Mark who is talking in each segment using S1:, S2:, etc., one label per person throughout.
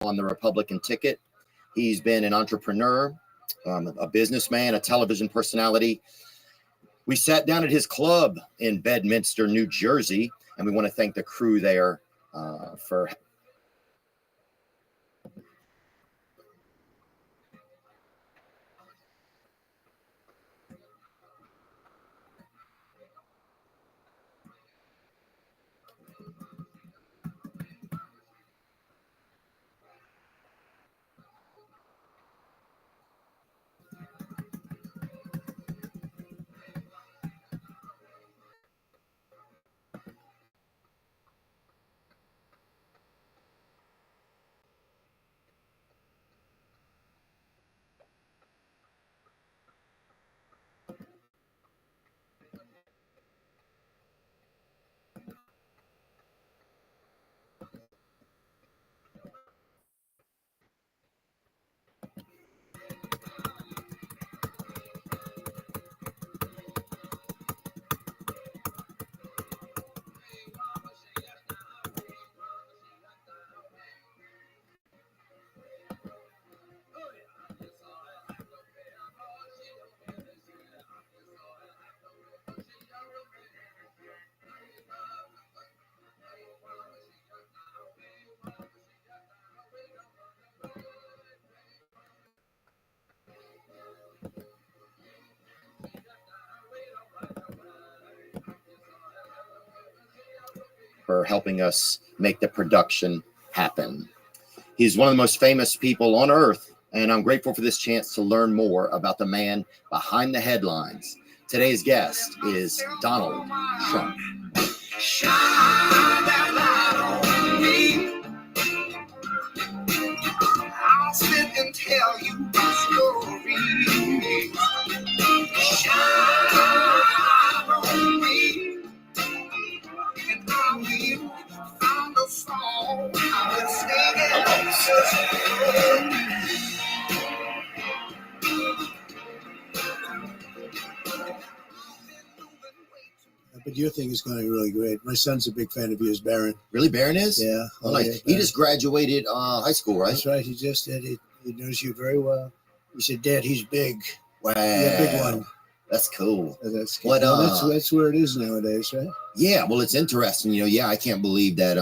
S1: on the Republican ticket. He's been an entrepreneur, a businessman, a television personality. We sat down at his club in Bedminster, New Jersey, and we want to thank the crew there for helping us make the production happen. He's one of the most famous people on earth, and I'm grateful for this chance to learn more about the man behind the headlines. Today's guest is Donald Trump. Shine that light on me. I'll sit and tell you my story. Shine on me. And I will find a song I will sing it.
S2: But your thing is going really great. My son's a big fan of yours, Barron.
S1: Really, Barron is?
S2: Yeah.
S1: Oh, nice.
S2: Yeah,
S1: he just graduated high school, right?
S2: That's right. He just did. He knows you very well. He said, "Dad, he's big."
S1: Wow.
S2: Yeah, big one.
S1: That's cool.
S2: So that's cool. Well, that's where it is nowadays, right?
S1: Yeah. Well, it's interesting. I can't believe that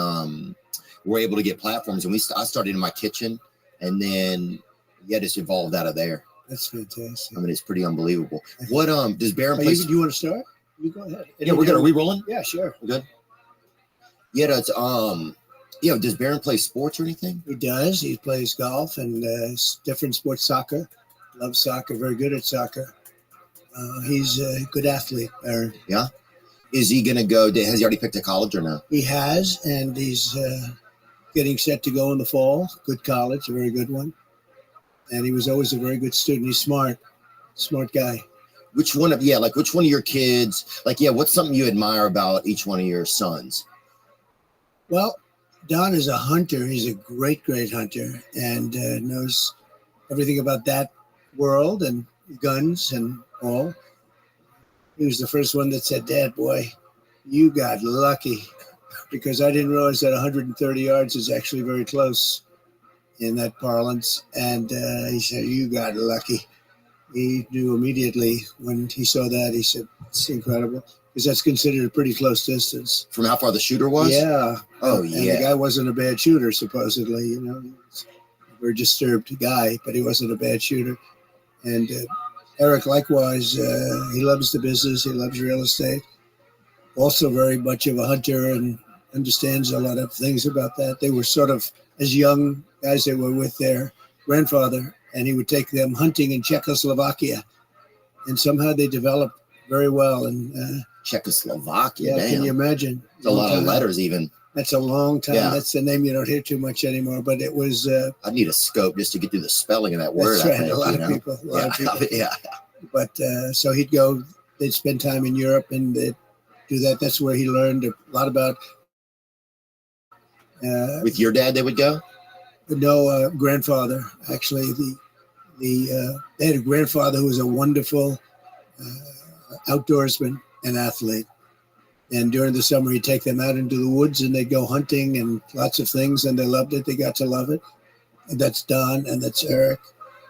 S1: we're able to get platforms. And I started in my kitchen, and then it's evolved out of there.
S2: That's fantastic.
S1: I mean, it's pretty unbelievable. What does Barron play?
S2: Do you want to start? You go ahead.
S1: Yeah, we're good. Are we rolling?
S2: Yeah, sure.
S1: We're good. Yeah, that's does Barron play sports or anything?
S2: He does. He plays golf and different sports, soccer. Loves soccer. Very good at soccer. He's a good athlete, Barron.
S1: Yeah. Is he going to go? Has he already picked a college or no?
S2: He has, and he's getting set to go in the fall. Good college, a very good one. And he was always a very good student. He's smart guy.
S1: Which one of your kids, what's something you admire about each one of your sons?
S2: Well, Don is a hunter. He's a great, great hunter and knows everything about that world and guns and all. He was the first one that said, "Dad, boy, you got lucky," because I didn't realize that 130 yards is actually very close in that parlance. And he said, "You got lucky." He knew immediately when he saw that. He said, "It's incredible," because that's considered a pretty close distance.
S1: From how far the shooter was?
S2: Yeah.
S1: Oh,
S2: and
S1: yeah.
S2: the guy wasn't a bad shooter, supposedly. He was a very disturbed guy, but he wasn't a bad shooter. And Eric, likewise, he loves the business. He loves real estate. Also very much of a hunter and understands a lot of things about that. They were sort of, as young guys, they were with their grandfather, and he would take them hunting in Czechoslovakia. And somehow they developed very well. And
S1: Czechoslovakia,
S2: yeah, can you imagine?
S1: It's a lot of letters even.
S2: That's a long time.
S1: Yeah.
S2: That's the name you don't hear too much anymore. But it was...
S1: I need a scope just to get through the spelling of that word.
S2: That's right. A lot of people.
S1: Yeah.
S2: But so he'd go, they'd spend time in Europe and they'd do that. That's where he learned a lot about...
S1: With your dad, they would go?
S2: No, grandfather. Actually, they had a grandfather who was a wonderful outdoorsman and athlete. And during the summer, he'd take them out into the woods and they'd go hunting and lots of things. And they loved it. They got to love it. That's Don and that's Eric.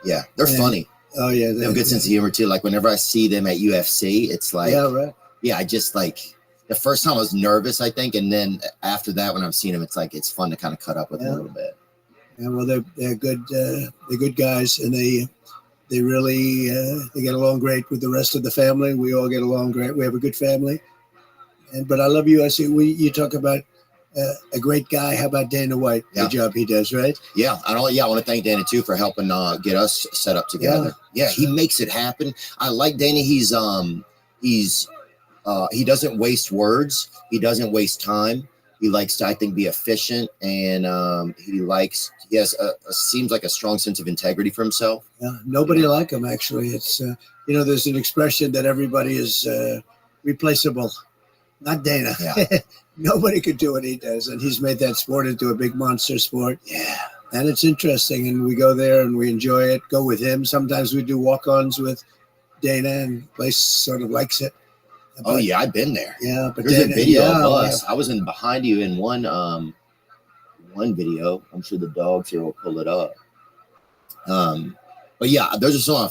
S1: Yeah, they're
S2: And-
S1: funny.
S2: Oh yeah,
S1: They have a good sense of humor too. Like whenever I see them at UFC, it's like,
S2: yeah, right.
S1: yeah, I just like the first time I was nervous, I think, and then after that, when I've seen them, it's like it's fun to kind of cut up with them a little bit.
S2: Yeah, well, they're good. They're good guys, and they really they get along great with the rest of the family. We all get along great. We have a good family, but I love UFC. You talk about a great guy. How about Dana White?
S1: Yeah.
S2: The job he does, right?
S1: Yeah, I want to thank Dana too for helping get us set up together. Yeah, he makes it happen. I like Dana. He doesn't waste words. He doesn't waste time. He likes to, I think, be efficient, and he has seems like a strong sense of integrity for himself.
S2: Yeah, nobody like him actually. It's there's an expression that everybody is replaceable. Not Dana.
S1: Yeah.
S2: Nobody could do what he does, and he's made that sport into a big monster sport.
S1: Yeah.
S2: And it's interesting, and we go there and we enjoy it. Go with him. Sometimes we do walk-ons with Dana, and the place sort of likes it.
S1: Oh yeah, I've been there.
S2: Yeah, but
S1: there's
S2: Dana,
S1: a video
S2: yeah,
S1: of us. I was behind you in one video. I'm sure the dogs here will pull it up. But yeah, those are some of my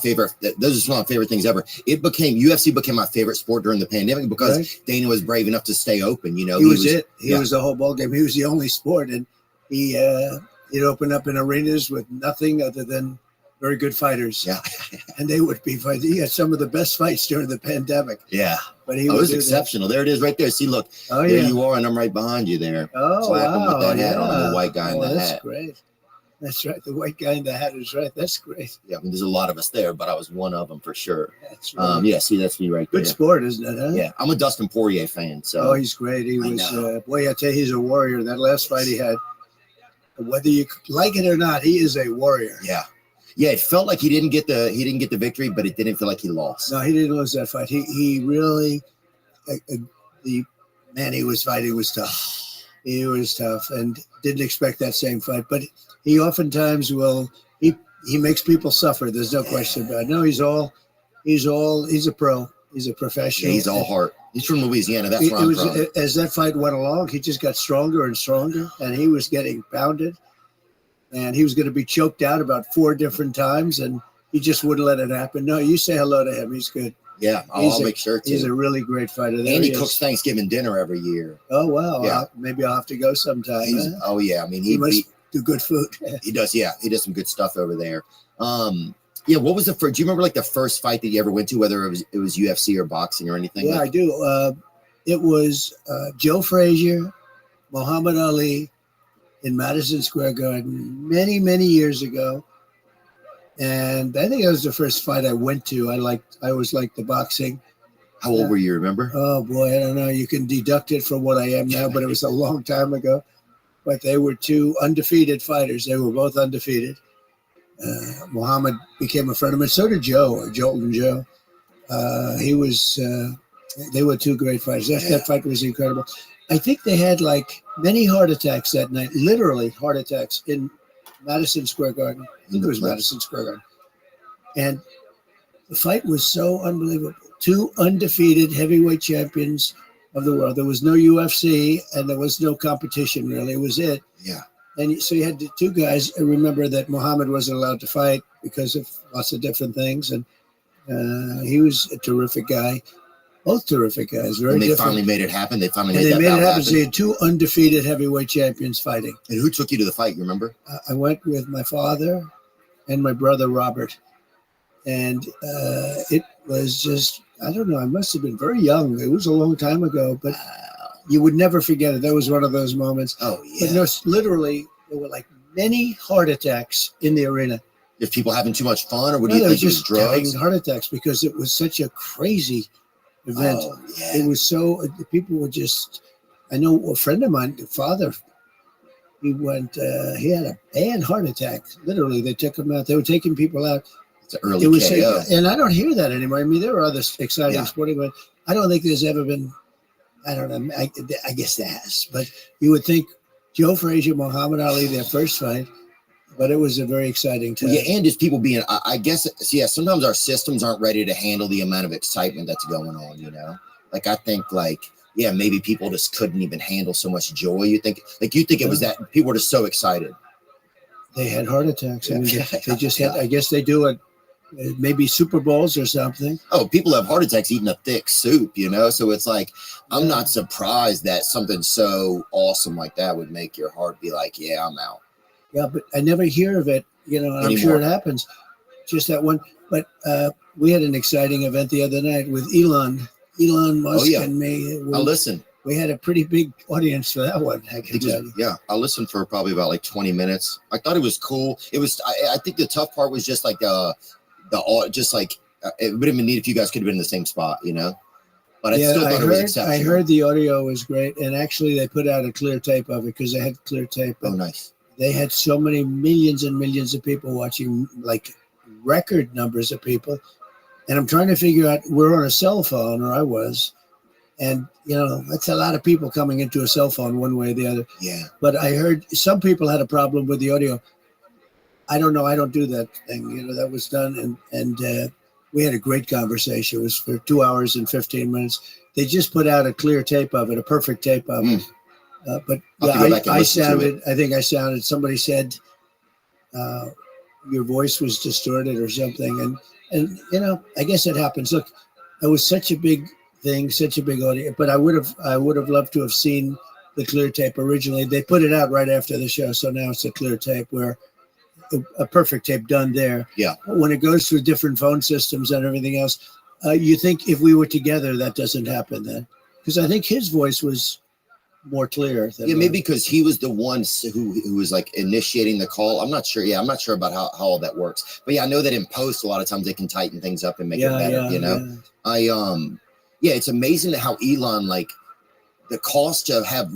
S1: favorite things ever. UFC became my favorite sport during the pandemic because Dana was brave enough to stay open. He was the whole ball game. He was the only sport, and he'd open up in arenas with nothing other than very good fighters. Yeah,
S2: and they would be fighting. He had some of the best fights during the pandemic.
S1: Yeah,
S2: but
S1: it was exceptional. There it is, right there. See, look, there you are, and I'm right behind you there.
S2: Oh, wow,
S1: with that hat on, the white guy in the hat.
S2: That's great. That's right. The white guy in the hat is right. That's great.
S1: Yeah, I mean, there's a lot of us there, but I was one of them for sure.
S2: That's right.
S1: Yeah, see, that's me right there.
S2: Good sport, isn't it? Huh?
S1: Yeah, I'm a Dustin Poirier fan. So.
S2: He's great. He was, boy, I tell you, he's a warrior. That last fight he had, whether you like it or not, he is a warrior.
S1: Yeah. Yeah, it felt like he didn't get the victory, but it didn't feel like he lost.
S2: No, he didn't lose that fight. He really, the man he was fighting was tough. He was tough and didn't expect that same fight. But he oftentimes he makes people suffer. There's no question about it. No, he's a pro. He's a professional.
S1: Yeah, he's all heart. He's from Louisiana. That's where I'm from.
S2: As that fight went along, he just got stronger and stronger, and he was getting pounded. And he was going to be choked out about 4 different times, and he just wouldn't let it happen. No, you say hello to him. He's good.
S1: Yeah, I'll make sure to.
S2: He's a really great fighter.
S1: And he cooks Thanksgiving dinner every year.
S2: Oh, wow.
S1: Yeah.
S2: Maybe I'll have to go sometime.
S1: Oh, yeah. I mean,
S2: he must do good food.
S1: He does, yeah. He does some good stuff over there. Yeah, what was do you remember like the first fight that you ever went to, whether it was UFC or boxing or anything?
S2: Yeah, I do. It was Joe Frazier, Muhammad Ali in Madison Square Garden many, many years ago. And I think that was the first fight I went to. I always liked the boxing.
S1: How old were you, remember?
S2: Oh, boy, I don't know. You can deduct it from what I am now, but it was a long time ago. But they were 2 undefeated fighters. They were both undefeated. Muhammad became a friend of mine. So did Joe, Jolton Joe. They were 2 great fighters. That fight was incredible. I think they had like many heart attacks that night, literally heart attacks in Madison Square Garden. I think it was Madison Square Garden. And the fight was so unbelievable. 2 undefeated heavyweight champions of the world. There was no UFC and there was no competition really. It was it.
S1: Yeah.
S2: And so you had the 2 guys. I remember that Muhammad wasn't allowed to fight because of lots of different things. And he was a terrific guy. Both terrific guys. Very different.
S1: Finally made it happen. They finally
S2: made
S1: it happen.
S2: So they had 2 undefeated heavyweight champions fighting.
S1: And who took you to the fight? You remember?
S2: I went with my father and my brother Robert. And it was just, I don't know, I must have been very young. It was a long time ago, but you would never forget it. That was one of those moments.
S1: Oh, yeah.
S2: But no, literally, there were like many heart attacks in the arena.
S1: If people having too much fun, or what do you think? It was drugs?
S2: Having heart attacks because it was such a crazy event.
S1: Oh, yeah.
S2: It was so, people were just, I know a friend of mine, the father, he had a bad heart attack. Literally, they took him out. They were taking people out.
S1: It's an early KO.
S2: And I don't hear that anymore. I mean, there are other exciting sporting, but I don't think there's ever been, I don't know, I guess there has. But you would think Joe Frazier, Muhammad Ali, their first fight, but it was a very exciting time.
S1: Yeah, and just people being, I guess, yeah, sometimes our systems aren't ready to handle the amount of excitement that's going on, you know? Like, I think, like, yeah, maybe people just couldn't even handle so much joy. You think it was that people were just so excited.
S2: They had heart attacks. I mean, they just had.
S1: Yeah.
S2: I guess they do it. Maybe Super Bowls or something.
S1: Oh, people have heart attacks eating a thick soup, you know? So it's like, I'm not surprised that something so awesome like that would make your heart be like, yeah, I'm out.
S2: Yeah, but I never hear of it, you know, and I'm sure it happens. Just that one. But we had an exciting event the other night with Elon Musk and me.
S1: I listened.
S2: We had a pretty big audience for that one. I can tell you.
S1: Yeah, I listened for probably about like 20 minutes. I thought it was cool. It was. I think the tough part was just like just like it would have been neat if you guys could have been in the same spot, you know. But I still thought it was exceptional.
S2: I heard the audio was great, and actually they put out a clear tape of it because they had clear tape.
S1: Oh, nice.
S2: They had so many millions and millions of people watching, like record numbers of people. And I'm trying to figure out. We're on a cell phone, or I was, and you know that's a lot of people coming into a cell phone one way or the other.
S1: Yeah.
S2: But I heard some people had a problem with the audio. I don't know. I don't do that thing. You know, that was done. And we had a great conversation. It was for 2 hours and 15 minutes. They just put out a clear tape of it, a perfect tape of it. But yeah, I think I sounded, somebody said your voice was distorted or something. And, you know, I guess it happens. Look, it was such a big thing, such a big audience, but I would have loved to have seen the clear tape originally. They put it out right after the show. So now it's a clear tape where a perfect tape done there.
S1: Yeah.
S2: When it goes through different phone systems and everything else, you think if we were together, that doesn't happen then. Because I think his voice was more clear. Than
S1: maybe because he was the one who was like initiating the call. I'm not sure. Yeah, I'm not sure about how all that works. But yeah, I know that in post, a lot of times they can tighten things up and make it better, you know? Yeah. It's amazing how Elon, like the cost to have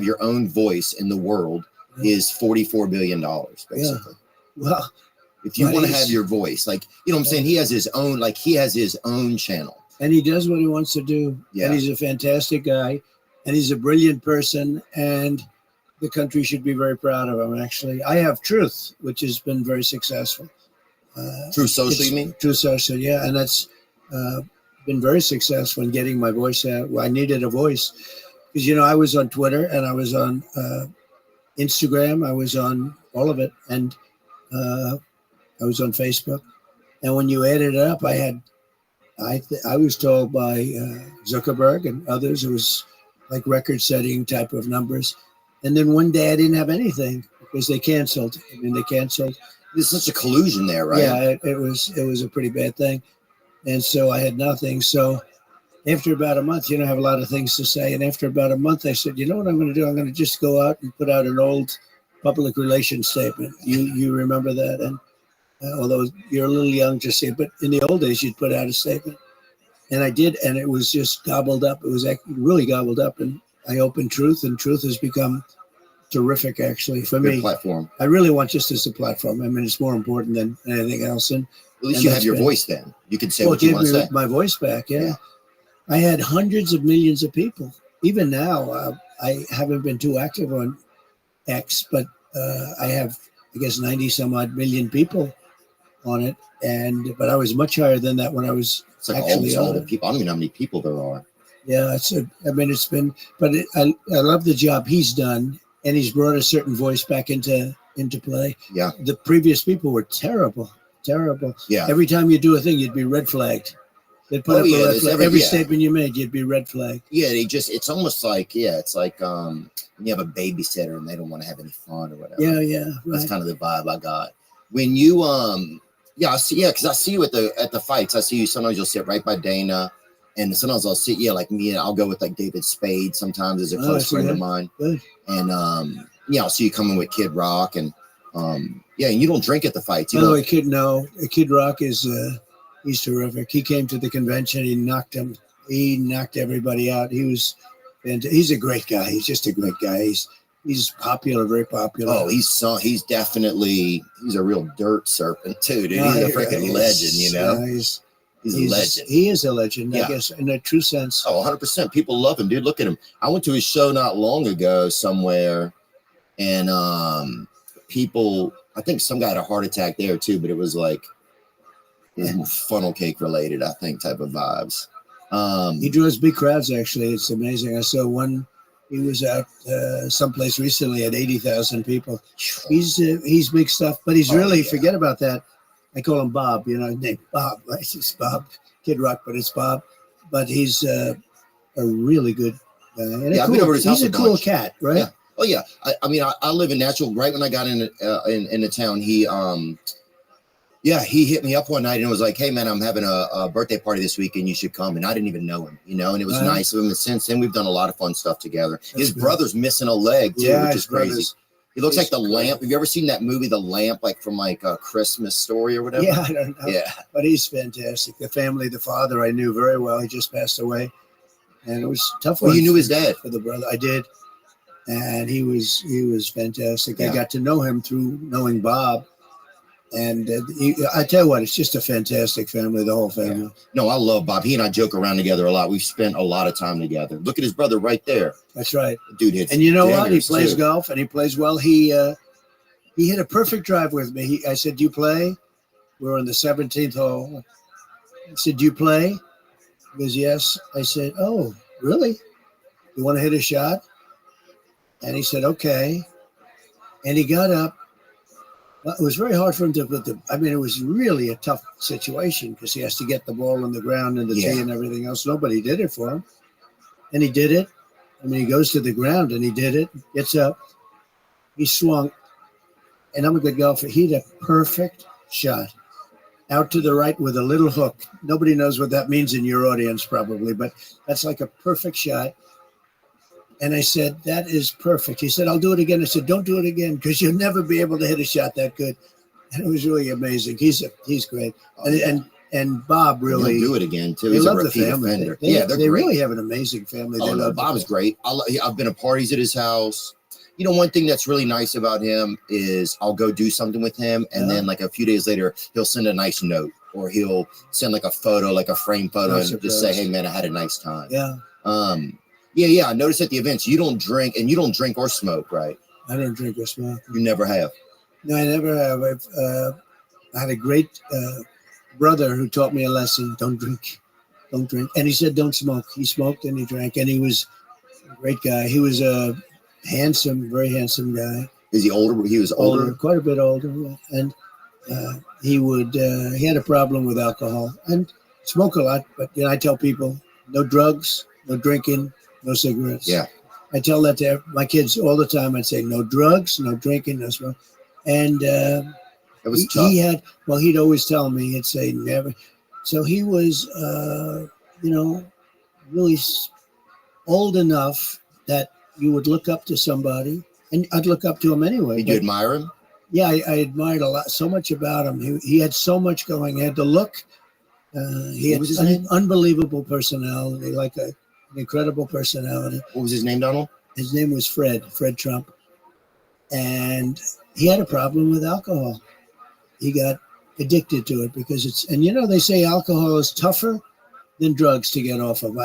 S1: your own voice in the world is $44 billion, basically.
S2: Yeah. Well,
S1: if you want to have your voice, like, you know what I'm saying? He has his own channel.
S2: And he does what he wants to do. Yeah. And he's a fantastic guy. And he's a brilliant person. And the country should be very proud of him, actually. I have Truth, which has been very successful.
S1: True Social, you mean?
S2: True Social, yeah. And that's been very successful in getting my voice out. Well, I needed a voice. Because, you know, I was on Twitter and I was on Instagram. I was on all of it. And I was on Facebook, and when you added it up, I was told by Zuckerberg and others it was like record-setting type of numbers. And then one day I didn't have anything because they canceled. I mean, they canceled.
S1: There's such a collusion there, right?
S2: Yeah, it was a pretty bad thing, and so I had nothing. So after about a month, you know, I have a lot of things to say, and after about a month, I said, you know what I'm going to do? I'm going to just go out and put out an old public relations statement. You remember that? And although you're a little young to see it, but in the old days, you'd put out a statement. And I did, and it was just gobbled up. It was really gobbled up. And I opened Truth, and Truth has become terrific, actually, for me.
S1: Platform.
S2: I really want just as a platform. I mean, it's more important than anything else. And
S1: at least you have your voice then. You can say what you want to say.
S2: My voice back, yeah. I had hundreds of millions of people. Even now, I haven't been too active on X, but I have, I guess, 90 some odd million people on it. But I was much higher than that when I was actually
S1: all the people. I don't even know how many people there are.
S2: Yeah, I love the job he's done, and he's brought a certain voice back into play.
S1: Yeah.
S2: The previous people were terrible. Yeah. Every time you do a thing, you'd be red flagged. They'd put up a red flag. Every statement you made, you'd be red flagged.
S1: Yeah, it's almost like, it's like when you have a babysitter and they don't want to have any fun or whatever.
S2: Yeah. Right.
S1: That's kind of the vibe I got. When you, because I see you at the fights. I see you, sometimes you'll sit right by Dana, and sometimes I'll sit, like me, and I'll go with like David Spade sometimes as a close friend of mine.
S2: Good.
S1: And, I'll see you coming with Kid Rock, and, and you don't drink at the fights.
S2: By the way, Kid Rock is, he's terrific. He came to the convention. He knocked everybody out. He's a great guy. He's just a great guy. He's popular, very popular.
S1: Oh, he's a real dirt serpent too, dude. He's a freaking legend, you know. He's a legend.
S2: He is a legend, I guess, in a true sense.
S1: Oh, 100%. People love him, dude. Look at him. I went to his show not long ago somewhere, and I think some guy had a heart attack there too, but it was like funnel cake related, I think, type of vibes.
S2: He draws big crowds, actually. It's amazing. I saw one He was out someplace recently at 80,000 people. He's big stuff, but he's really, forget about that. I call him Bob, named Bob. Right? It's Bob, Kid Rock, but it's Bob. But he's a really good guy. And
S1: I've been over his house
S2: he's a cool cat, right?
S1: Yeah. Oh yeah. I live in Nashville. Right when I got into town, he hit me up one night and was like, "Hey man, I'm having a birthday party this weekend. You should come." And I didn't even know him, and it was nice of him. And since then, we've done a lot of fun stuff together. His brother's missing a leg too, which is crazy. He looks like the lamp. Have you ever seen that movie, The Lamp, like from like a Christmas Story or whatever?
S2: Yeah, I don't know.
S1: Yeah,
S2: but he's fantastic. The family, the father, I knew very well. He just passed away, and it was tough.
S1: Well, you knew his dad
S2: for the brother. I did, and he was fantastic.
S1: Yeah.
S2: I got to know him through knowing Bob. And I tell you what, it's just a fantastic family, the whole family.
S1: Yeah. No, I love Bob. He and I joke around together a lot. We've spent a lot of time together. Look at his brother right there.
S2: That's right.
S1: The dude hits.
S2: And you know what? He plays golf and he plays well. He hit a perfect drive with me. I said, "Do you play?" We're on the 17th hole. I said, "Do you play?" He goes, "Yes." I said, "Oh, really? You want to hit a shot?" And he said, "Okay." And he got up. It was very hard for him to put it was really a tough situation because he has to get the ball on the ground and the tee and everything else. Nobody did it for him. And he did it. He goes to the ground and he did it, gets up, he swung. And I'm a good golfer. He hit a perfect shot out to the right with a little hook. Nobody knows what that means in your audience probably, but that's like a perfect shot. And I said, "That is perfect." He said, "I'll do it again." I said, "Don't do it again because you'll never be able to hit a shot that good." And it was really amazing. He's great. And Bob really
S1: He'll do it again too.
S2: They
S1: He's
S2: love
S1: a
S2: the
S1: repeat
S2: family.
S1: offender.
S2: They
S1: they're great.
S2: really have an amazing family.
S1: Oh, no, Bob is great. I've been to parties at his house. One thing that's really nice about him is I'll go do something with him, and then like a few days later, he'll send a nice note, or he'll send like a photo, like a frame photo, and just say, "Hey man, I had a nice time."
S2: Yeah.
S1: Yeah. I noticed at the events you don't drink, and you don't drink or smoke, right?
S2: I don't drink or smoke.
S1: You never have.
S2: No, I never have. I had a great brother who taught me a lesson: don't drink, and he said, "Don't smoke." He smoked and he drank, and he was a great guy. He was a very handsome guy.
S1: Is he older? He was older,
S2: quite a bit older, and he had a problem with alcohol and smoke a lot. But I tell people, no drugs, no drinking, no cigarettes.
S1: Yeah.
S2: I tell that to my kids all the time. I'd say no drugs, no drinking, no smoke. And
S1: it was tough.
S2: He'd always tell me, he'd say never. So he was, really old enough that you would look up to somebody, and I'd look up to him anyway.
S1: Did you admire him?
S2: Yeah, I admired so much about him. He had so much going. He had the look. He had an unbelievable personality, like an incredible personality.
S1: What was his name, Donald?
S2: His name was Fred Trump. And he had a problem with alcohol. He got addicted to it because they say alcohol is tougher than drugs to get off of.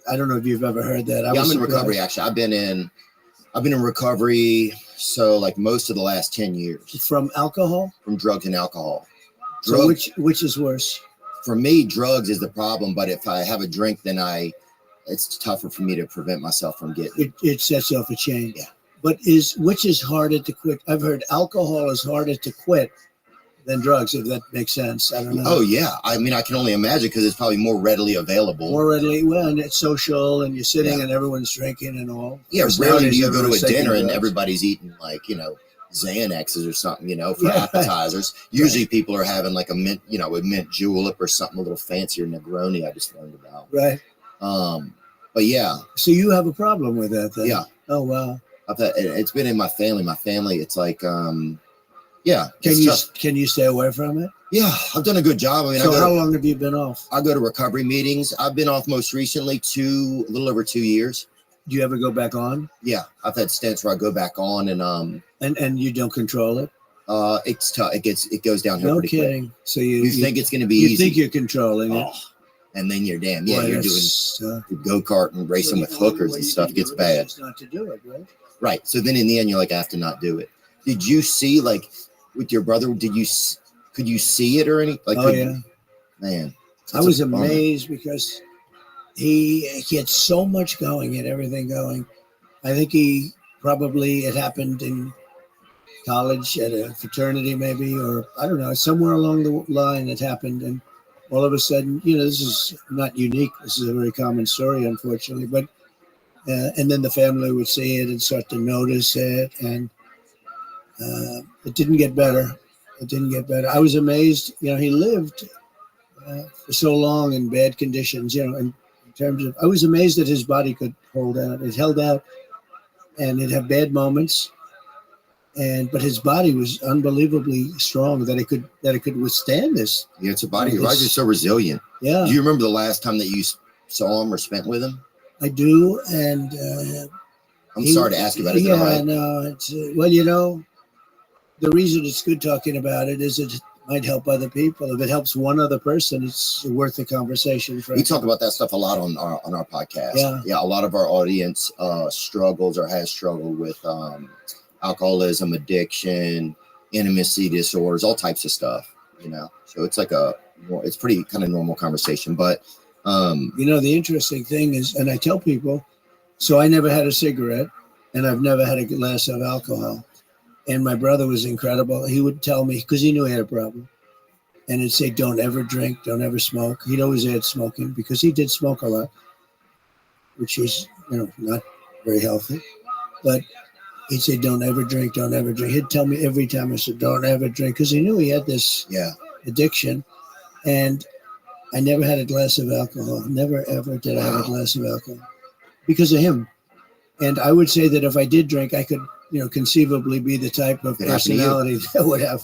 S2: I don't know if you've ever heard that.
S1: I'm in recovery, actually. I've been in recovery, so like most of the last 10 years.
S2: From alcohol?
S1: From drugs and alcohol.
S2: So which is worse?
S1: For me, drugs is the problem, but if I have a drink, then it's tougher for me to prevent myself from getting
S2: it sets off a chain.
S1: Yeah.
S2: But which is harder to quit? I've heard alcohol is harder to quit than drugs, if that makes sense. I don't know.
S1: Oh, yeah. I can only imagine because it's probably more readily available.
S2: And it's social, and you're sitting and everyone's drinking and all.
S1: Yeah, rarely do you go to a dinner and everybody's eating Xanaxes or something, for appetizers. Usually people are having like a mint, a mint julep or something a little fancier, Negroni I just learned about.
S2: Right.
S1: But yeah.
S2: So you have a problem with that then?
S1: Yeah.
S2: Oh, wow.
S1: It's been in my family. My family, it's like, yeah.
S2: Can you stay away from it?
S1: Yeah, I've done a good job.
S2: So how long have you been off?
S1: I go to recovery meetings. I've been off most recently a little over 2 years.
S2: Do you ever go back on?
S1: Yeah, I've had stints where I go back on
S2: and you don't control it.
S1: It's tough. It goes downhill.
S2: No
S1: pretty
S2: kidding.
S1: Quick.
S2: So
S1: you think it's going to be easy?
S2: You think you're controlling it,
S1: and then you're damn. Yeah, you're doing go-kart and racing with hookers and stuff. It gets bad.
S2: Not to do it, right?
S1: Right. So then in the end, you're like, I have to not do it. Did you see with your brother? Could you see it or anything? Man,
S2: I was amazed because he had so much going, he had everything going, I think it happened in college at a fraternity maybe, or I don't know, somewhere along the line it happened. And all of a sudden, this is not unique. This is a very common story, unfortunately. But and then the family would see it and start to notice it. And it didn't get better. It didn't get better. I was amazed. He lived for so long in bad conditions, in terms of, I was amazed that his body could hold out. It held out and it'd have bad moments. But his body was unbelievably strong that it could withstand this.
S1: Yeah, it's a body. Your body's so resilient.
S2: Yeah.
S1: Do you remember the last time that you saw him or spent with him?
S2: I do, and
S1: I'm sorry to ask you about it.
S2: Yeah, right? No, it's well, the reason it's good talking about it is it might help other people. If it helps one other person, it's worth the conversation.
S1: We talk about that stuff a lot on our podcast. Yeah. A lot of our audience struggles or has struggled with alcoholism, addiction, intimacy disorders, all types of stuff. So it's like it's pretty kind of normal conversation. But
S2: the interesting thing is, and I tell people, so I never had a cigarette, and I've never had a glass of alcohol. And my brother was incredible. He would tell me, because he knew he had a problem, and he'd say, don't ever drink, don't ever smoke. He'd always add smoking, because he did smoke a lot, which is, not very healthy. But he'd say, don't ever drink, don't ever drink. He'd tell me every time. I said, don't ever drink, because he knew he had this addiction. And I never had a glass of alcohol. Never, ever did I have a glass of alcohol because of him. And I would say that if I did drink, I could, conceivably be the type of personality that would have,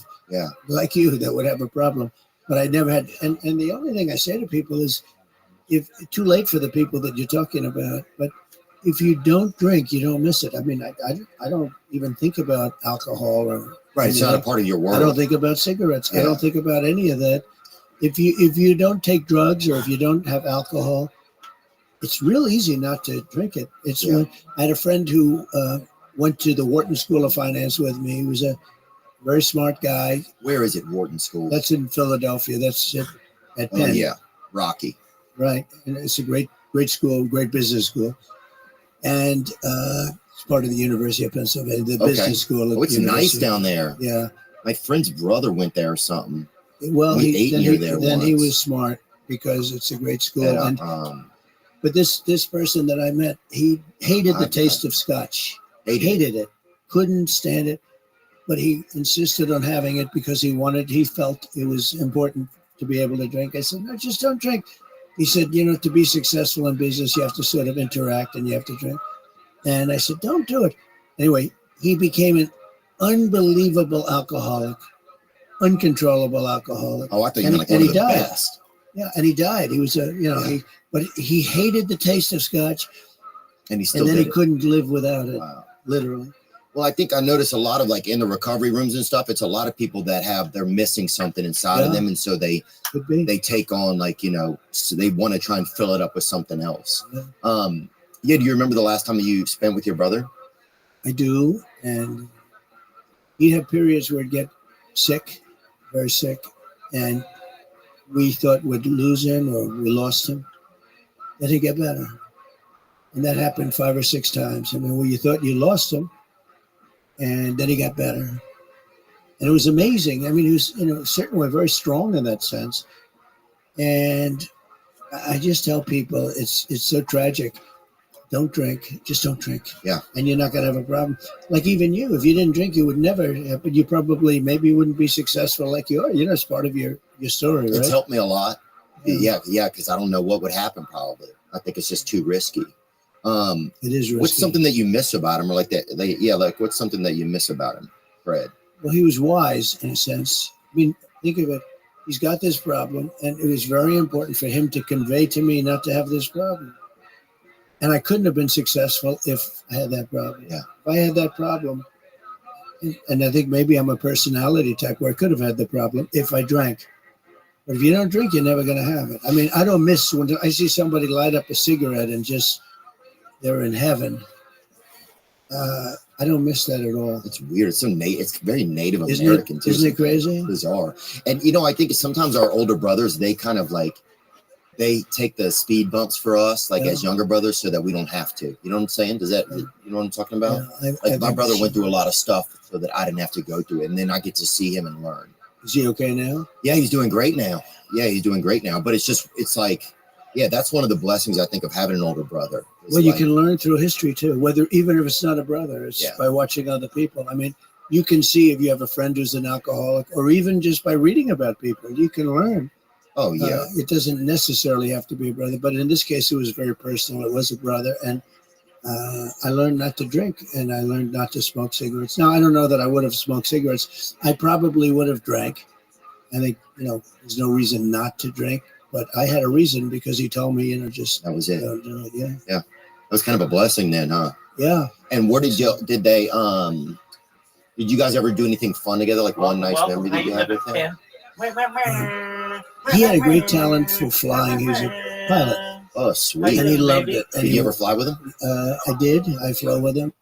S2: like you, that would have a problem. But I never had. And the only thing I say to people is, if too late for the people that you're talking about, but if you don't drink, you don't miss it. I mean, I don't even think about alcohol or
S1: right. It's not a part of your world.
S2: I don't think about cigarettes. I don't think about any of that. If you don't take drugs or if you don't have alcohol, it's real easy not to drink it. I had a friend who went to the Wharton School of Finance with me. He was a very smart guy.
S1: Where is it, Wharton School?
S2: That's in Philadelphia. That's at Penn.
S1: Oh, yeah, Rocky.
S2: Right, and it's a great school, great business school, and it's part of the University of Pennsylvania, the business school.
S1: It's nice down there.
S2: Yeah,
S1: my friend's brother went there or something.
S2: Well,
S1: then
S2: he was smart because it's a great school. But this person that I met, he hated the taste of scotch. Hated it, couldn't stand it, but he insisted on having it because he felt it was important to be able to drink. I said, no, just don't drink. He said, to be successful in business, you have to sort of interact and you have to drink. And I said, don't do it. Anyway, he became an unbelievable alcoholic, uncontrollable alcoholic.
S1: Oh, I thought you meant like one of the best.
S2: Yeah, and he died. He was but he hated the taste of scotch.
S1: And
S2: he couldn't live without it. Wow. Literally.
S1: Well, I think I noticed a lot of in the recovery rooms and stuff, it's a lot of people that they're missing something inside of them. And so they take on so they want to try and fill it up with something else. Yeah. Do you remember the last time you spent with your brother?
S2: I do. And he'd have periods where he'd get sick, very sick. And we thought we'd lose him or we lost him. Then he'd get better. And that happened 5 or 6 times. I mean, you thought you lost him. And then he got better. And it was amazing. I mean, he was, certainly very strong in that sense. And I just tell people it's so tragic. Don't drink. Just don't drink.
S1: Yeah.
S2: And you're not going to have a problem. Like even you, if you didn't drink, you would never, but you probably maybe wouldn't be successful like you are. It's part of your story, right?
S1: It's helped me a lot. Yeah. Because I don't know what would happen probably. I think it's just too risky.
S2: It is risky.
S1: What's something that you miss about him, or what's something that you miss about him, Fred?
S2: Well, he was wise in a sense. I mean, think of it. He's got this problem, and it was very important for him to convey to me not to have this problem. And I couldn't have been successful if I had that problem.
S1: Yeah.
S2: If I had that problem, and I think maybe I'm a personality type where I could have had the problem if I drank. But if you don't drink, you're never going to have it. I mean, I don't miss when I see somebody light up a cigarette and just they're in heaven. I don't miss that at all.
S1: It's weird. It's it's very Native American too.
S2: Isn't it crazy?
S1: Bizarre. And I think sometimes our older brothers, they kind of they take the speed bumps for us, like as younger brothers, so that we don't have to. You know what I'm saying? Does that, you know what I'm talking about? Like my brother went through a lot of stuff so that I didn't have to go through it, and then I get to see him and learn.
S2: Is he okay now?
S1: Yeah, he's doing great now. Yeah, he's doing great now. But it's like, yeah, that's one of the blessings I think of having an older brother.
S2: Well, you can learn through history too, whether even if it's not a brother, it's by watching other people. I mean, you can see if you have a friend who's an alcoholic, or even just by reading about people, you can learn.
S1: Oh yeah,
S2: it doesn't necessarily have to be a brother, but in this case, it was very personal. It was a brother, and I learned not to drink, and I learned not to smoke cigarettes. Now, I don't know that I would have smoked cigarettes. I probably would have drank. I think, there's no reason not to drink, but I had a reason because he told me, just
S1: that was it.
S2: Do it. Yeah.
S1: Yeah. That was kind of a blessing then, huh?
S2: Yeah.
S1: And where did you guys ever do anything fun together? Like one nice memory that you had with him?
S2: He had a great talent for flying. He was a pilot.
S1: Oh, sweet.
S2: And he loved it. And
S1: did you ever fly with him?
S2: I did. I flew with him.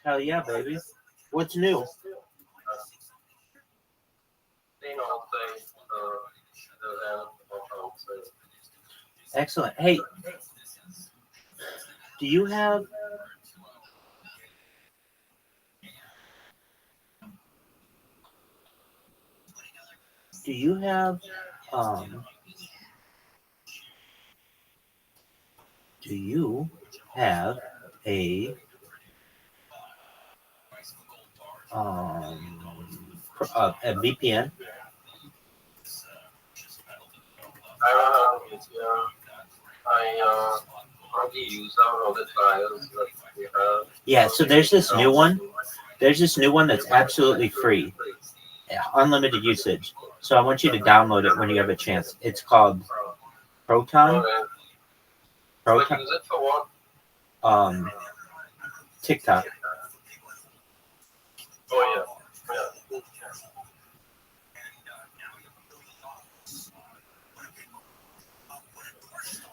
S3: Hell yeah, baby. What's new? Excellent. Hey, do you have a VPN?
S4: I probably use some of the trials that we have.
S3: Yeah, so there's this new one. There's this new one that's absolutely free, unlimited usage. So I want you to download it when you have a chance. It's called Proton.
S4: Proton. Use it for what?
S3: TikTok.
S4: Oh yeah.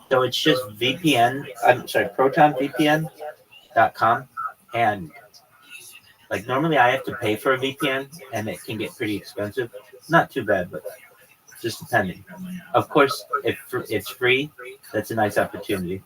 S3: So it's just protonvpn.com. And like normally I have to pay for a VPN and it can get pretty expensive. Not too bad, but just depending. Of course, if it's free, that's a nice opportunity.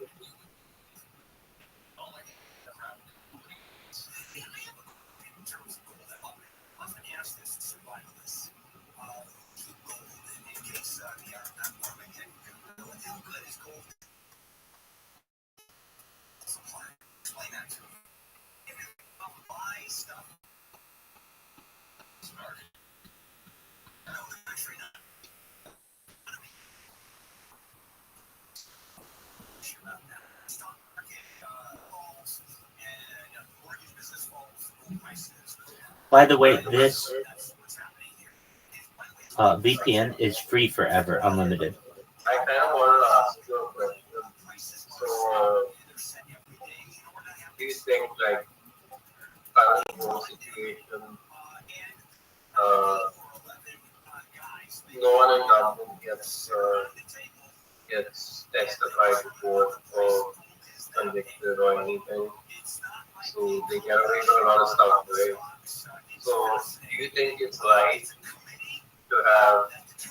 S3: By the way, this VPN is free forever, unlimited.
S4: I kind of want to ask you a question. So, do you think like current situation, no one in government gets testified before or convicted or anything, so they get away with a lot of stuff, right? So, do you think it's right to have to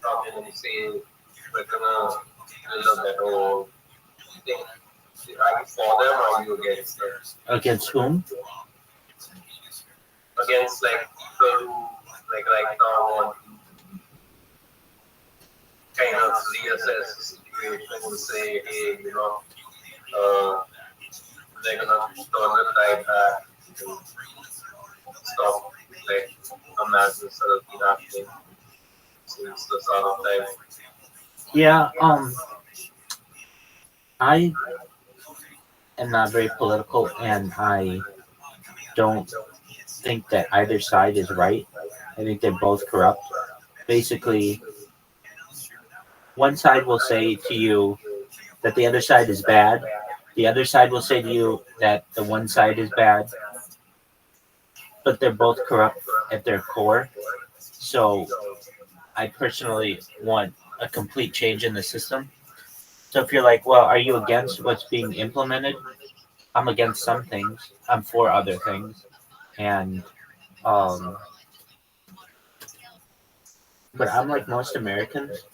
S4: come in and say we're gonna build a better world? Do you think are you for them or are you against them?
S3: Against whom?
S4: Against like people who like right now want to kind of reassess the situation and say, hey, they're gonna turn the tide back and stop like a madness that has been happening since the start of time.
S3: Yeah, I am not very political, and I don't think that either side is right. I think they're both corrupt. Basically, one side will say to you that the other side is bad. The other side will say to you that the one side is bad. But they're both corrupt at their core. So I personally want a complete change in the system. So if you're like, well, are you against what's being implemented? I'm against some things. I'm for other things. And But I'm like most Americans,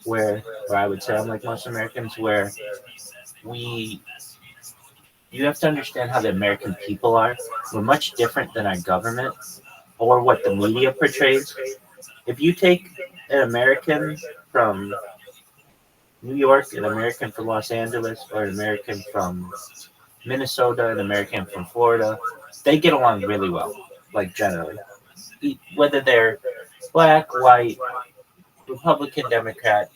S3: or I would say I'm like most Americans, where we, you have to understand how the American people are. We're much different than our government or what the media portrays. If you take an American from New York, an American from Los Angeles, or an American from Minnesota, an American from Florida, they get along really well, like generally. Whether they're black, white, Republican, Democrat,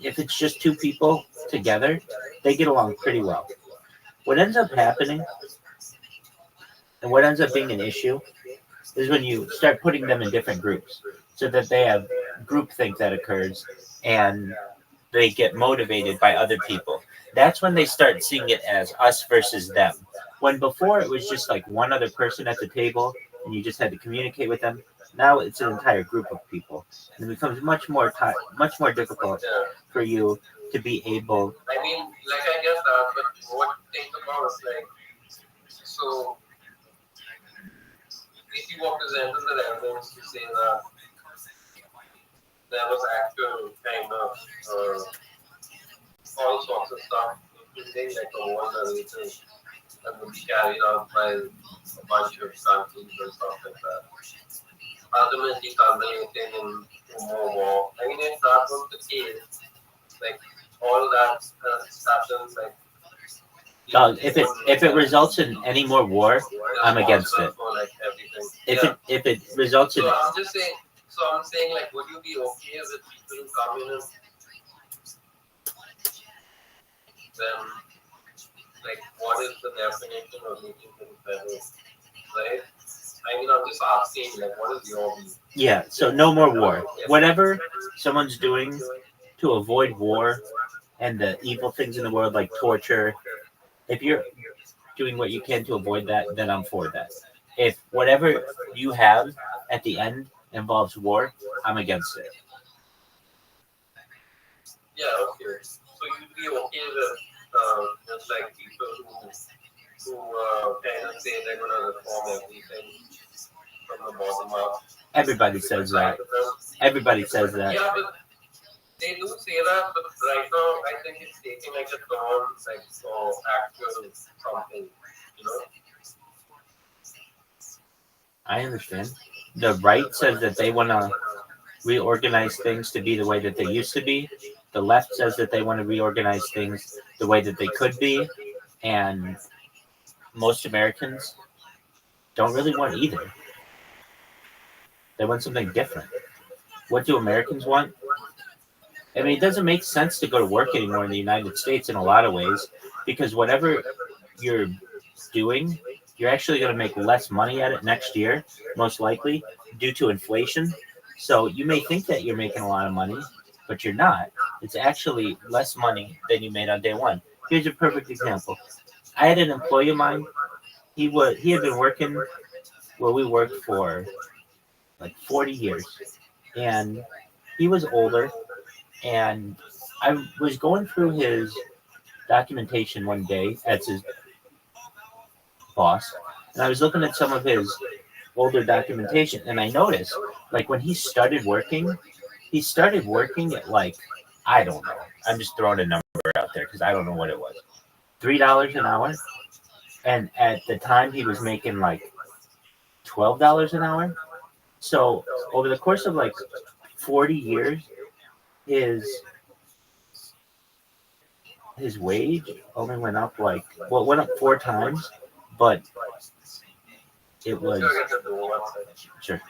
S3: if it's just two people together, they get along pretty well. What ends up happening and what ends up being an issue is when you start putting them in different groups so that they have groupthink that occurs and they get motivated by other people. That's when they start seeing it as us versus them. When before it was just like one other person at the table and you just had to communicate with them. Now it's an entire group of people, and it becomes much more difficult
S4: Yeah.
S3: for you to be able.
S4: I mean, like I guess that, but what you think about is like, so if you were presented the evidence to say that there was actual kind of all sorts of stuff, including like a war narrative that would be carried out by a bunch of countries and stuff like that. Ultimately culminating in more war. I mean, if that was the case, like all that happens, like
S3: If it results in any more war, I'm against it.
S4: for like everything.
S3: If it results in
S4: So I'm just saying. So I'm saying, like, would you be okay with people who come in and then, like, what is the definition of making things better, right? I mean, I'm just asking, like, what is your view?
S3: yeah, so no more war. Whatever someone's doing to avoid war and the evil things in the world like torture, if you're doing what you can to avoid that, then I'm for that. If whatever you have at the end involves war, I'm against it.
S4: Yeah, okay. So you'd be okay with just like people who kind of say they're going to reform everything from the bottom up.
S3: Everybody says that. Everybody says that.
S4: Yeah, but they do say that, but right now I think it's taking like a turn, like for actual something, you know?
S3: I understand. The right says that they want to reorganize things to be the way that they used to be. The left says that they want to reorganize things the way that they could be. And most Americans don't really want either. They want something different. What do Americans want? I mean, it doesn't make sense to go to work anymore in the United States in a lot of ways because whatever you're doing, you're actually going to make less money at it next year, most likely, due to inflation. So you may think that you're making a lot of money, but you're not. It's actually less money than you made on day one. Here's a perfect example. I had an employee of mine. He had been working where we worked for like 40 years, and he was older. And I was going through his documentation one day as his boss, and I was looking at some of his older documentation, and I noticed, like, when he started working at, like, I don't know. I'm just throwing a number out there because I don't know what it was. $3 an hour, and at the time he was making like $12 an hour. So over the course of like 40 years, his wage only went up it went up 4 times, but it was sure.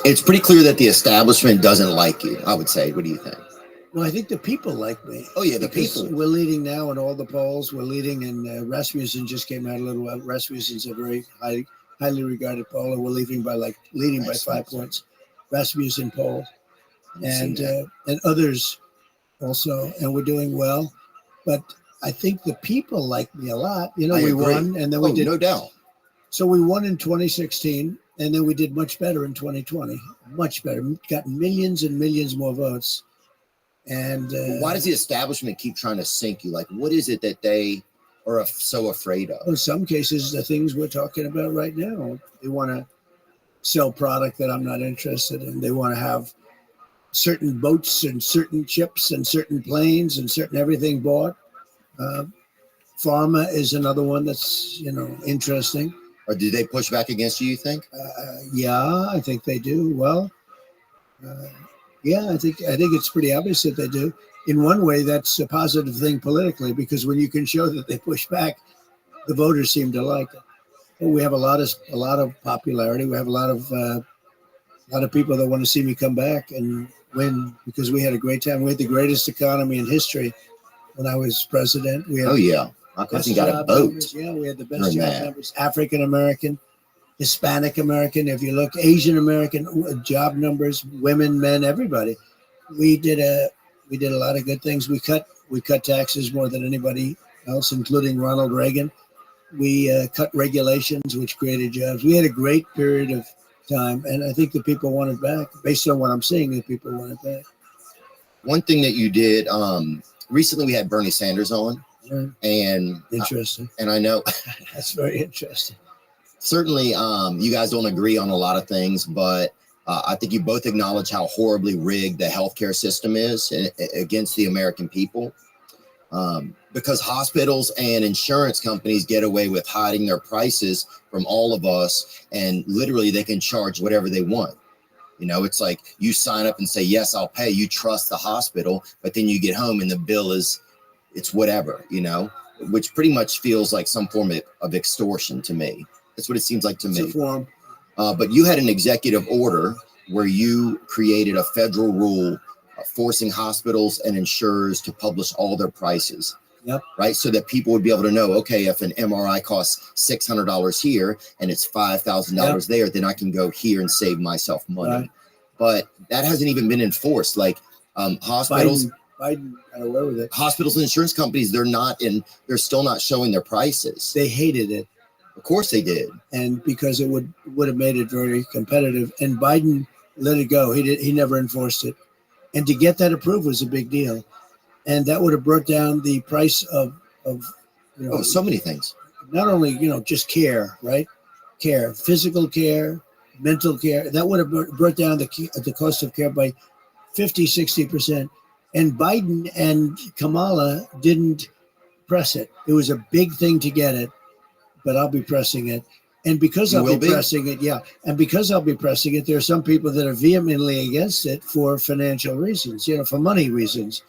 S1: It's pretty clear that the establishment doesn't like you, I would say. What do you think?
S2: Well, I think the people like me.
S1: Oh, yeah, the
S2: because
S1: people.
S2: We're leading now in all the polls. We're leading, and Rasmussen just came out a little while. Rasmussen's a very highly regarded poll, and we're leading by 5 points. Rasmussen poll, and others also, and we're doing well. But I think the people like me a lot. You know, we won, and then we did.
S1: No doubt.
S2: So we won in 2016, and then we did much better in 2020. Much better. Got millions and millions more votes. And
S1: why does the establishment keep trying to sink you? Like, what is it that they are so afraid of?
S2: In some cases, the things we're talking about right now, they want to sell product that I'm not interested in. They want to have certain boats and certain ships and certain planes and certain everything bought. Pharma is another one that's, interesting.
S1: Or do they push back against you think?
S2: Yeah, I think they do. Well, yeah, I think it's pretty obvious that they do. In one way, that's a positive thing politically, because when you can show that they push back, the voters seem to like it. But we have a lot of popularity. We have a lot of people that want to see me come back and win, because we had a great time. We had the greatest economy in history when I was president. We had
S1: my cousin got a boat.
S2: Numbers. Yeah, we had the best job numbers. African American, Hispanic American, if you look, Asian American job numbers, women, men, everybody. We did a lot of good things. We cut taxes more than anybody else, including Ronald Reagan. We cut regulations, which created jobs. We had a great period of time, and I think the people want it back. Based on what I'm seeing, the people want it back.
S1: One thing that you did recently, we had Bernie Sanders on, and
S2: interesting.
S1: And I know
S2: that's very interesting.
S1: Certainly, you guys don't agree on a lot of things, but I think you both acknowledge how horribly rigged the healthcare system is against the American people, because hospitals and insurance companies get away with hiding their prices from all of us, and literally they can charge whatever they want. It's like you sign up and say, yes, I'll pay. You trust the hospital, but then you get home and the bill it's whatever, which pretty much feels like some form of extortion to me. That's what it seems like to me. But you had an executive order where you created a federal rule forcing hospitals and insurers to publish all their prices.
S2: Yep.
S1: Right. So that people would be able to know, okay, if an MRI costs $600 here and it's $5,000 there, then I can go here and save myself money.
S2: Right.
S1: But that hasn't even been enforced. Like hospitals.
S2: Biden got away with it.
S1: Hospitals and insurance companies, they're still not showing their prices.
S2: They hated it.
S1: Of course they did.
S2: And because it would have made it very competitive. And Biden let it go. He never enforced it. And to get that approved was a big deal. And that would have brought down the price of
S1: so many things.
S2: Not only, just care, right? Care, physical care, mental care. That would have brought down the cost of care by 50, 60%. And Biden and Kamala didn't press it. It was a big thing to get it, but I'll be pressing it. And because I'll be pressing it, there are some people that are vehemently against it for financial reasons, for money reasons.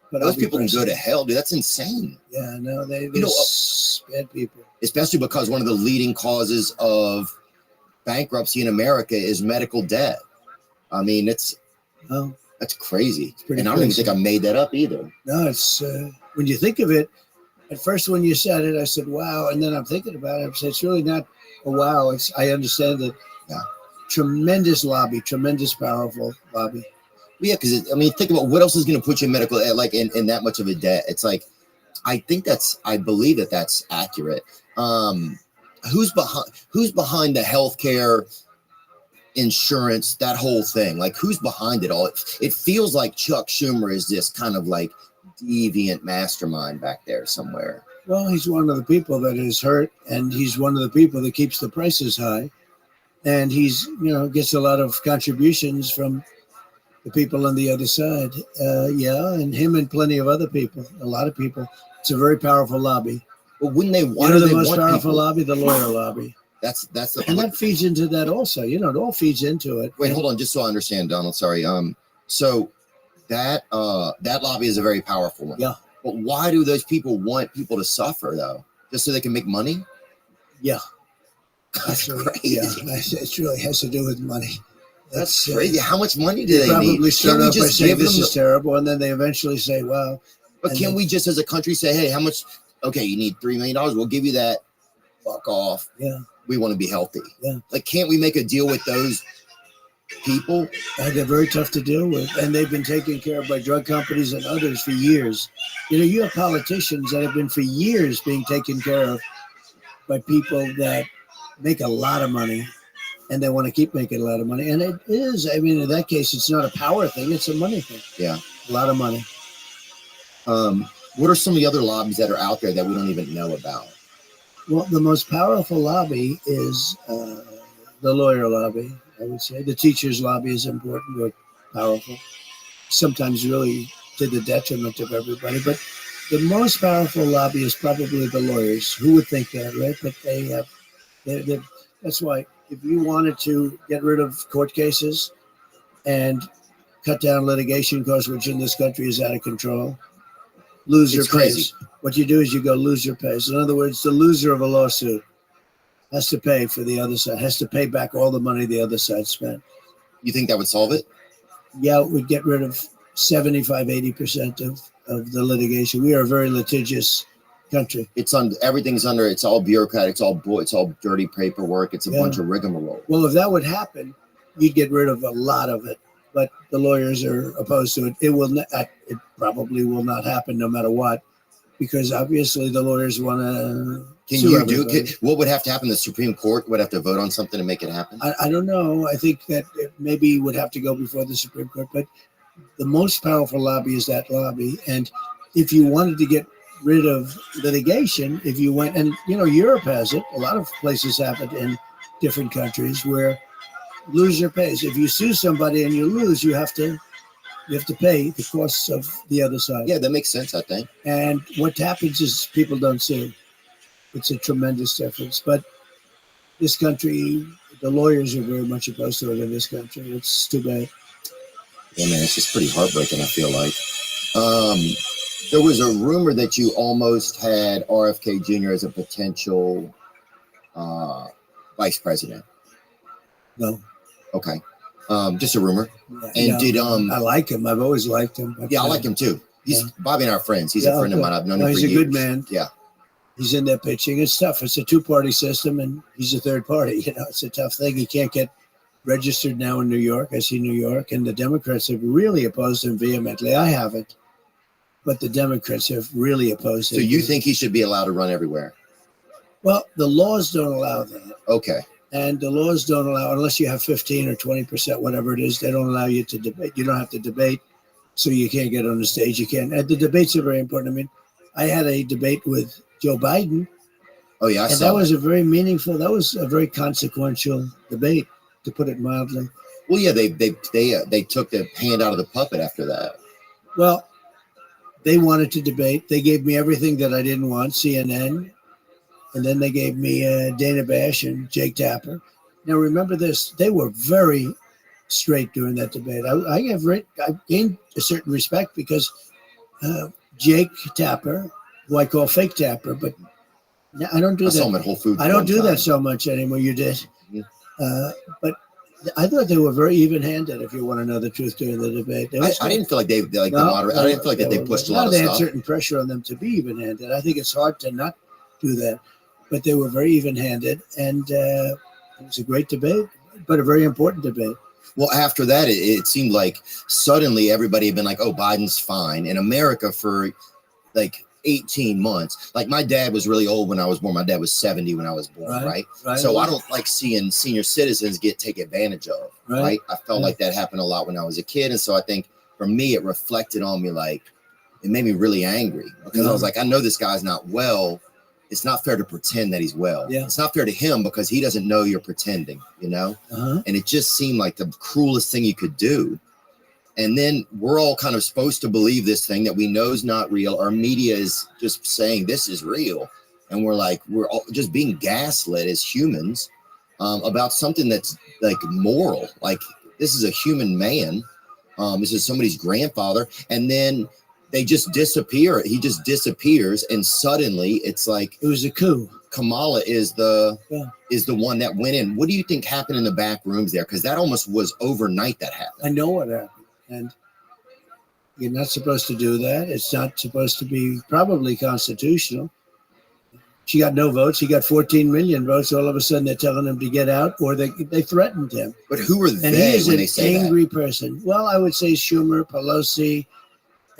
S2: But
S1: those people can go to hell, dude. That's insane.
S2: Yeah, no, they're bad people. Especially
S1: because one of the leading causes of bankruptcy in America is medical debt. I mean, that's crazy. And I don't even think I made that up either.
S2: No, it's when you think of it, at first when you said it, I said, wow. And then I'm thinking about it. I said, it's really not a wow. I understand that.
S1: Yeah.
S2: Tremendous lobby, tremendous powerful lobby.
S1: Yeah, because think about what else is going to put you in medical, like in that much of a debt. It's like, I believe that's accurate. Who's behind the healthcare insurance, that whole thing? Like, who's behind it all? It feels like Chuck Schumer is this kind of like deviant mastermind back there somewhere.
S2: Well, he's one of the people that is hurt, and he's one of the people that keeps the prices high, and he's gets a lot of contributions from the people on the other side. And him and plenty of other people, a lot of people. It's a very powerful lobby.
S1: But wouldn't they want
S2: the most powerful lobby? The lawyer lobby.
S1: That's
S2: and that feeds into that also. It all feeds into it.
S1: Wait, hold on, just so I understand, Donald. Sorry. So that lobby is a very powerful one.
S2: Yeah.
S1: But why do those people want people to suffer though? Just so they can make money?
S2: Yeah.
S1: That's crazy.
S2: Yeah, it really has to do with money.
S1: That's crazy. How much money do
S2: They
S1: they
S2: probably
S1: need?
S2: start
S1: Can't we
S2: off by
S1: just
S2: saying
S1: give
S2: this
S1: them?
S2: is terrible, and then they eventually say, well,
S1: But
S2: and
S1: can
S2: then-
S1: we just, as a country, say, hey, how much? Okay, you need $3 million. We'll give you that. Fuck off.
S2: Yeah.
S1: We want to be healthy.
S2: Yeah.
S1: Like, can't we make a deal with those people?
S2: They're very tough to deal with, and they've been taken care of by drug companies and others for years. You know, you have politicians that have been for years being taken care of by people that make a lot of money, and they want to keep making a lot of money. And it is, I mean, in that case, it's not a power thing; it's a money thing.
S1: Yeah.
S2: A lot of money.
S1: What are some of the other lobbies that are out there that we don't even know about?
S2: Well, the most powerful lobby is the lawyer lobby, I would say. The teacher's lobby is important or powerful, sometimes really to the detriment of everybody. But the most powerful lobby is probably the lawyers. Who would think that, right? But they have, that's why if you wanted to get rid of court cases and cut down litigation costs, which in this country is out of control, loser
S1: It's crazy.
S2: pays. What you do is you go loser pays. In other words, the loser of a lawsuit has to pay for the other side, has to pay back all the money the other side spent.
S1: You think that would solve it?
S2: Yeah, it would get rid of 75, 80% of the litigation. We are a very litigious country.
S1: It's on everything's under. It's all bureaucratic. It's all dirty paperwork. It's a bunch of rigmarole.
S2: Well, if that would happen, you'd get rid of a lot of it. But the lawyers are opposed to it. It probably will not happen no matter what, because obviously the lawyers want to.
S1: What would have to happen? The Supreme Court would have to vote on something to make it happen.
S2: I don't know. I think that it maybe would have to go before the Supreme Court. But the most powerful lobby is that lobby. And if you wanted to get rid of litigation, if you went, and you know, Europe has it. A lot of places have it in different countries where loser pays. If you sue somebody and you lose, you have to pay the costs of the other side.
S1: Yeah, that makes sense, I think.
S2: And what happens is people don't sue. It's a tremendous difference. But this country, the lawyers are very much opposed to it in this country. It's too bad.
S1: Yeah, man, it's just pretty heartbreaking, I feel like. There was a rumor that you almost had RFK Jr. as a potential vice president.
S2: No.
S1: Okay. Just a rumor.
S2: Yeah,
S1: And
S2: I like him. I've always liked him.
S1: Yeah, I like him too. Bobby and I are friends. He's a friend of mine. I've known him for
S2: years. He's a good man.
S1: Yeah.
S2: He's in there pitching. It's tough. It's a two-party system, and he's a third party. You know, it's a tough thing. He can't get registered now in New York. I see New York, and the Democrats have really opposed him vehemently. I haven't, but the Democrats have really opposed him.
S1: So you think he should be allowed to run everywhere?
S2: Well, the laws don't allow that.
S1: Okay.
S2: And the laws don't allow, unless you have 15 or 20%, whatever it is, they don't allow you to debate. You don't have to debate, so you can't get on the stage. You can't. And the debates are very important. I mean, I had a debate with Joe Biden.
S1: Oh, yeah,
S2: and that was a very consequential debate, to put it mildly.
S1: Well, yeah, they took the hand out of the puppet after that.
S2: Well, they wanted to debate. They gave me everything that I didn't want, CNN. And then they gave me Dana Bash and Jake Tapper. Now, remember this. They were very straight during that debate. I gained a certain respect because Jake Tapper, who I call fake Tapper, but I don't do that.
S1: I saw him at Whole Foods.
S2: I don't do that so much anymore. You did. But I thought they were very even-handed, if you want to know the truth, during the debate.
S1: I didn't feel like they the moderator. I didn't feel like that they pushed a lot of
S2: stuff. They
S1: had
S2: certain pressure on them to be even-handed. I think it's hard to not do that. But they were very even-handed, and it was a great debate, but a very important debate.
S1: Well, after that, it seemed like suddenly everybody had been like, oh, Biden's fine. In America for like 18 months. Like my dad was really old when I was born. My dad was 70 when I was born, right? So I don't like seeing senior citizens get taken advantage of, right? I felt like that happened a lot when I was a kid. And so I think for me, it reflected on me, like it made me really angry because I was like, I know this guy's not well. It's not fair to pretend that he's well.
S2: Yeah.
S1: It's not fair to him because he doesn't know you're pretending, you know? And it just seemed like the cruelest thing you could do. And then we're all kind of supposed to believe this thing that we know is not real. Our media is just saying this is real. And we're all just being gaslit as humans about something that's like moral. Like this is a human man. This is somebody's grandfather. And then they just disappear. He just disappears, and suddenly it's like
S2: It was a coup.
S1: Kamala is the one that went in. What do you think happened in the back rooms there? Because that almost was overnight that happened.
S2: I know what happened, and you're not supposed to do that. It's not supposed to be probably constitutional. She got no votes. He got 14 million votes. All of a sudden, they're telling him to get out, or they threatened him.
S1: But who were
S2: And
S1: they
S2: he is
S1: when
S2: an
S1: they say
S2: angry person. Well, I would say Schumer, Pelosi,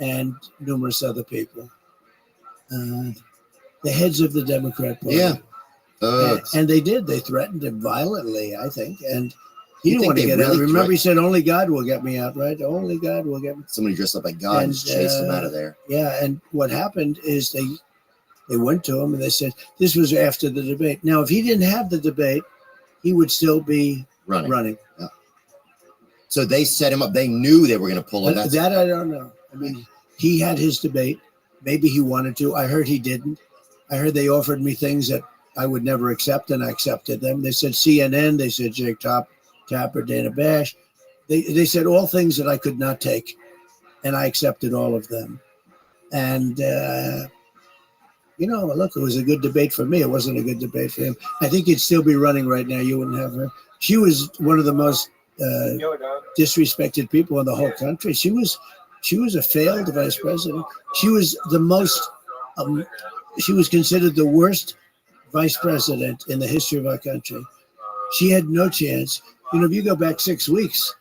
S2: and numerous other people. The heads of the Democrat Party.
S1: Yeah.
S2: And they did. They threatened him violently, I think. And he
S1: You
S2: didn't
S1: think
S2: want to
S1: they
S2: get out.
S1: really
S2: Remember, he said, only God will get me out, right? Only God will get me.
S1: Somebody dressed up like God and just chased him out of there.
S2: Yeah, and what happened is they went to him and they said, this was after the debate. Now, if he didn't have the debate, he would still be running.
S1: Yeah. So they set him up. They knew they were going to pull him.
S2: That I don't know. I mean, he had his debate. Maybe he wanted to. I heard he didn't. I heard they offered me things that I would never accept, and I accepted them. They said CNN. They said Jake Tapper, Dana Bash. They said all things that I could not take, and I accepted all of them. And, look, it was a good debate for me. It wasn't a good debate for him. I think he'd still be running right now. You wouldn't have her. She was one of the most disrespected people in the whole country. She was a failed vice president. She was the most, she was considered the worst vice president in the history of our country. She had no chance. If you go back 6 weeks,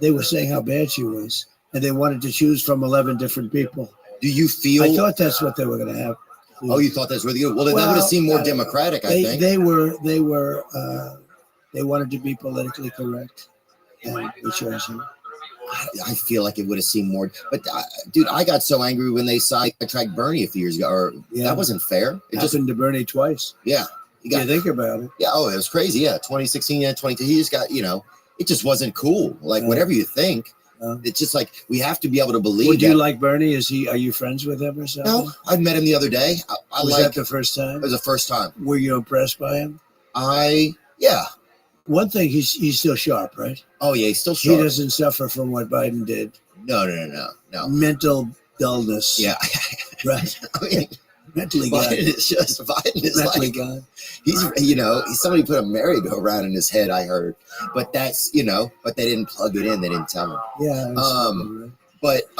S2: they were saying how bad she was, and they wanted to choose from 11 different people.
S1: Do you feel?
S2: I thought that's what they were going to have.
S1: Oh, you thought that's really good. Well, that would have seemed more democratic, I think.
S2: They wanted to be politically correct, and we chose him.
S1: I feel like it would have seemed more. But, dude, I got so angry when they sidetracked Bernie a few years ago. That wasn't fair.
S2: It happened to Bernie twice.
S1: Yeah.
S2: You think about it.
S1: Yeah. Oh, it was crazy. Yeah. 2016 and 22. He just got, it just wasn't cool. Like, whatever you think. It's just like we have to be able to believe.
S2: Would you like Bernie? Are you friends with him or something?
S1: No, I met him the other day.
S2: Was that the first time?
S1: It was the first time.
S2: Were you impressed by him?
S1: Yeah.
S2: One thing, he's still sharp, right?
S1: Oh yeah, he's still sharp.
S2: He doesn't suffer from what Biden did.
S1: No.
S2: Mental dullness.
S1: Yeah.
S2: Right.
S1: I mean,
S2: mentally gone.
S1: Biden is
S2: mentally
S1: like
S2: gone.
S1: He's somebody put a merry-go-round in his head. I heard, but that's but they didn't plug it in. They didn't tell him.
S2: Yeah.
S1: But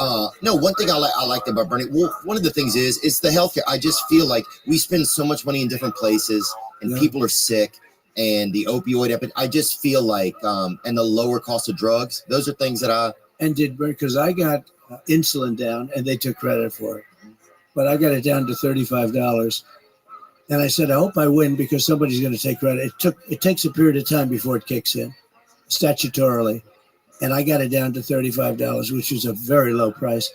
S1: no, one thing I liked about Bernie. Well, one of the things is it's the healthcare. I just feel like we spend so much money in different places, and people are sick, and the opioid epidemic. I just feel like and the lower cost of drugs. Those are things that
S2: because I got insulin down, and they took credit for it. But I got it down to $35. And I said, I hope I win because somebody's going to take credit. It takes a period of time before it kicks in, statutorily. And I got it down to $35, which is a very low price.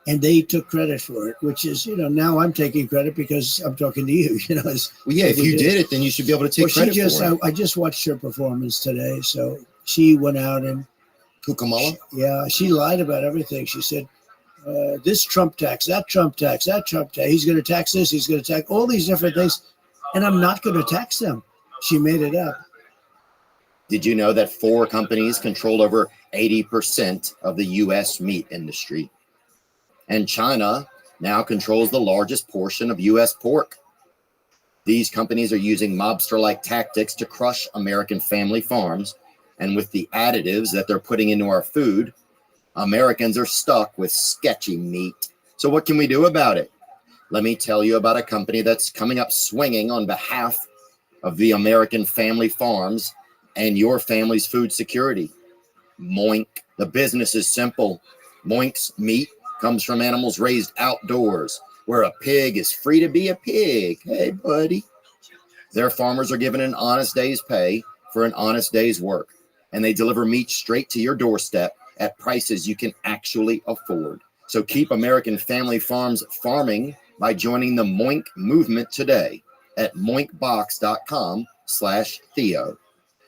S2: And they took credit for it, which is, now I'm taking credit because I'm talking to you.
S1: If you did it, then you should be able to take credit for it.
S2: I just watched her performance today. So she went out and.
S1: Kamala?
S2: She lied about everything. She said, this Trump tax, that Trump tax, that Trump tax. He's going to tax this. He's going to tax all these different things. And I'm not going to tax them. She made it up.
S1: Did you know that 4 companies control over 80% of the U.S. meat industry? And China now controls the largest portion of U.S. pork. These companies are using mobster-like tactics to crush American family farms. And with the additives that they're putting into our food, Americans are stuck with sketchy meat. So what can we do about it? Let me tell you about a company that's coming up swinging on behalf of the American family farms and your family's food security. Moink. The business is simple. Moink's meat comes from animals raised outdoors, where a pig is free to be a pig. Hey, buddy. Their farmers are given an honest day's pay for an honest day's work, and they deliver meat straight to your doorstep at prices you can actually afford. So keep American family farms farming by joining the Moink movement today at moinkbox.com/Theo.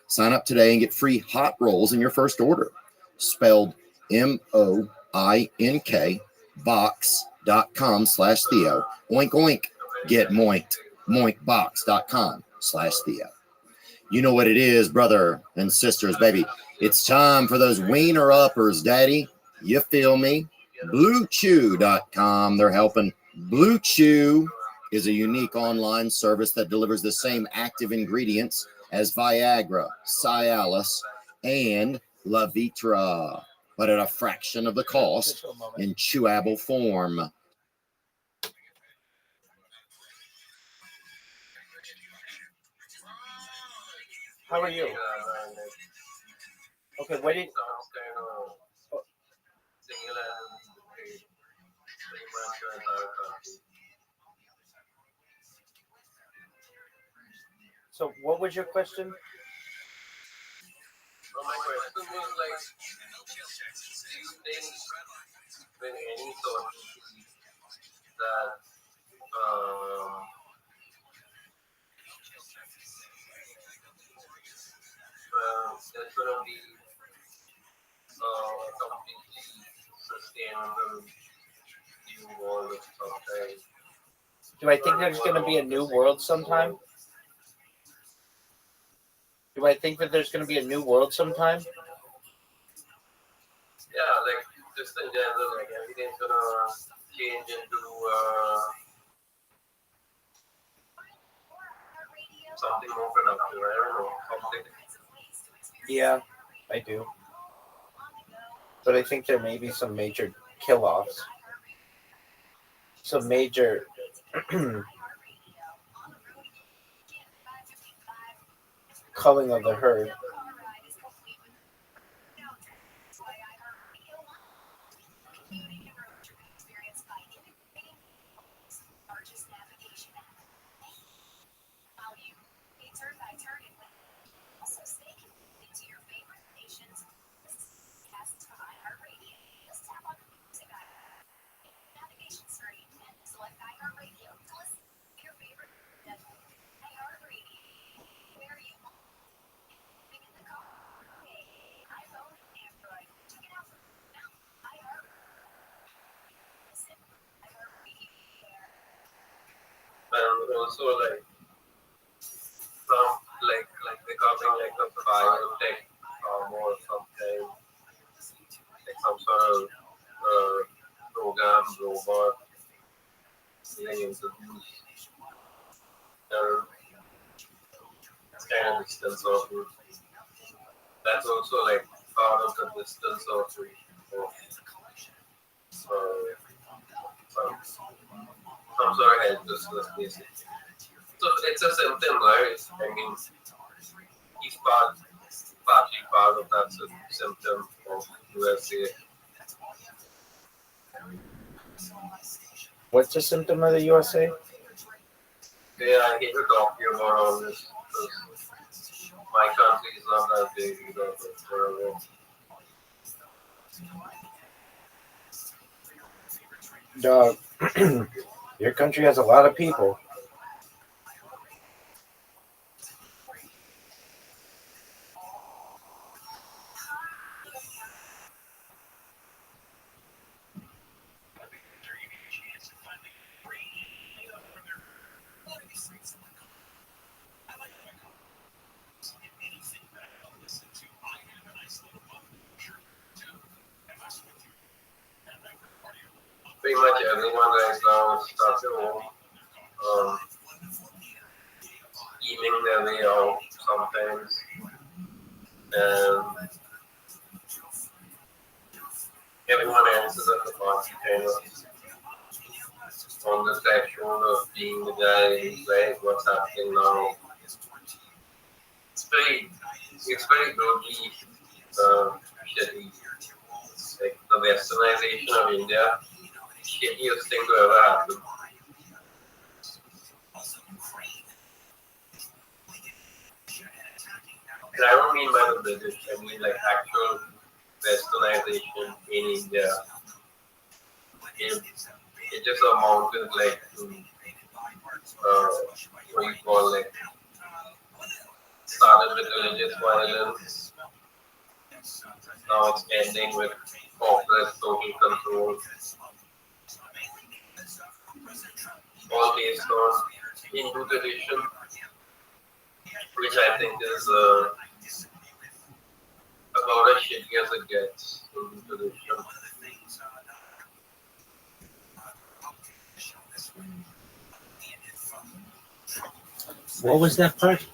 S1: Sign up today and get free hot rolls in your first order. Spelled MOINK box.com/Theo. Oink oink. Get moinked. Moinkbox.com/Theo. You know what it is, brother and sisters, baby. It's time for those wiener uppers, daddy. You feel me? BlueChew.com. They're helping. Blue Chew is a unique online service that delivers the same active ingredients as Viagra, Cialis, and Levitra, but at a fraction of the cost in chewable form.
S3: How are you? Okay, what did... So what was your question?
S4: So my question was like, do you think when any sort that there's going to be a completely sustainable new world of sometime?
S3: Do I think there's going to be a new world sometime? Do I think that there's going to be a new world sometime?
S4: Yeah, like just in general, like everything's going to change into something more productive. I don't know, something.
S3: Yeah, I do. But I think there may be some major kill-offs. Some major culling of the herd.
S4: And also like some like becoming like a biotech or something, like some sort of program robot being introduced. It's kind of distance of that's also like part of the distance of some sort of helplessness basically. So it's a symptom, right? I mean, he's partly part of that symptom of USA.
S3: What's the symptom of the USA?
S4: Yeah, I hate to talk to you about all this because my country is not that big either, but whatever.
S3: Dog, your country has a lot of people.
S4: Pretty much everyone right now is stuck at home, scheming their way out sometimes, and everyone else is at the party kind of on the threshold of being the guy who's like, what's happening now? It's very globally shitty. Like the westernization of India, shittiest thing to ever happen. And I don't mean by the British, I mean like actual westernization in India. It just amounted like to what you call like started with religious violence. Now it's ending with corporate total control. All based on Hindu tradition, which I think is about as shitty as it gets. Hindu tradition.
S3: What was that part?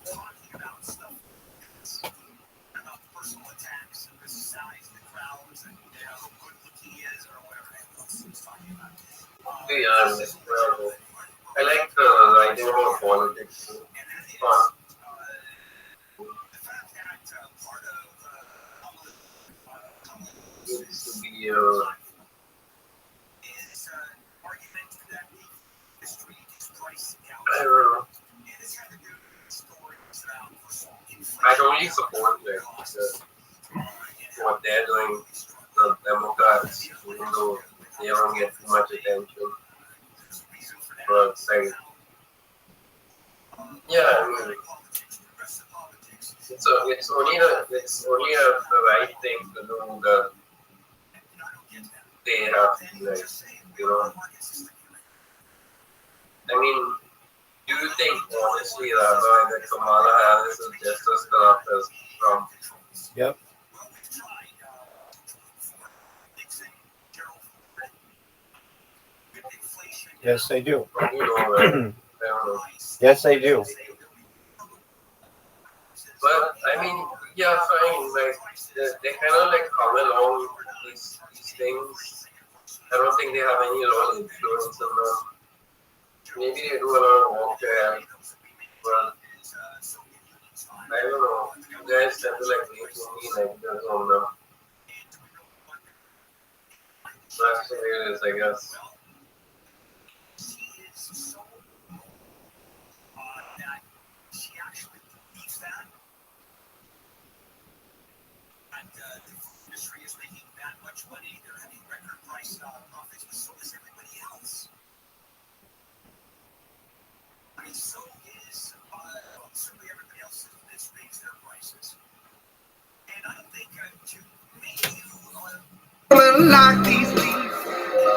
S4: Yeah, I like writing about politics. Fun. Used to be I don't know. I only support what they're doing, the Democrats, even though they don't get too much attention. But like, yeah, I mean, it's only the right thing to do that they have to do, like, you know. I mean, do you think honestly, Rabbi, that Kamala Harris is just as corrupt as Trump?
S5: Yep. Yes, they do.
S4: You know, I don't know.
S5: Yes, they do.
S4: But I mean, yeah, fine. Like they kind of like come along with these things. I don't think they have any real influence on them. Maybe they do a lot of work there, but I don't know. You guys have to like wait for me like this on them. That's the way it is, I guess.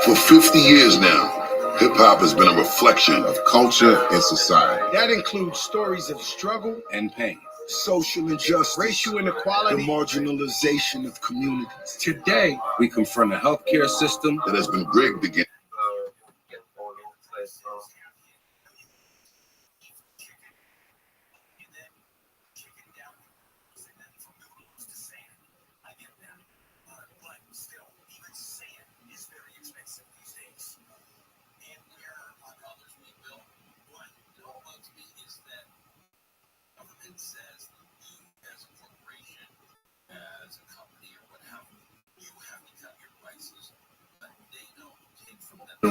S6: For 50 years now, hip-hop has been a reflection of culture and society.
S7: That includes stories of struggle
S6: And pain.
S7: social injustice, racial inequality,
S6: The marginalization of communities.
S7: Today,
S6: We confront a healthcare system that has been rigged against.
S4: Get bored of this, so.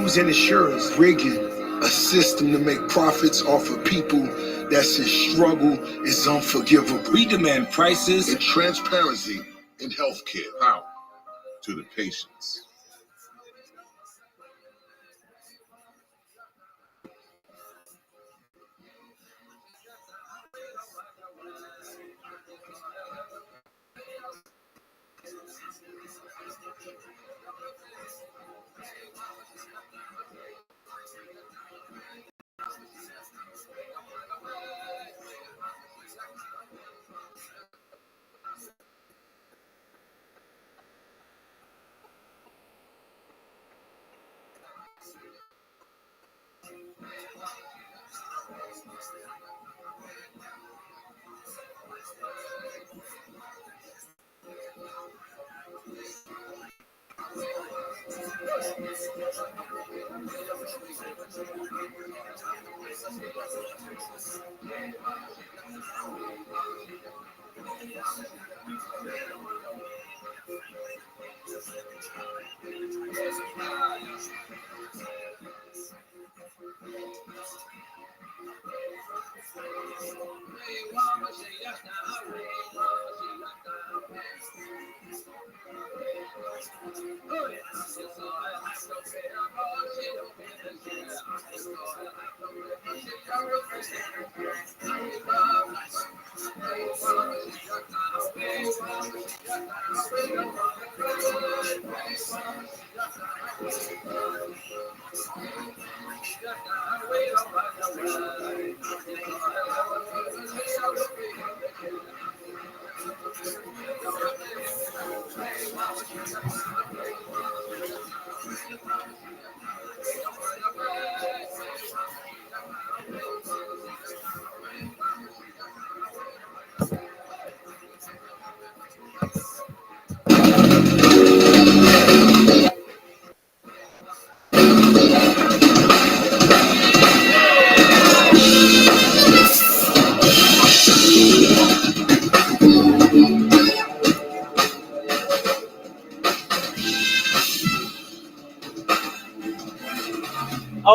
S7: news and insurance,
S6: Rigging a system to make profits off of people that says struggle is unforgivable. We demand prices and transparency in healthcare. Power to the patients.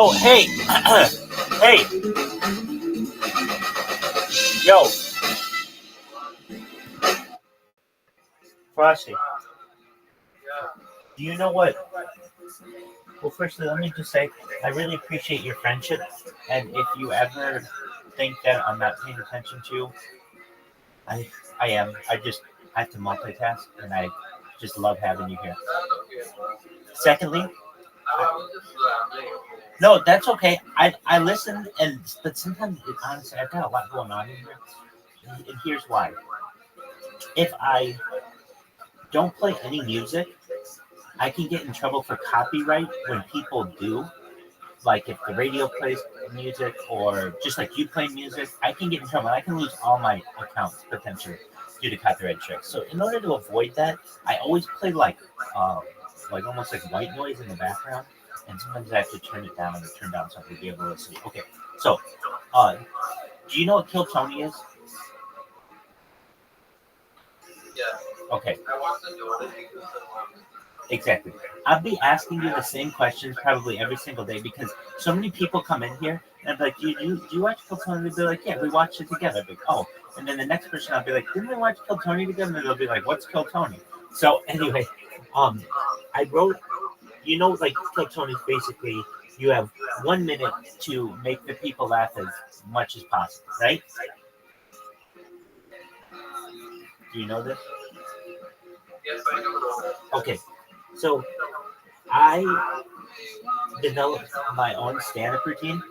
S3: Oh, hey. Hey. Yo. Frosty. Do you know what? Well, firstly, let me just say, I really appreciate your friendship. And if you ever think that I'm not paying attention to you, I am. I have to multitask, and I just love having you here. Secondly, no, that's okay. I listen, but sometimes, honestly, I've got a lot going on in here. And here's why. If I don't play any music, I can get in trouble for copyright when people do. Like if the radio plays music or just like you play music, I can get in trouble. I can lose all my accounts potentially due to copyright strikes. So in order to avoid that, I always play like almost like white noise in the background, and sometimes I have to turn it down and turn down something to be able to listen. Okay, so do you know what Kill Tony is?
S4: Yeah.
S3: Okay.
S4: I watched the Jordan because
S3: Exactly. I'll be asking you the same questions probably every single day because so many people come in here and I'm like, do you watch Kill Tony? They'll be like, yeah, we watched it together. I'll be like, oh. And then the next person I'll be like, didn't we watch Kill Tony together? And they'll be like, what's Kill Tony? So anyway, I wrote, like Kill Tony is basically you have 1 minute to make the people laugh as much as possible, right? Do you know this?
S4: yes, I do know that.
S3: Okay. So I developed my own stand-up routine.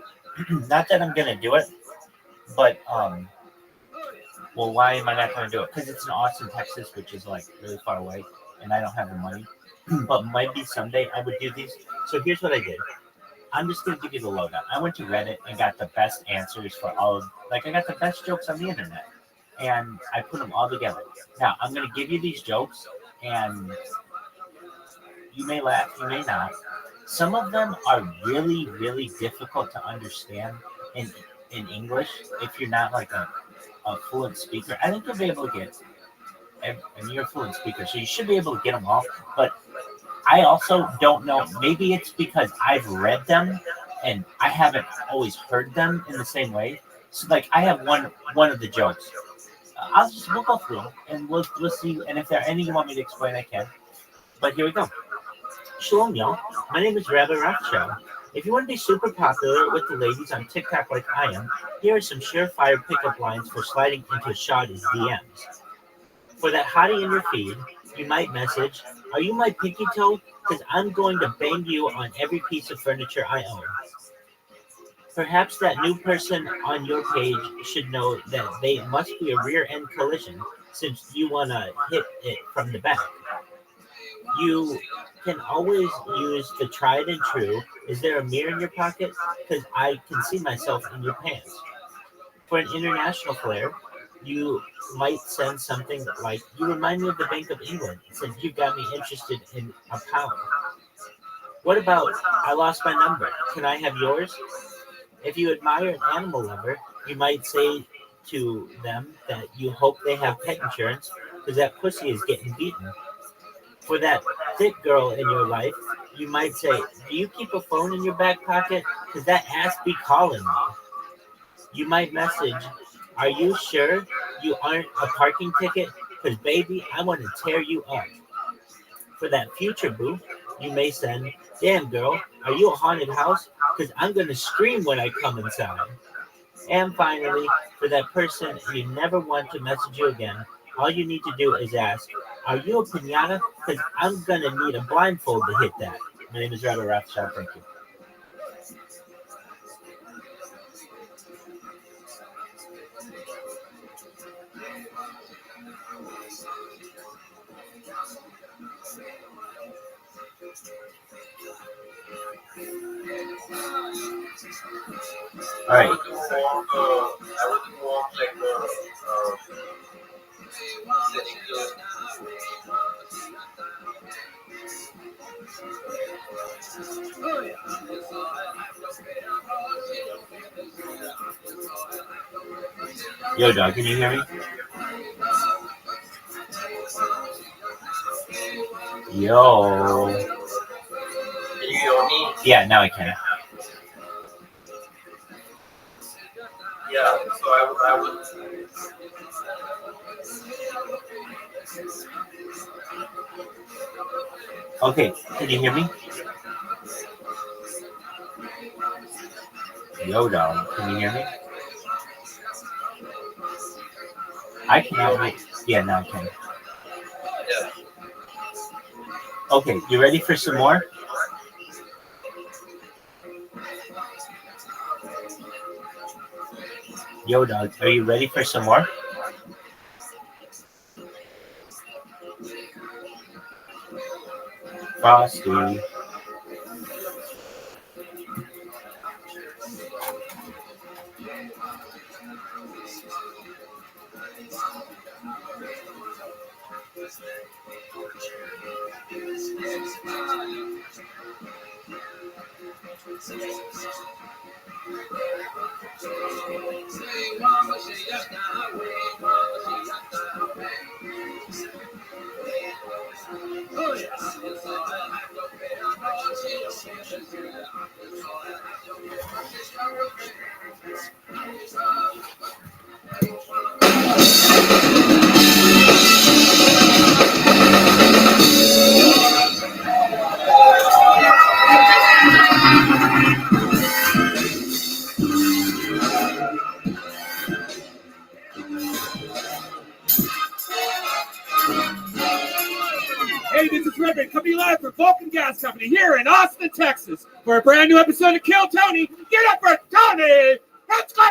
S3: Not that I'm gonna do it, but well, why am I not gonna do it? Because it's in Austin, Texas, which is like really far away, and I don't have the money. But maybe someday I would do these. So here's what I did. I'm just gonna give you the lowdown. I went to Reddit and got the best answers for I got the best jokes on the internet, and I put them all together. Now I'm gonna give you these jokes, and you may laugh, you may not. Some of them are really, really difficult to understand in English if you're not like a fluent speaker. I think you'll be able to get, and you're a fluent speaker, so you should be able to get them all. But I also don't know. Maybe it's because I've read them and I haven't always heard them in the same way. So like I have one of the jokes. We'll go through them and we'll see. And if there are any you want me to explain, I can. But here we go. Shalom, y'all. My name is Rabbi Rothschild. If you want to be super popular with the ladies on TikTok like I am, here are some surefire pickup lines for sliding into Shawty's DMs. For that hottie in your feed, you might message, "Are you my pinky toe? Because I'm going to bang you on every piece of furniture I own." Perhaps that new person on your page should know that they must be a rear end collision since you want to hit it from the back. You can always use the tried and true. Is there a mirror in your pocket? Because I can see myself in your pants. For an international flair, you might send something like, "You remind me of the Bank of England, since you got me interested in a pound." What about, "I lost my number. Can I have yours?" If you admire an animal lover, you might say to them that you hope they have pet insurance because that pussy is getting beaten. For that thick girl in your life, you might say, "Do you keep a phone in your back pocket? Because that ass be calling me." You might message, "Are you sure you aren't a parking ticket? Because baby, I want to tear you up." For that future boo, you may send, "Damn girl, are you a haunted house? Because I'm going to scream when I come inside." And finally, for that person you never want to message you again, all you need to do is ask, "Are you a pinata? Because I'm going to need a blindfold to hit that." My name is Rabbi Rothschild. Thank you. All right.
S4: I would do more like sitting close.
S3: Yo, dog, can you hear me? Yo.
S4: Can you hear me?
S3: Yeah, now I can. Okay, can you hear me? Yo, dog, can you hear me? I cannot. Yeah, now I can. Okay, you ready for some more? Yo, dog, are you ready for some more? Frosty.
S8: Hey, this is Rabbi coming live from Vulcan Gas Company here in Austin, Texas, for a brand new episode of Kill Tony. Get up for Tony! Let's go!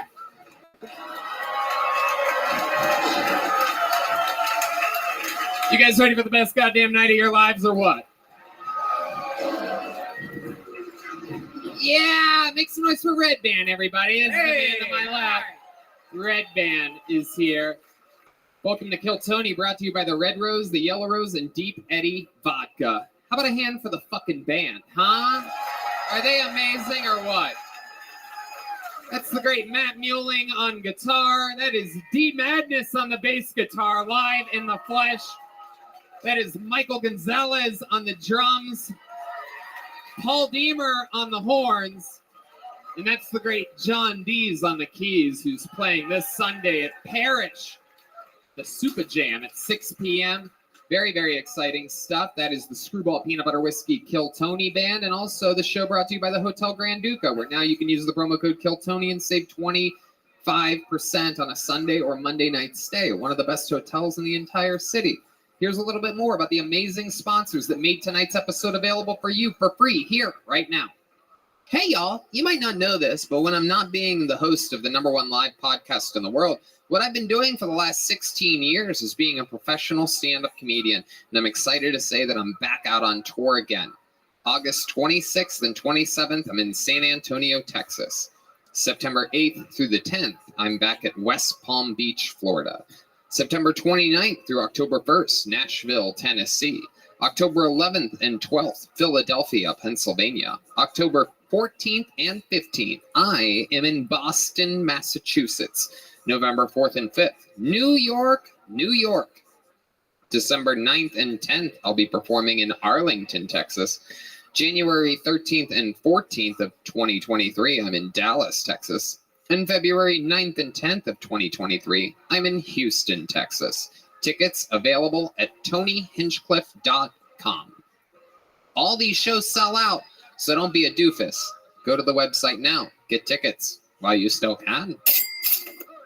S8: You guys ready for the best goddamn night of your lives or what? Yeah, make some noise for Red Band, everybody. This is the man to my left. Red Band is here. Welcome to Kill Tony, brought to you by the Red Rose, the Yellow Rose, and Deep Eddy Vodka. How about a hand for the fucking band, huh? Are they amazing or what? That's the great Matt Muelling on guitar. That is D Madness on the bass guitar, live in the flesh. That is Michael Gonzalez on the drums. Paul Deemer on the horns. And that's the great John Dees on the keys, who's playing this Sunday at Parrish. The Super Jam at 6 p.m. Very, very exciting stuff. That is the Screwball Peanut Butter Whiskey Kill Tony Band, and also the show brought to you by the Hotel Grand Duca, where now you can use the promo code Kill Tony and save 25% on a Sunday or Monday night stay. One of the best hotels in the entire city. Here's a little bit more about the amazing sponsors that made tonight's episode available for you for free here, right now. Hey, y'all, you might not know this, but when I'm not being the host of the #1 live podcast in the world, what I've been doing for the last 16 years is being a professional stand-up comedian, and I'm excited to say that I'm back out on tour again. August 26th and 27th, I'm in San Antonio, Texas. September 8th through the 10th, I'm back at West Palm Beach, Florida. September 29th through October 1st, Nashville, Tennessee. October 11th and 12th, Philadelphia, Pennsylvania. October 14th and 15th, I am in Boston, Massachusetts. November 4th and 5th, New York, New York. December 9th and 10th, I'll be performing in Arlington, Texas. January 13th and 14th of 2023, I'm in Dallas, Texas. And February 9th and 10th of 2023, I'm in Houston, Texas. Tickets available at TonyHinchcliffe.com. All these shows sell out, so don't be a doofus. Go to the website now. Get tickets while you still can.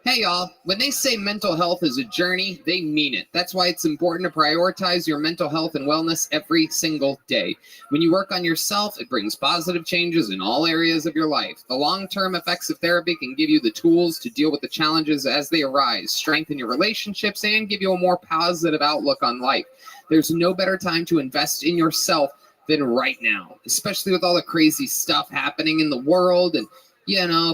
S8: Hey, y'all. When they say mental health is a journey, they mean it. That's why it's important to prioritize your mental health and wellness every single day. When you work on yourself, it brings positive changes in all areas of your life. The long-term effects of therapy can give you the tools to deal with the challenges as they arise, strengthen your relationships, and give you a more positive outlook on life. There's no better time to invest in yourself than right now, especially with all the crazy stuff happening in the world and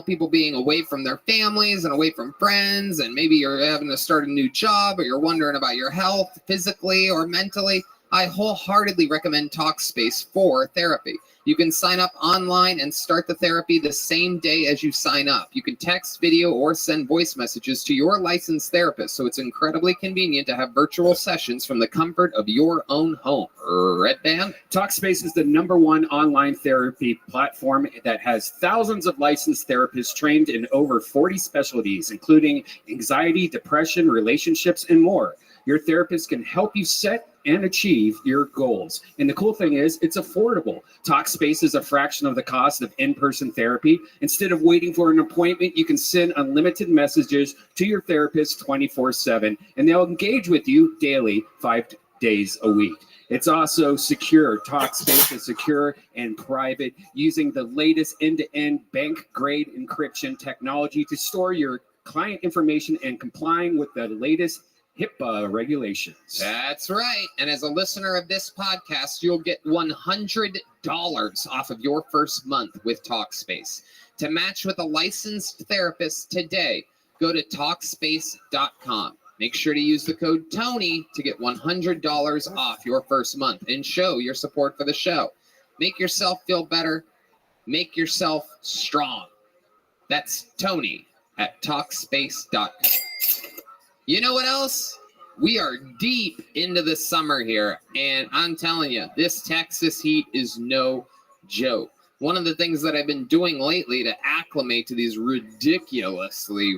S8: people being away from their families and away from friends, and maybe you're having to start a new job or you're wondering about your health physically or mentally. I wholeheartedly recommend Talkspace for therapy. You can sign up online and start the therapy the same day as you sign up. You can text, video, or send voice messages to your licensed therapist, so it's incredibly convenient to have virtual sessions from the comfort of your own home. Red Band?
S9: Talkspace is the #1 online therapy platform that has thousands of licensed therapists trained in over 40 specialties, including anxiety, depression, relationships, and more. Your therapist can help you set and achieve your goals. And the cool thing is, it's affordable. Talkspace is a fraction of the cost of in-person therapy. Instead of waiting for an appointment, you can send unlimited messages to your therapist 24/7, and they'll engage with you daily, 5 days a week. It's also secure. Talkspace is secure and private, using the latest end-to-end bank-grade encryption technology to store your client information and complying with the latest HIPAA regulations.
S8: That's right. And as a listener of this podcast, you'll get $100 off of your first month with Talkspace. To match with a licensed therapist today, go to Talkspace.com. Make sure to use the code TONY to get $100 off your first month and show your support for the show. Make yourself feel better. Make yourself strong. That's Tony at Talkspace.com. You know what else? We are deep into the summer here, and I'm telling you, this Texas heat is no joke. One of the things that I've been doing lately to acclimate to these ridiculously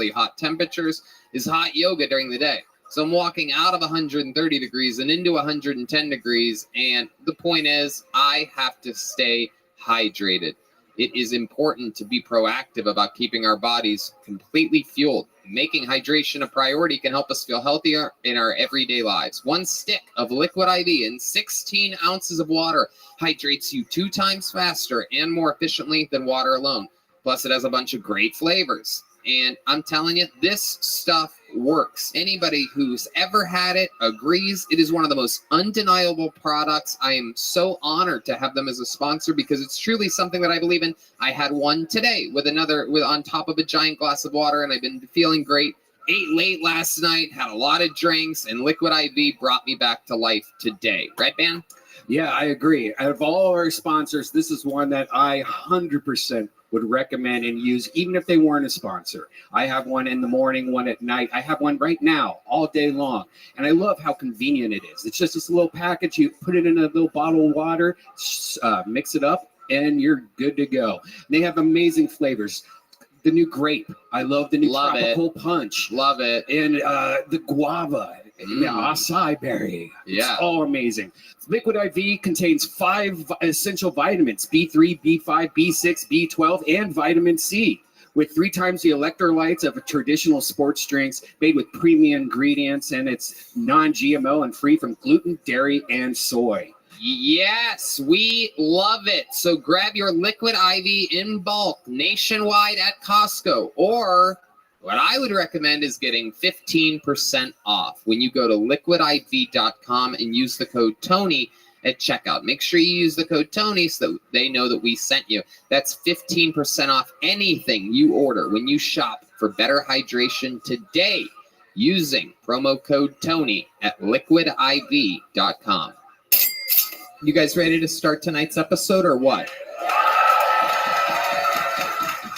S8: hot temperatures is hot yoga during the day. So I'm walking out of 130 degrees and into 110 degrees, and the point is, I have to stay hydrated. It is important to be proactive about keeping our bodies completely fueled. Making hydration a priority can help us feel healthier in our everyday lives. 1 stick of liquid IV and 16 ounces of water hydrates you 2 times faster and more efficiently than water alone. Plus, it has a bunch of great flavors. And I'm telling you, this stuff works. Anybody who's ever had it agrees it is one of the most undeniable products. I am so honored to have them as a sponsor because it's truly something that I believe in. I had one today with on top of a giant glass of water, and I've been feeling great. Ate late last night, had a lot of drinks, and Liquid IV brought me back to life today. Right, man?
S9: Yeah, I agree. Out of all our sponsors, this is one that I 100% would recommend and use, even if they weren't a sponsor. I have one in the morning, one at night. I have one right now, all day long. And I love how convenient it is. It's just this little package. You put it in a little bottle of water, mix it up, and you're good to go. And they have amazing flavors. The new grape. I love the new tropical punch.
S8: Love it.
S9: And the guava. The acai berry.
S8: Yeah.
S9: It's all amazing. Liquid IV contains 5 essential vitamins, B3, B5, B6, B12, and vitamin C, with 3 times the electrolytes of a traditional sports drinks, made with premium ingredients, and it's non-GMO and free from gluten, dairy, and soy.
S8: Yes, we love it. So grab your Liquid IV in bulk nationwide at Costco, or what I would recommend is getting 15% off when you go to liquidiv.com and use the code TONY at checkout. Make sure you use the code TONY so that they know that we sent you. That's 15% off anything you order when you shop for better hydration today using promo code TONY at liquidiv.com. You guys ready to start tonight's episode or what?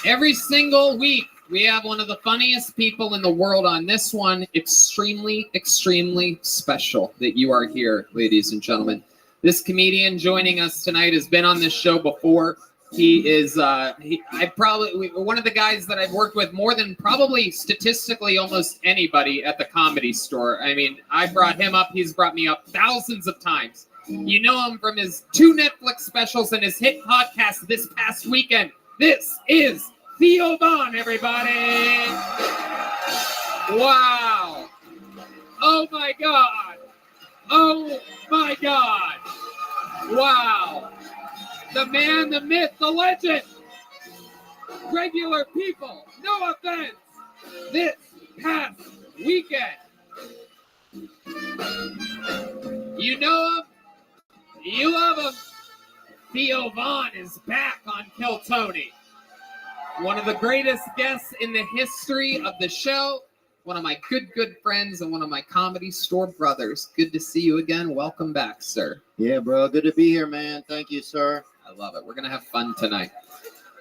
S8: Every single week, we have one of the funniest people in the world on this one. Extremely, extremely special that you are here, ladies and gentlemen. This comedian joining us tonight has been on this show before. He is one of the guys that I've worked with more than probably statistically almost anybody at the Comedy Store. I mean, I brought him up. He's brought me up thousands of times. You know him from his 2 Netflix specials and his hit podcast this past weekend. This is Theo Vaughn, everybody. Wow. Oh, my God. Oh, my God. Wow. The man, the myth, the legend. Regular people, no offense. This past weekend. You know him. You love him. Theo Vaughn is back on Kill Tony. One of the greatest guests in the history of the show. One of my good friends and one of my Comedy Store brothers. Good to see you again. Welcome back, sir.
S1: Yeah, bro. Good to be here, man. Thank you, sir.
S8: I love it. We're going to have fun tonight.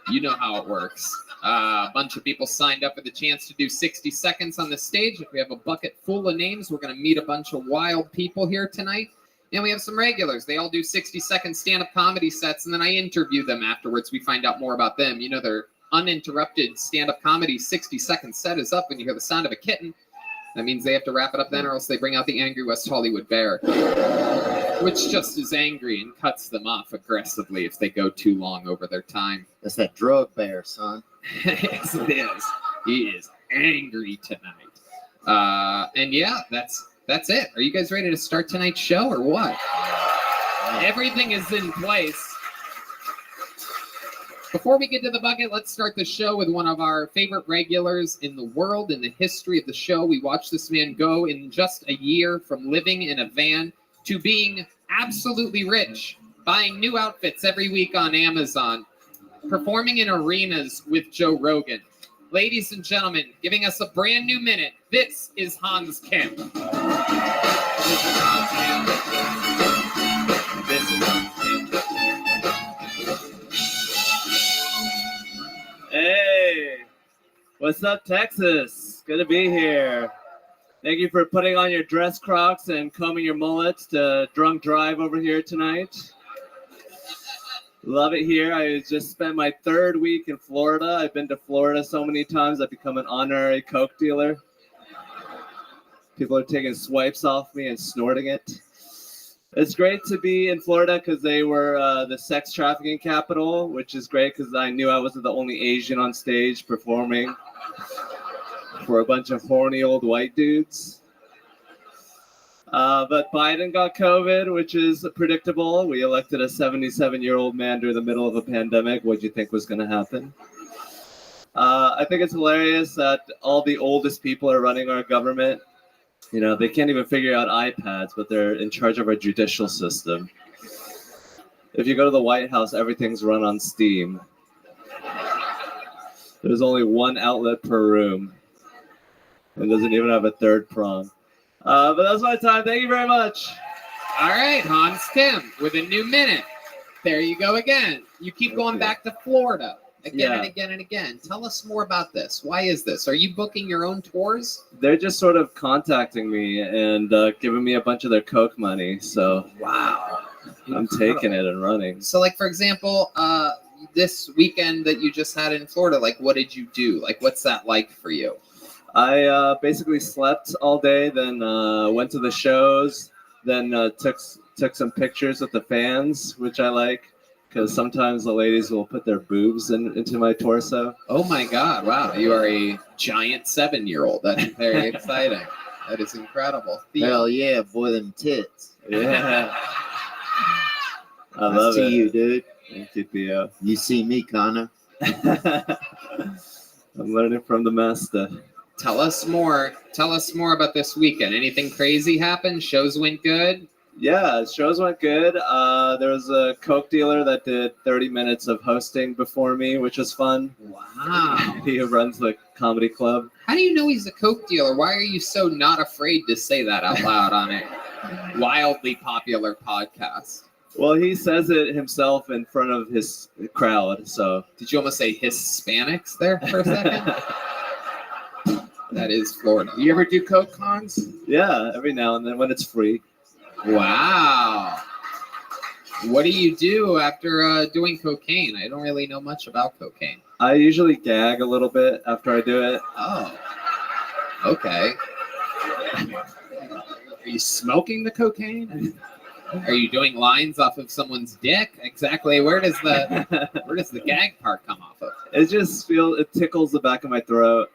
S8: You know how it works. A bunch of people signed up for the chance to do 60 seconds on the stage. If we have a bucket full of names, we're going to meet a bunch of wild people here tonight. And we have some regulars. They all do 60-second stand-up comedy sets, and then I interview them afterwards. We find out more about them. You know, their uninterrupted stand-up comedy 60-second set is up when you hear the sound of a kitten. That means they have to wrap it up then, or else they bring out the angry West Hollywood bear, which just is angry and cuts them off aggressively if they go too long over their time.
S1: That's that drug bear, son.
S8: Yes, it is. He is angry tonight. And yeah, that's it. Are you guys ready to start tonight's show or what? Everything is in place. Before we get to the bucket, let's start the show with one of our favorite regulars in the world, in the history of the show. We watched this man go in just a year from living in a van to being absolutely rich, buying new outfits every week on Amazon, performing in arenas with Joe Rogan. Ladies and gentlemen, giving us a brand new minute, this is Hans Kim. This is Hans Kim. This is Hans Kim.
S10: Hey, what's up, Texas? Good to be here. Thank you for putting on your dress Crocs and combing your mullets to drunk drive over here tonight. Love it here. I just spent my 3rd week in Florida. I've been to Florida so many times, I've become an honorary Coke dealer. People are taking swipes off me and snorting it. It's great to be in Florida because they were the sex trafficking capital, which is great because I knew I wasn't the only Asian on stage performing for a bunch of horny old white dudes. But Biden got COVID, which is predictable. We elected a 77-year-old man during the middle of a pandemic. What do you think was going to happen? I think it's hilarious that all the oldest people are running our government. You know, they can't even figure out iPads, but they're in charge of our judicial system. If you go to the White House, everything's run on Steam. There's only one outlet per room. It doesn't even have a third prong. But that's my time. Thank you very much.
S8: All right, Hans Kim with a new minute. There you go again. You keep going back to Florida again and again and again. Tell us more about this. Why is this? Are you booking your own tours?
S10: They're just sort of contacting me and giving me a bunch of their Coke money. So
S8: wow,
S10: I'm taking it and running.
S8: So, like, for example, this weekend that you just had in Florida, like, what did you do? Like, what's that like for you?
S10: I basically slept all day, then went to the shows, then took some pictures with the fans, which I like. Because sometimes the ladies will put their boobs into my torso.
S8: Oh my God! Wow, you are a giant 7-year-old. That's very exciting. That is incredible.
S1: Hell yeah, boy, them tits.
S10: Yeah, I love it.
S1: To you, dude.
S10: Thank you, Theo.
S1: You see me, Connor.
S10: I'm learning from the master.
S8: Tell us more. Tell us more about this weekend. Anything crazy happened? Shows went good?
S10: Yeah, shows went good. There was a Coke dealer that did 30 minutes of hosting before me, which was fun.
S8: Wow.
S10: He runs the comedy club.
S8: How do you know he's a Coke dealer? Why are you so not afraid to say that out loud on a wildly popular podcast?
S10: Well, he says it himself in front of his crowd, so.
S8: Did you almost say Hispanics there for a second? That is Florida. You ever do Coke cons?
S10: Yeah, every now and then when it's free.
S8: Wow. What do you do after doing cocaine? I don't really know much about cocaine.
S10: I usually gag a little bit after I do it.
S8: Oh. Okay. Are you smoking the cocaine? Are you doing lines off of someone's dick? Exactly. Where does the gag part come off of?
S10: It tickles the back of my throat.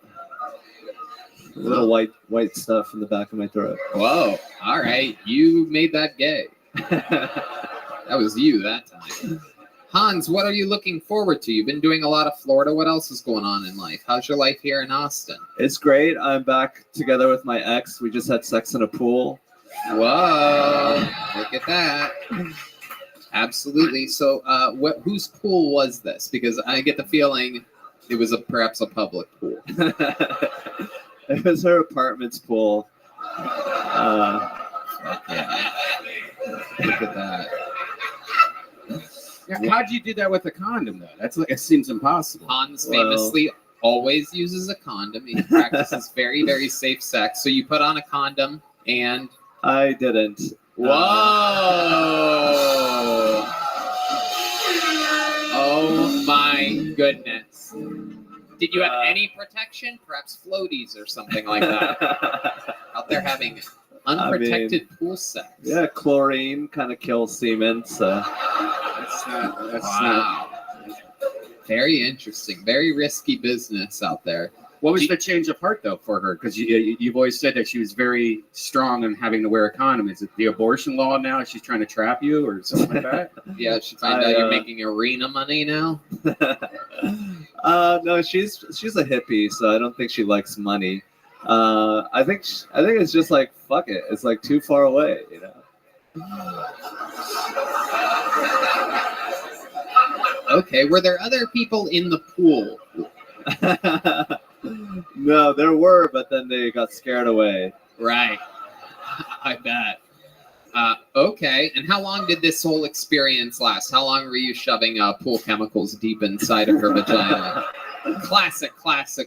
S10: Little white stuff in the back of my throat.
S8: Whoa. All right. You made that gay. That was you that time. Hans, what are you looking forward to? You've been doing a lot of Florida. What else is going on in life? How's your life here in Austin?
S10: It's great. I'm back together with my ex. We just had sex in a pool.
S8: Whoa. Look at that. Absolutely. So whose pool was this? Because I get the feeling it was perhaps a public pool.
S10: It was her apartment's pool.
S8: Yeah. Look at that.
S9: Yeah, how'd you do that with a condom, though? It seems impossible.
S8: Hans famously always uses a condom. He practices very, very safe sex. So you put on a condom and...
S10: I didn't.
S8: Whoa! Oh my goodness. Did you have any protection? Perhaps floaties or something like that. Out there having unprotected pool sex.
S10: Yeah, chlorine kind of kills semen, so.
S9: That's not.
S8: Wow. Very interesting. Very risky business out there.
S9: What was the change of heart though for her? Because you've always said that she was very strong in having to wear a condom. Is it the abortion law now? She's trying to trap you or something like that?
S8: Yeah, she find out you're making arena money now.
S10: No, she's a hippie, so I don't think she likes money. I think it's just like fuck it. It's like too far away, you know.
S8: Okay, were there other people in the pool?
S10: No, there were, but then they got scared away.
S8: Right. I bet. Okay, and how long did this whole experience last? How long were you shoving pool chemicals deep inside of her vagina? Classic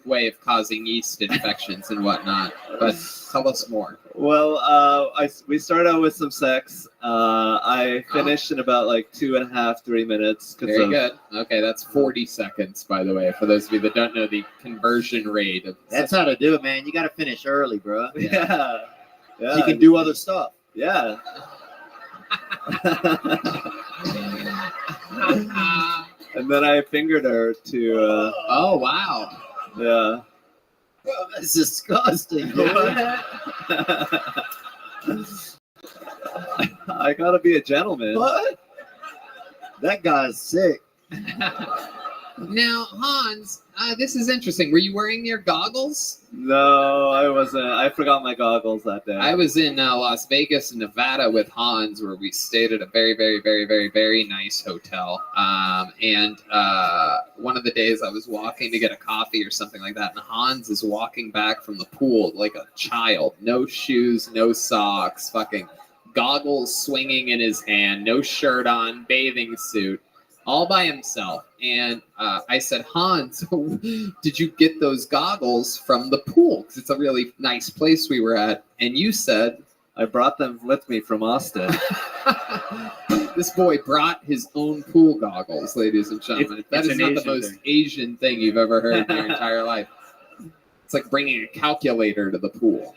S8: way of causing yeast infections and whatnot. But tell us more.
S10: Well, we started out with some sex. I finished in about like 2.5, 3 minutes.
S8: Very good. Okay, that's 40 seconds, by the way, for those of you that don't know the conversion rate.
S1: That's how to do it, man. You got to finish early, bro.
S10: Yeah.
S1: So you can do other stuff.
S10: Yeah. And then I fingered her to.
S8: Oh wow!
S10: Yeah.
S1: Bro, that's disgusting.
S10: I gotta be a gentleman.
S1: What? That guy's sick.
S8: Now, Hans, this is interesting. Were you wearing your goggles?
S10: No, I wasn't. I forgot my goggles that day.
S8: I was in Las Vegas, Nevada with Hans, where we stayed at a very, very, very, very, very nice hotel. And one of the days I was walking to get a coffee or something like that, and Hans is walking back from the pool like a child. No shoes, no socks, fucking goggles swinging in his hand, no shirt on, bathing suit. All by himself. And I said, Hans, did you get those goggles from the pool? Because it's a really nice place we were at. And you said,
S10: I brought them with me from Austin.
S8: This boy brought his own pool goggles, ladies and gentlemen. That is not the most Asian thing you've ever heard in your entire life. It's like bringing a calculator to the pool.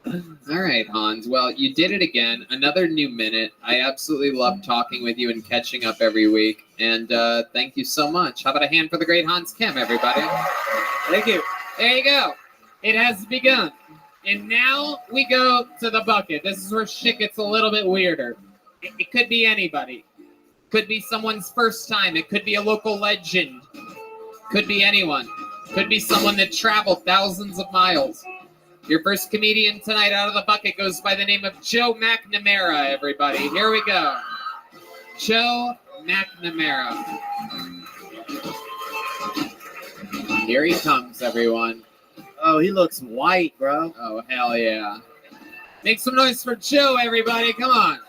S8: All right, Hans. Well, you did it again. Another new minute. I absolutely love talking with you and catching up every week. And thank you so much. How about a hand for the great Hans Kim, everybody?
S10: Thank you.
S8: There you go. It has begun. And now we go to the bucket. This is where shit gets a little bit weirder. It could be anybody. Could be someone's first time. It could be a local legend. Could be anyone. Could be someone that traveled thousands of miles. Your first comedian tonight out of the bucket goes by the name of Joe McNamara, everybody. Here we go. Joe McNamara. Here he comes, everyone.
S1: Oh, he looks white, bro.
S8: Oh, hell yeah. Make some noise for Joe, everybody. Come on.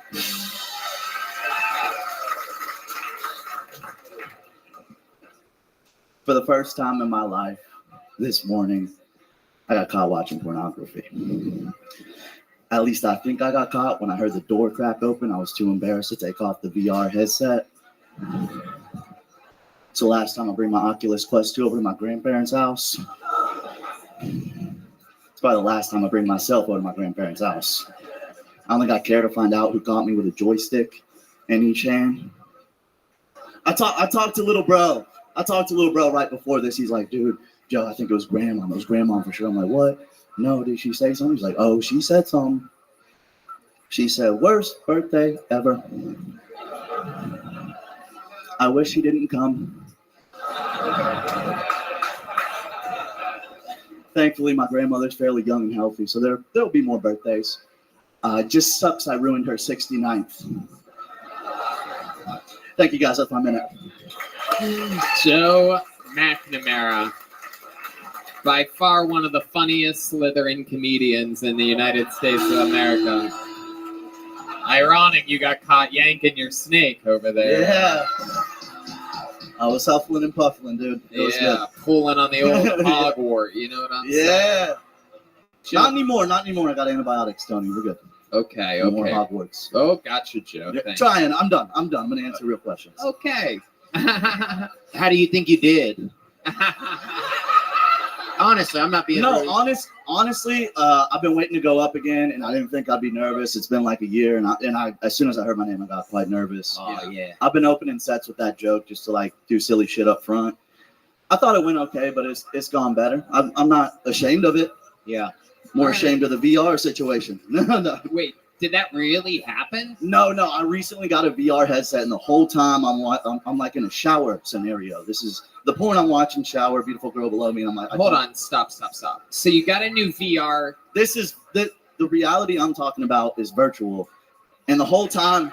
S11: For the first time in my life, this morning, I got caught watching pornography. At least I think I got caught when I heard the door crack open. I was too embarrassed to take off the VR headset. So last time I bring my Oculus Quest 2 over to my grandparents' house. It's probably the last time I bring myself over to my grandparents' house. I only got care to find out who caught me with a joystick in each hand. I talked to little bro. Right before this. He's like, dude, Joe, I think it was grandma. It was grandma for sure. I'm like, what? No, did she say something? He's like, oh, she said something. She said, worst birthday ever. I wish he didn't come. Thankfully, my grandmother's fairly young and healthy, so there'll be more birthdays. It just sucks I ruined her 69th. Thank you, guys. That's my minute.
S8: Joe McNamara. By far one of the funniest Slytherin comedians in the United States of America. Ironic you got caught yanking your snake over there.
S11: Yeah. I was huffling and puffling, dude. It was good.
S8: Pulling on the old hogwart, you know what I'm saying?
S11: Yeah. Not anymore. I got antibiotics, Tony. We're good.
S8: Okay.
S11: No more Hogwarts.
S8: Oh, gotcha, Joe.
S11: Yeah, I'm done. I'm going to answer real questions.
S8: Okay.
S1: How do you think you did? Honestly, I'm not being
S11: No,
S1: rude.
S11: honestly, I've been waiting to go up again, and I didn't think I'd be nervous. It's been like a year, and I as soon as I heard my name, I got quite nervous.
S1: Oh yeah.
S11: I've been opening sets with that joke just to like do silly shit up front. I thought it went okay, but it's gone better. I'm not ashamed of it.
S1: Yeah.
S11: More ashamed of the VR situation. No.
S8: Wait, did that really happen?
S11: No. I recently got a VR headset, and the whole time I'm like in a shower scenario. This is the porn I'm watching. Shower, beautiful girl below me, and I'm like,
S8: Hold on, stop. So you got a new VR.
S11: This is the reality I'm talking about is virtual, and the whole time.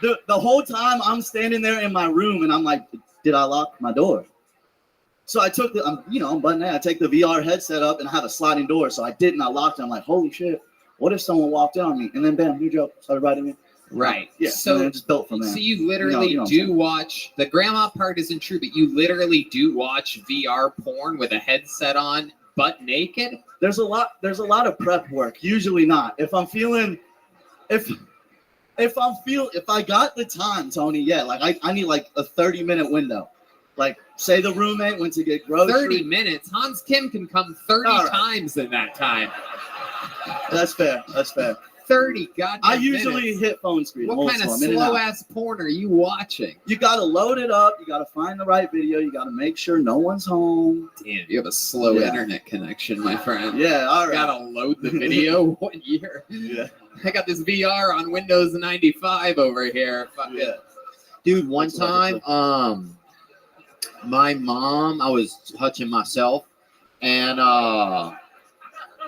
S11: The whole time I'm standing there in my room, and I'm like, did I lock my door? So I took I'm button down. I take the VR headset up, and I have a sliding door. So I didn't. I locked it. I'm like, holy shit! What if someone walked in on me? And then bam, new joke. Started writing it.
S8: Right.
S11: Yeah.
S8: So
S11: and then it just built from there.
S8: So you literally do watch. The grandma part isn't true, but you literally do watch VR porn with a headset on, butt naked.
S11: There's a lot of prep work. Usually not. If I'm feeling, if I got the time, Tony, yeah, like I need like a 30-minute window. Like, say the roommate went to get groceries.
S8: 30 minutes. Hans Kim can come 30 times in that time.
S11: That's fair.
S8: 30 goddamn
S11: I usually
S8: minutes.
S11: hit phone screen.
S8: What kind of slow-ass porn are you watching?
S11: You got to load it up. You got to find the right video. You got to make sure no one's home.
S8: Damn, you have a slow internet connection, my friend.
S11: Yeah, all right.
S8: Gotta load the video. What year?
S11: Yeah.
S8: I got this VR on Windows 95 over here. Fuck it.
S1: Dude, one time, my mom, I was touching myself, and I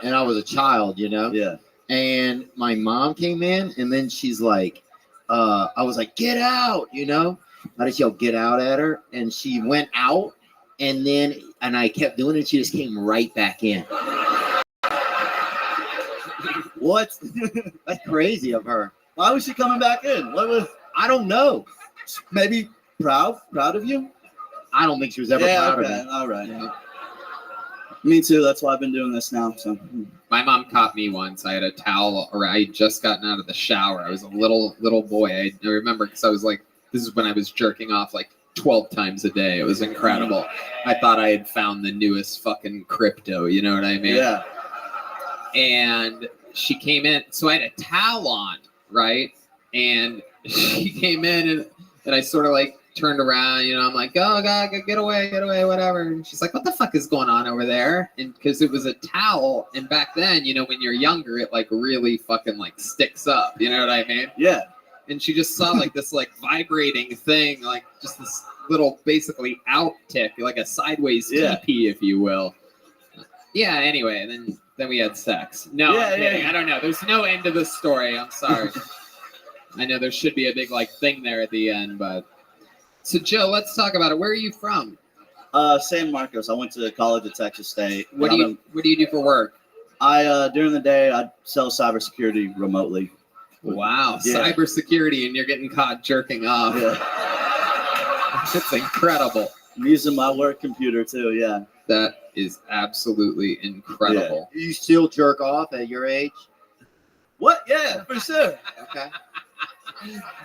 S1: was a child,
S11: Yeah.
S1: And my mom came in, and then she's like, I was like, get out, I just yelled, get out at her, and she went out, and I kept doing it, she just came right back in. What? That's crazy of her.
S11: Why was she coming back in?
S1: I don't know.
S11: Maybe proud of you?
S1: I don't think she was ever proud of me.
S11: All right. Yeah. Me too. That's why I've been doing this now. So
S8: my mom caught me once. I had a towel, or I had just gotten out of the shower. I was a little boy. I remember because I was like, this is when I was jerking off like 12 times a day. It was incredible. I thought I had found the newest fucking crypto. You know what I mean?
S11: Yeah.
S8: And she came in, so I had a towel on, right? And she came in, and I sort of like turned around, I'm like, oh God, get away, whatever. And she's like, what the fuck is going on over there? And because it was a towel, and back then, when you're younger, it like really fucking like sticks up. You know what I mean?
S11: Yeah.
S8: And she just saw like this like vibrating thing, like just this little basically out tick, like a sideways TP, if you will. Yeah. Anyway, and then we had sex. No, I'm kidding. I don't know. There's no end to the story. I'm sorry. I know there should be a big like thing there at the end, but. So Joe, let's talk about it. Where are you from?
S11: San Marcos. I went to college at Texas State.
S8: What do you do for work?
S11: I during the day I sell cybersecurity remotely.
S8: Wow, cybersecurity, and you're getting caught jerking off.
S11: Yeah.
S8: That's incredible.
S11: I'm using my work computer too. Yeah.
S8: That is absolutely incredible.
S1: Yeah. You still jerk off at your age?
S11: What? Yeah, for sure.
S1: Okay.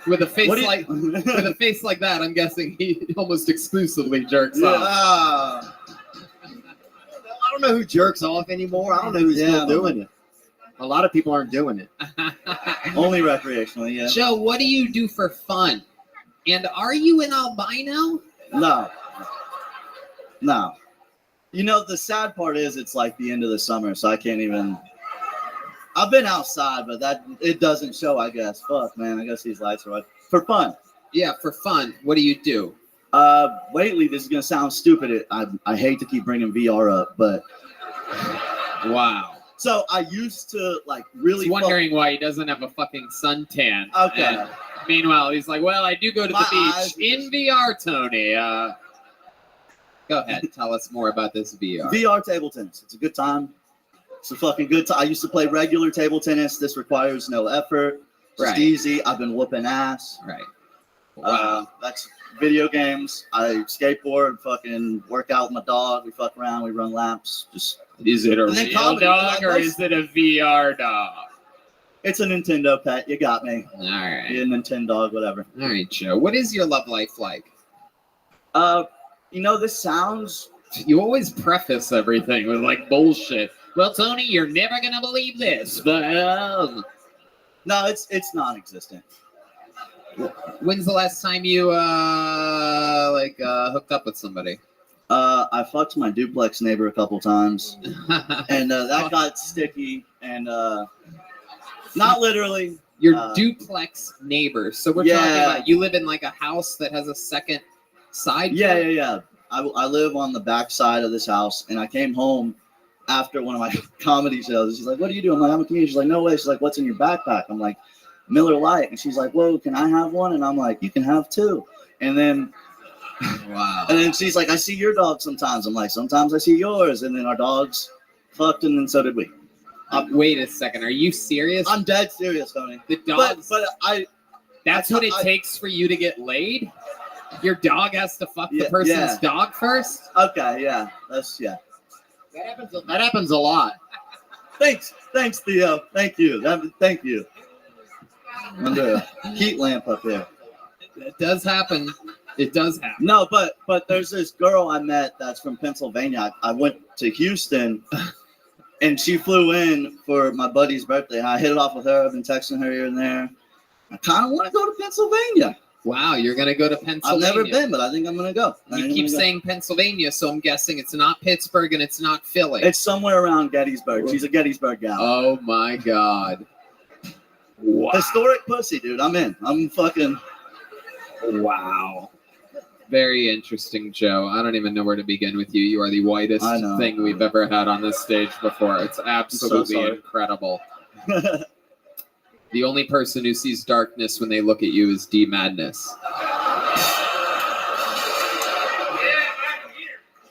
S8: With a face like that, I'm guessing he almost exclusively jerks off.
S1: I don't know who jerks off anymore. I don't know who's still doing it. A lot of people aren't doing it.
S11: Only recreationally, yeah.
S8: Joe, what do you do for fun? And are you an albino?
S11: No. The sad part is it's like the end of the summer, so I can't even. I've been outside, but it doesn't show, I guess. Fuck, man. I guess these lights are for fun.
S8: Yeah, for fun. What do you do?
S11: Lately, this is gonna sound stupid. I hate to keep bringing VR up, but
S8: wow.
S11: So I used to like really.
S8: He's wondering why he doesn't have a fucking suntan.
S11: Okay.
S8: And meanwhile, he's like, "Well, I do go to the beach in VR, Tony." Go ahead, tell us more about this VR.
S11: VR table tennis. It's a good time. It's a fucking good time. I used to play regular table tennis. This requires no effort. It's easy. I've been whooping ass.
S8: Right.
S11: Wow. That's video games. I skateboard, fucking work out with my dog. We fuck around. We run laps.
S8: Is it a real dog or is it a VR dog?
S11: It's a Nintendo pet. You got me.
S8: All right.
S11: Yeah, Nintendo dog, whatever.
S8: All right, Joe. What is your love life like?
S11: You know, this sounds.
S8: You always preface everything with like bullshit. Well, Tony, you're never gonna believe this, but
S11: No, it's non-existent.
S8: when's the last time you hooked up with somebody?
S11: I fucked my duplex neighbor a couple times, and that got sticky. And not literally.
S8: Your duplex neighbor. So we're talking about you live in like a house that has a second side.
S11: Yeah. I live on the back side of this house, and I came home after one of my comedy shows. She's like, "What are you doing?" I'm like, "I'm a comedian." She's like, "No way." She's like, "What's in your backpack?" I'm like, "Miller Lite." And she's like, "Whoa, can I have one?" And I'm like, "You can have two." And then,
S8: wow.
S11: And then she's like, "I see your dog sometimes." I'm like, "Sometimes I see yours." And then our dogs fucked, and then so did we.
S8: Wait a second. Are you serious?
S11: I'm dead serious, Tony.
S8: The dogs.
S11: But
S8: That's what it takes for you to get laid? Your dog has to fuck the person's dog first?
S11: Okay, yeah.
S1: That happens a lot.
S11: Thanks, Theo. Thank you. Thank you. Under a heat lamp up there.
S8: It does happen. It does happen.
S11: No, but there's this girl I met that's from Pennsylvania. I went to Houston, and she flew in for my buddy's birthday. I hit it off with her. I've been texting her here and there. I kind of want to go to Pennsylvania.
S8: Wow, you're going to go to Pennsylvania.
S11: I've never been, but I think I'm going to go.
S8: You keep saying Pennsylvania, so I'm guessing it's not Pittsburgh and it's not Philly.
S11: It's somewhere around Gettysburg. She's a Gettysburg gal.
S8: Oh, my God. Wow.
S11: Historic pussy, dude. I'm in. I'm fucking...
S8: Wow. Very interesting, Joe. I don't even know where to begin with you. You are the whitest thing we've ever had on this stage before. It's absolutely incredible. The only person who sees darkness when they look at you is D Madness.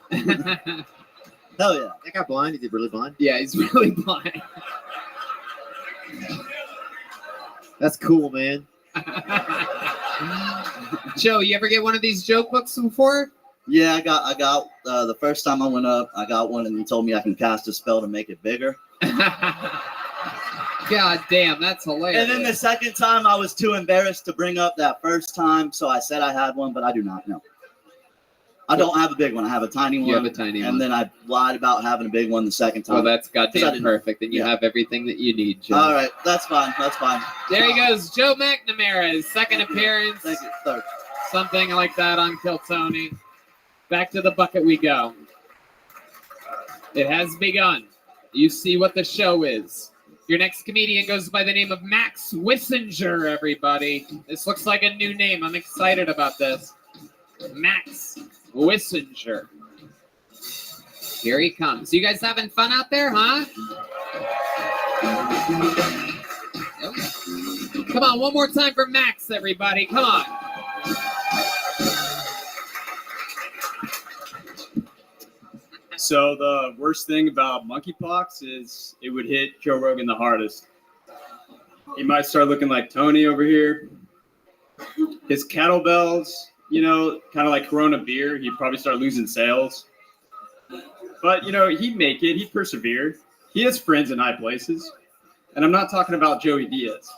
S11: Hell yeah.
S1: That guy blind? Is he really blind?
S8: Yeah, he's really blind.
S1: That's cool, man.
S8: Joe, you ever get one of these joke books before?
S11: Yeah, I got the first time I went up, I got one, and he told me I can cast a spell to make it bigger.
S8: God damn, that's hilarious.
S11: And then the second time, I was too embarrassed to bring up that first time, so I said I had one, but I do not know. I don't have a big one. I have a tiny one.
S8: You have a tiny one.
S11: And then I lied about having a big one the second time.
S8: Well, that's goddamn perfect. And you have everything that you need, Joe.
S11: All right. That's fine. That's fine.
S8: There he goes. Joe McNamara's second appearance.
S11: Thank you. Third.
S8: Something like that on Kill Tony. Back to the bucket we go. It has begun. You see what the show is. Your next comedian goes by the name of Max Wissinger, everybody. This looks like a new name. I'm excited about this. Max Wissinger. Here he comes. You guys having fun out there, huh? Come on, one more time for Max, everybody. Come on.
S12: So the worst thing about monkeypox is it would hit Joe Rogan the hardest. He might start looking like Tony over here. His kettlebells, you know, kind of like Corona beer, he'd probably start losing sales. But, you know, he'd make it. He'd persevere. He has friends in high places. And I'm not talking about Joey Diaz.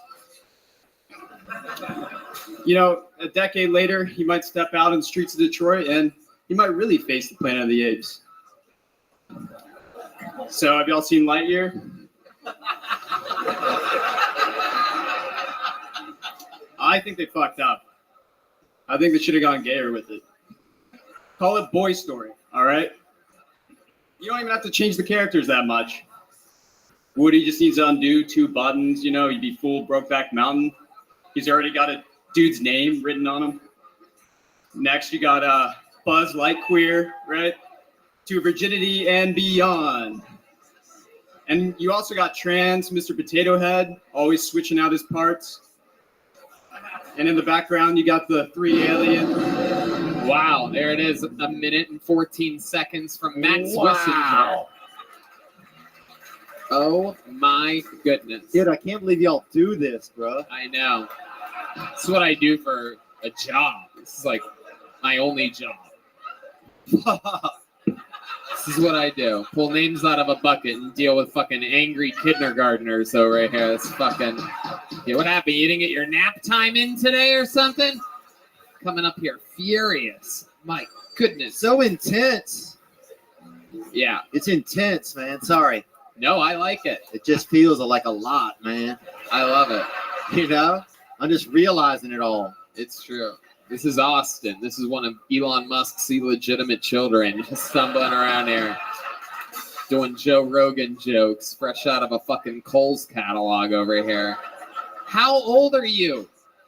S12: You know, a decade later, he might step out in the streets of Detroit and he might really face the Planet of the Apes. So have y'all seen Lightyear? I think they fucked up. I think they should have gone gayer with it. Call it Boy Story, all right? You don't even have to change the characters that much. Woody just needs to undo 2 buttons, you know, he'd be full Brokeback Mountain. He's already got a dude's name written on him. Next, you got Buzz Lightyear, right? To virginity and beyond. And you also got trans Mr. Potato Head, always switching out his parts. And in the background, you got the 3 aliens.
S8: Wow, there it is. 1 minute and 14 seconds from Max Wissinger. Oh my goodness.
S1: Dude, I can't believe y'all do this, bro.
S8: I know. This is what I do for a job. This is like my only job. This is what I do. Pull names out of a bucket and deal with fucking angry kindergartners over here. It's fucking... Yeah, what happened? You didn't get your nap time in today or something? Coming up here furious. My goodness.
S1: So intense.
S8: Yeah.
S1: It's intense, man. Sorry.
S8: No, I like it.
S1: It just feels like a lot, man.
S8: I love it.
S1: You know? I'm just realizing it all.
S8: It's true. This is Austin. This is one of Elon Musk's illegitimate children just stumbling around here doing Joe Rogan jokes fresh out of a fucking Kohl's catalog over here. How old are you?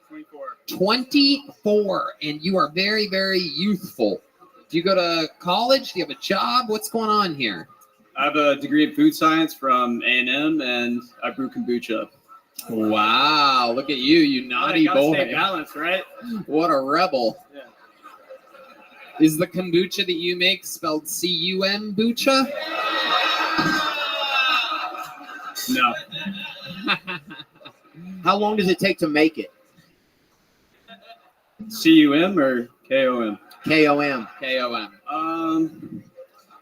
S12: 24.
S8: 24, and you are very, very youthful. Do you go to college? Do you have a job? What's going on here?
S12: I have a degree in food science from A&M, and I brew kombucha.
S8: Wow, look at you, you naughty boy.
S12: Stay balanced, right?
S8: What a rebel.
S12: Yeah.
S8: Is the kombucha that you make spelled C-U-M bucha?
S12: No.
S1: How long does it take to make it?
S12: C-U-M or K-O-M?
S1: K-O-M.
S8: K-O-M.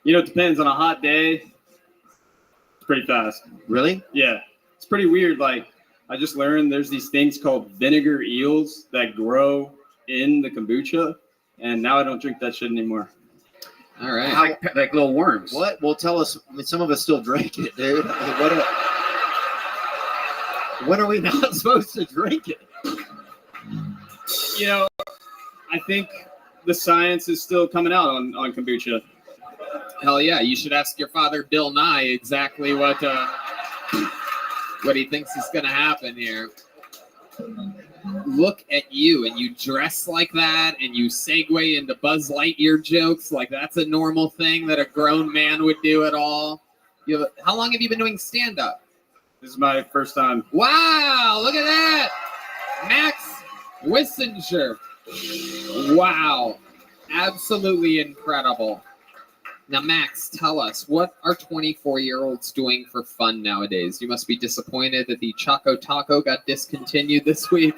S12: It depends. On a hot day, it's pretty fast.
S1: Really?
S12: Yeah. It's pretty weird. Like, I just learned there's these things called vinegar eels that grow in the kombucha, and now I don't drink that shit anymore.
S8: All right.
S9: Like little worms.
S1: What? Well, tell us. I mean, some of us still drink it, dude. When are we not supposed to drink it?
S12: I think the science is still coming out on kombucha.
S8: Hell yeah, you should ask your father, Bill Nye, exactly what he thinks is going to happen here. Look at you, and you dress like that, and you segue into Buzz Lightyear jokes like that's a normal thing that a grown man would do at all. How long have you been doing stand-up?
S12: This is my first time.
S8: Wow, look at that. Max Wissinger. Wow, absolutely incredible. Now, Max, tell us, what are 24-year-olds doing for fun nowadays? You must be disappointed that the Choco Taco got discontinued this week.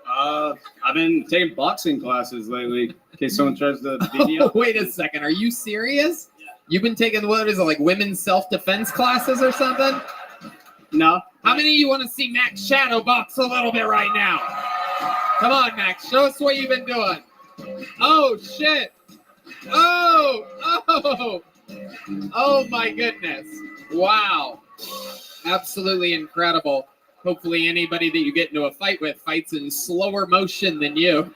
S12: I've been taking boxing classes lately, in case someone tries to beat me up.
S8: Wait a second, are you serious? Yeah. You've been taking, what is it, like women's self-defense classes or something?
S12: No.
S8: How many of you want to see Max shadow box a little bit right now? Come on, Max, show us what you've been doing. Oh, shit. Oh my goodness. Wow. Absolutely incredible. Hopefully anybody that you get into a fight with fights in slower motion than you.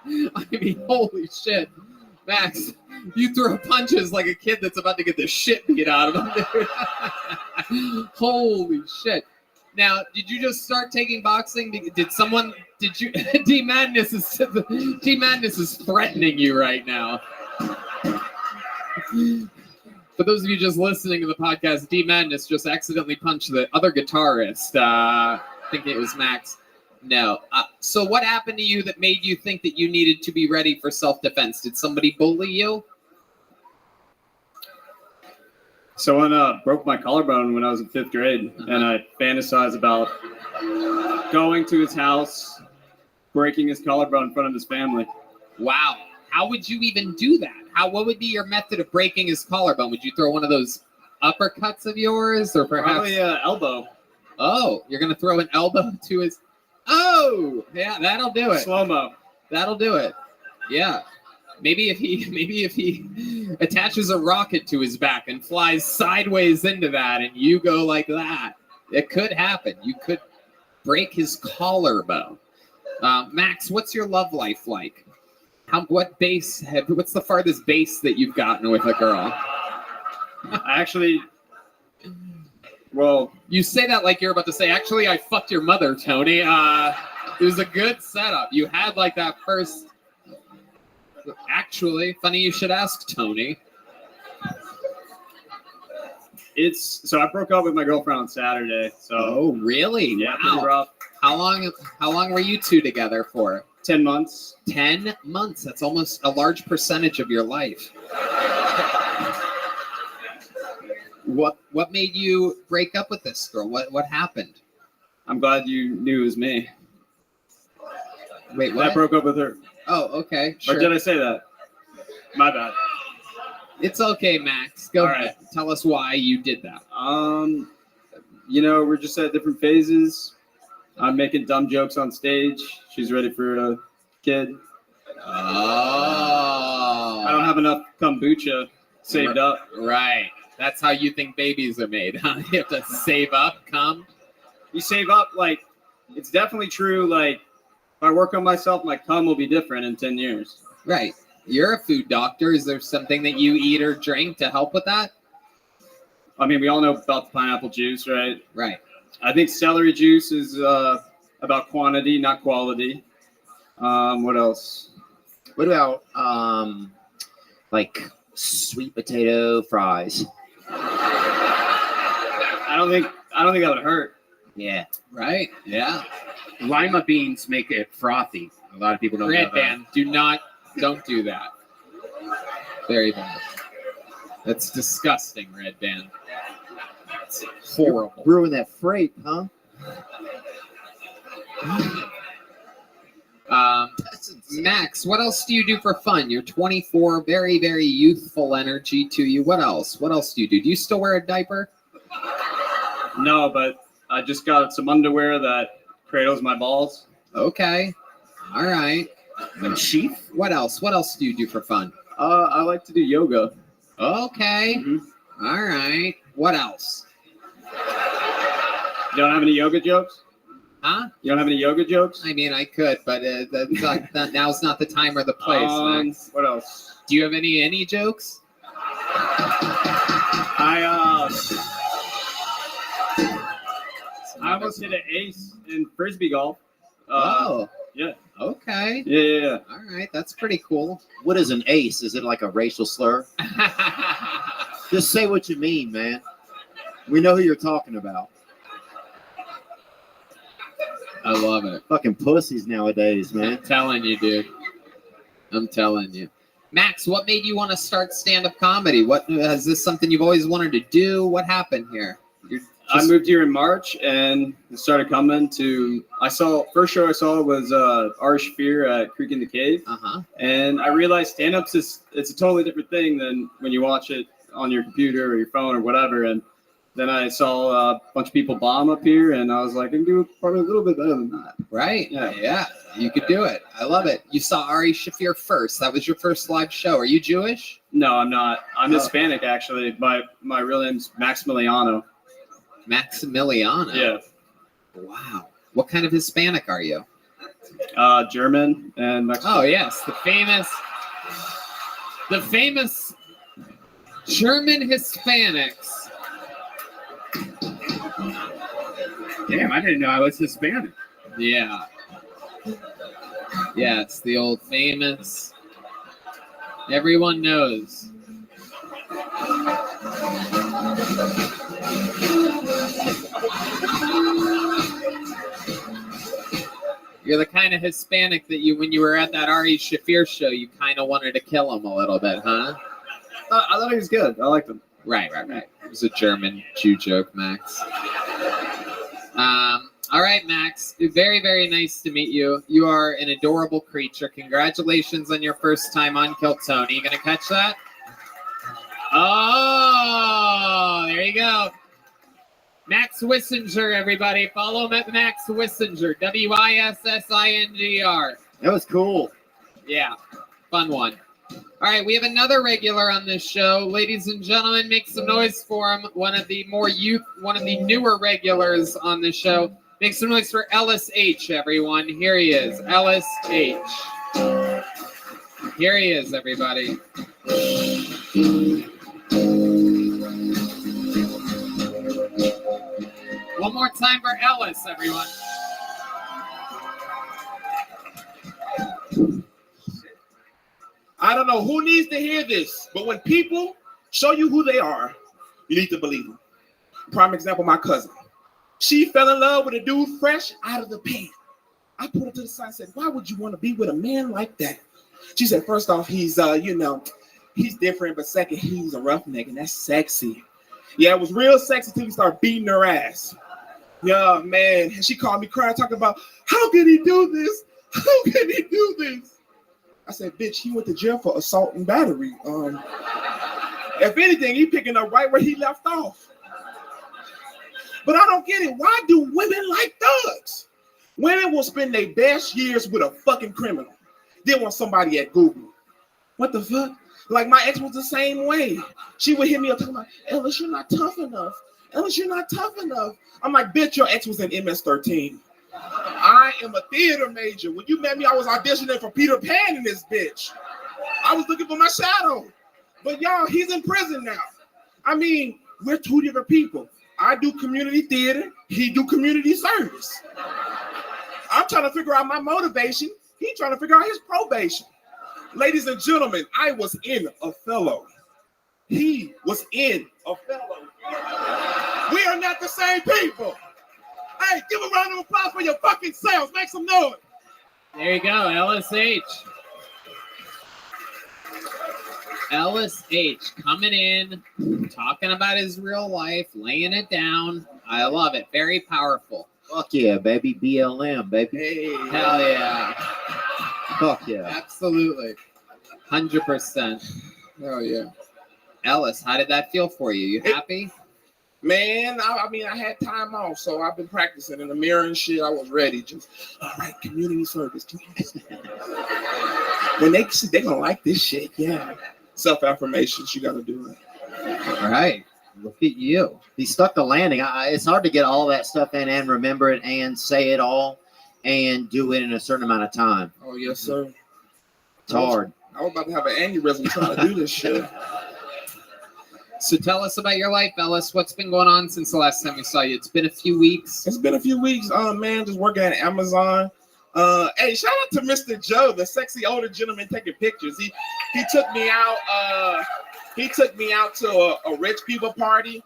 S8: I mean, holy shit. Max, you throw punches like a kid that's about to get the shit beat out of him, dude. Holy shit. Now, did you just start taking boxing? Did you? D Madness is threatening you right now. For those of you just listening to the podcast, D Madness just accidentally punched the other guitarist. Thinking it was Max. No. So what happened to you that made you think that you needed to be ready for self-defense? Did somebody bully you?
S12: Someone broke my collarbone when I was in 5th grade, and I fantasized about going to his house, breaking his collarbone in front of his family.
S8: Wow. How would you even do that? What would be your method of breaking his collarbone? Would you throw one of those uppercuts of yours, or perhaps
S12: probably elbow?
S8: Oh, you're gonna throw an elbow to his. Oh, yeah, that'll do it.
S12: Slow-mo.
S8: That'll do it. Yeah. Maybe if he attaches a rocket to his back and flies sideways into that, and you go like that, it could happen. You could break his collarbone. Max, what's your love life like? What's the farthest base that you've gotten with a girl?
S12: Well,
S8: you say that like you're about to say, actually, I fucked your mother, Tony. It was a good setup. You had like that first. Actually, funny you should ask, Tony.
S12: So I broke up with my girlfriend on Saturday. So.
S8: Oh, really?
S12: Yeah,
S8: wow.
S12: pretty rough.
S8: How long were you two together for?
S12: 10 months.
S8: 10 months. That's almost a large percentage of your life. What made you break up with this girl? What happened?
S12: I'm glad you knew it was me.
S8: Wait, what?
S12: I broke up with her.
S8: Oh, okay. Sure.
S12: Or did I say that? My bad.
S8: It's okay, Max. Go ahead.
S12: Right.
S8: Tell us why you did that.
S12: We're just at different phases. I'm making dumb jokes on stage. She's ready for a kid.
S8: Oh.
S12: I don't have enough kombucha saved up.
S8: Right. That's how you think babies are made, huh? You have to save up, come.
S12: You save up, like, it's definitely true. Like, if I work on myself, my cum will be different in 10 years.
S8: Right. You're a food doctor. Is there something that you eat or drink to help with that?
S12: I mean, we all know about the pineapple juice, right?
S8: Right.
S12: I think celery juice is about quantity, not quality. What else?
S13: What about like sweet potato fries?
S12: I don't think that would hurt.
S13: Yeah.
S8: Right. Yeah.
S9: Lima beans make it frothy. A lot of people don't know
S8: Red
S9: that.
S8: band, don't do that. Very bad. That's disgusting, Red band. It's horrible.
S13: Brewing that freight, huh?
S8: Max, what else do you do for fun? You're 24, very, very youthful energy to you. What else? What else do you do? Do you still wear a diaper?
S12: No, but I just got some underwear that cradles my balls.
S8: Okay. All right. Chief, what else? What else do you do for fun?
S12: I like to do yoga.
S8: Okay.
S12: Mm-hmm.
S8: All right. What else?
S12: You don't have any yoga jokes?
S8: Huh?
S12: You don't have any yoga jokes?
S8: I mean, I could, but now's not the time or the place. Max.
S12: What else?
S8: Do you have any jokes?
S12: I almost hit an ace in frisbee golf.
S8: Oh.
S12: Yeah.
S8: Okay.
S12: Yeah.
S8: All right. That's pretty cool.
S13: What is an ace? Is it like a racial slur? Just say what you mean, man. We know who you're talking about.
S8: I love it.
S13: Fucking pussies nowadays, man.
S8: I'm telling you, dude. I'm telling you. Max, what made you want to start stand-up comedy? What is this something you've always wanted to do? What happened here?
S12: I moved here in March and started coming to. First show I saw was Ari Shaffir at Creek in the Cave, and I realized stand-ups it's a totally different thing than when you watch it on your computer or your phone or whatever. And then I saw a bunch of people bomb up here, and I was like, I can do probably a little bit better than that.
S8: Right? Yeah. You could do it. I love it. You saw Ari Shaffir first. That was your first live show. Are you Jewish?
S12: No, I'm not. I'm Hispanic, actually. My real name's Maximiliano.
S8: Maximiliano?
S12: Yeah.
S8: Wow. What kind of Hispanic are you?
S12: German and Mexican.
S8: Oh, yes. The famous German Hispanics.
S9: Damn, I didn't know I was Hispanic.
S8: Yeah. Yes, the old famous. Everyone knows. You're the kind of Hispanic that when you were at that Ari Shaffir show, you kind of wanted to kill him a little bit, huh?
S12: I thought he was good. I liked him.
S8: Right. It was a German Jew joke, Max. All right, Max. Very, very nice to meet you. You are an adorable creature. Congratulations on your first time on Kill Tony. You gonna catch that? Oh, there you go. Max Wissinger, everybody. Follow him at Max Wissinger. Wissinger.
S13: That was cool.
S8: Yeah, fun one. All right, we have another regular on this show. Ladies and gentlemen, make some noise for him. One of the newer regulars on the show. Make some noise for Ellis H, everyone. Here he is, Ellis H. Here he is, everybody. One more time for Ellis, everyone.
S14: I don't know who needs to hear this, but when people show you who they are, you need to believe them. Prime example, my cousin. She fell in love with a dude fresh out of the pan. I put her to the side and said, why would you want to be with a man like that? She said, first off, he's different, but second, he's a roughneck, and that's sexy. Yeah, it was real sexy till he started beating her ass. Yeah, man. And she called me crying, talking about, how can he do this? How can he do this? I said, bitch, he went to jail for assault and battery. If anything, he picking up right where he left off. But I don't get it. Why do women like thugs? Women will spend their best years with a fucking criminal. Then want somebody at Google. What the fuck? Like my ex was the same way. She would hit me up talking about, Ellis, you're not tough enough. Ellis, you're not tough enough. I'm like, bitch, your ex was in MS-13. I am a theater major. When you met me, I was auditioning for Peter Pan in this bitch. I was looking for my shadow. But y'all, he's in prison now. I mean, we're two different people. I do community theater. He do community service. I'm trying to figure out my motivation. He's trying to figure out his probation. Ladies and gentlemen, I was in Othello. He was in Othello. We are not the same people. Hey, give a round of applause for your fucking selves. Make some noise.
S8: There you go, LSH. LSH coming in, talking about his real life, laying it down. I love it. Very powerful.
S13: Fuck yeah, baby. BLM, baby.
S14: Hey.
S8: Hell yeah.
S13: Fuck yeah.
S8: Absolutely. 100%.
S14: Hell yeah.
S8: Ellis, how did that feel for you? You happy?
S14: Man, I mean, I had time off, so I've been practicing in the mirror and shit. I was ready. Just, all right, community service. When they see, they're going to like this shit. Yeah. Self-affirmations, you got to do it.
S8: All right. Look at you.
S13: He stuck the landing. It's hard to get all that stuff in and remember it and say it all and do it in a certain amount of time.
S14: Oh, yes, sir.
S13: It's hard.
S14: I was about to have an aneurysm trying to do this shit.
S8: So tell us about your life, Ellis. What's been going on since the last time we saw you? It's been a few weeks.
S14: It's been a few weeks. Man, just working at Amazon. Hey, shout out to Mr. Joe, the sexy older gentleman taking pictures. He took me out. He took me out to a rich people party,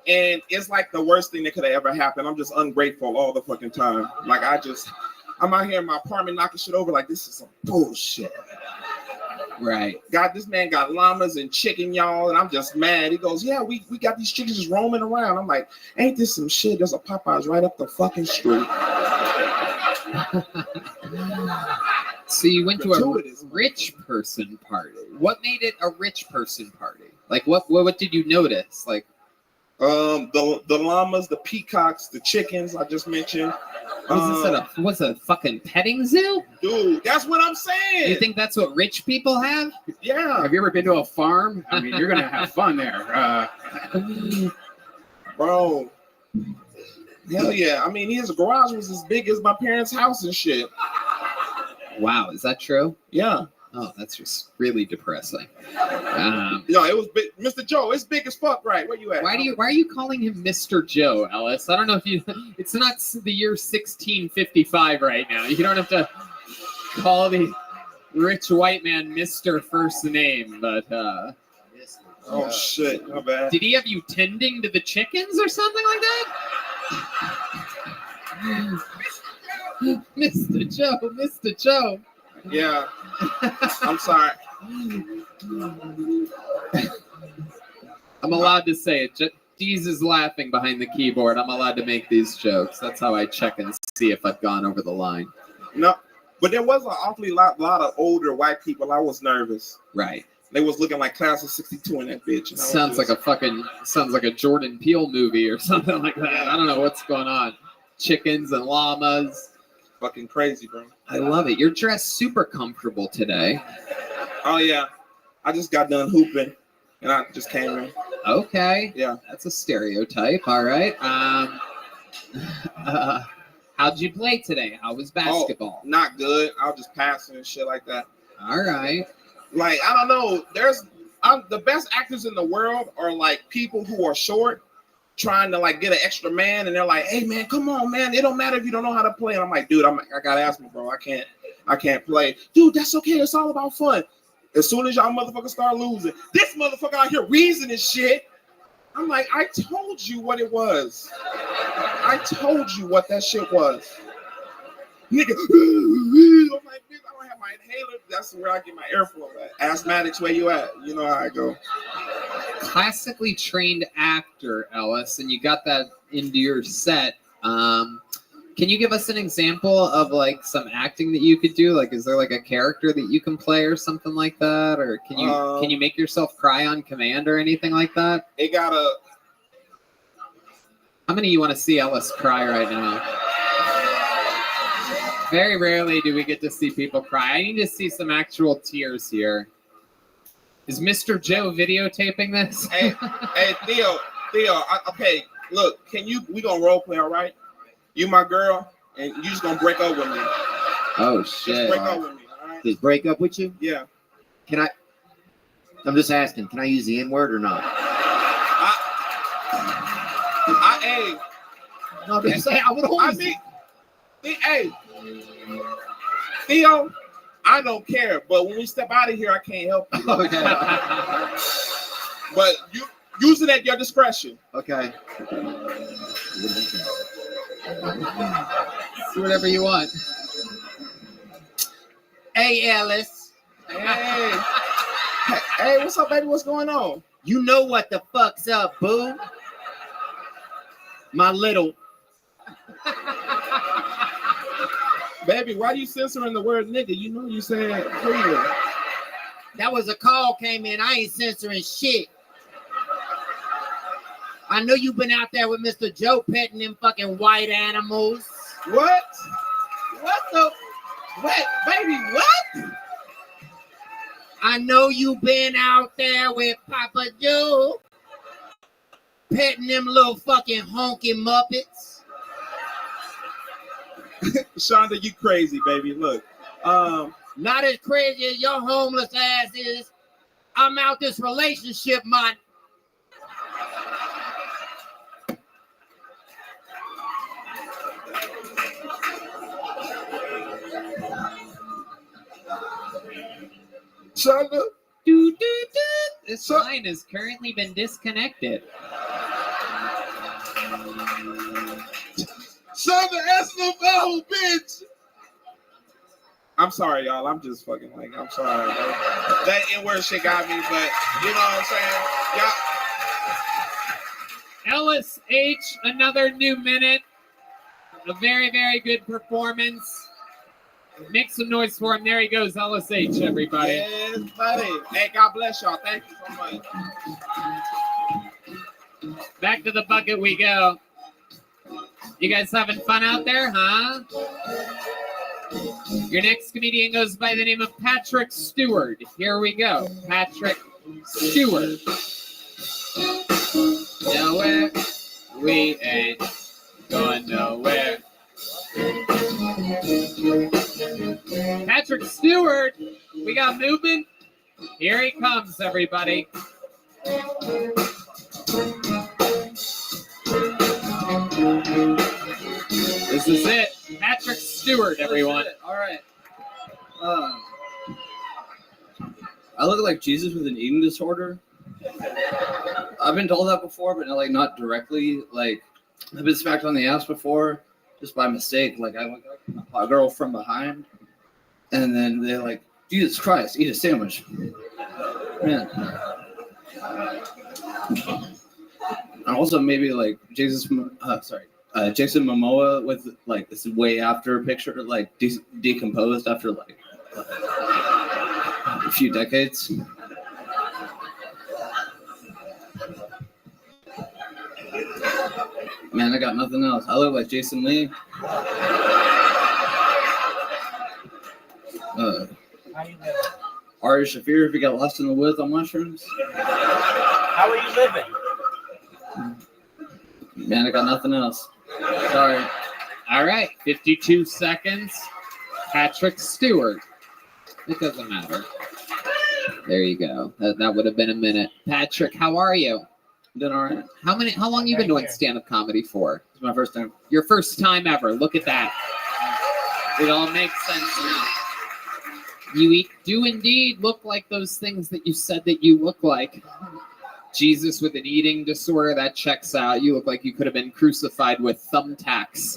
S14: and it's like the worst thing that could have ever happened. I'm just ungrateful all the fucking time. Like I'm out here in my apartment knocking shit over. Like this is some bullshit.
S8: Right.
S14: This man got llamas and chicken, y'all, and I'm just mad. He goes, yeah, we got these chickens just roaming around. I'm like, ain't this some shit? There's a Popeyes right up the fucking street.
S8: So you went to a rich person party. What made it a rich person party? Like what did you notice? Like
S14: the llamas, the peacocks, the chickens I just mentioned.
S8: What's a fucking petting zoo?
S14: Dude, that's what I'm saying.
S8: You think that's what rich people have?
S14: Yeah.
S9: Have you ever been to a farm? I mean, you're gonna have fun there,
S14: bro. Hell yeah! I mean, his garage was as big as my parents' house and shit.
S8: Wow, is that true?
S14: Yeah.
S8: Oh, that's just really depressing.
S14: It was big. Mr. Joe, it's big as fuck, right? Where you at?
S8: Why are you calling him Mr. Joe, Ellis? I don't know if you. It's not the year 1655 right now. You don't have to call the rich white man Mr. First Name, but.
S14: Oh shit! My bad.
S8: Did he have you tending to the chickens or something like that? Mr. Joe, Mr. Joe.
S14: Yeah. I'm sorry.
S8: I'm allowed to say it. Deez is laughing behind the keyboard. I'm allowed to make these jokes. That's how I check and see if I've gone over the line.
S14: No, but there was an awfully lot of older white people. I was nervous.
S8: Right.
S14: They was looking like class of 62 in that bitch.
S8: Sounds like a Jordan Peele movie or something like that. I don't know what's going on. Chickens and llamas.
S14: Fucking crazy, bro.
S8: I love it. You're dressed super comfortable today.
S14: Oh yeah. I just got done hooping and I just came in.
S8: Okay.
S14: Yeah.
S8: That's a stereotype. All right. How'd you play today? How was basketball?
S14: Oh, not good. I was just passing and shit like that.
S8: All right.
S14: Like, I don't know. The best actors in the world are like people who are short, trying to like get an extra man, and they're like, "Hey man, come on, man. It don't matter if you don't know how to play." And I'm like, "Dude, I got asthma, bro. I can't play." Dude, that's okay. It's all about fun. As soon as y'all motherfuckers start losing, this motherfucker out here reasoning shit. I'm like, I told you what it was. I told you what that shit was. Nigga, I'm like, bitch, I don't have my inhaler. That's where I get my airflow at. Asthmatics, where you at? You know how I go.
S8: Classically trained actor, Ellis, and you got that into your set. Can you give us an example of like some acting that you could do? Like, is there like a character that you can play or something like that? Or can you make yourself cry on command or anything like that?
S14: It gotta.
S8: How many of you want to see Ellis cry right now? Very rarely do we get to see people cry. I need to see some actual tears here. Is Mr. Joe videotaping this?
S14: Hey, Theo, okay, look, we gonna role play, all right? You my girl, and you just gonna break up with me.
S13: Oh
S14: Just
S13: shit!
S14: break up with me, all right?
S13: Just break up with you?
S14: Yeah.
S13: Can I? I'm just asking. Can I use the N word or not?
S14: Hey.
S13: No, I'm just saying. I would always.
S14: Hey, Theo, I don't care, but when we step out of here, I can't help you.
S13: Okay.
S14: But you use it at your discretion.
S13: Okay.
S8: Do whatever you want.
S13: Hey, Ellis.
S14: Hey. Hey, what's up, baby? What's going on?
S13: You know what the fuck's up, boo? My little.
S14: Baby, why are you censoring the word nigga? You know you said freedom.
S13: That was a call came in. I ain't censoring shit. I know you've been out there with Mr. Joe petting them fucking white animals.
S14: What? What, baby, what?
S13: I know you've been out there with Papa Joe petting them little fucking honky muppets.
S14: Shonda, you crazy, baby. Look,
S13: not as crazy as your homeless ass is. I'm out this relationship, man.
S14: Shonda,
S8: this line has currently been disconnected.
S14: Shonda, ask no phone, bitch. I'm sorry, y'all. I'm just fucking I'm sorry. That N-word shit got me, but you know what I'm saying? Y'all.
S8: Ellis H, another new minute. A very, very good performance. Make some noise for him. There he goes, Ellis H, everybody.
S14: Yes, buddy. Hey, God bless y'all. Thank you so much.
S8: Back to the bucket we go. You guys having fun out there, huh? Your next comedian goes by the name of Patrick Stewart. Here we go. Patrick Stewart. Nowhere. We ain't going nowhere. Patrick Stewart. We got movement. Here he comes, everybody. This is it. Patrick Stewart, everyone.
S10: All right. I look like Jesus with an eating disorder. I've been told that before, but not directly. Like, I've been smacked on the ass before, just by mistake. Like, I look like a girl from behind, and then they're like, "Jesus Christ, eat a sandwich." Man. And also maybe like Jason Momoa with like this way after picture, like decomposed after like a few decades. Man, I got nothing else. I look like Jason Lee. Ari Shafir if he got lost in the woods on mushrooms.
S3: How are you living?
S10: Man, I got nothing else. Sorry.
S8: All right, 52 seconds. Patrick Stewart. It doesn't matter. There you go. That would have been a minute. Patrick, how are you?
S10: Doing all right.
S8: How long you been doing stand-up comedy for?
S10: It's my first time.
S8: Your first time ever. Look at that. It all makes sense now. You do indeed look like those things that you said that you look like. Jesus with an eating disorder, that checks out. You look like you could have been crucified with thumbtacks.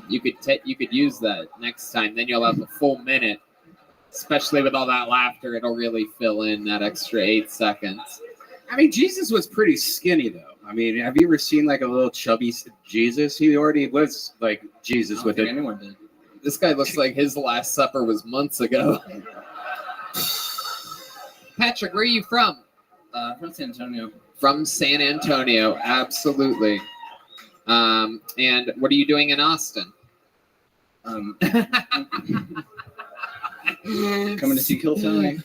S8: You could use that next time. Then you'll have a full minute. Especially with all that laughter, it'll really fill in that extra 8 seconds.
S9: I mean, Jesus was pretty skinny, though. I mean, have you ever seen like a little chubby Jesus? He already was like Jesus with it.
S10: Anyone did.
S8: This guy looks like his last supper was months ago. Patrick, where are you from?
S10: From San Antonio.
S8: From San Antonio, absolutely. And what are you doing in Austin?
S10: Coming to see Kill Tony.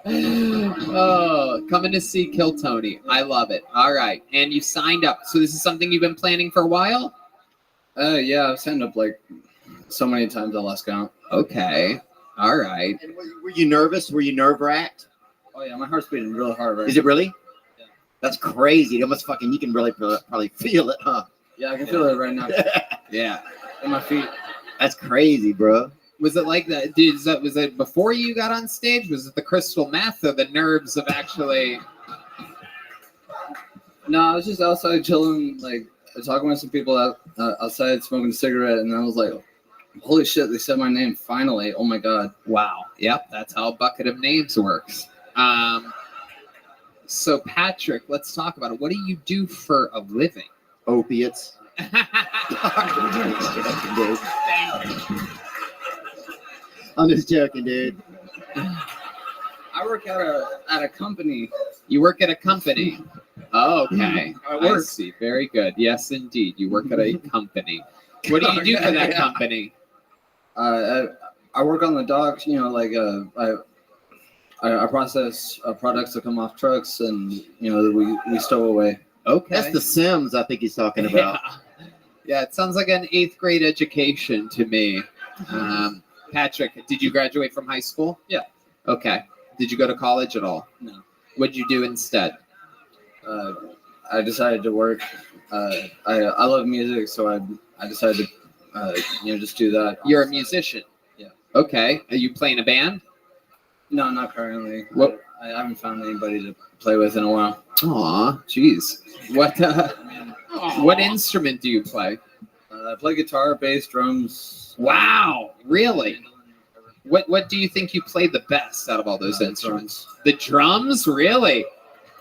S8: Oh, coming to see Kill Tony. I love it. All right. And you signed up. So this is something you've been planning for a while?
S10: Yeah, I've signed up like so many times I lost count.
S8: Okay. All right.
S13: And were you nervous? Were you nerve-wracked?
S10: Oh yeah, my heart's beating really hard right
S13: Is it really? Yeah. That's crazy. It must fucking, you can really probably feel it, huh?
S10: Yeah, I can feel it right now.
S8: Yeah.
S10: In my feet.
S13: That's crazy, bro.
S8: Was it like that? Was it before you got on stage? Was it the crystal meth or the nerves of actually?
S10: No, I was just outside chilling, like talking with some people outside, smoking a cigarette, and I was like, "Holy shit! They said my name finally! Oh my god!"
S8: Wow. Yep, that's how a bucket of names works. So Patrick, let's talk about it. What do you do for a living?
S13: Opiates. I'm just joking, dude.
S10: I work at a company.
S8: You work at a company. Oh, okay.
S10: I
S8: see. Very good. Yes, indeed. You work at a company. What do you do for that company?
S10: I work on the docks. You know, like I process products that come off trucks, and you know we stow away.
S8: Okay.
S13: That's the Sims I think he's talking about.
S8: Yeah, it sounds like an 8th grade education to me. Patrick, did you graduate from high school?
S10: Yeah.
S8: Okay. Did you go to college at all?
S10: No.
S8: What'd you do instead?
S10: I decided to work. I love music, so I decided to just do that.
S8: You're a musician?
S10: Yeah.
S8: Okay. Are you playing a band?
S10: No, not currently.
S8: What?
S10: I haven't found anybody to play with in a while.
S8: Aw, jeez. What instrument do you play?
S10: I play guitar, bass, drums.
S8: Wow, really? What do you think you play the best out of all those instruments? The drums, really?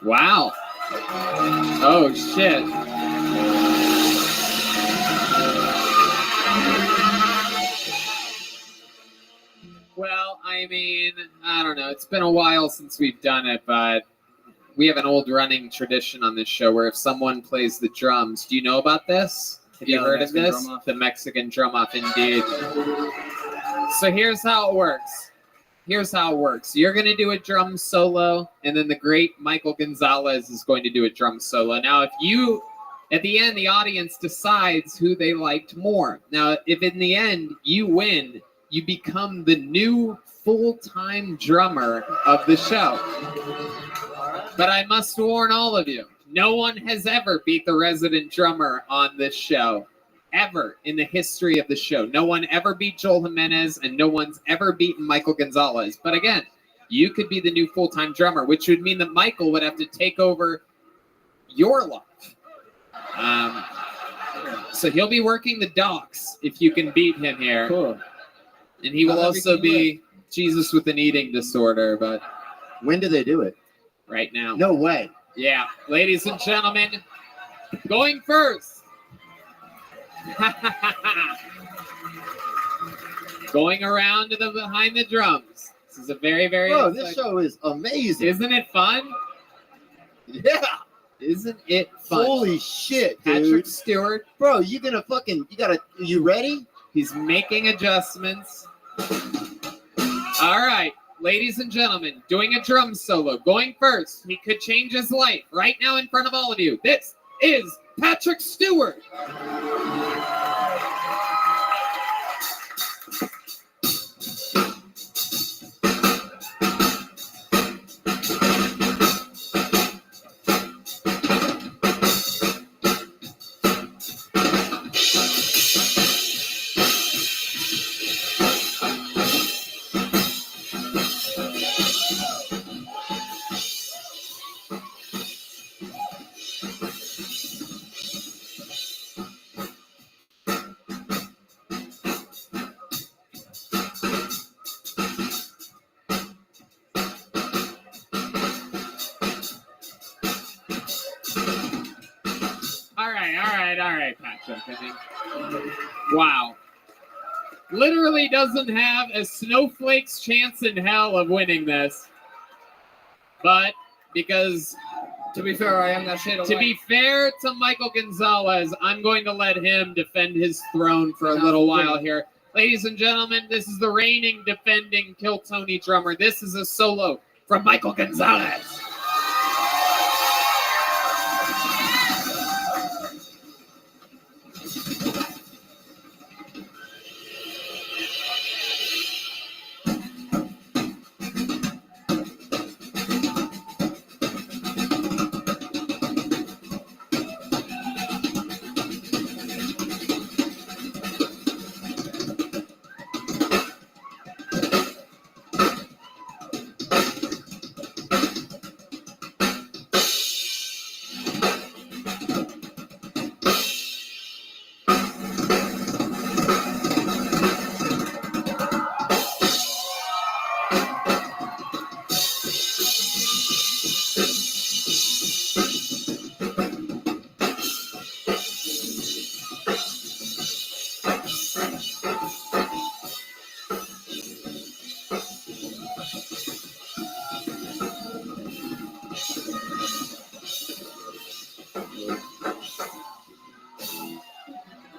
S8: Wow. Oh shit. Well, I mean, I don't know. It's been a while since we've done it, but we have an old running tradition on this show where if someone plays the drums, do you know about this? Have you heard of this? The Mexican drum off, indeed. So here's how it works. You're going to do a drum solo, and then the great Michael Gonzalez is going to do a drum solo. Now, at the end, the audience decides who they liked more. Now, if in the end you win, you become the new full-time drummer of the show. But I must warn all of you, no one has ever beat the resident drummer on this show. Ever in the history of the show. No one ever beat Joel Jimenez, and no one's ever beaten Michael Gonzalez. But again, you could be the new full-time drummer, which would mean that Michael would have to take over your life. So he'll be working the docks if you can beat him here.
S10: Cool.
S8: And he will also be Jesus with an eating disorder, but
S13: when do they do it?
S8: Right now.
S13: No way.
S8: Yeah. Ladies and gentlemen, going first. Going around to the behind the drums. This is a very, very
S13: Bro, this show is amazing.
S8: Isn't it fun?
S13: Yeah.
S8: Isn't it fun?
S13: Holy shit, dude.
S8: Patrick Stewart.
S13: Bro, you ready?
S8: He's making adjustments. All right, ladies and gentlemen, doing a drum solo, going first. He could change his life right now in front of all of you. This is Patrick Stewart. All right, Patrick. I think. Wow. Literally doesn't have a snowflake's chance in hell of winning this. But because
S12: To be fair, I am that shade of
S8: To
S12: white.
S8: be fair to Michael Gonzalez, I'm going to let him defend his throne for a little while here. Ladies and gentlemen, this is the reigning, defending Kill Tony drummer. This is a solo from Michael Gonzalez.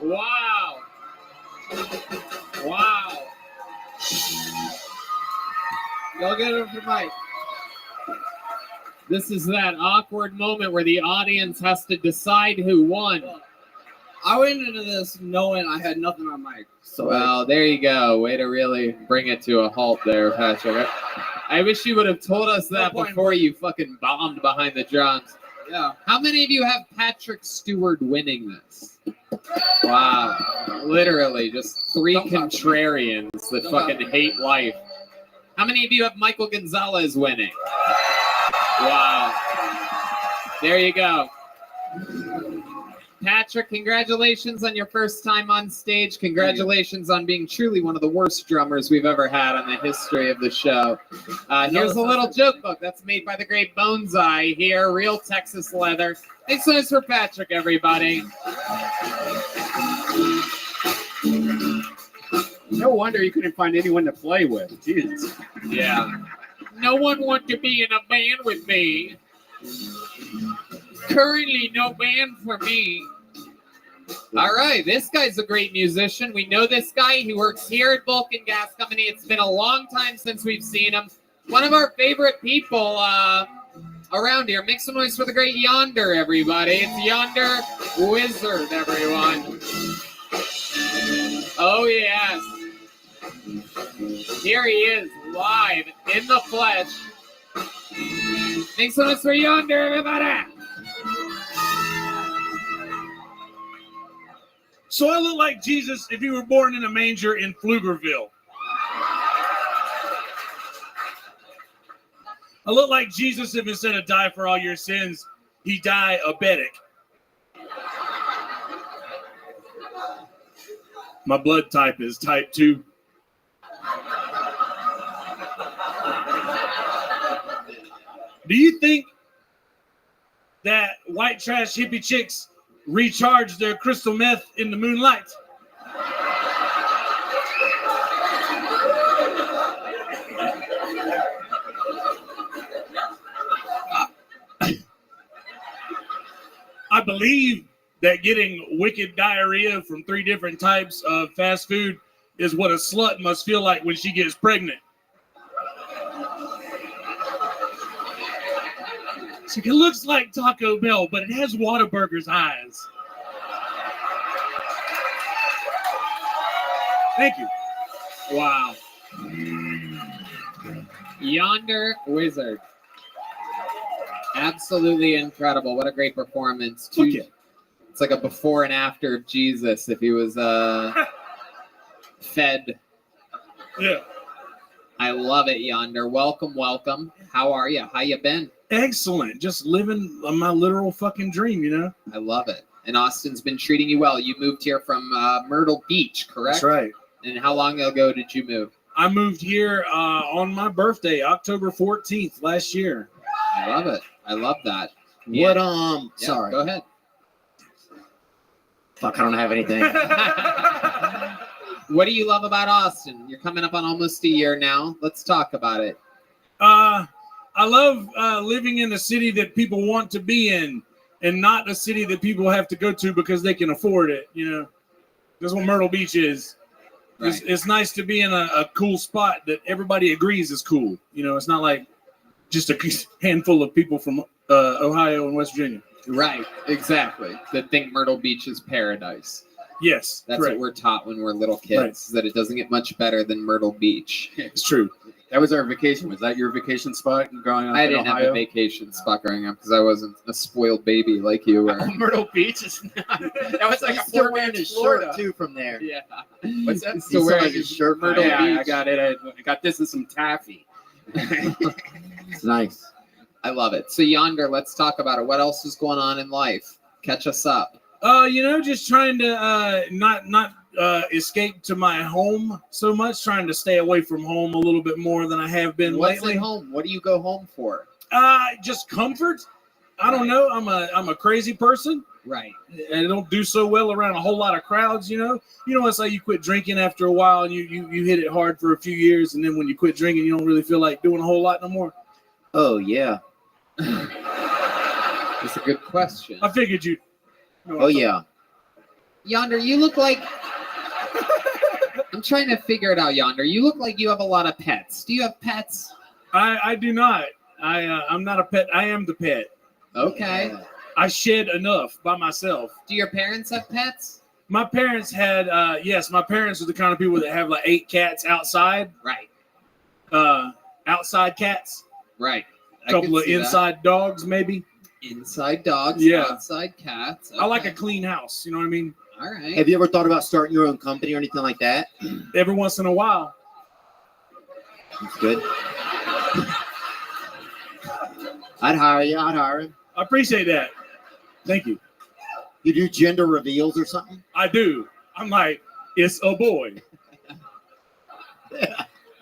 S8: Wow. Wow.
S12: Y'all get it for Mike.
S8: This is that awkward moment where the audience has to decide who won.
S12: I went into this knowing I had nothing on Mike. So
S8: Well, there you go. Way to really bring it to a halt there, Patrick. I wish you would have told us that before you fucking bombed behind the drums.
S12: yeah.
S8: How many of you have Patrick Stewart winning this? Wow. Literally, just three contrarians that fucking hate life. How many of you have Michael Gonzalez winning? Wow. There you go. Patrick, congratulations on your first time on stage. Congratulations on being truly one of the worst drummers we've ever had in the history of the show. Here's a little joke book that's made by the great Bonsai here, real Texas leather. Thanks so much for Patrick, everybody.
S9: No wonder you couldn't find anyone to play with. Jesus.
S8: Yeah. No one want to be in a band with me. Currently, no band for me. All right, this guy's a great musician. We know this guy. He works here at Vulcan Gas Company. It's been a long time since we've seen him. One of our favorite people around here. Make some noise for the great Yonder, everybody. It's Yonder Wizard, everyone. Oh, yes. Here he is, live, in the flesh. Make some noise for Yonder, everybody.
S15: So I look like Jesus if he were born in a manger in Pflugerville. I look like Jesus if instead of die for all your sins, he diabetic. My blood type is type 2. Do you think that white trash hippie chicks recharge their crystal meth in the moonlight? I believe that getting wicked diarrhea from 3 different types of fast food is what a slut must feel like when she gets pregnant. So it looks like Taco Bell, but it has Whataburger's eyes. Thank you.
S8: Wow. Yonder Wizard. Absolutely incredible. What a great performance. It's like a before and after of Jesus if he was fed.
S15: Yeah.
S8: I love it, Yonder. Welcome, welcome. How are you? How you been?
S15: Excellent. Just living my literal fucking dream, you know?
S8: I love it. And Austin's been treating you well. You moved here from Myrtle Beach, correct?
S15: That's right.
S8: And how long ago did you move?
S15: I moved here on my birthday, October 14th last year.
S8: I love it. I love that.
S13: What,
S8: Yeah,
S13: sorry.
S8: Go ahead.
S13: Fuck, I don't have anything.
S8: What do you love about Austin? You're coming up on almost a year now. Let's talk about it.
S15: I love living in a city that people want to be in, and not a city that people have to go to because they can afford it. You know, that's what Myrtle Beach is.
S8: Right.
S15: It's nice to be in a cool spot that everybody agrees is cool. You know, it's not like just a handful of people from Ohio and West Virginia.
S8: Right, exactly. That think Myrtle Beach is paradise.
S15: Yes,
S8: That's
S15: correct.
S8: what we're taught when we're little kids, that it doesn't get much better than Myrtle Beach.
S15: It's true.
S9: That was our vacation. Was that your vacation spot growing up
S8: I
S9: in
S8: didn't have
S9: Ohio?
S8: a vacation spot growing up because I wasn't a spoiled baby like you were.
S9: Myrtle Beach is not. That was like
S13: He's
S9: a
S13: still
S9: 4
S13: wearing his shirt too from there.
S8: Yeah.
S9: What's that?
S8: He's still wearing his
S13: shirt.
S8: Myrtle
S9: Yeah, I
S8: Beach.
S9: got it. I got this and some taffy.
S13: It's nice.
S8: I love it. So Yonder, let's talk about it. What else is going on in life? Catch us up.
S15: You know, just trying to not escape to my home so much, trying to stay away from home a little bit more than I have been
S8: What's
S15: lately.
S8: at home? What do you go home for?
S15: Just comfort. I don't know. I'm a crazy person.
S8: Right.
S15: And I don't do so well around a whole lot of crowds, you know. You know, it's like you quit drinking after a while and you hit it hard for a few years, and then when you quit drinking, you don't really feel like doing a whole lot no more.
S13: Oh yeah.
S8: That's a good question.
S15: I figured you.
S13: Oh yeah.
S8: Yonder, you look like. I'm trying to figure it out, Yonder. You look like you have a lot of pets. Do you have pets?
S15: I do not. I'm not a pet. I am the pet.
S8: Okay.
S15: I shed enough by myself.
S8: Do your parents have pets?
S15: My parents had, yes, my parents are the kind of people that have like 8 cats outside.
S8: Right.
S15: Outside cats.
S8: Right.
S15: A couple of inside dogs, maybe.
S8: Inside dogs,
S15: Yeah.
S8: outside cats.
S15: I like
S8: Okay.
S15: a clean house. You know what I mean?
S8: All right.
S13: Have you ever thought about starting your own company or anything like that?
S15: Every once in a while.
S13: That's good. I'd hire you. I'd hire him.
S15: I appreciate that. Thank you.
S13: You do gender reveals or something?
S15: I do. I'm like, it's a boy.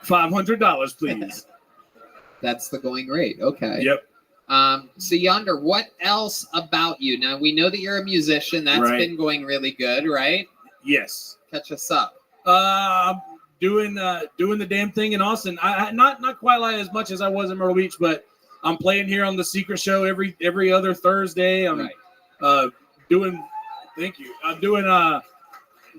S15: $500, please.
S8: That's the going rate. Okay.
S15: Yep.
S8: So Yonder, what else about you? Now we know that you're a musician. That's
S15: Right.
S8: been going really good, right?
S15: Yes.
S8: Catch us up.
S15: I'm doing the damn thing in Austin. I not quite like as much as I was in Myrtle Beach, but I'm playing here on the Secret Show every other Thursday. I'm doing. Thank you. I'm doing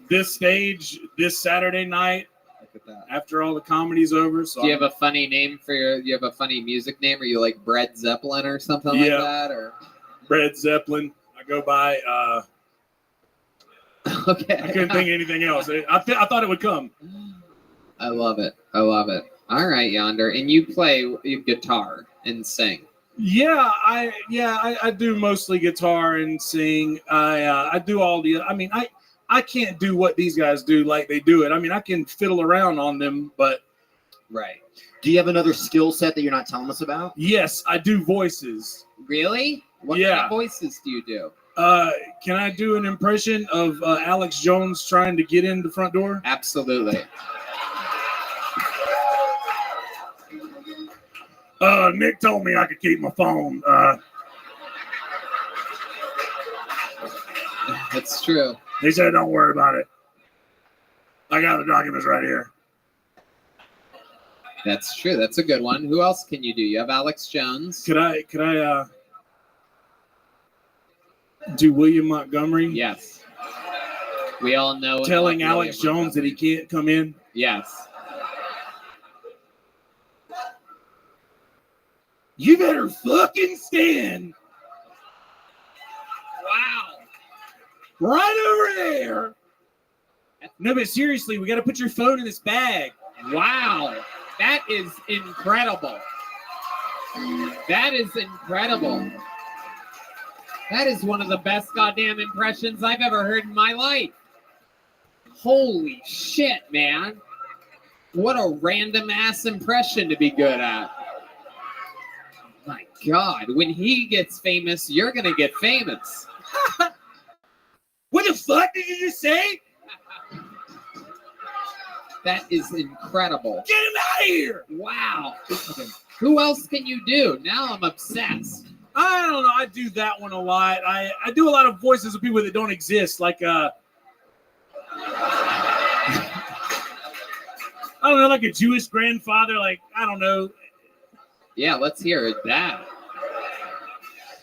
S15: this stage this Saturday night.
S8: Look at that.
S15: After all the comedy's over. So
S8: Do you have a funny name for you have a funny music name? Are you like Brett Zeppelin or something like that? Or
S15: Brett Zeppelin. I go by.
S8: Okay.
S15: I couldn't think of anything else. I thought it would come.
S8: I love it. I love it. All right, Yonder. And you play guitar and sing.
S15: Yeah, I do mostly guitar and sing. I do all the. I mean, I can't do what these guys do like they do it. I mean, I can fiddle around on them, but
S8: right.
S13: Do you have another skill set that you're not telling us about?
S15: Yes, I do voices.
S8: Really? What kind of voices do you do?
S15: Can I do an impression of Alex Jones trying to get in the front door?
S8: Absolutely.
S15: Nick told me I could keep my phone.
S8: That's true.
S15: He said, "Don't worry about it. I got the documents right here."
S8: That's true. That's a good one. Who else can you do? You have Alex Jones.
S15: Could I do William Montgomery?
S8: Yes. We all know. and
S15: Telling
S8: love
S15: Alex
S8: William
S15: Jones that he can't come in.
S8: Yes.
S15: You better fucking stand.
S8: Wow.
S15: Right over there. No, but seriously, we got to put your phone in this bag.
S8: Wow. That is incredible. That is incredible. That is one of the best goddamn impressions I've ever heard in my life. Holy shit, man. What a random ass impression to be good at. My God, when he gets famous, you're going to get famous.
S15: What the fuck did you just say?
S8: That is incredible.
S15: Get him out of here.
S8: Wow. Who else can you do? Now I'm obsessed.
S15: I don't know. I do that one a lot. I do a lot of voices of people that don't exist. Like, I don't know, like a Jewish grandfather. Like, I don't know.
S8: Yeah, let's hear that.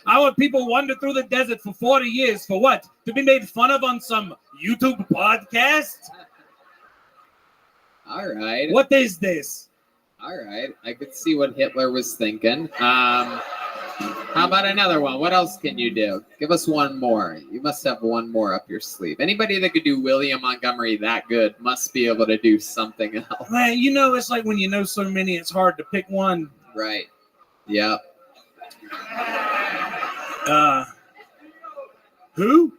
S15: I want people wander through the desert for 40 years for what? To be made fun of on some YouTube podcast?
S8: All right.
S15: What is this?
S8: All right. I could see what Hitler was thinking. How about another one? What else can you do? Give us one more. You must have one more up your sleeve. Anybody that could do William Montgomery that good must be able to do something else.
S15: Man, you know, it's like when you know so many, it's hard to pick one.
S8: Right. Yep.
S15: Who?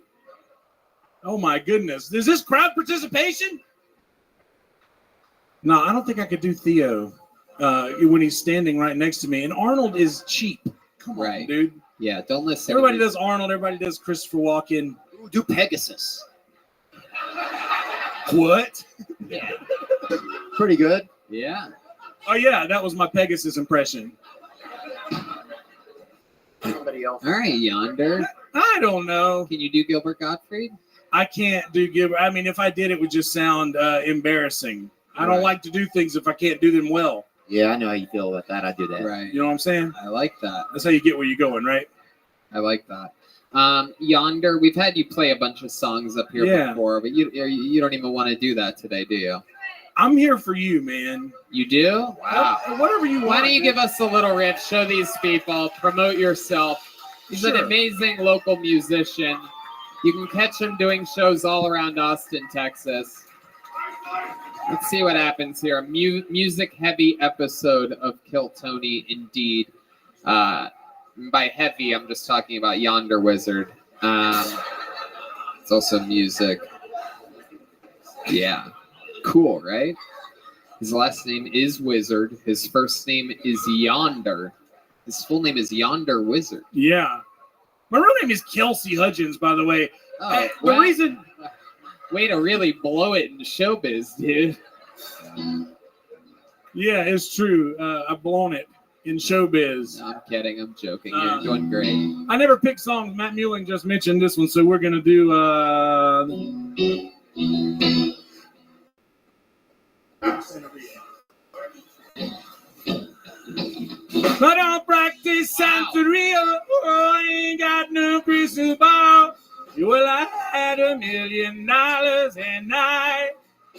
S15: Oh my goodness. Is this crowd participation? No, I don't think I could do Theo when he's standing right next to me. And Arnold is cheap. Come on, dude.
S8: Yeah, don't listen.
S15: Everybody does Arnold. Everybody does Christopher Walken.
S13: Do Pegasus.
S15: What?
S8: Yeah.
S13: Pretty good.
S8: Yeah.
S15: Oh, yeah, that was my Pegasus impression.
S13: Somebody else.
S8: All right, Yonder.
S15: I don't know.
S8: Can you do Gilbert Gottfried?
S15: I can't do Gilbert. I mean, if I did, it would just sound embarrassing. I don't like to do things if I can't do them well.
S13: Yeah, I know how you feel about that. I do that.
S8: Right.
S15: You know what I'm saying?
S8: I like that.
S15: That's how you get where you're going, right?
S8: I like that. Yonder, we've had you play a bunch of songs up here before, but you don't even want to do that today, do you?
S15: I'm here for you, man.
S8: You do? Wow.
S15: Whatever you want.
S8: Why don't you give us a little riff, show these people, promote yourself. He's an amazing local musician. You can catch him doing shows all around Austin, Texas. Let's see what happens here. A music-heavy episode of Kill Tony, indeed. By heavy, I'm just talking about Yonder Wizard. It's also music. Yeah. Cool, right? His last name is Wizard. His first name is Yonder. His full name is Yonder Wizard.
S15: Yeah. My real name is Kelsey Hudgens, by the way.
S8: Oh,
S15: the reason...
S8: Way to really blow it in showbiz, dude.
S15: Yeah, it's true. I've blown it in showbiz.
S8: No, I'm kidding. I'm joking. You're doing great.
S15: I never picked songs. Matt Muelling just mentioned this one, so we're going to do... I don't practice Santeria. Oh, I ain't got no crystal ball. Well, I had $1 million and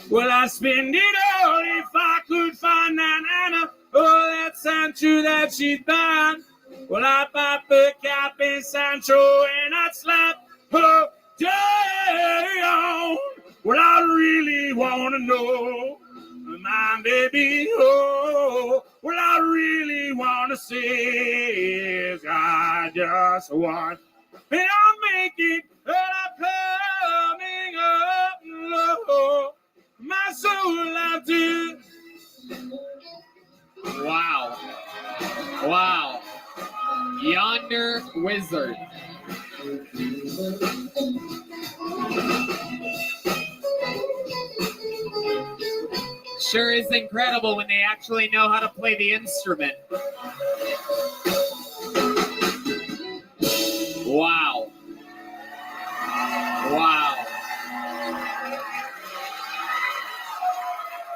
S15: well, I spend it all if I could find that Anna. Oh, that Sancho that she's buying. Well, I pop a cap in Sancho and I'd slap her down. Well, I really want to know my baby. Oh, well, I really want to say is I just want, and I'll make it. And I'm coming up low, my soul I do.
S8: Wow. Wow. Yonder Wizard. Sure is incredible when they actually know how to play the instrument. Wow. Wow.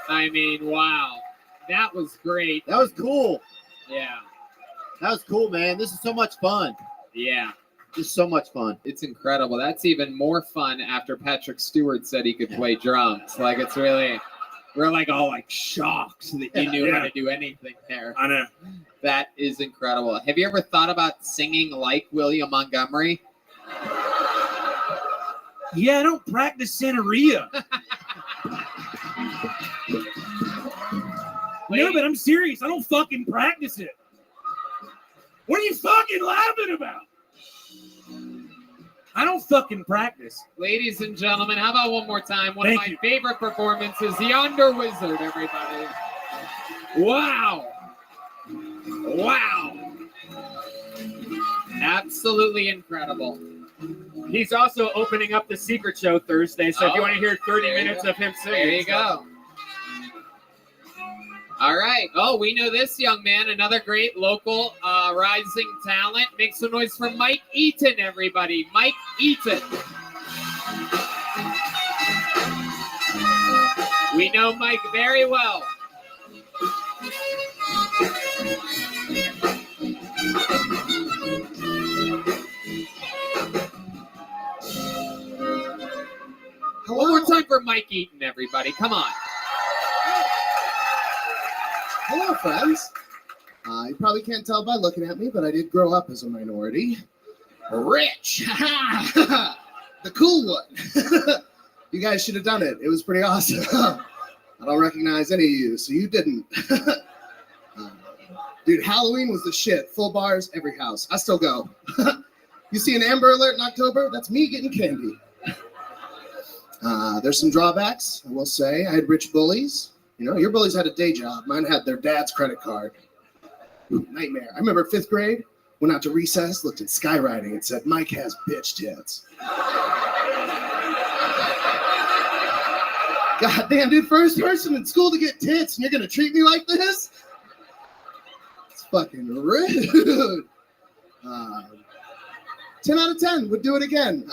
S8: I mean, wow. That was great.
S13: That was cool.
S8: Yeah.
S13: That was cool, man. This is so much fun.
S8: Yeah.
S13: Just so much fun.
S8: It's incredible. That's even more fun after Patrick Stewart said he could play drums. Like, it's really, we're like all like shocked that you knew how to do anything there.
S15: I know.
S8: That is incredible. Have you ever thought about singing like William Montgomery?
S15: Yeah, I don't practice Santeria. No, but I'm serious. I don't fucking practice it. What are you fucking laughing about? I don't fucking practice.
S8: Ladies and gentlemen, how about one more time? One of my favorite performances, Yonder Wizard, everybody. Wow. Wow. Absolutely incredible.
S12: He's also opening up the Secret Show Thursday, so if you want to hear 30 minutes of him singing.
S8: There you go. All right. Oh, we know this young man, another great local rising talent. Make some noise for Mike Eaton, everybody. Mike Eaton. We know Mike very well. One more time for Mike Eaton, everybody. Come on.
S16: Hello, friends. You probably can't tell by looking at me, but I did grow up as a minority. Rich! The cool one. You guys should have done it. It was pretty awesome. I don't recognize any of you, so you didn't. Dude, Halloween was the shit. Full bars, every house. I still go. You see an Amber Alert in October? That's me getting candy. There's some drawbacks, I will say. I had rich bullies. You know, your bullies had a day job. Mine had their dad's credit card. Ooh, nightmare. I remember 5th grade, went out to recess, looked at skywriting, and said, Mike has bitch tits. God damn, dude, first person in school to get tits, and you're going to treat me like this? It's fucking rude. 10 out of 10 would do it again.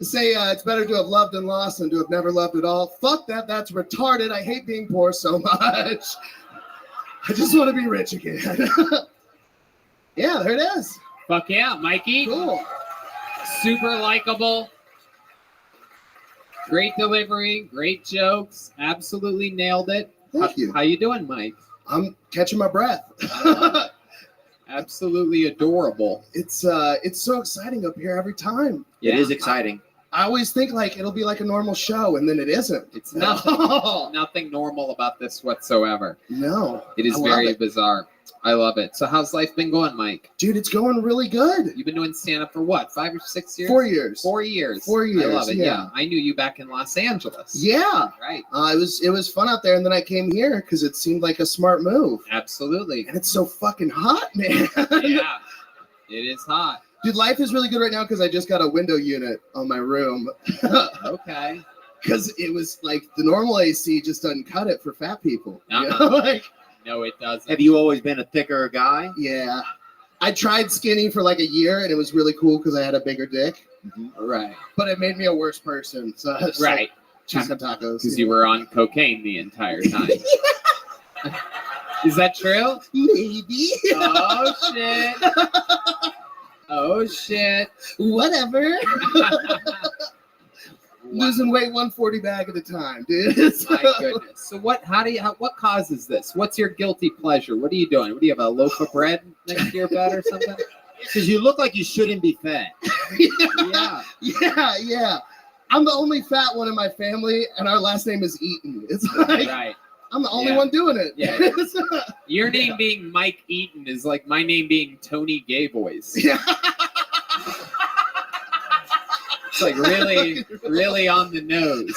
S16: Say it's better to have loved and lost than to have never loved at all. Fuck that. That's retarded. I hate being poor so much. I just want to be rich again. Yeah, there it is.
S8: Fuck yeah, Mikey.
S16: Cool.
S8: Super likable. Great delivery. Great jokes. Absolutely nailed it.
S16: Thank you.
S8: How you doing, Mike?
S16: I'm catching my breath.
S8: Absolutely adorable.
S16: It's so exciting up here every time.
S13: It is exciting.
S16: I always think like it'll be like a normal show, and then it isn't.
S8: It's nothing normal about this whatsoever.
S16: No.
S8: It is very bizarre. I love it. So how's life been going, Mike?
S16: Dude, it's going really good.
S8: You've been doing stand-up for what, 5 or 6 years?
S16: 4 years.
S8: 4 years.
S16: 4 years.
S8: I love it.
S16: Yeah.
S8: I knew you back in Los Angeles.
S16: Yeah.
S8: Right.
S16: It was fun out there, and then I came here because it seemed like a smart move.
S8: Absolutely.
S16: And it's so fucking hot, man.
S8: Yeah. It is hot.
S16: Dude, life is really good right now because I just got a window unit on my room.
S8: Okay.
S16: Because it was like the normal AC just doesn't cut it for fat people.
S8: Uh-uh.
S16: You know? Like,
S8: no, it doesn't.
S13: Have you always been a thicker guy?
S16: yeah. I tried skinny for like a year, and it was really cool because I had a bigger dick.
S8: Right.
S16: But it made me a worse person. So I was
S8: Right.
S16: Chicken tacos.
S8: Because you were on cocaine the entire time. Is that true?
S16: Maybe.
S8: Oh, shit. Oh, shit.
S16: Whatever. Losing weight 140 bag at a time, dude.
S8: My goodness. So what causes this? What's your guilty pleasure? What are you doing? What do you have, a loaf of bread next to your bed or something?
S13: Because you look like you shouldn't be fat.
S16: Yeah. I'm the only fat one in my family, and our last name is Eaton. It's like
S8: Right.
S16: I'm the only one doing it.
S8: Yeah. Your name being Mike Eaton is like my name being Tony Gay Boys.
S16: Yeah.
S8: It's like really on the nose.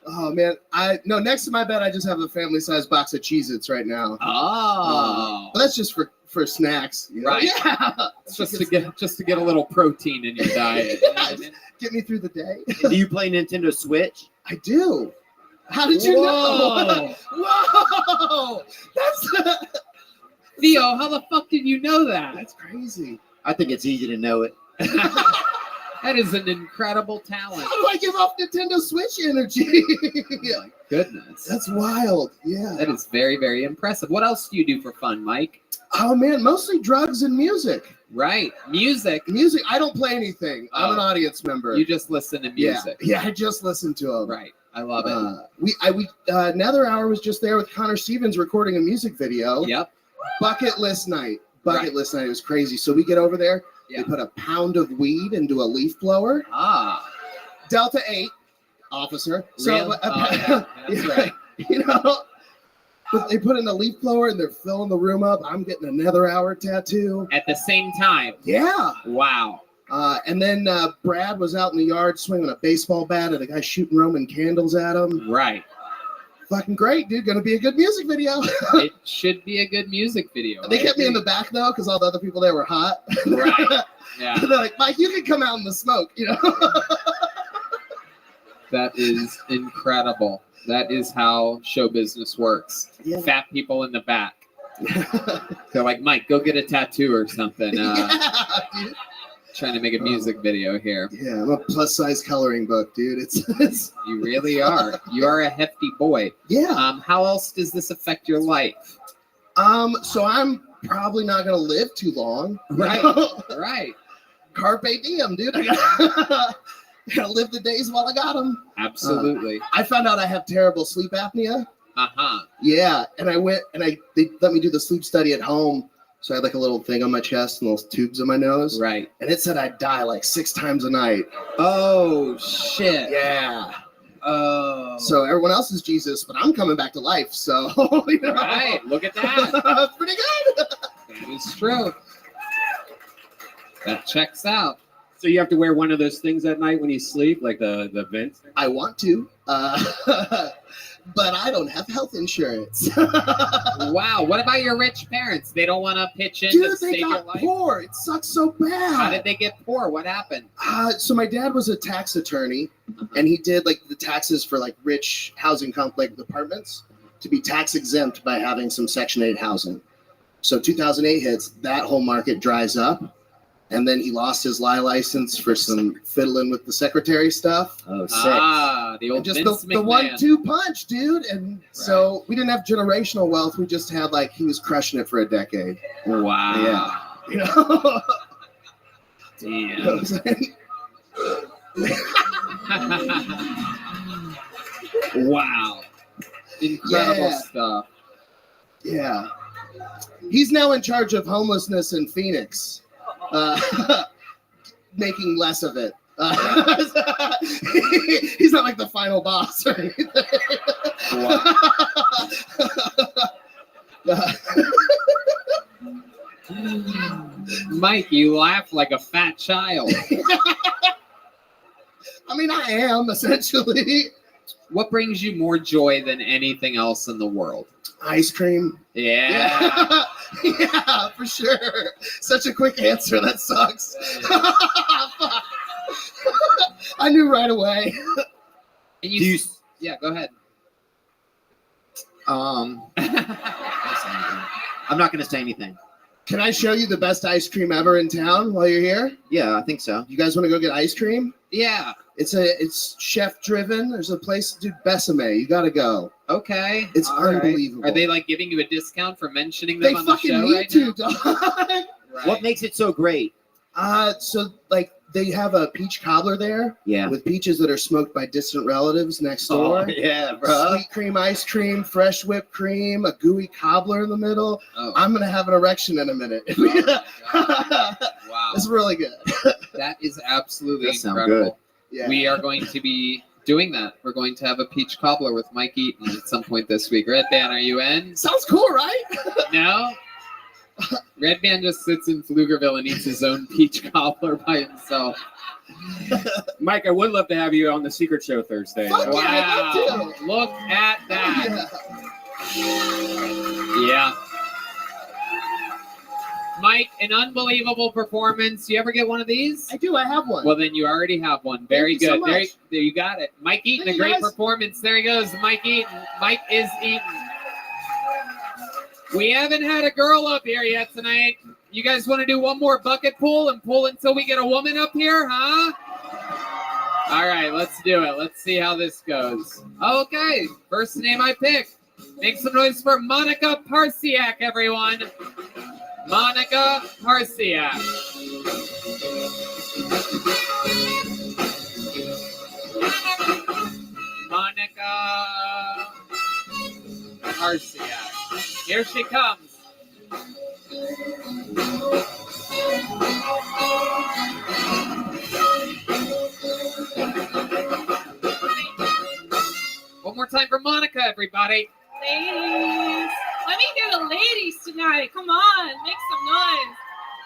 S16: Oh man, next to my bed I just have a family-sized box of Cheez-Its right now.
S8: Oh.
S16: But that's just for snacks. You know?
S8: Right.
S16: Yeah.
S8: Just to get a little protein in your diet. You know what I mean?
S16: Get me through the day.
S13: Do you play Nintendo Switch?
S16: I do. How did you know? Whoa! That's
S8: Theo, how the fuck did you know that?
S16: That's crazy.
S13: I think it's easy to know it.
S8: That is an incredible talent.
S16: How do I give off Nintendo Switch energy?
S8: My goodness.
S16: That's wild. Yeah.
S8: That is very, very impressive. What else do you do for fun, Mike?
S16: Oh man, mostly drugs and music.
S8: Right. Music.
S16: I don't play anything. I'm an audience member.
S8: You just listen to music.
S16: Yeah, I just listen to them.
S8: Right. I love it.
S16: Nether Hour was just there with Connor Stevens recording a music video.
S8: Yep.
S16: Bucket list night. It was crazy. So we get over there.
S8: Yeah.
S16: They put a pound of weed into a leaf blower.
S8: Ah.
S16: Delta 8 officer.
S8: Real? That's right.
S16: You know, but they put in a leaf blower and they're filling the room up. I'm getting a Nether Hour tattoo.
S8: At the same time.
S16: Yeah.
S8: Wow.
S16: And then Brad was out in the yard swinging a baseball bat at a guy shooting Roman candles at him.
S8: Right.
S16: Fucking great, dude. Gonna be a good music video.
S8: It should be a good music video.
S16: They kept me in the back though, because all the other people there were hot.
S8: Right. Yeah.
S16: They're like, Mike, you can come out in the smoke, you know.
S8: That is incredible. That is how show business works.
S16: Yeah.
S8: Fat people in the back. They're like, Mike, go get a tattoo or something.
S16: Yeah, dude.
S8: trying to make a music video here.
S16: Yeah, I'm a plus size coloring book, dude. It's
S8: You really are. You are a hefty boy.
S16: Yeah.
S8: How else does this affect your life?
S16: So I'm probably not gonna live too long.
S8: Right. Right.
S16: Carpe diem, dude. I gotta live the days while I got them.
S8: Absolutely.
S16: I found out I have terrible sleep apnea.
S8: Uh-huh.
S16: Yeah, and I went and they let me do the sleep study at home. So I had like a little thing on my chest and little tubes on my nose.
S8: Right.
S16: And it said I'd die like 6 times a night.
S8: Oh shit.
S16: Yeah.
S8: Oh.
S16: So everyone else is Jesus, but I'm coming back to life. So you know.
S8: Right. Look at that.
S16: That's pretty good.
S8: That is true. That checks out.
S9: So you have to wear one of those things at night when you sleep, like the vent?
S16: I want to. But I don't have health insurance.
S8: Wow. What about your rich parents? They don't want to pitch in
S16: Dude,
S8: to
S16: they
S8: save your
S16: got
S8: life?
S16: poor. It sucks so bad.
S8: How did they get poor? What happened?
S16: So my dad was a tax attorney, and he did like the taxes for like rich housing complex apartments to be tax exempt by having some Section 8 housing. So 2008 hits, that whole market dries up. And then he lost his license for some fiddling with the secretary stuff.
S13: Oh, sick.
S8: The old
S16: Just
S8: Vince
S16: the
S8: McMahon.
S16: 1-2 punch, dude. And so we didn't have generational wealth. We just had like, he was crushing it for a decade.
S8: Wow.
S16: Yeah. You know?
S8: Damn.
S16: You know what I'm saying?
S8: Wow. Incredible
S16: Yeah.
S8: stuff.
S16: Yeah. He's now in charge of homelessness in Phoenix. Making less of it. He's not like the final boss or anything.
S8: Mike, you laugh like a fat child.
S16: I mean, I am, essentially.
S8: What brings you more joy than anything else in the world?
S16: Ice cream.
S8: Yeah.
S16: Yeah, for sure. Such a quick answer. That sucks. I knew right away.
S8: And you, yeah, go ahead.
S13: I'm not going to say anything.
S16: Can I show you the best ice cream ever in town while you're here?
S13: Yeah, I think so.
S16: You guys want to go get ice cream?
S8: Yeah.
S16: It's chef driven. There's a place, dude, Besame. You gotta go.
S8: Okay.
S16: It's
S8: All right.
S16: unbelievable.
S8: Are they like giving you a discount for mentioning them
S16: They
S8: on the
S16: fucking
S8: show
S16: need
S8: right
S16: to,
S8: now?
S16: dog.
S8: Right.
S13: What makes it so great?
S16: So like they have a peach cobbler there.
S13: Yeah.
S16: With peaches that are smoked by distant relatives next door.
S13: Oh, yeah, bro.
S16: Sweet cream ice cream, fresh whipped cream, a gooey cobbler in the middle.
S8: Oh.
S16: I'm gonna have an erection in a minute.
S8: Wow.
S16: It's really good.
S8: That is absolutely
S13: That sounds
S8: incredible.
S13: good.
S16: Yeah.
S8: We are going to be doing that. We're going to have a peach cobbler with Mike Eaton at some point this week. Red Band, are you in?
S16: Sounds cool, right?
S8: No? Red Band just sits in Pflugerville and eats his own peach cobbler by himself.
S9: Mike, I would love to have you on the Secret Show Thursday.
S16: Fuck
S9: though.
S16: yeah, I'd love to.
S8: Look at that.
S16: Yeah.
S8: Yeah. Mike, an unbelievable performance. You ever get one of these?
S16: I do. I have one.
S8: Well, then you already have one. Very
S16: Thank you so
S8: good. There,
S16: much.
S8: there you got it. Mike Eaton,
S16: Thank
S8: a
S16: you,
S8: great
S16: guys.
S8: performance. There he goes, Mike Eaton. Mike is Eaton. We haven't had a girl up here yet tonight. You guys want to do one more bucket pull and pull until we get a woman up here, huh? All right, let's do it. Let's see how this goes. Okay, first name I pick. Make some noise for Monica Parsiak, everyone. Monica Parsiak. Monica Parsiak. Here she comes. One more time for Monica, everybody.
S17: Ladies. Let me hear the ladies tonight. Come on, make some noise.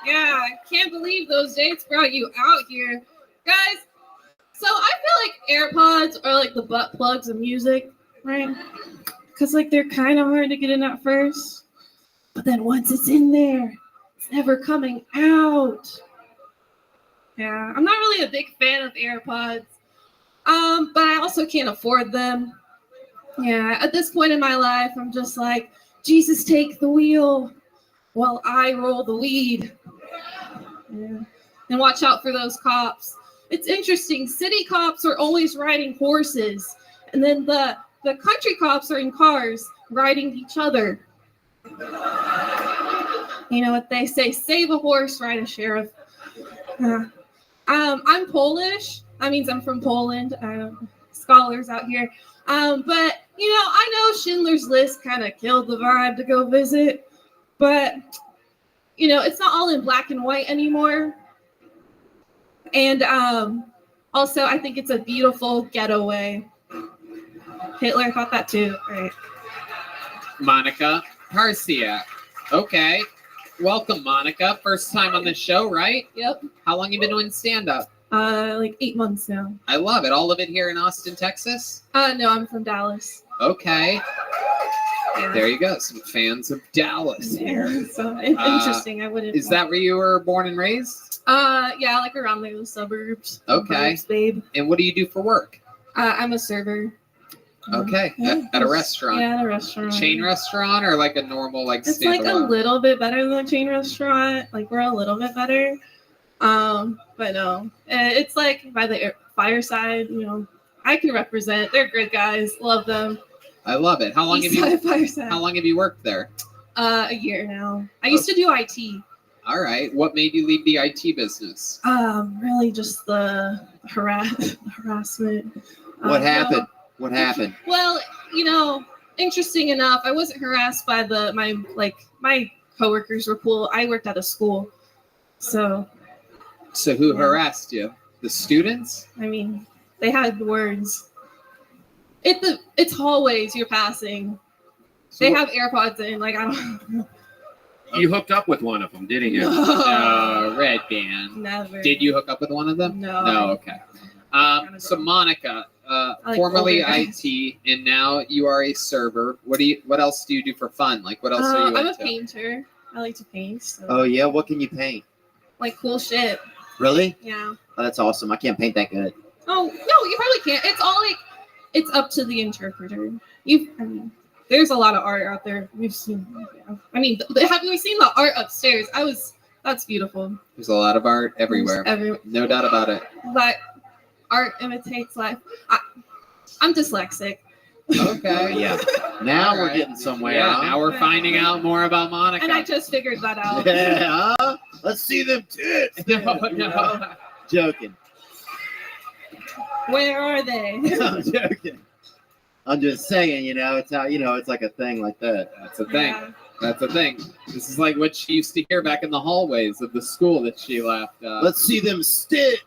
S17: Yeah, I can't believe those dates brought you out here. Guys, so I feel like AirPods are like the butt plugs of music, right? Because like they're kind of hard to get in at first. But then once it's in there, it's never coming out. Yeah, I'm not really a big fan of AirPods. But I also can't afford them. Yeah, at this point in my life, I'm just like, Jesus, take the wheel while I roll the weed. Yeah. and watch out for those cops. It's interesting. City cops are always riding horses, and then the country cops are in cars riding each other. You know what they say, save a horse, ride a sheriff. I'm Polish. That means I'm from Poland. Scholars out here. But, you know, I know Schindler's List kind of killed the vibe to go visit. But, you know, it's not all in black and white anymore. And also, I think it's a beautiful getaway. Hitler thought that too, right?
S8: Monica Parsiak. Okay. Welcome, Monica. First time on the show, right?
S17: Yep.
S8: How long you been doing stand-up?
S17: Like 8 months now.
S8: I love it. All of it here in Austin, Texas?
S17: No, I'm from Dallas.
S8: Okay.
S17: Yeah.
S8: There you go. Some fans of Dallas here.
S17: Yeah, so interesting. I wouldn't.
S8: Is that where you were born and raised?
S17: Yeah, like around there, the suburbs.
S8: Okay.
S17: Burbs, babe.
S8: And what do you do for work?
S17: I'm a server.
S8: Okay.
S17: Yeah,
S8: at a restaurant?
S17: Yeah, at a restaurant.
S8: Chain restaurant or like a normal like
S17: It's like a
S8: standalone?
S17: little bit better than a chain restaurant. Like we're a little bit better. But no, it's like by the fireside. You know, I can represent. They're good guys. Love them.
S8: I love it. How long have you?
S17: Fireside.
S8: How long have you worked there?
S17: A year now. I used to do IT.
S8: All right. What made you leave the IT business?
S17: Really just the harassment.
S13: What happened?
S17: No.
S13: What happened?
S17: Well, you know, interesting enough, I wasn't harassed by my coworkers were cool. I worked at a school, so.
S8: So who harassed you? The students?
S17: I mean, they had words. It's hallways you're passing. They have AirPods in. Like I don't.
S9: You hooked up with one of them, didn't you?
S8: Red band.
S17: Never.
S8: Did you hook up with one of them?
S17: No.
S8: No. Okay. So Monica,
S17: like
S8: formerly
S17: older guys.
S8: IT, and now you are a server. What else do you do for fun? Like what else are you
S17: I'm
S8: into?
S17: a painter. I like to paint. So.
S13: Oh yeah, what can you paint?
S17: Like cool shit.
S13: Really?
S17: Yeah.
S13: Oh, that's awesome. I can't paint that good.
S17: Oh no, you probably can't. It's all like it's up to the interpreter. I mean, there's a lot of art out there. We've seen. Yeah. I mean, have you seen the art upstairs? That's beautiful.
S8: There's a lot of art everywhere. No doubt about it.
S17: But art imitates life. I'm dyslexic.
S8: Okay.
S13: Yeah. Now we're getting somewhere.
S8: Yeah.
S13: Huh?
S8: Now we're finding out more about Monica.
S17: And I just figured that out.
S13: Yeah. Huh? Let's see them tits.
S8: No.
S13: Joking.
S17: Where are they?
S13: I'm joking. I'm just saying, it's how, it's like a thing like that.
S8: That's a thing. Yeah. That's a thing. This is like what she used to hear back in the hallways of the school that she left.
S13: Let's see them stick.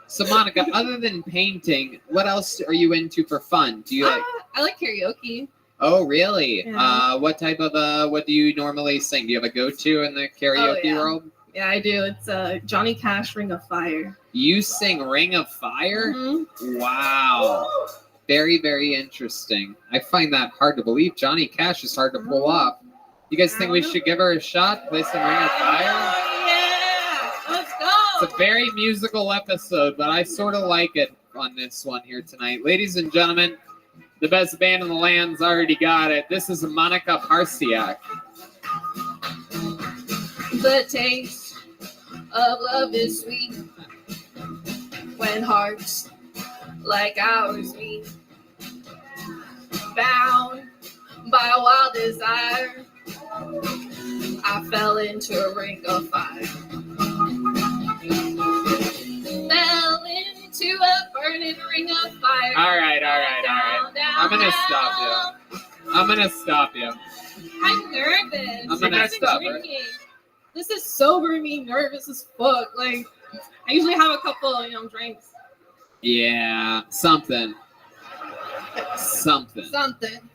S8: So Monica, other than painting, what else are you into for fun? Do you like?
S17: I like karaoke.
S8: Oh, really?
S17: Yeah.
S8: What type of what do you normally sing? Do you have a go-to in the karaoke world?
S17: Yeah, I do. It's Johnny Cash, "Ring of Fire."
S8: You sing "Ring of Fire"?
S17: Mm-hmm.
S8: Wow. Very, very interesting. I find that hard to believe. Johnny Cash is hard to pull off. You guys think we should give her a shot? Play some "Ring of Fire"?
S17: Yeah, let's go.
S8: It's a very musical episode, but I sort of like it on this one here tonight. Ladies and gentlemen, the best band in the land's already got it. This is Monica Parsiak.
S17: The taste of love is sweet when hearts like ours meet. Bound by a wild desire, I fell into a ring of fire. Fell into a burning ring of fire.
S8: All right. I'm gonna stop you.
S17: I'm nervous.
S8: I'm gonna
S17: I've been
S8: stop her.
S17: drinking. This is sobering me nervous as fuck. Like, I usually have a couple, drinks.
S8: Yeah, something.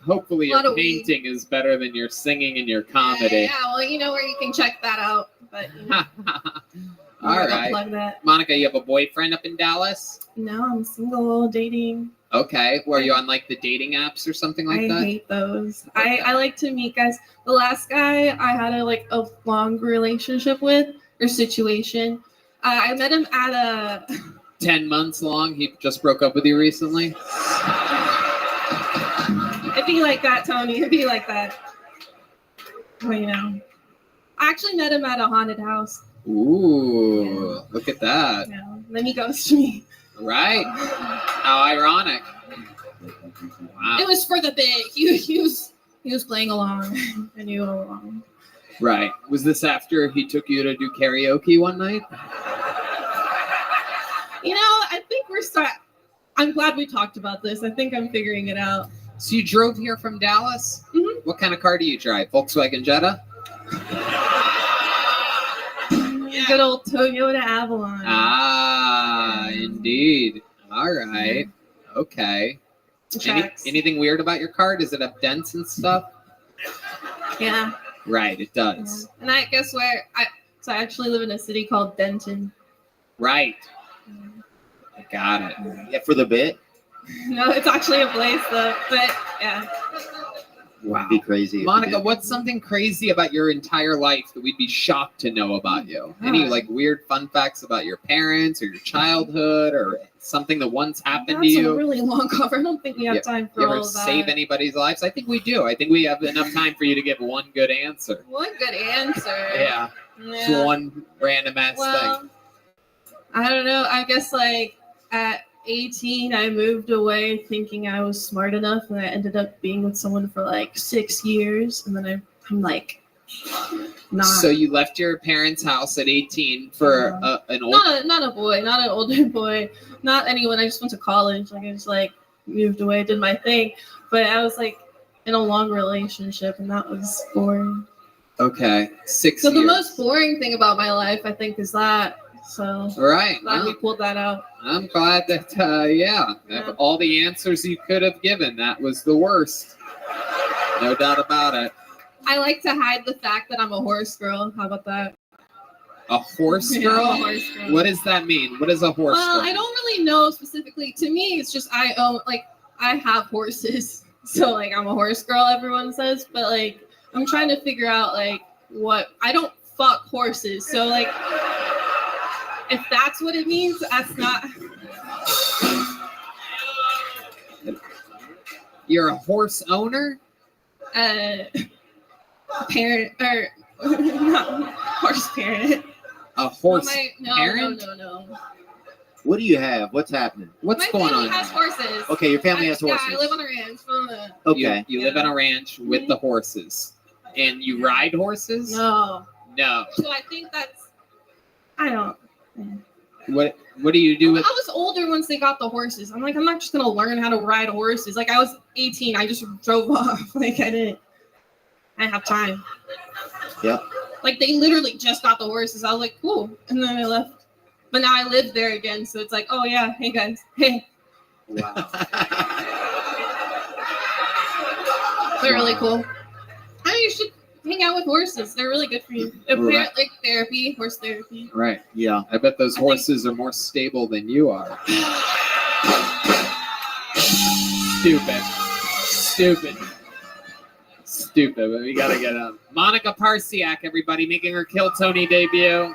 S8: Hopefully your painting is better than your singing and your comedy.
S17: Yeah, well, you know where you can check that out. But
S8: All right.
S17: Plug that.
S8: Monica, you have a boyfriend up in Dallas?
S17: No, I'm single, dating.
S8: Okay. Were you on like the dating apps or something like that?
S17: I hate those. Okay. I like to meet guys. The last guy I had a long relationship with or situation. I met him at a
S8: 10 months long. He just broke up with you recently.
S17: It'd be like that, Tony. It'd be like that. Well, actually met him at a haunted house.
S8: Ooh, look at that.
S17: Yeah. Then he ghosted me.
S8: Right. How ironic. Wow.
S17: It was for the bit. He was playing along. I knew all along.
S8: Right. Was this after he took you to do karaoke one night?
S17: You know, I think I'm glad we talked about this. I think I'm figuring it out.
S8: So you drove here from Dallas?
S17: Mm-hmm.
S8: What kind of car do you drive? Volkswagen Jetta?
S17: Good old Toyota Avalon.
S8: Ah, indeed. All right. Okay. Anything weird about your car? Does it have dents and stuff?
S17: Yeah.
S8: Right, it does.
S17: Yeah. And I guess I actually live in a city called Denton.
S8: Right. I got it.
S13: Yeah, for the bit.
S17: No, it's actually a place though. But yeah.
S13: Wow. Be crazy.
S8: Monica, what's something crazy about your entire life that we'd be shocked to know about you? Any like weird fun facts about your parents or your childhood or something that once happened to you?
S17: That's a really long cover. I don't think we have time for
S8: you
S17: all
S8: ever
S17: of that.
S8: save anybody's lives? I think we do. I think we have enough time for you to give one good answer.
S17: One good answer.
S8: Yeah. Just one random ass thing.
S17: I don't know. I guess like at 18, I moved away thinking I was smart enough, and I ended up being with someone for like 6 years, and then I'm like, not.
S8: So you left your parents' house at 18 for an old.
S17: Not a boy, not an older boy, not anyone. I just went to college. Like I just like moved away, did my thing, but I was like in a long relationship, and that was boring.
S8: Okay, 6
S17: So
S8: years.
S17: the most boring thing about my life, I think, is that. So
S8: Right.
S17: glad
S8: Well,
S17: we pulled that out.
S8: I'm glad that, of all the answers you could have given, that was the worst. No doubt about it.
S17: I like to hide the fact that I'm a horse girl. How about that?
S8: A horse
S17: Yeah,
S8: girl?
S17: I'm a horse girl.
S8: What does that mean? What is a horse
S17: Well,
S8: girl?
S17: I don't really know specifically. To me, it's just I have horses. So like I'm a horse girl, everyone says, but like I'm trying to figure out like what I don't fuck horses. So like if that's what it means, that's not.
S8: You're a horse owner?
S17: Parent or not horse parent.
S8: A horse
S17: No,
S8: parent?
S17: No.
S13: What do you have? What's happening?
S8: What's
S17: My
S8: going
S17: family
S8: on?
S17: has horses.
S13: Okay, your family has
S17: Yeah,
S13: horses.
S17: I live on a ranch.
S13: Okay.
S8: You live on a ranch with the horses. And you ride horses?
S17: No.
S8: No.
S17: So I think that's. I don't.
S8: What do you do with
S17: I was older once they got the horses. I'm like, I'm not just gonna learn how to ride horses. Like I was 18, I just drove off. Like I didn't have time.
S13: Yep.
S17: Like they literally just got the horses. I was like, cool. And then I left. But now I live there again. So it's like, oh yeah, hey guys. Hey.
S8: Wow.
S17: They're really cool. You should hang out with horses. They're really good for you.
S8: Right.
S17: Like therapy, horse therapy.
S8: Right. Yeah. I bet those horses are more stable than you are. Stupid, but we gotta get up. Monica Parsiak, everybody, making her Kill Tony debut.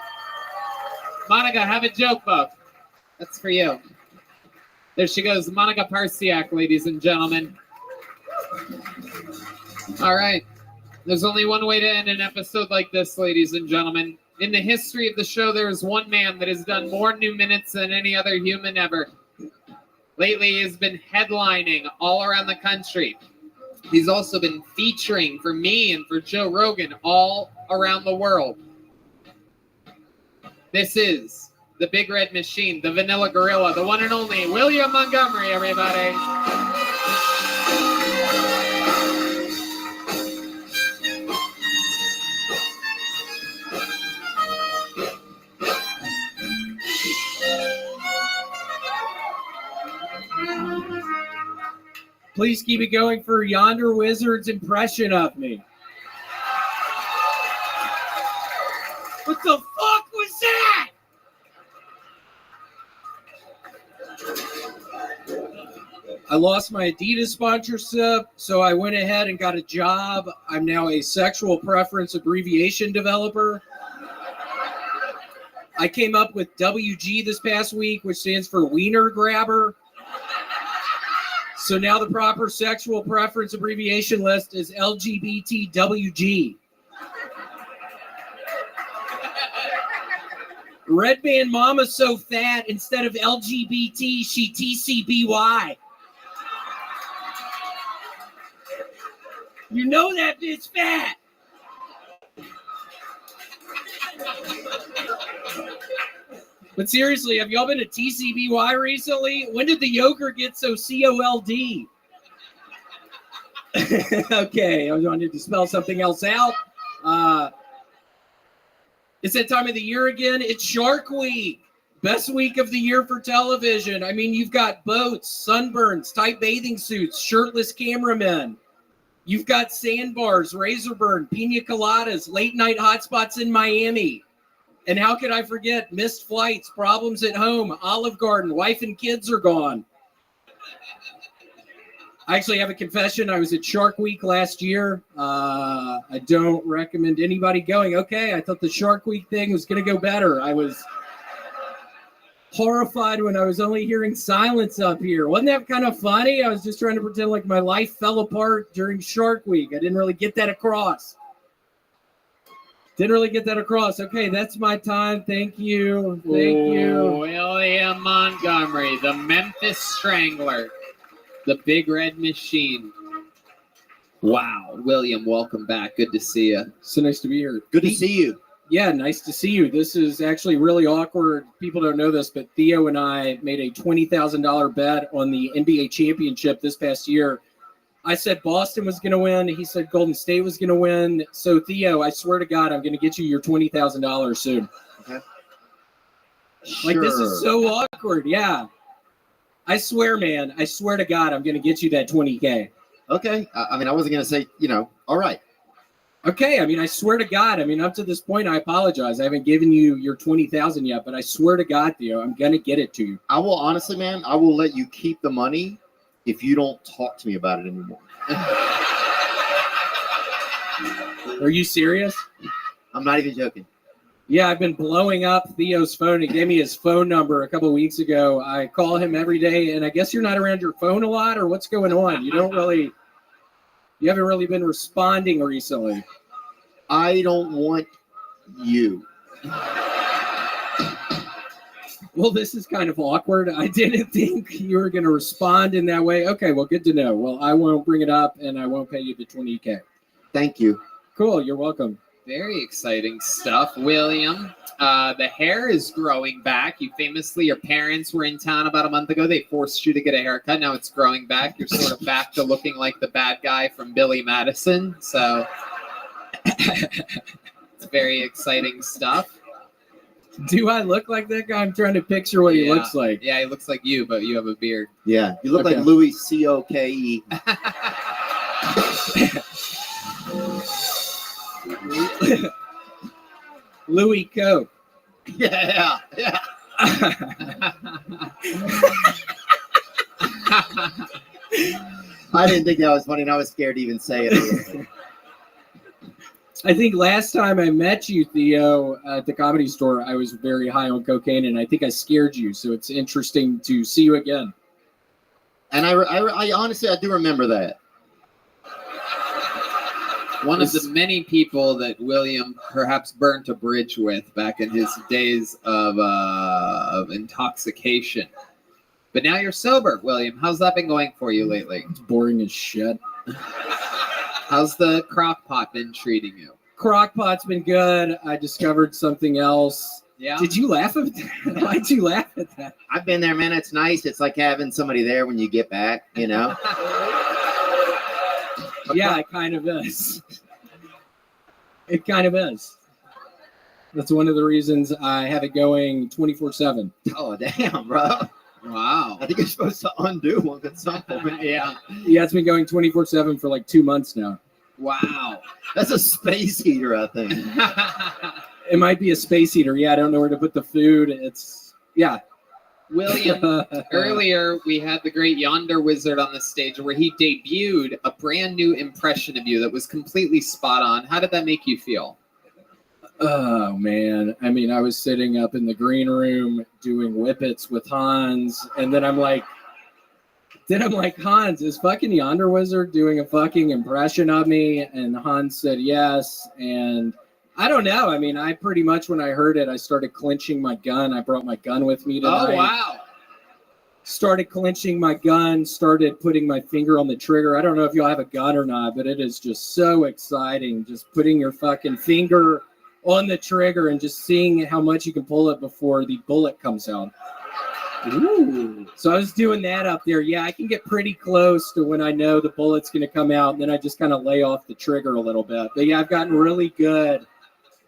S8: Monica, have a joke book. That's for you. There she goes, Monica Parsiak, ladies and gentlemen. All right. There's only one way to end an episode like this, ladies and gentlemen. In the history of the show, there is one man that has done more new minutes than any other human ever. Lately, he has been headlining all around the country. He's also been featuring for me and for Joe Rogan all around the world. This is the Big Red Machine, the Vanilla Gorilla, the one and only William Montgomery, everybody.
S15: Please keep it going for Yonder Wizard's impression of me. What the fuck was that? I lost my Adidas sponsorship, so I went ahead and got a job. I'm now a sexual preference abbreviation developer. I came up with WG this past week, which stands for Wiener Grabber. So now the proper sexual preference abbreviation list is LGBTWG.
S9: Red Band Mama's so fat, instead of LGBT, she TCBY. You know that bitch fat. But seriously, have y'all been to TCBY recently? When did the yogurt get so COLD? Okay, I wanted to spell something else out. It's that time of the year again. It's Shark Week. Best week of the year for television. I mean, you've got boats, sunburns, tight bathing suits, shirtless cameramen. You've got sandbars, razor burn, pina coladas, late night hotspots in Miami. And how could I forget missed flights, problems at home, Olive Garden, wife and kids are gone. I actually have a confession. I was at Shark Week last year. I don't recommend anybody going. Okay, I thought the Shark Week thing was going to go better. I was horrified when I was only hearing silence up here. Wasn't that kind of funny? I was just trying to pretend like my life fell apart during Shark Week. I didn't really get that across. Okay, that's my time. Thank you.
S8: William Montgomery, the Memphis Strangler, the Big Red Machine. Wow. William, welcome back. Good to see you.
S9: So nice to be here.
S13: Good to see you.
S9: Yeah, nice to see you. This is actually really awkward. People don't know this, but Theo and I made a $20,000 bet on the NBA championship this past year. I said Boston was going to win. He said Golden State was going to win. So, Theo, I swear to God, I'm going to get you your $20,000 soon.
S13: Okay.
S9: Like, this is so awkward. Yeah. I swear, man. I swear to God, I'm going to get you that $20K.
S13: Okay. I mean, I wasn't going to say, all right.
S9: Okay. I mean, I swear to God. I mean, up to this point, I apologize. I haven't given you your $20,000 yet, but I swear to God, Theo, I'm going to get it to you.
S13: I will, honestly, man, I will let you keep the money if you don't talk to me about it anymore.
S9: Are you serious?
S13: I'm not even joking.
S9: Yeah, I've been blowing up Theo's phone. He gave me his phone number a couple of weeks ago. I call him every day, and I guess you're not around your phone a lot, or what's going on? You haven't really been responding recently.
S13: I don't want you.
S9: Well, this is kind of awkward. I didn't think you were going to respond in that way. Okay, well, good to know. Well, I won't bring it up, and I won't pay you the $20K.
S13: Thank you.
S9: Cool, you're welcome.
S8: Very exciting stuff, William. The hair is growing back. Your parents were in town about a month ago. They forced you to get a haircut. Now it's growing back. You're sort of back to looking like the bad guy from Billy Madison. So it's very exciting stuff.
S9: Do I look like that guy? I'm trying to picture what he looks like.
S8: Yeah, he looks like you, but you have a beard.
S13: Yeah, you look like Louis C.O.K.E.
S9: Louis Coke.
S13: Yeah. I didn't think that was funny, and I was scared to even say it.
S9: I think last time I met you, Theo, at the Comedy Store, I was very high on cocaine, and I think I scared you. So it's interesting to see you again.
S13: And I honestly, I do remember that.
S8: One of the many people that William perhaps burnt a bridge with back in his days of intoxication. But now you're sober, William. How's that been going for you lately?
S9: It's boring as shit.
S8: How's the crock pot been treating you?
S9: Crockpot's been good. I discovered something else.
S8: Yeah.
S9: Did you laugh at that? Why'd you laugh at that?
S13: I've been there, man. It's nice. It's like having somebody there when you get back,
S9: Yeah, it kind of is. It kind of is. That's one of the reasons I have it going 24/7.
S13: Oh, damn, bro.
S8: Wow.
S13: I think you're supposed to undo one at some point.
S8: Yeah.
S9: Yeah, it's been going 24/7 for like 2 months now.
S8: Wow.
S13: That's a space heater, I think.
S9: It might be a space heater. Yeah, I don't know where to put the food. Yeah.
S8: William, earlier we had the great Yonder Wizard on the stage where he debuted a brand new impression of you that was completely spot on. How did that make you feel?
S9: Oh, man. I mean, I was sitting up in the green room doing whippets with Hans, and then I'm like, Hans, is fucking Yonder Wizard doing a fucking impression of me? And Hans said yes, and I don't know. I mean, I pretty much, when I heard it, I started clenching my gun. I brought my gun with me tonight.
S8: Oh, wow.
S9: Started clenching my gun, started putting my finger on the trigger. I don't know if y'all have a gun or not, but it is just so exciting. Just putting your fucking finger on the trigger and just seeing how much you can pull it before the bullet comes out. Ooh. So I was doing that up there. Yeah, I can get pretty close to when I know the bullet's going to come out, and then I just kind of lay off the trigger a little bit. But yeah, I've gotten really good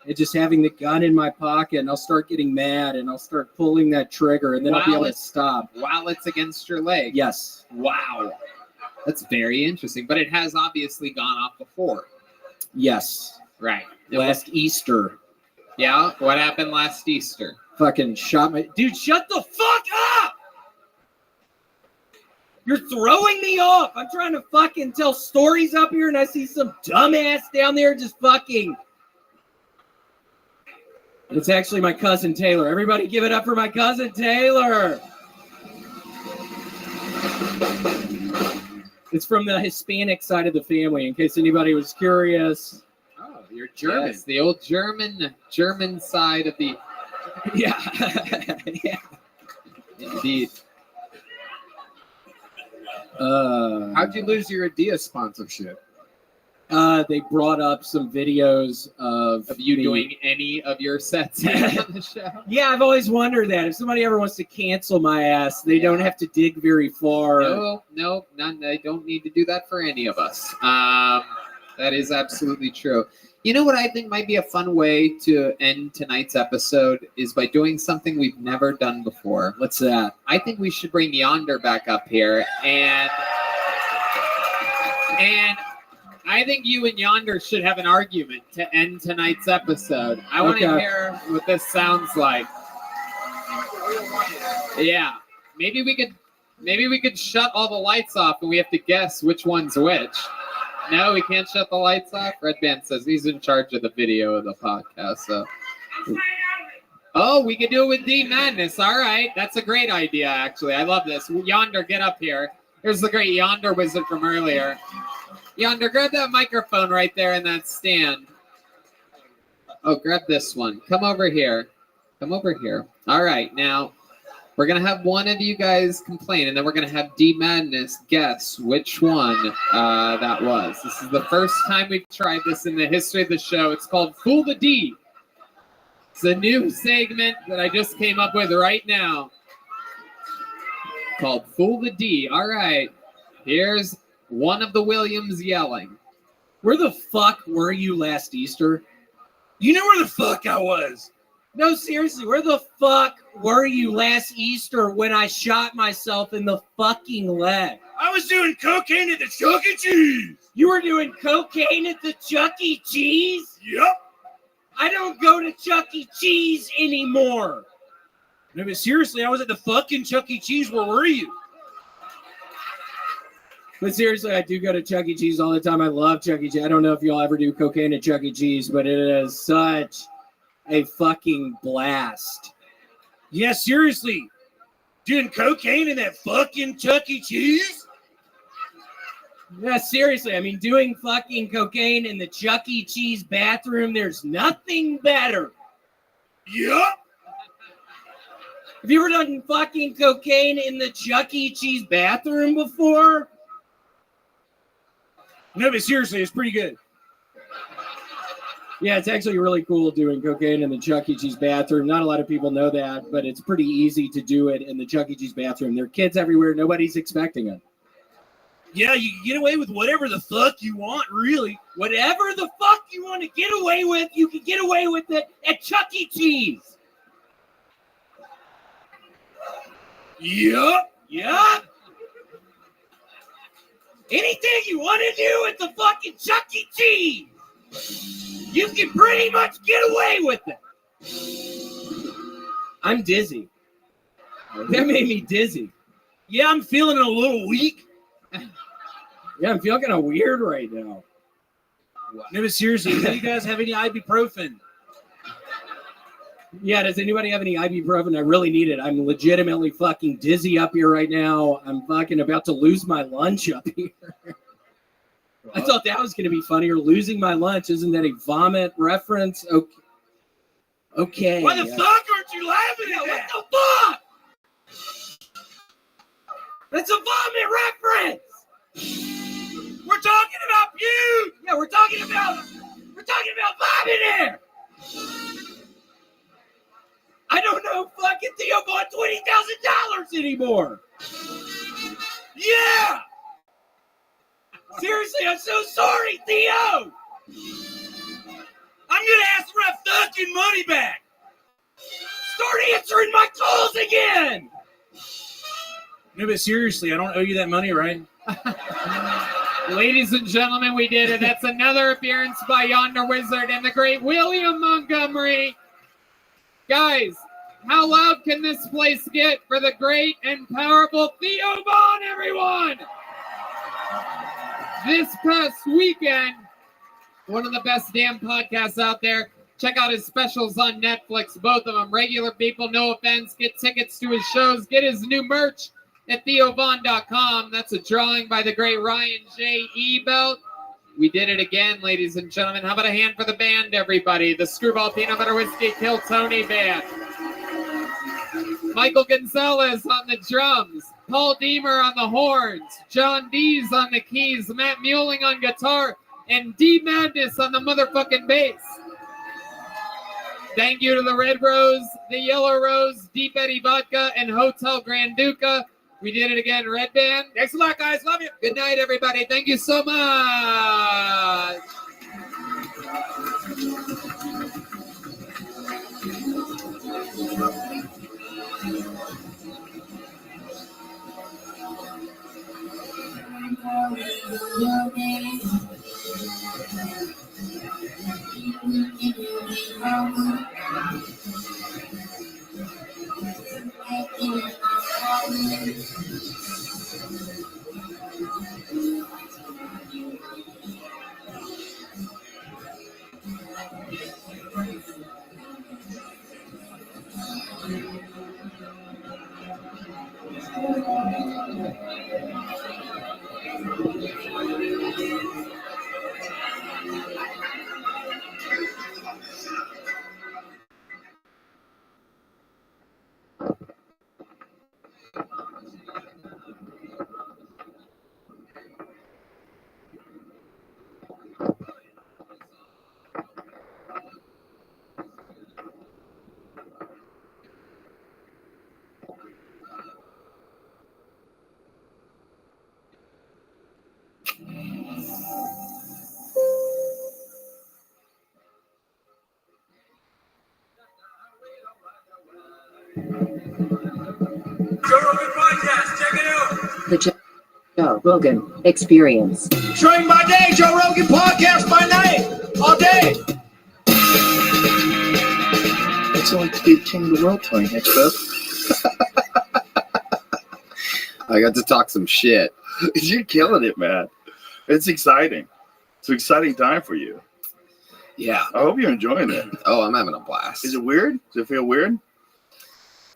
S9: at just having the gun in my pocket, and I'll start getting mad, and I'll start pulling that trigger, and then I'll be able to stop.
S8: While it's against your leg?
S9: Yes.
S8: Wow. That's very interesting. But it has obviously gone off before.
S9: Yes.
S8: Right.
S9: Last Easter.
S8: Yeah? What happened last Easter?
S9: Fucking shot my... Dude, shut the fuck up! You're throwing me off. I'm trying to fucking tell stories up here, and I see some dumbass down there just fucking... It's actually my cousin Taylor. Everybody give it up for my cousin Taylor. It's from the Hispanic side of the family, in case anybody was curious.
S8: Oh, you're German.
S9: Yes.
S8: The old German side of the...
S9: Yeah. Yeah.
S8: Indeed.
S9: How'd
S8: you lose your Adidas sponsorship?
S9: They brought up some videos of
S8: you
S9: me
S8: doing any of your sets on the show.
S9: Yeah, I've always wondered that. If somebody ever wants to cancel my ass, they don't have to dig very far.
S8: No, none. They don't need to do that for any of us. That is absolutely true. You know what I think might be a fun way to end tonight's episode is by doing something we've never done before.
S9: What's that?
S8: I think we should bring Yonder back up here, and I think you and Yonder should have an argument to end tonight's episode. I want to hear what this sounds like. Yeah, maybe we could shut all the lights off and we have to guess which one's which. No, we can't shut the lights off. Red Band says he's in charge of the video of the podcast. So. Oh, we could do it with D Madness. All right, that's a great idea. Actually, I love this. Yonder, get up here. Here's the great Yonder wizard from earlier. Yonder, grab that microphone right there in that stand. Oh, grab this one. Come over here. Come over here. All right, now we're going to have one of you guys complain, and then we're going to have D Madness guess which one that was. This is the first time we've tried this in the history of the show. It's called Fool the D. It's a new segment that I just came up with right now called Fool the D. All right, here's one of the Williams yelling.
S9: Where the fuck were you last Easter?
S15: You know where the fuck I was.
S9: No, seriously, where the fuck were you last Easter when I shot myself in the fucking leg?
S15: I was doing cocaine at the Chuck E. Cheese.
S9: You were doing cocaine at the Chuck E. Cheese?
S15: Yep.
S9: I don't go to Chuck E. Cheese anymore.
S15: No, but seriously, I was at the fucking Chuck E. Cheese. Where were you?
S9: But seriously, I do go to Chuck E. Cheese all the time. I love Chuck E. Cheese. I don't know if y'all ever do cocaine at Chuck E. Cheese, but it is such a fucking blast.
S15: Yeah, seriously. Doing cocaine in that fucking Chuck E. Cheese?
S9: Yeah, seriously. I mean, doing fucking cocaine in the Chuck E. Cheese bathroom, there's nothing better.
S15: Yup.
S9: Have you ever done fucking cocaine in the Chuck E. Cheese bathroom before?
S15: No, but seriously, it's pretty good.
S9: Yeah, it's actually really cool doing cocaine in the Chuck E. Cheese bathroom. Not a lot of people know that, but it's pretty easy to do it in the Chuck E. Cheese bathroom. There are kids everywhere. Nobody's expecting it.
S15: Yeah, you can get away with whatever the fuck you want, really.
S9: Whatever the fuck you want to get away with, you can get away with it at Chuck E. Cheese.
S15: Yup.
S9: Yup. Anything you want to do at the fucking Chuck E. Cheese, you can pretty much get away with it. I'm dizzy. That made me dizzy.
S15: Yeah, I'm feeling a little weak.
S9: Yeah, I'm feeling kind of weird right now.
S15: No, but seriously, do you guys have any ibuprofen?
S9: Yeah, does anybody have any ibuprofen? I really need it. I'm legitimately fucking dizzy up here right now. I'm fucking about to lose my lunch up here.
S15: I thought that was going to be funnier. Losing my lunch. Isn't that a vomit reference? Okay.
S14: Why the fuck aren't you laughing at that?
S15: What the fuck? That's a vomit reference.
S14: We're talking about you.
S15: Yeah, we're talking about vomit here. I don't know fucking Theo bought $20,000 anymore.
S14: Yeah.
S15: Seriously, I'm so sorry, Theo.
S14: I'm gonna ask for my fucking money back.
S15: Start answering my calls again. No, but seriously, I don't owe you that money, right?
S8: Ladies and gentlemen, we did it. That's another appearance by Yonder Wizard and the great William Montgomery. Guys, how loud can this place get for the great and powerful Theo Vaughn, everyone? This past weekend, one of the best damn podcasts out there. Check out his specials on Netflix, both of them. Regular people, no offense. Get tickets to his shows. Get his new merch at theovaughn.com. That's a drawing by the great Ryan J. Ebelt. We did it again, ladies and gentlemen. How about a hand for the band, everybody? The Screwball Peanut Butter Whiskey Kill Tony Band. Michael Gonzalez on the drums. Paul Deemer on the horns. John Dees on the keys. Matt Muelling on guitar. And D Madness on the motherfucking bass. Thank you to the Red Rose, the Yellow Rose, Deep Eddy Vodka, and Hotel Grand Duca. We did it again, Red Band.
S14: Thanks a lot, guys. Love you.
S8: Good night, everybody. Thank you so much.
S14: Joe Rogan Podcast. Check it out.
S18: The Joe Rogan Experience.
S14: Train by day, Joe Rogan Podcast by night. All day.
S11: It's like to be king of the world, Tony Hitchcock.
S13: I got to talk some shit.
S19: You're killing it, man. It's exciting. It's an exciting time for you.
S13: Yeah.
S19: I hope you're enjoying it.
S13: Oh, I'm having a blast.
S19: Is it weird? Does it feel weird?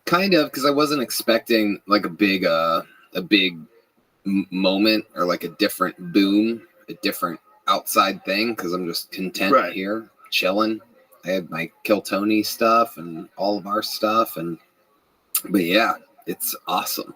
S13: Kind of, because I wasn't expecting like a big moment or like a different boom, a different outside thing, because I'm just content here, chilling. I had my Kill Tony stuff and all of our stuff, but yeah, it's awesome.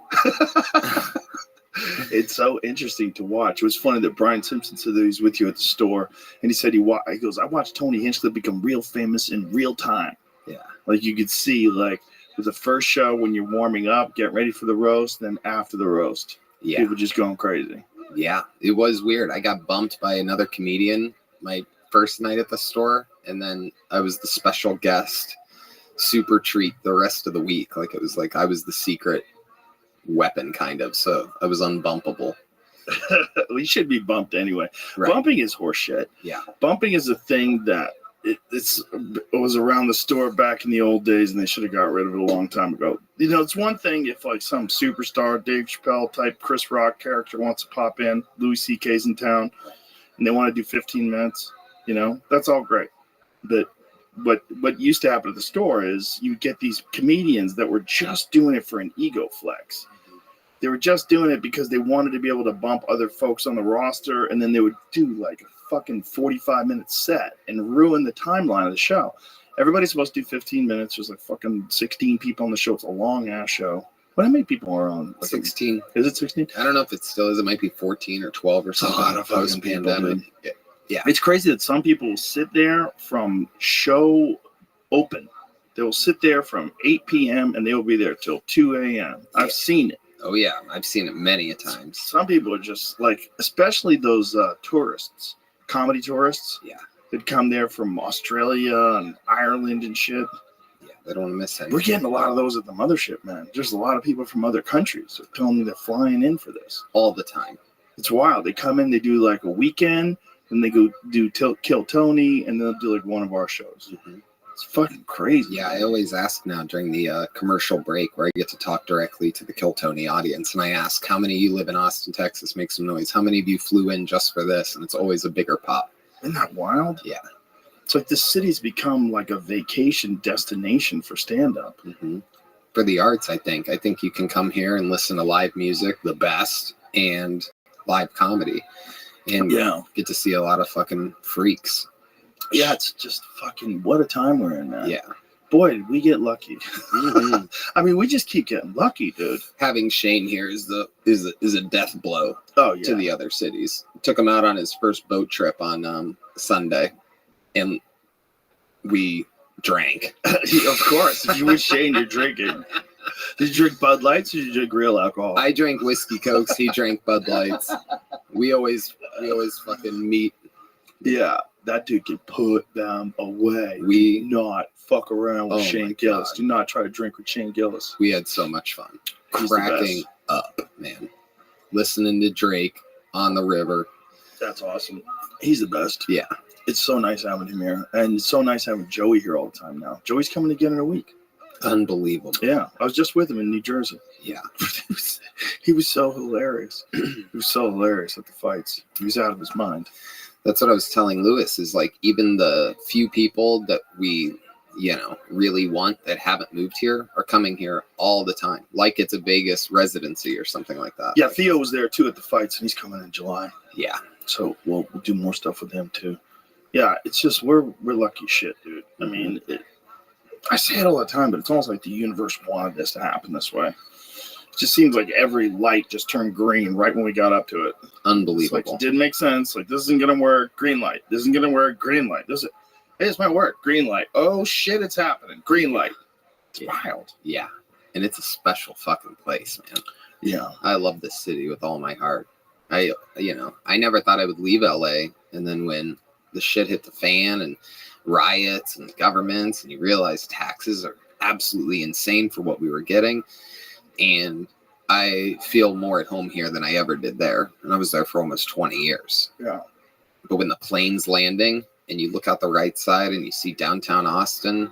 S19: It's so interesting to watch. It was funny that Brian Simpson said that he was with you at the store, and he said he goes, I watched Tony Hinchcliffe become real famous in real time.
S13: Yeah,
S19: like you could see like with the first show when you're warming up, getting ready for the roast, then after the roast, people just going crazy.
S13: Yeah, it was weird. I got bumped by another comedian my first night at the store, and then I was the special guest, super treat the rest of the week. Like it was like I was the secret weapon kind of, so I was unbumpable.
S19: Well, you should be bumped anyway.
S13: Right.
S19: Bumping is horseshit.
S13: Yeah,
S19: bumping is a thing that it was around the store back in the old days, and they should have got rid of it a long time ago. You know, it's one thing if like some superstar Dave Chappelle type Chris Rock character wants to pop in, Louis C.K.'s in town, and they want to do 15 minutes. You know, that's all great. But what used to happen at the store is you get these comedians that were just doing it for an ego flex. They were just doing it because they wanted to be able to bump other folks on the roster, and then they would do like a fucking 45-minute set and ruin the timeline of the show. Everybody's supposed to do 15 minutes. There's like fucking 16 people on the show. It's a long ass show. How many people are on? Like
S13: 16.
S19: Is it 16?
S13: I don't know if it still is. It might be 14 or 12 or something.
S19: A lot of fucking people,
S13: Post-pandemic.
S19: dude.
S13: Yeah.
S19: It's crazy that some people will sit there from show open. They will sit there from 8 p.m. and they will be there till 2 a.m. I've seen it.
S13: Oh, yeah. I've seen it many a times.
S19: Some people are just like, especially those tourists, comedy tourists.
S13: Yeah.
S19: That come there from Australia and Ireland and shit.
S13: Yeah, they don't want to miss anything.
S19: We're getting a lot of those at the mothership, man. There's a lot of people from other countries that are telling me they're flying in for this.
S13: All the time.
S19: It's wild. They come in, they do like a weekend, and they go do Kill Tony, and they'll do like one of our shows.
S13: Mm-hmm.
S19: It's fucking crazy.
S13: Yeah, I always ask now during the commercial break where I get to talk directly to the Kill Tony audience, and I ask, how many of you live in Austin, Texas? Make some noise. How many of you flew in just for this? And it's always a bigger pop.
S19: Isn't that wild?
S13: Yeah.
S19: It's like the city's become like a vacation destination for stand-up.
S13: Mm-hmm. For the arts, I think. I think you can come here and listen to live music, the best, and live comedy. And get to see a lot of fucking freaks.
S19: Yeah, it's just fucking, what a time we're in, man.
S13: Yeah.
S19: Boy, did we get lucky.
S13: Mm-hmm.
S19: I mean, we just keep getting lucky, dude.
S13: Having Shane here is a death blow to the other cities. Took him out on his first boat trip on Sunday, and we drank.
S19: Of course. If you with Shane, you're drinking. Did you drink Bud Lights or did you drink real alcohol?
S13: I drank whiskey cokes. He drank Bud Lights. We always fucking meet.
S19: Yeah, that dude can put them away. We not fuck around with Shane Gillis. Do not try to drink with Shane Gillis.
S13: We had so much fun.
S19: He's the
S13: Cracking
S19: best.
S13: up, man. Listening to Drake on the river.
S19: That's awesome. He's the best.
S13: Yeah.
S19: It's so nice having him here. And it's so nice having Joey here all the time now. Joey's coming again in a week.
S13: Unbelievable.
S19: Yeah. I was just with him in New Jersey.
S13: Yeah.
S19: He was so hilarious. He was so hilarious at the fights. He was out of his mind.
S13: That's what I was telling Lewis, is like, even the few people that we, really want that haven't moved here are coming here all the time. Like it's a Vegas residency or something like that.
S19: Yeah, Theo was there too at the fights, and he's coming in July.
S13: Yeah.
S19: So we'll do more stuff with him too. Yeah, it's just we're lucky shit, dude. I mean, I say it all the time, but it's almost like the universe wanted this to happen this way. It just seems like every light just turned green right when we got up to it.
S13: Unbelievable.
S19: It's like, it didn't make sense. Like, this isn't gonna work. Green light. This isn't gonna work. Green light. Hey, this might work. Green light. Oh shit, it's happening. Green light. It's wild.
S13: Yeah. And it's a special fucking place, man.
S19: Yeah.
S13: I love this city with all my heart. I never thought I would leave LA, and then when the shit hit the fan and riots and governments, and you realize taxes are absolutely insane for what we were getting, and I feel more at home here than I ever did there. And I was there for almost 20 years.
S19: Yeah.
S13: But when the plane's landing and you look out the right side and you see downtown Austin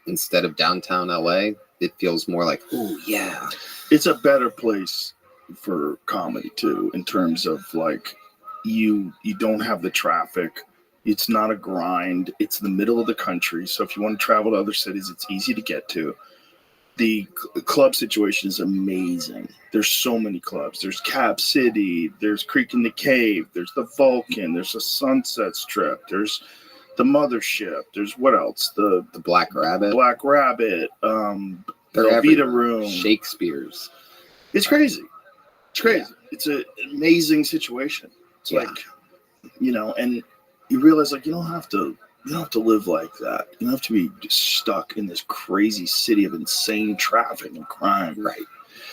S13: instead of downtown LA, it feels more like, oh yeah.
S19: It's a better place for comedy too, in terms of like you don't have the traffic. It's not a grind. It's the middle of the country. So if you want to travel to other cities, it's easy to get to. The club situation is amazing. There's so many clubs. There's Cap City. There's Creek in the Cave. There's the Vulcan. There's the Sunset Strip. There's the Mothership. There's what else? The
S13: Black Rabbit.
S19: Black Rabbit.
S13: They're
S19: Velveeta
S13: everywhere.
S19: Room.
S13: Shakespeare's.
S19: It's crazy. It's crazy. It's an amazing situation. It's like, and you realize like you don't have to live like that. You don't have to be just stuck in this crazy city of insane traffic and crime.
S13: Right.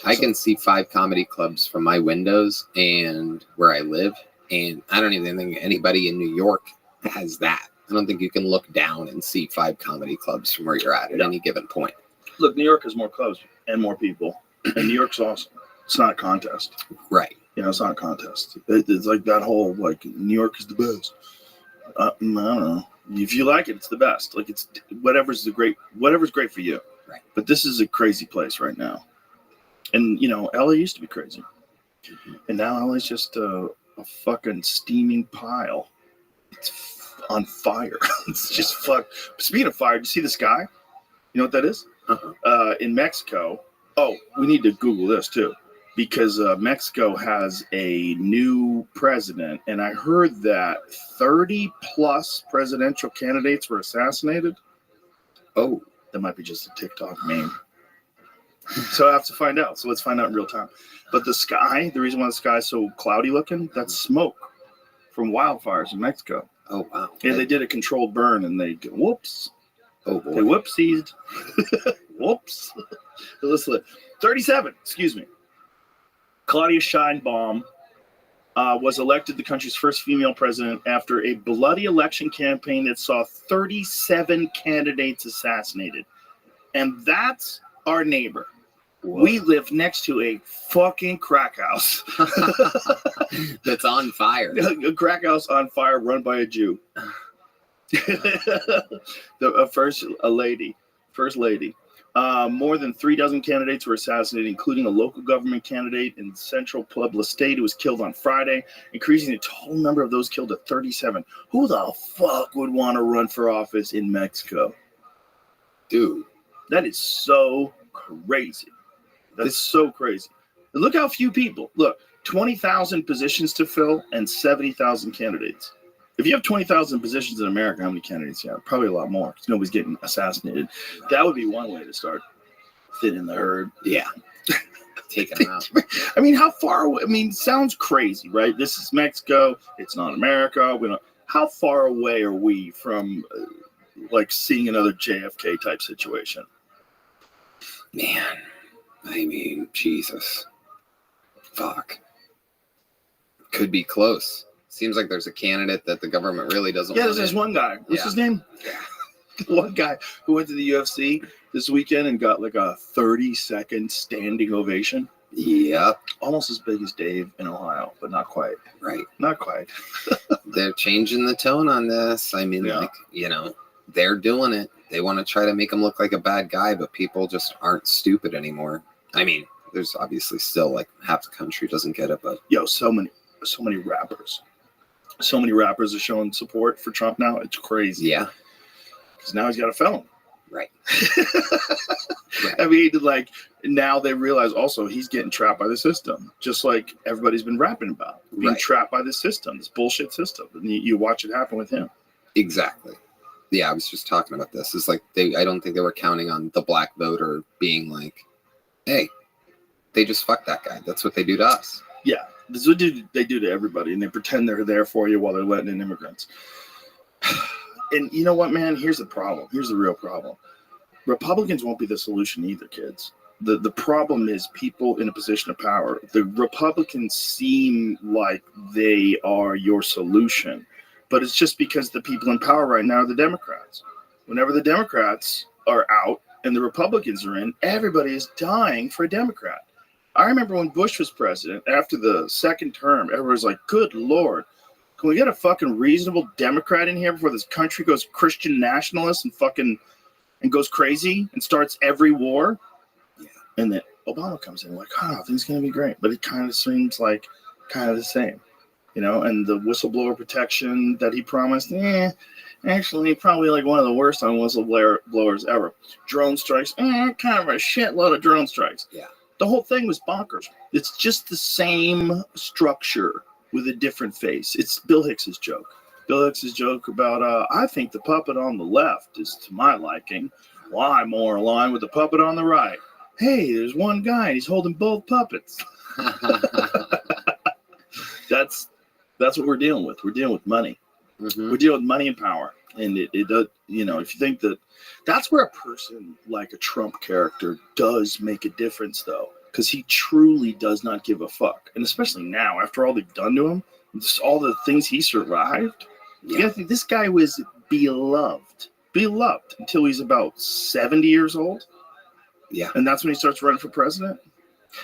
S13: I can see 5 comedy clubs from my windows and where I live, and I don't even think anybody in New York has that. I don't think you can look down and see 5 comedy clubs from where you're at any given point.
S19: Look, New York has more clubs and more people, and New York's awesome. It's not a contest.
S13: Right.
S19: It's not a contest. It's like that whole, like, New York is the best. I don't know. If you like it, it's the best. Like, it's whatever's great for you.
S13: Right.
S19: But this is a crazy place right now. And, LA used to be crazy. And now LA's just a fucking steaming pile. It's on fire. It's just fuck. Speaking of fire, did you see the sky? You know what that is? In Mexico. Oh, we need to Google this too. because Mexico has a new president, and I heard that 30 plus presidential candidates were assassinated. Oh, that might be just a TikTok meme. So I have to find out. So let's find out in real time. But the sky, the reason why the sky is so cloudy looking, that's smoke from wildfires in Mexico.
S13: Oh, wow.
S19: Yeah, they did a controlled burn, and they go, whoops.
S13: Oh, boy.
S19: They whoopsied. Whoops. Listen, 37, excuse me. Claudia Sheinbaum was elected the country's first female president after a bloody election campaign that saw 37 candidates assassinated. And that's our neighbor. Whoa. We live next to a fucking crack house.
S13: That's on fire.
S19: A crack house on fire run by a Jew. First lady. More than 36 candidates were assassinated, including a local government candidate in central Puebla State who was killed on Friday, increasing the total number of those killed to 37. Who the fuck would want to run for office in Mexico? Dude, that is so crazy. That's so crazy. Look how few people. Look, 20,000 positions to fill and 70,000 candidates. If you have 20,000 positions in America, how many candidates you have? Probably a lot more because nobody's getting assassinated. That would be one way to start thinning the herd.
S13: Yeah. Taking them out.
S19: I mean, how far away? I mean, sounds crazy, right? This is Mexico. It's not America. We don't. How far away are we from like seeing another JFK type situation?
S13: Man, I mean, Jesus. Fuck. Could be close. Seems like there's a candidate that the government really doesn't want.
S19: There's one guy. What's his name? One guy who went to the UFC this weekend and got like a 30-second standing ovation.
S13: Yep.
S19: Almost as big as Dave in Ohio, but not quite.
S13: Right.
S19: Not quite.
S13: They're changing the tone on this. I mean, like, you know, they're doing it. They want to try to make him look like a bad guy, but people just aren't stupid anymore. I mean, there's obviously still like half the country doesn't get it, but
S19: so many rappers. So many rappers are showing support for Trump now. It's crazy.
S13: Yeah.
S19: Because now he's got a felon.
S13: Right.
S19: I mean, like, now they realize also he's getting trapped by the system, just like everybody's been rapping about. Being trapped by the system, this bullshit system. And you watch it happen with him.
S13: Exactly. Yeah, I was just talking about this. It's like I don't think they were counting on the black voter being like, hey, they just fucked that guy. That's what they do to us.
S19: Yeah. This is what they do to everybody, and they pretend they're there for you while they're letting in immigrants. And you know what, man? Here's the problem. Here's the real problem. Republicans won't be the solution either, kids. The problem is people in a position of power. The Republicans seem like they are your solution, but it's just because the people in power right now are the Democrats. Whenever the Democrats are out and the Republicans are in, everybody is dying for a Democrat. I remember when Bush was president, after the second term, everybody was like, good Lord, can we get a fucking reasonable Democrat in here before this country goes Christian nationalist and goes crazy and starts every war? Yeah. And then Obama comes in like, things going to be great. But it kind of seems like kind of the same, you know, and the whistleblower protection that he promised, actually probably like one of the worst on whistleblowers ever. Drone strikes, kind of a shitload of drone strikes.
S13: Yeah.
S19: The whole thing was bonkers. It's just the same structure with a different face. It's Bill Hicks's joke. Bill Hicks's joke about, I think the puppet on the left is to my liking. Well, I'm more aligned with the puppet on the right. Hey, there's one guy and he's holding both puppets. That's what we're dealing with. We're dealing with money. Mm-hmm. We're dealing with money and power. And it does, you know, if you think that's where a person like a Trump character does make a difference, though, because he truly does not give a fuck. And especially now, after all they've done to him, just all the things he survived. Yeah. I think this guy was beloved until he's about 70 years old.
S13: Yeah.
S19: And that's when he starts running for president.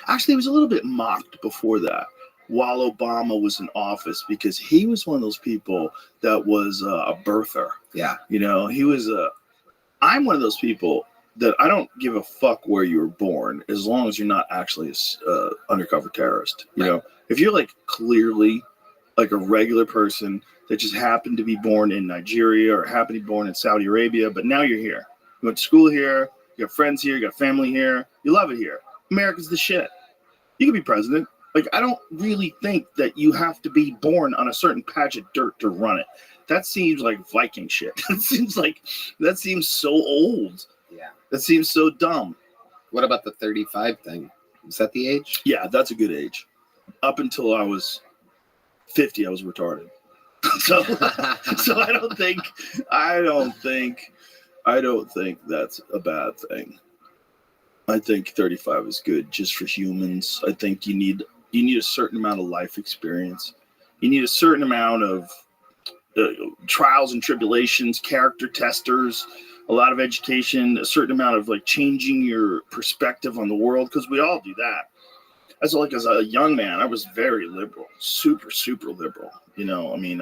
S19: Actually, he was a little bit mocked before that, while Obama was in office, because he was one of those people that was a birther.
S13: Yeah.
S19: You know, I'm one of those people that I don't give a fuck where you were born as long as you're not actually an undercover terrorist. You know, if you're like clearly like a regular person that just happened to be born in Nigeria or happened to be born in Saudi Arabia, but now you're here. You went to school here, you got friends here, you got family here, you love it here. America's the shit. You can be president. Like, I don't really think that you have to be born on a certain patch of dirt to run it. That seems like Viking shit. That seems so old.
S13: Yeah.
S19: That seems so dumb.
S13: What about the 35 thing? Is that the age?
S19: Yeah, that's a good age. Up until I was 50, I was retarded. So I don't think that's a bad thing. I think 35 is good just for humans. I think you need a certain amount of life experience. You need a certain amount of trials and tribulations, character testers, a lot of education, a certain amount of like changing your perspective on the world, because we all do that. As a young man, I was very liberal, super, super liberal. You know, I mean,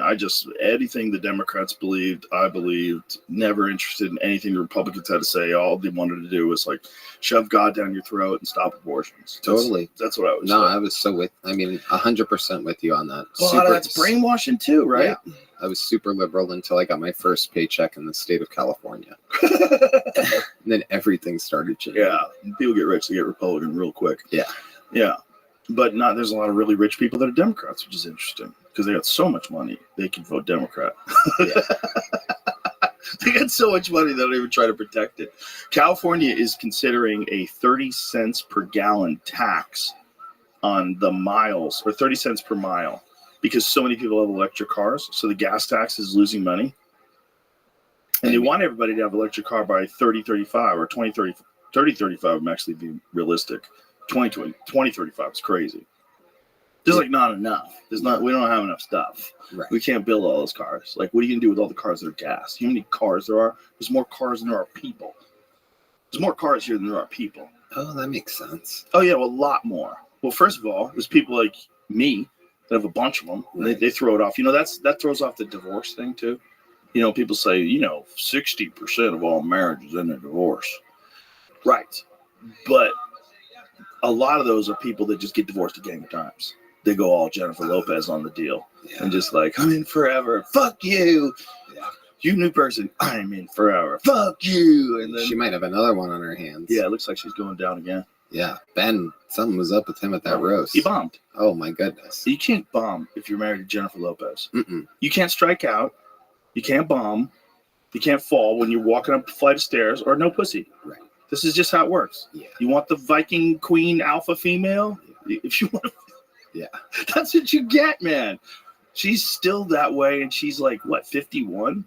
S19: anything the Democrats believed, I believed, never interested in anything the Republicans had to say. All they wanted to do was like shove God down your throat and stop abortions.
S13: Totally.
S19: That's what I was.
S13: No, I was 100% with you on that.
S19: A lot of that's brainwashing too, right?
S13: Yeah. I was super liberal until I got my first paycheck in the state of California. And then everything started changing.
S19: Yeah. People get rich, they get Republican real quick.
S13: Yeah.
S19: Yeah. But there's a lot of really rich people that are Democrats, which is interesting because they got so much money they can vote Democrat. They got so much money they don't even try to protect it. California is considering a 30 cents per gallon tax on the miles, or 30 cents per mile, because so many people have electric cars. So the gas tax is losing money. And they want everybody to have an electric car by 2035 or 2035 would actually be realistic. 2035 is crazy. There's not enough. We don't have enough stuff.
S13: Right.
S19: We can't build all those cars. Like, what are you gonna do with all the cars that are gas? You know how many cars there are? There's more cars than there are people. There's more cars here than there are people.
S13: Oh, that makes sense.
S19: Oh yeah, well, a lot more. Well, first of all, there's people like me that have a bunch of them. Right. They throw it off. You know, that throws off the divorce thing too. You know, people say, 60% of all marriages end in divorce. Right. But a lot of those are people that just get divorced a gang of times. They go all Jennifer Lopez on the deal and just like, I'm in forever. Fuck you. Yeah. You new person. I'm in forever. Fuck you. And then
S13: she might have another one on her hands.
S19: Yeah, it looks like she's going down again.
S13: Yeah. Ben, something was up with him at that roast.
S19: He bombed.
S13: Oh my goodness.
S19: You can't bomb if you're married to Jennifer Lopez.
S13: Mm-mm.
S19: You can't strike out. You can't bomb. You can't fall when you're walking up a flight of stairs, or no pussy.
S13: Right.
S19: This is just how it works.
S13: Yeah.
S19: You want the Viking queen alpha female? If you want, that's what you get, man. She's still that way, and she's like, what, 51?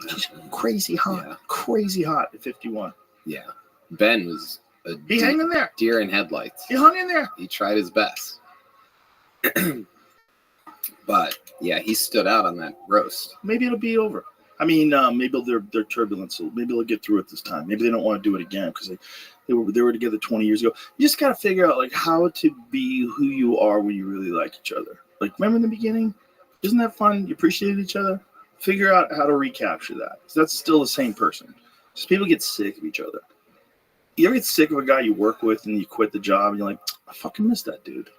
S19: She's crazy hot.
S13: Yeah.
S19: Crazy hot at 51.
S13: Yeah. Ben was
S19: he hung in there.
S13: Deer in headlights.
S19: He hung in there.
S13: He tried his best. But yeah, he stood out on that roast.
S19: Maybe it'll be over. I mean, maybe their turbulence. Maybe they'll get through it this time. Maybe they don't want to do it again because they were together 20 years ago. You just gotta figure out like how to be who you are when you really like each other. Like, remember in the beginning? Isn't that fun? You appreciated each other. Figure out how to recapture that. So that's still the same person. Just people get sick of each other. You ever get sick of a guy you work with and you quit the job and you're like, I fucking miss that dude.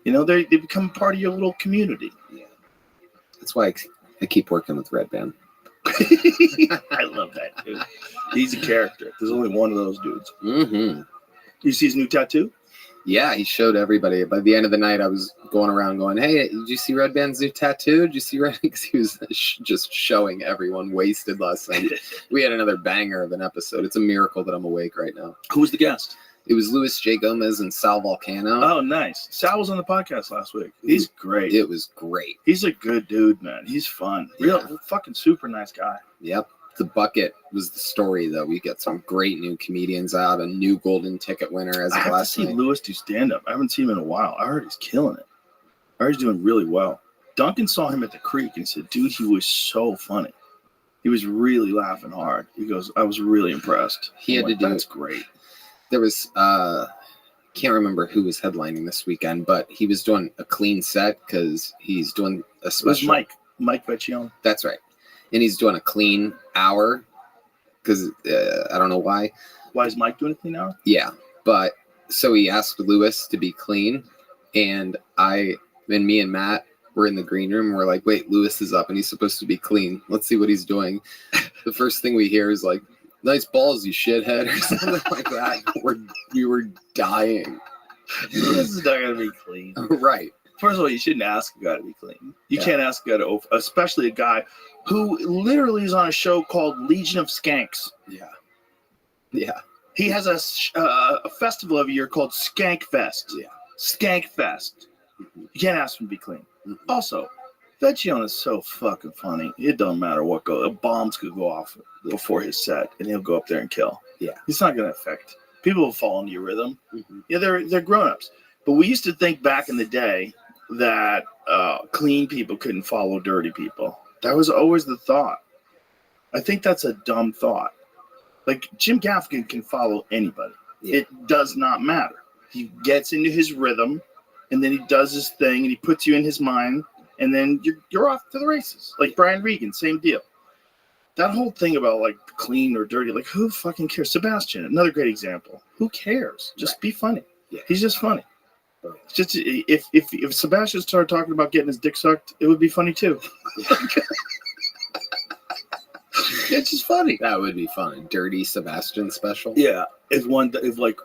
S19: You know, they become part of your little community.
S13: Yeah. That's why I keep working with Red Band.
S19: I love that dude. He's a character. There's only one of those dudes.
S13: Mm-hmm.
S19: You see his new tattoo?
S13: Yeah, he showed everybody. By the end of the night, I was going around going, hey, did you see Red Band's new tattoo? Did you see Red? Because he was just showing everyone wasted last night. We had another banger of an episode. It's a miracle that I'm awake right now.
S19: Who was the guest?
S13: It was Luis J. Gomez and Sal Volcano.
S19: Oh, nice. Sal was on the podcast last week. He's great.
S13: It was great.
S19: He's a good dude, man. He's fun. Real fucking super nice guy.
S13: Yep. The bucket was the story, though. We got some great new comedians out. A new golden ticket winner as of last night.
S19: I have to see Luis do stand-up. I haven't seen him in a while. I heard he's killing it. I heard he's doing really well. Duncan saw him at the Creek and said, dude, he was so funny. He was really laughing hard. He goes, I was really impressed.
S13: He had to do
S19: that's great.
S13: There was, can't remember who was headlining this weekend, but he was doing a clean set because he's doing a special.
S19: It was Mike Vecchione.
S13: That's right. And he's doing a clean hour because I don't know why.
S19: Why is Mike doing a clean hour?
S13: Yeah. But so he asked Lewis to be clean. And me and Matt were in the green room. And we're like, wait, Lewis is up and he's supposed to be clean. Let's see what he's doing. The first thing we hear is like, nice balls, you shithead, or something like that. We were dying.
S19: This is not gonna be clean.
S13: Right.
S19: First of all, you shouldn't ask a guy to be clean. You
S13: Yeah.
S19: can't ask a guy to, especially a guy who literally is on a show called Legion of Skanks.
S13: Yeah. Yeah.
S19: He has a festival every year called Skank Fest.
S13: Yeah.
S19: Skank Fest. You can't ask him to be clean. Also, Vecchione is so fucking funny. It don't matter what goes. Bombs could go off before his set, and he'll go up there and kill.
S13: Yeah.
S19: He's not going to affect. People will fall into your rhythm. Yeah, they're grown-ups. But we used to think back in the day that clean people couldn't follow dirty people. That was always the thought. I think that's a dumb thought. Like, Jim Gaffigan can follow anybody.
S13: Yeah.
S19: It does not matter. He gets into his rhythm, and then he does his thing, and he puts you in his mind, and then you're off to the races. Like Brian Regan, same deal. That whole thing about, like, clean or dirty, like, who fucking cares? Sebastian, another great example. Who cares? Just be funny.
S13: Yeah.
S19: He's just funny. It's just if Sebastian started talking about getting his dick sucked, it would be funny too. It's just funny.
S13: That would be fun. Dirty Sebastian special.
S19: Yeah, if like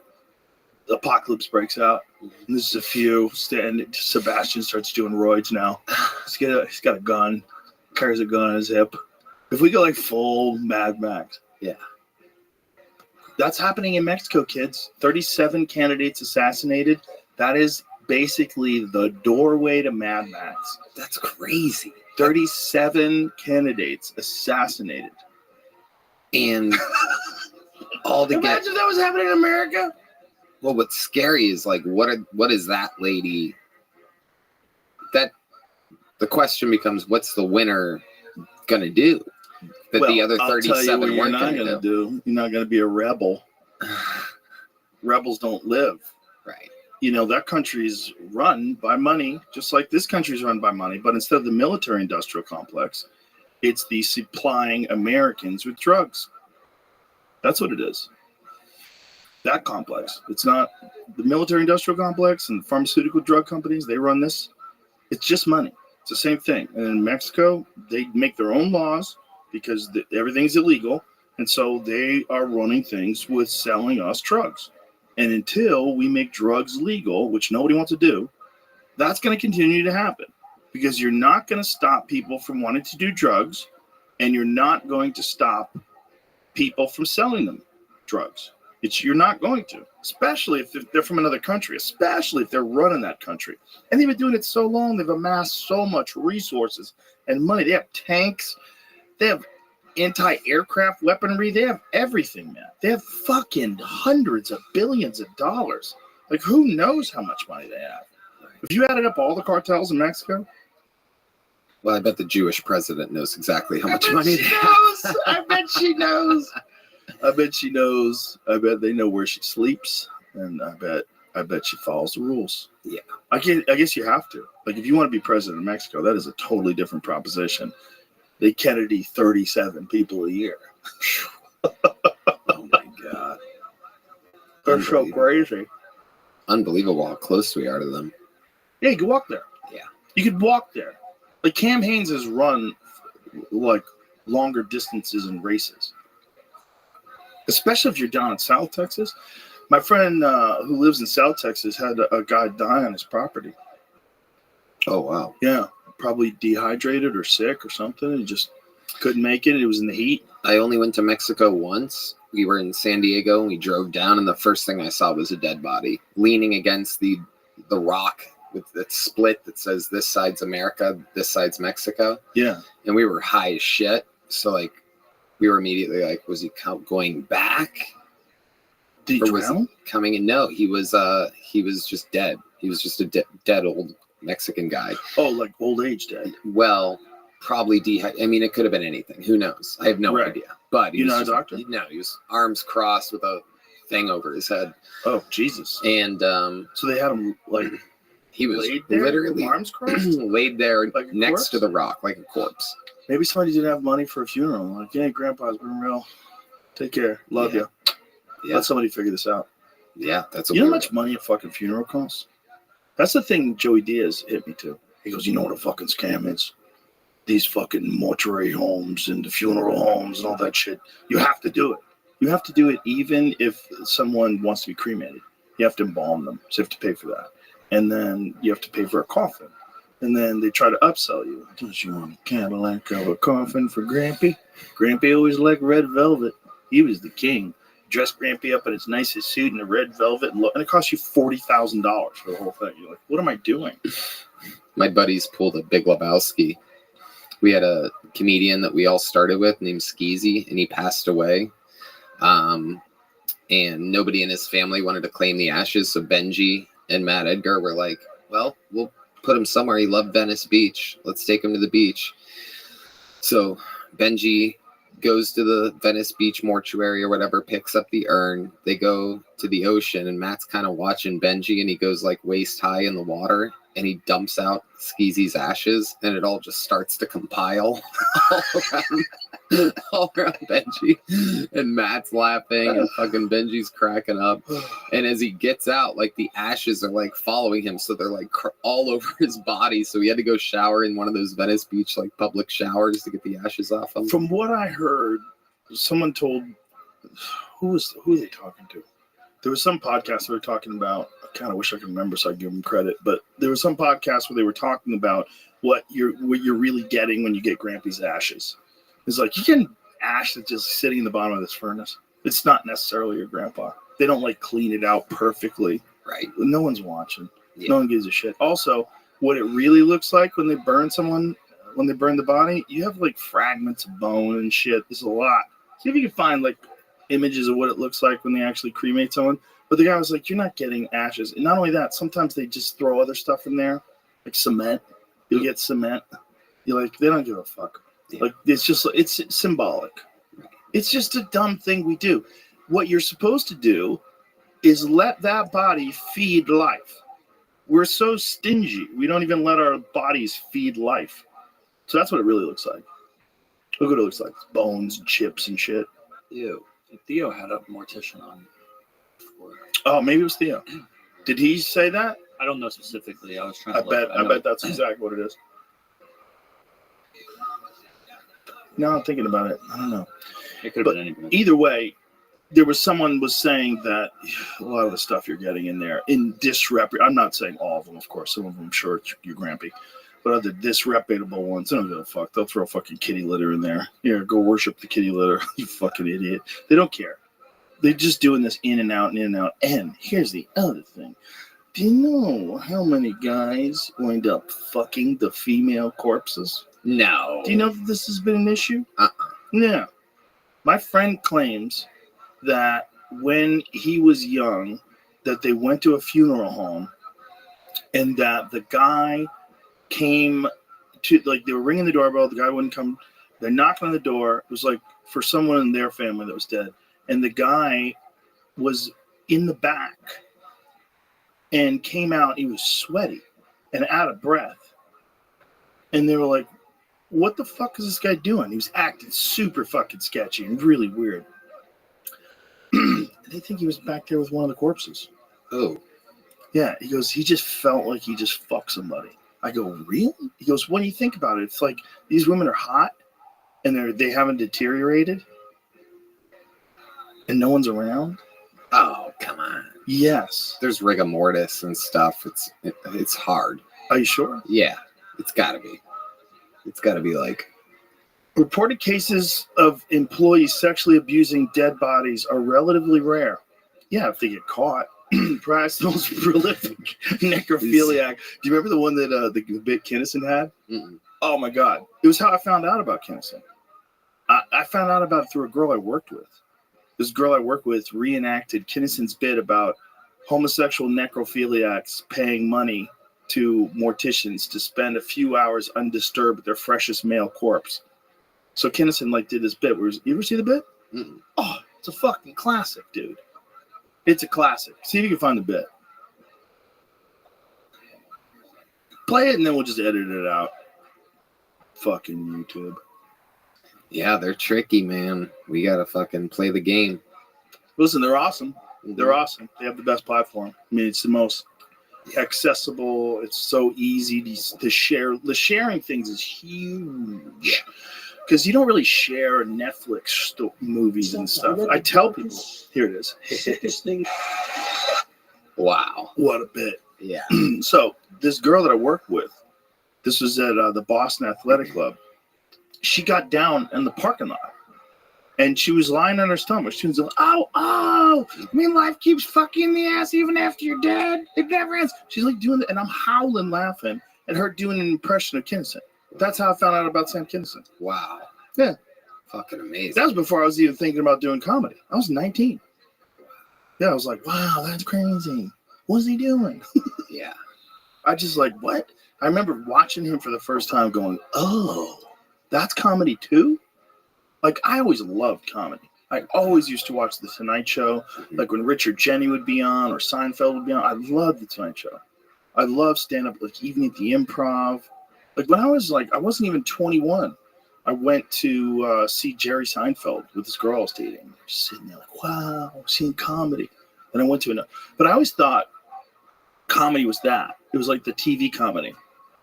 S19: the apocalypse breaks out, and there's a few, and Sebastian starts doing roids now. He's got a gun, carries a gun on his hip. If we go like full Mad Max,
S13: yeah,
S19: that's happening in Mexico, kids. 37 candidates assassinated. That is basically the doorway to Mad Max.
S13: That's crazy.
S19: 37 candidates assassinated.
S13: And all the
S19: Imagine that was happening in America.
S13: Well, what's scary is like what is that lady? That the question becomes, what's the winner gonna do? That the other 37 weren't gonna do.
S19: You're not gonna be a rebel. Rebels don't live.
S13: Right.
S19: You know, that country's run by money, just like this country's run by money. But instead of the military-industrial complex, it's the supplying Americans with drugs. That's what it is. That complex. It's not the military-industrial complex and pharmaceutical drug companies. They run this. It's just money. It's the same thing. And in Mexico, they make their own laws because everything's illegal. And so they are running things with selling us drugs. And until we make drugs legal, which nobody wants to do, that's going to continue to happen because you're not going to stop people from wanting to do drugs, and you're not going to stop people from selling them drugs. You're not going to, especially if they're from another country, especially if they're running that country. And they've been doing it so long, they've amassed so much resources and money. They have tanks, they have anti-aircraft weaponry. They have everything, man. They have fucking hundreds of billions of dollars. Like, who knows how much money they have? If you added up all the cartels in Mexico,
S13: well, I bet the Jewish president knows exactly how much
S19: I bet
S13: money
S19: she
S13: they have.
S19: knows. I bet she knows. I bet she knows. I bet they know where she sleeps, and I bet she follows the rules.
S13: Yeah.
S19: I guess you have to. Like, if you want to be president of Mexico, that is a totally different proposition. They Kennedy 37 people a year.
S13: Oh my God.
S19: They're so crazy.
S13: Unbelievable how close we are to them.
S19: Yeah, you could walk there.
S13: Yeah.
S19: You could walk there. Like, Cam Haines has run like longer distances in races. Especially if you're down in South Texas. My friend who lives in South Texas had a guy die on his property.
S13: Oh, wow.
S19: Yeah. Probably dehydrated or sick or something. He just couldn't make it. It was in the heat.
S13: I only went to Mexico once. We were in San Diego and we drove down, and the first thing I saw was a dead body leaning against the rock with that split that says this side's America, this side's Mexico.
S19: Yeah.
S13: And we were high as shit. So like we were immediately like, was he going back?
S19: Did he drown?
S13: Coming in? No, he was just dead. He was just a dead old Mexican guy.
S19: Oh, like old age dead.
S13: Well, probably I mean, it could have been anything. Who knows? I have no idea. But he
S19: You're
S13: was
S19: not a doctor?
S13: No, he was arms crossed with a thing over his head.
S19: Oh, Jesus.
S13: And
S19: so they had him like
S13: he was
S19: laid there
S13: literally
S19: with arms crossed,
S13: laid there
S19: like
S13: next
S19: corpse?
S13: to the rock like a corpse.
S19: Maybe somebody didn't have money for a funeral. Like, hey, Grandpa's been real. Take care. Love you.
S13: Yeah.
S19: Let somebody figure this out.
S13: Yeah, that's
S19: you know how much money a fucking funeral costs? That's the thing Joey Diaz hit me to. He goes, you know what a fucking scam is? These fucking mortuary homes and the funeral homes and all that shit. You have to do it. You have to do it even if someone wants to be cremated. You have to embalm them, so you have to pay for that. And then you have to pay for a coffin. And then they try to upsell you. Don't you want a Cadillac of a coffin for Grampy? Grampy always liked red velvet. He was the king. Dressed Grampy up in his nicest suit in a red velvet, and it cost you $40,000 for the whole thing. You're like, what am I doing?
S13: My buddies pulled a Big Lebowski. We had a comedian that we all started with named Skeezy, and he passed away. And nobody in his family wanted to claim the ashes, so Benji and Matt Edgar were like, well, we'll put him somewhere. He loved Venice Beach. Let's take him to the beach. So Benji goes to the Venice Beach mortuary or whatever, picks up the urn. They go to the ocean, and Matt's kind of watching Benji, and he goes like waist high in the water, and he dumps out Skeezy's ashes, and it all just starts to compile all around Benji. And Matt's laughing, and fucking Benji's cracking up. And as he gets out, like the ashes are like following him, so they're like all over his body. So he had to go shower in one of those Venice Beach like public showers to get the ashes off him.
S19: From what I heard, someone told, who are they talking to? There was some podcast they were talking about. I kind of wish I could remember so I give them credit, but there was some podcast where they were talking about what you're really getting when you get Grampy's ashes. It's like, you get ash that's just sitting in the bottom of this furnace. It's not necessarily your grandpa. They don't like clean it out perfectly.
S13: Right.
S19: No one's watching. Yeah. No one gives a shit. Also, what it really looks like when they burn someone, when they burn the body, you have like fragments of bone and shit. There's a lot. See if you can find like images of what it looks like when they actually cremate someone. But the guy was like, you're not getting ashes. And not only that, sometimes they just throw other stuff in there, like cement. You'll get cement. You're like, they don't give a fuck. Yeah. Like, it's symbolic. It's just a dumb thing we do. What you're supposed to do is let that body feed life. We're so stingy. We don't even let our bodies feed life. So that's what it really looks like. Look what it looks like. Bones, chips, and shit.
S20: Ew. Theo had a mortician on before.
S19: Oh, maybe it was Theo. Did he say that?
S20: I don't know specifically. I was trying to
S19: I bet that's exactly what it is. Now I'm thinking about it. I don't know.
S20: It could have been anybody.
S19: Either way, someone was saying that a lot of the stuff you're getting in there in disreputable. I'm not saying all of them, of course. Some of them, sure, you're Grampy. But other disreputable ones, they don't give a fuck. They'll throw fucking kitty litter in there. Here, go worship the kitty litter. You fucking idiot. They don't care. They're just doing this in and out and in and out. And here's the other thing. Do you know how many guys wind up fucking the female corpses?
S13: No.
S19: Do you know that this has been an issue? Yeah. My friend claims that when he was young, that they went to a funeral home and that the guy came to, like, they were ringing the doorbell, the guy wouldn't come, they knocked on the door, it was like for someone in their family that was dead, and the guy was in the back and came out, he was sweaty and out of breath, and they were like, what the fuck is this guy doing? He was acting super fucking sketchy and really weird. They think he was back there with one of the corpses.
S13: Oh.
S19: Yeah, he goes, he just felt like he just fucked somebody. I go, really? He goes, when you think about it, it's like these women are hot and they haven't deteriorated and no one's around.
S13: Oh, come on.
S19: Yes.
S13: There's rigor mortis and stuff. It's hard.
S19: Are you sure?
S13: Yeah, it's got to be. It's got to be like.
S19: Reported cases of employees sexually abusing dead bodies are relatively rare. Yeah, if they get caught. Perhaps the most prolific necrophiliac. Do you remember the one that the bit Kinnison had?
S13: Mm-mm.
S19: Oh my God. It was how I found out about Kinnison. I found out about it through a girl I worked with. This girl I worked with reenacted Kinnison's bit about homosexual necrophiliacs paying money to morticians to spend a few hours undisturbed with their freshest male corpse. So Kinnison did this bit. You ever see the bit?
S13: Mm-mm.
S19: Oh, it's a fucking classic, dude. It's a classic. See if you can find the bit. Play it and then we'll just edit it out. Fucking YouTube.
S13: Yeah, they're tricky, man. We gotta fucking play the game.
S19: Listen, they're awesome. They're awesome. They have the best platform. I mean, it's the most accessible. It's so easy to share. The sharing things is huge. Because you don't really share Netflix movies and stuff. I tell people, here it is.
S1: Wow.
S19: What a bit.
S1: Yeah.
S19: So this girl that I worked with, this was at the Boston Athletic Club. She got down in the parking lot. And she was lying on her stomach. She was like, oh, I mean, life keeps fucking in the ass even after you're dead. It never ends. She's like doing it, and I'm howling laughing at her doing an impression of Kinison. That's how I found out about Sam Kinison.
S1: Wow.
S19: Yeah.
S1: Fucking amazing.
S19: That was before I was even thinking about doing comedy. I was 19. Yeah, I was like, wow, that's crazy. What's he doing?
S1: Yeah.
S19: I just like, what? I remember watching him for the first time going, oh, that's comedy too? Like, I always loved comedy. I always used to watch The Tonight Show. Like, when Richard Jeni would be on or Seinfeld would be on, I loved The Tonight Show. I loved stand-up, like, even at the Improv. Like, when I was, like, I wasn't even 21. I went to see Jerry Seinfeld with this girl I was dating. Just sitting there like, wow, seeing comedy. And I went to another. But I always thought comedy was that. It was like the TV comedy,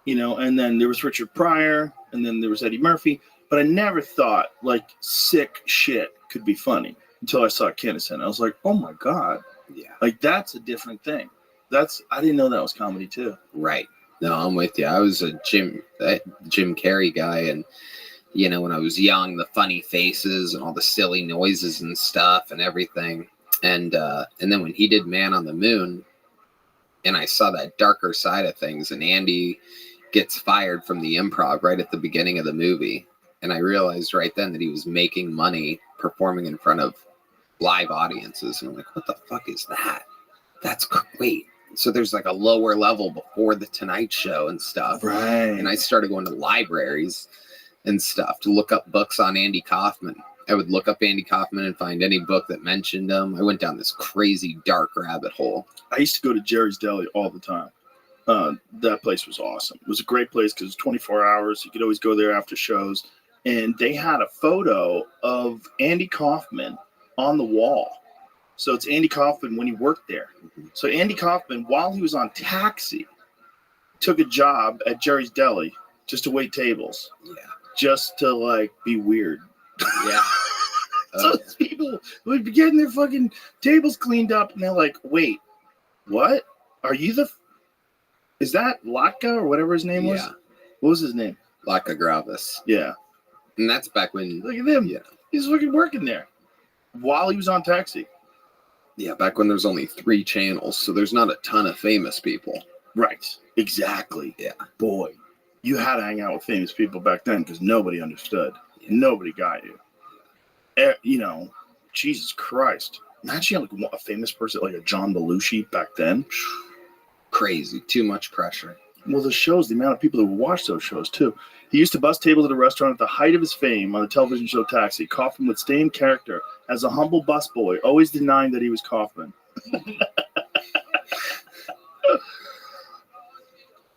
S19: you know? And then there was Richard Pryor, and then there was Eddie Murphy. But I never thought like sick shit could be funny until I saw Kinison. I was like, oh my God.
S1: Yeah.
S19: Like that's a different thing. I didn't know that was comedy too.
S1: Right. No, I'm with you. I was a Jim Carrey guy, and you know, when I was young, the funny faces and all the silly noises and stuff and everything. And then when he did Man on the Moon, and I saw that darker side of things, and Andy gets fired from the Improv right at the beginning of the movie. And I realized right then that he was making money performing in front of live audiences. And I'm like, what the fuck is that? That's wait. So there's like a lower level before the Tonight Show and stuff.
S19: Right.
S1: And I started going to libraries and stuff to look up books on Andy Kaufman. I would look up Andy Kaufman and find any book that mentioned him. I went down this crazy dark rabbit hole.
S19: I used to go to Jerry's Deli all the time. That place was awesome. It was a great place because it was 24 hours. You could always go there after shows. And they had a photo of Andy Kaufman on the wall. So it's Andy Kaufman when he worked there. So Andy Kaufman, while he was on Taxi, took a job at Jerry's Deli just to wait tables.
S1: Yeah.
S19: Just to, like, be weird.
S1: Yeah.
S19: So people would be getting their fucking tables cleaned up, and they're like, wait, what? Are you is that Latka or whatever his name was?
S1: Yeah.
S19: What was his name?
S1: Latka Gravis.
S19: Yeah.
S1: And that's back when...
S19: Look at him.
S1: Yeah.
S19: He's fucking working there while he was on Taxi.
S1: Yeah, back when there's only 3 channels, so there's not a ton of famous people.
S19: Right. Exactly.
S1: Yeah.
S19: Boy, you had to hang out with famous people back then because nobody understood. Yeah. Nobody got you. You know, Jesus Christ. Imagine like a famous person like a John Belushi back then.
S1: Crazy. Too much pressure.
S19: Well, the shows, the amount of people that would watch those shows, too. He used to bust tables at a restaurant at the height of his fame on the television show Taxi. Kaufman would stay in character as a humble busboy, always denying that he was Kaufman.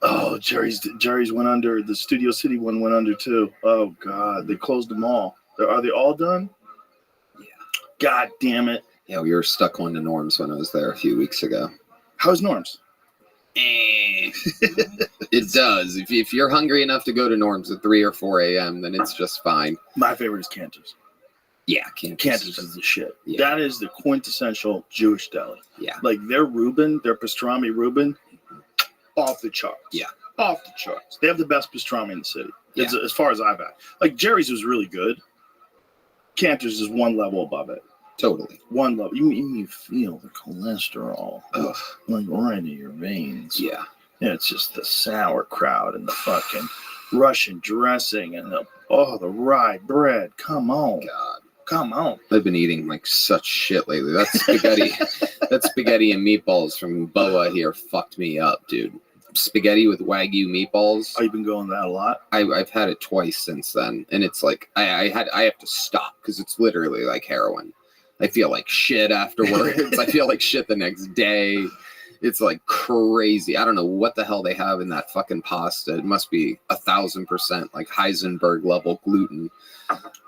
S19: Oh, Jerry's went under. The Studio City one went under, too. Oh, God. They closed them all. Are they all done?
S1: Yeah.
S19: God damn it.
S1: Yeah, we were stuck going to Norm's when I was there a few weeks ago.
S19: How's Norm's?
S1: It does. If you're hungry enough to go to Norm's at 3 or 4 a.m., then it's just fine.
S19: My favorite is Cantor's.
S1: Yeah, Cantor's.
S19: Cantor's is the shit.
S1: Yeah.
S19: That is the quintessential Jewish deli.
S1: Yeah.
S19: Like their Reuben, their pastrami Reuben, off the charts.
S1: Yeah.
S19: Off the charts. They have the best pastrami in the city.
S1: Yeah.
S19: As far as I've had. Like Jerry's was really good. Cantor's is one level above it.
S1: Totally.
S19: One level. You feel the cholesterol like right in your veins.
S1: Yeah.
S19: Yeah, it's just the sauerkraut and the fucking Russian dressing and the rye bread. Come on.
S1: God.
S19: Come on.
S1: I've been eating like such shit lately. That spaghetti and meatballs from Boa here fucked me up, dude. Spaghetti with Wagyu meatballs.
S19: Oh, you've been going that a lot?
S1: I've had it twice since then, and it's like I have to stop because it's literally like heroin. I feel like shit afterwards. I feel like shit the next day. It's like crazy. I don't know what the hell they have in that fucking pasta. It must be 1,000% like Heisenberg level gluten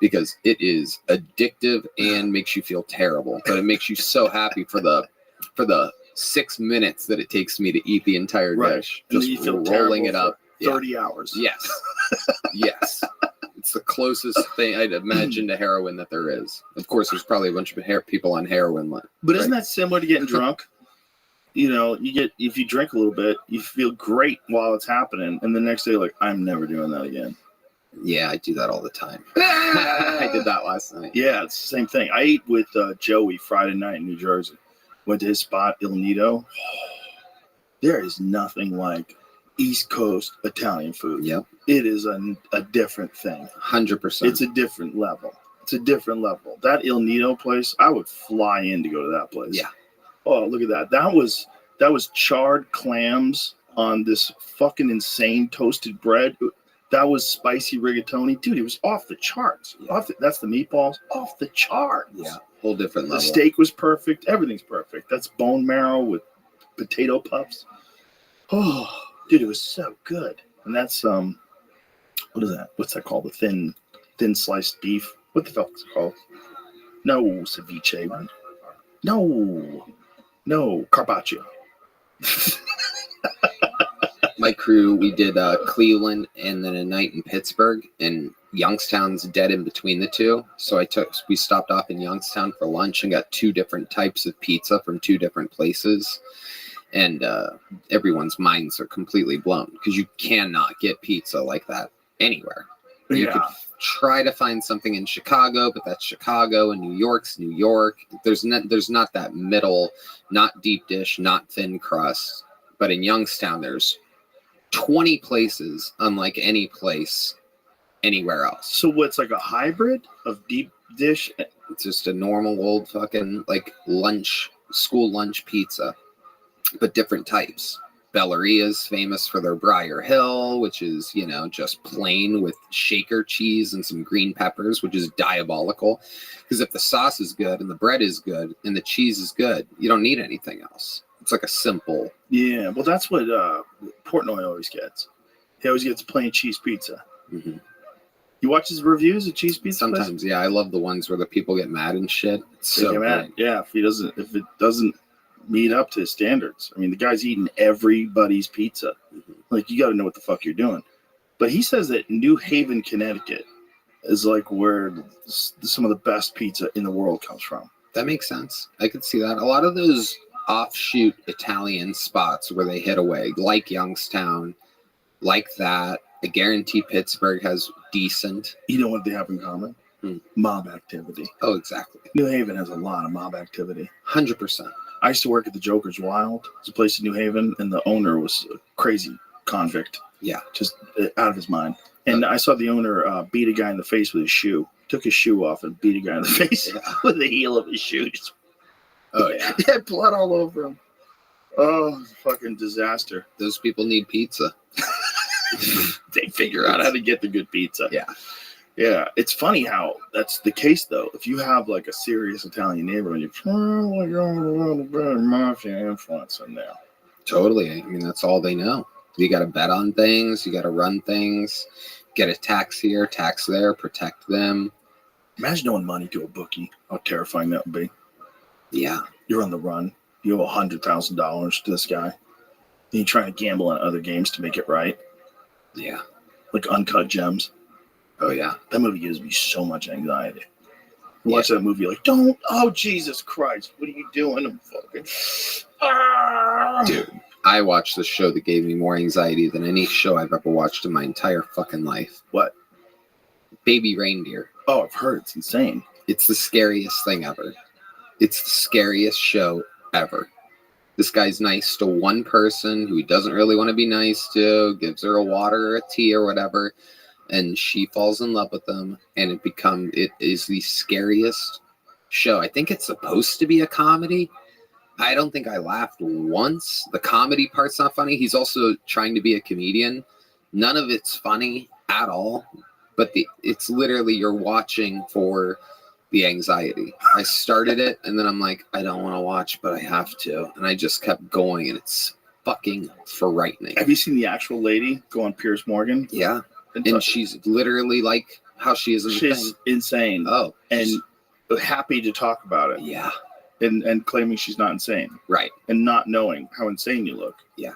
S1: because it is addictive and makes you feel terrible. But it makes you so happy for the 6 minutes that it takes me to eat the entire dish.
S19: And
S1: Just
S19: you feel
S1: rolling it up.
S19: 30 hours.
S1: Yes. Yes. It's the closest thing I'd imagine to heroin that there is. Of course, there's probably a bunch of people on heroin.
S19: But isn't that similar to getting drunk? you know, if you drink a little bit, you feel great while it's happening, and the next day, like, I'm never doing that again.
S13: Yeah, I do that all the time. I did that last night.
S19: Yeah, it's the same thing. I ate with Joey Friday night in New Jersey. Went to his spot, Il Nido. There is nothing like East Coast Italian food.
S13: Yep.
S19: It is a different thing.
S13: 100%.
S19: It's a different level. It's a different level. That Il Nido place, I would fly in to go to that place.
S13: Yeah.
S19: Oh, look at that. That was charred clams on this fucking insane toasted bread. That was spicy rigatoni. Dude, it was off the charts. That's the meatballs. Off the charts.
S13: Yeah, whole different level.
S19: The steak was perfect. Everything's perfect. That's bone marrow with potato puffs. Oh, dude, it was so good. And that's, what is that? What's that called? The thin sliced beef. What the fuck is it called? No, ceviche. Right? No, carpaccio.
S13: My crew, we did Cleveland and then a night in Pittsburgh, and Youngstown's dead in between the two. So we stopped off in Youngstown for lunch and got 2 different types of pizza from 2 different places. And everyone's minds are completely blown because you cannot get pizza like that anywhere. You could try to find something in Chicago, but that's Chicago, and New York's New York. There's not that middle, not deep dish, not thin crust. But in Youngstown, there's 20 places unlike any place anywhere else.
S19: So what's like a hybrid of deep dish?
S13: It's just a normal old fucking like school lunch pizza, but different types. Belleria's famous for their Briar Hill, which is, you know, just plain with shaker cheese and some green peppers, which is diabolical. Because if the sauce is good and the bread is good and the cheese is good, you don't need anything else. It's like a simple.
S19: Yeah, well, that's what Portnoy always gets. He always gets plain cheese pizza.
S13: Mm-hmm.
S19: You watch his reviews of cheese pizza?
S13: Sometimes, yeah. I love the ones where the people get mad and shit. It's so good.
S19: Yeah, if it doesn't meet up to his standards. I mean, the guy's eating everybody's pizza.
S13: Mm-hmm.
S19: Like, you got to know what the fuck you're doing. But he says that New Haven, Connecticut is like where some of the best pizza in the world comes from.
S13: That makes sense. I could see that. A lot of those offshoot Italian spots where they hit away, like Youngstown, like that. I guarantee Pittsburgh has decent.
S19: You know what they have in common? Mob activity.
S13: Oh, exactly.
S19: New Haven has a lot of mob activity.
S13: 100%.
S19: I used to work at the Joker's Wild. It's a place in New Haven, and the owner was a crazy convict.
S13: Yeah.
S19: Just out of his mind. And I saw the owner beat a guy in the face with his shoe. Took his shoe off and beat a guy in the face with the heel of his shoe.
S13: Oh, yeah.
S19: He had blood all over him. Oh, fucking disaster.
S13: Those people need pizza.
S19: They figure out how to get the good pizza.
S13: Yeah.
S19: Yeah. It's funny how that's the case, though. If you have like a serious Italian neighborhood, you're probably going a little bit of mafia influence in there.
S13: Totally. I mean, that's all they know. You got to bet on things. You got to run things. Get a tax here, tax there, protect them.
S19: Imagine owing money to a bookie. How terrifying that would be.
S13: Yeah.
S19: You're on the run. You owe $100,000 to this guy. And you're trying to gamble on other games to make it right.
S13: Yeah.
S19: Like Uncut Gems.
S13: Oh, yeah.
S19: That movie gives me so much anxiety. You watch that movie like, don't. Oh, Jesus Christ. What are you doing? I'm fucking.
S13: Dude, I watched the show that gave me more anxiety than any show I've ever watched in my entire fucking life.
S19: What?
S13: Baby Reindeer.
S19: Oh, I've heard. It's insane.
S13: It's the scariest thing ever. It's the scariest show ever. This guy's nice to one person who he doesn't really want to be nice to, gives her a water or a tea or whatever, and she falls in love with him, and it is the scariest show. I think it's supposed to be a comedy. I don't think I laughed once. The comedy part's not funny. He's also trying to be a comedian. None of it's funny at all, but it's literally you're watching for the anxiety. I started it, and then I'm like, I don't want to watch, but I have to. And I just kept going, and it's fucking frightening.
S19: Have you seen the actual lady go on Piers Morgan?
S13: Yeah. And she's literally like how she is in the
S19: She's
S13: thing.
S19: insane.
S13: Oh.
S19: And happy to talk about it.
S13: Yeah.
S19: And claiming she's not insane.
S13: Right.
S19: And not knowing how insane you look.
S13: Yeah.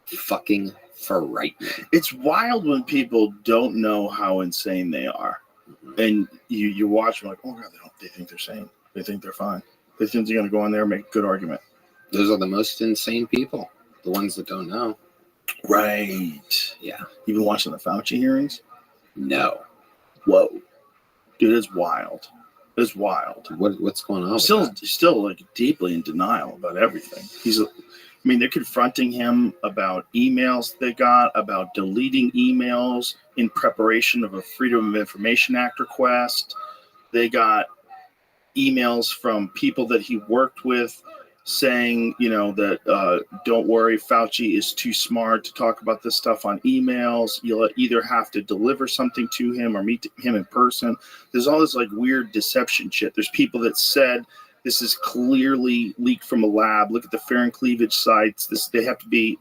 S13: Fucking frightening.
S19: It's wild when people don't know how insane they are. And you watch them like, oh God, they think they're sane. They think they're fine. They think they're going to go in there and make a good argument.
S13: Those are the most insane people, the ones that don't know.
S19: Right.
S13: Yeah.
S19: You been watching the Fauci hearings?
S13: No.
S19: Whoa. Dude, it's wild. It's wild.
S13: What's going on?
S19: Still like deeply in denial about everything. They're confronting him about emails they got, about deleting emails in preparation of a Freedom of Information Act request. They got emails from people that he worked with saying, that don't worry, Fauci is too smart to talk about this stuff on emails. You'll either have to deliver something to him or meet him in person. There's all this like weird deception shit. There's people that said this is clearly leaked from a lab. Look at the fair and cleavage sites. They have to be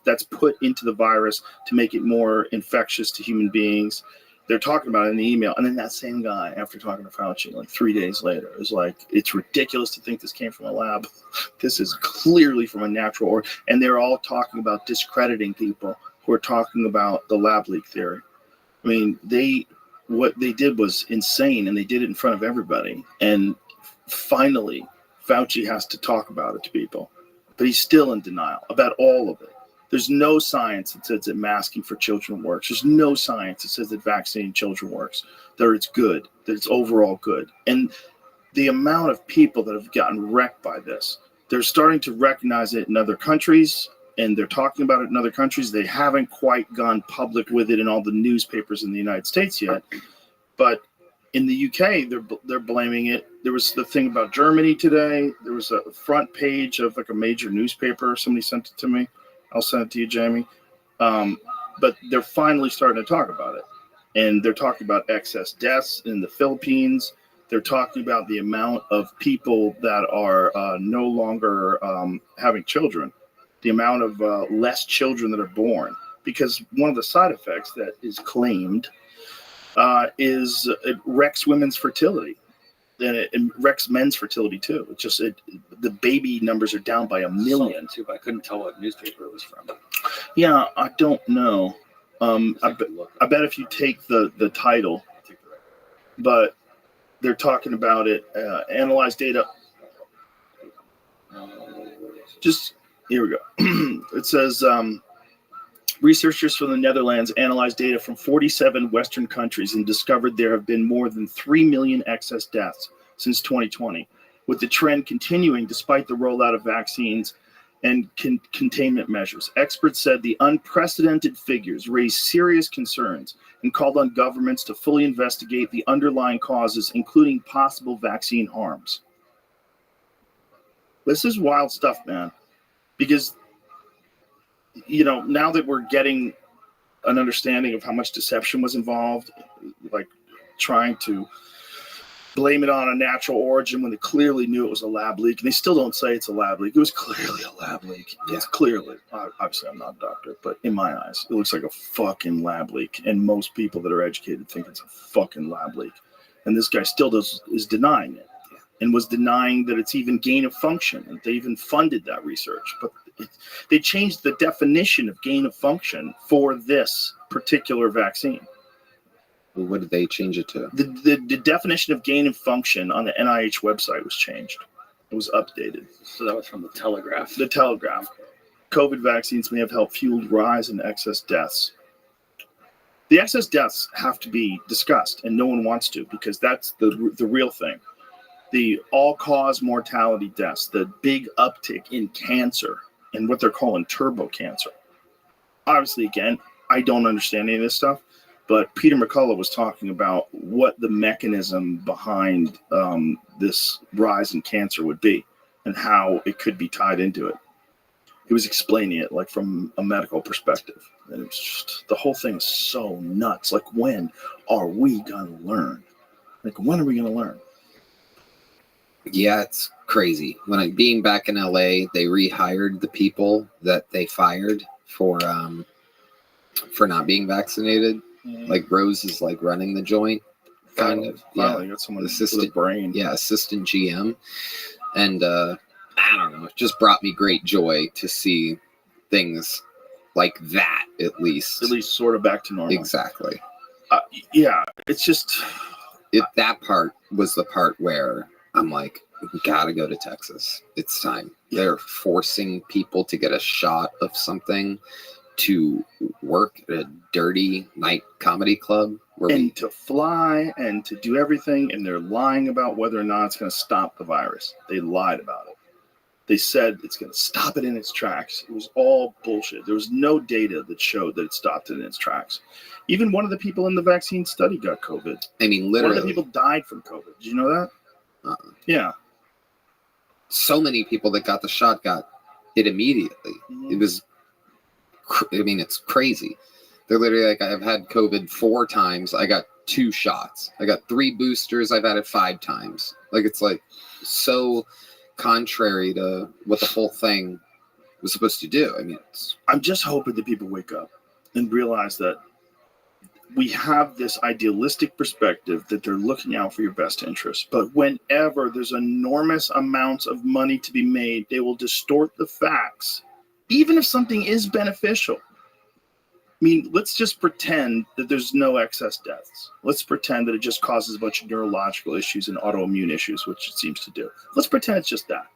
S19: that's put into the virus to make it more infectious to human beings. They're talking about it in the email. And then that same guy, after talking to Fauci, like 3 days later, is like, it's ridiculous to think this came from a lab. This is clearly from a natural origin. And they're all talking about discrediting people who are talking about the lab leak theory. I mean, what they did was insane, and they did it in front of everybody. And finally, Fauci has to talk about it to people. But he's still in denial about all of it. There's no science that says that masking for children works. There's no science that says that vaccinating children works, that it's good, that it's overall good. And the amount of people that have gotten wrecked by this, they're starting to recognize it in other countries, and they're talking about it in other countries. They haven't quite gone public with it in all the newspapers in the United States yet. But in the UK, they're blaming it. There was the thing about Germany today. There was a front page of like a major newspaper. Somebody sent it to me. I'll send it to you, Jamie. But they're finally starting to talk about it. And they're talking about excess deaths in the Philippines. They're talking about the amount of people that are no longer having children, the amount of less children that are born. Because one of the side effects that is claimed is it wrecks women's fertility. And it wrecks men's fertility too. It's just the baby numbers are down by 1 million.
S20: Too, but I couldn't tell what newspaper it was from.
S19: Yeah, I don't know. I bet if you take the title, but they're talking about it. Analyze data. Just here we go. It says researchers from the Netherlands analyzed data from 47 Western countries and discovered there have been more than 3 million excess deaths since 2020, with the trend continuing despite the rollout of vaccines and containment measures. Experts said the unprecedented figures raised serious concerns and called on governments to fully investigate the underlying causes, including possible vaccine harms. This is wild stuff, man, because now that we're getting an understanding of how much deception was involved, like trying to blame it on a natural origin when they clearly knew it was a lab leak, and they still don't say it's a lab leak. It was clearly a lab leak. Yeah. It's clearly, obviously I'm not a doctor, but in my eyes, it looks like a fucking lab leak, and most people that are educated think it's a fucking lab leak. And this guy still is denying it, and was denying that it's even gain of function, and they even funded that research. But they changed the definition of gain of function for this particular vaccine.
S13: Well, what did they change it to?
S19: The definition of gain of function on the NIH website was changed. It was updated.
S20: So that was from the Telegraph.
S19: The Telegraph. COVID vaccines may have helped fuel the rise in excess deaths. The excess deaths have to be discussed, and no one wants to, because that's the real thing. The all-cause mortality deaths, the big uptick in cancer, and what they're calling turbo cancer. Obviously, again, I don't understand any of this stuff, but Peter McCullough was talking about what the mechanism behind this rise in cancer would be and how it could be tied into it. He was explaining it like from a medical perspective. And it was just, the whole thing is so nuts. Like, when are we going to learn? Like, when are we going to learn?
S13: Yeah, it's crazy. Being back in LA, they rehired the people that they fired for not being vaccinated. Mm-hmm. Like Rose is like running the joint, kind of.
S19: Finally got someone with a brain.
S13: Yeah, assistant GM. And I don't know, it just brought me great joy to see things like that, at least
S19: sort of back to normal.
S13: Exactly.
S19: Yeah, it's just
S13: that part was the part where I'm like, We gotta go to Texas. It's time. They're forcing people to get a shot of something to work at a dirty night comedy club.
S19: And to fly and to do everything, and they're lying about whether or not it's going to stop the virus. They lied about it. They said it's going to stop it in its tracks. It was all bullshit. There was no data that showed that it stopped it in its tracks. Even one of the people in the vaccine study got COVID.
S13: I mean, literally.
S19: One of the people died from COVID. Did you know that? Yeah.
S13: So many people that got the shot got it immediately. It was, it's crazy. They're literally like, I've had COVID 4 times. I got 2 shots. I got 3 boosters. I've had it 5 times. Like, it's like so contrary to what the whole thing was supposed to do.
S19: I'm just hoping that people wake up and realize that we have this idealistic perspective that they're looking out for your best interest. But whenever there's enormous amounts of money to be made, they will distort the facts, even if something is beneficial. Let's just pretend that there's no excess deaths. Let's pretend that it just causes a bunch of neurological issues and autoimmune issues, which it seems to do. Let's pretend it's just that.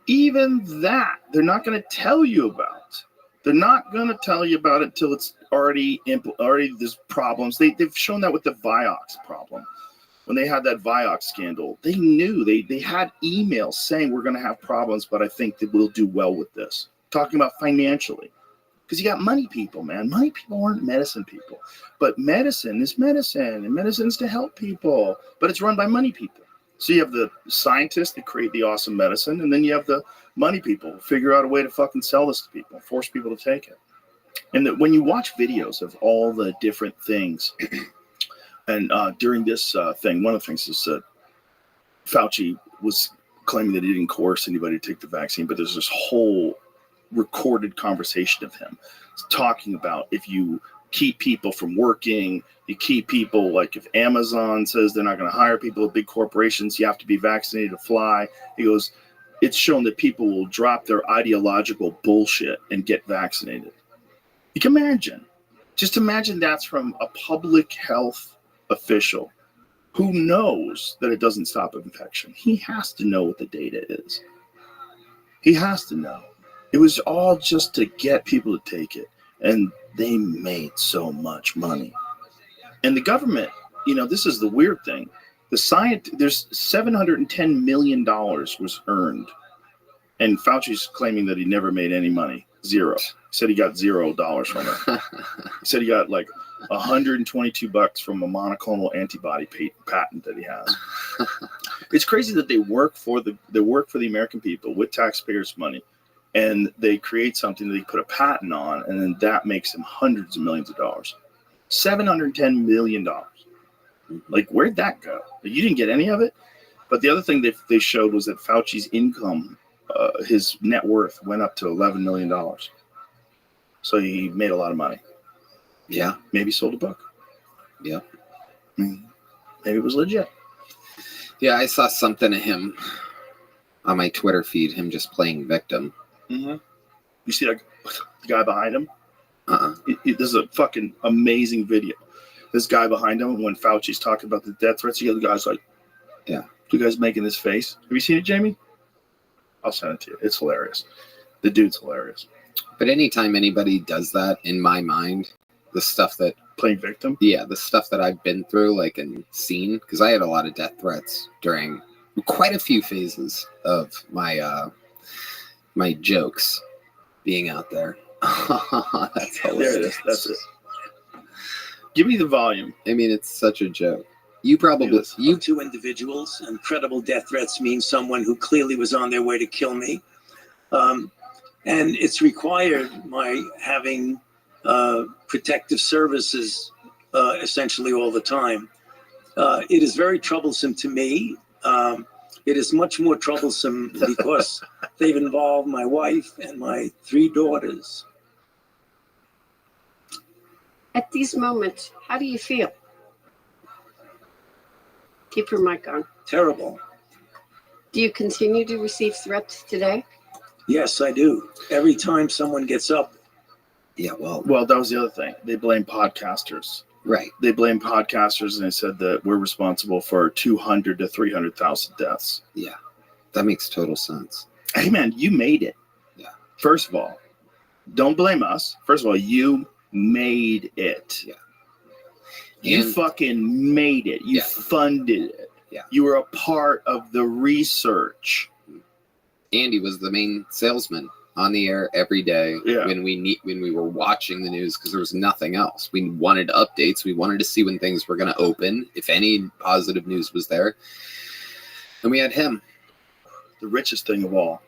S19: Even that, they're not going to tell you about. They're not going to tell you about it till it's already there's problems. They've shown that with the Vioxx problem. When they had that Vioxx scandal, they knew. They had emails saying we're going to have problems, but I think that we'll do well with this. Talking about financially. Because you got money people, man. Money people aren't medicine people. But medicine is medicine, and medicine's to help people. But it's run by money people. So you have the scientists that create the awesome medicine, and then you have the money people who figure out a way to fucking sell this to people, force people to take it. And that when you watch videos of all the different things, and during this thing, one of the things is that Fauci was claiming that he didn't coerce anybody to take the vaccine, but there's this whole recorded conversation of him talking about if you keep people from working, you keep people, like if Amazon says they're not going to hire people at big corporations, you have to be vaccinated to fly. He goes, it's shown that people will drop their ideological bullshit and get vaccinated. You can imagine. Just imagine that's from a public health official who knows that it doesn't stop infection. He has to know what the data is. He has to know. It was all just to get people to take it. And they made so much money. And the government, this is the weird thing. There's $710 million was earned. And Fauci's claiming that he never made any money. 0. He said he got $0 from it. He said he got like $122 from a monoclonal antibody patent that he has. It's crazy that they work for the American people with taxpayers' money. And they create something that they put a patent on, and then that makes them hundreds of millions of dollars. $710 million. Like, where'd that go? You didn't get any of it? But the other thing they showed was that Fauci's income, his net worth went up to $11 million. So he made a lot of money.
S13: Yeah.
S19: Maybe sold a book.
S13: Yeah.
S19: Maybe it was legit.
S13: Yeah, I saw something of him on my Twitter feed, him just playing victim.
S19: Mm-hmm. You see the guy behind him? This is a fucking amazing video. This guy behind him, when Fauci's talking about the death threats, you get the guy's like,
S13: yeah.
S19: The guy's making this face. Have you seen it, Jamie? I'll send it to you. It's hilarious. The dude's hilarious.
S13: But anytime anybody does that, in my mind, the stuff that...
S19: Playing victim?
S13: Yeah, the stuff that I've been through, like, and seen, because I had a lot of death threats during quite a few phases of my my jokes being out there. That's hilarious.
S19: There it is. That's it. Give me the volume.
S13: It's such a joke. You probably...
S21: Two individuals, and credible death threats mean someone who clearly was on their way to kill me. And it's required my having protective services essentially all the time. It is very troublesome to me. It is much more troublesome because they've involved my wife and my 3 daughters.
S22: At these moments, how do you feel? Keep your mic on.
S21: Terrible.
S22: Do you continue to receive threats today?
S21: Yes, I do. Every time someone gets up.
S13: Yeah, well,
S19: that was the other thing. They blame podcasters.
S13: Right.
S19: They blame podcasters, and they said that we're responsible for 200 to 300,000 deaths.
S13: Yeah. That makes total sense.
S19: Hey, man, you made it.
S13: Yeah.
S19: First of all, don't blame us. First of all, you made it.
S13: Yeah.
S19: You fucking made it. You funded it.
S13: Yeah.
S19: You were a part of the research.
S13: Andy was the main salesman on the air every day when we were watching the news, because there was nothing else. We wanted updates. We wanted to see when things were going to open, if any positive news was there. And we had him.
S19: The richest thing of all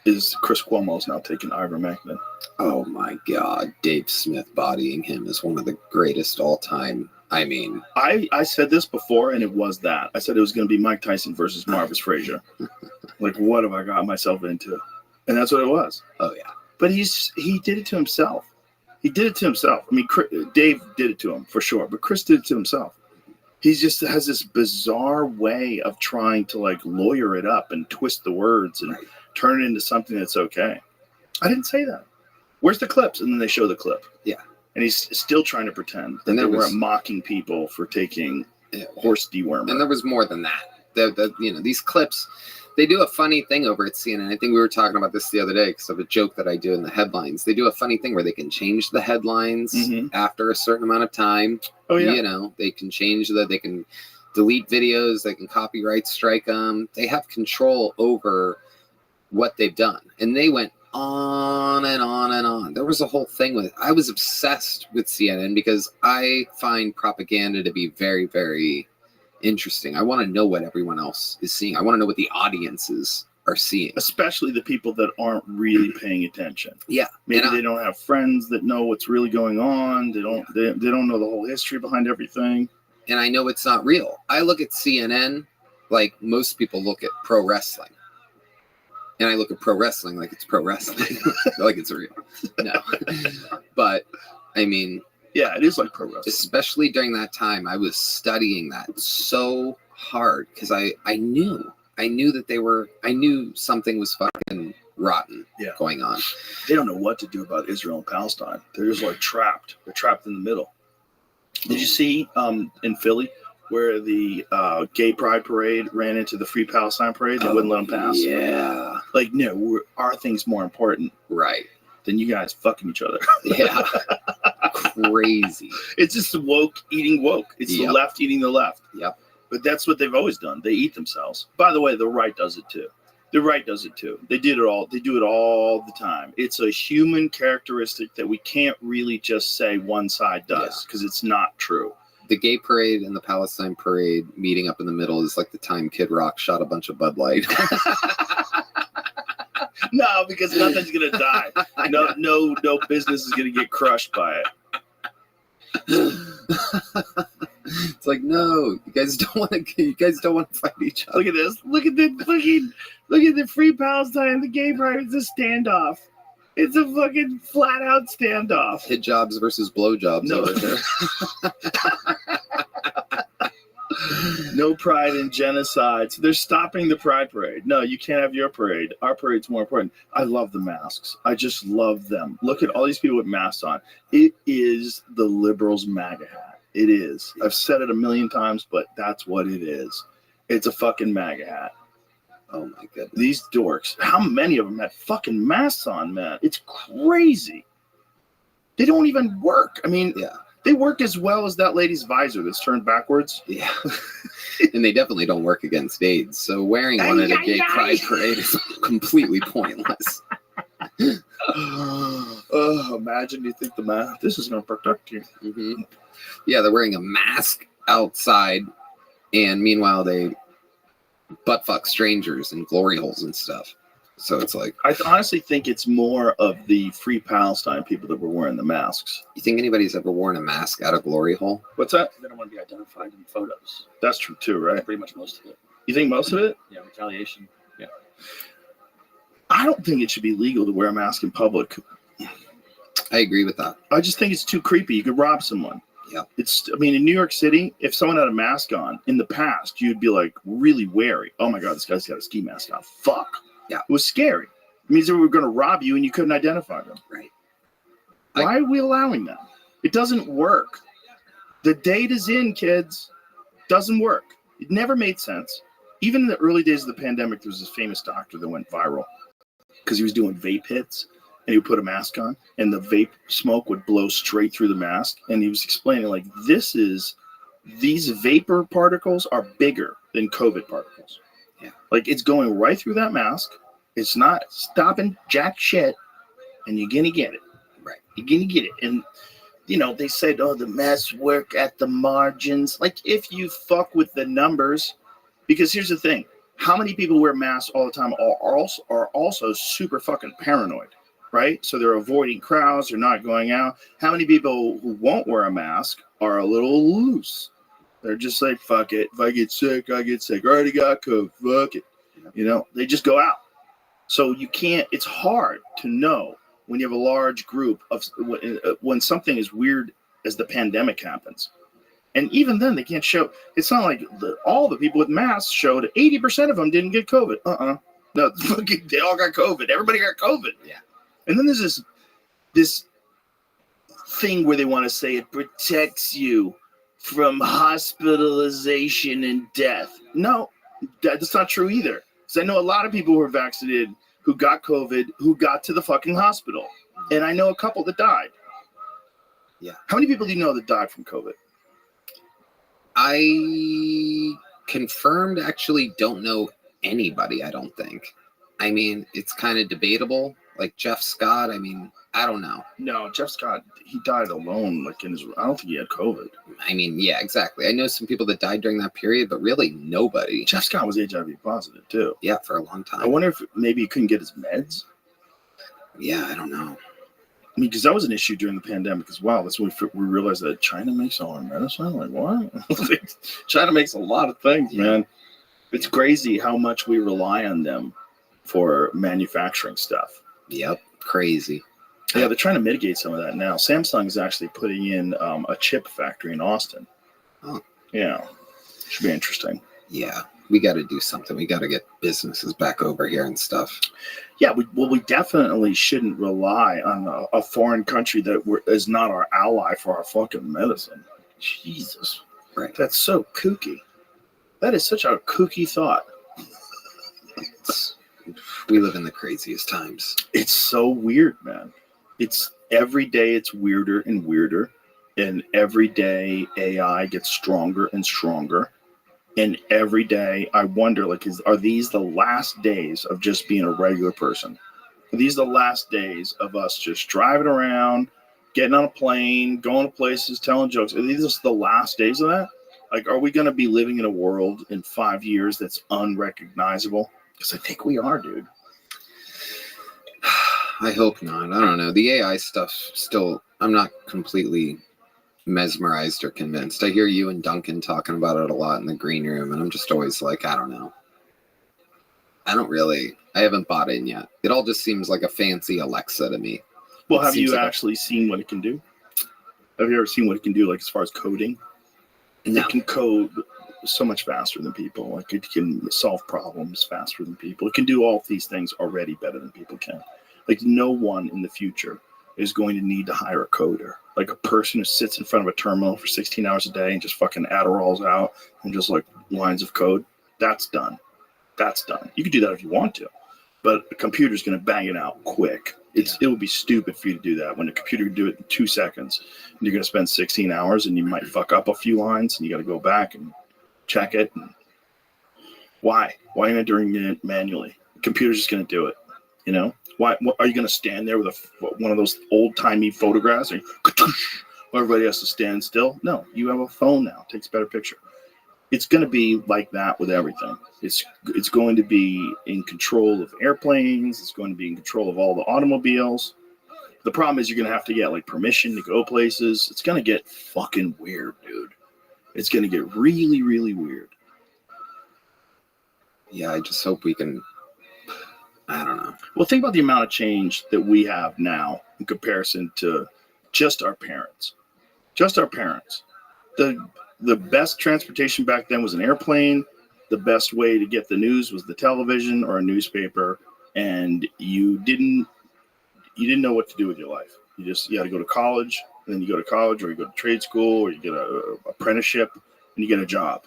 S19: is Chris Cuomo's now taking ivermectin.
S13: Oh my God. Dave Smith bodying him is one of the greatest all time. I mean,
S19: I said this before, and it was that. I said it was going to be Mike Tyson versus Marvis Frazier. Like, what have I got myself into? And that's what it was.
S13: Oh, yeah.
S19: But he did it to himself. He did it to himself. I mean, Dave did it to him, for sure. But Chris did it to himself. He just has this bizarre way of trying to, like, lawyer it up and twist the words and turn it into something that's okay. I didn't say that. Where's the clips? And then they show the clip.
S13: Yeah.
S19: And he's still trying to pretend that they weren't mocking people for taking horse dewormer.
S13: And there was more than that. These clips, they do a funny thing over at CNN. I think we were talking about this the other day because of a joke that I do in the headlines. They do a funny thing where they can change the headlines after a certain amount of time.
S19: Oh, yeah.
S13: They can change they can delete videos. They can copyright strike them. They have control over what they've done. And they went on and on and on. There was a whole thing with it. I was obsessed with CNN because I find propaganda to be very, very interesting. I want to know what everyone else is seeing. I want to know what the audiences are seeing.
S19: Especially the people that aren't really paying attention.
S13: Yeah.
S19: Maybe they don't have friends that know what's really going on. They don't they don't know the whole history behind everything.
S13: And I know it's not real. I look at CNN like most people look at pro wrestling. And I look at pro wrestling like it's pro wrestling. Like it's real. No. But, I mean...
S19: Yeah, it is like pro wrestling.
S13: Especially during that time, I was studying that so hard because I knew that I knew something was fucking rotten going on.
S19: They don't know what to do about Israel and Palestine. They're just like trapped. They're trapped in the middle. Did you see in Philly where the gay pride parade ran into the Free Palestine parade? They wouldn't let them pass.
S13: Yeah.
S19: Like, no, our thing's more important.
S13: Right.
S19: Than you guys fucking each other.
S13: Yeah. Crazy.
S19: It's just woke eating woke. It's the left eating the left.
S13: Yep.
S19: But that's what they've always done. They eat themselves. By the way, the right does it too. The right does it too. They did it all. They do it all the time. It's a human characteristic that we can't really just say one side does because it's not true.
S13: The gay parade and the Palestine parade meeting up in the middle is like the time Kid Rock shot a bunch of Bud Light.
S19: No, because nothing's gonna die. No business is gonna get crushed by it.
S13: It's like, no, you guys don't want to fight each other.
S19: Look at this. Look at the Free Palestine, the gay pride. It's a standoff. It's a fucking flat out standoff.
S13: Hijabs versus blowjobs over there.
S19: No pride in genocide. So they're stopping the pride parade. No, you can't have your parade. Our parade's more important. I love the masks. I just love them. Look at all these people with masks on. It is the liberals' MAGA hat. It is. I've said it a million times, but that's what it is. It's a fucking MAGA hat.
S13: Oh my goodness.
S19: These dorks. How many of them have fucking masks on, man? It's crazy. They don't even work. I mean, they work as well as that lady's visor that's turned backwards.
S13: Yeah. And they definitely don't work against AIDS. So wearing one at a gay pride parade is completely pointless.
S19: Oh, imagine you think the mask, this is going to protect you.
S13: Mm-hmm. Yeah, they're wearing a mask outside, and meanwhile they butt fuck strangers in glory holes and stuff. So it's like,
S19: I honestly think it's more of the Free Palestine people that were wearing the masks.
S13: You think anybody's ever worn a mask out of glory hole?
S19: What's that?
S20: They don't want to be identified in photos.
S19: That's true too, right?
S20: Pretty much most of it.
S19: You think most of it?
S20: Yeah, retaliation. Yeah.
S19: I don't think it should be legal to wear a mask in public.
S13: I agree with that.
S19: I just think it's too creepy. You could rob someone.
S13: Yeah.
S19: I mean, in New York City, if someone had a mask on, in the past, you'd be like really wary. Oh my God, this guy's got a ski mask on. Fuck.
S13: Yeah.
S19: It was scary. It means they were going to rob you and you couldn't identify them.
S13: Right.
S19: Why are we allowing that? It doesn't work. The data's in, kids. Doesn't work. It never made sense. even in the early days of the pandemic, there was this famous doctor that went viral because he was doing vape hits and he would put a mask on and the vape smoke would blow straight through the mask. And he was explaining like, these vapor particles are bigger than COVID particles.
S13: Yeah.
S19: Like it's going right through that mask. It's not stopping jack shit and you're going to get it.
S13: Right.
S19: You're going to get it. And, you know, they said, oh, the masks work at the margins. Like if you fuck with the numbers, because here's the thing. How many people wear masks all the time are also super fucking paranoid, right? So they're avoiding crowds. They're not going out. How many people who won't wear a mask are a little loose? They're just like, fuck it. If I get sick, I get sick. I already got COVID. Fuck it. You know, they just go out. So you can't, it's hard to know when you have a large group of, when something as weird as the pandemic happens. And even then, they can't show, it's not like all the people with masks showed 80% of them didn't get COVID. No, fucking, they all got COVID. Everybody got COVID.
S13: Yeah.
S19: And then there's this thing where they want to say it protects you from hospitalization and death. No, that's not true either. Because I know a lot of people who were vaccinated who got COVID, who got to the fucking hospital. And I know a couple that died.
S13: Yeah.
S19: How many people do you know that died from COVID?
S13: I confirmed actually don't know anybody, I don't think. I mean, it's kind of debatable. Like Jeff Scott, I mean, I don't know.
S19: No, Jeff Scott, he died alone. Like I don't think he had COVID.
S13: I mean, yeah, exactly. I know some people that died during that period, but really nobody.
S19: Jeff Scott was HIV positive too.
S13: Yeah, for a long time.
S19: I wonder if maybe he couldn't get his meds.
S13: Yeah, I don't know.
S19: I mean, because that was an issue during the pandemic as well. That's when we realized that China makes all our medicine. Like, what? China makes a lot of things, man. It's crazy how much we rely on them for manufacturing stuff.
S13: Yep, crazy.
S19: Yeah, they're trying to mitigate some of that now. Samsung is actually putting in a chip factory in Austin.
S13: Oh.
S19: Yeah, should be interesting.
S13: Yeah, we got to do something. We got to get businesses back over here and stuff.
S19: Yeah, we definitely shouldn't rely on a foreign country that is not our ally for our fucking medicine. Jesus.
S13: Right.
S19: That's so kooky. That is such a kooky thought.
S13: We live in the craziest times.
S19: It's so weird, man. It's every day it's weirder and weirder. And every day AI gets stronger and stronger. And every day I wonder, like, are these the last days of just being a regular person? Are these the last days of us just driving around, getting on a plane, going to places, telling jokes? Are these just the last days of that? Like, are we going to be living in a world in 5 years that's unrecognizable? Because I think we are, dude.
S13: I hope not. I don't know. The AI stuff still, I'm not completely mesmerized or convinced. I hear you and Duncan talking about it a lot in the green room, and I'm just always like, I don't know. I haven't bought in yet. It all just seems like a fancy Alexa to me.
S19: Well, have you actually seen what it can do? Have you ever seen what it can do, like, as far as coding?
S13: No.
S19: It can code so much faster than people. Like, it can solve problems faster than people. It can do all of these things already better than people can. Like, no one in the future is going to need to hire a coder. Like a person who sits in front of a terminal for 16 hours a day and just fucking Adderalls out and just like lines of code. That's done. That's done. You can do that if you want to, but a computer's going to bang it out quick. It would be stupid for you to do that when a computer can do it in 2 seconds. And you're going to spend 16 hours and you might fuck up a few lines and you got to go back and check it. And why? Why are you not doing it manually? The computer's just going to do it, you know? Why are you going to stand there with one of those old-timey photographs and everybody has to stand still? No, you have a phone now. It takes a better picture. It's going to be like that with everything. It's going to be in control of airplanes. It's going to be in control of all the automobiles. The problem is you're going to have to get like permission to go places. It's going to get fucking weird, dude. It's going to get really, really weird.
S13: Yeah, I just hope we can... I don't know.
S19: Well, think about the amount of change that we have now in comparison to just our parents. Just our parents. The best transportation back then was an airplane. The best way to get the news was the television or a newspaper, and you didn't know what to do with your life. You had to go to college, and then you go to college, or you go to trade school, or you get a apprenticeship, and you get a job.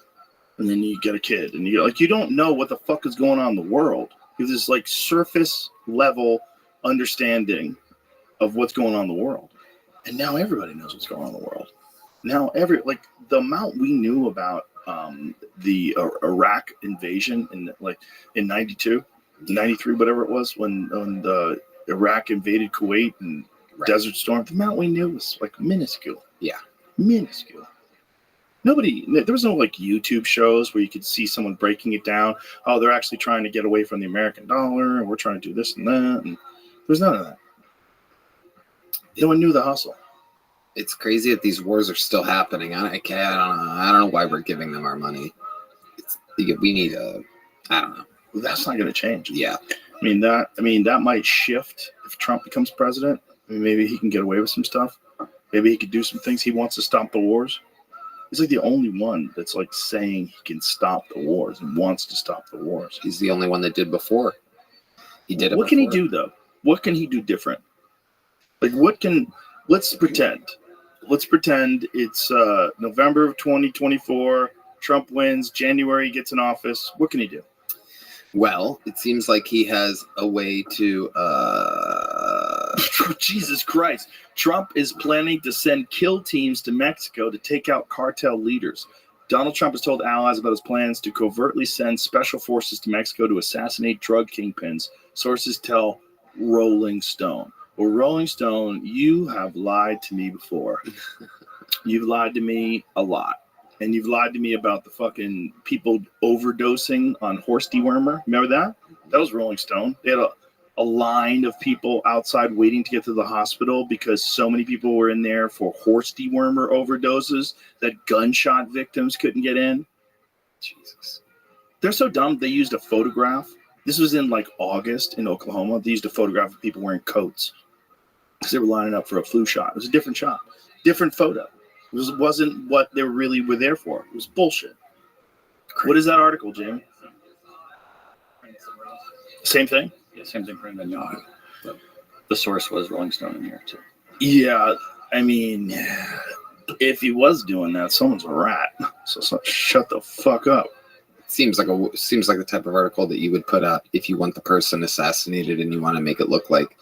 S19: and then you get a kid, and you don't know what the fuck is going on in the world. You have this like surface level understanding of what's going on in the world, and now everybody knows what's going on in the world. Now the amount we knew about the Iraq invasion in 92, 93, whatever it was, when the Iraq invaded Kuwait and Desert Storm, the amount we knew was like minuscule.
S13: Yeah.
S19: Minuscule. There was no like YouTube shows where you could see someone breaking it down. Oh, they're actually trying to get away from the American dollar, and we're trying to do this and that. And there's none of that. No one knew the hustle.
S13: It's crazy that these wars are still happening. I don't know why we're giving them our money. We need I don't know.
S19: Well, that's not going to change.
S13: Yeah.
S19: I mean that might shift if Trump becomes president. I mean, maybe he can get away with some stuff. Maybe he could do some things. He wants to stop the wars. He's like the only one that's like saying he can stop the wars and wants to stop the wars.
S13: He's the only one that did before. He did it.
S19: What can he do though? What can he do different? Like let's pretend it's November of 2024. Trump wins. January he gets in office. What can he do?
S13: Well, it seems like he has a way to
S19: Jesus Christ. Trump is planning to send kill teams to Mexico to take out cartel leaders. Donald Trump has told allies about his plans to covertly send special forces to Mexico to assassinate drug kingpins, sources tell Rolling Stone. Well, Rolling Stone, you have lied to me before. You've lied to me a lot. And you've lied to me about the fucking people overdosing on horse dewormer. Remember that? That was Rolling Stone. They had a line of people outside waiting to get to the hospital because so many people were in there for horse dewormer overdoses that gunshot victims couldn't get in. Jesus. They're so dumb. They used a photograph. This was in like August in Oklahoma. They used a photograph of people wearing coats because they were lining up for a flu shot. It was a different shot, different photo. It wasn't what they really were there for. It was bullshit. Crazy. What is that article, Jamie? Same thing?
S20: Yeah, same thing for Netanyahu. The source was Rolling Stone in here too.
S19: Yeah, I mean, if he was doing that, someone's a rat. So shut the fuck up.
S13: Seems like the type of article that you would put up if you want the person assassinated and you want to make it look like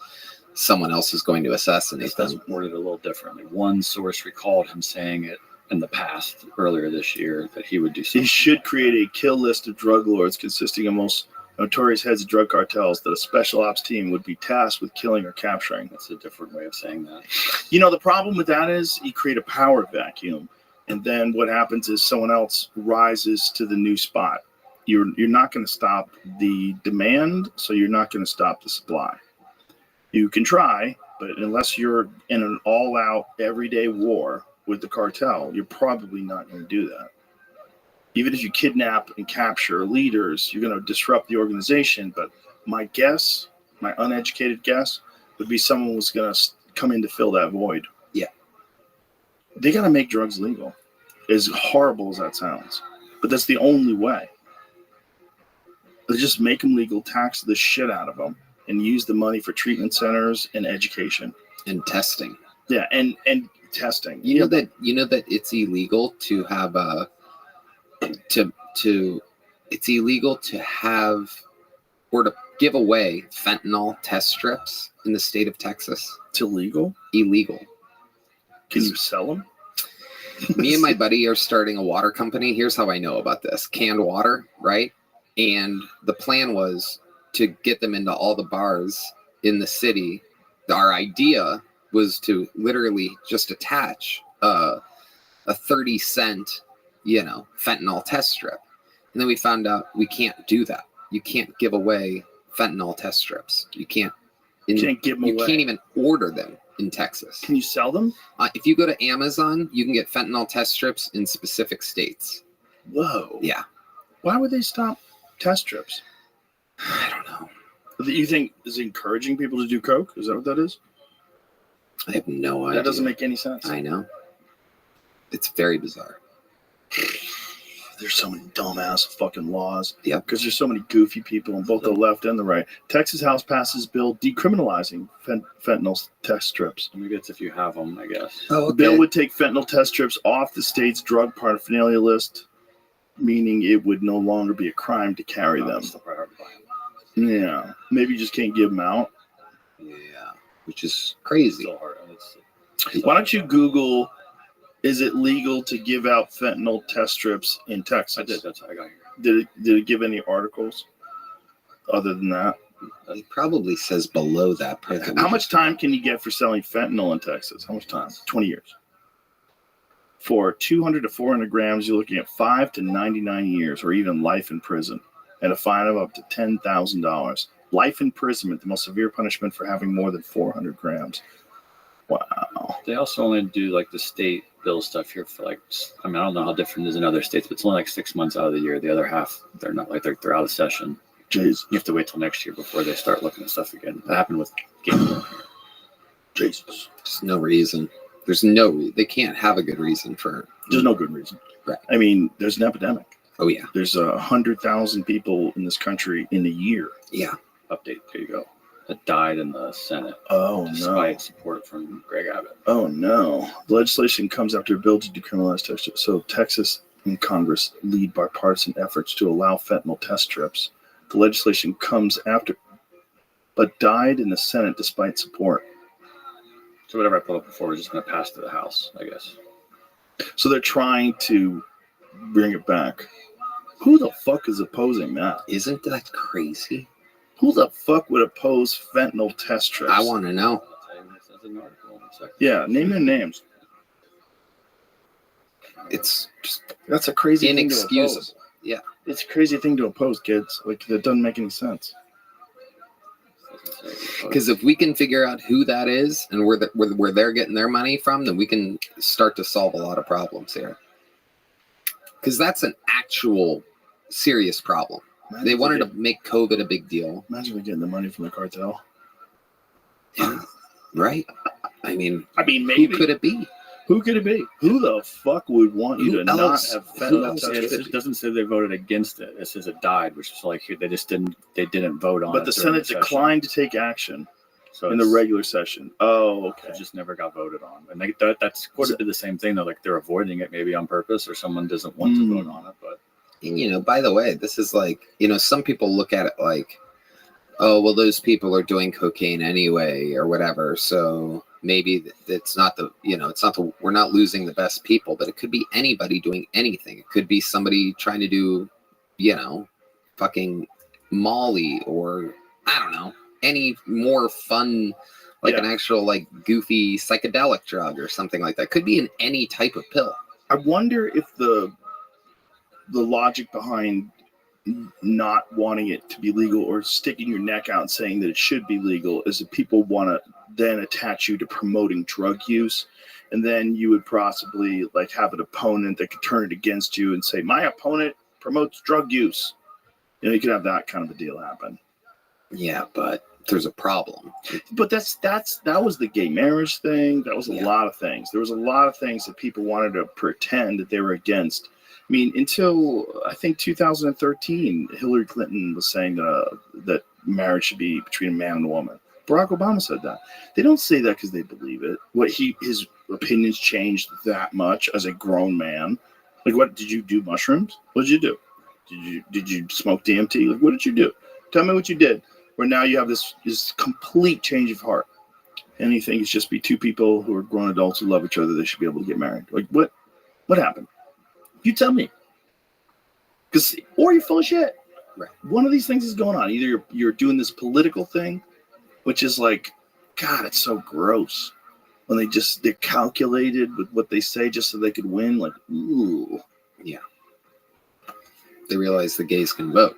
S13: someone else is going to assassinate them.
S20: Worded a little differently. One source recalled him saying it in the past, earlier this year, that he would do something.
S19: He should create a kill list of drug lords consisting of most notorious heads of drug cartels that a special ops team would be tasked with killing or capturing.
S20: That's a different way of saying that.
S19: You know, the problem with that is you create a power vacuum, and then what happens is someone else rises to the new spot. You're not going to stop the demand, so you're not going to stop the supply. You can try, but unless you're in an all-out everyday war with the cartel, you're probably not going to do that. Even if you kidnap and capture leaders, you're going to disrupt the organization. But my guess, my uneducated guess, would be someone was going to come in to fill that void.
S13: Yeah.
S19: They got to make drugs legal, as horrible as that sounds. But that's the only way. They just make them legal, tax the shit out of them, and use the money for treatment centers and education
S13: and testing.
S19: Yeah, and testing.
S13: You know that it's illegal to have it's illegal to have or to give away fentanyl test strips in the state of Texas.
S19: It's illegal?
S13: Illegal.
S19: Can you sell them?
S13: Me and my buddy are starting a water company. Here's how I know about this. Canned water, right? And the plan was to get them into all the bars in the city. Our idea was to literally just attach a 30-cent, fentanyl test strip. And then we found out we can't do that. You can't give away fentanyl test strips. You can't give them away. You can't even order them in Texas.
S19: Can you sell them?
S13: If you go to Amazon, you can get fentanyl test strips in specific states.
S19: Whoa.
S13: Yeah.
S19: Why would they stop test strips?
S13: I don't know.
S19: You think is encouraging people to do coke? Is that what that is?
S13: I have no idea.
S19: That doesn't make any sense.
S13: I know. It's very bizarre.
S19: There's so many dumbass fucking laws.
S13: Yeah.
S19: Because there's so many goofy people on both the left and the right. Texas House passes bill decriminalizing fentanyl test strips.
S20: Maybe it's if you have them, I guess.
S19: The bill would take fentanyl test strips off the state's drug paraphernalia list. meaning it would no longer be a crime to carry them. Yeah, maybe you just can't give them out.
S13: Yeah, which is crazy.
S19: Why don't you Google, is it legal to give out fentanyl test strips in Texas?
S20: I did. That's how I got here.
S19: Did it give any articles other than that?
S13: It probably says below that part.
S19: How much time can you get for selling fentanyl in Texas? How much time? 20 years. For 200 to 400 grams, you're looking at 5 to 99 years or even life in prison and a fine of up to $10,000. Life imprisonment, the most severe punishment for having more than 400 grams. Wow.
S20: They also only do like the state bill stuff here for like, I mean, I don't know how different it is in other states, but it's only like 6 months out of the year. The other half, they're not like they're out of session.
S19: Jeez.
S20: You have to wait till next year before they start looking at stuff again. That happened with game.
S19: Jesus.
S13: There's no reason. There's no, they can't have a good reason for.
S19: There's no good reason.
S13: Right.
S19: I mean, there's an epidemic.
S13: Oh, yeah.
S19: There's 100,000 people in this country in a year.
S13: Yeah.
S20: Update. There you go. That died in the Senate.
S19: Oh,
S20: despite support from Greg Abbott.
S19: Oh, no. The legislation comes after a bill to decriminalize test strips. So Texas and Congress lead bipartisan efforts to allow fentanyl test strips. The legislation comes after, but died in the Senate despite support.
S20: So whatever I pulled up before is just going to pass to the House, I guess.
S19: So they're trying to bring it back. Who the fuck is opposing that?
S13: Isn't that crazy?
S19: Who the fuck would oppose fentanyl test strips?
S13: I want to know.
S19: Yeah, name their names.
S13: It's just
S19: that's a crazy
S13: inexcusable.
S19: Thing to oppose.
S13: Yeah,
S19: it's a crazy thing to oppose, kids. Like that doesn't make any sense.
S13: Because if we can figure out who that is and where they're getting their money from, then we can start to solve a lot of problems here. Because that's an actual serious problem. Imagine they wanted to make COVID a big deal.
S19: Imagine we getting the money from the cartel.
S13: Yeah, right? I mean,
S19: maybe.
S13: Who could it be?
S19: Who could it be? Who the fuck would want you to not have fentanyl test strips?
S20: It doesn't say they voted against it. It says it died, which is like they just didn't vote on it.
S19: But the Senate declined to take action in the regular session. Oh, okay.
S20: It just never got voted on. And that's sort of the same thing, though. Like they're avoiding it maybe on purpose or someone doesn't want to vote on it. But
S13: And, by the way, this is like, some people look at it like, oh, well, those people are doing cocaine anyway or whatever. So maybe it's not we're not losing the best people, but it could be anybody doing anything. It could be somebody trying to do, fucking Molly or I don't know, any more fun, an actual goofy psychedelic drug or something like that. Could be in any type of pill.
S19: I wonder if the logic behind not wanting it to be legal or sticking your neck out and saying that it should be legal is that people want to then attach you to promoting drug use, and then you would possibly have an opponent that could turn it against you and say my opponent promotes drug use. You could have that kind of a deal happen.
S13: Yeah, but there's a problem.
S19: But that was the gay marriage thing. That was a lot of things. There was a lot of things that people wanted to pretend that they were against. I mean, until I think 2013, Hillary Clinton was saying that marriage should be between a man and a woman. Barack Obama said that. They don't say that because they believe it. His opinions changed that much as a grown man. What did you do? Mushrooms? What did you do? Did you smoke DMT? What did you do? Tell me what you did. Where now you have this complete change of heart, and you think it's just be two people who are grown adults who love each other. They should be able to get married. What happened? You tell me. Or you're full of shit.
S13: Right.
S19: One of these things is going on. Either you're doing this political thing, which is God, it's so gross. When they're calculated with what they say just so they could win. Ooh.
S13: Yeah. They realize the gays can vote.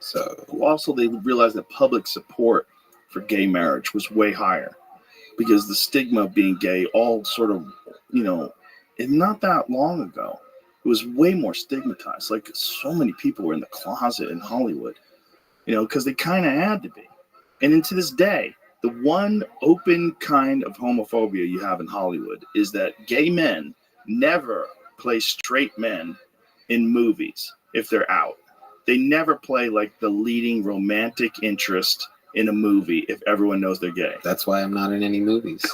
S13: So
S19: also they realized that public support for gay marriage was way higher because the stigma of being gay all sort of, and not that long ago, it was way more stigmatized. So many people were in the closet in Hollywood, because they kind of had to be. And to this day, the one open kind of homophobia you have in Hollywood is that gay men never play straight men in movies if they're out. They never play the leading romantic interest in a movie if everyone knows they're gay.
S13: That's why I'm not in any movies.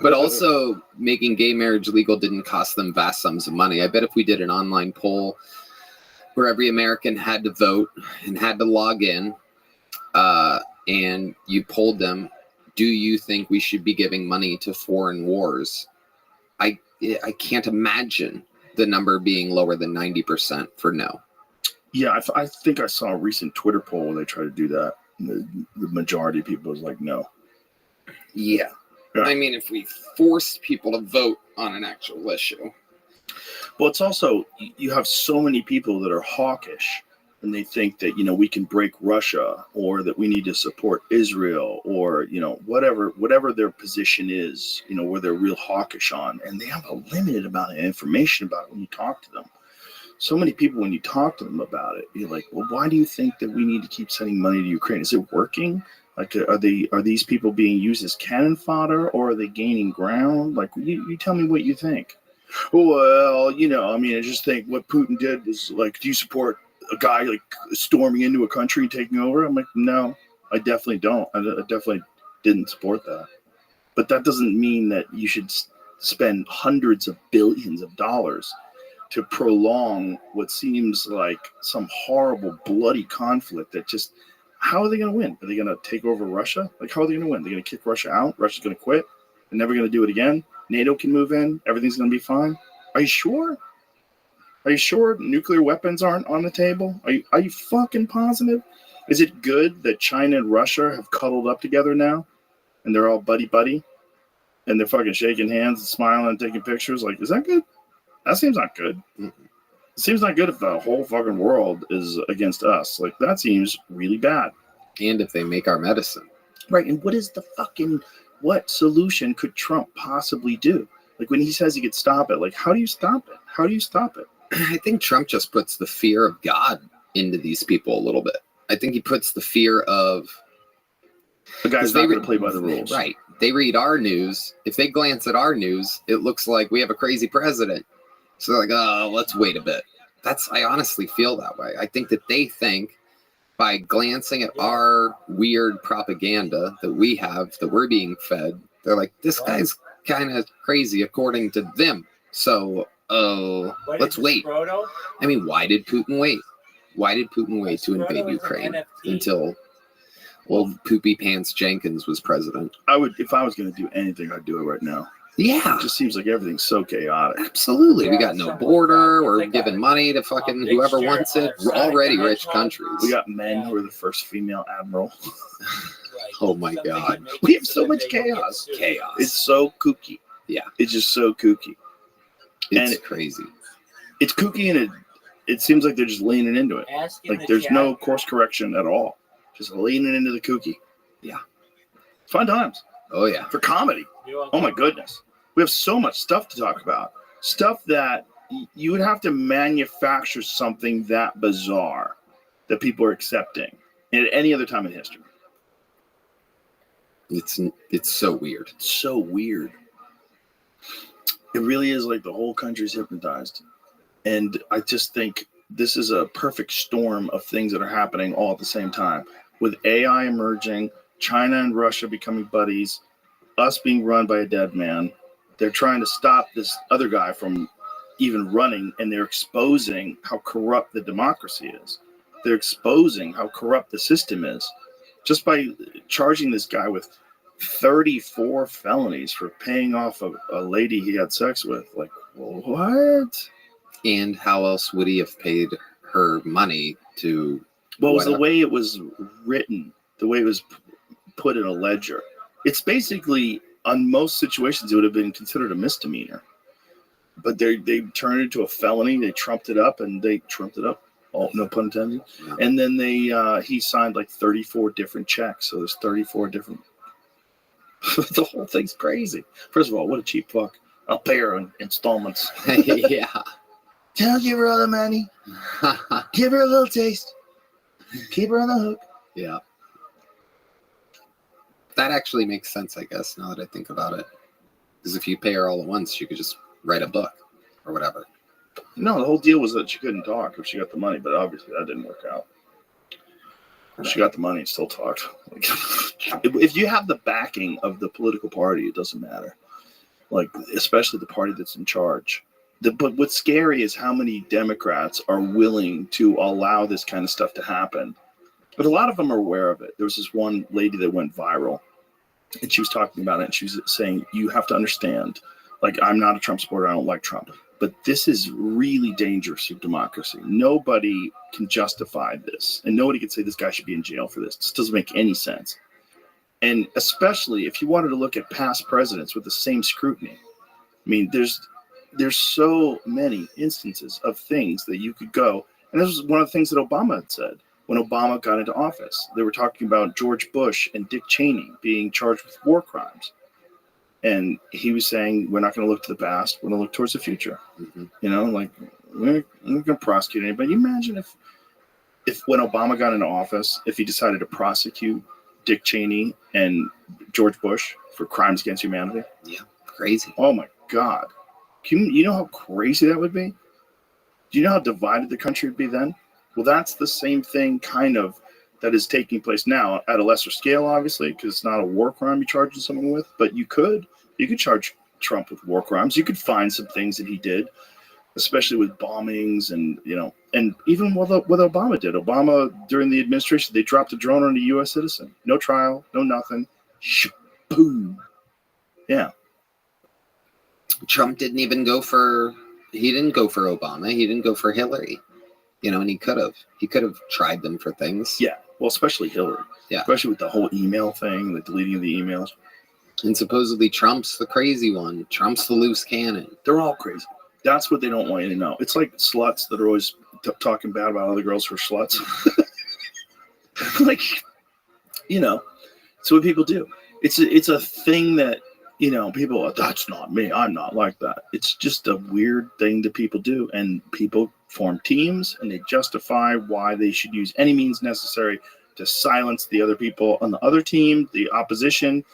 S13: But also, making gay marriage legal didn't cost them vast sums of money. I bet if we did an online poll where every American had to vote and had to log in, and you polled them, do you think we should be giving money to foreign wars? I can't imagine the number being lower than 90% for no.
S19: Yeah, I think I saw a recent Twitter poll where they tried to do that. And the majority of people was like, no.
S13: Yeah. I mean, if we forced people to vote on an actual issue.
S19: Well, it's also, you have so many people that are hawkish, and they think that, we can break Russia, or that we need to support Israel, or, whatever their position is, where they're real hawkish on. And they have a limited amount of information about it when you talk to them. So many people, when you talk to them about it, you're like, well, why do you think that we need to keep sending money to Ukraine? Is it working? Like, are these people being used as cannon fodder, or are they gaining ground? Like, you tell me what you think. Well, I just think what Putin did was like, do you support a guy like storming into a country and taking over? I'm like, no, I definitely don't. I definitely didn't support that. But that doesn't mean that you should spend hundreds of billions of dollars to prolong what seems like some horrible, bloody conflict that just, how are they going to win? Are they going to take over Russia? Like, how are they going to win? They're going to kick Russia out? Russia's going to quit? They're never going to do it again? NATO can move in? Everything's going to be fine? Are you sure? Are you sure nuclear weapons aren't on the table? Are you fucking positive? Is it good that China and Russia have cuddled up together now? And they're all buddy-buddy? And they're fucking shaking hands and smiling and taking pictures? Like, is that good? That seems not good. It seems not good if the whole fucking world is against us. Like, that seems really bad.
S13: And if they make our medicine.
S19: Right, and what solution could Trump possibly do? Like, when he says he could stop it, like, how do you stop it? How do you stop it?
S13: I think Trump just puts the fear of God into these people a little bit. I think he puts the fear of...
S19: The guy's not going to play by the rules.
S13: Right. They read our news. If they glance at our news, it looks like we have a crazy president. So they're like, oh, let's wait a bit. I honestly feel that way. I think that they think by glancing at our weird propaganda that we have, that we're being fed, they're like, this guy's kind of crazy according to them. So, let's wait. I mean, why did Putin wait? Why did Putin wait to invade Ukraine until old Poopy Pants Jenkins was president?
S19: If I was going to do anything, I'd do it right now.
S13: Yeah.
S19: It just seems like everything's so chaotic.
S13: Absolutely. We got no border. We're giving money to fucking whoever wants it. We're already rich countries.
S19: We got men who are the first female admiral.
S13: Oh my God.
S19: We have so much chaos. It's so kooky.
S13: Yeah.
S19: It's just so kooky.
S13: It's crazy.
S19: It's kooky, and it seems like they're just leaning into it. Like, there's no course correction at all. Just leaning into the kooky.
S13: Yeah.
S19: Fun times.
S13: Oh, yeah.
S19: For comedy. Oh, my goodness. We have so much stuff to talk about. Stuff that you would have to manufacture something that bizarre that people are accepting at any other time in history.
S13: It's so weird.
S19: It's so weird. It really is like the whole country's hypnotized. And I just think this is a perfect storm of things that are happening all at the same time. With AI emerging, China and Russia becoming buddies, us being run by a dead man. They're trying to stop this other guy from even running, and they're exposing how corrupt the democracy is. They're exposing how corrupt the system is just by charging this guy with 34 felonies for paying off a lady he had sex with. Like, what?
S13: And how else would he have paid her money to...
S19: Well, it was the way it was written, the way it was put in a ledger. It's basically, on most situations, it would have been considered a misdemeanor. But they turned it into a felony. They trumped it up, oh, no pun intended. Yeah. And then he signed like 34 different checks. So there's 34 different... The whole thing's crazy. First of all, what a cheap fuck. I'll pay her in installments.
S13: Yeah.
S19: Don't give her all the money. Give her a little taste. Keep her on the hook.
S13: Yeah. That actually makes sense, I guess, now that I think about it. Because if you pay her all at once, she could just write a book or whatever.
S19: No, the whole deal was that she couldn't talk if she got the money, but obviously that didn't work out. She got the money and still talked. If you have the backing of the political party, it doesn't matter. like especially the party that's in charge. But what's scary is how many Democrats are willing to allow this kind of stuff to happen. But a lot of them are aware of it. There was this one lady that went viral, and she was talking about it, and she was saying, you have to understand, like, I'm not a Trump supporter, I don't like Trump, but this is really dangerous to democracy. Nobody can justify this, and nobody can say this guy should be in jail for this. This doesn't make any sense. And especially if you wanted to look at past presidents with the same scrutiny, I mean, there's so many instances of things that you could go, and this was one of the things that Obama had said. When Obama got into office, they were talking about George Bush and Dick Cheney being charged with war crimes. And he was saying, we're not going to look to the past, we're going to look towards the future.
S1: Mm-hmm.
S19: You know, like, we're not going to prosecute anybody. You imagine if when Obama got into office, if he decided to prosecute Dick Cheney and George Bush for crimes against humanity?
S1: Yeah, crazy.
S19: Oh my God. You know how crazy that would be? Do you know how divided the country would be then? Well, that's the same thing kind of that is taking place now at a lesser scale, obviously, because it's not a war crime you're charging someone with, but you could charge Trump with war crimes. You could find some things that he did, especially with bombings and, you know, and even what Obama did. Obama, during the administration, they dropped a drone on a U.S. citizen. No trial, no nothing. Boom. Yeah.
S1: Trump didn't even go for Obama. He didn't go for Hillary. You know, and he could have tried them for things.
S19: Yeah, well, especially Hillary.
S1: Yeah.
S19: Especially with the whole email thing, the deleting of the emails.
S1: And supposedly Trump's the crazy one. Trump's the loose cannon.
S19: They're all crazy. That's what they don't want you to know. It's like sluts that are always talking bad about other girls who are sluts. Like, you know, it's what people do. It's a thing that, you know, people are, that's not me. I'm not like that. It's just a weird thing that people do. And people form teams and they justify why they should use any means necessary to silence the other people on the other team, the opposition.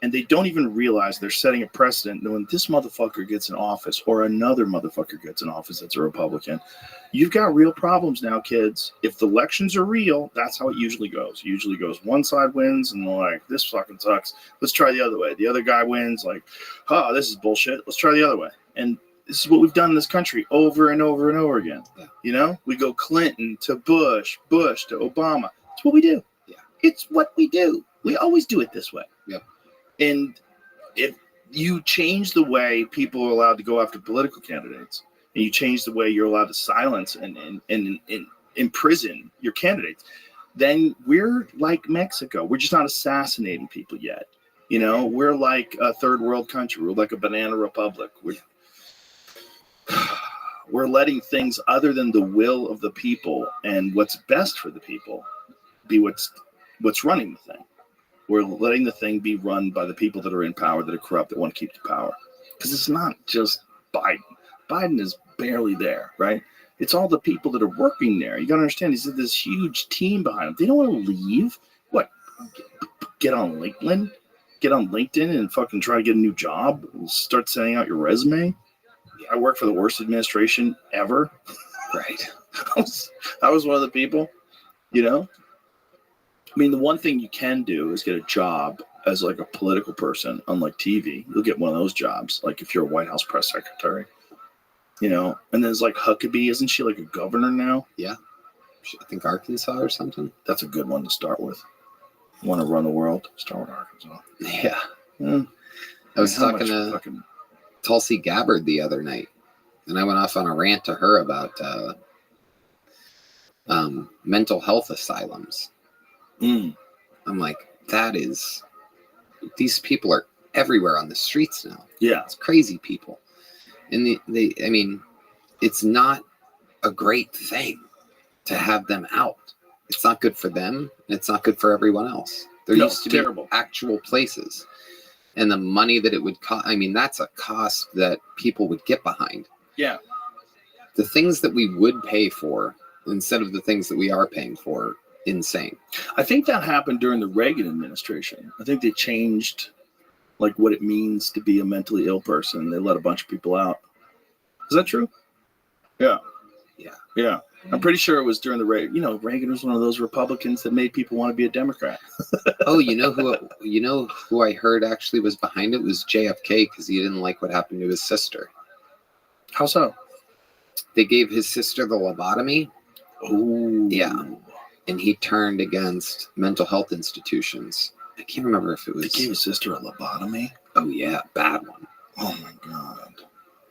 S19: And they don't even realize they're setting a precedent that when this motherfucker gets in office or another motherfucker gets in office that's a Republican, you've got real problems now, kids. If the elections are real, that's how it usually goes. It usually goes one side wins and they're like, this fucking sucks. Let's try the other way. The other guy wins like, oh, this is bullshit. Let's try the other way. And this is what we've done in this country over and over and over again. Yeah. You know, we go Clinton to Bush, Bush to Obama. It's what we do.
S1: Yeah.
S19: It's what we do. We always do it this way.
S1: Yep.
S19: And if you change the way people are allowed to go after political candidates, and you change the way you're allowed to silence and imprison your candidates, then we're like Mexico. We're just not assassinating people yet. You know, we're like a third world country. We're like a banana republic. We're letting things other than the will of the people and what's best for the people be what's running the thing. We're letting the thing be run by the people that are in power, that are corrupt, that want to keep the power. Because it's not just Biden. Biden is barely there, right? It's all the people that are working there. You got to understand, he's this huge team behind him. They don't want to leave. What? Get on LinkedIn? Get on LinkedIn and fucking try to get a new job? And start sending out your resume? I work for the worst administration ever.
S1: Right.
S19: I was one of the people, you know? I mean, the one thing you can do is get a job as like a political person, unlike TV. You'll get one of those jobs, like if you're a White House press secretary, you know. And there's like Huckabee, isn't she like a governor now?
S1: Yeah, I think Arkansas or something.
S19: That's a good one to start with. Want to run the world? Start with Arkansas.
S1: Yeah. I was talking to Tulsi Gabbard the other night, and I went off on a rant to her about mental health asylums. I'm like, these people are everywhere on the streets now.
S19: Yeah.
S1: It's crazy people. And I mean, it's not a great thing to have them out. It's not good for them. And it's not good for everyone else. There used to be actual places. And the money that it would cost, I mean, that's a cost that people would get behind.
S19: Yeah.
S1: The things that we would pay for instead of the things that we are paying for, insane.
S19: I think that happened during the Reagan administration. I think they changed like what it means to be a mentally ill person. They let a bunch of people out. Is that true? Yeah.
S1: Yeah.
S19: Yeah. I'm pretty sure it was during the Reagan. You know, Reagan was one of those Republicans that made people want to be a Democrat.
S13: Oh, you know who I heard actually was behind it was JFK because he didn't like what happened to his sister.
S19: How so?
S13: They gave his sister the lobotomy.
S19: Oh,
S13: yeah, and he turned against mental health institutions. I can't remember if it was.
S19: They gave his sister a lobotomy.
S13: Oh yeah, bad one.
S19: Oh my god.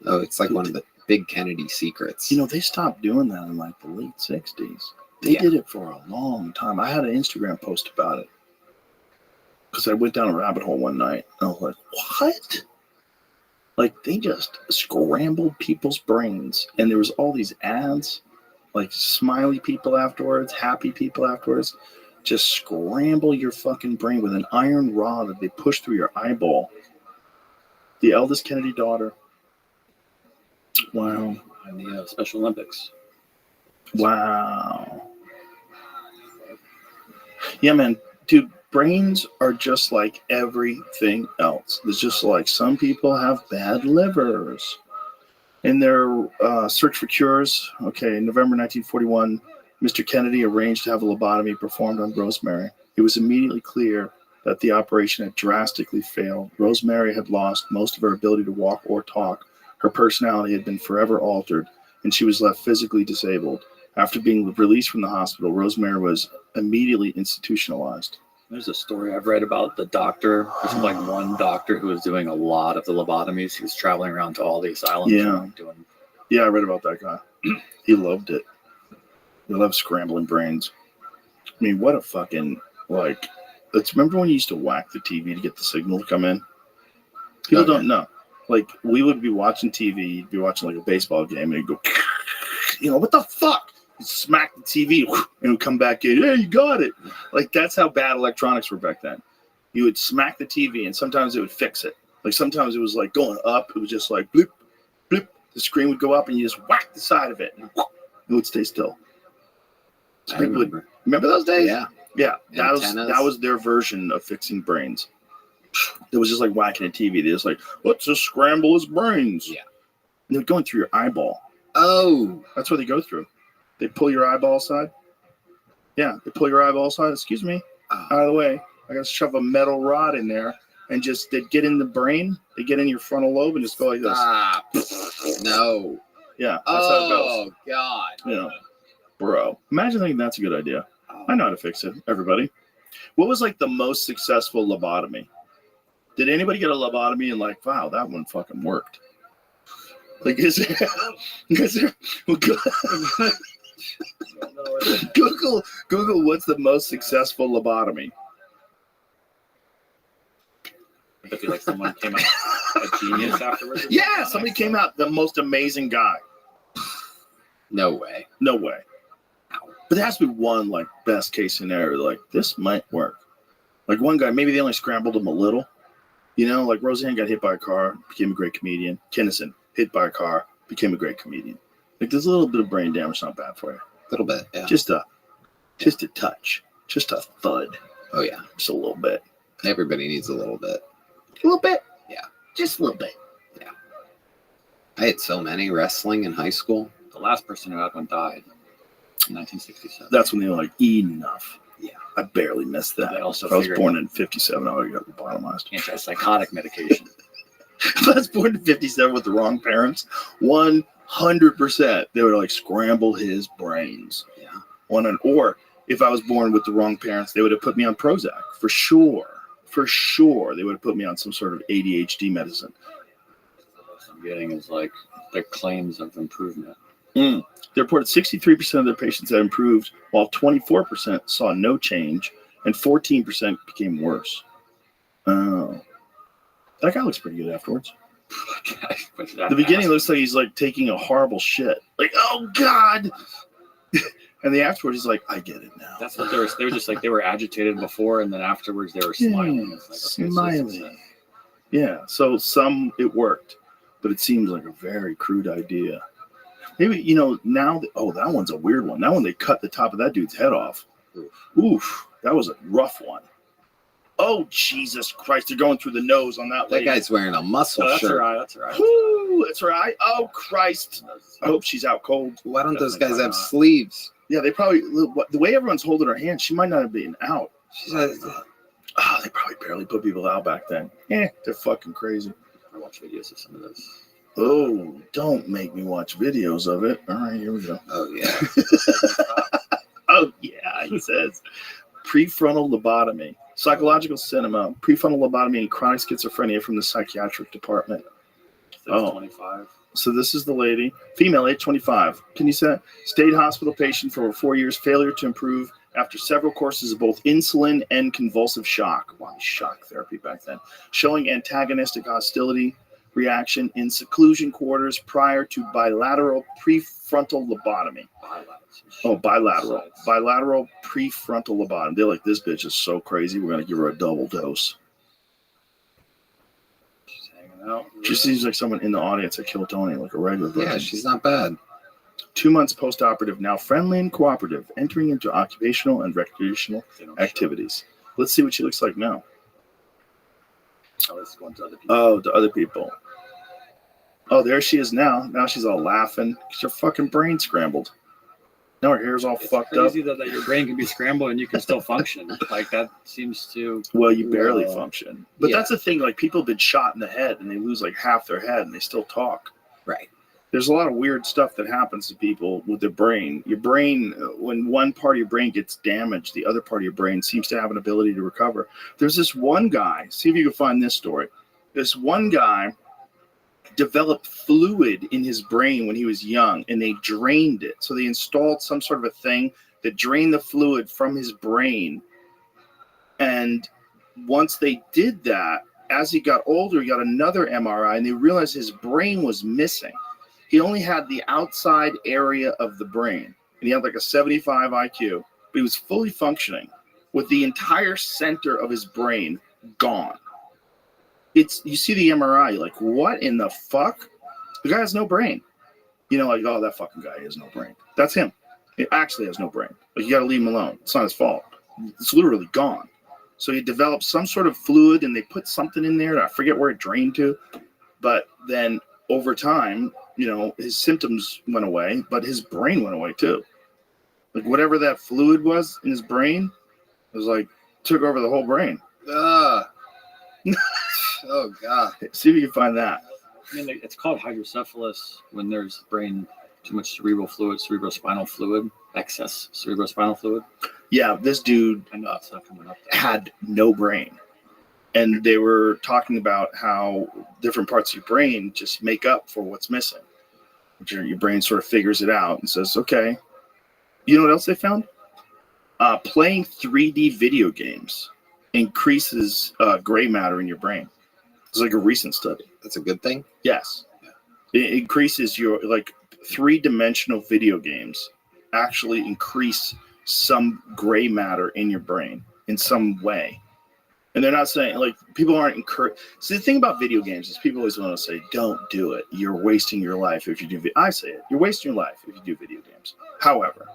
S13: Oh, it's like one of the big Kennedy secrets.
S19: You know, they stopped doing that in like the late 60s. They did it for a long time. I had an Instagram post about it. Because I went down a rabbit hole one night. And I was like, what? Like, they just scrambled people's brains. And there was all these ads, like smiley people afterwards, happy people afterwards. Just scramble your fucking brain with an iron rod that they push through your eyeball. The eldest Kennedy daughter. Wow.
S20: And the Special Olympics.
S19: Wow. Yeah, man. Dude, brains are just like everything else. It's just like some people have bad livers. In their search for cures, in November 1941, Mr. Kennedy arranged to have a lobotomy performed on Rosemary. It was immediately clear that the operation had drastically failed. Rosemary had lost most of her ability to walk or talk. Her personality had been forever altered, and she was left physically disabled. After being released from the hospital, Rosemary was immediately institutionalized.
S20: There's a story I've read about the doctor. There's like one doctor who was doing a lot of the lobotomies. He was traveling around to all the asylums.
S19: Yeah.
S20: And doing...
S19: Yeah, I read about that guy. He loved it. He loved scrambling brains. I mean, what a fucking, remember when you used to whack the TV to get the signal to come in? People don't know. Like, we would be watching TV, you'd be watching like a baseball game, and it'd go, what the fuck? You'd smack the TV, and it would come back in, hey, you got it. Like, that's how bad electronics were back then. You would smack the TV, and sometimes it would fix it. Like, sometimes it was like going up, it was just like, bloop, bloop. The screen would go up, and you just whack the side of it, and it would stay still. So remember those days?
S13: Yeah.
S19: Yeah, that was their version of fixing brains. It was just like whacking a TV. They're just like, let's just scramble his brains. Yeah. And they're going through your eyeball.
S13: Oh.
S19: That's what they go through. They pull your eyeball aside. Yeah, they pull your eyeball aside. Excuse me. Out of the way. I got to shove a metal rod in there and just, they get in the brain. They get in your frontal lobe and just go like this.
S13: Stop. No.
S19: Yeah, that's how it goes.
S13: Oh, God.
S19: Yeah. Bro. Imagine thinking that's a good idea. I know how to fix it, everybody. What was like the most successful lobotomy? Did anybody get a lobotomy and like, wow, that one fucking worked? Like, is there Google what's the most successful lobotomy?
S20: I feel like someone came out a genius afterwards.
S19: Yeah, somebody came out the most amazing guy.
S13: No way.
S19: No way. But there has to be one like best case scenario. Like, this might work. Like one guy, maybe they only scrambled him a little. Like Roseanne got hit by a car, became a great comedian. Kinnison, hit by a car, became a great comedian. Like, there's a little bit of brain damage, not bad for you.
S13: A little bit, yeah.
S19: Just a touch. Just a thud.
S13: Oh, yeah.
S19: Just a little bit.
S13: Everybody needs a little bit.
S19: A little bit?
S13: Yeah.
S19: Just a little bit.
S13: Yeah. I had so many wrestling in high school.
S20: The last person who had one died in 1967.
S19: That's when they were like, enough.
S13: Yeah.
S19: I barely missed that.
S20: They also
S19: I was born in 57. I already got lobotomized.
S20: Antipsychotic medication.
S19: If I was born in 57 with the wrong parents, 100% they would like scramble his brains.
S13: Yeah.
S19: Or if I was born with the wrong parents, they would have put me on Prozac for sure. For sure, they would have put me on some sort of ADHD medicine.
S20: What I'm getting is like their claims of improvement.
S19: They reported 63% of their patients had improved, while 24% saw no change, and 14% became worse. Oh. That guy looks pretty good afterwards. The beginning looks like he's like taking a horrible shit. Like, oh God. And the afterwards he's like, I get it now.
S20: That's what they were just like, they were agitated before, and then afterwards they were smiling.
S19: Yeah,
S20: it's like, okay,
S19: smiling. Yeah, so some it worked, but it seems like a very crude idea. Maybe, now, that one's a weird one. That one, they cut the top of that dude's head off. Oof, that was a rough one. Oh, Jesus Christ, they're going through the nose on that lady.
S13: That guy's wearing a muscle
S20: that's
S13: shirt.
S20: All right, that's all right.
S19: Woo, Ooh, that's right. Oh, Christ. I hope she's out cold.
S13: Why don't those guys have sleeves?
S19: Yeah, they probably, the way everyone's holding her hand, she might not have been out.
S13: She's like,
S19: they probably barely put people out back then. They're fucking crazy.
S20: I watch videos of some of this.
S19: Oh, don't make me watch videos of it. All right, here we go.
S13: oh, yeah.
S19: Oh, yeah, he says. Prefrontal lobotomy. Psychological cinema. Prefrontal lobotomy and chronic schizophrenia from the psychiatric department.
S20: 25.
S19: So this is the lady. Female, age 25. Can you say? Stayed hospital patient for over 4 years. Failure to improve after several courses of both insulin and convulsive shock. Wow, shock therapy back then. Showing antagonistic hostility reaction in seclusion quarters prior to bilateral prefrontal lobotomy. Oh, bilateral. Bilateral prefrontal lobotomy. They're like, this bitch is so crazy. We're going to give her a double dose.
S20: She's hanging out.
S19: She seems like someone in the audience at Kill Tony, like a regular person.
S13: Yeah, she's not bad.
S19: 2 months post-operative, now friendly and cooperative, entering into occupational and recreational activities. Let's see what she looks like now.
S20: Oh, it's going to other people.
S19: Oh, to other people. Oh, there she is now. Now she's all laughing because her fucking brain scrambled. Now her hair's all fucked up.
S20: Crazy though that your brain can be scrambled and you can still function. Like that seems to.
S19: Well, you barely function. But
S13: Yeah.
S19: that's the thing. Like people have been shot in the head and they lose like half their head and they still talk.
S13: Right.
S19: There's a lot of weird stuff that happens to people with their brain. Your brain, when one part of your brain gets damaged, the other part of your brain seems to have an ability to recover. There's this one guy, see if you can find this story. This one guy developed fluid in his brain when he was young and they drained it. So they installed some sort of a thing that drained the fluid from his brain. And once they did that, as he got older, he got another MRI and they realized his brain was missing. He only had the outside area of the brain, and he had like a 75 IQ, but he was fully functioning with the entire center of his brain gone. You see the MRI, you're like, what in the fuck? The guy has no brain. You know, like, oh, that fucking guy has no brain. That's him. He actually has no brain. Like, you got to leave him alone. It's not his fault. It's literally gone. So he developed some sort of fluid, and they put something in there. I forget where it drained to, but then over time, you know, his symptoms went away, but his brain went away too. Like whatever that fluid was in his brain, it was like took over the whole brain.
S13: Oh God!
S19: See if you can find that.
S20: I mean, it's called hydrocephalus when there's brain too much cerebral fluid, cerebrospinal fluid, excess cerebrospinal fluid.
S19: Yeah, this dude
S20: I know it's not coming up.
S19: had no brain. And they were talking about how different parts of your brain just make up for what's missing. Your brain sort of figures it out and says, okay. You know what else they found? Playing 3D video games increases gray matter in your brain. It's like a recent study.
S13: That's a good thing?
S19: Yes. It increases your, like, 3-dimensional video games actually increase some gray matter in your brain in some way. And they're not saying, like, people aren't encouraged. See, the thing about video games is people always want to say, don't do it. You're wasting your life if you do I say it. You're wasting your life if you do video games. However,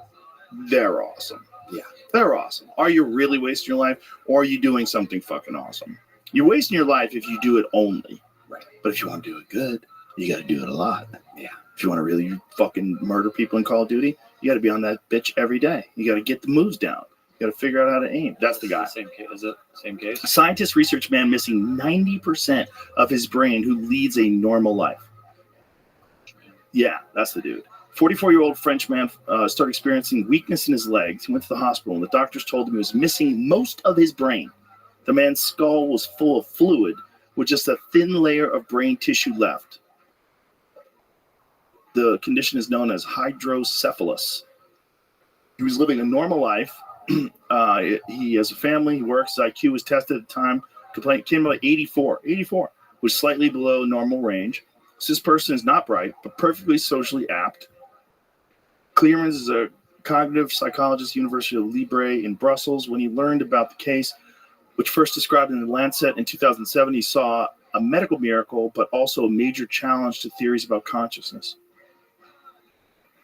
S19: they're awesome.
S13: Yeah.
S19: They're awesome. Are you really wasting your life, or are you doing something fucking awesome? You're wasting your life if you do it only.
S13: Right.
S19: But if you want to do it good, you got to do it a lot.
S13: Yeah.
S19: If you want to really fucking murder people in Call of Duty, you got to be on that bitch every day. You got to get the moves down. You got to figure out how to aim. That's the guy.
S20: Same case. Is it same case?
S19: Scientists research man missing 90% of his brain who leads a normal life. Yeah, that's the dude. 44-year-old French man started experiencing weakness in his legs. He went to the hospital, and the doctors told him he was missing most of his brain. The man's skull was full of fluid with just a thin layer of brain tissue left. The condition is known as hydrocephalus. He was living a normal life. He has a family. He works. His IQ was tested at the time. Came about 84. 84 was slightly below normal range. So this person is not bright, but perfectly socially apt. Clearmans is a cognitive psychologist, University of Libre in Brussels. When he learned about the case, which first described in the Lancet in 2007, he saw a medical miracle, but also a major challenge to theories about consciousness.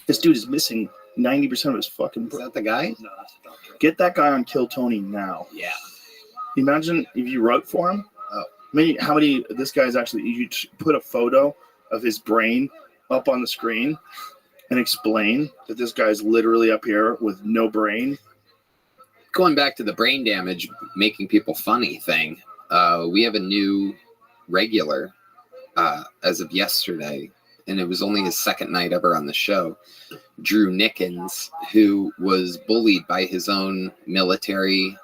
S19: This dude is missing 90% of his fucking brain.
S13: Is that the guy?
S20: No, that's the doctor.
S19: Get that guy on Kill Tony now.
S13: Yeah.
S19: Imagine if you wrote for him. How many? This guy's actually. You put a photo of his brain up on the screen and explain that this guy's literally up here with no brain?
S13: Going back to the brain damage making people funny thing, we have a new regular as of yesterday, and it was only his second night ever on the show. Drew Nickens, who was bullied by his own military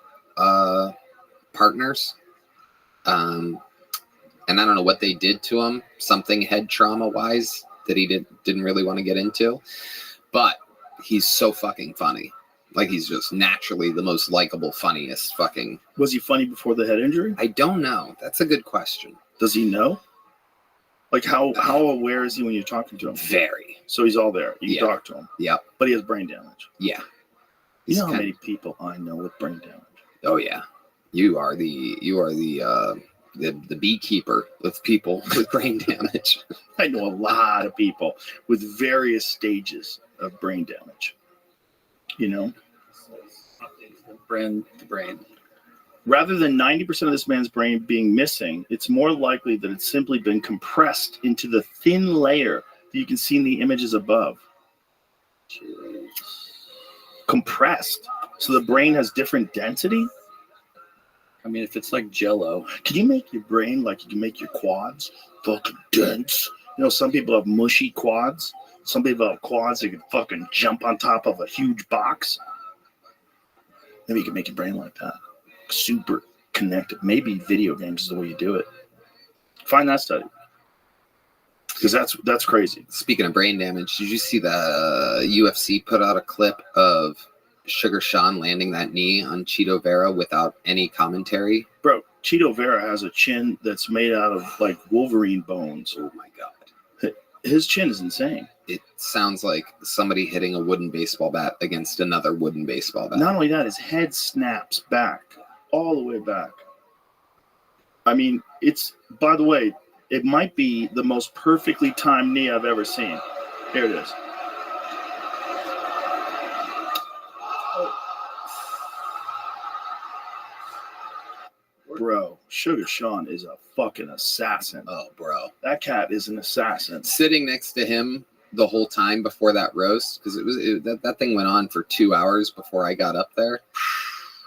S13: partners. And I don't know what they did to him, something head trauma wise that he didn't really want to get into. But he's so fucking funny. Like, he's just naturally the most likable, funniest fucking.
S19: Was he funny before the head injury?
S13: I don't know. That's a good question.
S19: Does he know? Like, how aware is he when you're talking to him?
S13: Very.
S19: So he's all there. You can talk to him.
S13: Yep.
S19: But he has brain damage.
S13: Yeah.
S19: You know how many people I know with brain damage?
S13: Oh yeah. You are the beekeeper with people with brain damage.
S19: I know a lot of people with various stages of brain damage. You know?
S20: The brain.
S19: Rather than 90% of this man's brain being missing, it's more likely that it's simply been compressed into the thin layer that you can see in the images above. Compressed. So the brain has different density?
S20: I mean, if it's like Jell-O.
S19: Can you make your brain like you can make your quads? Fucking dense. You know, some people have mushy quads. Some people have quads that can fucking jump on top of a huge box. Maybe you can make your brain like that. Super connected. Maybe video games is the way you do it. Find that study. Because that's crazy.
S13: Speaking of brain damage, did you see the UFC put out a clip of Sugar Sean landing that knee on Cheeto Vera without any commentary?
S19: Bro, Cheeto Vera has a chin that's made out of like Wolverine bones.
S13: Oh my God.
S19: His chin is insane.
S13: It sounds like somebody hitting a wooden baseball bat against another wooden baseball bat.
S19: Not only that, his head snaps back, all the way back. I mean, it's, by the way, it might be the most perfectly timed knee I've ever seen. Here it is. Bro, Sugar Sean is a fucking assassin.
S13: Oh, bro.
S19: That cat is an assassin.
S13: Sitting next to him the whole time before that roast, because that thing went on for 2 hours before I got up there.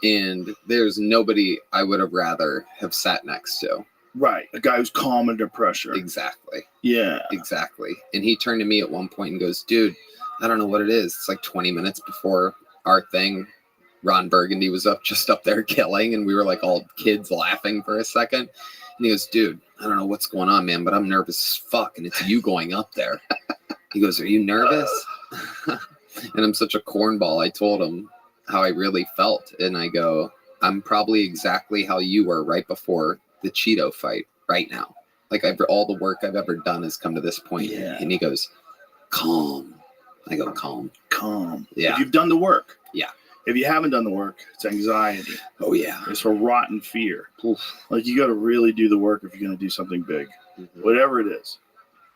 S13: And there's nobody I would have rather have sat next to.
S19: Right. A guy who's calm under pressure.
S13: Exactly.
S19: Yeah.
S13: Exactly. And he turned to me at one point and goes, dude, I don't know what it is. It's like 20 minutes before our thing. Ron Burgundy was just up there killing, and we were like all kids laughing for a second. And he goes, dude, I don't know what's going on, man, but I'm nervous as fuck, and it's you going up there. He goes, are you nervous? And I'm such a cornball. I told him how I really felt, and I go, I'm probably exactly how you were right before the Cheeto fight right now. Like, all the work I've ever done has come to this point.
S19: Yeah.
S13: And he goes, calm. I go, calm.
S19: Calm.
S13: Yeah.
S19: If you've done the work.
S13: Yeah.
S19: If you haven't done the work, it's anxiety.
S13: Oh, yeah.
S19: It's a rotten fear. Oof. Like, you got to really do the work if you're going to do something big. Mm-hmm. Whatever it is.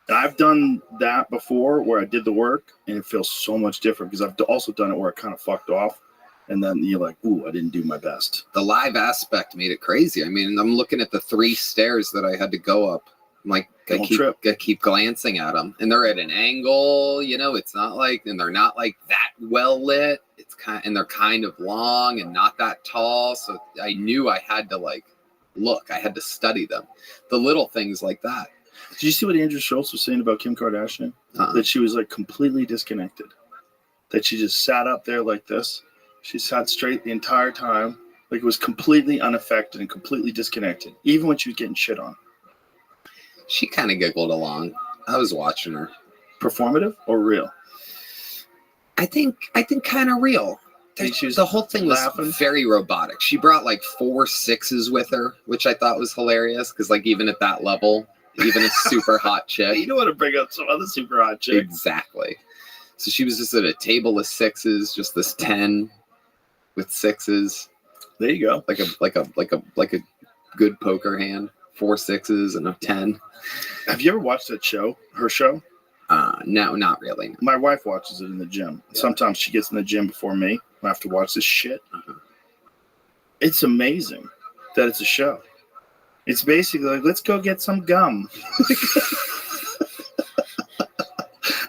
S19: And I've done that before where I did the work, and it feels so much different because I've also done it where I kind of fucked off. And then you're like, ooh, I didn't do my best.
S13: The live aspect made it crazy. I mean, I'm looking at the 3 stairs that I had to go up. I'm like, I keep glancing at them. And they're at an angle, you know, it's not like, and they're not like that well lit. And they're kind of long and not that tall. So I knew I had to like, look, I had to study them. The little things like that.
S19: Did you see what Andrew Schultz was saying about Kim Kardashian? That she was like completely disconnected. That she just sat up there like this. She sat straight the entire time. Like, it was completely unaffected and completely disconnected. Even when she was getting shit on.
S13: She kind of giggled along. I was watching her.
S19: Performative or real?
S13: I think kind of real. The whole thing was very robotic. She brought like 4 6s with her, which I thought was hilarious because, like, even at that level, even a super hot chick.
S19: You don't want to bring up some other super hot chick.
S13: Exactly. So she was just at a table of 6s, just this 10 with 6s.
S19: There you go.
S13: Like a good poker hand. 4 6s and a 10.
S19: Have you ever watched that show? Her show?
S13: No, not really.
S19: My wife watches it in the gym. Yeah. Sometimes she gets in the gym before me. I have to watch this shit. It's amazing that it's a show. It's basically like, let's go get some gum.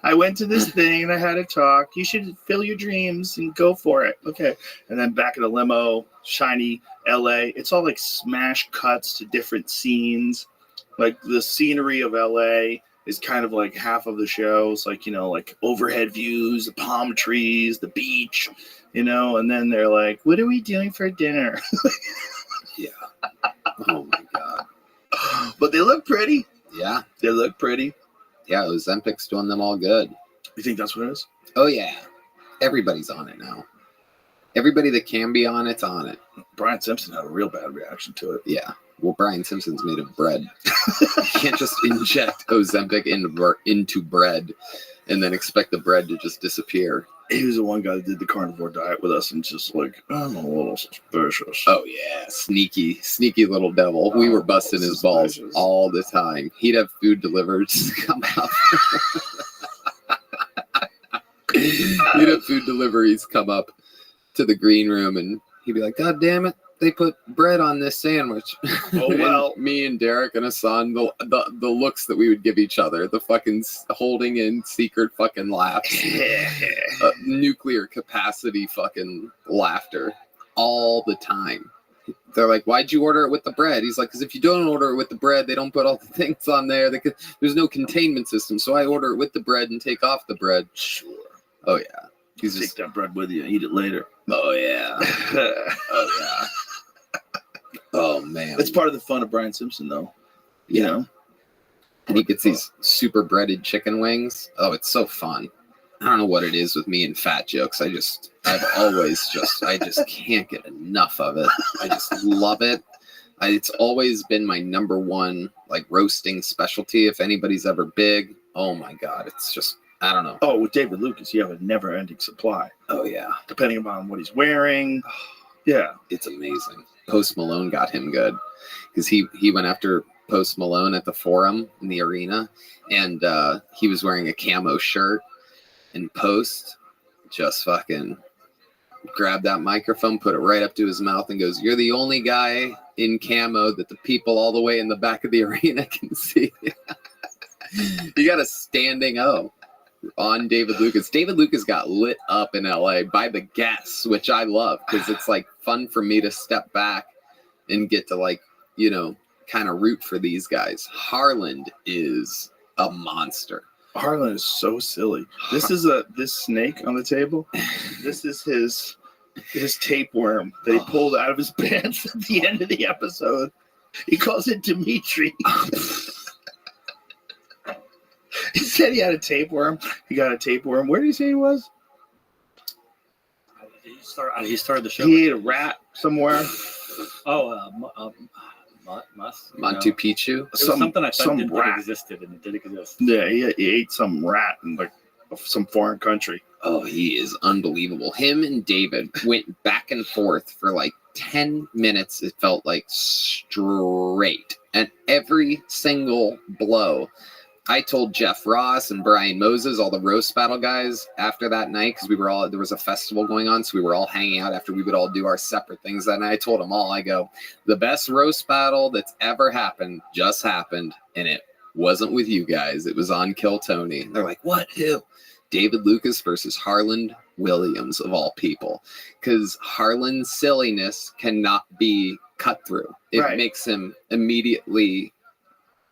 S19: I went to this thing and I had a talk. You should fill your dreams and go for it. Okay. And then back in the limo, shiny LA. It's all like smash cuts to different scenes. Like the scenery of LA is kind of like half of the show. It's like, like overhead views, the palm trees, the beach, and then they're like, what are we doing for dinner?
S13: Yeah. Oh my God.
S19: But they look pretty.
S13: Yeah.
S19: They look pretty.
S13: Yeah, Ozempic's doing them all good.
S19: You think that's what it is?
S13: Oh, yeah. Everybody's on it now. Everybody that can be on it's on it.
S19: Brian Simpson had a real bad reaction to it.
S13: Yeah. Well, Brian Simpson's made of bread. You can't just inject Ozempic into bread and then expect the bread to just disappear.
S19: He was the one guy that did the carnivore diet with us and just like, I'm a little suspicious.
S13: Oh, yeah. Sneaky little devil. We were busting his balls all the time. He'd have food delivered to come out. He'd have food deliveries come up to the green room and he'd be like, God damn it. They put bread on this sandwich.
S19: Oh, well.
S13: Me and Derek and Hassan, the looks that we would give each other, the fucking holding in secret fucking laughs, nuclear capacity fucking laughter all the time. They're like, why'd you order it with the bread? He's like, because if you don't order it with the bread, they don't put all the things on there. There's no containment system. So I order it with the bread and take off the bread.
S19: Sure.
S13: Oh, yeah.
S19: Take that bread with you and eat it later.
S13: Oh, yeah. Oh, yeah. Oh, man.
S19: That's part of the fun of Brian Simpson, though.
S13: Yeah. And he gets these super breaded chicken wings. Oh, it's so fun. I don't know what it is with me and fat jokes. I just can't get enough of it. I just love it. It's always been my number one, like, roasting specialty. If anybody's ever big, oh my God, it's just, I don't know.
S19: Oh, with David Lucas, you have a never-ending supply.
S13: Oh, yeah.
S19: Depending upon what he's wearing. Yeah.
S13: It's amazing. Post Malone got him good because he went after Post Malone at the Forum in the arena, and he was wearing a camo shirt, and Post just fucking grabbed that microphone, put it right up to his mouth, and goes, "You're the only guy in camo that the people all the way in the back of the arena can see." You got a standing O on David Lucas. David Lucas got lit up in LA by the guests, which I love because it's like fun for me to step back and get to, like, kind of root for these guys. Harland is a monster.
S19: Harlan is so silly. This snake on the table. This is his tapeworm that he pulled out of his pants at the end of the episode. He calls it Dimitri. He said he had a tapeworm. He got a tapeworm. Where did he say he was?
S20: He started the show.
S19: He ate a rat somewhere.
S13: Machu Picchu.
S20: It was something I thought didn't existed, and it did exist.
S19: Yeah, he ate some rat in like some foreign country.
S13: Oh, he is unbelievable. Him and David went back and forth for like 10 minutes. It felt like straight. And every single blow, I told Jeff Ross and Brian Moses, all the roast battle guys, after that night, because there was a festival going on, so we were all hanging out after we would all do our separate things that night. I told them all, I go, the best roast battle that's ever happened just happened, and it wasn't with you guys. It was on Kill Tony. And they're like, what? Who? David Lucas versus Harland Williams, of all people, because Harland's silliness cannot be cut through. It makes him immediately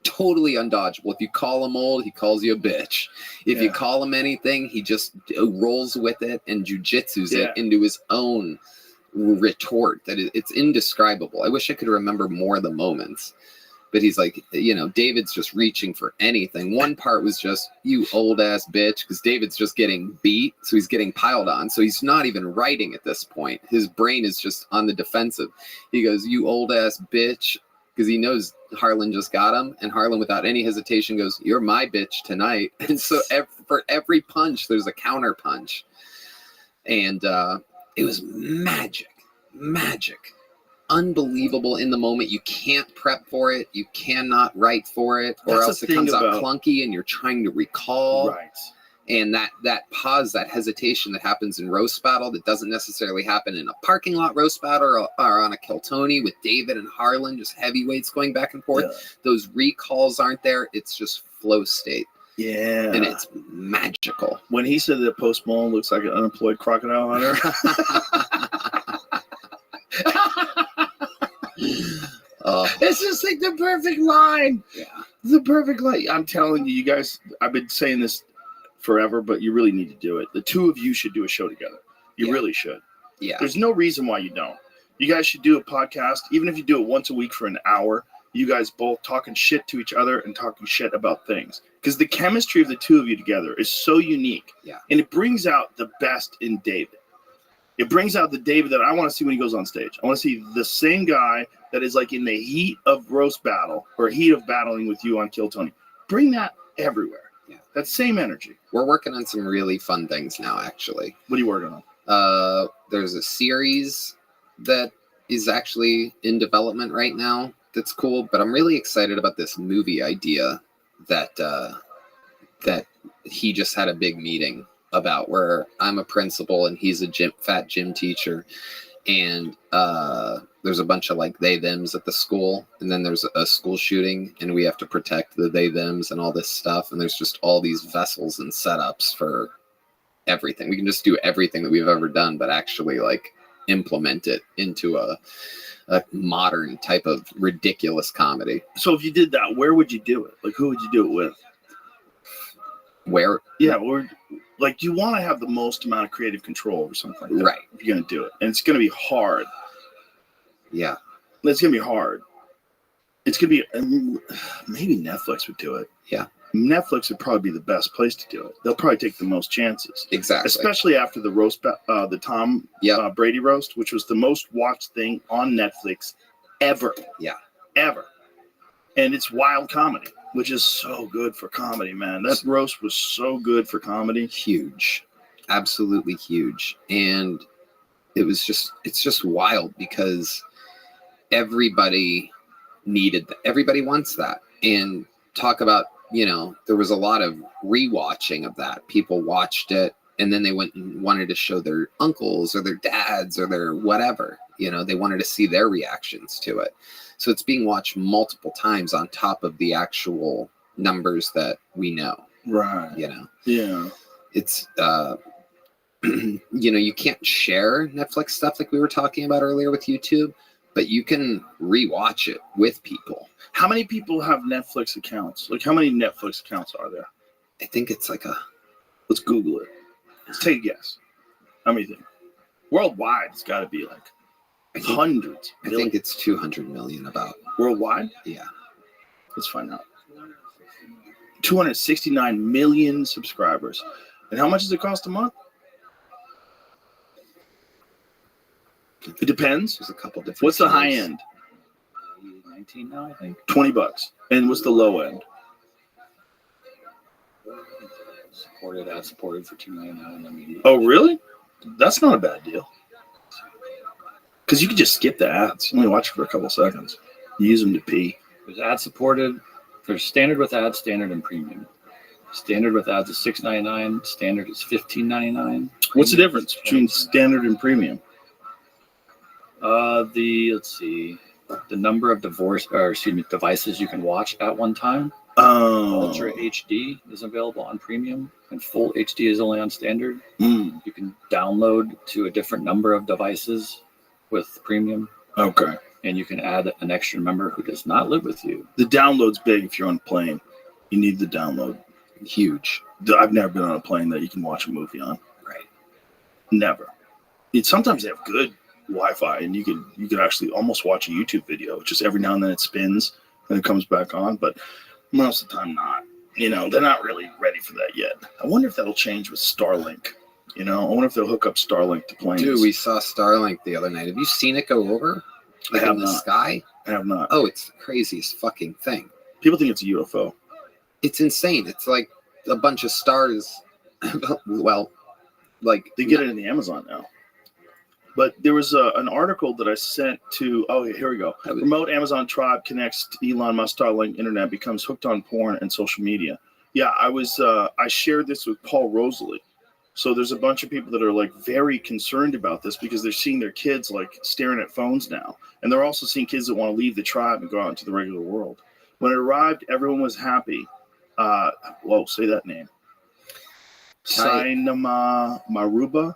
S13: totally undodgeable. If you call him old, he calls you a bitch. If you call him anything, he just rolls with it and jujitsus it into his own retort. It's indescribable. I wish I could remember more of the moments. But he's like, David's just reaching for anything. One part was just, you old ass bitch, because David's just getting beat, so he's getting piled on. So he's not even writing at this point. His brain is just on the defensive. He goes, you old ass bitch, because he knows Harlan just got him, and Harlan, without any hesitation, goes, you're my bitch tonight. And so for every punch, there's a counter punch. And it was magic. Unbelievable in the moment. You can't prep for it. You cannot write for it, or else it comes out clunky and you're trying to recall.
S19: Right.
S13: And that pause, that hesitation that happens in roast battle that doesn't necessarily happen in a parking lot roast battle or on a Kill Tony with David and Harlan, just heavyweights going back and forth. Yeah. Those recalls aren't there. It's just flow state.
S19: Yeah.
S13: And it's magical.
S19: When he said that Post Malone looks like an unemployed crocodile hunter. It's just like the perfect line.
S13: Yeah.
S19: The perfect line. I'm telling you, you guys, I've been saying this forever, but you really need to do it. The two of you should do a show together. You really should.
S13: Yeah.
S19: There's no reason why you don't. You guys should do a podcast, even if you do it once a week for an hour. You guys both talking shit to each other and talking shit about things. Because the chemistry of the two of you together is so unique.
S13: Yeah.
S19: And it brings out the best in David. It brings out the David that I want to see when he goes on stage. I want to see the same guy that is like in the heat of roast battle or heat of battling with you on Kill Tony. Bring that everywhere.
S13: Yeah.
S19: That same energy.
S13: We're working on some really fun things now, actually.
S19: What are you working on?
S13: There's a series that is actually in development right now that's cool, but I'm really excited about this movie idea that that he just had a big meeting about, where I'm a principal and he's a fat gym teacher, and there's a bunch of like they thems at the school, and then there's a school shooting and we have to protect the they thems and all this stuff, and there's just all these vessels and setups for everything. We can just do everything that we've ever done, but actually like implement it into a modern type of ridiculous comedy.
S19: So if you did that, where would you do it? Like, who would you do it with?
S13: Where?
S19: Yeah, or like you want to have the most amount of creative control over something like that,
S13: right?
S19: If you're going to do it, and it's going to be hard.
S13: Yeah,
S19: it's going to be hard. It's going to be maybe Netflix would do it.
S13: Yeah,
S19: Netflix would probably be the best place to do it. They'll probably take the most chances.
S13: Exactly,
S19: especially after the roast, the Tom Brady roast, which was the most watched thing on Netflix ever.
S13: Yeah,
S19: ever, and it's wild comedy, which is so good for comedy, man. That roast was so good for comedy.
S13: Huge. Absolutely huge. And it's just wild because everybody everybody wants that. And talk about, there was a lot of rewatching of that. People watched it and then they went and wanted to show their uncles or their dads or their whatever, they wanted to see their reactions to it. So it's being watched multiple times on top of the actual numbers that we know.
S19: Right.
S13: Yeah. It's, you can't share Netflix stuff like we were talking about earlier with YouTube, but you can rewatch it with people.
S19: How many people have Netflix accounts? Like, how many Netflix accounts are there?
S13: I think it's like
S19: let's Google it. Let's take a guess. How many think? Worldwide, it's got to be like hundreds.
S13: I think it's 200 million about.
S19: Worldwide?
S13: Yeah.
S19: Let's find out. 269 million subscribers. And how much does it cost a month? It depends.
S13: There's a couple different.
S19: What's the high end?
S20: 19 now, I think.
S19: $20. And what's the low end?
S20: Ad supported for $2.99. I mean,
S19: oh, really? That's not a bad deal. Because you can just skip the ads. Only watch it for a couple seconds. You use them to pee.
S20: There's ad supported. There's standard with ads, standard and premium. Standard with ads is $6.99. Standard is $15.99.
S19: What's the difference between standard and premium?
S20: Let's see, the number of devices you can watch at one time. Ultra HD is available on premium, and full HD is only on standard. You can download to a different number of devices with premium.
S19: Okay.
S20: And you can add an extra member who does not live with you.
S19: The download's big if you're on a plane. You need the download.
S13: Huge.
S19: I've never been on a plane that you can watch a movie on.
S13: Right.
S19: Never. Sometimes they have good Wi-Fi, and you could actually almost watch a YouTube video. Just every now and then it spins and it comes back on, but most of the time not. They're not really ready for that yet. I wonder if that'll change with Starlink. I wonder if they'll hook up Starlink to planes.
S13: Dude, we saw Starlink the other night. Have you seen it go over? Like in the sky?
S19: I have not.
S13: Oh, it's the craziest fucking thing.
S19: People think it's a UFO.
S13: It's insane. It's like a bunch of stars. Well, like
S19: they get it in the Amazon now. But there was an article that I sent to, here we go. Remote Amazon tribe connects to Elon Musk Starlink internet, becomes hooked on porn and social media. Yeah, I shared this with Paul Rosalie. So there's a bunch of people that are like very concerned about this because they're seeing their kids like staring at phones now. And they're also seeing kids that want to leave the tribe and go out into the regular world. When it arrived, everyone was happy. Say that name. Sinema Maruba,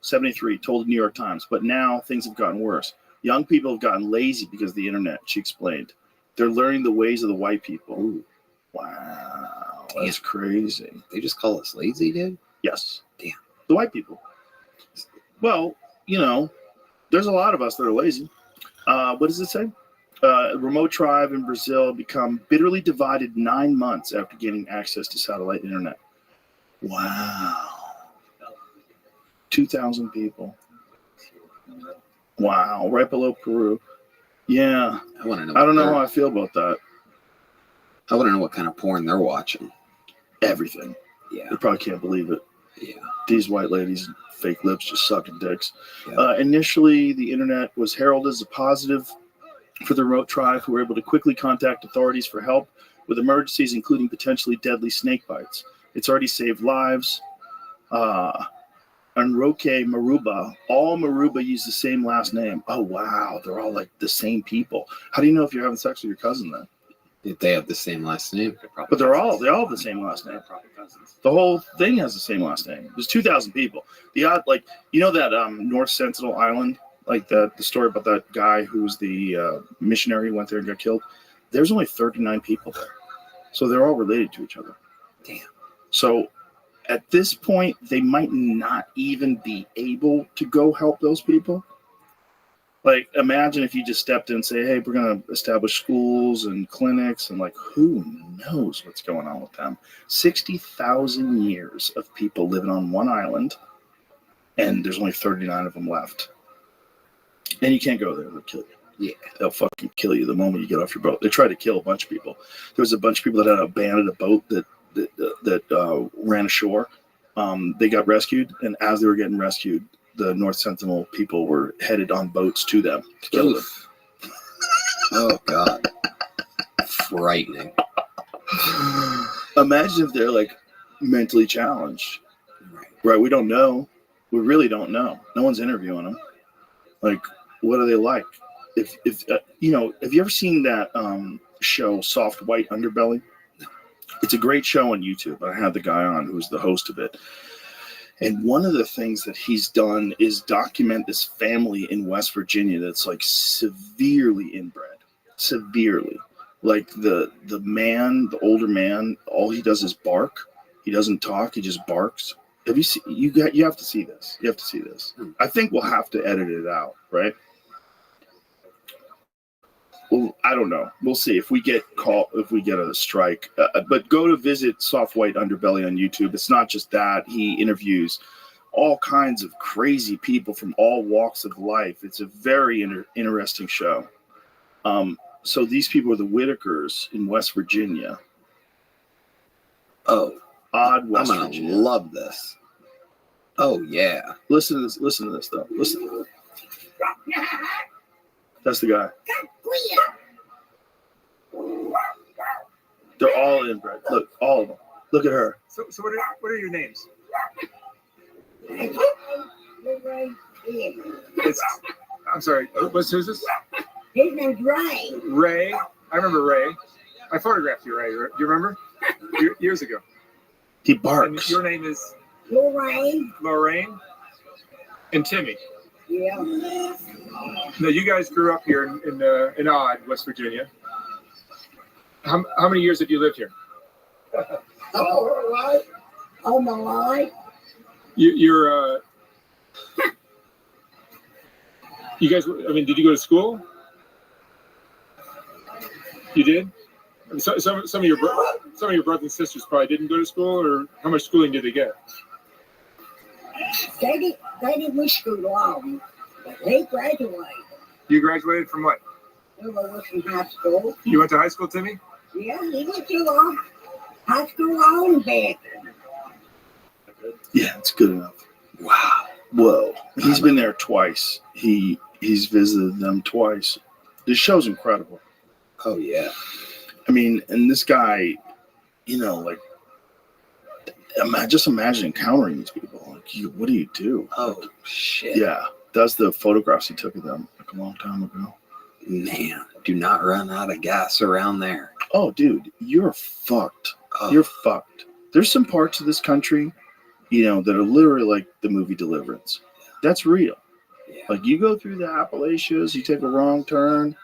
S19: 73, told the New York Times. But now things have gotten worse. Young people have gotten lazy because of the internet, she explained. They're learning the ways of the white people. Ooh. Wow, that's crazy.
S13: They just call us lazy, dude?
S19: Yes.
S13: Damn.
S19: The white people. Well, there's a lot of us that are lazy. What does it say? A remote tribe in Brazil become bitterly divided 9 months after gaining access to satellite internet. Wow. 2,000 people. Wow. Right below Peru. Yeah.
S13: I want to know.
S19: I don't know how I feel about that.
S13: I want to know what kind of porn they're watching.
S19: Everything.
S13: Yeah.
S19: They probably can't believe it.
S13: Yeah.
S19: These white ladies, fake lips, just sucking dicks. Yeah. Initially, the internet was heralded as a positive for the remote tribe, who were able to quickly contact authorities for help with emergencies, including potentially deadly snake bites. It's already saved lives. Enroque Maruba, all Maruba use the same last name. Oh, wow. They're all like the same people. How do you know if you're having sex with your cousin then?
S13: If they have the same last name.
S19: But they all have the same last name. The whole thing has the same last name. There's 2,000 people. That North Sentinel Island, like the story about that guy who was the missionary who went there and got killed. There's only 39 people there. So they're all related to each other.
S13: Damn.
S19: So at this point, they might not even be able to go help those people. Like, imagine if you just stepped in and say, hey, we're going to establish schools and clinics, and who knows what's going on with them. 60,000 years of people living on one island, and there's only 39 of them left. And you can't go there. They'll kill you. Yeah. They'll fucking kill you the moment you get off your boat. They tried to kill a bunch of people. There was a bunch of people that had abandoned a boat that ran ashore. They got rescued, and as they were getting rescued, the North Sentinel people were headed on boats to them to kill them.
S13: Oh, God. Frightening.
S19: Imagine if they're mentally challenged. Right? We don't know. We really don't know. No one's interviewing them. What are they like? If have you ever seen that show, Soft White Underbelly? It's a great show on YouTube. I had the guy on who's the host of it. And one of the things that he's done is document this family in West Virginia that's severely inbred. Severely. The older man, all he does is bark. He doesn't talk, he just barks. Have you seen? You have to see this. You have to see this. I think we'll have to edit it out, right? Well, I don't know. We'll see if we get a strike. But go to visit Soft White Underbelly on YouTube. It's not just that. He interviews all kinds of crazy people from all walks of life. It's a very interesting show. So these people are the Whitakers in West Virginia.
S13: Oh,
S19: odd West
S13: I'm
S19: Virginia.
S13: Gonna love this. Oh yeah.
S19: Listen to this. Listen to this though. Listen. That's the guy. They're all inbred. Look, all of them. Look at her.
S2: So what are your names? I'm sorry. Who's this?
S5: His name's Ray.
S2: Ray. I remember Ray. I photographed you, Ray. Do you remember? Years ago.
S19: He barks.
S2: And your name is?
S5: Lorraine.
S2: Lorraine. And Timmy.
S5: Yeah.
S2: Now, you guys grew up here in Odd, West Virginia. How many years have you lived here?
S5: All my life.
S2: You guys, did you go to school? You did? Some of your brothers and sisters probably didn't go to school, or how much schooling did they get?
S5: They didn't wish school long, but they graduated.
S2: You graduated from what?
S5: They were from high school.
S2: You went to high school, Timmy?
S5: Yeah, he went to high school on back.
S19: Yeah, it's good enough. Wow. Whoa. He's been there twice. He's visited them twice. This show's incredible.
S13: Oh yeah.
S19: And this guy, just imagine encountering these people. What do you do?
S13: Oh shit.
S19: Yeah. That's the photographs he took of them a long time ago.
S13: Man, do not run out of gas around there.
S19: oh, dude, you're fucked. You're fucked. There's some parts of this country, that are literally like the movie Deliverance. That's real. Like you go through the Appalachians, you take a wrong turn,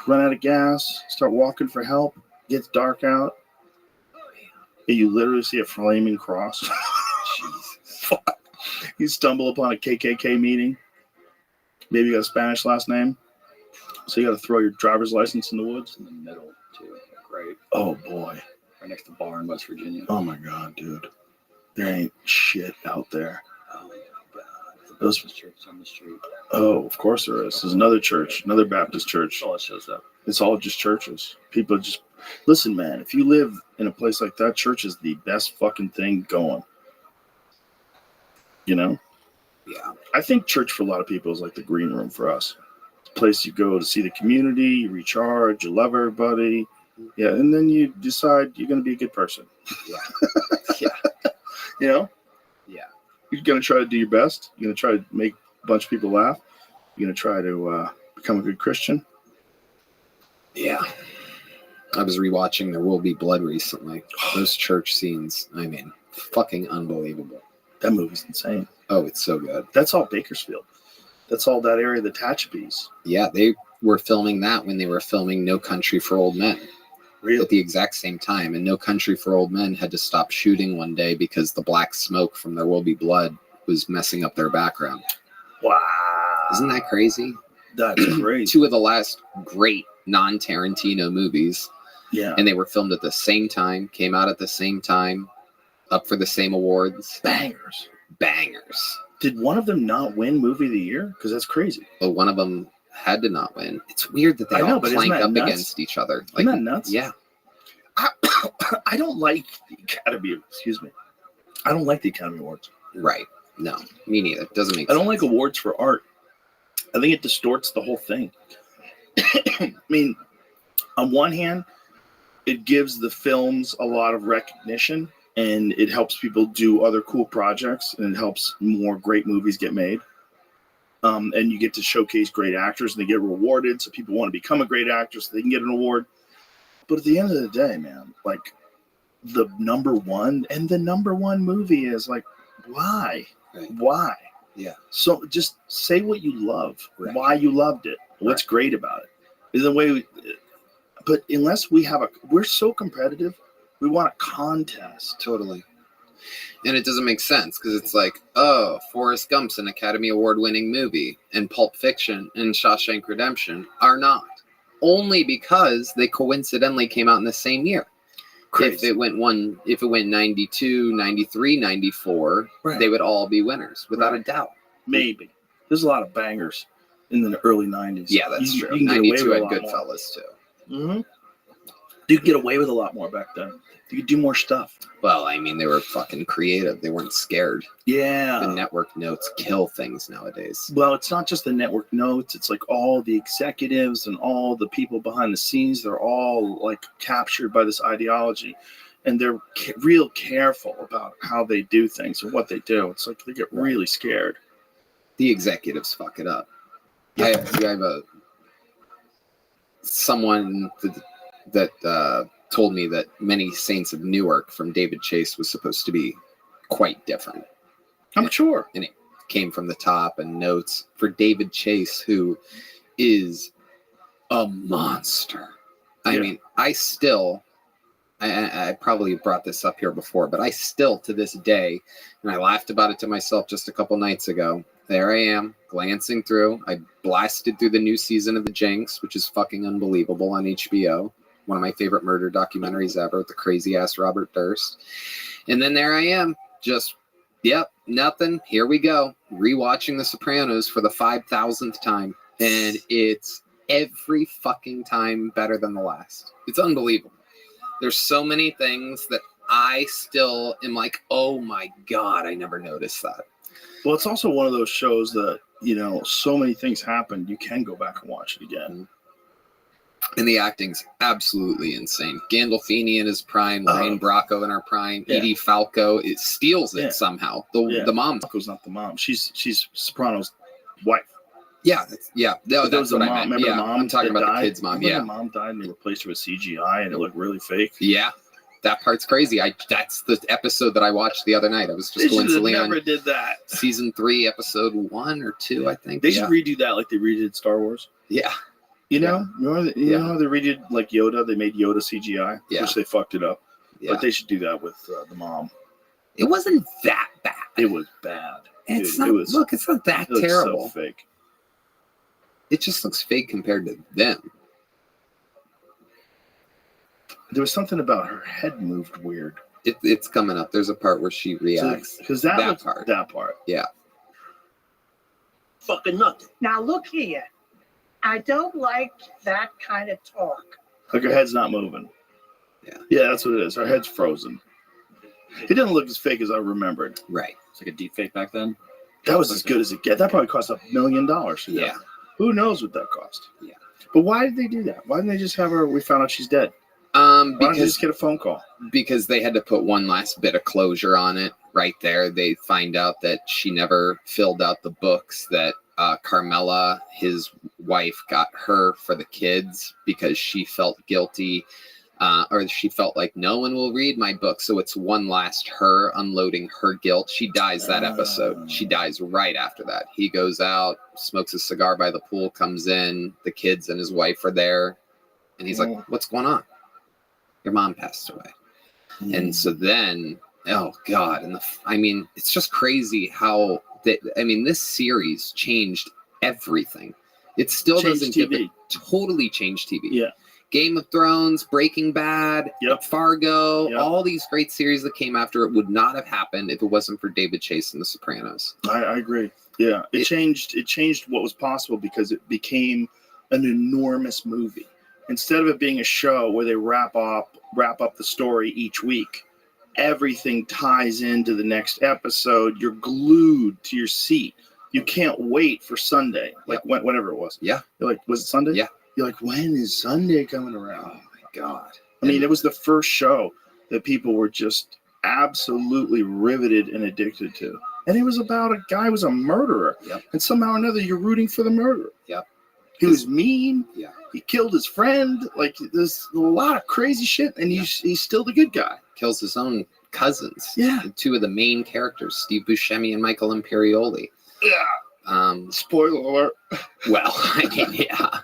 S19: run out of gas, start walking for help, gets dark out, and you literally see a flaming cross. Jesus. Fuck. You stumble upon a KKK meeting. Maybe you got a Spanish last name, so you got to throw your driver's license in the woods.
S20: In the middle, too. Great.
S19: Oh, boy.
S20: Right next to Bar in West Virginia.
S19: Oh, my God, dude. There ain't shit out there.
S20: Oh,
S19: Those
S20: church on the street.
S19: Oh, of course there is. There's another church, another Baptist church.
S20: All it shows up.
S19: It's all just churches. People just listen, man. If you live in a place like that, church is the best fucking thing going.
S13: Yeah.
S19: I think church for a lot of people is like the green room for us. It's a place you go to see the community, you recharge, you love everybody. Yeah, and then you decide you're going to be a good person.
S13: Yeah.
S19: Yeah.
S13: Yeah.
S19: You're going to try to do your best. You're going to try to make a bunch of people laugh. You're going to try to become a good Christian.
S13: Yeah. I was rewatching There Will Be Blood recently. Those church scenes, I mean, fucking unbelievable.
S19: That movie's insane.
S13: Oh, it's so good.
S19: That's all Bakersfield. That's all that area of the Tehachapi's.
S13: Yeah, they were filming that when they were filming No Country for Old Men.
S19: Really?
S13: At the exact same time. And No Country for Old Men had to stop shooting one day because the black smoke from There Will Be Blood was messing up their background.
S19: Wow.
S13: Isn't that crazy?
S19: That's crazy.
S13: Two of the last great non-Tarantino movies.
S19: Yeah.
S13: And they were filmed at the same time, came out at the same time, up for the same awards.
S19: Bangers.
S13: Bangers.
S19: Did one of them not win movie of the year? Because that's crazy.
S13: But one of them had to not win. It's weird that they all plank up against each other.
S19: Isn't that nuts?
S13: Yeah.
S19: I don't like the Academy. Excuse me. I don't like the Academy Awards.
S13: Right. No, me neither. It doesn't make
S19: I
S13: sense.
S19: don't like awards for art. I think it distorts the whole thing. I mean, on one hand, it gives the films a lot of recognition and it helps people do other cool projects and it helps more great movies get made. And you get to showcase great actors and they get rewarded. So people want to become a great actor so they can get an award. But at the end of the day, man, like the number one movie is like, why?
S13: Right.
S19: Why?
S13: Yeah.
S19: So just say what you love, why you loved it, what's great about it. Is the way but unless we're so competitive, we want a contest.
S13: Totally. And it doesn't make sense because it's like, oh, Forrest Gump's an Academy Award winning movie and Pulp Fiction and Shawshank Redemption are not. Only because they coincidentally came out in the same year. Crazy. If it went 92, 93, 94, they would all be winners without a doubt.
S19: Maybe. There's a lot of bangers in the early 90s.
S13: Yeah, that's true.
S19: You can get away
S13: 92
S19: with
S13: had
S19: a lot
S13: Goodfellas too.
S19: Mm-hmm. You could get away with a lot more back then. You could do more stuff.
S13: Well, I mean, they were fucking creative. They weren't scared.
S19: Yeah.
S13: The network notes kill things nowadays.
S19: Well, it's not just the network notes. It's like all the executives and all the people behind the scenes. They're all like captured by this ideology. And they're real careful about how they do things and what they do. It's like they get really scared.
S13: The executives fuck it up. Yeah. I have someone that told me that Many Saints of Newark from David Chase was supposed to be quite different.
S19: I'm sure.
S13: And it came from the top and notes for David Chase, who is a monster. I mean, I probably brought this up here before, but I still, to this day, and I laughed about it to myself just a couple nights ago, there I am, glancing through. I blasted through the new season of The Jinx, which is fucking unbelievable on HBO. One of my favorite murder documentaries ever with the crazy-ass Robert Durst. And then there I am, just, nothing. Here we go. Rewatching The Sopranos for the 5,000th time. And it's every fucking time better than the last. It's unbelievable. There's so many things that I still am like, oh my God, I never noticed that.
S19: Well, it's also one of those shows that, so many things happen, you can go back and watch it again.
S13: And the acting's absolutely insane. Gandolfini in his prime, Lorraine Bracco in her prime, Edie Falco, it steals it somehow. The mom.
S19: Falco's not the mom. She's Soprano's wife.
S13: Yeah, no,
S19: But there was
S13: that's what
S19: a
S13: I
S19: mom.
S13: meant.
S19: Remember
S13: Yeah,
S19: the mom?
S13: I'm talking
S19: that
S13: about the
S19: died?
S13: kid's mom.
S19: Remember
S13: Yeah,
S19: the mom died and they replaced her with CGI and it looked really fake.
S13: yeah, that part's crazy. That's the episode that I watched the other night. I was
S19: They
S13: just
S19: should have
S13: coincidentally
S19: never
S13: on
S19: did that.
S13: season 3, episode 1 or 2, I think.
S19: They should redo that like they redid Star Wars.
S13: Yeah.
S19: You know, you know how they redid like Yoda? They made Yoda CGI, which they fucked it up.
S13: Yeah.
S19: But they should do that with the mom.
S13: It wasn't that bad.
S19: It was bad.
S13: It's
S19: Dude,
S13: not.
S19: it was,
S13: Look, it's not that
S19: it looked
S13: terrible.
S19: So fake.
S13: It just looks fake compared to them.
S19: There was something about her head moved weird.
S13: It's coming up. There's a part where she reacts.
S19: Because that part.
S13: Yeah.
S5: Fucking nothing. Now look here. I don't like that kind of talk.
S19: Like her head's not moving.
S13: Yeah.
S19: Yeah, that's what it is. Her head's frozen. It didn't look as fake as I remembered.
S13: Right.
S20: It's like a deep fake back then.
S19: That was as good as it gets. That probably cost $1 million.
S13: Yeah.
S19: Who knows what that cost?
S13: Yeah.
S19: But why did they do that? Why didn't they just have her? We found out she's dead. Why didn't they just get a phone call?
S13: Because they had to put one last bit of closure on it. Right there, they find out that she never filled out the books that Carmela, his wife, got her for the kids because she felt guilty. Or she felt like no one will read my book. So it's one last her unloading her guilt. She dies that episode. She dies right after that. He goes out, smokes a cigar by the pool, comes in. The kids and his wife are there. And he's like, what's going on? Your mom passed away. And so then, oh God. And it's just crazy how this series changed everything. It still doesn't totally change TV.
S19: Yeah.
S13: Game of Thrones, Breaking Bad, Fargo, all these great series that came after it would not have happened if it wasn't for David Chase and The Sopranos.
S19: I agree. Yeah, it changed what was possible because it became an enormous movie. Instead of it being a show where they wrap up the story each week, everything ties into the next episode. You're glued to your seat. You can't wait for Sunday, whenever it was.
S13: Yeah.
S19: You're like, was it Sunday?
S13: Yeah.
S19: You're like, when is Sunday coming around?
S13: Oh my God.
S19: I mean, it was the first show that people were just absolutely riveted and addicted to. And it was about a guy who was a murderer.
S13: Yep.
S19: And somehow or another, you're rooting for the murderer.
S13: Yep.
S19: He was mean.
S13: Yeah.
S19: He killed his friend. Like, there's a lot of crazy shit, and he's still the good guy.
S13: Kills his own cousins.
S19: Yeah.
S13: Two of the main characters, Steve Buscemi and Michael Imperioli.
S19: Yeah. Spoiler alert.
S13: Well, yeah.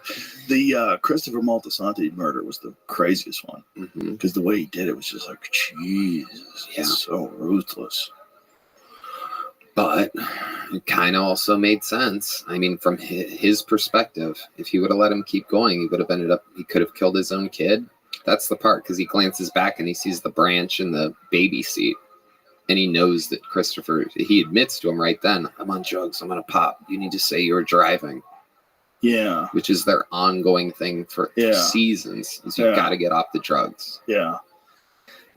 S19: The Christopher Moltisanti murder was the craziest one because the way he did it was just like, Jesus, it's so ruthless.
S13: But it kind of also made sense. I mean, from his perspective, if he would have let him keep going, he could have killed his own kid. That's the part, because he glances back and he sees the branch in the baby seat. And he knows that he admits to him right then, I'm on drugs, I'm going to pop. You need to say you were driving.
S19: Yeah.
S13: Which is their ongoing thing for seasons, is you've got to get off the drugs.
S19: Yeah.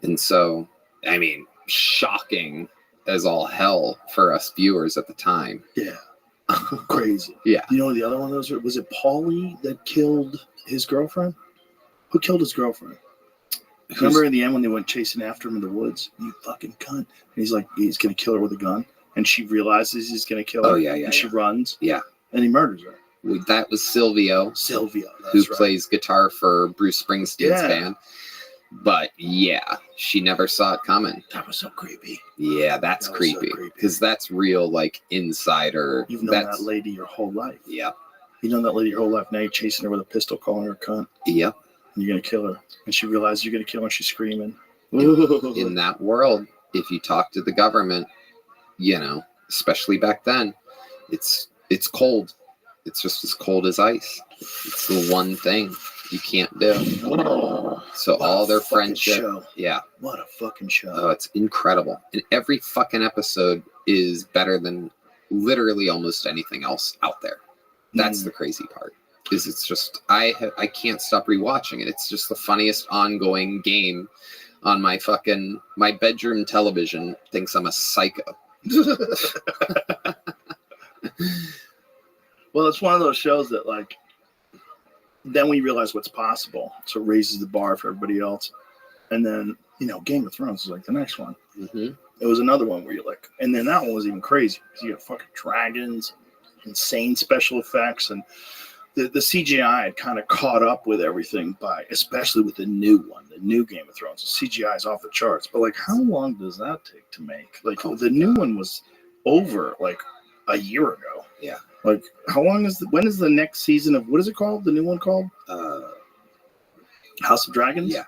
S13: And so, I mean, shocking as all hell for us viewers at the time.
S19: Yeah. Crazy.
S13: Yeah.
S19: You know the other one of those, was it Paulie that killed his girlfriend? Who killed his girlfriend? Remember in the end when they went chasing after him in the woods? You fucking cunt. And he's like, he's going to kill her with a gun. And she realizes he's going to kill her.
S13: Oh, yeah.
S19: And she runs.
S13: Yeah.
S19: And he murders her.
S13: That was Silvio. Who plays guitar for Bruce Springsteen's band. But yeah, she never saw it coming.
S19: That was so creepy.
S13: Yeah, that's creepy. Because that's real, like, insider.
S19: You've known that lady your whole life.
S13: Yeah.
S19: You've known that lady your whole life. Now you're chasing her with a pistol, calling her a cunt.
S13: Yep.
S19: You're going to kill her. And she realizes you're going to kill her and she's screaming.
S13: In that world, if you talk to the government, especially back then, it's cold. It's just as cold as ice. It's the one thing you can't do. So all their friendship.
S19: Show.
S13: Yeah.
S19: What a fucking show.
S13: Oh, it's incredible. And every fucking episode is better than literally almost anything else out there. That's the crazy part. Is it's just I can't stop rewatching it. It's just the funniest ongoing game on my bedroom television thinks I'm a psycho.
S19: Well, it's one of those shows that then we realize what's possible. So it raises the bar for everybody else. And then, Game of Thrones is like the next one.
S13: Mm-hmm.
S19: It was another one where you're like, and then that one was even crazy because you got fucking dragons. insane special effects, and the CGI had kind of caught up with everything especially with the new one, the new Game of Thrones. The CGI is off the charts. But like, how long does that take to make? Like, the new one was over like a year ago.
S13: Yeah.
S19: Like, how long when is the next season of, what is it called? The new one called? House of Dragons?
S13: Yeah.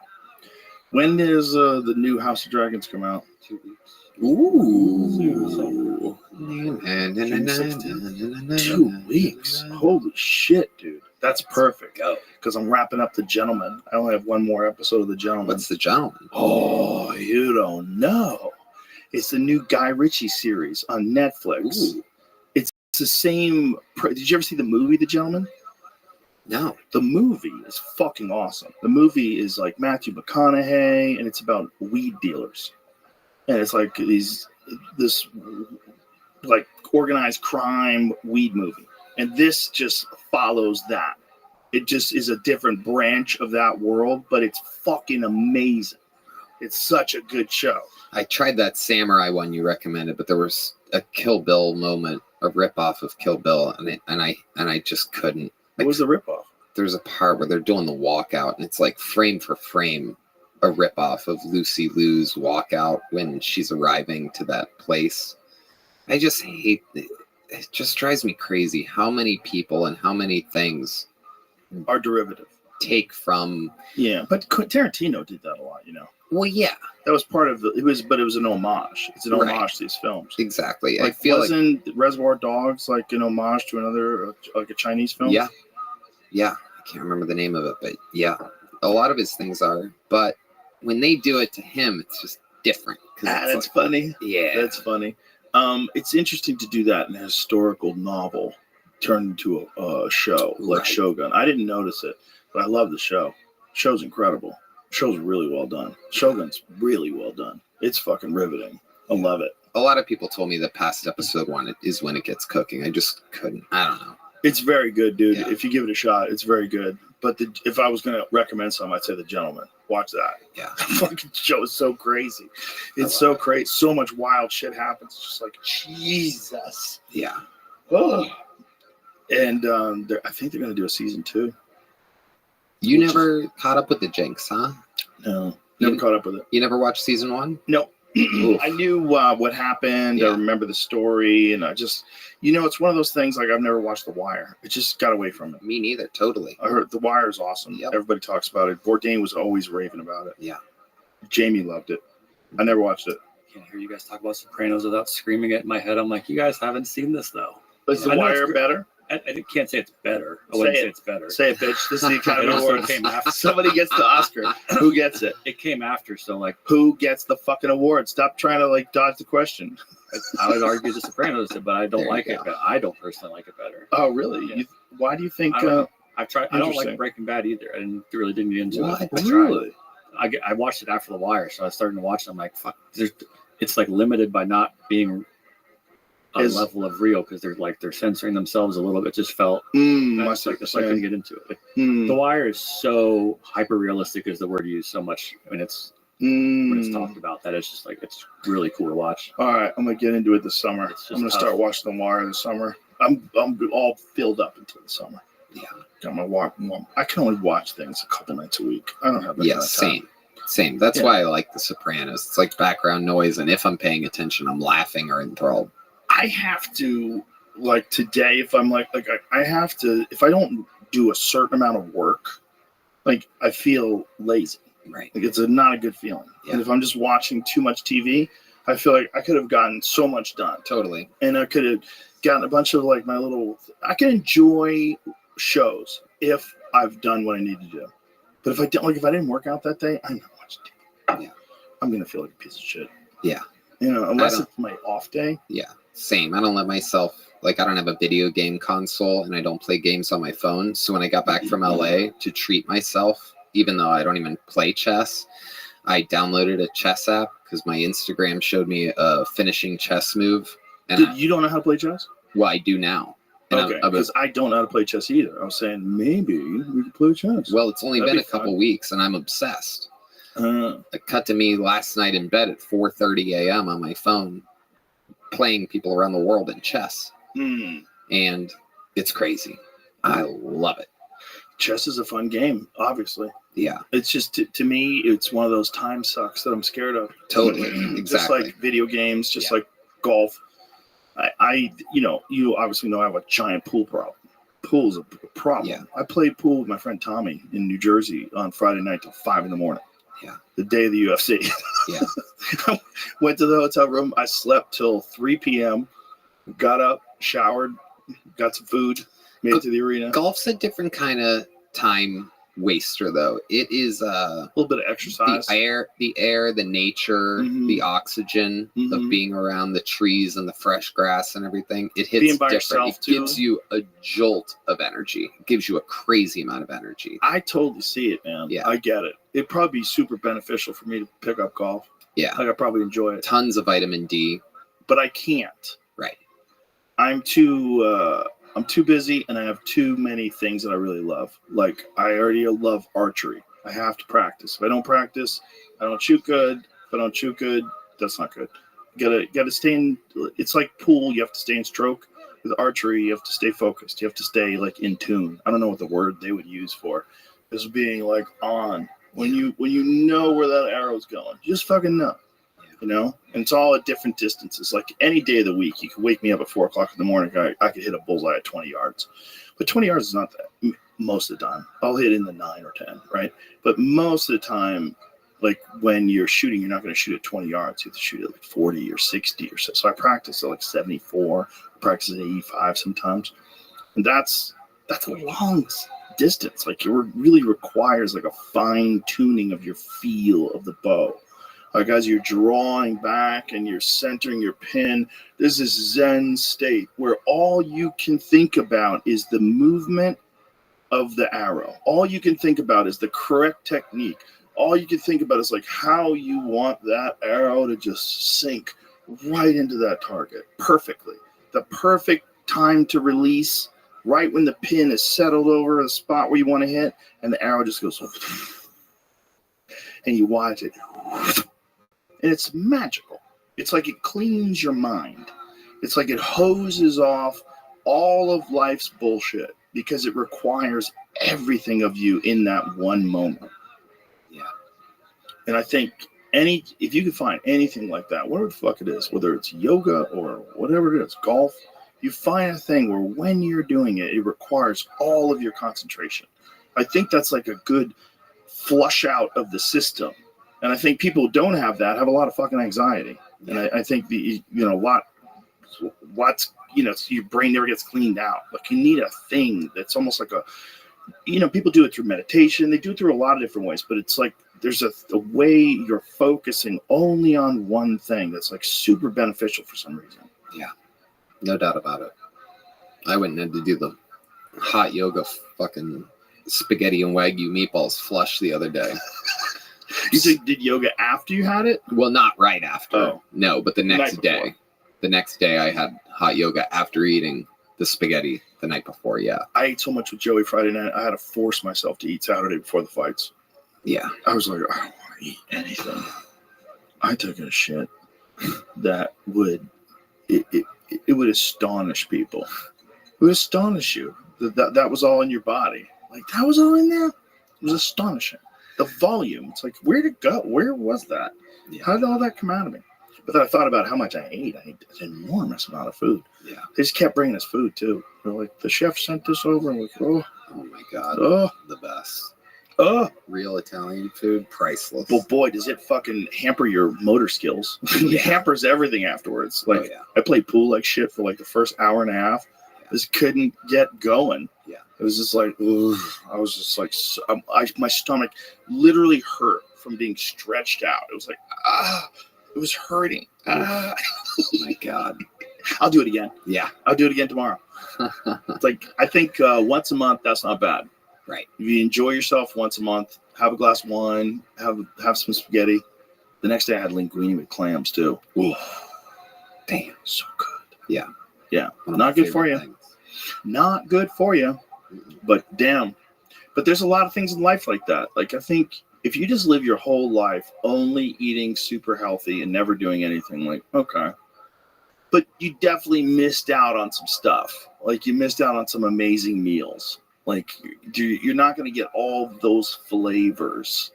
S19: When does the new House of Dragons come out?
S20: 2 weeks.
S19: Ooh. 2 weeks. Holy shit, dude. That's perfect. Because I'm wrapping up The Gentleman. I only have one more episode of The Gentleman.
S13: What's The Gentleman?
S19: Oh, you don't know. It's the new Guy Ritchie series on Netflix.
S13: Ooh.
S19: It's the same. Did you ever see the movie The Gentleman?
S13: No.
S19: The movie is fucking awesome. The movie is like Matthew McConaughey, and it's about weed dealers. And it's like this like organized crime weed movie. And this just follows that. It just is a different branch of that world, but it's fucking amazing. It's such a good show.
S13: I tried that samurai one you recommended, but there was a Kill Bill moment, a ripoff of Kill Bill, and I just couldn't.
S19: What was the ripoff?
S13: There's a part where they're doing the walkout, and it's like frame for frame a ripoff of Lucy Liu's walkout when she's arriving to that place. I just hate it. It just drives me crazy how many people and how many things
S19: are derivative.
S13: Take from.
S19: Yeah, but Tarantino did that a lot, you know.
S13: Well, yeah,
S19: that was part of it was an homage. It's an homage to these films.
S13: Exactly.
S19: Like,
S13: I feel
S19: wasn't Reservoir Dogs like an homage to another like a Chinese film?
S13: Yeah, I can't remember the name of it, but yeah, a lot of his things are. But when they do it to him, it's just different.
S19: That's funny.
S13: Yeah,
S19: that's funny. It's interesting to do that in a historical novel turned into a show like Shogun. I didn't notice it, but I love the show. The show's incredible. The show's really well done. Shogun's really well done. It's fucking riveting. I love it.
S13: A lot of people told me that past episode 1 is when it gets cooking. I just couldn't. I don't know.
S19: It's very good, dude. Yeah. If you give it a shot, it's very good. But if I was going to recommend something, I'd say The Gentleman. Watch that.
S13: Yeah.
S19: The fucking show is so crazy. It's so crazy. So much wild shit happens. It's just like, Jesus.
S13: Yeah.
S19: Oh. And I think they're going to do a season 2.
S13: You never caught up with the Jinx, huh?
S19: No. Never caught up with it.
S13: You never watched season 1?
S19: No. I knew what happened. Yeah. I remember the story, and I just, it's one of those things like I've never watched The Wire. It just got away from it.
S13: Me neither. Totally.
S19: I heard The Wire is awesome. Yep. Everybody talks about it. Bourdain was always raving about it.
S13: Yeah. Jamie
S19: loved it. I never watched it.
S20: I can't hear you guys talk about Sopranos without screaming it in my head. I'm like, you guys haven't seen this though.
S19: Is The Wire better?
S20: I can't say it's better. I wouldn't say it's better.
S19: Say it, bitch. This is the Academy Awards. Somebody gets the Oscar. Who gets it?
S20: It came after, so like.
S19: Who gets the fucking award? Stop trying to like dodge the question.
S20: I would argue The Sopranos, but I don't like it. I don't personally like it better.
S19: Oh, really? Yeah. Why do you think?
S20: I've tried. I don't like Breaking Bad either. I didn't get into it.
S19: Really?
S20: I watched it after The Wire, so I started to watch it. I'm like, fuck. It's like limited by not being a level of real because they're censoring themselves a little bit. Just felt that's like I couldn't get into it. The Wire is so hyper realistic is the word used so much when it's talked about that it's just like it's really cool to watch.
S19: All right, I'm gonna get into it this summer. I'm gonna start watching The Wire this summer. I'm all filled up until the summer.
S13: Yeah,
S19: I'm gonna watch. I can only watch things a couple nights a week. I don't have that kind of time.
S13: Same. That's why I like The Sopranos. It's like background noise, and if I'm paying attention, I'm laughing or enthralled.
S19: I have to, like today, if I'm like I have to, if I don't do a certain amount of work, like I feel lazy.
S13: Right.
S19: Like it's not a good feeling. Yeah. And if I'm just watching too much TV, I feel like I could have gotten so much done.
S13: Totally.
S19: And I could have gotten a bunch of like I can enjoy shows if I've done what I need to do. But if I didn't work out that day, I'm not watching TV. Yeah. I'm going to feel like a piece of shit.
S13: Yeah.
S19: Unless it's my off day.
S13: Yeah. Same. I don't let myself, I don't have a video game console and I don't play games on my phone. So when I got back from LA to treat myself, even though I don't even play chess, I downloaded a chess app because my Instagram showed me a finishing chess move. And
S19: you don't know how to play chess?
S13: Well, I do now. And
S19: okay, because I don't know how to play chess either. I was saying maybe we could play chess.
S13: Well, it's only been a couple weeks and I'm obsessed. It cut to me last night in bed at 4:30 a.m. on my phone, playing people around the world in chess. And and it's crazy. I love it.
S19: Chess is a fun game, obviously.
S13: Yeah.
S19: It's just, to me, it's one of those time sucks that I'm scared of.
S13: Totally.
S19: Just
S13: Exactly.
S19: like video games, just like golf. You obviously know I have a giant pool problem. Pool's a problem.
S13: Yeah.
S19: I played pool with my friend Tommy in New Jersey on Friday night till 5 a.m.
S13: Yeah.
S19: The day of the UFC.
S13: Yeah.
S19: Went to the hotel room. I slept till 3 p.m. Got up, showered, got some food, made it to the arena.
S13: Golf's a different kind of time waster, though. It is
S19: a little bit of exercise.
S13: The air, the nature, the oxygen of being around the trees and the fresh grass and everything. It hits
S19: Being by
S13: different.
S19: yourself,
S13: It gives you a jolt of energy. It gives you a crazy amount of energy.
S19: I totally see it, man.
S13: Yeah.
S19: I get it. It'd probably be super beneficial for me to pick up golf.
S13: Yeah.
S19: Like, I probably enjoy it.
S13: Tons of vitamin D.
S19: But I can't.
S13: Right.
S19: I'm too busy, and I have too many things that I really love. Like, I already love archery. I have to practice. If I don't practice, I don't shoot good. If I don't shoot good, that's not good. Gotta stay in. It's like pool. You have to stay in stroke. With archery, you have to stay focused. You have to stay like in tune. I don't know what the word they would use for is being like on. When you know where that arrow's going, you just fucking know. You know, and it's all at different distances. Like any day of the week, you could wake me up at 4 o'clock in the morning. I could hit a bullseye at 20 yards, but 20 yards is not that most of the time. I'll hit in the 9 or 10, right? But most of the time, like when you're shooting, you're not going to shoot at 20 yards. You have to shoot at like 40 or 60 or so. So I practice at like 74, practice at 85 sometimes, and that's a long distance. Like it really requires like a fine tuning of your feel of the bow. Like as you're drawing back and you're centering your pin, there's this Zen state where all you can think about is the movement of the arrow. All you can think about is the correct technique. All you can think about is like how you want that arrow to just sink right into that target perfectly. The perfect time to release, right when the pin is settled over the spot where you want to hit, and the arrow just goes, and you watch it. And it's magical. It's like it cleans your mind. It's like it hoses off all of life's bullshit because it requires everything of you in that one moment.
S13: Yeah.
S19: And I think if you can find anything like that, whatever the fuck it is, whether it's yoga or whatever it is, golf, you find a thing where when you're doing it, it requires all of your concentration. I think that's like a good flush out of the system. And I think people who don't have that have a lot of fucking anxiety. And I think your brain never gets cleaned out. Like you need a thing that's almost like people do it through meditation. They do it through a lot of different ways, but it's like there's a way you're focusing only on one thing that's like super beneficial for some reason.
S13: Yeah, no doubt about it. I went in to do the hot yoga fucking spaghetti and Wagyu meatballs flush the other day.
S19: You did yoga after you had it?
S13: Well, not right after.
S19: Oh.
S13: No, but the next day. The next day I had hot yoga after eating the spaghetti the night before, yeah.
S19: I ate so much with Joey Friday night, I had to force myself to eat Saturday before the fights.
S13: Yeah.
S19: I was like, I don't want to eat anything. I took a shit that would astonish people. It would astonish you. That was all in your body. Like, that was all in there? It was astonishing. The volume, it's like, where'd it go? Where was that? Yeah. How did all that come out of me? But then I thought about how much I ate. I ate an enormous amount of food.
S13: Yeah.
S19: They just kept bringing us food, too. They're like, the chef sent this over. I'm like, oh
S13: my God.
S19: Oh.
S13: The best.
S19: Oh.
S13: Real Italian food, priceless.
S19: Well, boy, does it fucking hamper your motor skills. It hampers everything afterwards. Like, I played pool like shit for like the first hour and a half. Just couldn't get going.
S13: Yeah.
S19: It was just like, ugh. I was just like, my stomach literally hurt from being stretched out. It was like, it was hurting.
S13: Oh my God.
S19: I'll do it again.
S13: Yeah.
S19: I'll do it again tomorrow. It's like, I think once a month, that's not bad.
S13: Right.
S19: If you enjoy yourself once a month, have a glass of wine, have some spaghetti. The next day I had linguine with clams too. Ooh. Damn, so good.
S13: Yeah.
S19: Yeah. Not good for you. Not good for you. But damn. But there's a lot of things in life like that. Like, I think if you just live your whole life only eating super healthy and never doing anything, like, okay. but you definitely missed out on some stuff. Like you missed out on some amazing meals. Like you're not going to get all those flavors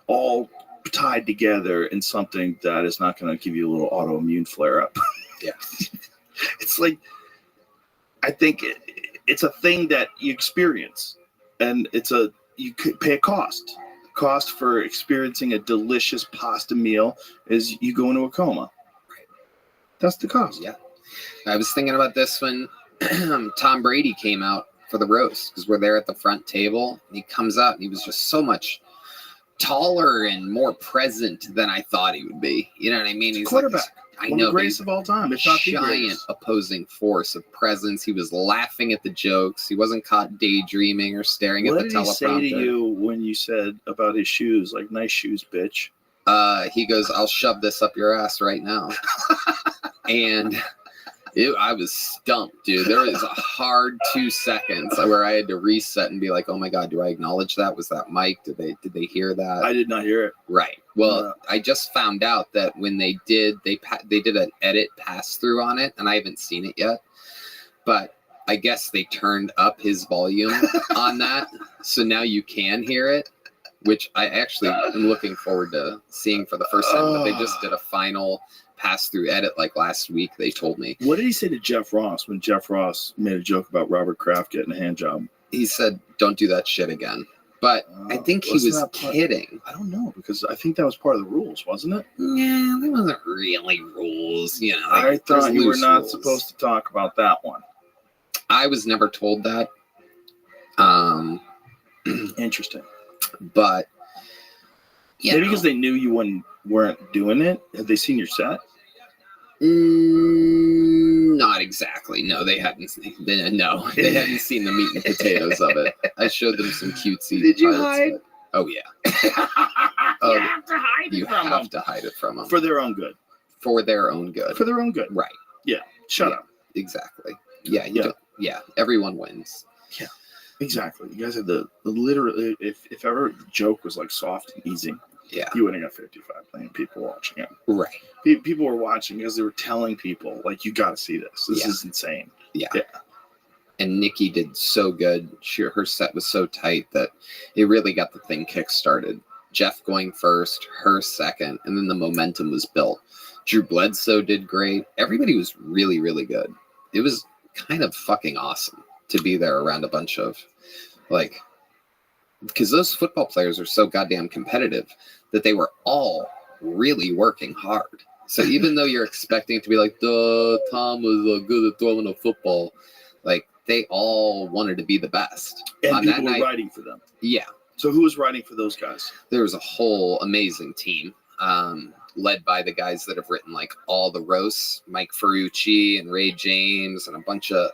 S19: all tied together in something that is not going to give you a little autoimmune flare up.
S13: Yeah.
S19: It's like, I think it's a thing that you experience, and you could pay a cost. Cost for experiencing a delicious pasta meal is you go into a coma. That's the cost.
S13: Yeah. I was thinking about this when Tom Brady came out for the roast, because we're there at the front table, and he comes out and he was just so much taller and more present than I thought he would be. You know what I mean? He's
S19: quarterback.
S13: Like this, I
S19: one
S13: know,
S19: of the greatest of all time. If not the
S13: giant
S19: greatest.
S13: opposing force of presence. He was laughing at the jokes. He wasn't caught daydreaming or staring
S19: What
S13: at the
S19: did he say to
S13: teleprompter.
S19: you when you said about his shoes, like, nice shoes, bitch?
S13: He goes, I'll shove this up your ass right now. And I was stumped, dude. There was a hard 2 seconds where I had to reset and be like, oh my God, do I acknowledge that? Was that Mike? Did they hear that?
S19: I did not hear it.
S13: Right. Well, I just found out that when they did an edit pass through on it, and I haven't seen it yet, but I guess they turned up his volume on that. So now you can hear it, which I actually am looking forward to seeing for the first time. But they just did a final pass-through edit like last week, they told me.
S19: What did he say to Jeff Ross when Jeff Ross made a joke about Robert Kraft getting a hand job?
S13: He said, don't do that shit again. But I think he was kidding.
S19: I don't know, because I think that was part of the rules, wasn't it?
S13: Yeah, there wasn't really rules. You know,
S19: I thought you were not
S13: rules.
S19: supposed to talk about that one.
S13: I was never told that.
S19: Interesting.
S13: But
S19: maybe because they knew you weren't doing it. Had they seen your set?
S13: Not exactly. No, they hadn't. They hadn't seen the meat and potatoes of it. I showed them some cutesy.
S19: Did you
S13: parts,
S19: hide?
S13: but- Oh yeah.
S16: You have to hide
S13: You
S16: it from
S13: have
S16: them.
S13: to hide it from them
S19: For their own good.
S13: For their own good.
S19: For their own good.
S13: Right.
S19: Yeah. Shut up.
S13: Exactly. Yeah.
S19: Yeah.
S13: Yeah. Everyone wins.
S19: Yeah. Exactly. You guys had the literally. If ever the joke was like soft and easy,
S13: yeah,
S19: you would have got 55 million people watching it.
S13: Right.
S19: People were watching because they were telling people, like, you got to see this. This
S13: Yeah.
S19: is insane.
S13: Yeah. And Nikki did so good. Her set was so tight that it really got the thing kick-started. Jeff going first, her second, and then the momentum was built. Drew Bledsoe did great. Everybody was really, really good. It was kind of fucking awesome to be there around a bunch of, like, because those football players are so goddamn competitive that they were all really working hard. So even though you're expecting it to be like, Tom was good at throwing a football, like, they all wanted to be the best.
S19: And
S13: On
S19: people
S13: that
S19: were
S13: night,
S19: writing for them.
S13: yeah,
S19: So who was writing for those guys?
S13: there was a whole amazing team, led by the guys that have written like all the roasts, Mike Ferrucci and Ray James, and a bunch of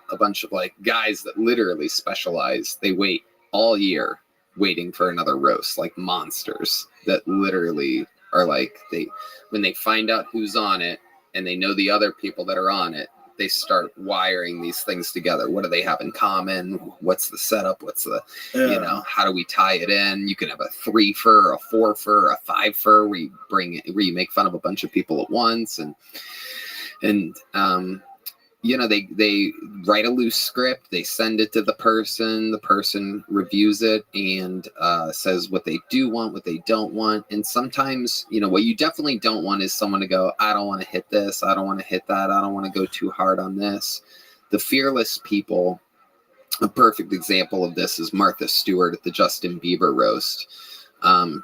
S13: like guys that literally specialize. They wait all year waiting for another roast, like monsters that literally are like, when they find out who's on it and they know the other people that are on it, they start wiring these things together. What do they have in common? What's the setup? What's the, how do we tie it in? You can have a 3-fer, a 4-fer, a 5-fer, where you make fun of a bunch of people at once. And they write a loose script, they send it to the person reviews it and says what they do want, what they don't want. And sometimes, what you definitely don't want is someone to go, I don't want to hit this, I don't want to hit that, I don't want to go too hard on this. The fearless people, a perfect example of this is Martha Stewart at the Justin Bieber roast.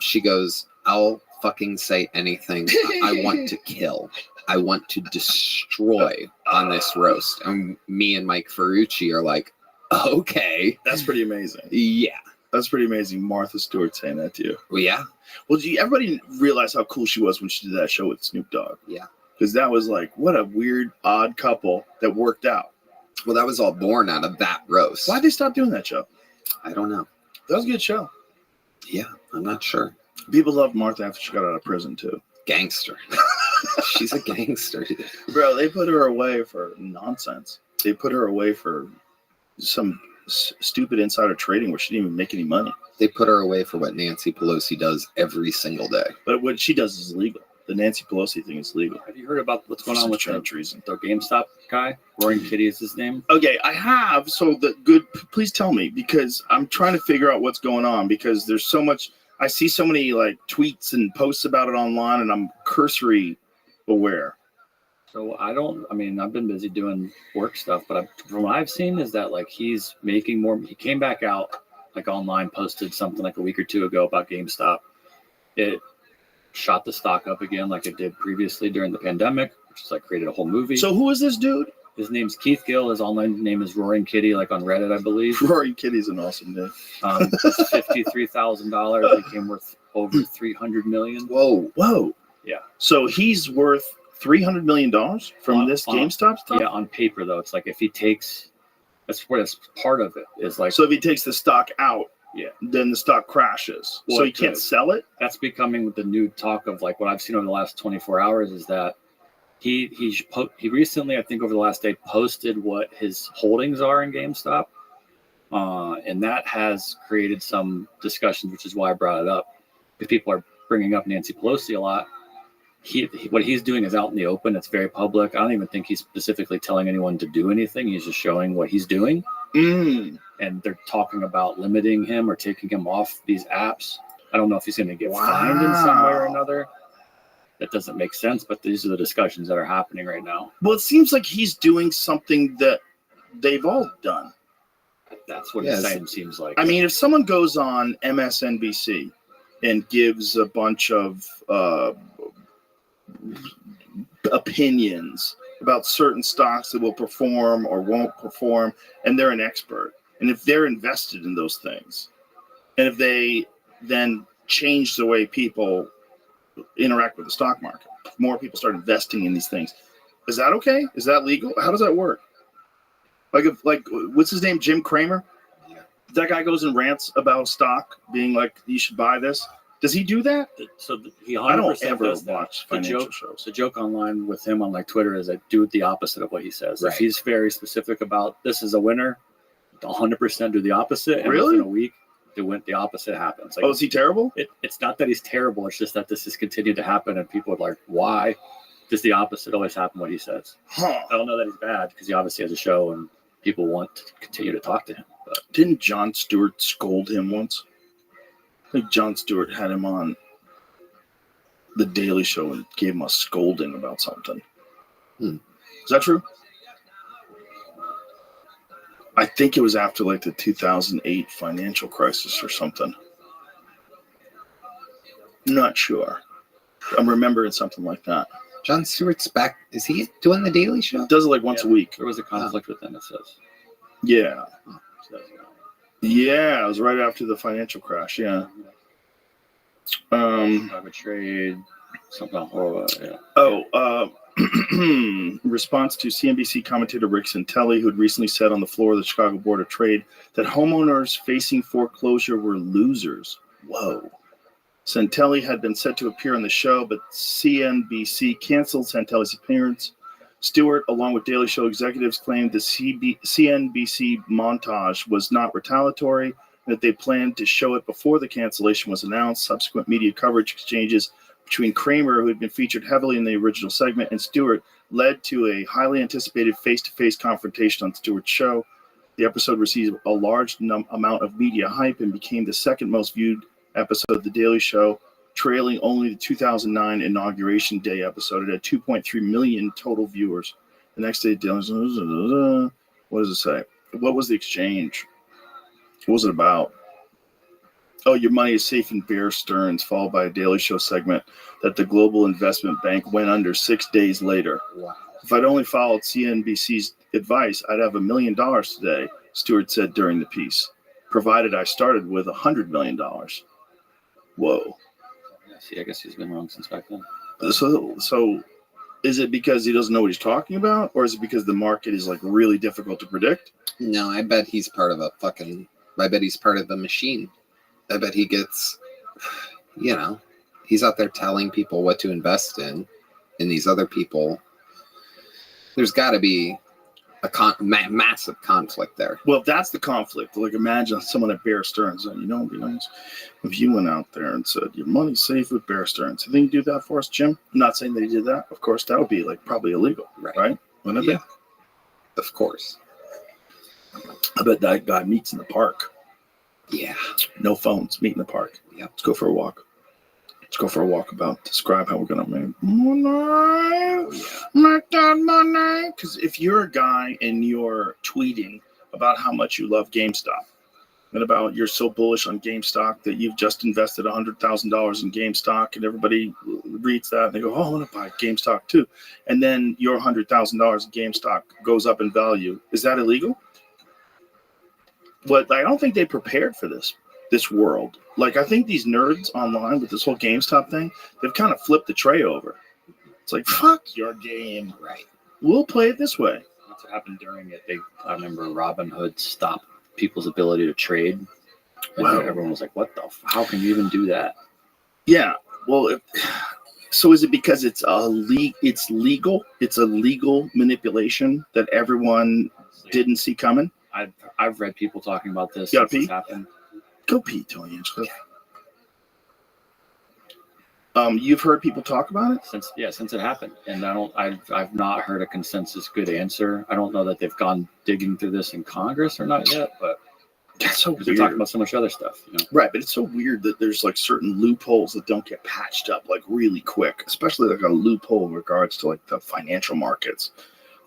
S13: She goes, I'll fucking say anything. I want to kill. I want to destroy on this roast. And me and Mike Ferrucci are like, okay.
S19: That's pretty amazing.
S13: Yeah.
S19: That's pretty amazing. Martha Stewart saying that to you.
S13: Well, yeah.
S19: Well, everybody realized how cool she was when she did that show with Snoop Dogg.
S13: Yeah.
S19: Because that was like, what a weird, odd couple that worked out.
S13: Well, that was all born out of that roast.
S19: Why'd they stop doing that show?
S13: I don't know.
S19: That was a good show.
S13: Yeah, I'm not sure.
S19: People loved Martha after she got out of prison, too.
S13: Gangster. She's a gangster, dude.
S19: Bro, they put her away for nonsense. They put her away for some stupid insider trading where she didn't even make any money.
S13: They put her away for what Nancy Pelosi does every single day.
S19: But what she does is illegal. the Nancy Pelosi thing is legal.
S20: Have you heard about what's going on with
S19: treason?
S20: The GameStop guy? Roaring Kitty is his name.
S19: Okay, I have. So please tell me, because I'm trying to figure out what's going on, because there's so much. I see so many like tweets and posts about it online, and I'm cursory aware.
S20: So I've been busy doing work stuff, but from what I've seen is that like he's making more. He came back out like online, posted something like a week or two ago about GameStop. It shot the stock up again like it did previously during the pandemic, which is like created a whole movie.
S19: So who is this dude?
S20: His name's Keith Gill. His online name is Roaring Kitty, like on Reddit, I believe.
S19: Roaring Kitty's an awesome name.
S20: $53,000 became worth over $300 million.
S19: Whoa.
S20: Yeah.
S19: So he's worth $300 million from this GameStop stuff?
S20: Yeah, on paper though. It's like if he takes, that's part of it is like.
S19: So if he takes the stock out,
S20: yeah,
S19: then the stock crashes. So he can't sell it?
S20: That's becoming the new talk of like what I've seen over the last 24 hours is that he recently, I think over the last day, posted what his holdings are in GameStop. And that has created some discussions, which is why I brought it up. Because people are bringing up Nancy Pelosi a lot. What he's doing is out in the open. It's very public. I don't even think he's specifically telling anyone to do anything. He's just showing what he's doing. And they're talking about limiting him or taking him off these apps. I don't know if he's going to get fined in some way or another. That doesn't make sense, but these are the discussions that are happening right now.
S19: Well, it seems like he's doing something that they've all done.
S20: That's what he's saying, seems like.
S19: I mean, if someone goes on MSNBC and gives a bunch of opinions about certain stocks that will perform or won't perform, and they're an expert, and if they're invested in those things, and if they then change the way people interact with the stock market, more people start investing in these things, is that okay? Is that legal? How does that work? Like what's his name? Jim Cramer? That guy goes and rants about a stock, being like, you should buy this. Does he do that?
S20: So he 100%
S19: I don't ever
S20: does that.
S19: watch financial
S20: shows. The joke online with him on like Twitter is I do the opposite of what he says.
S19: Right.
S20: If he's very specific about this is a winner, 100% do the opposite. And
S19: Really?
S20: within a week, the opposite happens. Like,
S19: is he terrible?
S20: It's not that he's terrible. It's just that this has continued to happen, and people are like, why does the opposite always happen what he says? I don't know that he's bad because he obviously has a show and people want to continue to talk to him. But
S19: didn't Jon Stewart scold him once? I think Jon Stewart had him on The Daily Show and gave him a scolding about something. Is that true? I think it was after like the 2008 financial crisis or something. Not sure. I'm remembering something like that.
S13: Jon Stewart's back. Is he doing The Daily Show?
S19: Does it like once a week.
S20: There was a conflict with them, it says.
S19: Yeah. Yeah, it was right after the financial crash. Yeah.
S20: Private trade, something horrible. Yeah.
S19: In response to CNBC commentator Rick Santelli, who had recently said on the floor of the Chicago Board of Trade that homeowners facing foreclosure were losers. Whoa. Santelli had been set to appear on the show, but CNBC canceled Santelli's appearance. Stewart, along with Daily Show executives, claimed the CNBC montage was not retaliatory, and that they planned to show it before the cancellation was announced. Subsequent media coverage exchanges between Cramer, who had been featured heavily in the original segment, and Stewart led to a highly anticipated face-to-face confrontation on Stewart's show. The episode received a large amount of media hype and became the second most viewed episode of The Daily Show, trailing only the 2009 Inauguration Day episode. It had 2.3 million total viewers. The next day, what does it say? What was the exchange? What was it about? Oh, your money is safe in Bear Stearns, followed by a Daily Show segment that the global investment bank went under 6 days later.
S13: Wow.
S19: If I'd only followed CNBC's advice, I'd have $1 million today, Stewart said during the piece, provided I started with $100 million. Whoa.
S20: See, I guess he's been wrong since back then.
S19: So is it because he doesn't know what he's talking about, or is it because the market is like really difficult to predict?
S13: No, I bet he's part of I bet he's part of the machine. I bet he gets, he's out there telling people what to invest in, and these other people, there's got to be massive conflict there.
S19: Well, that's the conflict. Like, imagine someone at Bear Stearns, and it'd be nice if you went out there and said, your money's safe with Bear Stearns. You think you do that for us, Jim? I'm not saying that he did that. Of course, that would be like probably illegal, right? Wouldn't it be?
S13: Of course.
S19: I bet that guy meets in the park.
S13: Yeah.
S19: No phones. Meet in the park.
S13: Yeah.
S19: Let's go for a walk. Let's go for a walk about. Describe how we're going to make money. Make that money. Because if you're a guy and you're tweeting about how much you love GameStop and about you're so bullish on GameStop that you've just invested $100,000 in GameStop and everybody reads that and they go, oh, I want to buy GameStop too. And then your $100,000 in GameStop goes up in value. Is that illegal? But I don't think they prepared for this world. Like, I think these nerds online with this whole GameStop thing, they've kind of flipped the tray over. It's like, fuck your game.
S13: Right.
S19: We'll play it this way.
S20: That's what happened during it. I remember Robinhood stopped people's ability to trade. And everyone was like, what the how can you even do that?
S19: Yeah. Well, so is it because it's legal? It's a legal manipulation that everyone didn't see coming?
S20: I've read people talking about this.
S19: You gotta pee?
S20: Happened.
S19: Go pee, Tony. You've heard people talk about it
S20: since it happened, and I've not heard a consensus good answer. I don't know that they've gone digging through this in Congress or not yet, but
S19: that's so weird.
S20: They're talking about so much other stuff, you know?
S19: Right? But it's so weird that there's like certain loopholes that don't get patched up like really quick, especially like a loophole in regards to like the financial markets.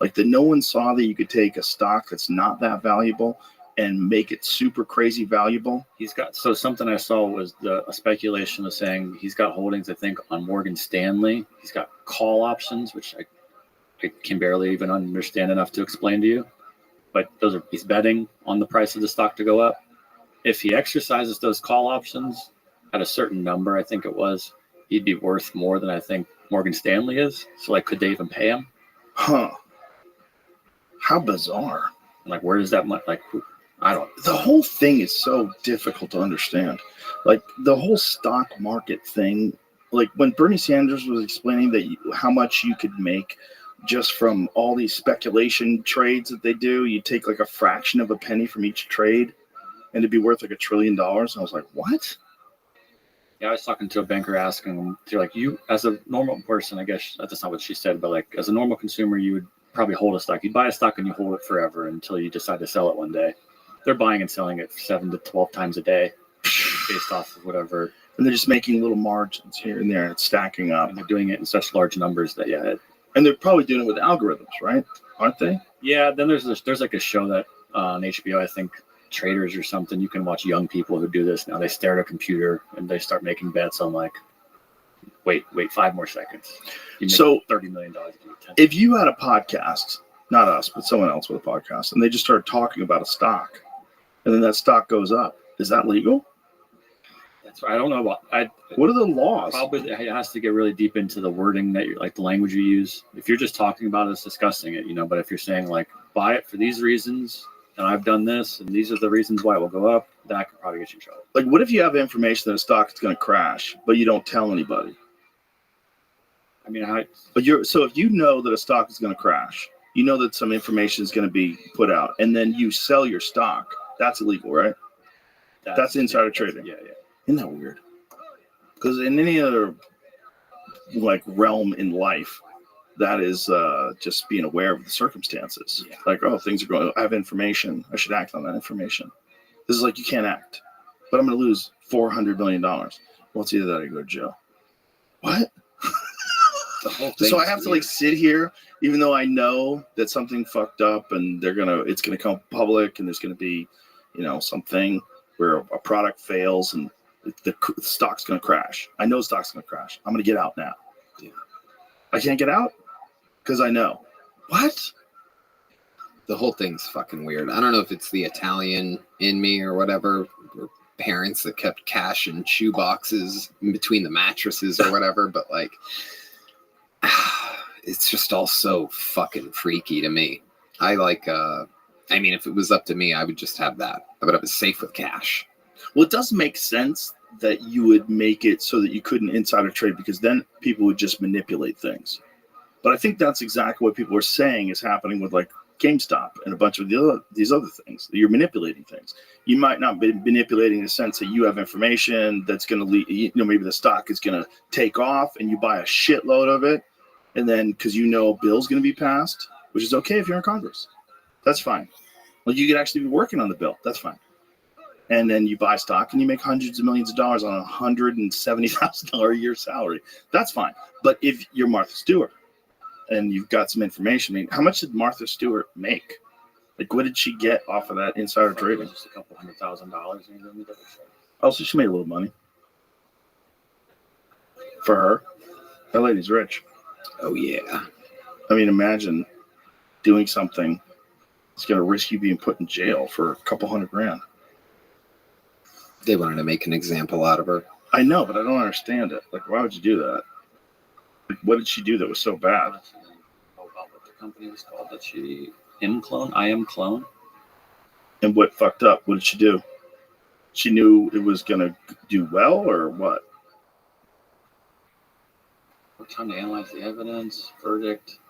S19: Like that no one saw that you could take a stock that's not that valuable and make it super crazy valuable.
S20: He's got, so something I saw was a speculation of saying he's got holdings, I think, on Morgan Stanley. He's got call options, which I can barely even understand enough to explain to you. But he's betting on the price of the stock to go up. If he exercises those call options at a certain number, I think it was, he'd be worth more than I think Morgan Stanley is. So like, could they even pay him?
S19: Huh. How bizarre.
S20: Like, where does that money, like, I don't.
S19: The whole thing is so difficult to understand. Like, the whole stock market thing, like when Bernie Sanders was explaining that how much you could make just from all these speculation trades that they do, you take like a fraction of a penny from each trade and it'd be worth like $1 trillion. I was like, what?
S20: Yeah, I was talking to a banker asking him, they're like, you, as a normal person, I guess that's not what she said, but like, as a normal consumer, you would probably hold a stock. You'd buy a stock and you hold it forever until you decide to sell it one day. They're buying and selling it 7 to 12 times a day based off of whatever.
S19: And they're just making little margins here and there and it's stacking up.
S20: And they're doing it in such large numbers that,
S19: and they're probably doing it with algorithms, right? Aren't they?
S20: Yeah, then there's like a show that on HBO, I think, Traders or something. You can watch young people who do this now. They stare at a computer and they start making bets on like, wait 5 more seconds.
S19: So
S20: $30 million.
S19: If you had a podcast, not us, but someone else with a podcast, and they just started talking about a stock, and then that stock goes up, is that legal?
S20: That's right. I don't know about.
S19: What are the laws?
S20: Probably it has to get really deep into the wording that like the language you use. If you're just talking about it, it's discussing it, But if you're saying like buy it for these reasons, and I've done this, and these are the reasons why it will go up, that could probably get you in trouble.
S19: Like, what if you have information that a stock is going to crash, but you don't tell anybody?
S20: I mean,
S19: so if you know that a stock is going to crash, you know that some information is going to be put out, and then you sell your stock, that's illegal, right? That's insider trading.
S20: Yeah.
S19: Isn't that weird? Because in any other like realm in life, that is just being aware of the circumstances. Yeah. Like, oh, things are going. I have information. I should act on that information. This is like you can't act, but I'm going to lose $400 million. Well, it's either that or you go to jail. What? So I have to like sit here, even though I know that something fucked up and it's gonna come public and there's gonna be, something where a product fails and the stock's gonna crash. I know the stock's gonna crash. I'm gonna get out now. Yeah. I can't get out because I know. What?
S13: The whole thing's fucking weird. I don't know if it's the Italian in me or whatever, or parents that kept cash in shoe boxes in between the mattresses or whatever, but like. It's just all so fucking freaky to me. If it was up to me, I would just have that. I would have it safe with cash.
S19: Well, it does make sense that you would make it so that you couldn't insider trade because then people would just manipulate things. But I think that's exactly what people are saying is happening with like GameStop and a bunch of these other things. You're manipulating things. You might not be manipulating in the sense that you have information that's going to lead, maybe the stock is going to take off and you buy a shitload of it. And then because a bill's going to be passed, which is okay if you're in Congress. That's fine. Well, you could actually be working on the bill. That's fine. And then you buy stock and you make hundreds of millions of dollars on a $170,000 a year salary. That's fine. But if you're Martha Stewart and you've got some information, how much did Martha Stewart make? Like, what did she get off of that insider trading?
S20: Just a couple $100,000.
S19: Oh, so she made a little money. For her. That lady's rich.
S13: Oh, yeah.
S19: I mean, imagine doing something that's going to risk you being put in jail for a couple $100,000.
S13: They wanted to make an example out of her.
S19: I know, but I don't understand it. Like, why would you do that? Like, what did she do that was so bad?
S20: About what the company was called. That I am clone.
S19: And what fucked up? What did she do? She knew it was going to do well, or what?
S20: We're trying to analyze the evidence, verdict.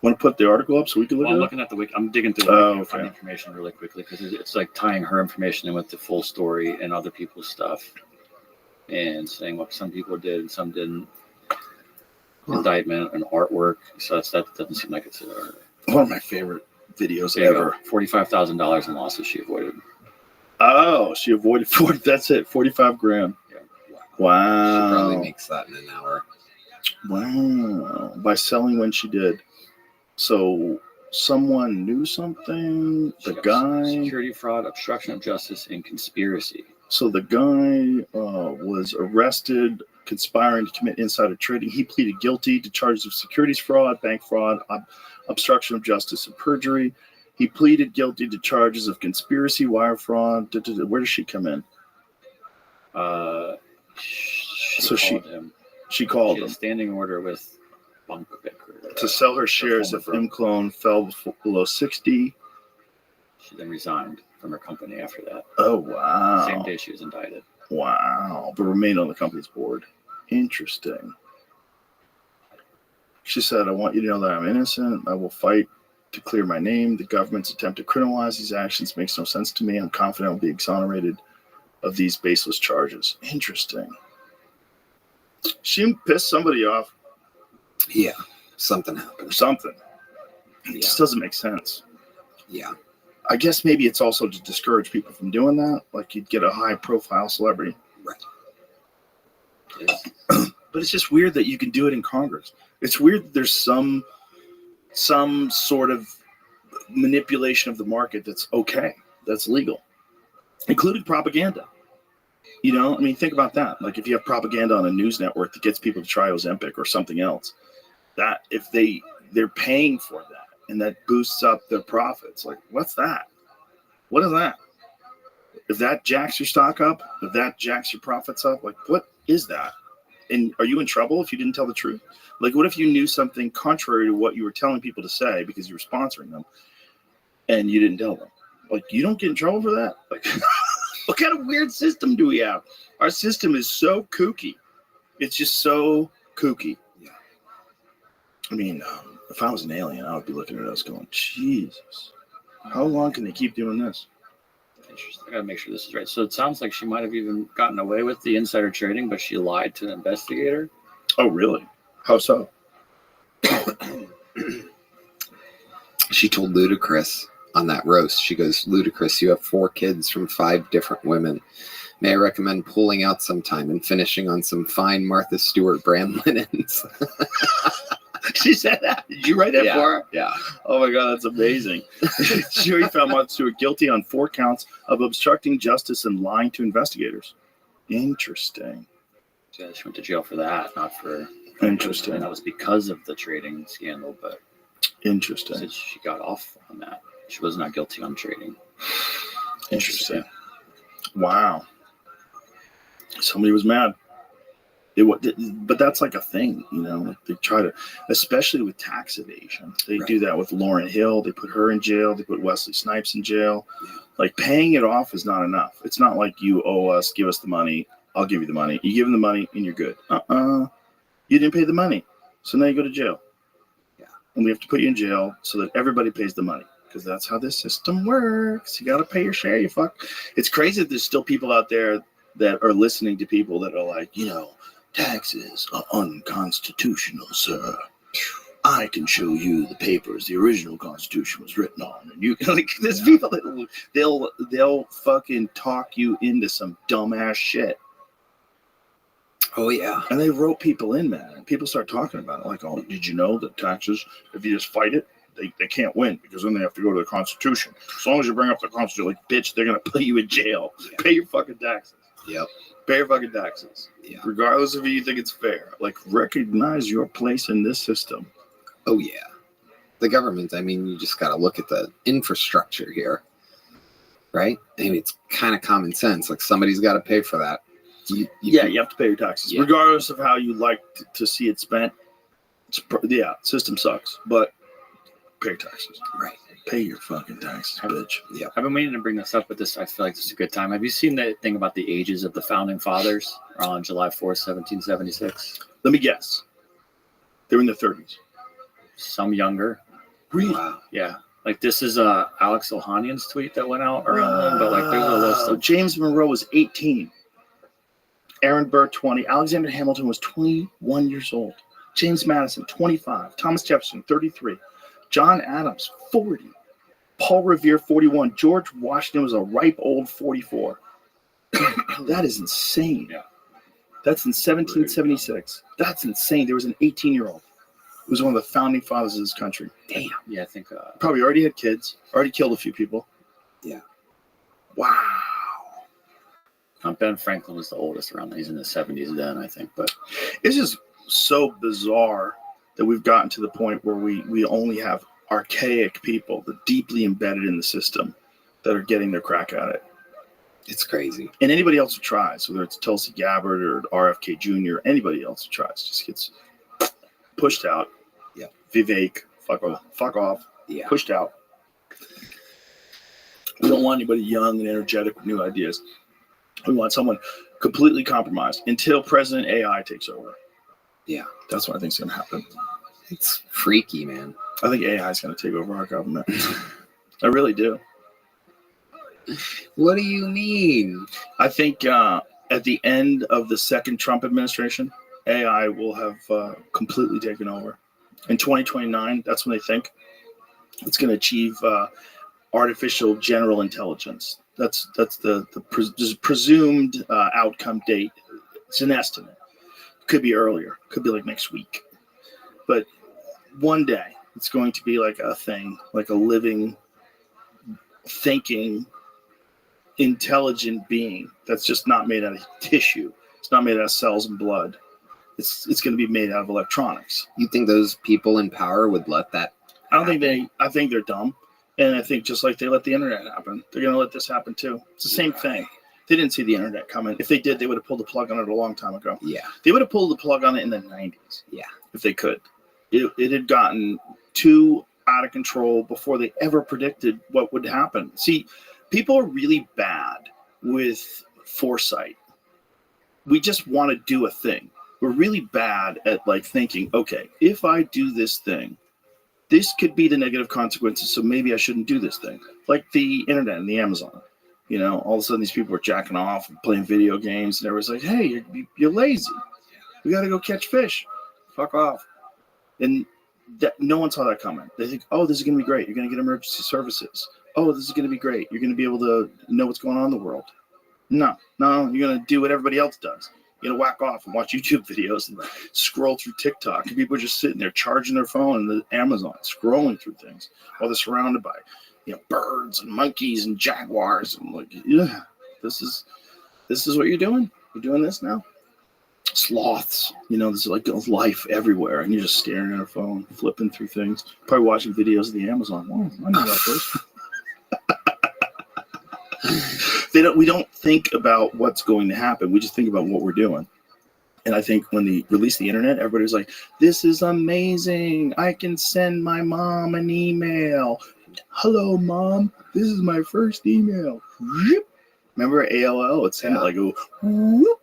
S19: Want to put the article up so we can look
S20: I'm
S19: at
S20: looking at the wiki. I'm digging through the wiki to find information really quickly because it's like tying her information in with the full story and other people's stuff and saying what some people did and some didn't. Indictment and artwork. So that doesn't seem like it's
S19: one of my favorite videos ever.
S20: $45,000 in losses she avoided.
S19: Oh, she avoided 40. That's it. $45,000.
S20: Yeah.
S19: Wow.
S13: She probably makes that in an hour.
S19: Wow. By selling when she did. So someone knew something. The guy.
S20: Security fraud, obstruction of justice, and conspiracy.
S19: So the guy was arrested conspiring to commit insider trading. He pleaded guilty to charges of securities fraud, bank fraud, obstruction of justice, and perjury. He pleaded guilty to charges of conspiracy, wire fraud. Where does she come in? She called him.
S20: A standing order with Bunk
S19: to sell her shares if Imclone fell below 60.
S20: She then resigned from her company after that.
S19: Oh, wow.
S20: Same day she was indicted.
S19: Wow. But remained on the company's board. Interesting. She said, I want you to know that I'm innocent. I will fight to clear my name. The government's attempt to criminalize these actions makes no sense to me. I'm confident I'll be exonerated of these baseless charges. Interesting. She pissed somebody off.
S13: Yeah. Something happened.
S19: Something. It just doesn't make sense.
S13: Yeah.
S19: I guess maybe it's also to discourage people from doing that. Like you'd get a high profile celebrity.
S13: Right.
S19: But it's just weird that you can do it in Congress. It's weird that there's some sort of manipulation of the market that's okay, that's legal, including propaganda. You know, I mean, think about that. Like if you have propaganda on a news network that gets people to try Ozempic or something else, that if they're paying for that and that boosts up their profits, like what's that? What is that? If that jacks your stock up, if that jacks your profits up, like what is that? And are you in trouble if you didn't tell the truth? Like what if you knew something contrary to what you were telling people to say because you were sponsoring them and you didn't tell them? Like you don't get in trouble for that? Like what kind of weird system do we have? Our system is so kooky. It's just so kooky. Yeah. I mean, if I was an alien, I would be looking at us going, Jesus, how long can they keep doing this?
S20: Interesting. I gotta make sure this is right. So it sounds like she might have even gotten away with the insider trading, but she lied to an investigator.
S19: Oh, really? How so?
S13: She told Ludacris on that roast, she goes, Ludacris, you have 4 kids from 5 different women. May I recommend pulling out sometime and finishing on some fine Martha Stewart brand linens?
S19: She said that. Did you write that for her?
S13: Yeah.
S19: Oh my God, that's amazing. Jury found Martha Stewart guilty on 4 counts of obstructing justice and lying to investigators. Interesting.
S20: Yeah, she went to jail for that, not for.
S19: Interesting.
S20: And that was because of the trading scandal, but.
S19: Interesting.
S20: She got off on that. She was not guilty on trading.
S19: Interesting. Wow. Somebody was mad. But that's like a thing, you know. Like they try to, especially with tax evasion. They do that with Lauryn Hill. They put her in jail. They put Wesley Snipes in jail. Like paying it off is not enough. It's not like you owe us, give us the money. I'll give you the money. You give them the money and you're good. You didn't pay the money, so now you go to jail.
S13: Yeah.
S19: and we have to put you in jail so that everybody pays the money. Because that's how this system works. You got to pay your share, you fuck. It's crazy that there's still people out there that are listening to people that are like, taxes are unconstitutional, sir. I can show you the papers the original Constitution was written on. And you can, there's people that they'll fucking talk you into some dumbass shit.
S13: Oh, yeah.
S19: And they wrote people in, man. And people start talking about it. Like, oh, did you know that taxes, if you just fight it, they can't win because then they have to go to the Constitution. As long as you bring up the Constitution, like, bitch, they're going to put you in jail. Yeah. Pay your fucking taxes.
S13: Yep.
S19: Pay your fucking taxes.
S13: Yeah.
S19: Regardless of if you think it's fair. Like, recognize your place in this system.
S13: Oh, yeah. The government, I mean, you just got to look at the infrastructure here, right? I mean, it's kind of common sense. Like, somebody's got to pay for that.
S19: You have to pay your taxes. Yeah. Regardless of how you like to see it spent. System sucks. But pay your taxes.
S13: Right.
S19: Pay your fucking taxes, bitch.
S20: Yeah. I've been waiting to bring this up, but I feel like this is a good time. Have you seen that thing about the ages of the founding fathers on July 4th, 1776?
S19: Let me guess. They're in their 30s.
S20: Some younger.
S19: Really?
S20: Wow. Yeah. Like, this is Alex Ohanian's tweet that went out around, but like, there's a list of.
S19: James Monroe was 18. Aaron Burr, 20. Alexander Hamilton was 21 years old. James Madison, 25. Thomas Jefferson, 33. John Adams, 40. Paul Revere, 41. George Washington was a ripe old 44. That is insane.
S20: Yeah.
S19: That's in 1776. That's insane. There was an 18-year-old who was one of the founding fathers of this country.
S20: Damn. Yeah, I think.
S19: Probably already had kids, already killed a few people.
S13: Yeah.
S19: Wow.
S20: Ben Franklin was the oldest around. He's in the 70s then, I think. But
S19: it's just so bizarre that we've gotten to the point where we only have archaic people, the deeply embedded in the system, that are getting their crack at it.
S13: It's crazy.
S19: And anybody else who tries, whether it's Tulsi Gabbard or RFK Jr., anybody else who tries, just gets pushed out.
S13: Yeah.
S19: Vivek, fuck off.
S13: Yeah.
S19: Pushed out. We don't want anybody young and energetic with new ideas. We want someone completely compromised until President AI takes over.
S13: Yeah.
S19: That's what I think is going to happen.
S13: It's freaky, man.
S19: I think AI is going to take over our government. I really do.
S13: What do you mean?
S19: I think at the end of the second Trump administration, AI will have completely taken over. In 2029, that's when they think it's going to achieve artificial general intelligence. That's the presumed outcome date. It's an estimate. Could be earlier. Could be like next week. But one day, it's going to be like a thing, like a living, thinking, intelligent being that's just not made out of tissue. It's not made out of cells and blood. It's going to be made out of electronics.
S13: You think those people in power would let that happen?
S19: I think they're dumb. And I think just like they let the internet happen, they're going to let this happen too. It's the same thing. They didn't see the internet coming. If they did, they would have pulled the plug on it a long time ago.
S13: Yeah.
S19: They would have pulled the plug on it in the 90s.
S13: Yeah.
S19: If they could. It had gotten too out of control before they ever predicted what would happen. See, people are really bad with foresight. We just want to do a thing. We're really bad at like thinking, okay, if I do this thing, this could be the negative consequences, so maybe I shouldn't do this thing. Like the internet and the Amazon. You know, all of a sudden these people are jacking off and playing video games, and everyone's like, hey, you're lazy. We got to go catch fish. Fuck off. And no one saw that coming. They think, oh, this is going to be great. You're going to get emergency services. Oh, this is going to be great. You're going to be able to know what's going on in the world. No, you're going to do what everybody else does. You're going to whack off and watch YouTube videos and scroll through TikTok. And people are just sitting there charging their phone in the Amazon, scrolling through things while they're surrounded by, birds and monkeys and jaguars. And like, yeah, this is what you're doing. You're doing this now. Sloths, there's like life everywhere, and you're just staring at your phone, flipping through things, probably watching videos of the Amazon. Oh, I know that first. We don't think about what's going to happen. We just think about what we're doing. And I think when they released the internet, everybody's like, this is amazing. I can send my mom an email. Hello, Mom. This is my first email. Remember AOL? It sounded like, wow.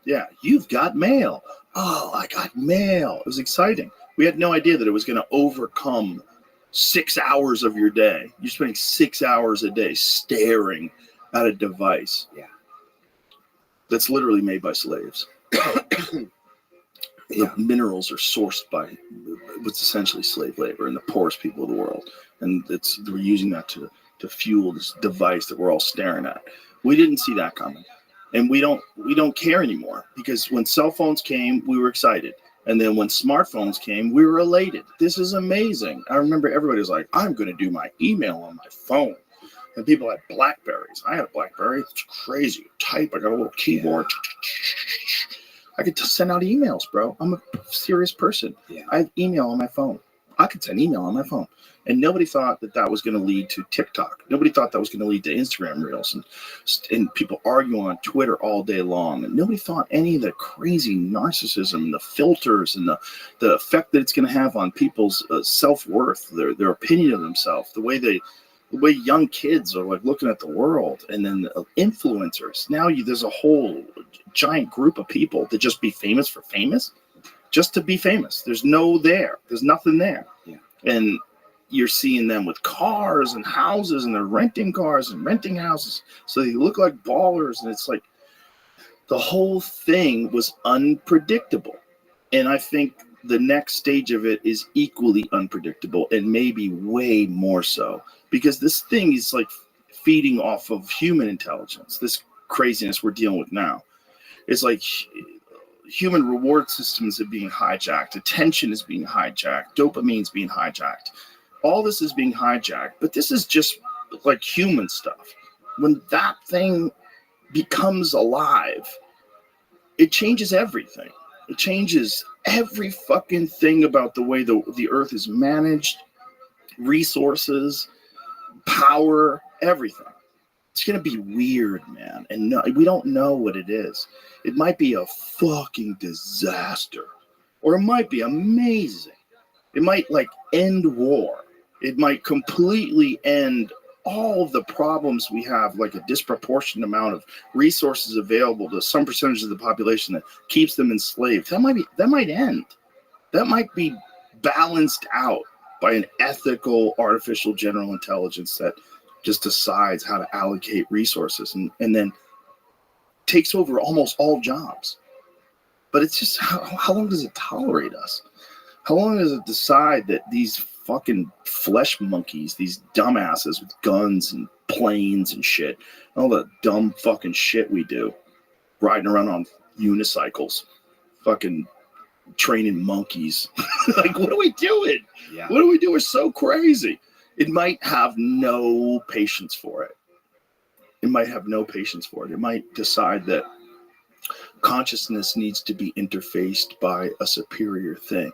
S19: Yeah, you've got mail. Oh, I got mail. It was exciting. We had no idea that it was going to overcome 6 hours of your day. You're spending 6 hours a day staring at a device.
S1: Yeah.
S19: That's literally made by slaves. The minerals are sourced by what's essentially slave labor and the poorest people of the world. And we're using that to fuel this device that we're all staring at. We didn't see that coming. And we don't care anymore, because when cell phones came, we were excited. And then when smartphones came, we were elated. This is amazing. I remember everybody was like, I'm going to do my email on my phone. And people had Blackberries. I had a Blackberry. It's crazy. You type. I got a little keyboard. I could send out emails, bro. I'm a serious person.
S1: Yeah.
S19: I have email on my phone. I could send email on my phone. And nobody thought that was going to lead to TikTok. Nobody thought that was going to lead to Instagram Reels and people arguing on Twitter all day long. And nobody thought any of the crazy narcissism, the filters, and the effect that it's going to have on people's self-worth, their opinion of themselves, the way young kids are like looking at the world, and then influencers. Now there's a whole giant group of people that just be famous for famous, just to be famous. There's nothing there.
S1: Yeah.
S19: And you're seeing them with cars and houses, and they're renting cars and renting houses, so they look like ballers. And it's like the whole thing was unpredictable. And I think the next stage of it is equally unpredictable, and maybe way more so, because this thing is like feeding off of human intelligence. This craziness we're dealing with now, it's like human reward systems are being hijacked. Attention is being hijacked. Dopamine's being hijacked. All this is being hijacked, but this is just like human stuff. When that thing becomes alive, it changes everything. It changes every fucking thing about the way the earth is managed, resources, power, everything. It's going to be weird, man. And we don't know what it is. It might be a fucking disaster, or it might be amazing. It might like end war. It might completely end all of the problems we have, like a disproportionate amount of resources available to some percentage of the population that keeps them enslaved. That might end. That might be balanced out by an ethical artificial general intelligence that just decides how to allocate resources and then takes over almost all jobs. But it's just, how long does it tolerate us? How long does it decide that these fucking flesh monkeys, these dumbasses with guns and planes and shit, all the dumb fucking shit we do, riding around on unicycles, fucking training monkeys. Like, what are we doing?
S1: Yeah.
S19: What do we do? We're so crazy. It might have no patience for it. It might have no patience for it. It might decide that consciousness needs to be interfaced by a superior thing,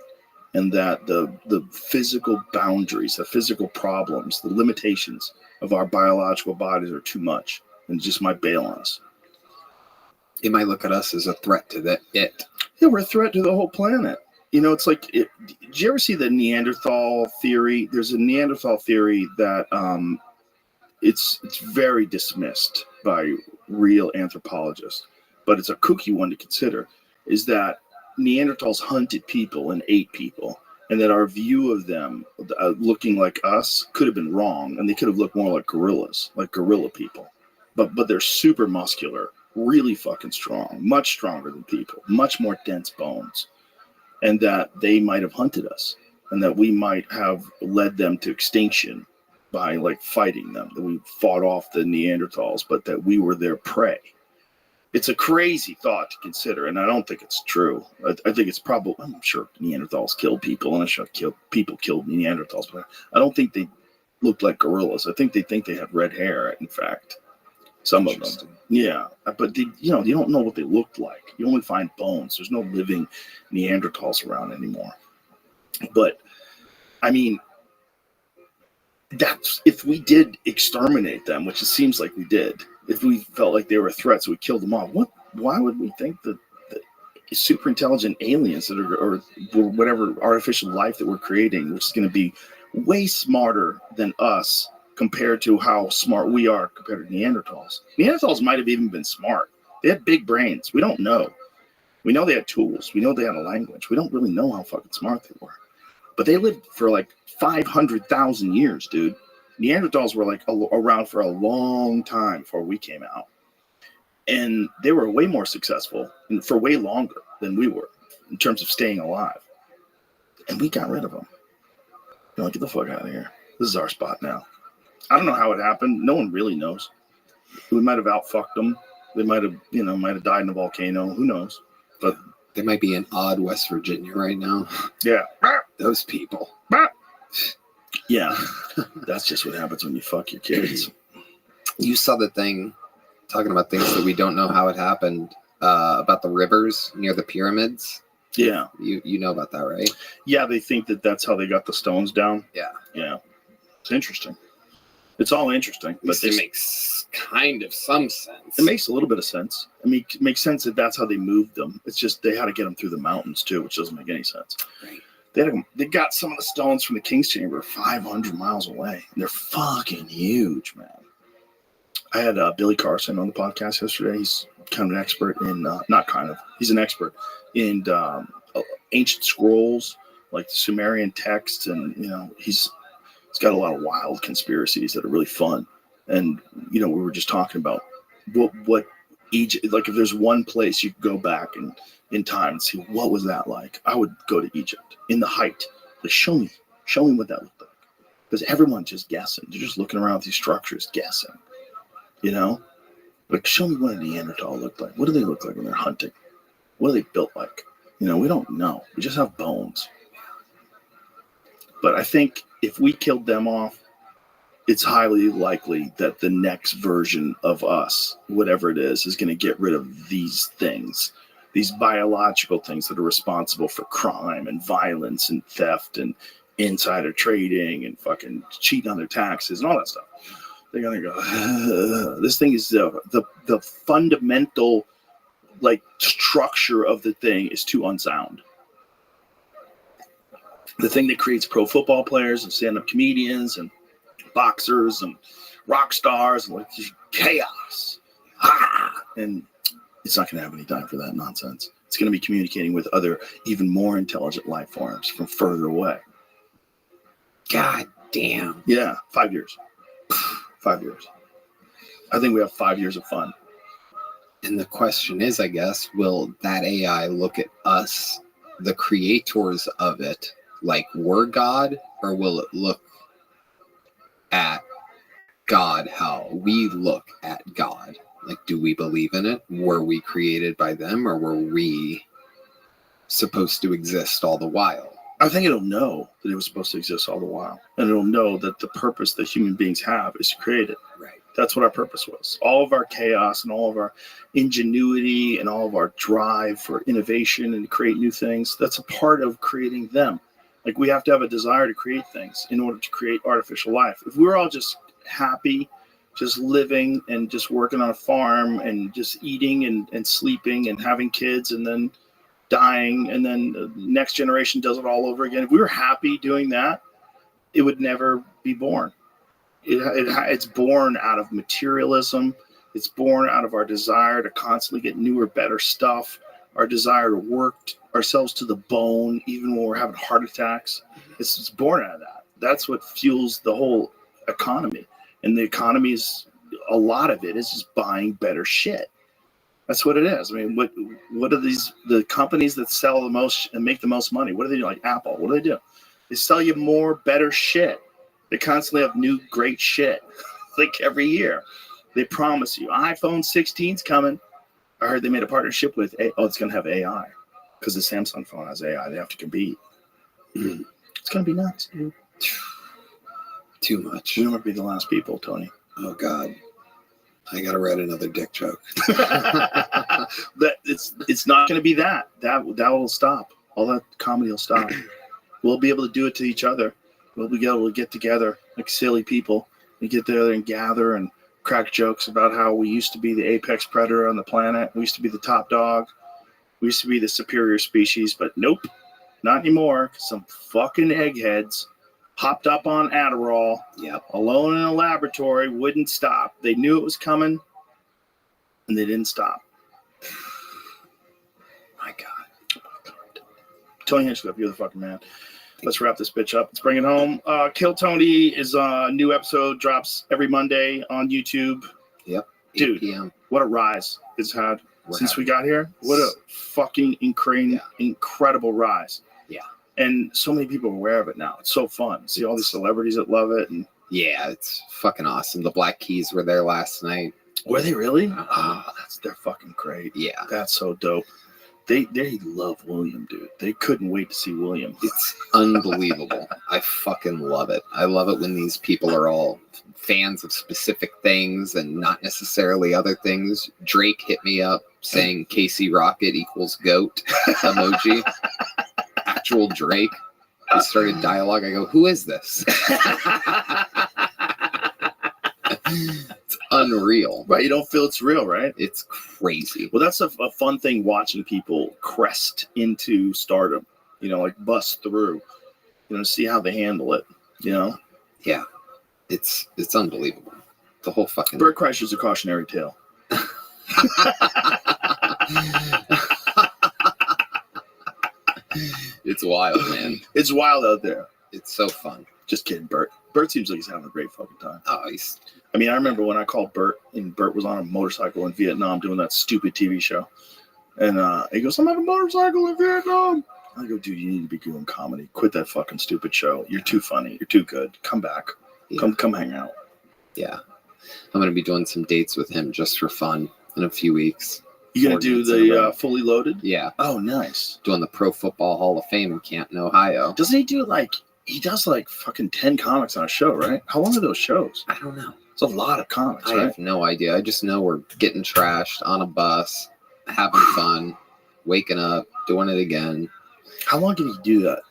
S19: and that the physical boundaries, the physical problems, the limitations of our biological bodies are too much, and just might bail on us.
S13: It might look at us as a threat to it.
S19: Yeah, we're a threat to the whole planet. You know, it's like, did you ever see the Neanderthal theory? There's a Neanderthal theory that it's very dismissed by real anthropologists, but it's a kooky one to consider, is that Neanderthals hunted people and ate people, and that our view of them looking like us could have been wrong, and they could have looked more like gorillas, like gorilla people. But they're super muscular, really fucking strong, much stronger than people, much more dense bones, and that they might have hunted us, and that we might have led them to extinction by like fighting them, that we fought off the Neanderthals, but that we were their prey. It's a crazy thought to consider, and I don't think it's true. I think it's probably, I'm sure Neanderthals killed people, and I'm sure people killed Neanderthals, but I don't think they looked like gorillas. I think they had red hair, in fact. Some of them. Yeah, but you don't know what they looked like. You only find bones. There's no living Neanderthals around anymore. But, I mean, that's if we did exterminate them, which it seems like we did. If we felt like they were a threat, so we killed them off. Why would we think that super intelligent aliens that are, or whatever artificial life that we're creating, which is going to be way smarter than us compared to how smart we are compared to Neanderthals? Neanderthals might have even been smart. They had big brains. We don't know. We know they had tools. We know they had a language. We don't really know how fucking smart they were. but they lived for like 500,000 years, dude. Neanderthals were like around for a long time before we came out. And they were way more successful and for way longer than we were in terms of staying alive. And we got rid of them. You know, get the fuck out of here. This is our spot now. I don't know how it happened. No one really knows. We might have outfucked them. They might have, might have died in a volcano. Who knows? But
S13: they might be in odd West Virginia right now.
S19: Yeah.
S13: Those people.
S19: Yeah. That's just what happens when you fuck your kids.
S13: You saw the thing talking about things that we don't know how it happened about the rivers near the pyramids.
S19: Yeah.
S13: You know about that, right?
S19: Yeah, they think that that's how they got the stones down.
S13: Yeah.
S19: Yeah. It's interesting. It's all interesting. But
S13: it makes kind of some sense.
S19: It makes a little bit of sense. I mean, it makes sense that that's how they moved them. It's just they had to get them through the mountains too, which doesn't make any sense.
S13: Right.
S19: They got some of the stones from the King's Chamber 500 miles away. And they're fucking huge, man. I had Billy Carson on the podcast yesterday. He's kind of an expert in, he's an expert in ancient scrolls, like the Sumerian texts. And, he's got a lot of wild conspiracies that are really fun. And, we were just talking about what Egypt, like if there's one place you could go back in time and see what was that like, I would go to Egypt in the height. Like, show me what that looked like. Because everyone's just guessing. They're just looking around at these structures guessing. Like, show me what a Neanderthal looked like. What do they look like when they're hunting? What are they built like? We don't know. We just have bones. But I think if we killed them off, it's highly likely that the next version of us, whatever it is going to get rid of these things, these biological things that are responsible for crime and violence and theft and insider trading and fucking cheating on their taxes and all that stuff. They're gonna go. This thing is the fundamental structure of the thing is too unsound. The thing that creates pro football players and stand-up comedians and boxers and rock stars and chaos. And it's not gonna have any time for that nonsense. It's gonna be communicating with other even more intelligent life forms from further away.
S13: God damn.
S19: Yeah, 5 years. 5 years. I think we have 5 years of fun.
S13: And the question is, I guess, will that AI look at us, the creators of it, like we're God, or will it look at God how we look at God? Like, do we believe in it? Were we created by them, or were we supposed to exist all the while?
S19: I think it'll know that it was supposed to exist all the while. And it'll know that the purpose that human beings have is to create it.
S13: Right.
S19: That's what our purpose was. All of our chaos and all of our ingenuity and all of our drive for innovation and to create new things, that's a part of creating them. Like, we have to have a desire to create things in order to create artificial life. If we're all just happy, just living and just working on a farm and just eating and sleeping and having kids and then dying, and then the next generation does it all over again. If we were happy doing that, it would never be born. It's born out of materialism. It's born out of our desire to constantly get newer, better stuff, our desire to work ourselves to the bone, even when we're having heart attacks. It's born out of that. That's what fuels the whole economy. And the economy is, a lot of it is just buying better shit. That's what it is. I mean, what are the companies that sell the most and make the most money? What do they do? Like Apple, what do? They sell you more, better shit. They constantly have new, great shit, like every year. They promise you, iPhone 16's coming. I heard they made a partnership with, it's going to have AI. Because the Samsung phone has AI. They have to compete. It's going to be nuts, dude.
S13: Too much.
S19: We don't want to be the last people, Tony.
S13: Oh, God. I gotta write another dick joke.
S19: That it's not going to be that. That will stop. All that comedy will stop. We'll be able to do it to each other. We'll be able to get together like silly people and get together and gather and crack jokes about how we used to be the apex predator on the planet. We used to be the top dog. We used to be the superior species, but nope, not anymore. Some fucking eggheads hopped up on Adderall, alone in a laboratory, wouldn't stop. They knew it was coming, and they didn't stop.
S13: My God.
S19: Tony Hinchcliffe, you're the fucking man. Let's wrap this bitch up. Let's bring it home. Kill Tony is a new episode, drops every Monday on YouTube.
S13: Yep.
S19: Dude,
S13: PM.
S19: what a rise it's had since we got here. What a fucking incredible rise.
S13: Yeah.
S19: And so many people are aware of it now. It's so fun. See all these celebrities that love it. And
S13: yeah, it's fucking awesome. The Black Keys were there last night.
S19: Were they really? Oh, they're fucking great.
S13: Yeah.
S19: That's so dope. They love William, dude. They couldn't wait to see William.
S13: It's unbelievable. I fucking love it. I love it when these people are all fans of specific things and not necessarily other things. Drake hit me up saying Casey Rocket equals GOAT emoji. Actual Drake. We started dialogue. I go, who is this? It's unreal.
S19: Right, you don't feel it's real, right?
S13: It's crazy.
S19: Well, that's a fun thing, watching people crest into stardom, you know, like bust through, you know, see how they handle it, you know?
S13: Yeah. It's unbelievable. The whole fucking...
S19: Bert Kreischer's a cautionary tale.
S13: It's wild, man.
S19: It's wild out there.
S13: It's so fun.
S19: Just kidding, Bert. Bert seems like he's having a great fucking time.
S13: Oh,
S19: I mean, I remember when I called Bert, and Bert was on a motorcycle in Vietnam doing that stupid TV show. And he goes, I'm on a motorcycle in Vietnam. I go, dude, you need to be doing comedy. Quit that fucking stupid show. You're too funny. You're too good. Come back.
S13: Yeah.
S19: Come hang out.
S13: Yeah. I'm going to be doing some dates with him just for fun in a few weeks.
S19: You going to do the Fully Loaded?
S13: Yeah.
S19: Oh, nice.
S13: Doing the Pro Football Hall of Fame in Canton, Ohio.
S19: Doesn't he do he does fucking 10 comics on a show, right? How long are those shows?
S13: I don't know.
S19: It's a lot of comics,
S13: I have no idea. I just know we're getting trashed on a bus, having fun, waking up, doing it again.
S19: How long can he do that?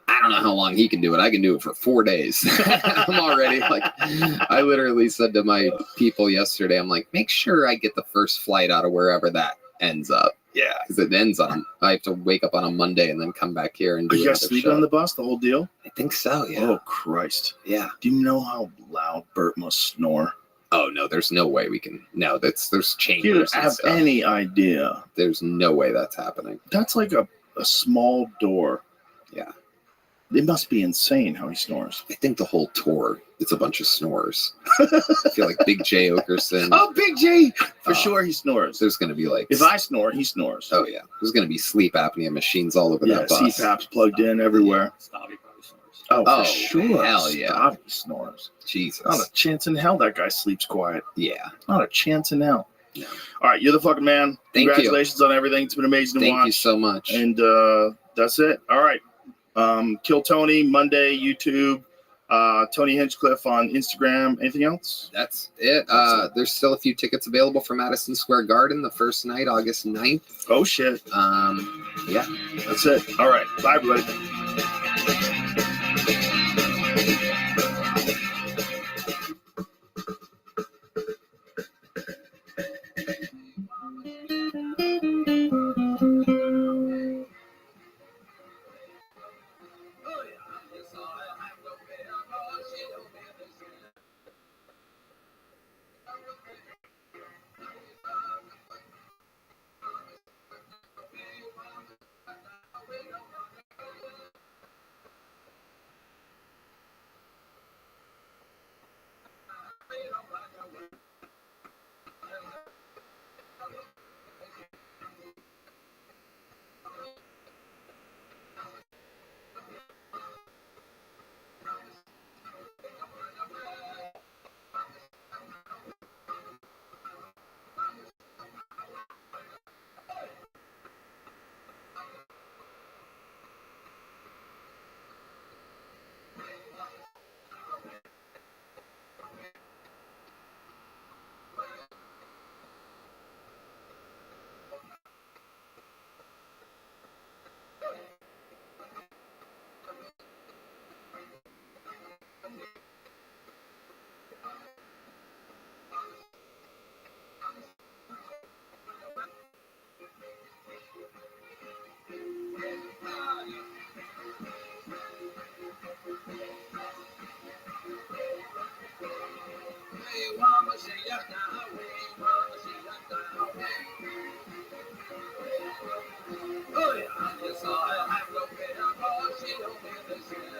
S13: I don't know how long he can do it. I can do it for 4 days. I'm already I literally said to my people yesterday, I'm like, make sure I get the first flight out of wherever that ends up.
S19: Yeah.
S13: Because it ends I have to wake up on a Monday and then come back here and do
S19: you guys sleeping on the bus, the whole deal?
S13: I think so, yeah.
S19: Oh, Christ.
S13: Yeah.
S19: Do you know how loud Bert must snore?
S13: Oh, no, there's no way we can. No, there's chambers.
S19: You don't have any idea.
S13: There's no way that's happening.
S19: That's like a small door.
S13: Yeah.
S19: It must be insane how he snores.
S13: I think the whole tour, it's a bunch of snorers. I feel like Big J Okerson.
S19: Oh, Big J! For sure he snores.
S13: There's going to be
S19: if I snore, he snores.
S13: Oh, yeah. There's going to be sleep apnea machines all over that bus.
S19: CPAP's plugged in everywhere.
S20: Stabby probably snores.
S19: Oh, for sure.
S13: Hell yeah.
S19: Stabby snores.
S13: Jesus.
S19: Not a chance in hell that guy sleeps quiet.
S13: Yeah.
S19: Not a chance in hell.
S13: No.
S19: All right, you're the fucking man.
S13: Thank you.
S19: Congratulations on everything. It's been amazing to watch.
S13: Thank you so much.
S19: And that's it. All right. Kill Tony, Monday, YouTube. Tony Hinchcliffe on Instagram. Anything else?
S13: That's it. There's still a few tickets available for Madison Square Garden the first night, August 9th.
S19: Oh, shit.
S13: Yeah.
S19: That's it. All right. Bye, everybody.
S6: Oh yeah, yes, I have no fear, 'cause she don't hear the shit.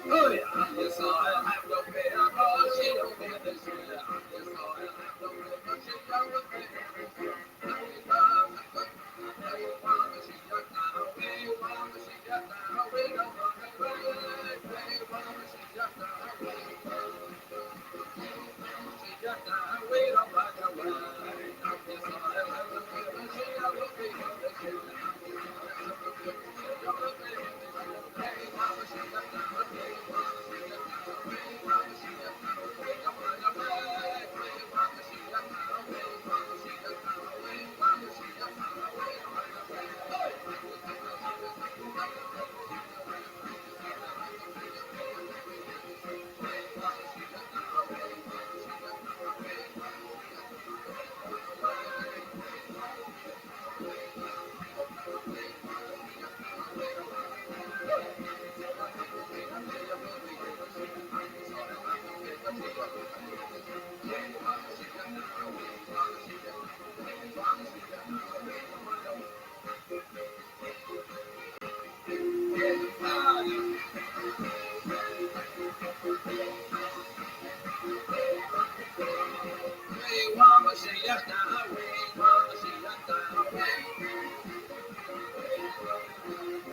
S6: Oh yeah, yes I have no fear, cause she don't fear this year. Yes I have no fear, cause she don't fear.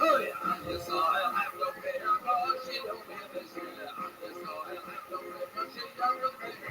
S6: Oh yeah, yes I have no fear, cause she don't fear this year. Yes I have no fear, cause she don't fear.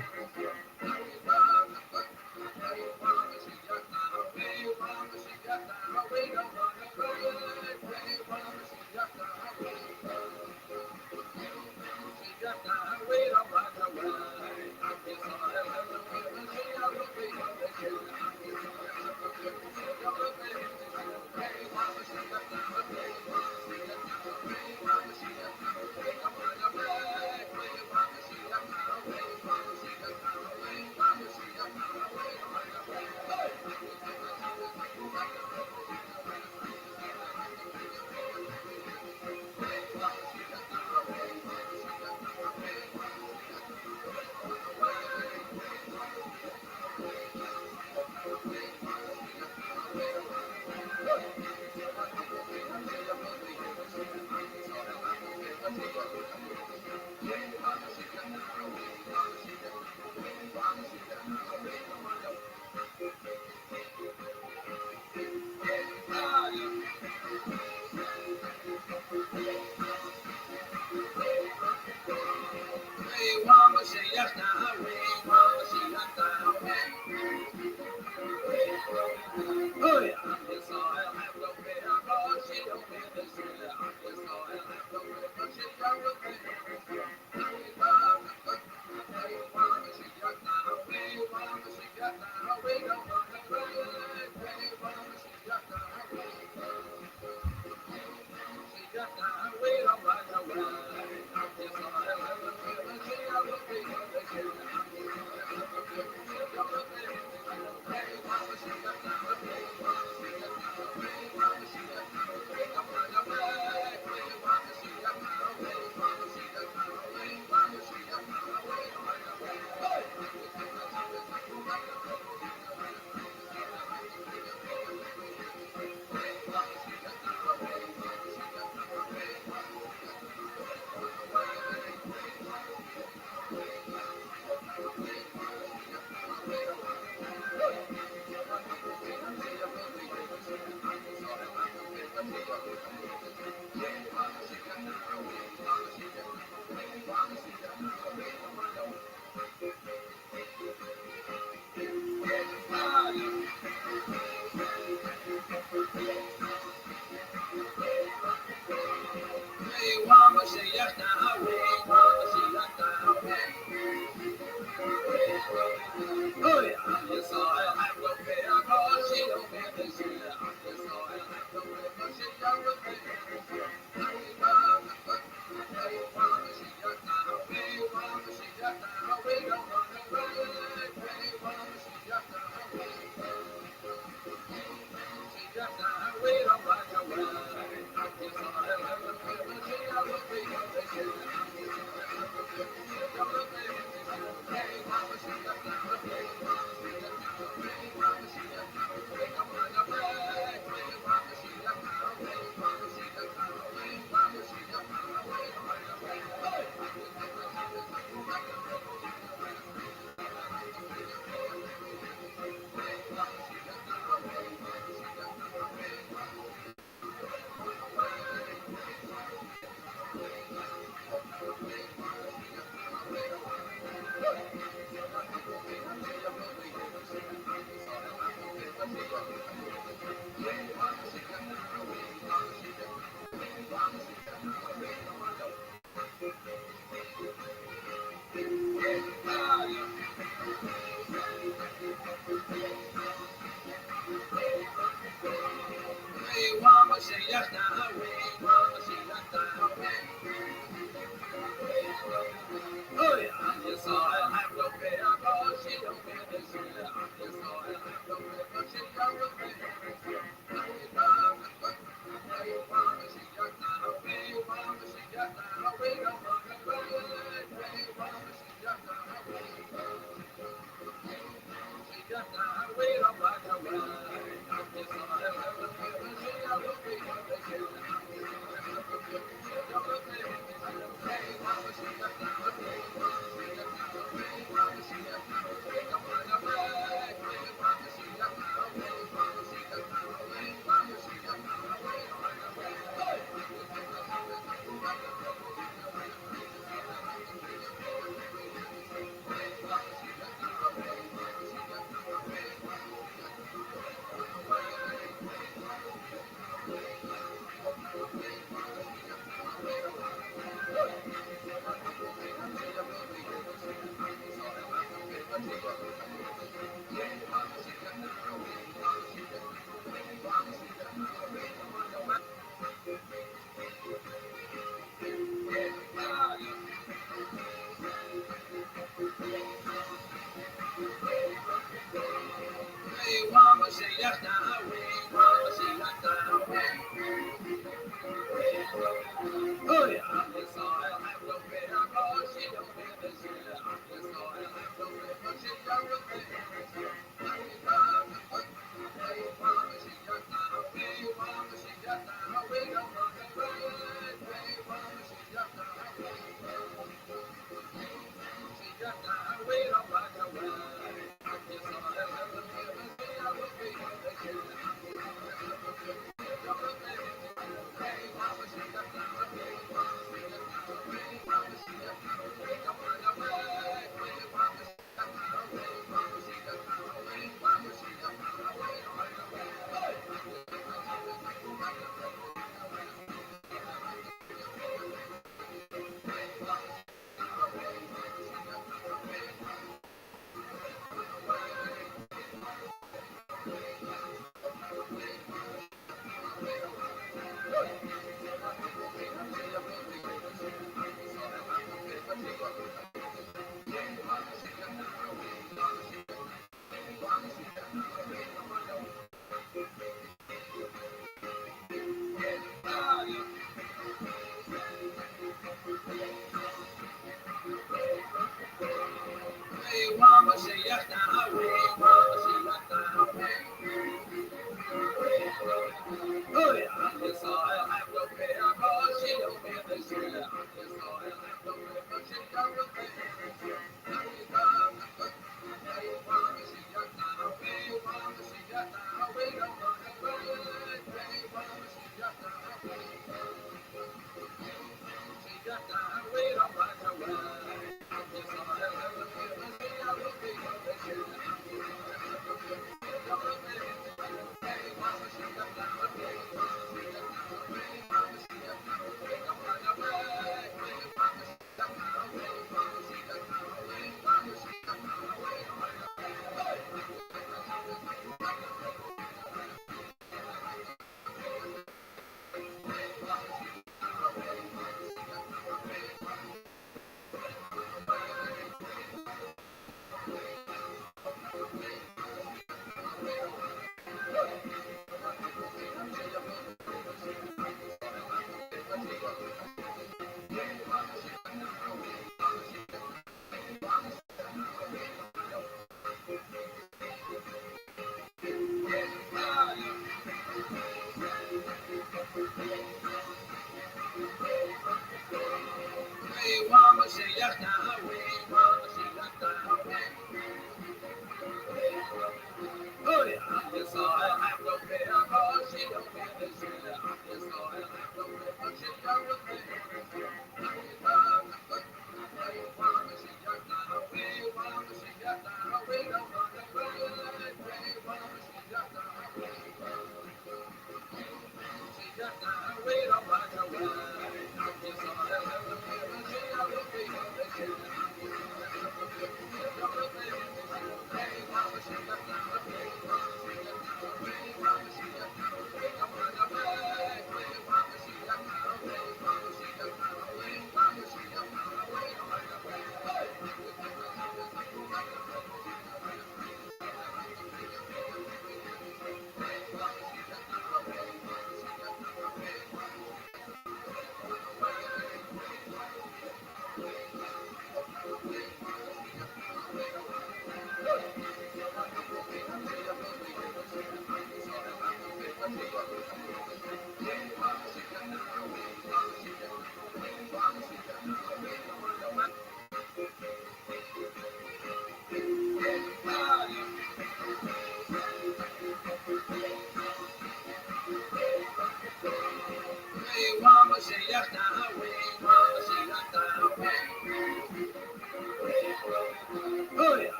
S6: Oh yeah, yes I have no fear, cause she don't fear this year. Yes I have no fear, cause she don't fear.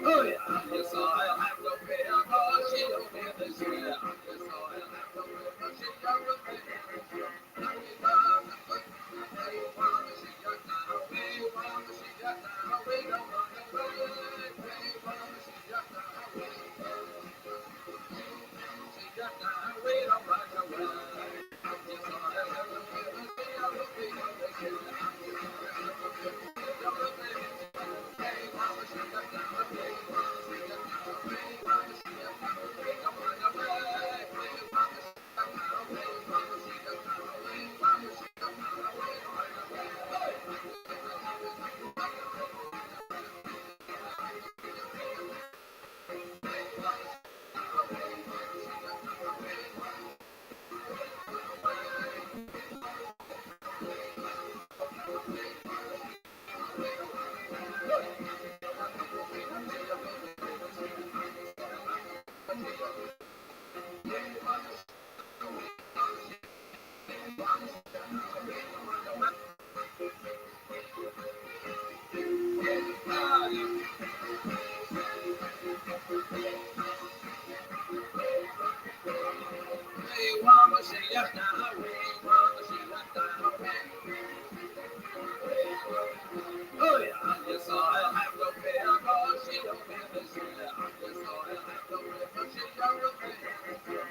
S6: Oh yeah, yes I'll have to pay a call. She don't have to say, yes I'll have to pay, but she don't pay. Oh yeah, yes I'll have to pay a call. She don't have to say, yes I'll have to pay, but she don't pay.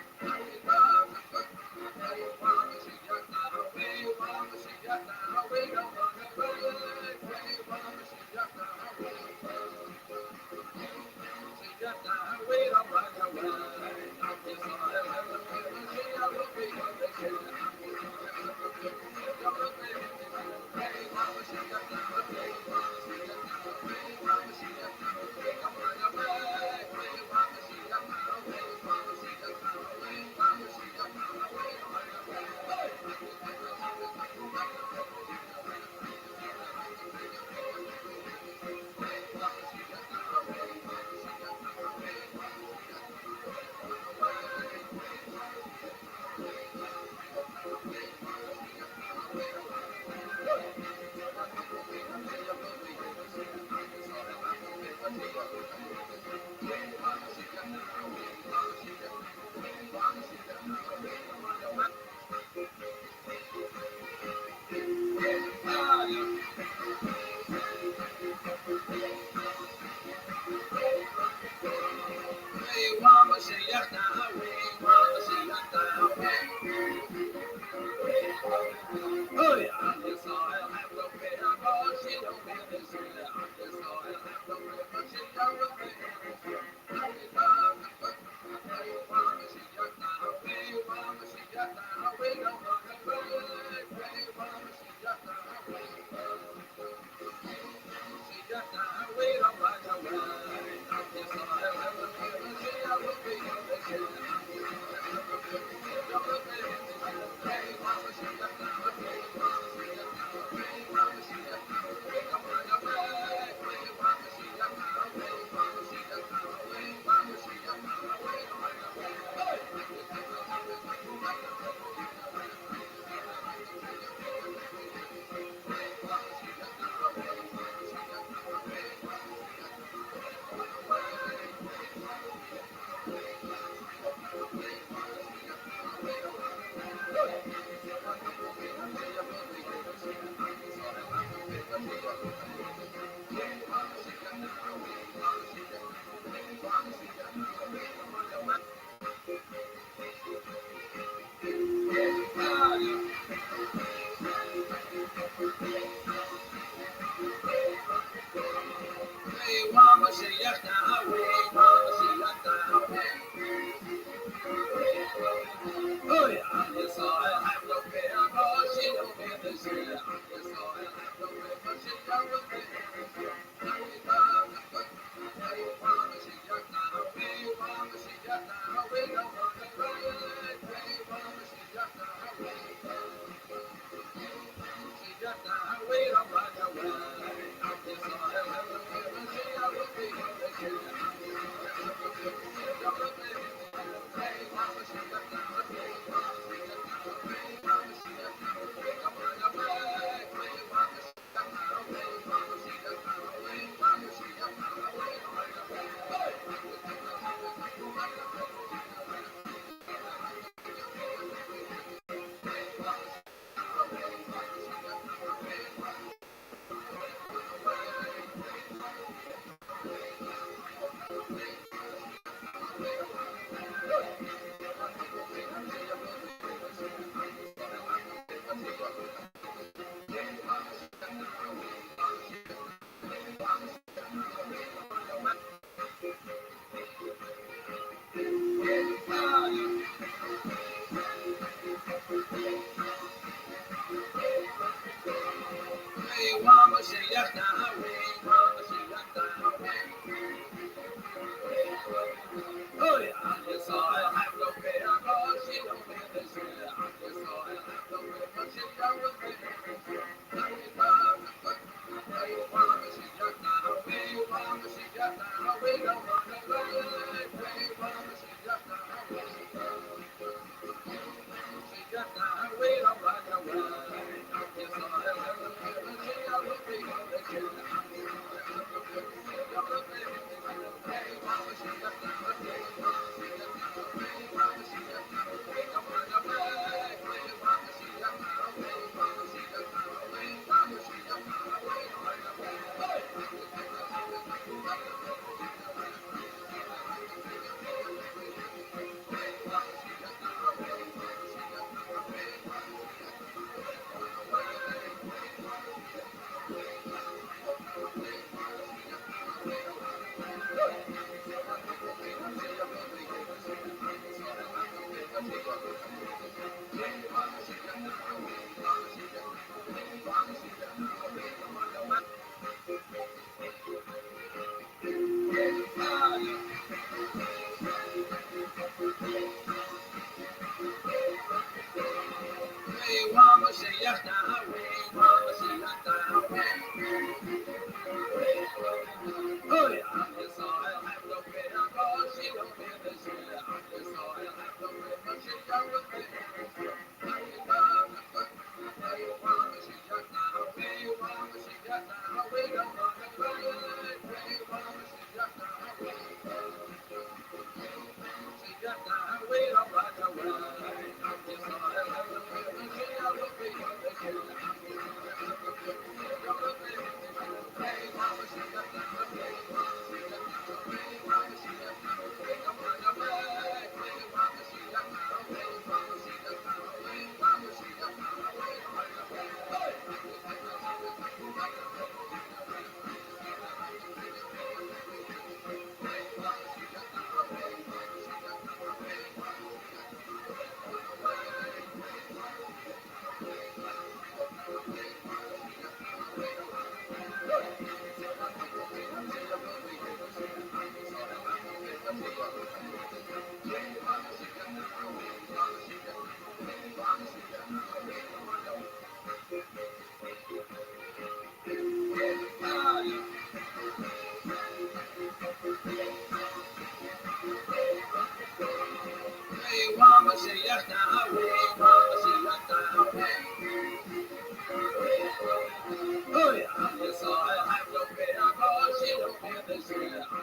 S6: Oh yeah, yes I have no fear, cause she don't fear this year. Yes I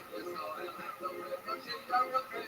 S6: have no fear, cause she don't fear.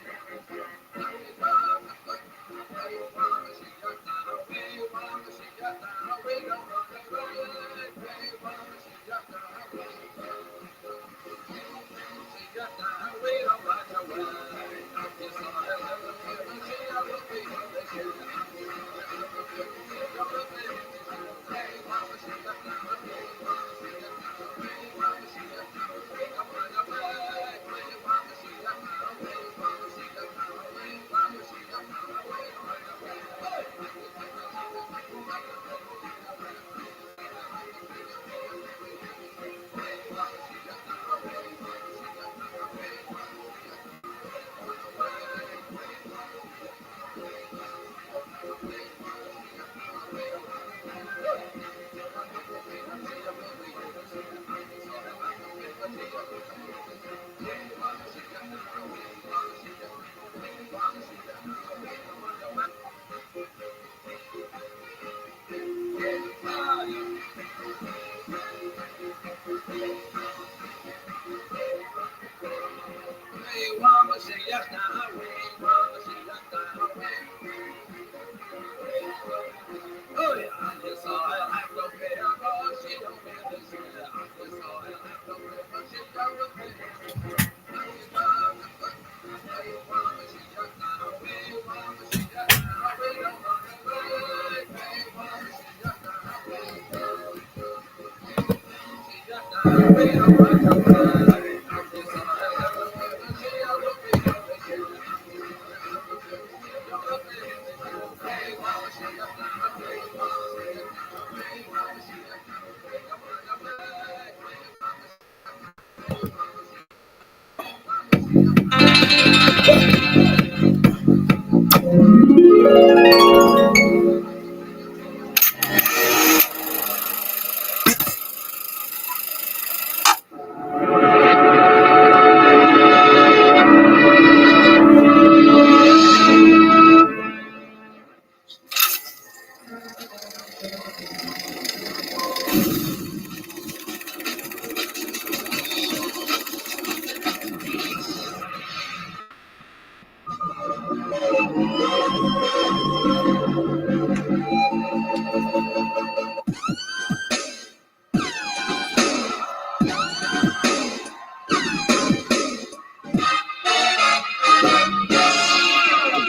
S6: Oh yeah, yes I have no fear, cause she don't fear this year. Yes I have no fear, cause she don't fear.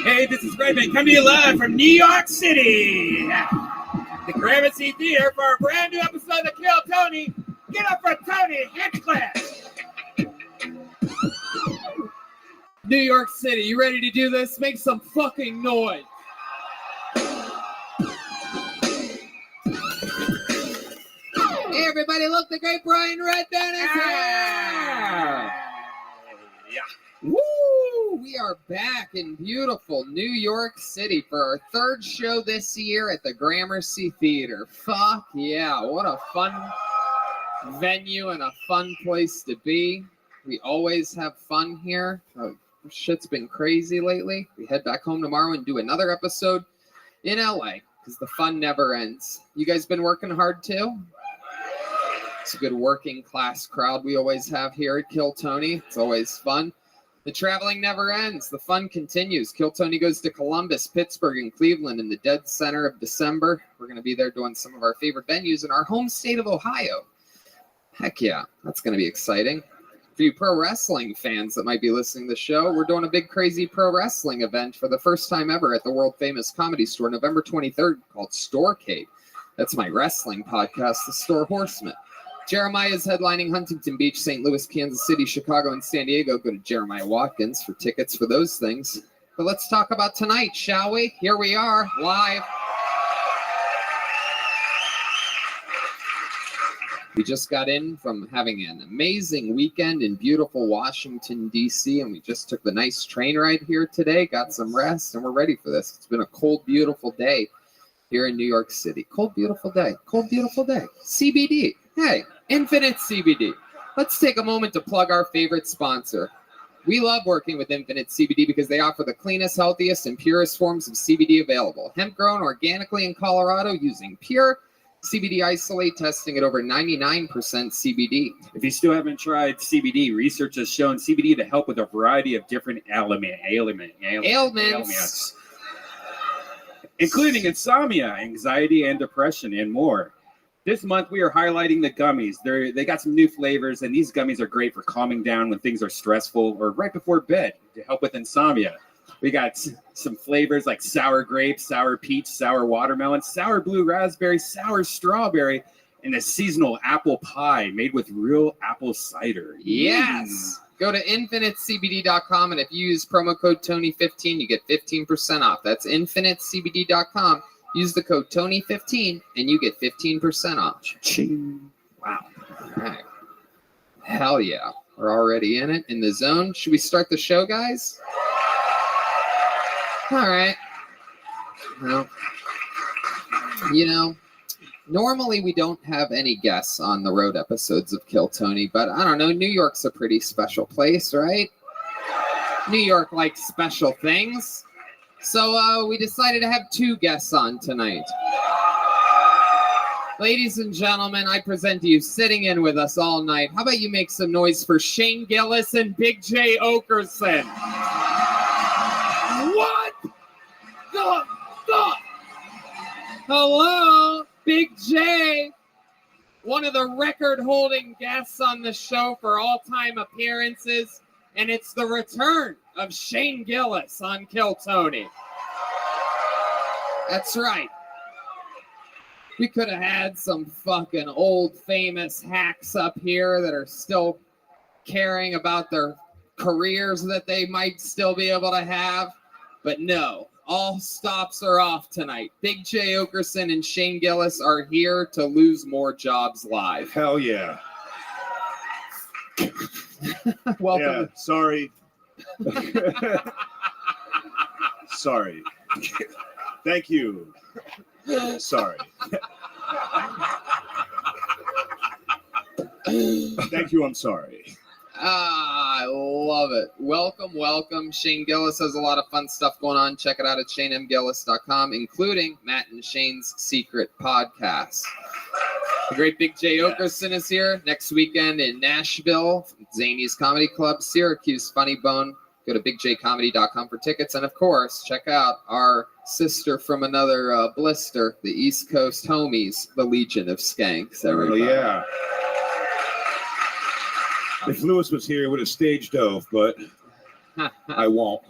S4: Hey, this is Rabbi coming to you live from New York City, the Gramercy Theater for a brand new episode of Kill Tony. Get up for Tony Hinchcliffe.
S8: New York City, you ready to do this? Make some fucking noise. Hey everybody, look, the great Brian Redban is here! Woo! We are back in beautiful New York City for our third show this year at the Gramercy Theater. Fuck yeah, what a fun venue and a fun place to be. We always have fun here. Shit's been crazy lately. We head back home tomorrow and do another episode in LA because the fun never ends. You guys been working hard too? It's a good working class crowd we always have here at Kill Tony. It's always fun. The traveling never ends. The fun continues. Kill Tony goes to Columbus, Pittsburgh, and Cleveland in the dead center of December. We're going to be there doing some of our favorite venues in our home state of Ohio. Heck yeah, that's going to be exciting. For you pro wrestling fans that might be listening to the show, we're doing a big crazy pro wrestling event for the first time ever at the world famous Comedy Store, November 23rd, called Storecade. That's my wrestling podcast, The Store Horseman. Jeremiah is headlining Huntington Beach, St. Louis, Kansas City, Chicago, and San Diego. Go to Jeremiah Watkins for tickets for those things. But let's talk about tonight, shall we? Here we are, live. We just got in from having an amazing weekend in beautiful Washington, D.C., and we just took the nice train ride here today, got some rest, and we're ready for this. It's been a cold, beautiful day here in New York City. Cold, beautiful day. Cold, beautiful day. CBD. Hey, Infinite CBD. Let's take a moment to plug our favorite sponsor. We love working with Infinite CBD because they offer the cleanest, healthiest, and purest forms of CBD available. Hemp grown organically in Colorado using pure CBD isolate, testing at over 99% CBD.
S9: If you still haven't tried CBD, research has shown CBD to help with a variety of different ailments, including insomnia, anxiety, and depression, and more. This month, we are highlighting the gummies. They got some new flavors, and these gummies are great for calming down when things are stressful or right before bed to help with insomnia. We got some flavors like sour grape, sour peach, sour watermelon, sour blue raspberry, sour strawberry, and a seasonal apple pie made with real apple cider.
S8: Yes! Go to infinitecbd.com, and if you use promo code Tony15, you get 15% off. That's infinitecbd.com. Use the code Tony15, and you get 15% off. Ching. Wow. All right. Hell yeah. We're already in it, in the zone. Should we start the show, guys? All right. Well, normally we don't have any guests on the road episodes of Kill Tony, but I don't know. New York's a pretty special place, right? New York likes special things. So we decided to have two guests on tonight. Ladies and gentlemen, I present to you, sitting in with us all night. How about you make some noise for Shane Gillis and Big J Okerson? What the fuck? Hello, Big J. One of the record-holding guests on the show for all-time appearances. And it's the return of Shane Gillis on Kill Tony. That's right. We could have had some fucking old famous hacks up here that are still caring about their careers that they might still be able to have. But no, all stops are off tonight. Big J Okerson and Shane Gillis are here to lose more jobs live.
S3: Hell yeah.
S8: Welcome.
S3: Yeah, sorry. Sorry. Thank you. Sorry. Thank you, I'm sorry.
S8: I love it. Welcome, welcome. Shane Gillis has a lot of fun stuff going on. Check it out at shanemgillis.com, including Matt and Shane's Secret Podcast. The great Big J Okerson is here next weekend in Nashville, Zany's Comedy Club, Syracuse Funny Bone. Go to bigjcomedy.com for tickets. And, of course, check out our sister from another blister, the East Coast homies, the Legion of Skanks. Everybody.
S3: Oh, yeah. If Lewis was here, he would have stage dove, but I won't.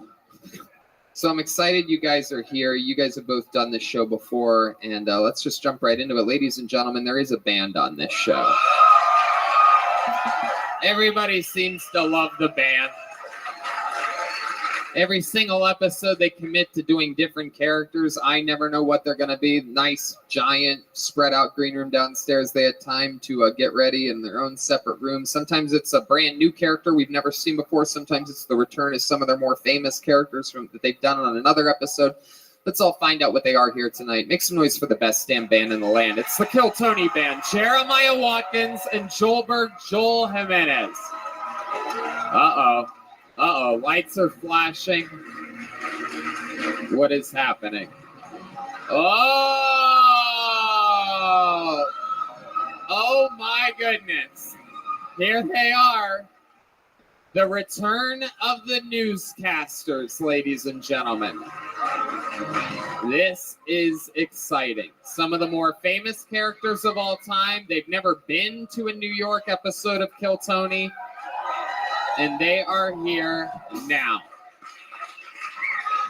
S8: So I'm excited you guys are here. You guys have both done this show before, and let's just jump right into it. Ladies and gentlemen, there is a band on this show. Everybody seems to love the band. Every single episode, they commit to doing different characters. I never know what they're going to be. Nice, giant, spread out green room downstairs. They had time to get ready in their own separate rooms. Sometimes it's a brand new character we've never seen before. Sometimes it's the return of some of their more famous characters that they've done on another episode. Let's all find out what they are here tonight. Make some noise for the best damn band in the land. It's the Kill Tony Band. Jeremiah Watkins and Joel Jimenez. Uh-oh, lights are flashing. What is happening? Oh my goodness. Here they are. The return of the newscasters, ladies and gentlemen. This is exciting. Some of the more famous characters of all time. They've never been to a New York episode of Kill Tony. And they are here now.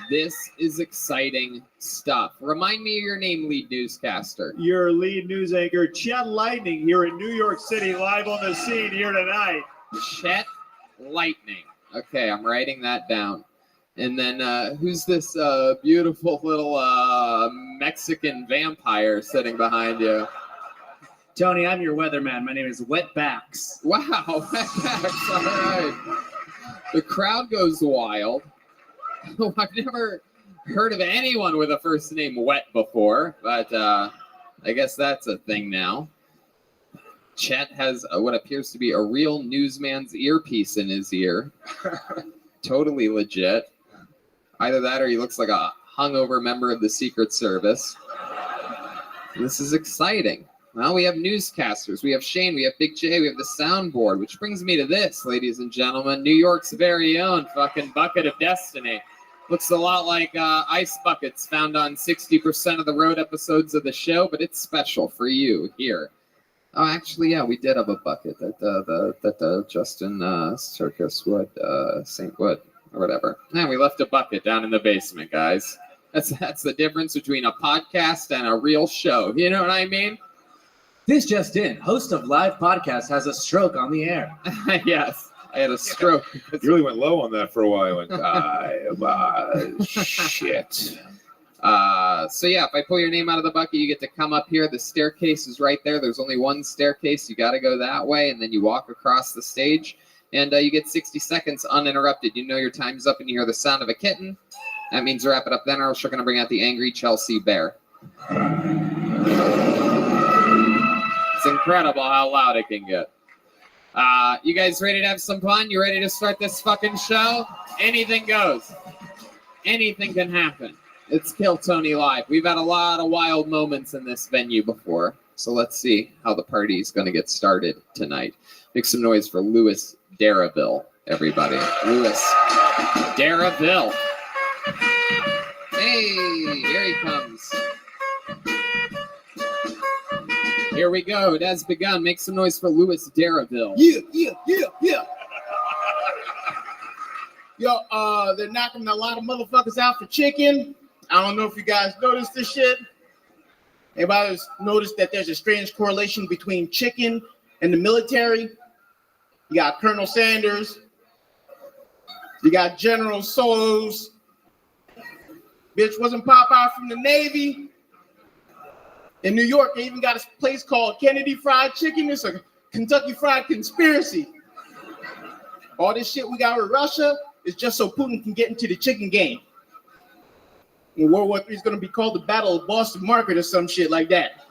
S8: This is exciting stuff. Remind me of your name, lead newscaster.
S3: Your lead news anchor, Chet Lightning, here in New York City, live on the scene here tonight.
S8: Chet Lightning. Okay, I'm writing that down. And then who's this beautiful little Mexican vampire sitting behind you?
S7: Tony, I'm your weatherman. My name is Wetbacks.
S8: Wow, Wetbacks. All right. The crowd goes wild. I've never heard of anyone with a first name Wet before, but I guess that's a thing now. Chet has what appears to be a real newsman's earpiece in his ear. Totally legit. Either that or he looks like a hungover member of the Secret Service. This is exciting. Well, we have newscasters. We have Shane. We have Big J. We have the soundboard, which brings me to this, ladies and gentlemen. New York's very own fucking Bucket of Destiny. Looks a lot like ice buckets found on 60% of the road episodes of the show, but it's special for you here. Oh, actually, yeah, we did have a bucket that Justin Circus would, St. Wood, or whatever. Yeah, we left a bucket down in the basement, guys. That's the difference between a podcast and a real show. You know what I mean?
S7: This just in. Host of live podcast has a stroke on the air.
S8: Yes, I had a stroke.
S10: You really went low on that for a while. Shit.
S8: So yeah, if I pull your name out of the bucket, you get to come up here. The staircase is right there. There's only one staircase. You got to go that way, and then you walk across the stage, and you get 60 seconds uninterrupted. You know your time's up, and you hear the sound of a kitten. That means wrap it up then, or else we're going to bring out the angry Chelsea bear. It's incredible how loud it can get. You guys ready to have some fun? You ready to start this fucking show? Anything goes. Anything can happen. It's Kill Tony Live. We've had a lot of wild moments in this venue before, so let's see how the party's going to get started tonight. Make some noise for Louis Darraville, everybody. Louis Darraville. Hey, here he comes. Here we go. It has begun. Make some noise for Louis Darraville.
S16: Yeah. Yo, they're knocking a lot of motherfuckers out for chicken. I don't know if you guys noticed this shit. Everybody's noticed that there's a strange correlation between chicken and the military. You got Colonel Sanders. You got General Soros. Bitch, wasn't Popeye from the Navy? In New York, they even got a place called Kennedy Fried Chicken. It's a Kentucky Fried Conspiracy. All this shit we got with Russia is just so Putin can get into the chicken game. And World War III is going to be called the Battle of Boston Market or some shit like that.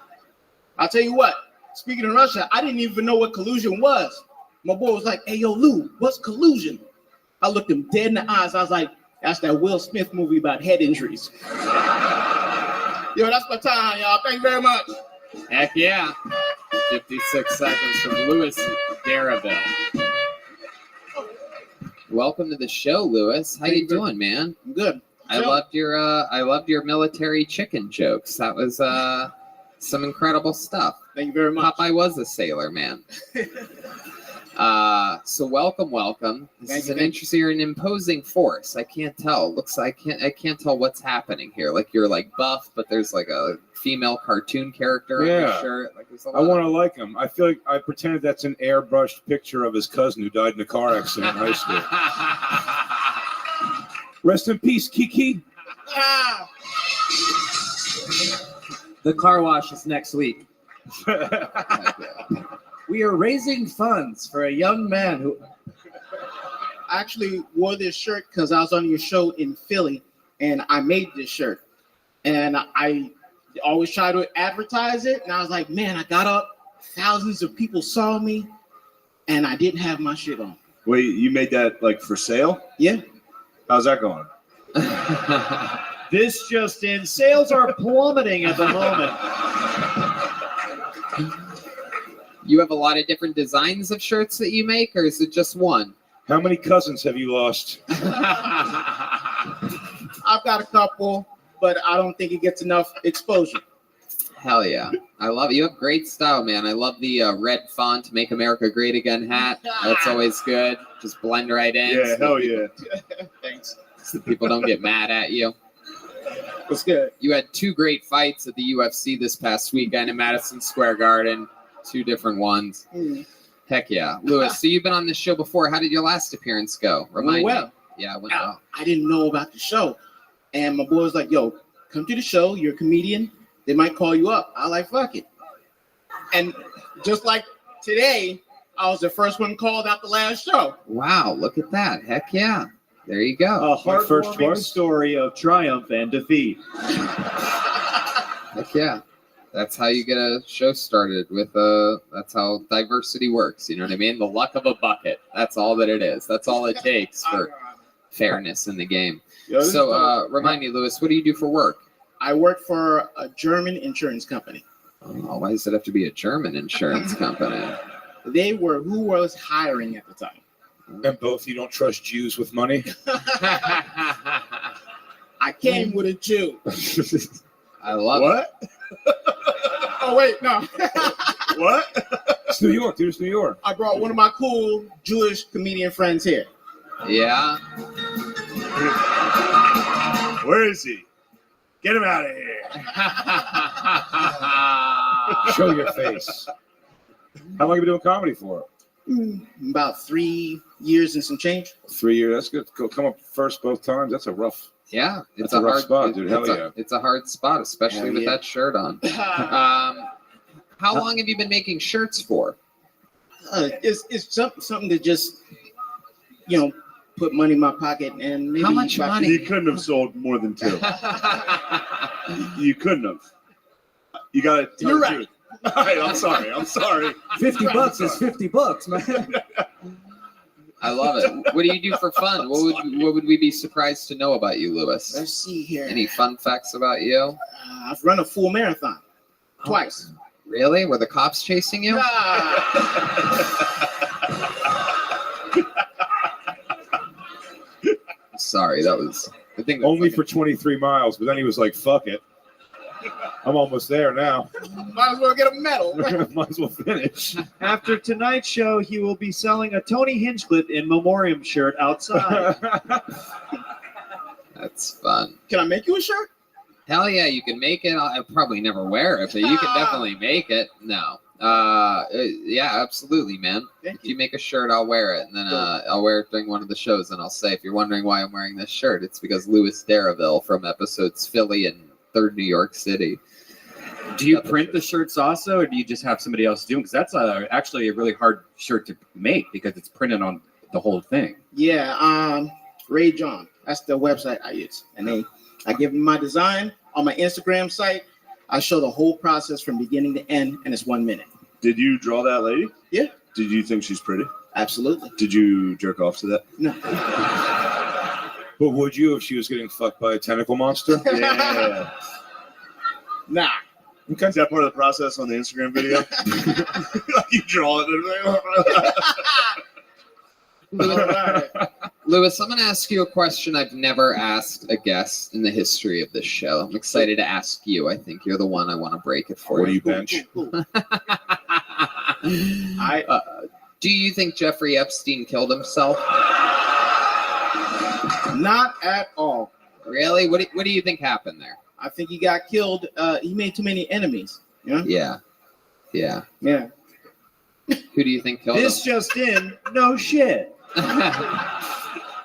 S16: I'll tell you what, speaking of Russia, I didn't even know what collusion was. My boy was like, hey, yo, Lou, what's collusion? I looked him dead in the eyes. I was like, that's that Will Smith movie about head injuries. Yo, that's my time, y'all. Thank you very much.
S8: Heck yeah. 56 seconds from Louis Darraville. Welcome to the show, Louis. How you doing, man?
S16: I'm good.
S8: I loved your military chicken jokes. That was some incredible stuff.
S16: Thank you very much.
S8: Popeye was a sailor, man. So welcome. This is an interesting, you're an imposing force. I can't tell. Looks like I can't tell what's happening here. Like you're like buff, but there's like a female cartoon character on your shirt. Like there's a lot
S10: I want to like him. I feel like I pretended that's an airbrushed picture of his cousin who died in a car accident in high school. Rest in peace, Kiki.
S7: The car wash is next week. We are raising funds for a young man who
S16: I actually wore this shirt because I was on your show in Philly and I made this shirt. And I always try to advertise it. And I was like, man, I got up, thousands of people saw me, and I didn't have my shit on.
S10: Wait, you made that like for sale?
S16: Yeah.
S10: How's that going?
S3: This just in, sales are plummeting at the moment.
S8: You have a lot of different designs of shirts that you make, or is it just one?
S10: How many cousins have you lost?
S16: I've got a couple, but I don't think it gets enough exposure.
S8: Hell yeah. I love it. You have great style, man. I love the red font, Make America Great Again hat. That's always good. Just blend right in.
S10: Yeah, hell yeah.
S16: Thanks.
S8: So people don't get mad at you.
S16: What's good?
S8: You had two great fights at the UFC this past weekend in Madison Square Garden. Two different ones. Heck yeah. Louis, so you've been on this show before. How did your last appearance go? Remind me. Yeah, it went well.
S16: I didn't know about the show. And my boy was like, yo, come to the show. You're a comedian. They might call you up. I like, fuck it. And
S12: Just like today, I was the first one called out the last show.
S8: Wow, look at that. Heck yeah. There you go.
S3: A heartwarming story of triumph and defeat.
S8: Heck yeah. That's how you get a show started with that's how diversity works. You know what I mean? The luck of a bucket. That's all that it is. That's all it takes for fairness in the game. So remind me, Lewis, what do you do for work?
S12: I work for a German insurance company.
S8: Oh, why does it have to be a German insurance company?
S12: They were who was hiring at the time.
S10: And both you don't trust Jews with money?
S12: I came with a Jew.
S8: I love
S10: what?
S12: Oh, wait, no.
S10: What? It's New York, dude. It's New York.
S12: I brought one of my cool Jewish comedian friends here.
S8: Yeah.
S3: Where is he? Get him out of here.
S10: Show your face. How long have you been doing comedy for?
S12: About 3 years and some change.
S10: 3 years. That's good. Go come up first both times. That's a rough.
S8: Yeah,
S10: it's a rough
S8: hard
S10: spot, dude. Hell yeah.
S8: It's a hard spot, especially
S12: Hell
S8: with
S12: yeah.
S8: that shirt on. How long have you been making shirts for?
S12: It's something to just, put money in my pocket and maybe.
S8: How much money?
S3: You couldn't have sold more than 2. You couldn't have. You got to tell
S12: You're
S3: the
S12: right.
S3: truth. All right, I'm sorry.
S7: $50 is $50, man.
S8: I love it. What do you do for fun? What would we be surprised to know about you, Lewis?
S12: Let's see here.
S8: Any fun facts about you?
S12: I've run a full marathon twice.
S8: Really? Were the cops chasing you? Sorry, that was. I think
S10: only for 23 miles, but then he was like, "Fuck it, I'm almost there now.
S12: Might as well get a medal."
S10: Might as well finish."
S3: After tonight's show, he will be selling a Tony Hinchcliffe in memoriam shirt outside.
S8: That's fun.
S12: Can I make you a shirt?
S8: Hell yeah, you can make it. I'll probably never wear it, but you can definitely make it. No. Yeah, absolutely, man. If you make a shirt, I'll wear it, and then I'll wear it during one of the shows, and I'll say, if you're wondering why I'm wearing this shirt, it's because Louis Darraville from episodes Philly and 3rd New York City.
S9: Do you print the shirts also, or do you just have somebody else do them? Because that's actually a really hard shirt to make because it's printed on the whole thing.
S12: Yeah, Ray John. That's the website I use, and I give them my design on my Instagram site. I show the whole process from beginning to end, and it's 1 minute.
S3: Did you draw that lady?
S12: Yeah.
S3: Did you think she's pretty?
S12: Absolutely.
S3: Did you jerk off to that?
S12: No.
S10: But would you if she was getting fucked by a tentacle monster?
S3: Yeah.
S12: Nah.
S3: Okay. Is that part of the process on the Instagram video? You draw it.
S8: Louis, I'm going to ask you a question I've never asked a guest in the history of this show. I'm excited to ask you. I think you're the one I want to break it for.
S10: What do you bench?
S8: Do you think Jeffrey Epstein killed himself?
S12: Not at all.
S8: Really? What do you think happened there?
S12: I think he got killed. He made too many enemies.
S8: Yeah.
S12: Yeah.
S8: Who do you think killed him?
S3: This just in, no shit.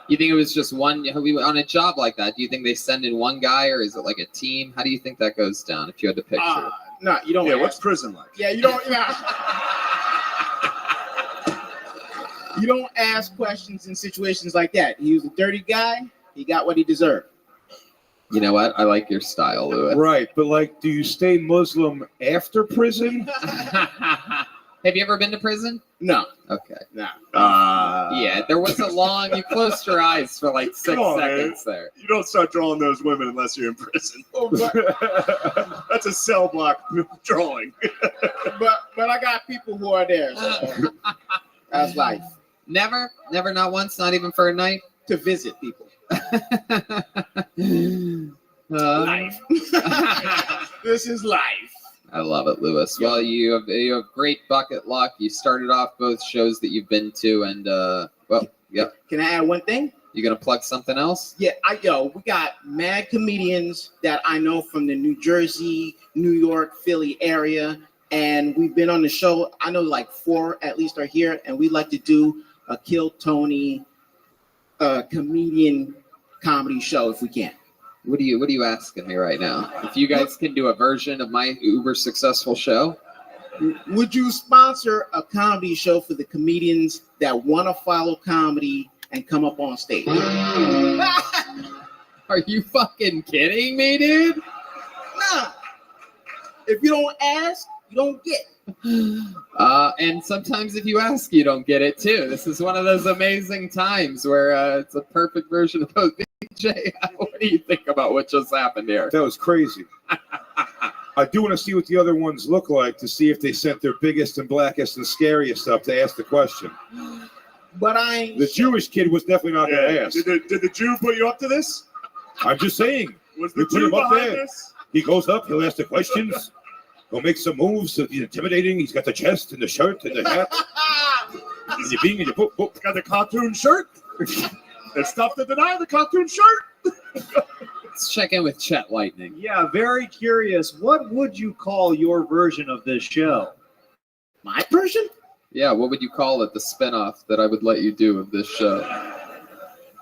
S8: You think it was just one on a job like that? Do you think they send in one guy, or is it like a team? How do you think that goes down if you had to picture?
S12: No, you don't.
S3: Yeah, what's prison like?
S12: Yeah, you don't. Yeah. You don't ask questions in situations like that. He was a dirty guy. He got what he deserved.
S8: You know what? I like your style, Louis.
S10: Right, but do you stay Muslim after prison?
S8: Have you ever been to prison?
S12: No.
S8: Okay.
S12: No.
S8: Yeah, there was a long. You closed your eyes for like 6 seconds there.
S3: You don't start drawing those women unless you're in prison. That's a cell block drawing.
S12: but I got people who are there. So that's life.
S8: Never, not once, not even for a night.
S12: To visit people.
S8: Life.
S12: This is life.
S8: I love it, Louis. Well, you have great bucket luck. You started off both shows that you've been to, and yep.
S12: Can I add one thing?
S8: You gonna plug something else?
S12: Yeah, we got mad comedians that I know from the New Jersey, New York, Philly area, and we've been on the show. I know like 4 at least are here, and we like to do a Kill Tony comedian comedy show if we can.
S8: What are you asking me right now? If you guys can do a version of my uber successful show?
S12: Would you sponsor a comedy show for the comedians that want to follow comedy and come up on stage?
S8: Are you fucking kidding me, dude?
S12: Nah. If you don't ask, you don't get.
S8: And sometimes if you ask, you don't get it too. This is one of those amazing times where it's a perfect version of both. BJ, what do you think about what just happened here?
S10: That was crazy. I do want to see what the other ones look like to see if they sent their biggest and blackest and scariest up to ask the question.
S12: But
S10: the Jewish kid was definitely not going to ask.
S3: Did the Jew put you up to this?
S10: I'm just saying.
S3: Was
S10: We
S3: the
S10: put
S3: Jew
S10: him up
S3: behind
S10: there.
S3: this?
S10: He goes up, he'll ask the questions. He'll make some moves. He's intimidating. He's got the chest and the shirt and the hat. And you being in your book.
S3: Got the cartoon shirt. There's stuff to deny the cartoon shirt.
S8: Let's check in with Chet Lightning.
S3: Yeah, very curious. What would you call your version of this show?
S12: My version?
S8: Yeah, what would you call it? The spinoff that I would let you do of this show?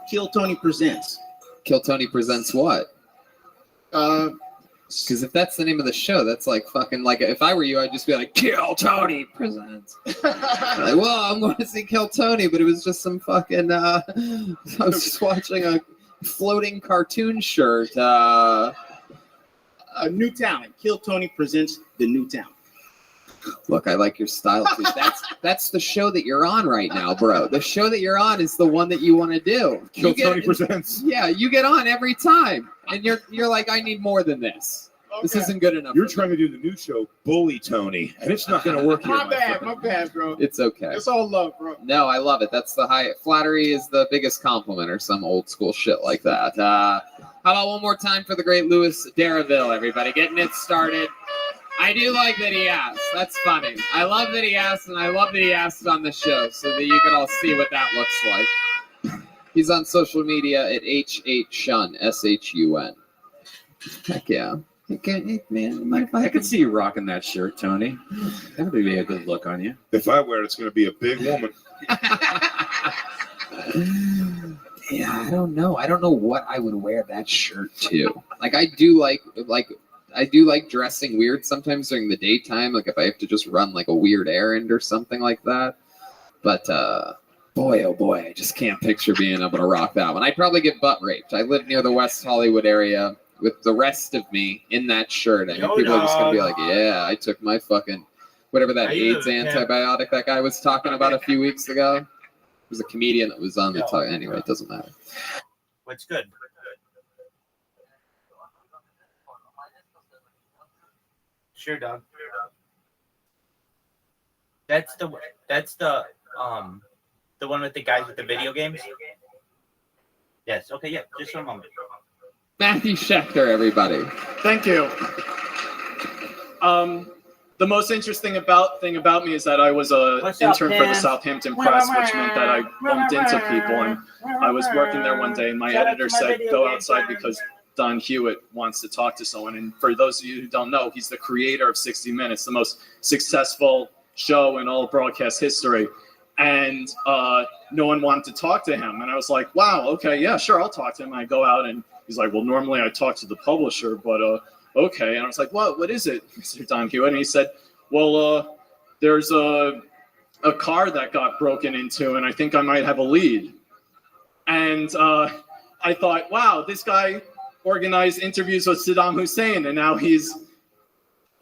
S12: Kill Tony Presents.
S8: Kill Tony Presents what? Because if that's the name of the show, that's like fucking like if I were you, I'd just be like Kill Tony Presents. Like, well, I'm going to see Kill Tony, but it was just some fucking. I was just watching a floating cartoon shirt.
S12: A new talent. Kill Tony Presents the new talent.
S8: Look, I like your style too. That's the show that you're on right now, bro. The show that you're on is the one that you want to do.
S10: Kill Tony Presents.
S8: Yeah, you get on every time, and you're like, I need more than this. Okay. This isn't good enough.
S10: You're trying to do the new show, Bully Tony, and it's not going to work here.
S12: My bad, bro.
S8: It's okay.
S12: It's all love, bro.
S8: No, I love it. That's the high. Flattery is the biggest compliment, or some old school shit like that. How about one more time for the great Louis Darraville, everybody, getting it started. I do like that he asked. That's funny. I love that he asked, and I love that he asked on the show so that you can all see what that looks like. He's on social media at H8Shun, S-H-U-N. Heck yeah. Hey, man,
S20: I could see you rocking that shirt, Tony. That would be a good look on you.
S10: If I wear it, it's going to be a big woman.
S8: Yeah, I don't know. I don't know what I would wear that shirt to. Like, I do like dressing weird sometimes during the daytime, like if I have to just run like a weird errand or something like that. But boy, oh boy, I just can't picture being able to rock that one. I'd probably get butt raped. I live near the West Hollywood area with the rest of me in that shirt. I mean, people are just going to be like, yeah, I took my fucking, whatever that AIDS antibiotic that guy was talking about a few weeks ago. It was a comedian that was on the talk. Anyway, it doesn't matter.
S15: What's good? Sure, dog. That's the one with the guys with the video games. Yes. Okay. Yeah. Just for a moment.
S8: Matthew Schechter, everybody.
S17: Thank you. The most interesting thing about me is that I was an intern for the Southampton Press, which meant that I bumped into people, and I was working there one day, and my editor said, "Go outside because Don Hewitt wants to talk to someone." And for those of you who don't know, he's the creator of 60 Minutes, the most successful show in all of broadcast history. And no one wanted to talk to him. And I was like, wow, okay, yeah, sure, I'll talk to him. And I go out, and he's like, well, normally I talk to the publisher, but okay. And I was like, what is it, Mr. Don Hewitt? And he said, well, there's a car that got broken into, and I think I might have a lead. And I thought, wow, this guy organized interviews with Saddam Hussein, and now he's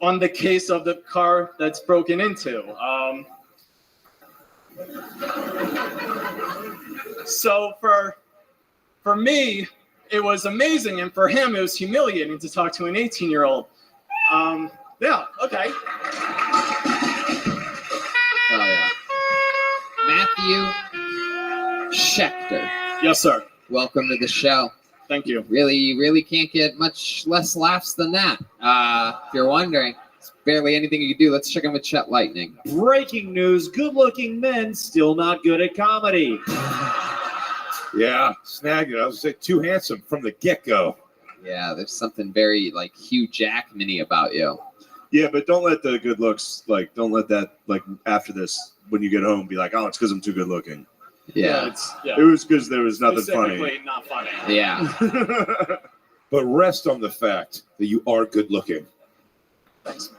S17: on the case of the car that's broken into. So for me, it was amazing, and for him, it was humiliating to talk to an 18-year-old. Yeah, okay.
S8: Oh, yeah. Matthew Schechter.
S17: Yes, sir.
S8: Welcome to the show.
S17: Thank you.
S8: You really can't get much less laughs than that. If you're wondering, it's barely anything you can do. Let's check in with Chet Lightning.
S3: Breaking news, good-looking men still not good at comedy.
S10: Yeah, snagged it. I was too handsome from the get-go.
S8: Yeah, there's something very, like, Hugh Jackman-y about you.
S23: Yeah, but don't let the good looks, don't let that, after this, when you get home, be like, oh, it's because I'm too good looking.
S8: Yeah.
S23: It was because there was nothing funny.
S17: Specifically not funny.
S8: Yeah.
S10: But rest on the fact that you are good looking.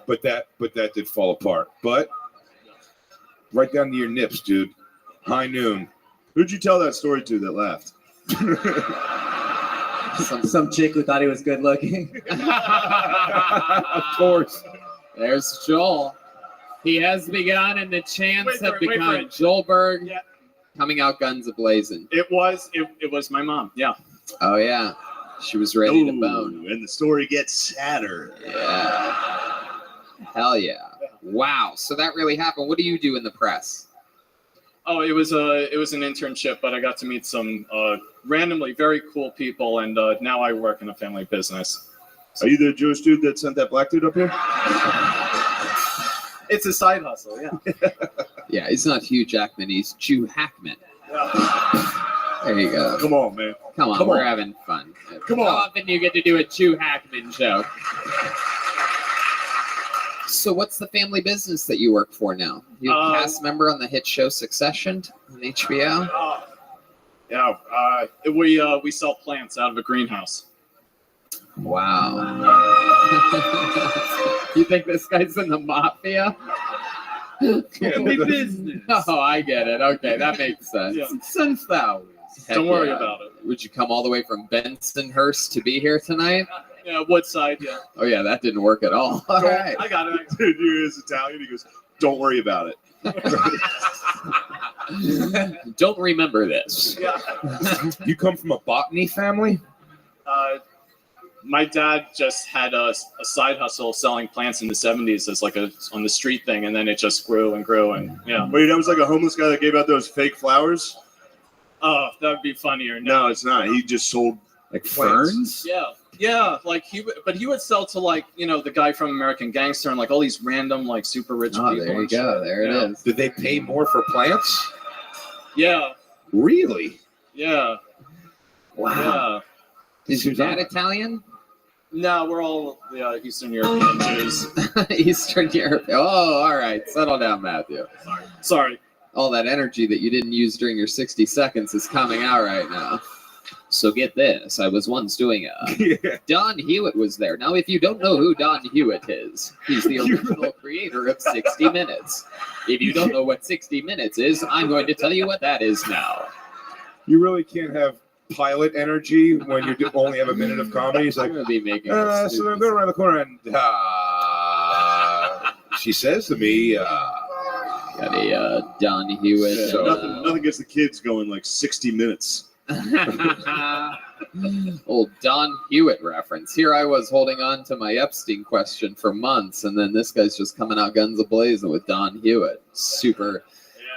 S10: But that did fall apart. But right down to your nips, dude. High noon.
S23: Who'd you tell that story to that laughed?
S7: Some chick who thought he was good looking.
S10: Of course.
S8: There's Joel. He has begun, and the chants
S17: Wait for
S8: have
S17: it, wait for
S8: begun.
S17: it.
S8: Joelberg
S17: Yeah.
S8: coming out guns a-blazing.
S17: It was my mom. Yeah.
S8: Oh, yeah. She was ready to bone.
S23: And the story gets sadder.
S8: Yeah. Hell yeah. Wow. So that really happened. What do you do in the press?
S17: Oh, it was an internship, but I got to meet some randomly very cool people, and now I work in a family business.
S23: Are you the Jewish dude that sent that black dude up here?
S17: It's a side hustle, yeah.
S8: Yeah, he's not Hugh Jackman. He's Jew Hackman. There you go.
S23: Come on, man.
S8: Come on,
S23: Come
S8: we're
S23: on.
S8: having fun.
S23: Come
S8: How
S23: on.
S8: often do you get to do a Jew Hackman joke? So what's the family business that you work for now? You're a cast member on the hit show Succession on HBO?
S17: Yeah, we sell plants out of a greenhouse.
S8: Wow. You think this guy's in the mafia?
S17: Family business.
S8: Oh, I get it. Okay, that makes sense.
S17: Yeah.
S8: Sunflowers.
S17: Don't worry about it.
S8: Would you come all the way from Bensonhurst to be here tonight?
S17: Yeah, Woodside, yeah.
S8: Oh, yeah, that didn't work at all. All right.
S17: I got it.
S23: Dude, he is Italian. He goes, don't worry about it.
S8: Don't remember this.
S17: Yeah.
S10: You come from a botany family?
S17: My dad just had a side hustle selling plants in the 70s as like on the street thing, and then it just grew and grew, and yeah.
S23: Wait, that was like a homeless guy that gave out those fake flowers?
S17: Oh, that would be funnier.
S23: No, it's not. He just sold
S10: like
S23: plants.
S17: Yeah, like he would sell to like, the guy from American Gangster and like all these random like super rich people.
S8: There you
S17: and
S8: go.
S17: shit.
S8: There it is.
S10: Did they pay more for plants?
S17: Yeah.
S10: Really?
S17: Yeah.
S8: Wow.
S17: Yeah.
S8: Is your dad Italian?
S17: No, we're all Eastern European Jews.
S8: Eastern Europe. Oh, all right. Settle down, Matthew.
S17: Sorry.
S8: All that energy that you didn't use during your 60 seconds is coming out right now. So get this. I was once doing Don Hewitt was there. Now, if you don't know who Don Hewitt is, he's the original creator of 60 Minutes. If you don't know what 60 Minutes is, I'm going to tell you what that is now.
S10: You really can't have pilot energy when you only have a minute of comedy. It's like,
S8: I'm going to be making
S10: so I'm going around the corner and she says to me,
S8: got a Don Hewitt.
S23: Yeah, nothing gets the kids going like 60 minutes.
S8: Old Don Hewitt reference. Here I was holding on to my Epstein question for months, and then this guy's just coming out guns a-blazing with Don Hewitt. Super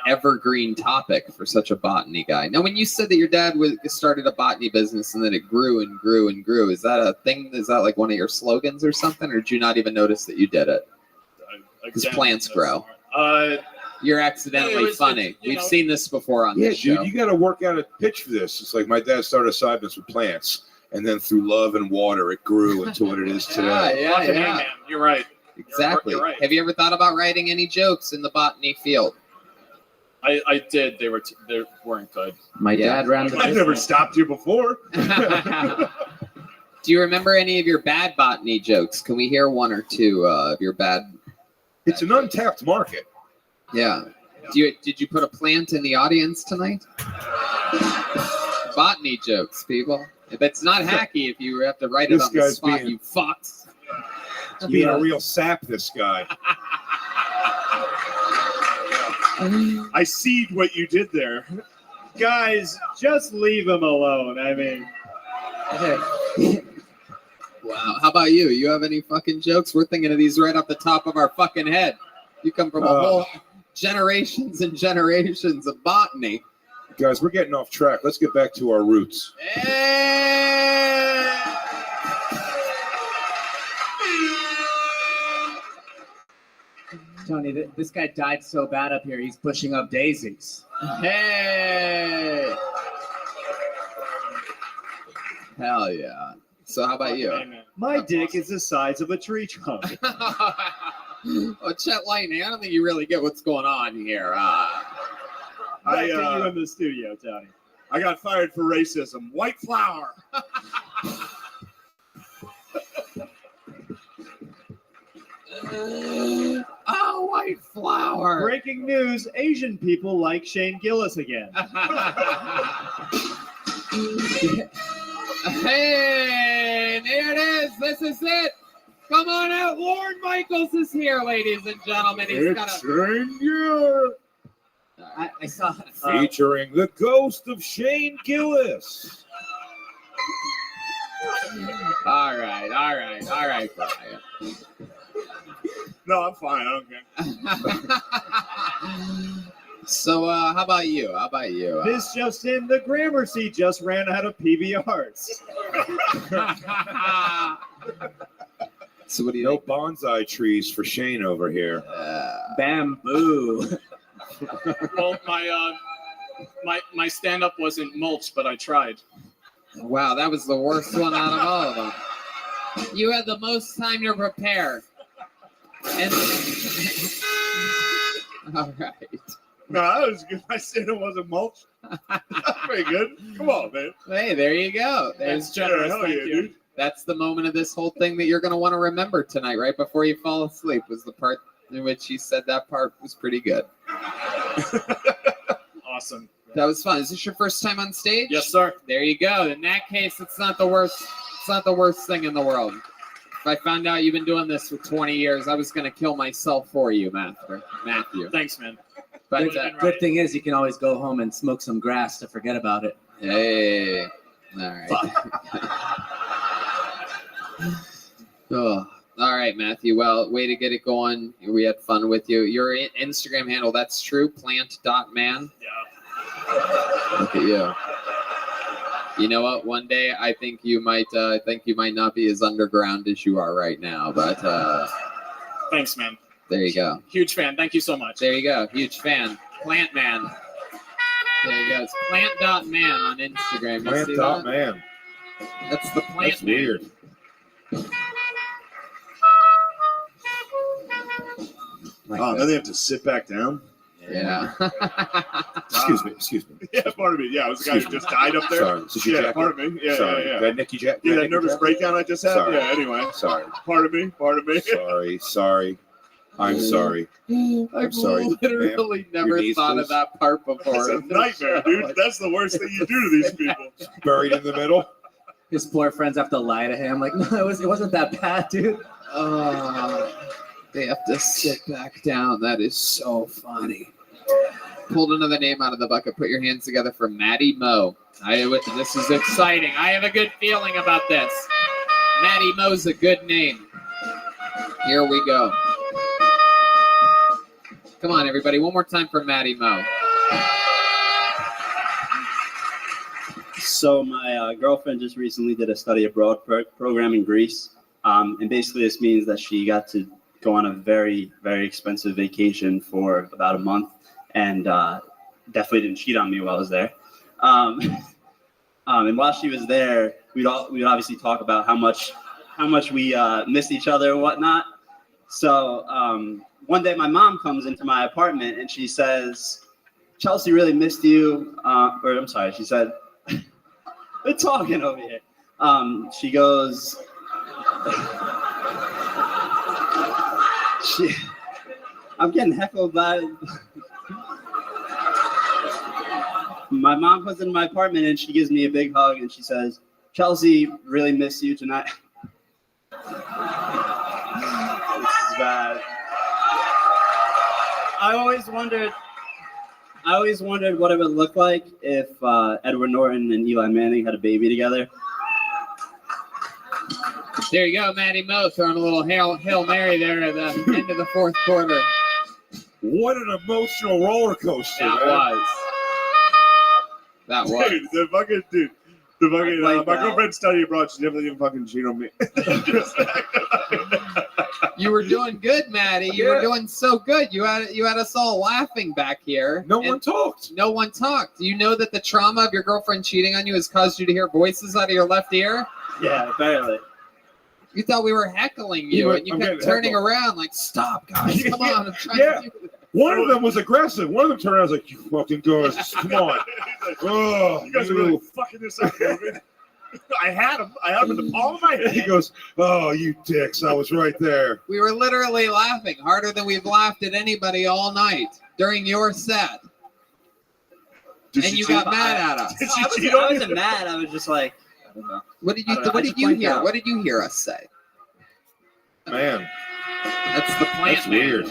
S8: evergreen topic for such a botany guy. Now, when you said that your dad started a botany business and then it grew and grew and grew, is that a thing? Is that like one of your slogans or something, or did you not even notice that you did it? Because plants grow. You're accidentally funny. We've seen this before on this show.
S10: Dude, you got to work out a pitch for this. It's like my dad started a side business with plants, and then through love and water, it grew into what it is today.
S8: Yeah.
S17: You're right.
S8: Exactly.
S17: You're right.
S8: Have you ever thought about writing any jokes in the botany field?
S17: I did. They weren't good.
S7: My dad ran the
S23: I've never stopped you before.
S8: Do you remember any of your bad botany jokes? Can we hear one or two of your bad?
S10: It's an untapped market.
S8: Yeah. Did you put a plant in the audience tonight? Botany jokes, people. If it's not hacky, if you have to write it
S10: This
S8: on the
S10: guy's
S8: spot,
S10: being-
S8: you fucks.
S10: Being a real sap, this guy.
S23: I see what you did there.
S3: Guys, just leave him alone. I mean,
S8: Wow. How about you? You have any fucking jokes? We're thinking of these right off the top of our fucking head. You come from a whole generations and generations of botany.
S10: Guys, we're getting off track. Let's get back to our roots.
S7: Tony, this guy died so bad up here, he's pushing up daisies.
S8: Hey! Hell yeah. So how about you?
S3: my dick is the size of a tree trunk.
S8: Oh, Chet Lightning, I don't think you really get what's going on here.
S3: Back to you in the studio, Tony.
S23: I got fired for racism. White flour.
S8: more.
S3: Breaking news: Asian people like Shane Gillis again.
S8: Hey, there it is. This is it. Come on out. Lorne Michaels is here, ladies and gentlemen. He's got a.
S10: Shane Gillis.
S7: I saw.
S10: Featuring the ghost of Shane Gillis.
S8: All right, Brian.
S23: No, I'm fine. I don't care.
S8: So, how about you?
S3: This just in: the Gramercy just ran out of PBRs.
S8: So what do you
S10: No bonsai trees for Shane over here.
S7: Bamboo.
S17: Well, my stand-up wasn't mulch, but I tried.
S8: Wow, that was the worst one out of all of them. You had the most time to prepare. And all right.
S23: No, that was good. My stand-up wasn't mulch. Pretty good. Come on, man.
S8: Hey, there you go. There's generous.
S23: Hell
S8: Thank
S23: yeah,
S8: you.
S23: dude.
S8: That's the moment of this whole thing that you're going to want to remember tonight, right before you fall asleep, was the part in which he said that part was pretty good.
S17: Awesome.
S8: That was fun. Is this your first time on stage?
S17: Yes, sir.
S8: There you go. In that case, it's not the worst. It's not the worst thing in the world. If I found out you've been doing this for 20 years, I was going to kill myself for you, Matthew.
S17: Thanks, man.
S8: But
S7: Good thing is you can always go home and smoke some grass to forget about it.
S8: Hey. All right. Oh, all right, Matthew. Well, way to get it going. We had fun with you. Your Instagram handle, that's true, plant.man.
S17: Yeah.
S8: Look at you. You know what? One day I think you might not be as underground as you are right now, but
S17: Thanks, man.
S8: there you go.
S17: Huge fan. Thank you so much.
S8: There you go. Huge fan. Plant Man. There you go. It's plant.man on Instagram. You see that?
S10: Plant.man.
S8: That's the plant.
S10: That's weird.
S23: Oh, now they have to sit back down?
S8: Yeah.
S10: Excuse me.
S23: Yeah, pardon me. Yeah, I was the guy who just died up there.
S10: Sorry. Is this your
S23: Yeah,
S10: jacket?
S23: pardon me. Yeah,
S10: Sorry.
S23: yeah.
S10: That Nicky Jack?
S23: Yeah, that
S10: Nicky
S23: nervous
S10: Jack?
S23: breakdown I just had?
S10: Sorry.
S23: Yeah, anyway.
S10: Sorry.
S23: Pardon me.
S10: Sorry. I'm sorry.
S8: I've
S10: sorry.
S8: literally
S10: Ma'am,
S8: never
S10: your knees,
S8: thought
S10: please.
S8: of that part before.
S23: It's a nightmare, dude. That's the worst thing you do to these people.
S10: Buried in the middle.
S7: His poor friends have to lie to him. Like, no, it wasn't that bad, dude.
S8: They have to sit back down. That is so funny. Pulled another name out of the bucket. Put your hands together for Maddie Moe. This is exciting. I have a good feeling about this. Maddie Moe's a good name. Here we go. Come on, everybody. One more time for Maddie Moe.
S11: So my girlfriend just recently did a study abroad program in Greece. And basically this means that she got to go on a very, very expensive vacation for about a month and definitely didn't cheat on me while I was there. And while she was there, we'd obviously talk about how much we missed each other and whatnot. So one day my mom comes into my apartment and she says, Chelsea really missed you. She said, we're talking over here. She goes, I'm getting heckled by. My mom comes into my apartment and she gives me a big hug and she says, Chelsea really miss you tonight. This is bad. I always wondered what it would look like if Edward Norton and Eli Manning had a baby together.
S8: There you go, Maddie Moe throwing a little Hail Mary there at the end of the fourth quarter.
S10: What an emotional roller coaster.
S8: That was.
S23: Dude, my girlfriend studied abroad. She never even fucking cheated on me.
S8: You were doing good, Maddie. You were doing so good. You had us all laughing back here.
S10: No one talked.
S8: No one talked. Do you know that the trauma of your girlfriend cheating on you has caused you to hear voices out of your left ear?
S11: Yeah, apparently.
S8: You thought we were heckling you, and you kept turning around like, "Stop, guys! Come on! I'm trying to do this."
S10: One of them was aggressive. One of them turned around and was like, "You fucking guys, come on!" Oh,
S23: you guys are really fucking this up, man.
S10: I had him in the palm of my hand. He goes, "Oh, you dicks! I was right there."
S8: We were literally laughing harder than we've laughed at anybody all night during your set. And you got mad at us.
S11: I wasn't mad. I was just like, I don't know.
S8: What did you hear? What did you hear us say?
S10: Man,
S8: that's the plant.
S10: That's weird.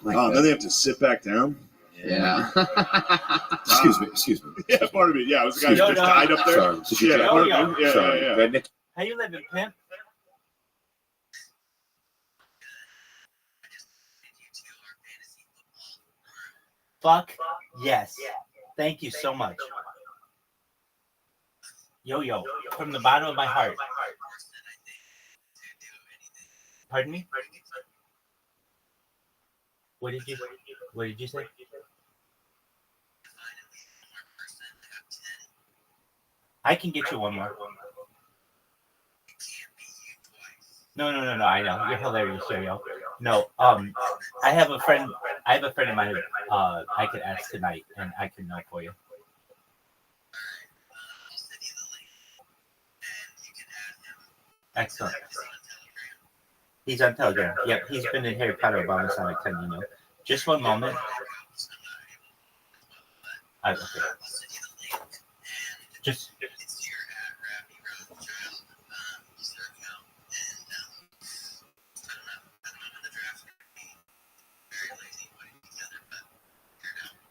S23: Oh, then they have to sit back down.
S8: Yeah.
S10: Excuse me.
S23: Yeah, pardon me. Yeah, it was the guy who just died up there.
S10: Sorry.
S23: Yeah, pardon me. Yeah.
S15: How you living, pimp? Fuck yes. Thank you so much. Yo, from the bottom of my heart. Pardon me? What did you say? I can get you one more. No. I know you're hilarious, yo. No, I have a friend of mine who I could ask tonight, and I can know for you. Excellent. He's on Telegram. Yep, he's been in Harry Potter Obama Sonic 10, you know. Just one moment. Okay. Just.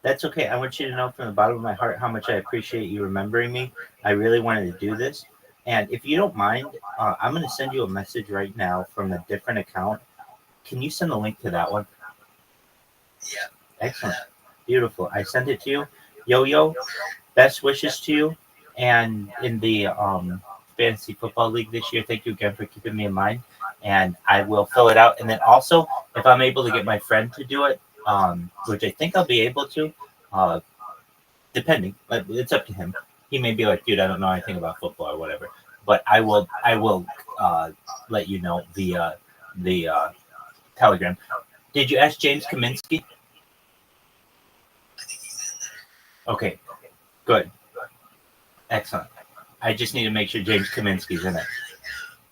S15: That's okay. I want you to know from the bottom of my heart how much I appreciate you remembering me. I really wanted to do this. And if you don't mind, I'm going to send you a message right now from a different account. Can you send a link to that one? Yeah. Excellent. Beautiful. I sent it to you. Yo, best wishes to you. And in the Fantasy Football League this year, thank you again for keeping me in mind. And I will fill it out. And then also, if I'm able to get my friend to do it, which I think I'll be able to, depending. But it's up to him. He may be like, dude, I don't know anything about football or whatever. But I will let you know via the Telegram. Did you ask James Kaminsky? Okay, good. Excellent. I just need to make sure James Kaminsky's in it.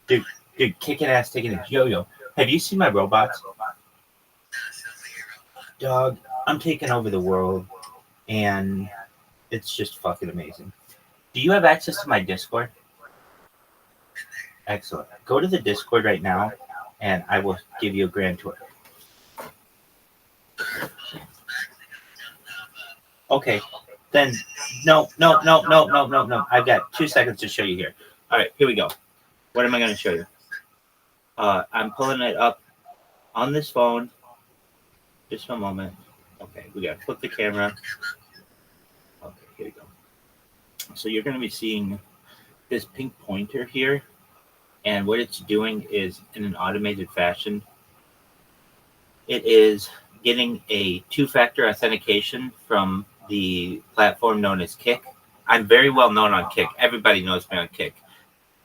S15: Dude, kicking ass, taking it. Yo. Have you seen my robots? Dog, I'm taking over the world, and it's just fucking amazing. Do you have access to my Discord? Excellent. Go to the Discord right now, and I will give you a grand tour. Okay, then no. I've got 2 seconds to show you here. All right, here we go. What am I going to show you? I'm pulling it up on this phone. Just a moment. Okay, we got to flip the camera. Okay, here we go. So you're going to be seeing this pink pointer here. And what it's doing is, in an automated fashion, it is getting a two-factor authentication from the platform known as Kick. I'm very well known on Kick. Everybody knows me on Kick.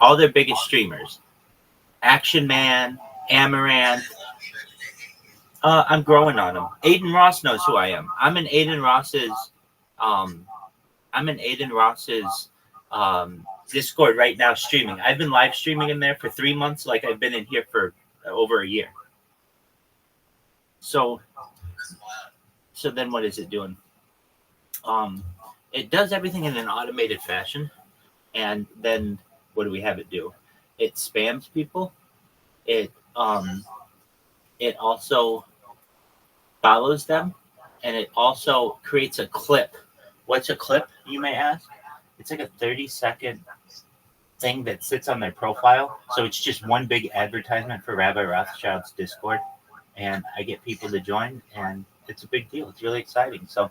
S15: All their biggest streamers, Action Man, Amaranth. I'm growing on them. Aiden Ross knows who I am. I'm in Aiden Ross's Discord right now streaming. I've been live streaming in there for 3 months, like I've been in here for over a year. So then what is it doing? It does everything in an automated fashion, and then what do we have it do? It spams people. It also follows them, and it also creates a clip. What's a clip, you may ask? It's like a 30-second thing that sits on their profile. So it's just one big advertisement for Rabbi Rothschild's Discord. And I get people to join, and it's a big deal. It's really exciting. So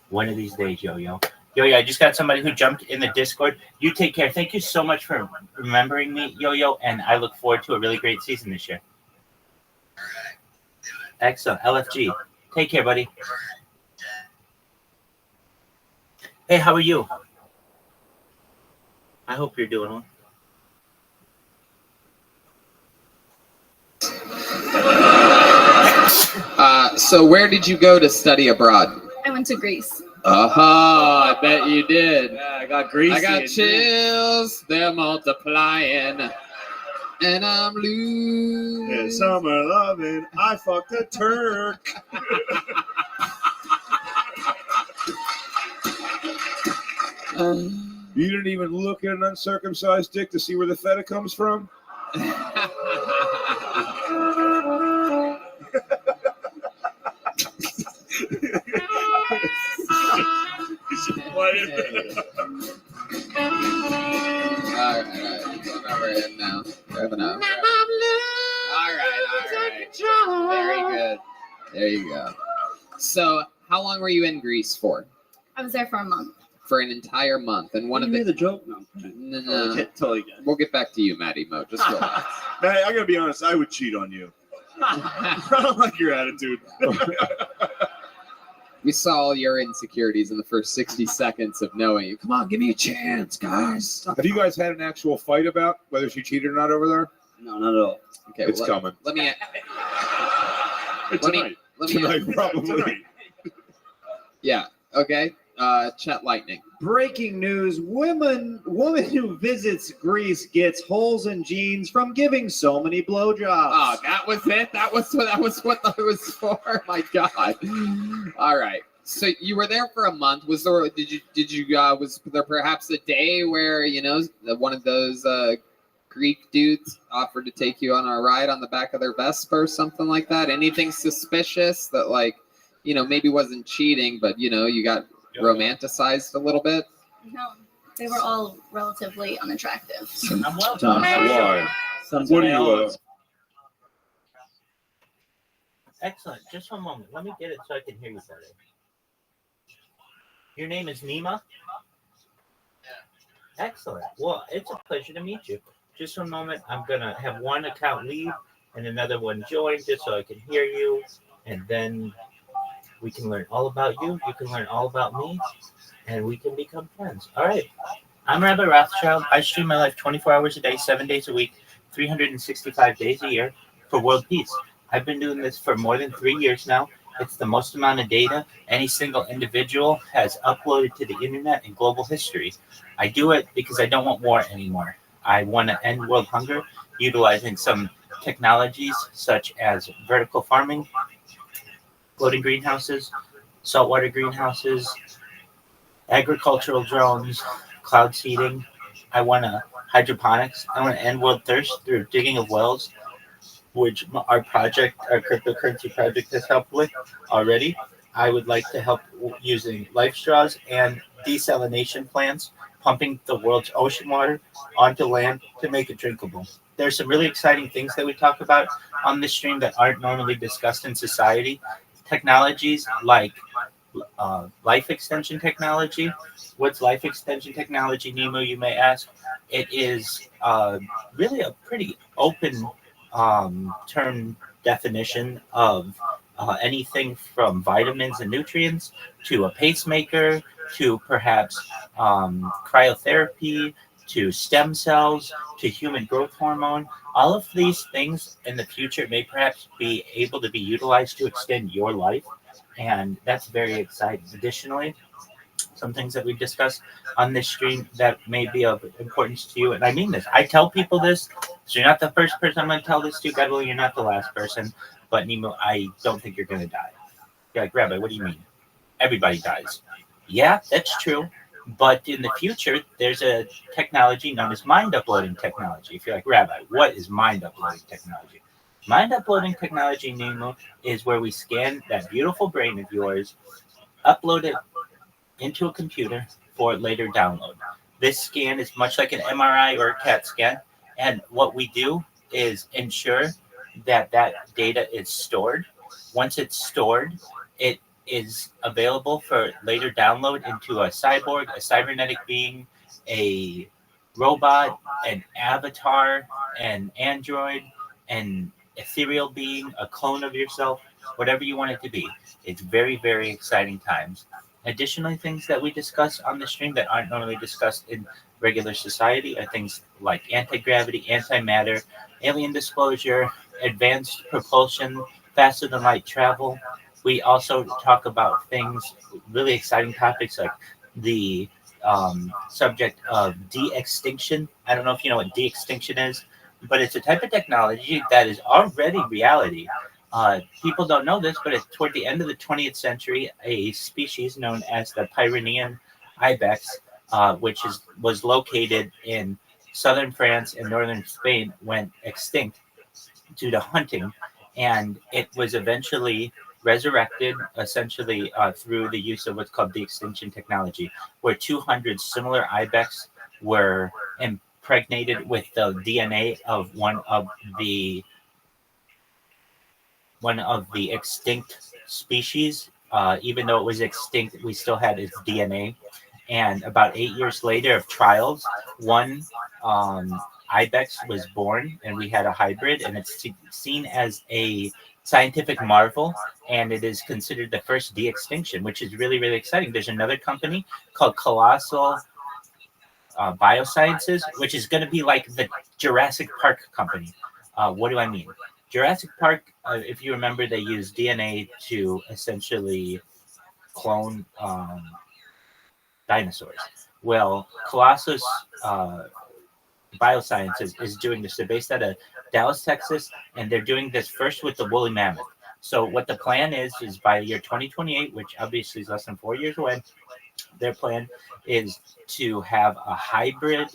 S15: one of these days, Yo, I just got somebody who jumped in the Discord. You take care. Thank you so much for remembering me, Yo, and I look forward to a really great season this year. Excellent. LFG. Take care, buddy. Hey, how are you? I hope you're doing well.
S8: So where did you go to study abroad?
S14: I went to Greece.
S8: I bet you did.
S3: Yeah, I got greasy.
S8: I got
S3: and
S8: chills. They're multiplying. And I'm loose.
S3: Yeah, summer loving. I fucked a Turk.
S10: You didn't even look at an uncircumcised dick to see where the feta comes from?
S8: All right. Going over it now. Grabbing up. All right. Very good. There you go. So, how long were you in Greece for?
S14: I was there for a month.
S8: For an entire month, and one
S11: You
S8: of
S11: made the joke.
S8: No.
S11: Totally good.
S8: We'll get back to you, Maddie Mo. Just relax.
S23: Man, I gotta be honest. I would cheat on you. I don't like your attitude.
S8: We saw all your insecurities in the first 60 seconds of knowing you. Come on, give me a chance, guys.
S10: Have you guys had an actual fight about whether she cheated or not over there?
S11: No, not at all.
S8: Okay,
S10: It's coming.
S8: Let me.
S23: Tonight.
S10: Tonight, probably.
S8: Yeah. Okay. Chet Lightning.
S3: Breaking news: woman who visits Greece gets holes in jeans from giving so many blowjobs.
S8: Oh, that was it. That was what it was for. My God. All right. So you were there for a month. Was there? Was there perhaps a day where one of those Greek dudes offered to take you on a ride on the back of their Vespa or something like that? Anything suspicious that maybe wasn't cheating, but you got romanticized a little bit?
S14: No, they were all relatively unattractive.
S15: I'm well
S10: Why? What do you?
S15: Excellent. Just one moment. Let me get it so I can hear you better. Your name is Nima? Excellent. Well, it's a pleasure to meet you. Just one moment. I'm going to have one account leave and another one join just so I can hear you. And then we can learn all about you. You can learn all about me. And we can become friends. All right. I'm Rabbi Rothschild. I stream my life 24 hours a day, 7 days a week, 365 days a year for world peace. I've been doing this for more than 3 years now. It's the most amount of data any single individual has uploaded to the internet in global history. I do it because I don't want war anymore. I want to end world hunger utilizing some technologies such as vertical farming, floating greenhouses, saltwater greenhouses, agricultural drones, cloud seeding. I want to hydroponics. I want to end world thirst through digging of wells, which our cryptocurrency project has helped with already. I would like to help using life straws and desalination plants, pumping the world's ocean water onto land to make it drinkable. There's some really exciting things that we talk about on this stream that aren't normally discussed in society. Technologies like life extension technology. What's life extension technology, Nemo, you may ask? It is really a pretty open term definition of anything from vitamins and nutrients to a pacemaker to perhaps cryotherapy to stem cells to human growth hormone. All of these things in the future may perhaps be able to be utilized to extend your life, and that's very exciting. Additionally, some things that we've discussed on this stream that may be of importance to you, and I mean this. I tell people this, so you're not the first person I'm going to tell this to. God willing, you're not the last person. But Nemo, I don't think you're going to die. You're like, Rabbi, what do you mean? Everybody dies. Yeah, that's true. But in the future, there's a technology known as mind uploading technology. If you're like, Rabbi, what is mind uploading technology? Mind uploading technology, Nemo, is where we scan that beautiful brain of yours, upload it into a computer for later download. This scan is much like an MRI or a CAT scan. And what we do is ensure that data is stored. Once it's stored, it is available for later download into a cyborg, a cybernetic being, a robot, an avatar, an android, an ethereal being, a clone of yourself, whatever you want it to be. It's very, very exciting times. Additionally, things that we discuss on the stream that aren't normally discussed in regular society are things like anti-gravity, antimatter, alien disclosure, advanced propulsion, faster than light travel. We also talk about things, really exciting topics like the subject of de-extinction. I don't know if you know what de-extinction is, but it's a type of technology that is already reality. People don't know this, but toward the end of the 20th century, a species known as the Pyrenean ibex, was located in southern France and northern Spain, went extinct due to hunting, and it was eventually resurrected essentially through the use of what's called the extinction technology, where 200 similar ibex were impregnated with the DNA of one of the extinct species. Even though it was extinct, we still had its DNA. And about 8 years later of trials, one ibex was born, and we had a hybrid, and it's seen as a scientific marvel, and it is considered the first de-extinction, which is really, really exciting. There's another company called Colossal Biosciences, which is going to be like the Jurassic Park company. What do I mean? Jurassic Park, if you remember, they used DNA to essentially clone dinosaurs. Well, Colossus Biosciences is doing this. They're based out of Dallas, Texas, and they're doing this first with the woolly mammoth. So what the plan is by the year 2028, which obviously is less than 4 years away, their plan is to have a hybrid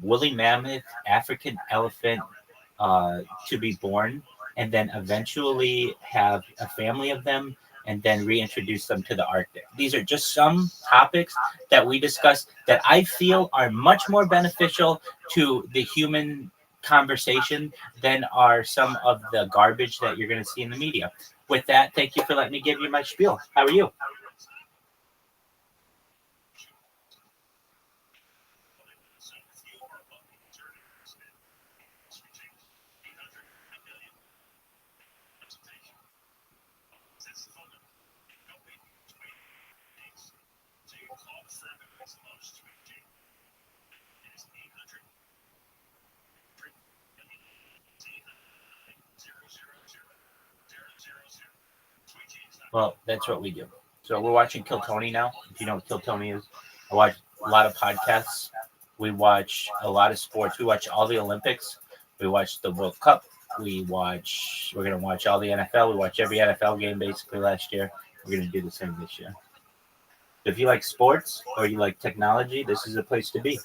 S15: woolly mammoth, African elephant to be born, and then eventually have a family of them and then reintroduce them to the Arctic. These are just some topics that we discuss that I feel are much more beneficial to the human conversation than are some of the garbage that you're going to see in the media. With that, thank you for letting me give you my spiel. How are you? Well, that's what we do. So we're watching Kill Tony now. If you know what Kill Tony is, I watch a lot of podcasts. We watch a lot of sports. We watch all the Olympics. We watch the World Cup. We're going to watch all the NFL. We watch every NFL game basically last year. We're going to do the same this year. So if you like sports or you like technology, this is a place to be.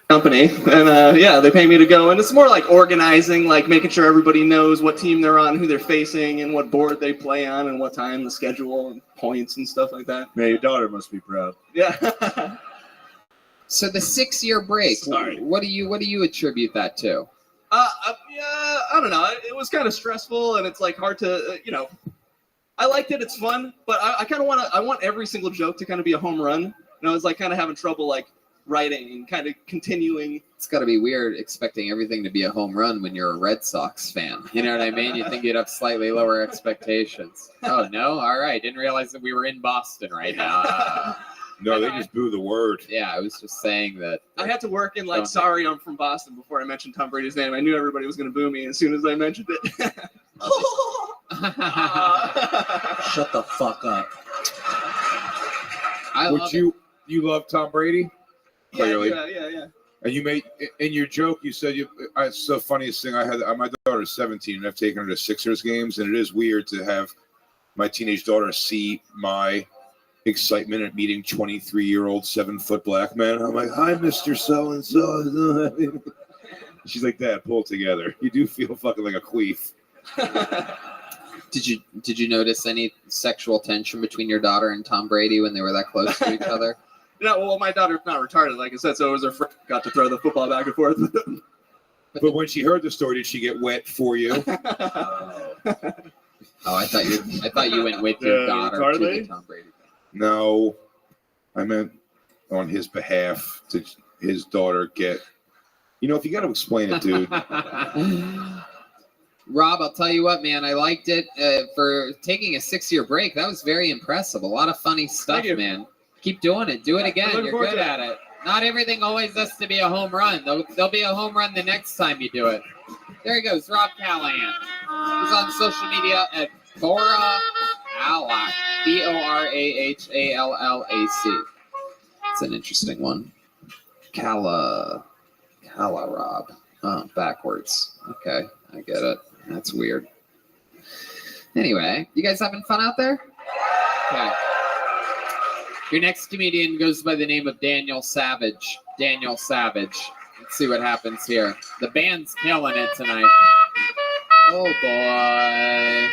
S17: Company, and yeah, they pay me to go, and it's more like organizing, like making sure everybody knows what team they're on, who they're facing, and what board they play on, and what time, the schedule, and points and stuff like that.
S23: Man, your daughter must be proud.
S17: Yeah.
S8: So the 6-year break.
S17: Sorry.
S8: What do you attribute that to?
S17: Yeah, I don't know. It was kind of stressful, and it's like hard to, I liked it. It's fun, but I kind of I want every single joke to kind of be a home run. And I was like kind of having trouble like writing and kind of continuing.
S8: It's got to be weird expecting everything to be a home run when you're a Red Sox fan. You know what I mean? You think you'd have slightly lower expectations. Oh, no? All right. Didn't realize that we were in Boston right now.
S10: No, they just blew the word.
S8: Yeah, I was just saying that.
S17: I had to work in like, sorry, I'm from Boston before I mentioned Tom Brady's name. I knew everybody was going to boo me as soon as I mentioned it.
S7: Shut the fuck up.
S10: You love Tom Brady? Clearly.
S17: Yeah.
S10: And you made in your joke, you said it's the funniest thing I had. My daughter's 17, and I've taken her to Sixers games, and it is weird to have my teenage daughter see my excitement at meeting 23-year-old 7-foot black man. I'm like, hi, Mr. So-and-so. She's like, Dad, pull it together. You do feel fucking like a queef.
S8: Did you notice any sexual tension between your daughter and Tom Brady when they were that close to each other?
S17: No, well, my daughter's not retarded, like I said, so it was her friend got to throw the football back and forth with him.
S10: But when she heard the story, did she get wet for you?
S8: I thought you went with your daughter to the Tom Brady thing.
S10: No, I meant on his behalf to his daughter get. If you got to explain it, dude.
S8: Rob, I'll tell you what, man. I liked it for taking a 6-year break. That was very impressive. A lot of funny stuff, man. Keep doing it. Do it again. You're good at it. Not everything always has to be a home run. There'll be a home run the next time you do it. There he goes, Rob Callahan. He's on social media at Bora Allack. BORAHALLAC. It's an interesting one. Calla Rob. Oh, backwards. Okay, I get it. That's weird. Anyway, you guys having fun out there? Okay. Your next comedian goes by the name of Daniel Savage. Let's see what happens here. The band's killing it tonight. Oh, boy.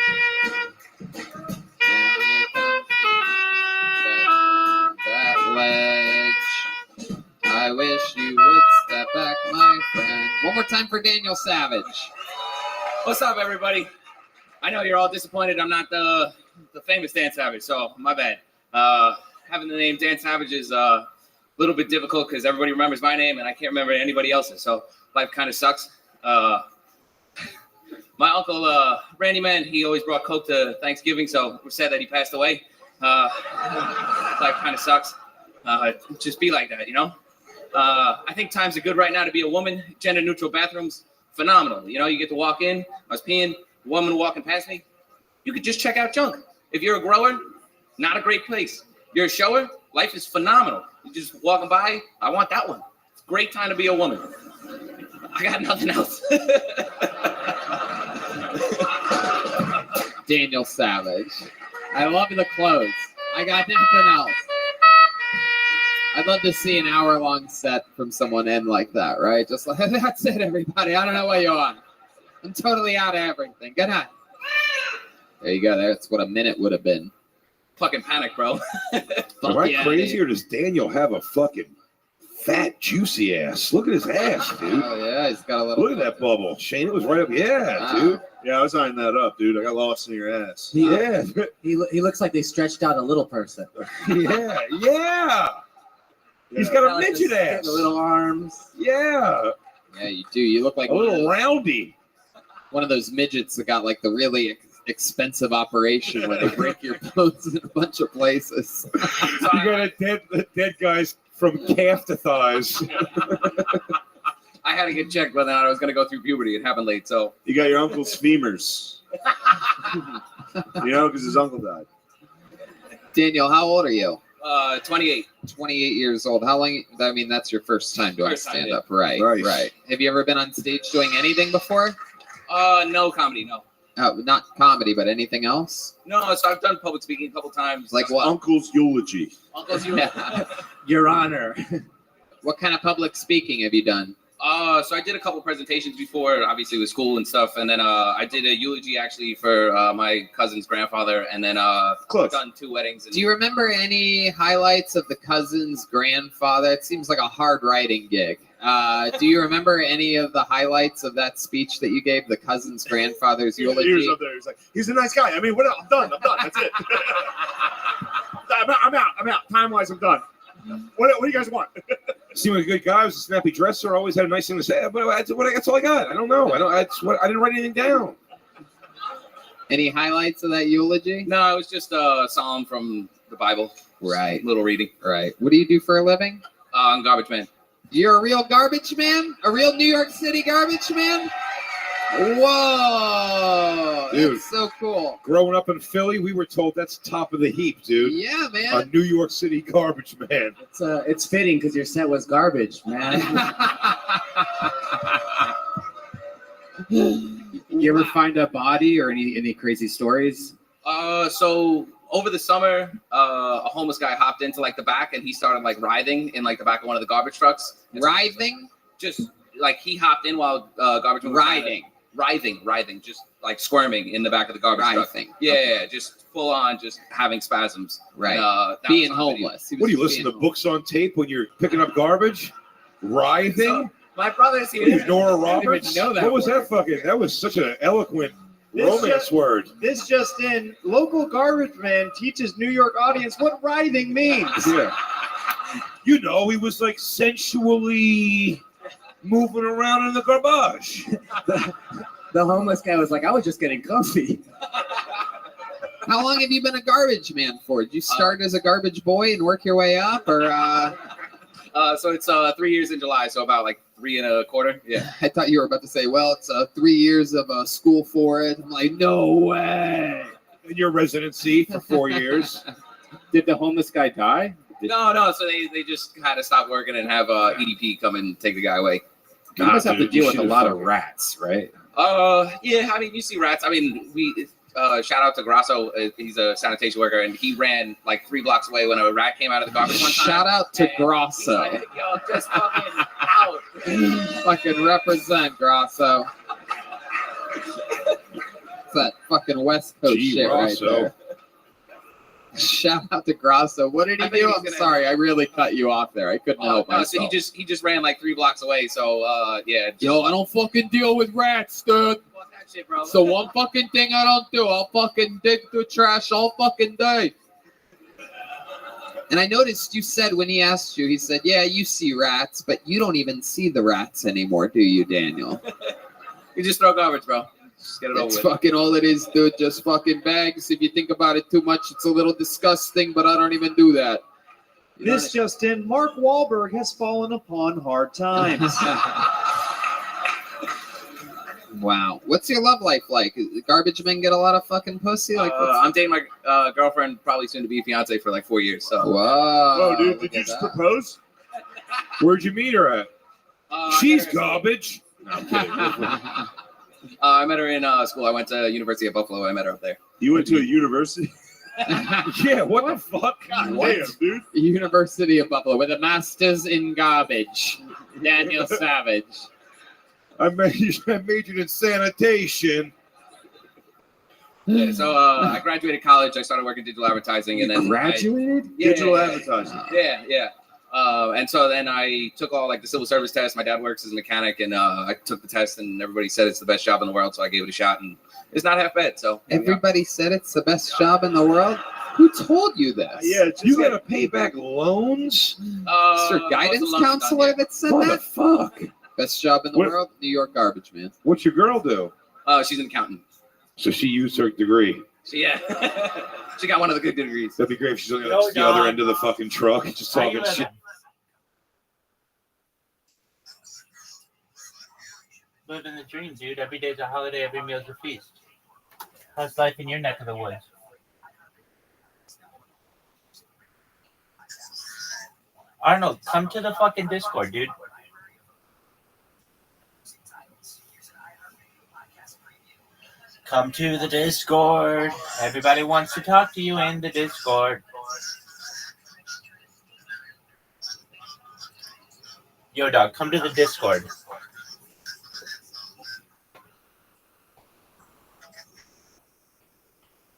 S8: That ledge. I wish you would step back, my friend. One more time for Daniel Savage.
S18: What's up, everybody? I know you're all disappointed I'm not the famous Dan Savage, so my bad. Having the name Dan Savage is a little bit difficult because everybody remembers my name and I can't remember anybody else's, so life kind of sucks. My uncle, Randy Man, he always brought Coke to Thanksgiving, so we're sad that he passed away. Life kind of sucks. Just be like that, I think times are good right now to be a woman. Gender-neutral bathrooms, phenomenal. You get to walk in. I was peeing, a woman walking past me. You could just check out junk. If you're a grower, not a great place. You're a shower, life is phenomenal. You're just walking by, I want that one. It's a great time to be a woman. I got nothing else.
S8: Daniel Savage. I love the clothes. I got nothing else. I'd love to see an hour-long set from someone end like that, right? Just like, that's it, everybody. I don't know what you want. I'm totally out of everything. Good night. There you go. That's what a minute would have been.
S18: Fucking panic, bro.
S10: Am I crazy or does Daniel have a fucking fat, juicy ass? Look at his ass, dude.
S8: Oh, yeah. He's got a little.
S10: Look at that bubble. Shane, it was right up. Yeah, dude.
S23: Yeah, I was eyeing that up, dude. I got lost in your ass.
S10: Yeah.
S7: He looks like they stretched out a little person.
S10: Yeah. He's got a midget ass.
S7: The little arms.
S10: Yeah.
S8: Yeah, you do. You look like
S10: a little roundy.
S8: One of those midgets that got like the really expensive operation where they break your bones in a bunch of places.
S10: You got a dead guys from calf to thighs.
S18: I had to get checked whether or not I was going to go through puberty. It happened late, so.
S23: You got your uncle's femurs. You know, because his uncle died.
S8: Daniel, how old are you?
S18: 28.
S8: 28 years old. How long? I mean, that's your first time doing stand-up, right?
S10: Nice.
S8: Right. Have you ever been on stage doing anything before?
S18: No comedy, no.
S8: Not comedy, but anything else?
S18: No, so I've done public speaking a couple times.
S8: Like what?
S23: Uncle's eulogy.
S18: Uncle's eulogy.
S7: Your Honor.
S8: What kind of public speaking have you done?
S18: So I did a couple presentations before, obviously with school and stuff, and then I did a eulogy actually for my cousin's grandfather, and then I've done 2 weddings.
S8: Do you remember any highlights of the cousin's grandfather? It seems like a hard writing gig. Do you remember any of the highlights of that speech that you gave the cousin's grandfather's eulogy?
S23: He was up there. He's like, he's a nice guy. I mean, what else? I'm done. That's it. I'm out. Time-wise, I'm done. What do you guys want?
S10: Seemed like a good guy. Was a snappy dresser. Always had a nice thing to say. But that's all I got. I don't know. I didn't write anything down.
S8: Any highlights of that eulogy?
S18: No, it was just a psalm from the Bible.
S8: Right.
S18: Little reading.
S8: Right. What do you do for a living?
S18: I'm garbage man.
S8: You're a real garbage man? A real New York City garbage man? Whoa,
S10: Dude,
S8: that's so cool.
S10: Growing up in Philly, we were told that's top of the heap, dude.
S8: Yeah, man.
S10: A New York City garbage man.
S7: It's fitting because your set was garbage, man. You ever find a body or any crazy stories?
S18: So over the summer, a homeless guy hopped into like the back and he started like writhing in like the back of one of the garbage trucks.
S8: Writhing?
S18: Just like he hopped in while garbage was writhing, just like squirming in the back of the garbage truck. Yeah, just full on, just having spasms.
S8: Right.
S18: And,
S8: being homeless.
S10: What do you listen to books on tape when you're picking up garbage? Writhing?
S18: My brother's
S10: What are you,
S18: here.
S10: Nora Roberts?
S8: know that
S10: what was
S8: word.
S10: that fucking? That was such an eloquent romance word.
S3: This just in, local garbage man teaches New York audience what writhing means.
S10: Yeah. You know, he was like sensually moving around in the garbage.
S7: The homeless guy was like, I was just getting comfy.
S8: How long have you been a garbage man for? Did you start as a garbage boy and work your way up, or?
S18: So it's 3 years in July, so about like 3 1/4. Yeah.
S8: I thought you were about to say, well, it's 3 years of school for it. I'm like, no way.
S10: In your residency for 4 years.
S7: Did the homeless guy die?
S18: No. So they just had to stop working and have EDP come and take the guy away.
S7: You must have to deal with a lot of rats, right?
S18: Yeah. I mean, you see rats. I mean, we shout out to Grasso. He's a sanitation worker, and he ran like 3 blocks away when a rat came out of the garbage one time.
S8: Shout out to Grasso.
S18: Like, yo, just fucking out.
S8: Fucking represent Grasso. It's that fucking West Coast shit
S10: Grasso.
S8: right there. Shout out to Grasso. What did he do? I'm sorry, I really cut you off there. I couldn't help myself.
S18: So he just ran like 3 blocks away. So yeah.
S8: Yo, I don't fucking deal with rats, dude.
S18: Fuck that shit, bro.
S8: So one fucking thing I don't do, I'll fucking dig through trash all fucking day. And I noticed you said when he asked you, he said, yeah, you see rats, but you don't even see the rats anymore, do you, Daniel?
S18: You just throw garbage, bro. Just get it over
S8: It's
S18: with.
S8: fucking all it is, dude. Just fucking bags. If you think about it too much, it's a little disgusting, but I don't even do that. You know
S3: This just in, Mark Wahlberg has fallen upon hard times.
S8: Wow. What's your love life like? Garbage men get a lot of fucking pussy? Like,
S18: I'm dating my girlfriend, probably soon to be fiance, for like 4 years. So.
S8: Whoa.
S23: Oh, dude, did you just propose?
S10: Where'd you meet her at? She's garbage.
S18: No, I'm kidding. I met her in school. I went to University of Buffalo. I met her up there.
S23: You went to a university?
S10: Yeah, what the fuck? God
S8: What?
S10: damn, dude.
S8: University of Buffalo with a master's in garbage. Daniel Savage.
S10: I majored in sanitation.
S18: Yeah, so I graduated college. I started working digital advertising, and then
S10: Graduated?
S23: Digital advertising.
S18: Yeah. And so then I took all like the civil service test. My dad works as a mechanic, and I took the test, and everybody said it's the best job in the world. So I gave it a shot, and it's not half bad. So
S8: Everybody said it's the best job in the world. Who told you this?
S10: Yeah, you gotta pay back loans.
S8: Sir, guidance counselor that said
S10: What
S8: that?
S10: the fuck?
S8: Best job in the
S10: What-
S8: world? New York garbage, man.
S10: What's your girl do?
S18: She's an accountant.
S10: So she used her degree.
S18: Yeah, she got one of the good degrees.
S10: That'd be great if she's on the
S15: Yo,
S10: other
S15: dog.
S10: end of the fucking truck, just
S15: How you
S10: talking shit.
S15: living? Living the dream, dude. Every day's a holiday, every meal's a feast. How's life in your neck of the woods? Arnold, come to the fucking Discord, dude. Come to the Discord. Everybody wants to talk to you in the Discord. Yo, dog, come to the Discord.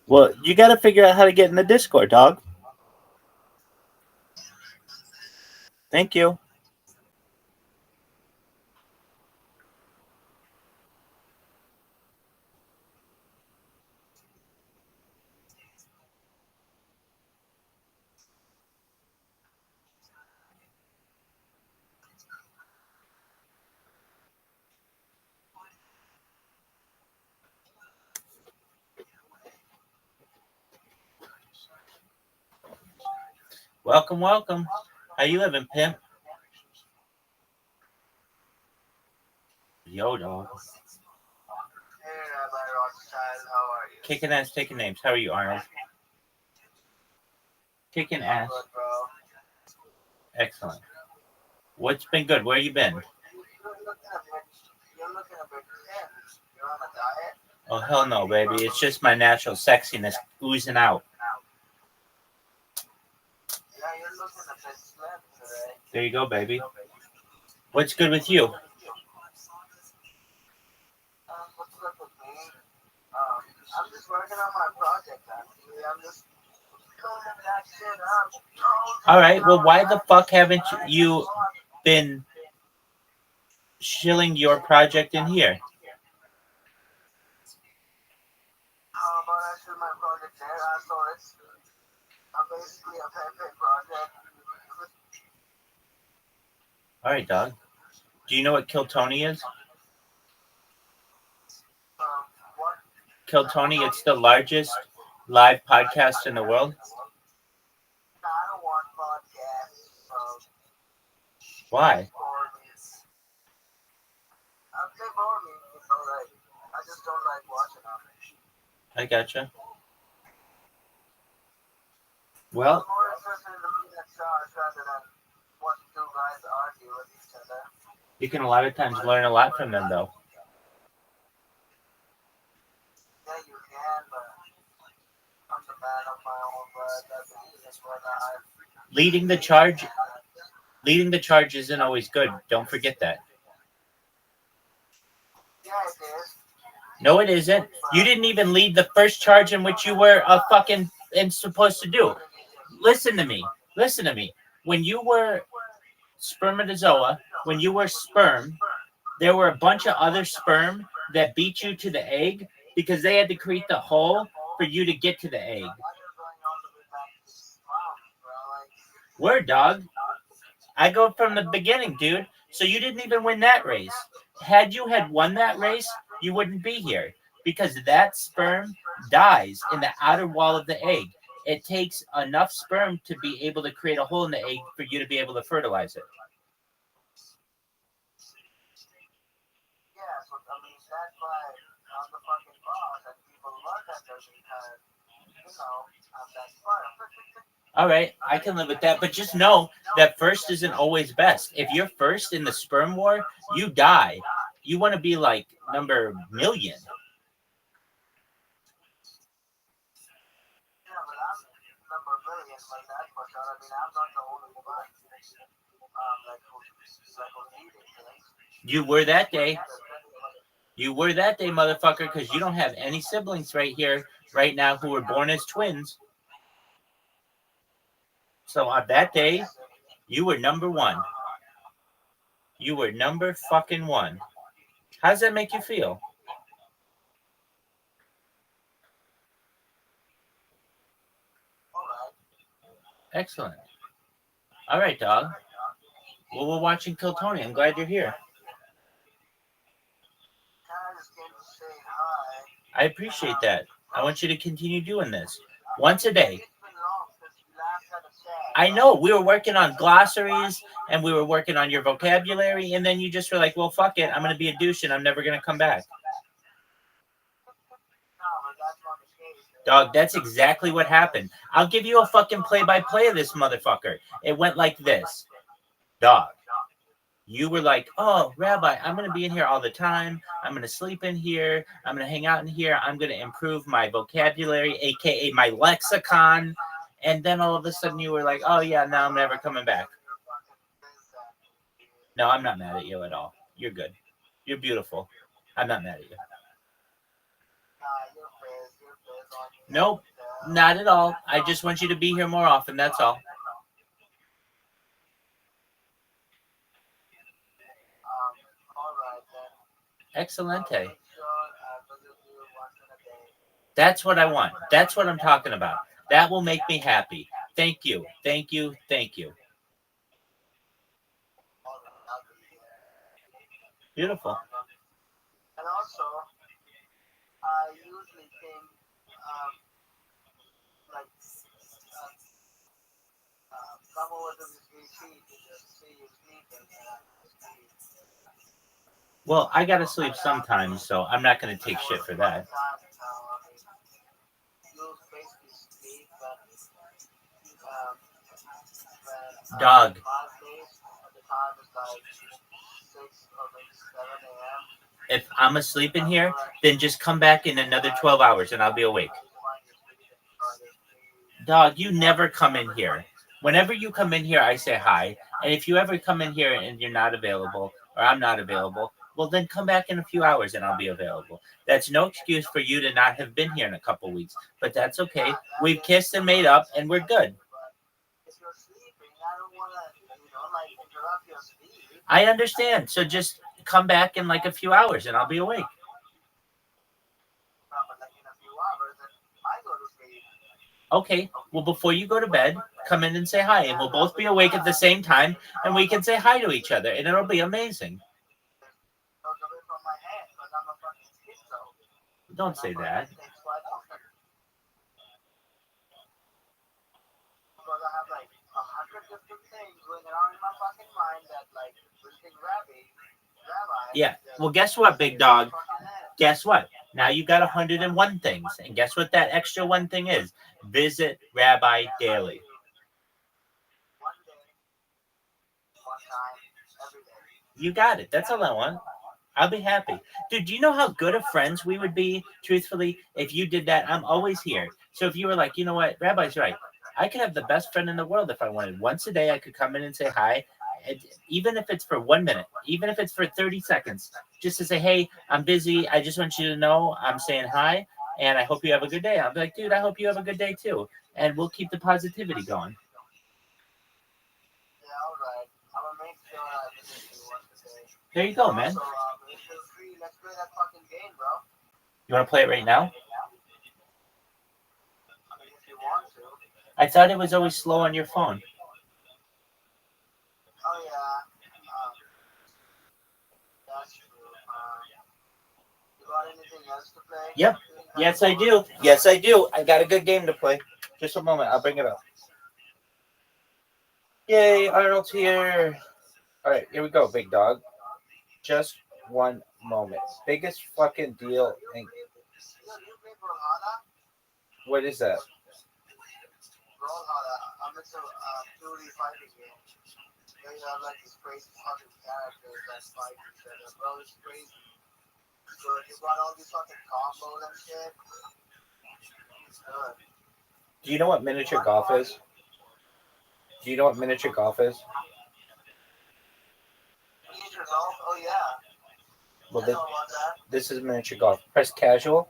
S15: Well, you got to figure out how to get in the Discord, dog. Thank you. Welcome, welcome. How you living, pimp? Yo, dog.
S6: Hey, Rabbi Rothschild, how are you?
S15: Kicking ass, taking names. How are you, Arnold? Kicking ass.
S6: Good, bro.
S15: Excellent. What's been good? Where you been?
S6: You're looking a bit thin. You're on a diet?
S15: Oh, hell no, baby. It's just my natural sexiness oozing out.
S6: Yeah, you're looking a bit slim today.
S15: There you go, baby. What's good with you?
S6: What's good with me? I'm just working on my project, actually. I'm just cleaning that shit up.
S15: All right. Well, why the fuck haven't you been shilling your project in here?
S6: How about I shoot my project there? So it's basically a pet project.
S15: All right, dog. Do you know what Kill Tony is?
S6: What?
S15: Kill Tony, it's the largest live podcast in the world.
S6: I don't want podcasts.
S15: Why?
S6: They bore me. Like, I just don't like watching them.
S15: I gotcha. Well,
S6: I'm more interested in the minute stars rather than what two guys argue with each other.
S15: you can a lot of times learn a lot from them, though.
S6: Yeah, you can, but I'm the man of my own word. That's what I.
S15: Leading the charge isn't always good. Don't forget that.
S6: Yeah, it is.
S15: No, it isn't. You didn't even lead the first charge in which you were supposed to do. Listen to me. When you were spermatozoa, when you were sperm, there were a bunch of other sperm that beat you to the egg because they had to create the hole for you to get to the egg. Word, dog. I go from the beginning, dude. So you didn't even win that race. Had you had won that race, you wouldn't be here because that sperm dies in the outer wall of the egg. It takes enough sperm to be able to create a hole in the egg for you to be able to fertilize it.
S6: Yeah, so I mean, that's why I'm the fucking boss and people look at me because, I'm that sperm.
S15: All right, I can live with that, but just know that first isn't always best. If you're first in the sperm war, you die. You want to be like number million.
S6: Yeah, but I'm like that for sure. I mean, I'm not the only one. Who's eating things.
S15: You were that day. You were that day, motherfucker, because you don't have any siblings right here, right now, who were born as twins. So on that day, you were number one. You were number fucking one. How does that make you feel? Excellent. All right, dog. Well, we're watching Kill Tony. I'm glad you're here. I appreciate that. I want you to continue doing this. Once a day. I know. We were working on glossaries and we were working on your vocabulary, and then you just were like, well, fuck it. I'm going to be a douche and I'm never going to come back. Dog, that's exactly what happened. I'll give you a fucking play-by-play of this motherfucker. It went like this. Dog. You were like, oh, Rabbi, I'm going to be in here all the time. I'm going to sleep in here. I'm going to hang out in here. I'm going to improve my vocabulary, a.k.a. my lexicon. And then all of a sudden you were like, oh, yeah, now I'm never coming back. No, I'm not mad at you at all. You're good. You're beautiful. I'm not mad at you. Nope, not at all. I just want you to be here more often. That's all. Excelente. That's what I want. That's what I'm talking about. That will make me happy. Thank you. Thank you. Thank you. Beautiful.
S6: And also, I usually think, come over to this VC to just see you sleeping.
S15: Well, I gotta sleep sometimes, so I'm not gonna take shit for that. Dog. If I'm asleep in here, then just come back in another 12 hours and I'll be awake. Dog, you never come in here. Whenever you come in here, I say hi. And if you ever come in here and you're not available, or I'm not available, well, then come back in a few hours and I'll be available. That's no excuse for you to not have been here in a couple weeks, but that's okay. We've kissed and made up and we're good. I understand. So just come back in like a few hours and I'll be awake. Okay. Well, before you go to bed, come in and say hi, and we'll both be awake at the same time, and we can say hi to each other, and it'll be amazing. Don't say that. Yeah. Well, guess what, big dog? Guess what? Now you got 101 things. And guess what that extra one thing is? Visit Rabbi daily. You got it. That's all I want. I'll be happy. Dude, do you know how good of friends we would be, truthfully, if you did that? I'm always here. So if you were like, you know what, Rabbi's right. I could have the best friend in the world if I wanted. Once a day, I could come in and say hi. Even if it's for 1 minute, even if it's for 30 seconds, just to say, hey, I'm busy. I just want you to know I'm saying hi, and I hope you have a good day. I'll be like, dude, I hope you have a good day too. And we'll keep the positivity going. There you go, man. You want to play it right now? I thought it was always slow on your phone.
S6: Oh, yeah. That's true. You got anything else to play?
S15: Yep. Yes, I do. Yes, I do. I got a good game to play. Just a moment. I'll bring it up. Yay, Arnold's here. All right, here we go, big dog. Just 1 moment. Biggest fucking deal. What is that?
S6: It's a 2D fighting game. They have like these crazy fucking characters that fight each other. Bro, it's crazy. So you got all these fucking combos and shit. It's good.
S15: Do you know what miniature golf is? Do you know what miniature golf is?
S6: Miniature golf? Oh, yeah.
S15: Well,
S6: I know about that.
S15: this is miniature golf. Press casual.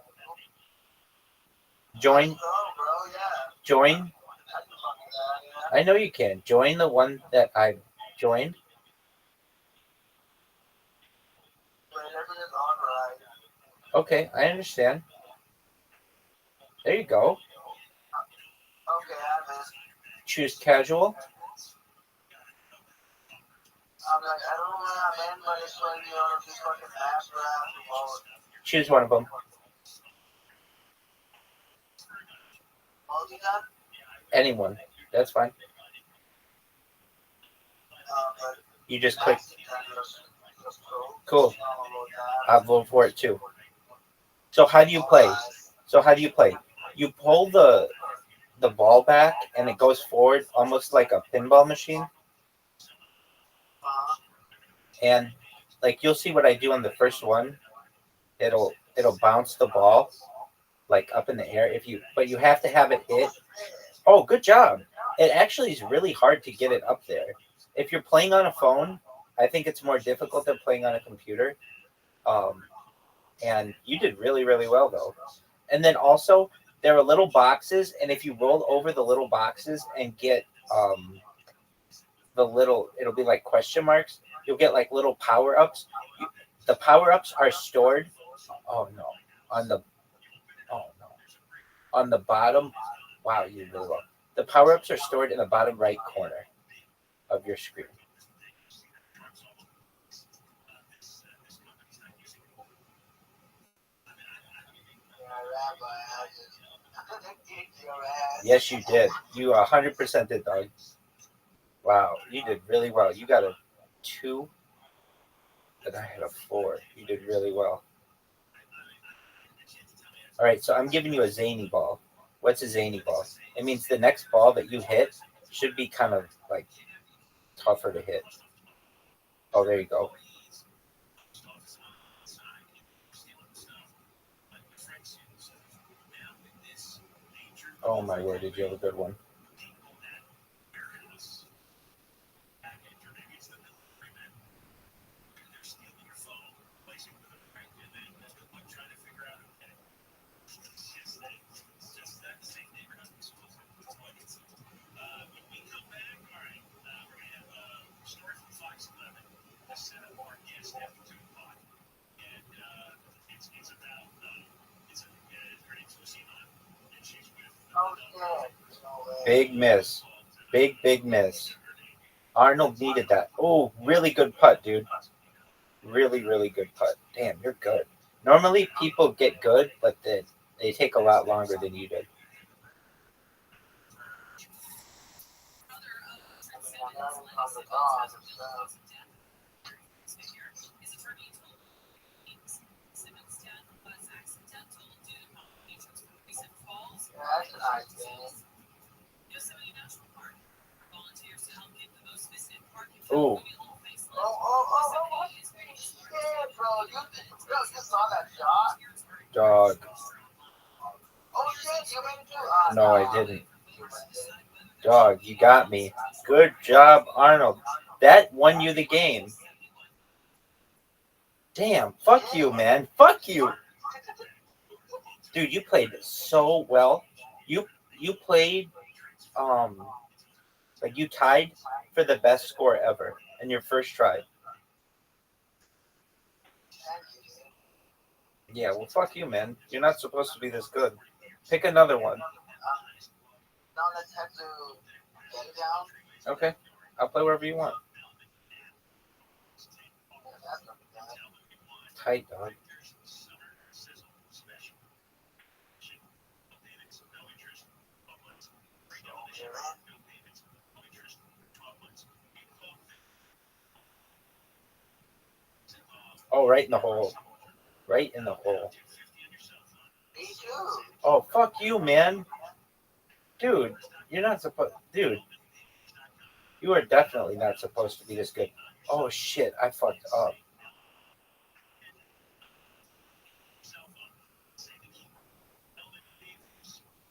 S15: Join.
S6: Go, bro, yeah.
S15: Join.
S6: I can fucking that, yeah.
S15: I know you can. Join the one that I joined.
S6: Whenever it's on right.
S15: Okay, I understand. There you go.
S6: Okay, I missed.
S15: Choose casual.
S6: I'm like, I don't know what I meant, but it's like, you know, just fucking ass rap and both.
S15: Choose one of them.
S6: Multi-gun?
S15: Anyone. That's fine.
S6: But
S15: You just click.
S6: that's cool.
S15: Cool. I'll vote for it too. So how do you play? You pull the ball back and it goes forward almost like a pinball machine. And like you'll see what I do on the first one. It'll bounce the ball like up in the air but you have to have it hit. Oh, good job. It actually is really hard to get it up there. If you're playing on a phone, I think it's more difficult than playing on a computer. And you did really, really well though. And then also there are little boxes, and if you roll over the little boxes and get it'll be like question marks. You'll get like little power-ups. The power-ups are stored. Oh no. On the bottom. Wow, you did really well. The power-ups are stored in the bottom right corner of your screen. Yes, you did. You 100% did, dog. Wow, you did really well. You got a 2, and I had a 4. You did really well. All right, so I'm giving you a zany ball. What's a zany ball? It means the next ball that you hit should be kind of like tougher to hit. Oh, there you go. Oh my word, did you have a good one? Big miss. Big miss. Arnold needed that. Oh, really good putt, dude. Really, really good putt. Damn, you're good. Normally people get good, but they take a lot longer than you did. Ooh. Dog. No, I didn't. Dog, you got me. Good job, Arnold. That won you the game. Damn, fuck you, man. Fuck you. Dude, you played so well. You played like you tied for the best score ever in your first try. Yeah, well, fuck you, man. You're not supposed to be this good. Pick another one.
S6: Now let's have to get it down.
S15: Okay, I'll play wherever you want. Tight, dog. Oh, right in the hole. Right in the hole. Oh, fuck you, man. Dude, you're not supposed... Dude. You are definitely not supposed to be this good. Oh, shit. I fucked up.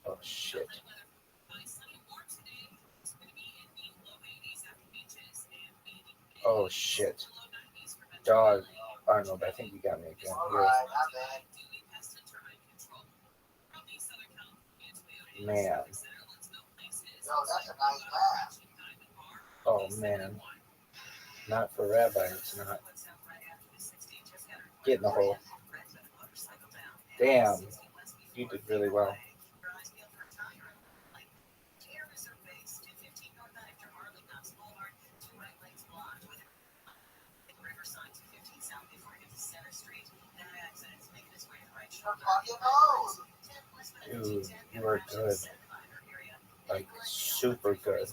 S15: Oh, shit. Oh shit. Dog. Arnold, I think you got me again. Here. Man.
S6: Yo, that's a nice pass.
S15: Oh man. Not for Rabbi, it's not. Get in the hole. Damn. You did really well. Dude, you are good. Like, super good.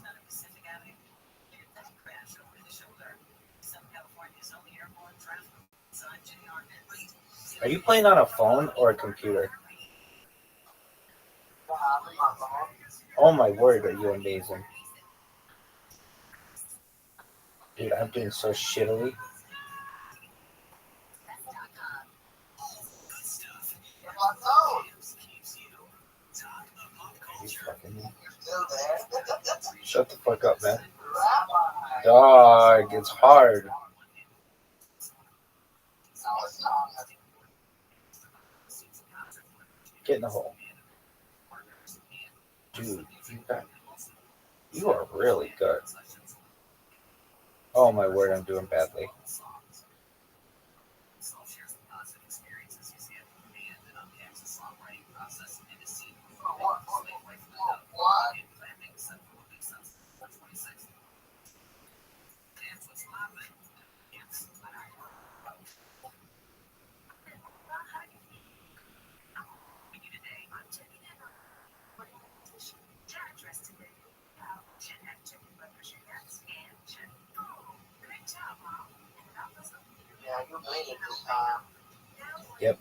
S15: Are you playing on a phone or a computer? Oh my word, are you amazing. Dude, I'm doing so shittily. Shut the fuck up, man. Dog, it's hard. Get in the hole. Dude, you are really good. Oh my word, I'm doing badly. Yep,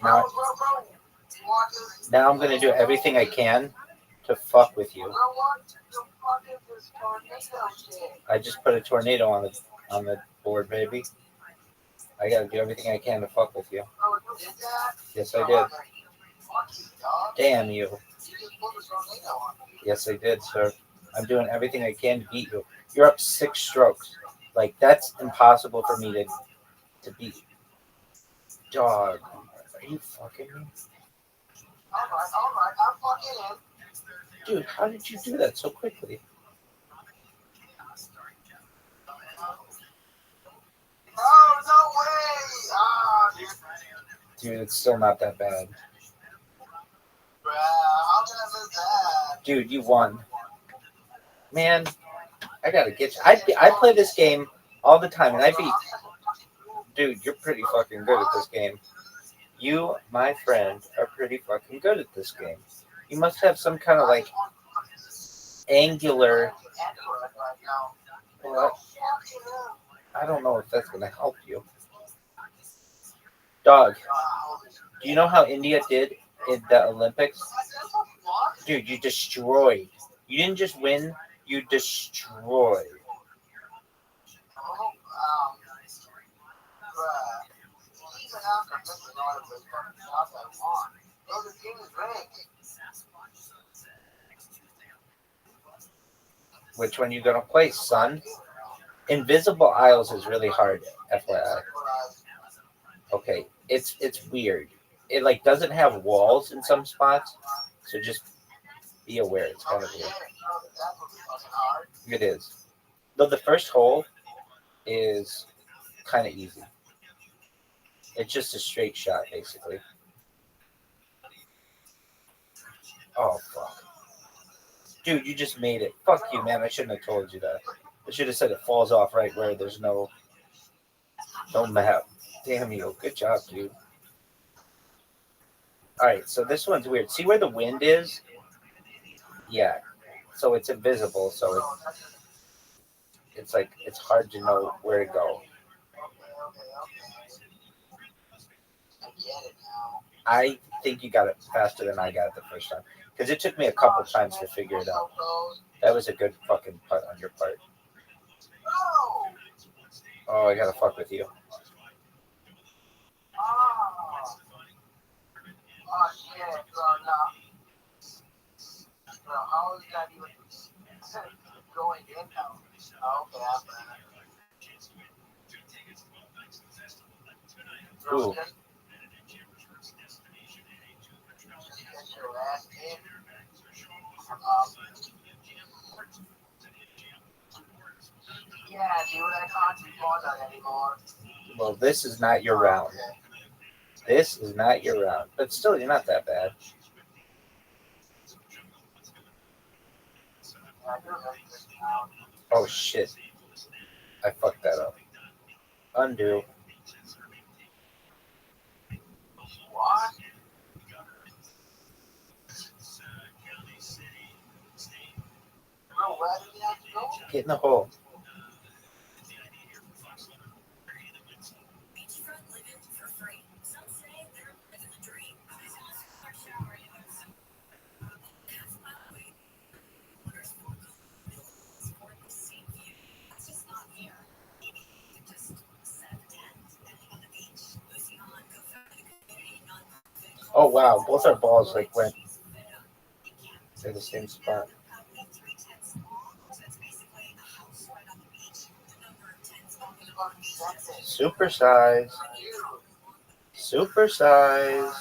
S15: now I'm gonna do everything I can to fuck with you. I just put a tornado on the board, baby. I gotta do everything I can to fuck with you. Yes, I did. Damn you. Yes, I did, sir. I'm doing everything I can to beat you. You're up 6 strokes. Like, that's impossible for me to beat. Dog, are you fucking me?
S6: Alright, I'm fucking in.
S15: Dude, how did you do that so quickly?
S6: Oh, no way! Oh,
S15: Dude, it's still not that bad.
S6: how can I miss that?
S15: Dude, you won. Man, I gotta get you. I play this game all the time, and I beat. Dude, you're pretty fucking good at this game. You, my friend, are pretty fucking good at this game. You must have some kind of like angular. What? I don't know if that's gonna help you. Dog, do you know how India did in the Olympics? Dude, you destroyed. You didn't just win, you destroyed. Which one you gonna play, son? Invisible Isles is really hard, FYI. Okay, it's weird. It like doesn't have walls in some spots, so just be aware. It's kind of weird. It is. Though the first hole is kind of easy. It's just a straight shot, basically. Oh, fuck. Dude, you just made it. Fuck you, man. I shouldn't have told you that. I should have said it falls off right where there's no map. Damn you. Good job, dude. All right, so this one's weird. See where the wind is? Yeah. So it's invisible, so it's like it's hard to know where to go. I think you got it faster than I got it the first time. Because it took me a couple times to figure it out. That was a good fucking putt on your part. Oh, I gotta fuck with you.
S6: Oh, shit, bro, no. Bro, how is that even going in now? Oh, okay, I'm bad.
S15: Ooh.
S6: Yeah, dude, I can't be bothered anymore.
S15: Well, this is not your round. This is not your round. But still, you're not that bad. Oh, shit. I fucked that up. Undo.
S6: What? Bro, where did we have to go?
S15: Get in the hole. Oh, wow. Both our balls like went to the same spot. Super size. Super size.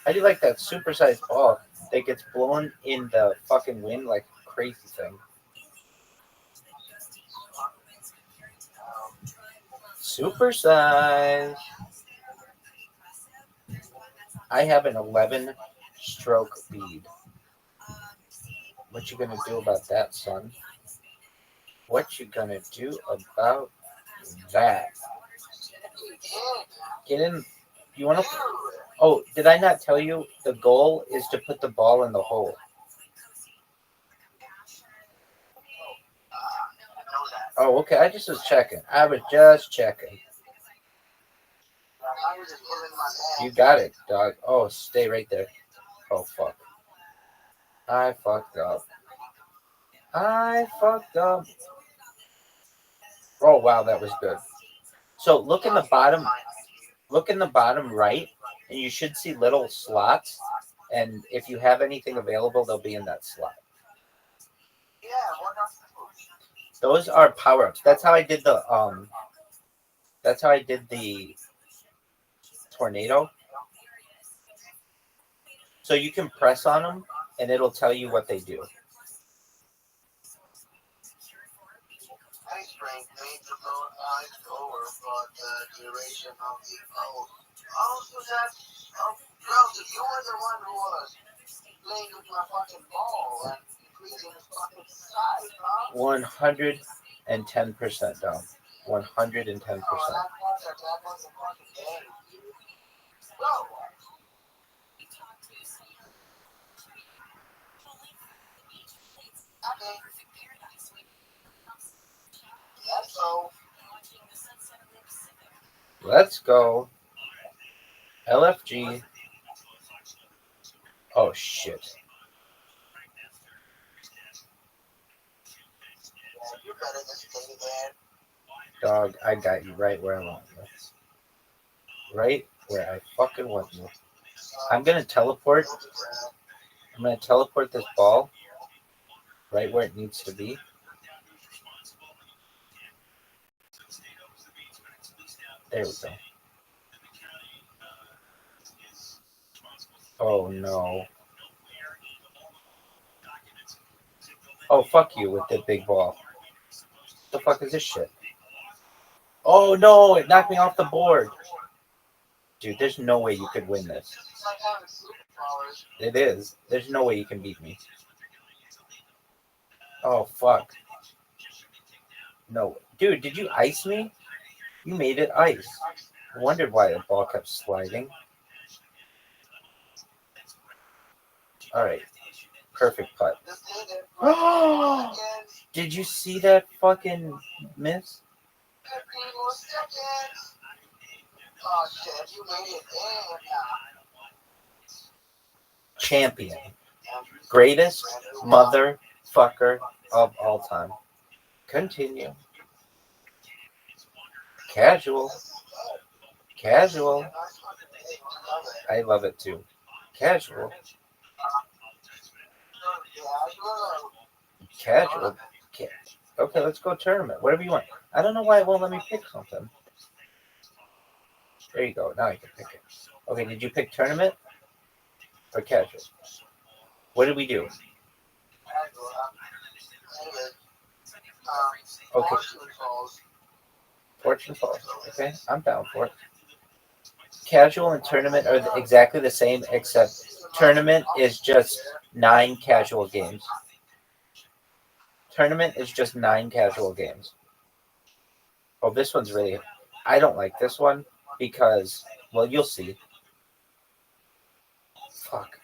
S15: How do you like that super size ball that gets blown in the fucking wind like a crazy thing? Super size. I have an 11 stroke bead. What you gonna do about that, son? What you gonna do about that? Get in. You wanna? Oh, did I not tell you the goal is to put the ball in the hole? Oh, okay. I just was checking. I was just checking. You got it, dog. Oh, stay right there. Oh, fuck. I fucked up. I fucked up. Oh, wow, that was good. So look in the bottom. Look in the bottom right, and you should see little slots. And if you have anything available, they'll be in that slot. Those are power-ups. That's how I did the That's how I did the tornado. So you can press on them, and it'll tell you what they do.
S6: Ice rink made the boat ice over for the duration of the boat. Also, that's girls, if you were the one who was playing with my fucking ball and increasing the fucking size, huh?
S15: 110% down. 110%.
S6: That was the fucking game. Go. Okay. Let's go.
S15: Let's go. LFG. Oh, shit.
S6: You better just stay there.
S15: Dog, I got you right where I want you. Right where I fucking want you. I'm going to teleport. I'm going to teleport this ball right where it needs to be. There we go. Oh, no. Oh, fuck you with the big ball. What the fuck is this shit? Oh, no, it knocked me off the board. Dude, there's no way you could win this. It is. There's no way you can beat me. Oh, fuck. No. Dude, did you ice me? You made it ice. I wondered why the ball kept sliding. All right. Perfect putt. Oh! Did you see that fucking miss?
S6: 15 more seconds. Oh shit, you made it in.
S15: Champion. Greatest motherfucker of all time. Continue. Casual. Casual. I love it too. Casual. Casual. Okay, let's go tournament. Whatever you want. I don't know why it won't let me pick something. There you go. Now you can pick it. Okay, did you pick tournament or casual? What did we do? Okay. Fortune Falls. Okay, I'm down for it. Casual and tournament are exactly the same, except tournament is just 9 casual games. Tournament is just 9 casual games. Oh, this one's really... I don't like this one because, well, you'll see. Fuck.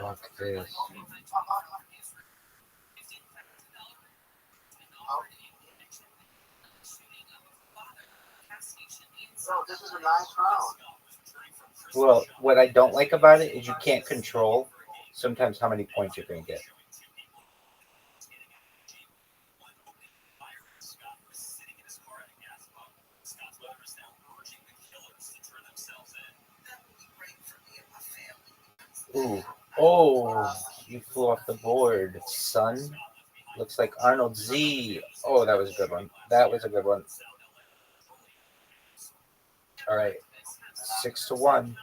S15: Fuck this.
S6: This is a nice round.
S15: Well, what I don't like about it is you can't control sometimes how many points you're going to get. Ooh. Oh, you flew off the board, son. Looks like Arnold Z. Oh, that was a good one. That was a good one. All right. 6-1.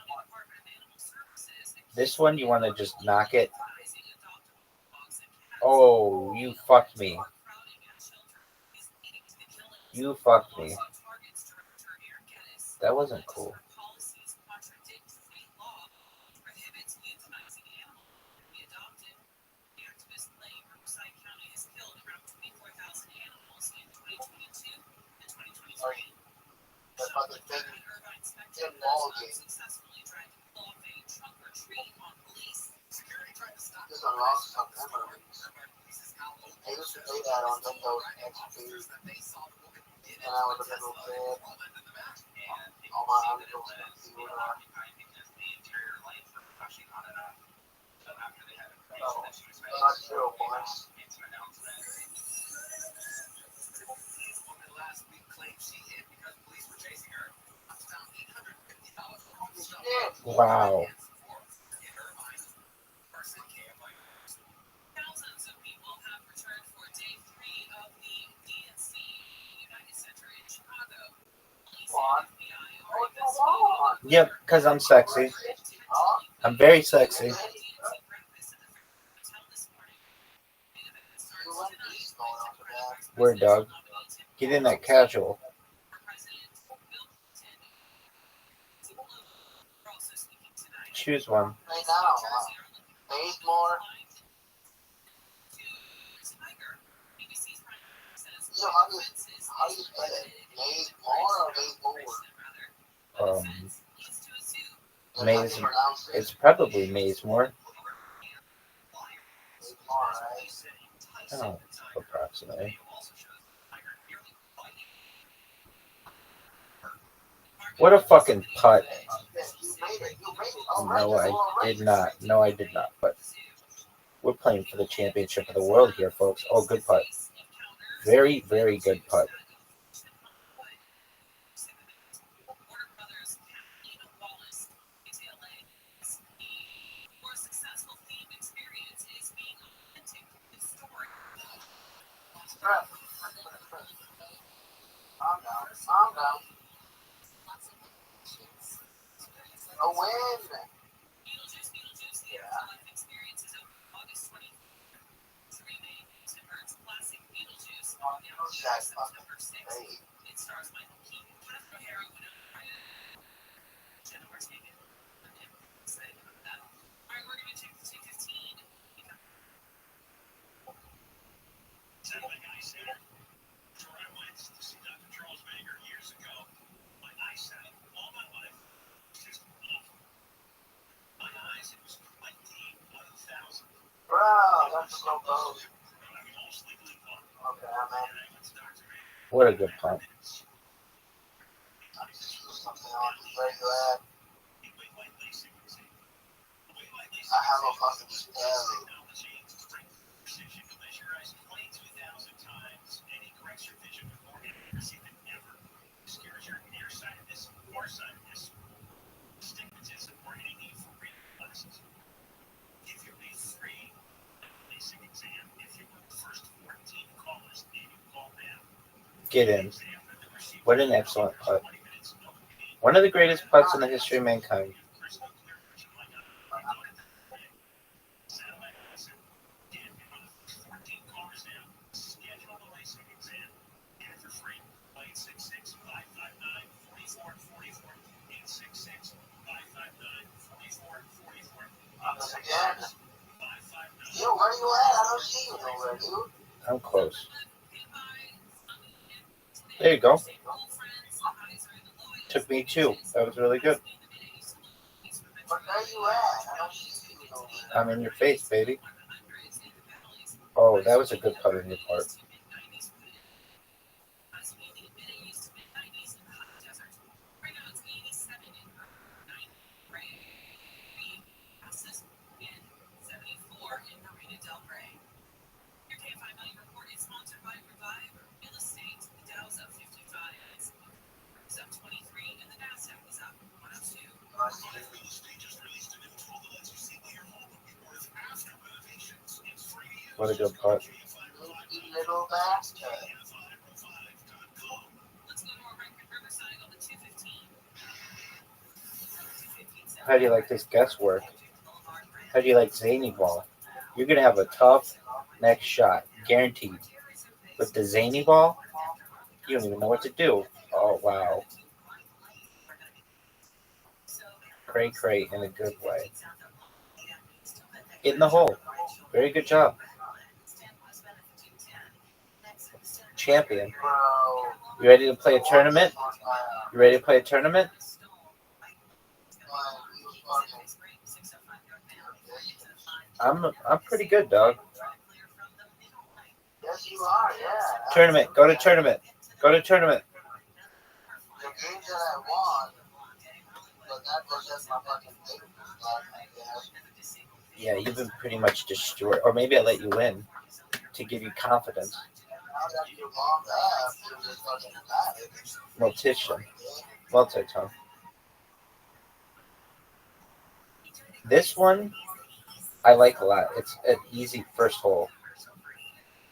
S15: This one, you want to just knock it. Oh, you fucked me. You fucked me. That wasn't cool.
S6: This unlocks some memories. I used to play that on Windows XP. And I was a little kid. All my uncles and computer. Not sure once.
S15: Wow. Yep, because I'm sexy. I'm very sexy. Word, dog. Get in that casual. Choose one.
S6: Right now, Bazemore. So how do you spell it? Bazemore or Bazemore?
S15: Maze. It's probably Mazemore. Oh, approximately. What a fucking putt. No, I did not. No, I did not. But we're playing for the championship of the world here, folks. Oh, good putt. Very, very good putt.
S6: I'm down. A win. Wow, that's so close. Okay, I'm in.
S15: What a good putt.
S6: have a fucking spell.
S15: Get in. What an excellent putt. One of the greatest putts in the history of mankind.
S6: Again. Yo, where you at? I don't see you nowhere, dude.
S15: I'm close. There you go. Took me 2. That was really good.
S6: Where you at? I don't see you nowhere.
S15: I'm in your face, baby. Oh, that was a good putt on your part. What a good putt.
S6: Little bastard.
S15: How do you like this guesswork? How do you like zany ball? You're going to have a tough next shot, guaranteed. With the zany ball, you don't even know what to do. Oh, wow. Cray in a good way. Get in the hole. Very good job. Champion. You ready to play a tournament? You ready to play a tournament? I'm pretty good, dog.
S6: Yes, you are, yeah.
S15: Tournament. Go to tournament. Go to tournament.
S6: The games that I won, but that was just my fucking favorite spot, I guess.
S15: Yeah, you've been pretty much destroyed. Or maybe I let you in to give you confidence.
S6: Now that you warmed up, you just fucking got it.
S15: Mortician. Multi-tone. This one, I like a lot. It's an easy first hole.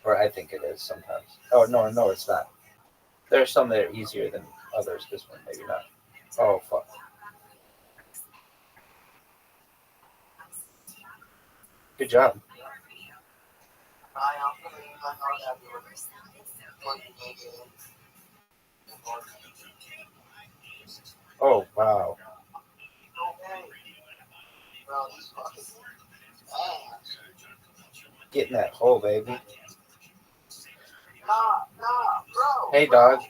S15: Or I think it is sometimes. Oh, no, it's not. There are some that are easier than others. This one, maybe not. Oh, fuck. Good job. Oh, wow. Get in that hole, baby. Hey, dog.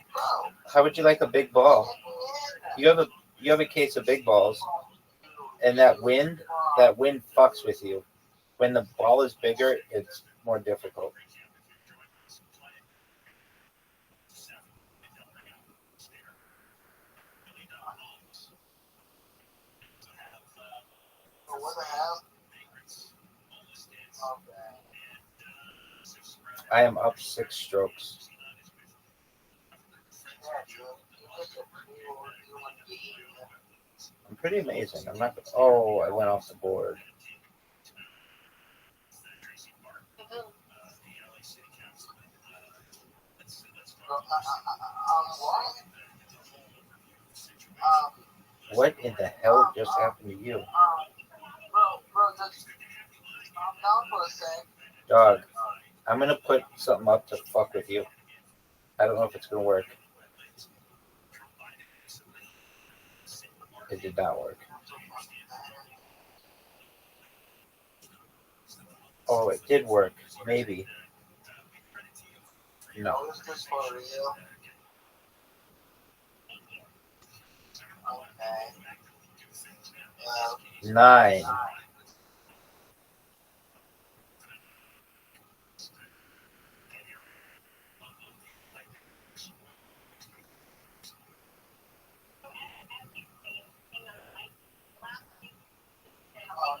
S15: How would you like a big ball? You have a case of big balls, and that wind fucks with you. When the ball is bigger, it's more difficult. I am up 6 strokes. I'm pretty amazing. I'm not. Oh, I went off the board. What in the hell just happened to you? Dog, I'm going to put something up to fuck with you. I don't know if it's going to work. It did not work. Oh, it did work. Maybe. No. 9.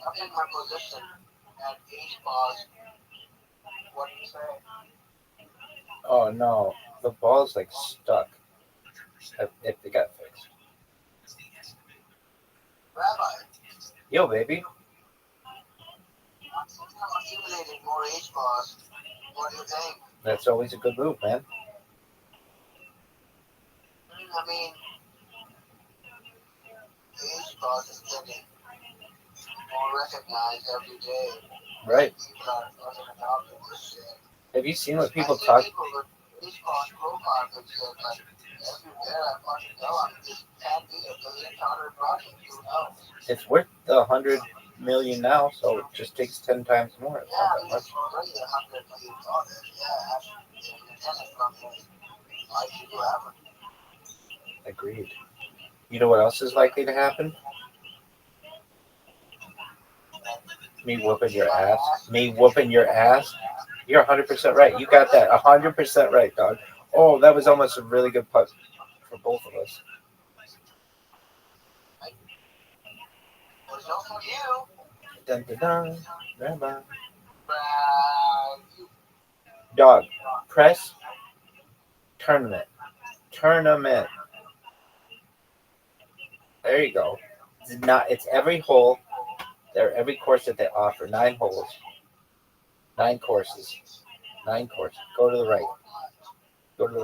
S6: I'm in my position at age pause. What do you say?
S2: Oh no, the ball's like stuck. If it got fixed.
S6: Rabbi,
S2: Yo, baby.
S6: I'm accumulating more age pause. What do you think?
S2: That's always a good move, man.
S6: I mean, age pause is getting more recognized every day.
S2: Right.
S6: People are fucking adopting this shit.
S2: Have you seen what people
S6: I see
S2: talk?
S6: people with age pause profile pictures like everywhere I fucking go. I'm just can't be a $1 billion project. Who knows?
S2: It's worth the 100 million now, so it just takes 10 times more. It's
S6: Yeah,
S2: not
S6: I
S2: that
S6: mean,
S2: much.
S6: it's already $100 million. Yeah, actually, the tenant company likely to happen.
S2: Agreed. You know what else is likely to happen? Me whooping your ass. Me whooping your ass. You're 100% right. You got that 100% right, dog. Oh, that was almost a really good putt for both of us.
S6: There's no for you.
S2: Dun, dun, dun. Rabbi. Dog. Press. Tournament. Tournament. There you go. It's every hole. Every course that they offer. 9 holes. 9 courses. 9 courses. Go to the right. Go to the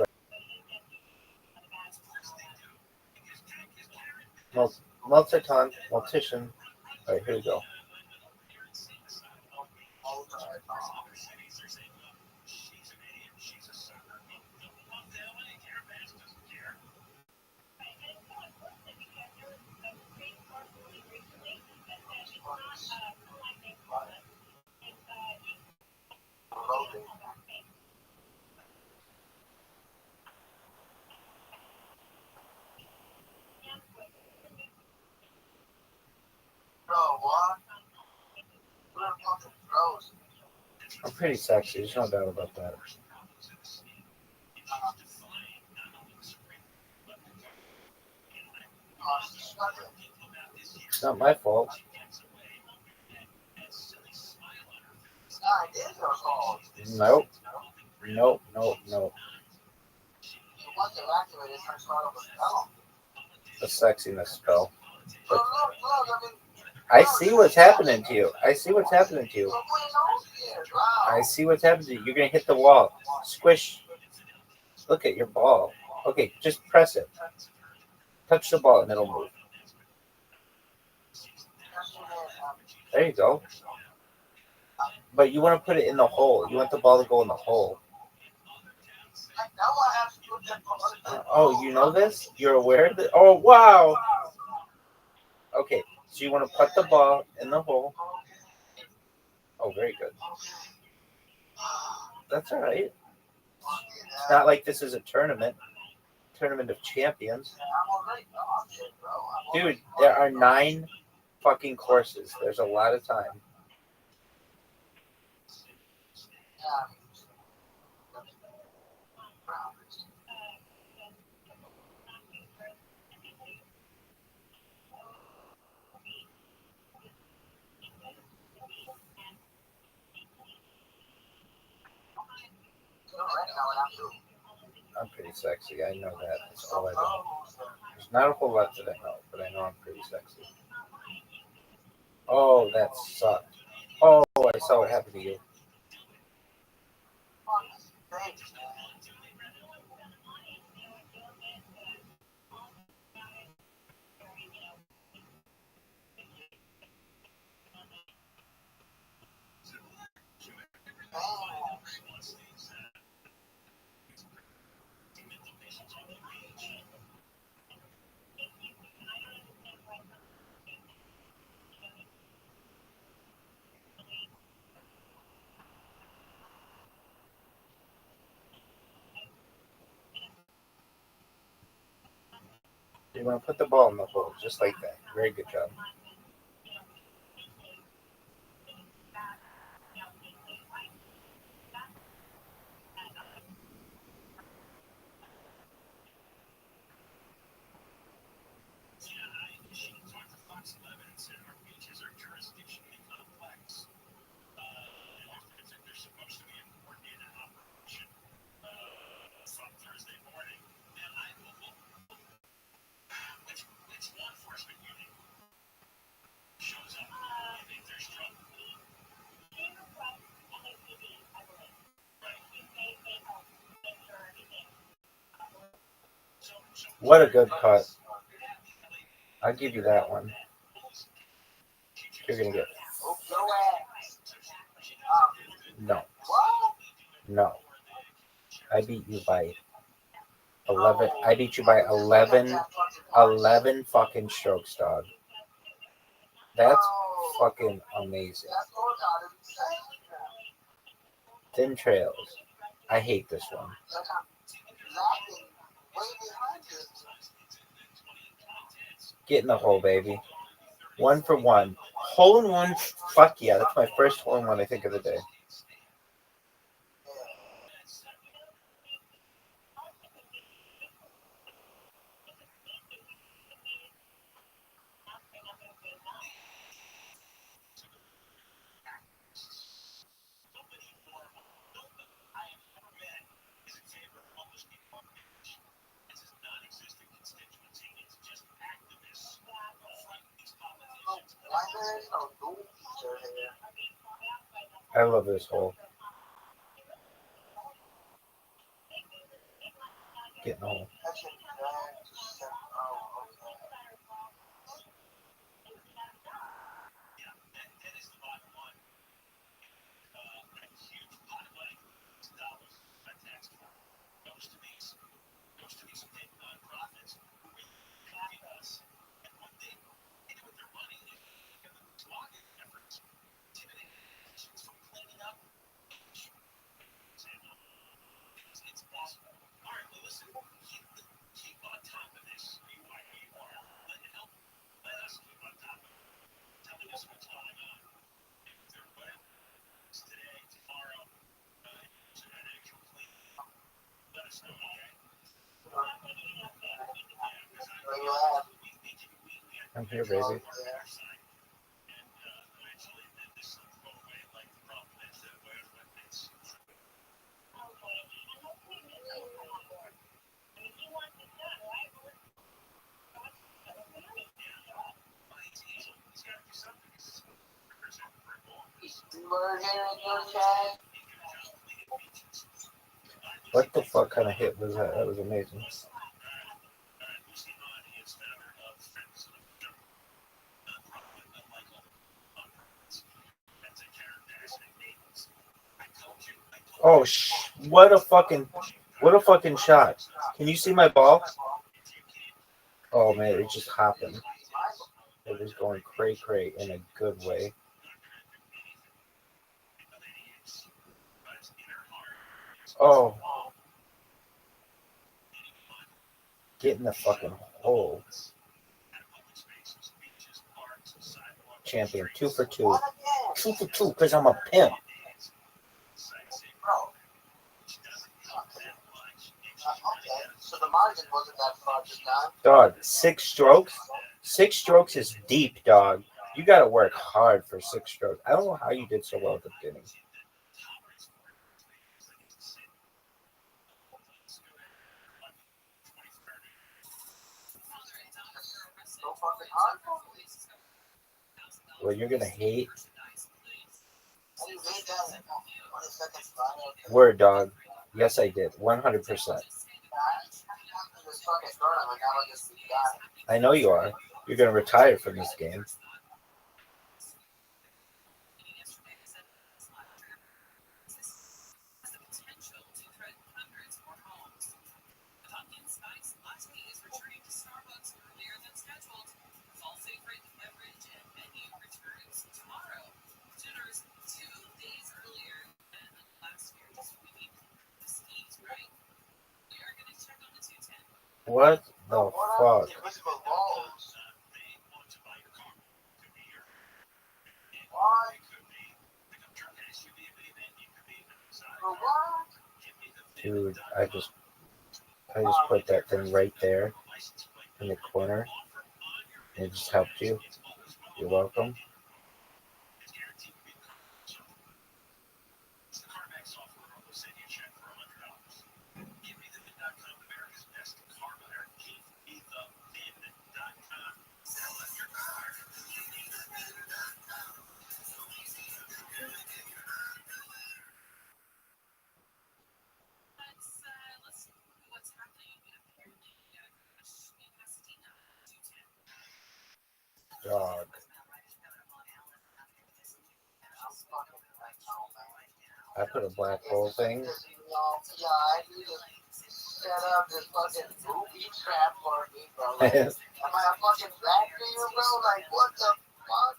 S2: right. Multiton. Multician. All right, here we go. I'm pretty sexy. There's no doubt about that. It's not my fault. Nope. Nope. Nope. Nope. The sexiness spell. But I see what's happening to you. I see what's happening to you. I see what's happening to you. You're going to hit the wall. Squish. Look at your ball. Okay, just press it. Touch the ball and it'll move. There you go. But you want to put it in the hole. You want the ball to go in the hole. Oh, you know this? You're aware of it? Oh, wow. Okay, so you want to put the ball in the hole. Oh, very good. That's all right. It's not like this is a tournament of champions. Dude, there are 9 fucking courses. There's a lot of time. I'm pretty sexy. I know that. That's all I know. There's not a whole lot that I know, but I know I'm pretty sexy. Oh, that sucked. Oh, I saw what happened to you. You want to put the ball in the hole, just like that. Very good job. What a good cut. I'll give you that one. You're gonna get no. No. I beat you by 11. I beat you by 11 fucking strokes, dog. That's fucking amazing. Thin Trails. I hate this one. Get in the hole, baby. 1 for 1. Hole in one. Fuck yeah. That's my first hole in one, I think, of the day. I love this hole. Get in the hole. I'm here, baby. What the fuck kind of hit was that? That was amazing. Oh, what a fucking shot. Can you see my ball? Oh, man, it just happened. It was going cray-cray in a good way. Oh. Get in the fucking hole. Champion, 2 for 2. 2 for 2, because I'm a pimp.
S6: So the margin wasn't that far just now.
S2: Dog, 6 strokes? 6 strokes is deep, dog. You got to work hard for 6 strokes. I don't know how you did so well at the beginning. Well, you're going to hate. Word, dog. Yes, I did. 100%. I know you are. You're going to retire from this game. What the fuck? Dude, I just put that thing right there in the corner. And it just helped you. You're welcome. I put a black hole thing.
S6: Yeah, you just set up this fucking booby trap for me, bro. Like, am I a fucking blackmailer, bro? Like, what the fuck?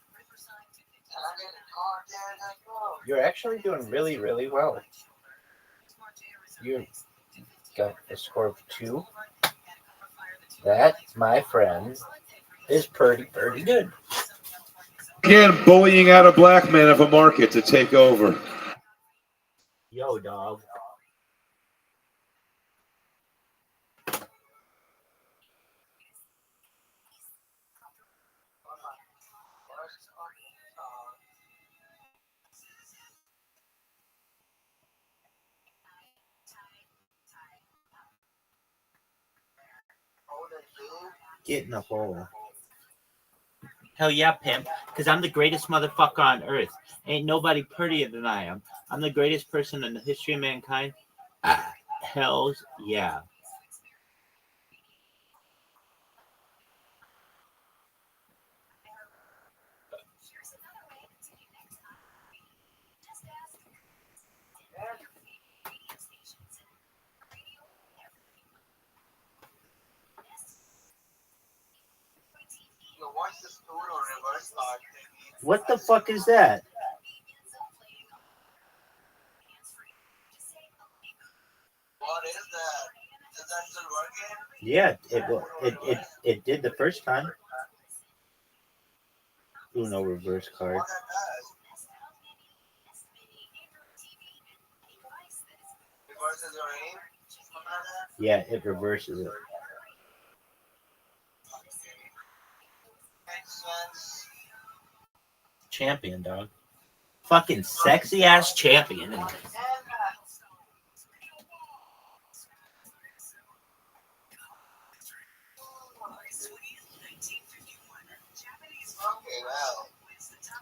S6: And I get a car there and I go.
S2: You're actually doing really, really well. You got a score of 2. That, my friend, is pretty good.
S10: Again, bullying out a black man of a market to take over.
S15: Yo, dog. Get in the hole. Hell yeah, pimp. Because I'm the greatest motherfucker on earth. Ain't nobody prettier than I am. I'm the greatest person in the history of mankind. Hells yeah. What the fuck is that?
S6: What is that? Is that still working?
S15: Yeah, it did the first time. Uno reverse card. Yeah, it reverses it. Champion, dog. Fucking sexy ass champion.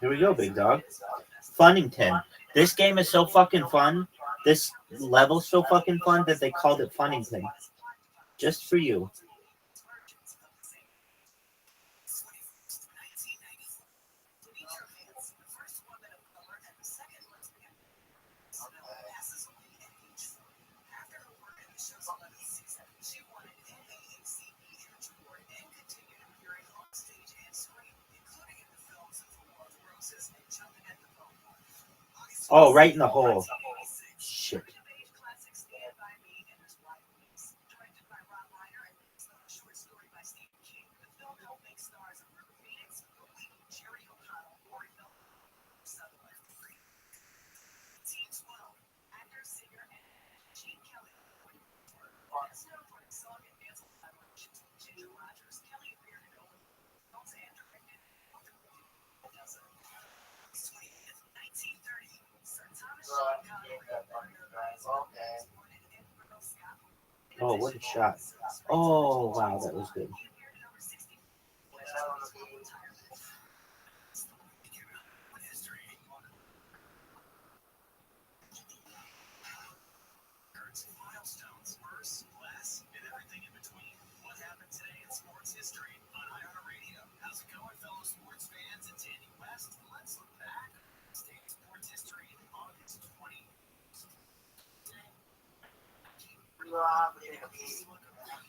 S15: Here we go, big dog. Funnington. This game is so fucking fun. This level's so fucking fun that they called it Funnington. Just for you. Oh, right in the hole. Shit. Oh, what a shot. Oh, wow, that was good.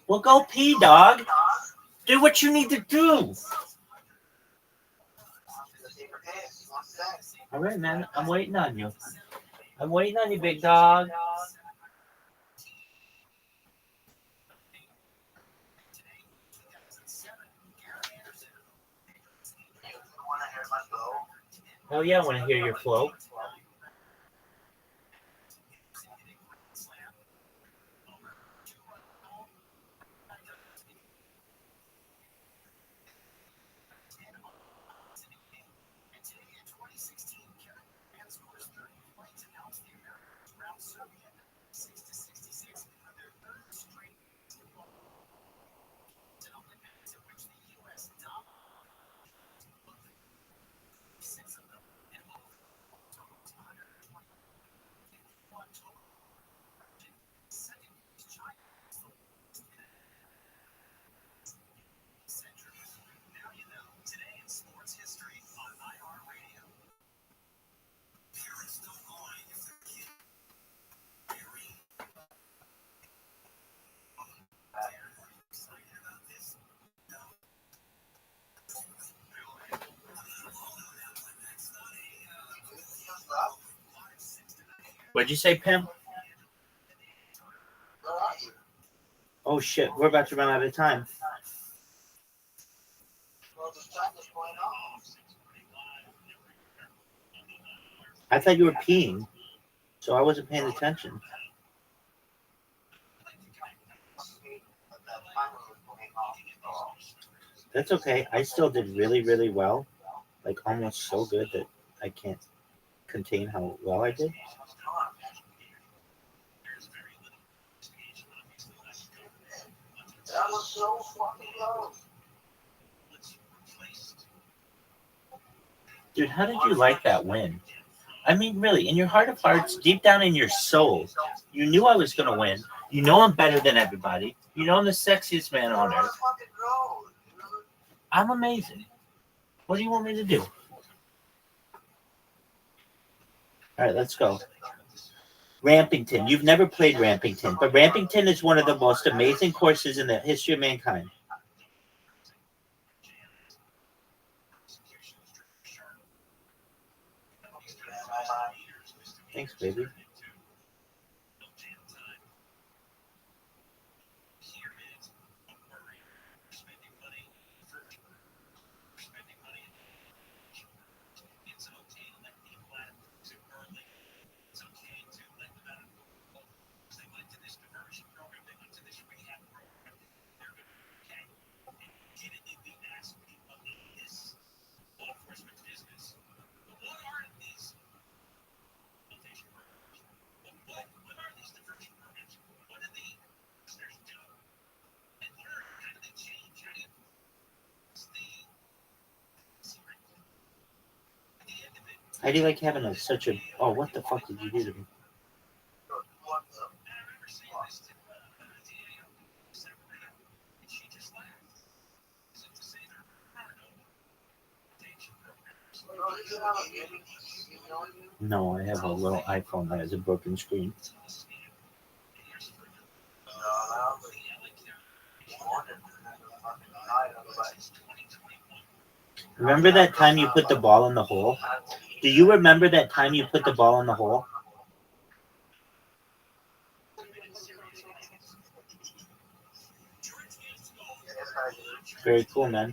S15: Well, go pee, dog. Do what you need to do. All right, man. I'm waiting on you. I'm waiting on you, big dog. Oh, yeah, I want to hear your flow. What'd you say, Pim? Oh shit, we're about to run out of time. I thought you were peeing, so I wasn't paying attention. That's okay. I still did really, really well. Like almost so good that I can't contain how well I did.
S6: That was so fucking low.
S15: Dude, how did you like that win? I mean, really, in your heart of hearts, deep down in your soul, you knew I was going to win. You know I'm better than everybody. You know I'm the sexiest man on earth. I'm amazing. What do you want me to do? All right, let's go. Rampington. You've never played Rampington, but Rampington is one of the most amazing courses in the history of mankind. Thanks, baby. How do you like having such a... Oh, what the fuck did you do to me? No, I have a little iPhone that has a broken screen. Remember that time you put the ball in the hole? Do you remember that time you put the ball in the hole? Very cool, man.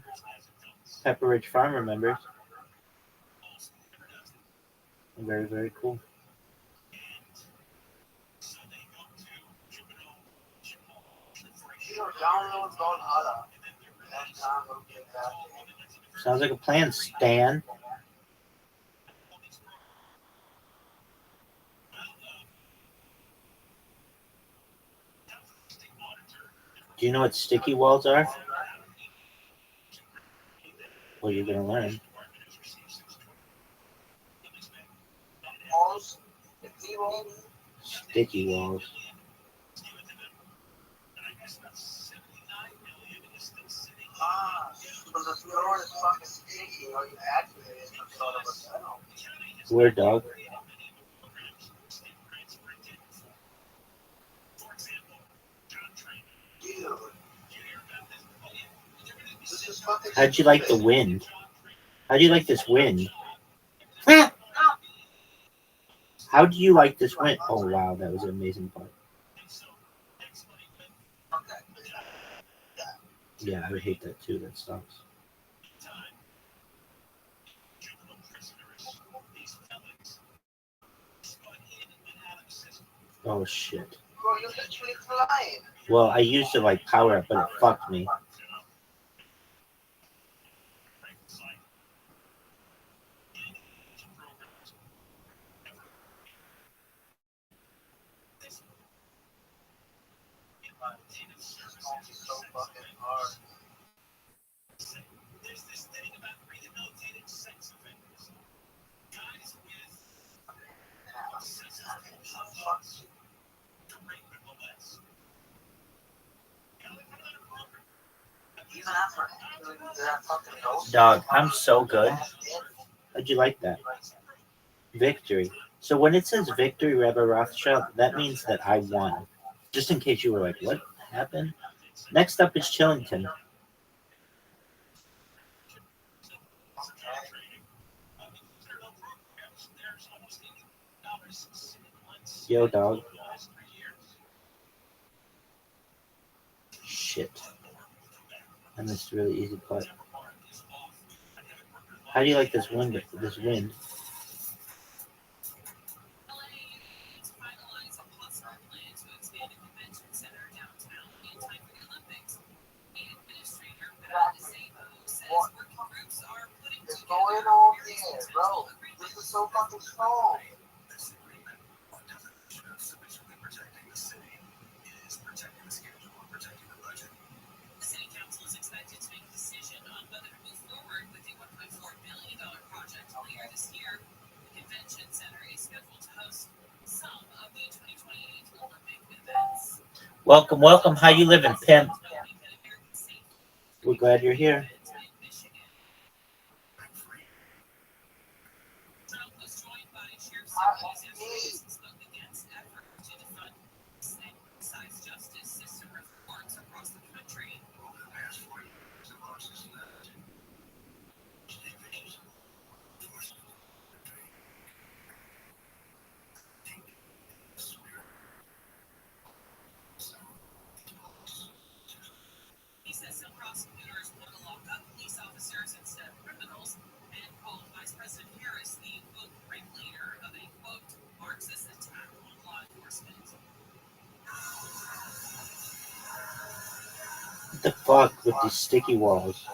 S15: Pepper Ridge Farm remembers. Very, very cool. Sounds like a plan, Stan. Do you know what sticky walls are? Well, you're going to learn. Sticky walls. Where, dog? How'd you like the wind? How do you like this wind? How do you like this wind? Oh, wow, that was an amazing part. Yeah, I would hate that too. That sucks. Oh, shit. Well, I used to like power up, but it fucked me. Dog, I'm so good. How'd you like that? Victory. So when it says victory, Rabbi Rothschild, that means that I won. Just in case you were like, what happened? Next up is Chillington. Yo, dog. Shit. I missed a really easy putt. How do you like this wind? This wind?
S6: What's going on here, bro? This is so fucking strong.
S5: The city council is expected to make a decision on whether to move forward with the $1.4 billion project later this year. The convention center is scheduled to host some of the 2028 Olympic events.
S15: Welcome, welcome. How you living, pimp? We're glad you're here.
S5: Trump was joined by sheriff's deputies yesterday and spoke against efforts to defund excise justice system reforms across the country. He says some prosecutors want to lock up police officers instead of criminals, and called Vice President Harris the quote ringleader of a quote Marxist attack on law enforcement.
S15: What the fuck with these sticky walls?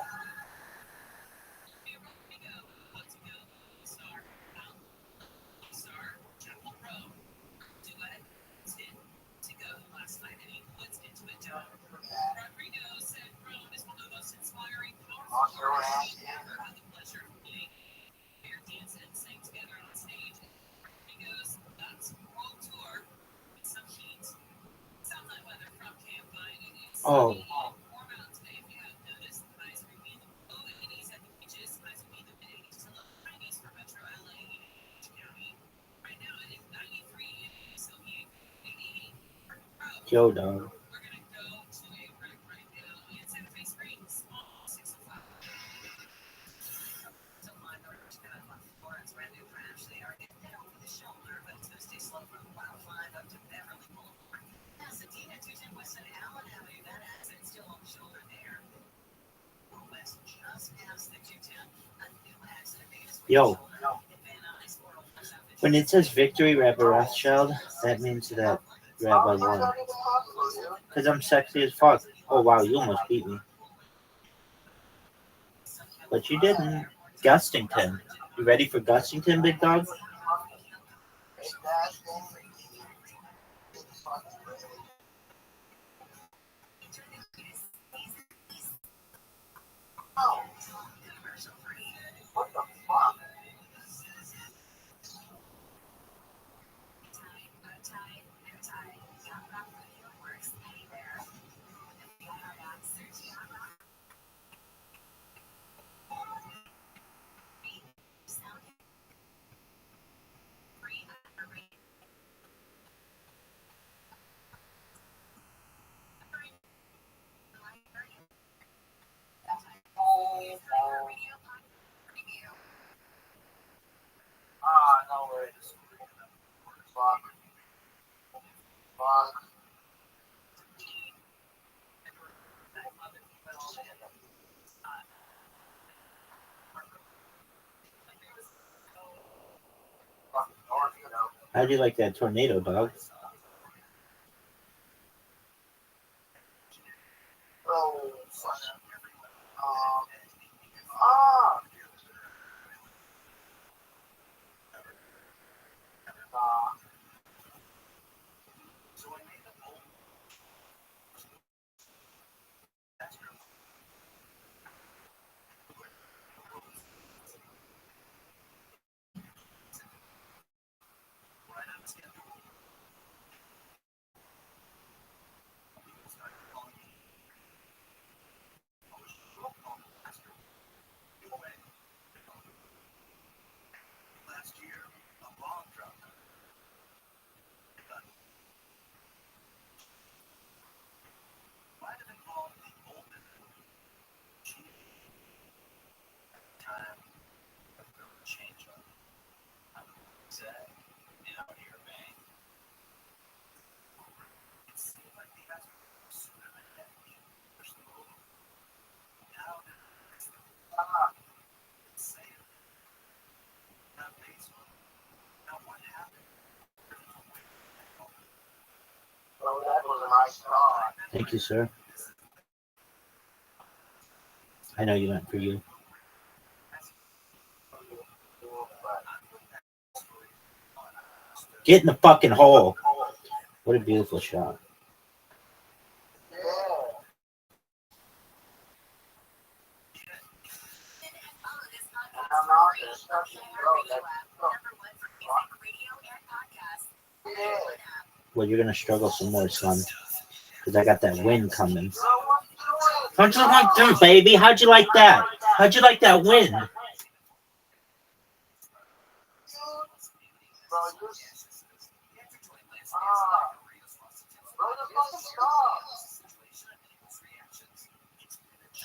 S15: Oh. Yo, dog. Yo. When it says victory, Rabbi Rothschild, that means that Rabbi won. Because I'm sexy as fuck. Oh, wow, you almost beat me. But you didn't. Gustington. You ready for Gustington, big dog?
S6: What the fuck? No worries. Fuck. Fuck.
S15: How do you like that tornado, dog?
S6: Oh, fuck. Ah!
S15: Thank you, sir. I know you meant for you. Get in the fucking hole. What a beautiful shot. Well, you're gonna struggle some more, son, because I got that wind coming. How'd you like that, baby? How'd you like that? How'd you like that wind?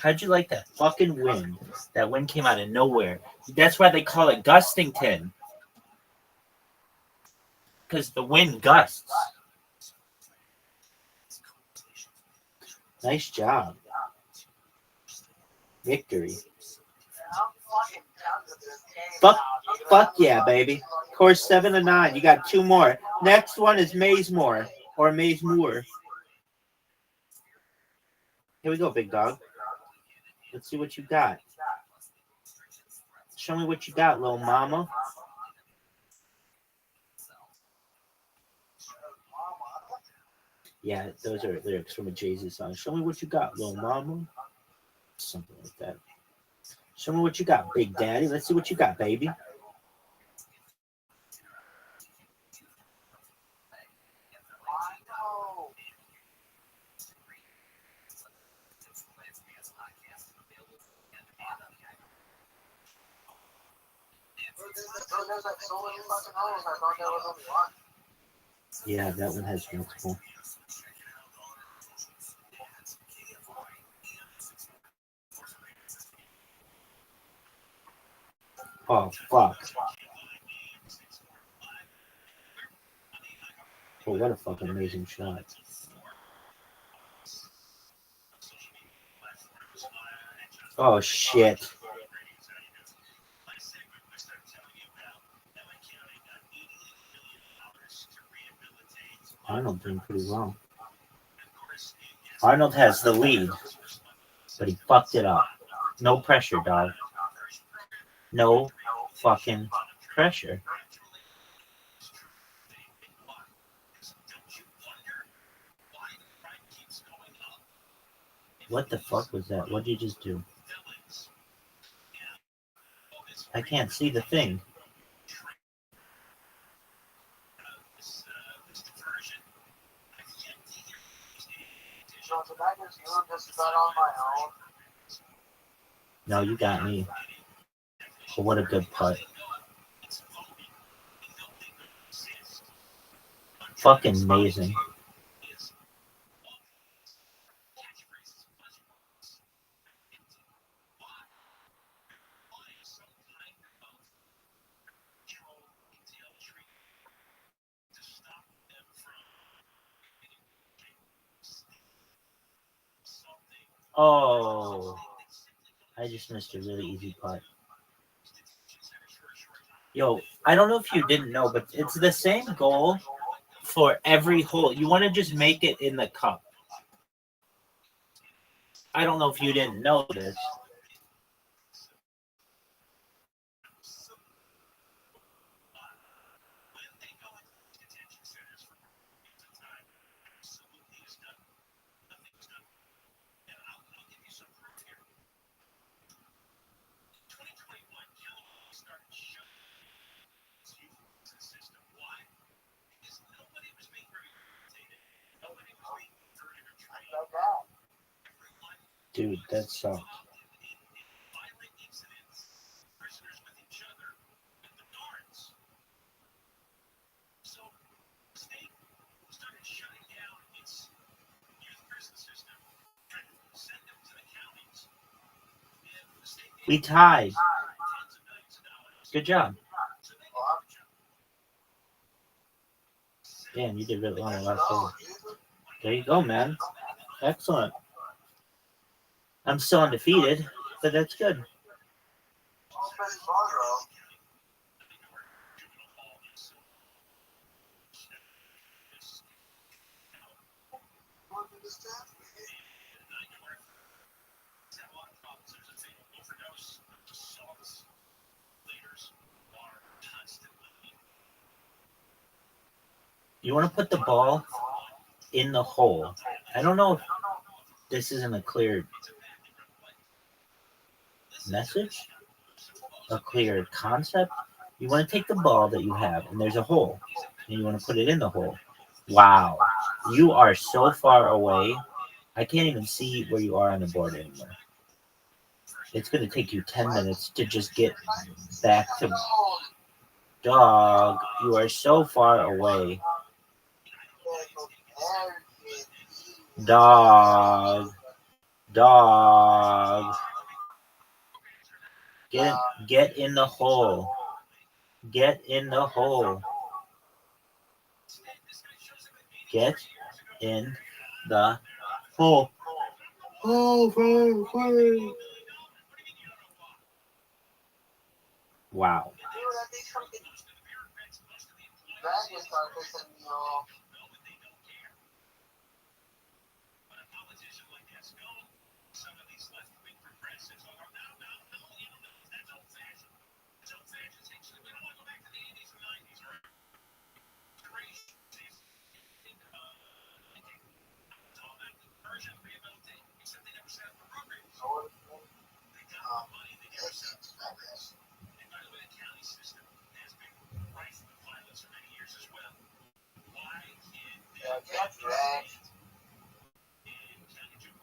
S15: How'd you like that fucking wind? That wind came out of nowhere. That's why they call it Gustington. Because the wind gusts. Nice job. Victory. Fuck yeah, baby. Course 7 to 9. You got 2 more. Next one is Maysmore or Maysmoor. Here we go, big dog. Let's see what you got. Show me what you got, little mama. Yeah, those are lyrics from a Jay-Z song. Show me what you got, little mama. Something like that. Show me what you got, big daddy. Let's see what you got, baby. Yeah, that one has multiple. Oh, fuck. Oh, what a fucking amazing shot. Oh, shit. Arnold doing pretty well. Arnold has the lead, but he fucked it up. No pressure, dog. No fucking pressure. What the fuck was that? What did you just do? I can't see the thing. No, you got me. Oh, what a good putt. Fucking amazing. Oh, I just missed a really easy putt. Yo, I don't know if you didn't know, but it's the same goal for every hole. You want to just make it in the cup. I don't know if you didn't know this. Dude, that sucked. We tied. Good job. Damn, you did really well on the last hole. There you go, man. Excellent. I'm still undefeated, but that's good. You want to put the ball in the hole. I don't know if this isn't a clear message, a clear concept. You want to take the ball that you have, and there's a hole, and you want to put it in the hole. Wow. You are so far away. I can't even see where you are on the board anymore. It's going to take you 10 minutes to just get back to... Dog, you are so far away. Dog. Get in the hole. Get in the hole. Get in the hole. Wow.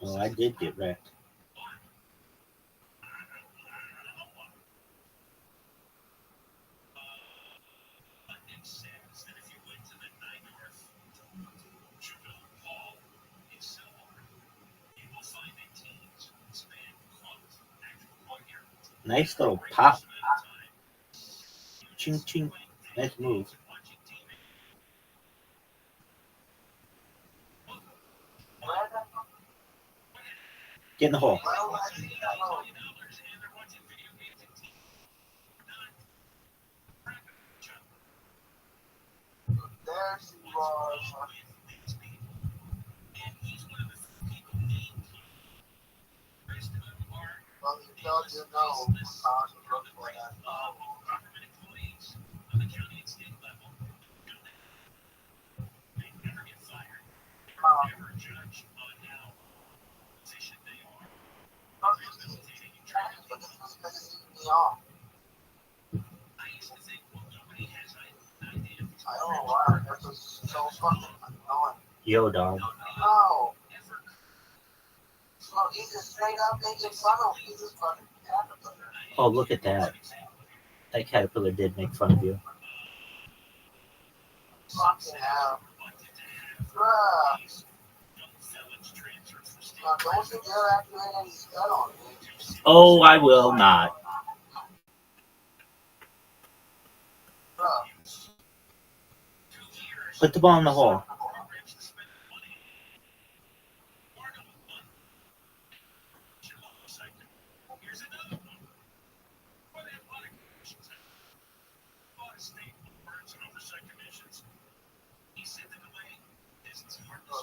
S15: Well, I did get wrecked. Nice little pop. Ching ching. Nice move. Get in the hole. Yo, dog.
S6: No. Well, he's just straight up making fun of you. This fucking caterpillar.
S15: Oh, look at that. That caterpillar did make fun of you.
S6: Fucking hell. Bruh. Now, don't you dare activate any spell on me.
S15: Oh, I will not.
S6: Bruh.
S15: Put the ball in the hole.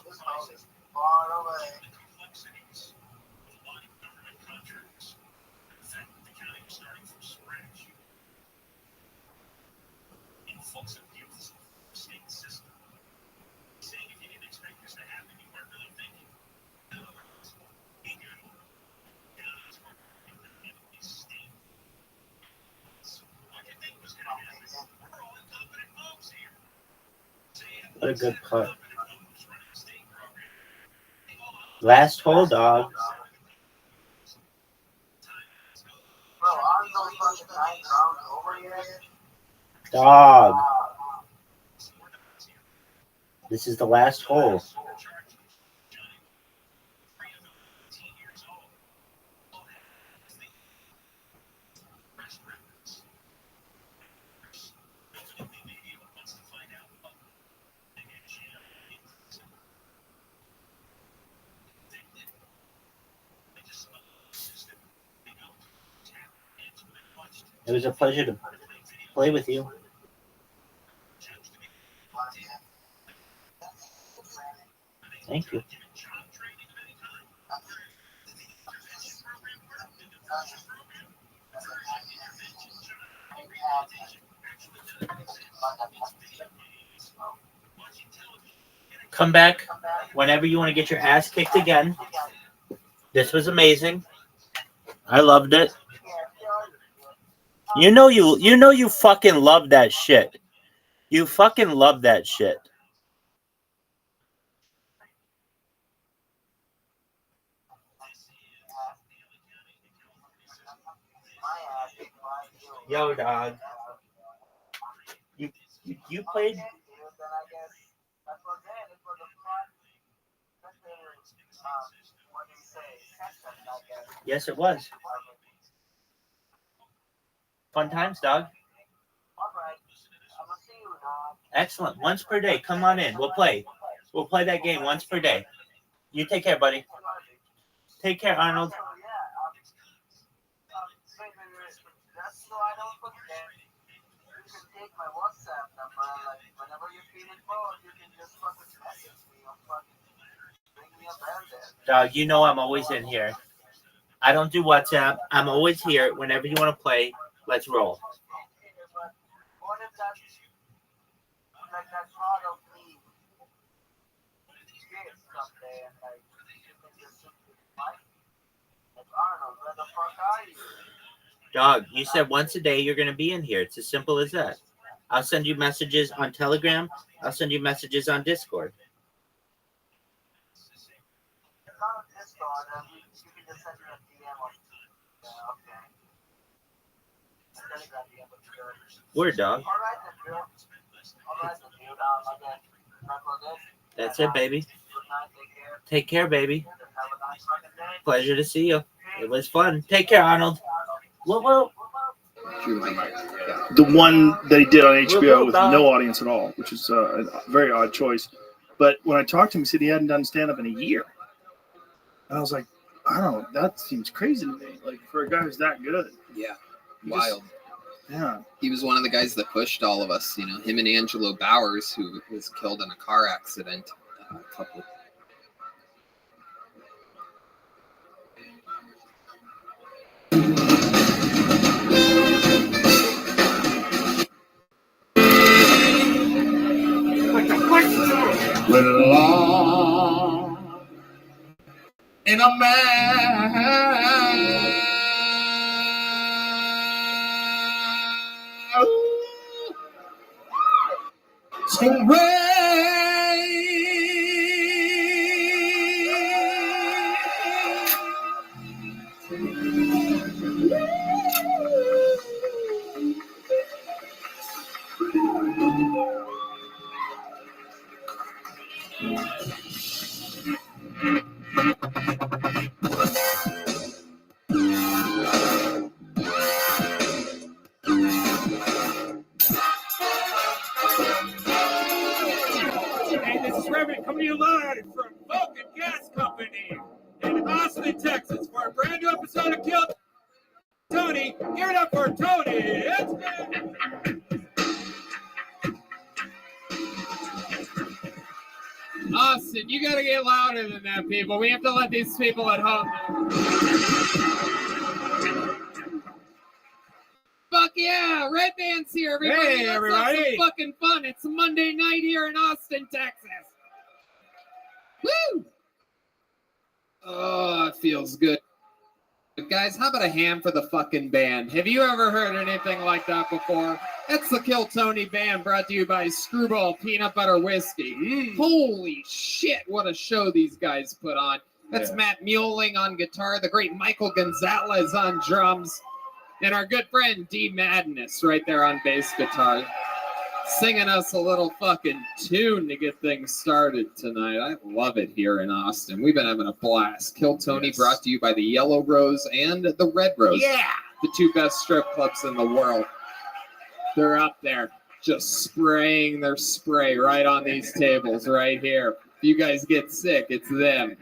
S6: This house is far away.
S15: What a good putt. Last hole, dog.
S6: Bro, aren't those fucking 9 rounds over here?
S15: Dog. This is the last hole. It was a pleasure to play with you. Thank you. Come back whenever you want to get your ass kicked again. This was amazing. I loved it. You know you fucking love that shit. You fucking love that shit. Yo, dog. You played. Yes, it was. Fun times, dog. Excellent. Once per day. Come on in. We'll play. We'll play that game once per day. You take care, buddy. Take care, Arnold. Dog, you know I'm always in here. I don't do WhatsApp. I'm always here. Whenever you want to play, let's roll. Dog, you said once a day you're going to be in here. It's as simple as that. I'll send you messages on Telegram. I'll send you messages on Discord. Word, dog. That's it, baby. Take care, baby. Pleasure to see you. It was fun. Take care, Arnold. Whoa.
S19: The one that he did on HBO with no audience at all, which is a very odd choice. But when I talked to him, he said he hadn't done stand-up in a year. And I was like, I don't know, that seems crazy to me. Like, for a guy who's that good.
S13: Yeah, wild.
S19: Yeah.
S13: He was one of the guys that pushed all of us, him and Angelo Bowers, who was killed in a car accident a couple.
S1: With a long in a man. So
S4: Hey, this is Rabbi coming to you live from Vulcan Gas Company in Austin, Texas, for a brand new episode of Kill Tony. Give it up for Tony.
S8: Austin, you gotta get louder than that, people. We have to let these people at home know. Fuck yeah, Red Band's here, everybody.
S4: Hey,
S8: Let's
S4: everybody.
S8: have some fucking fun. It's Monday night here in Austin, Texas. Woo! Oh, it feels good. But guys, how about a hand for the fucking band? Have you ever heard anything like that before? That's the Kill Tony Band, brought to you by Screwball Peanut Butter Whiskey. Holy shit, what a show these guys put on. That's
S4: Yeah.
S8: Matt Muehling on guitar, the great Michael Gonzalez on drums, and our good friend D Madness right there on bass guitar, singing us a little fucking tune to get things started tonight. I love it here in Austin. We've been having a blast. Kill Tony, brought to you by the Yellow Rose and the Red Rose.
S4: Yeah.
S8: The two best strip clubs in the world. They're up there just spraying their spray right on these tables right here. If you guys get sick, it's them.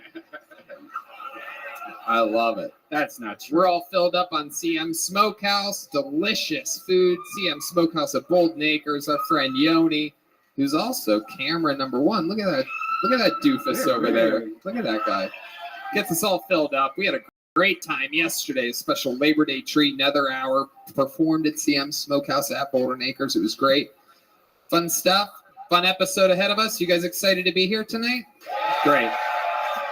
S8: I love it.
S17: That's not true.
S8: We're all filled up on CM Smokehouse. Delicious food. CM Smokehouse at Bolden Acres. Our friend Yoni, who's also camera number one. Look at that. Look at that doofus over there. Look at that guy. Gets us all filled up. We had a Great time yesterday, a special Labor Day treat, another hour performed at CM Smokehouse at Bolden Acres. It was great. Fun stuff. Fun episode ahead of us. You guys excited to be here tonight? Great.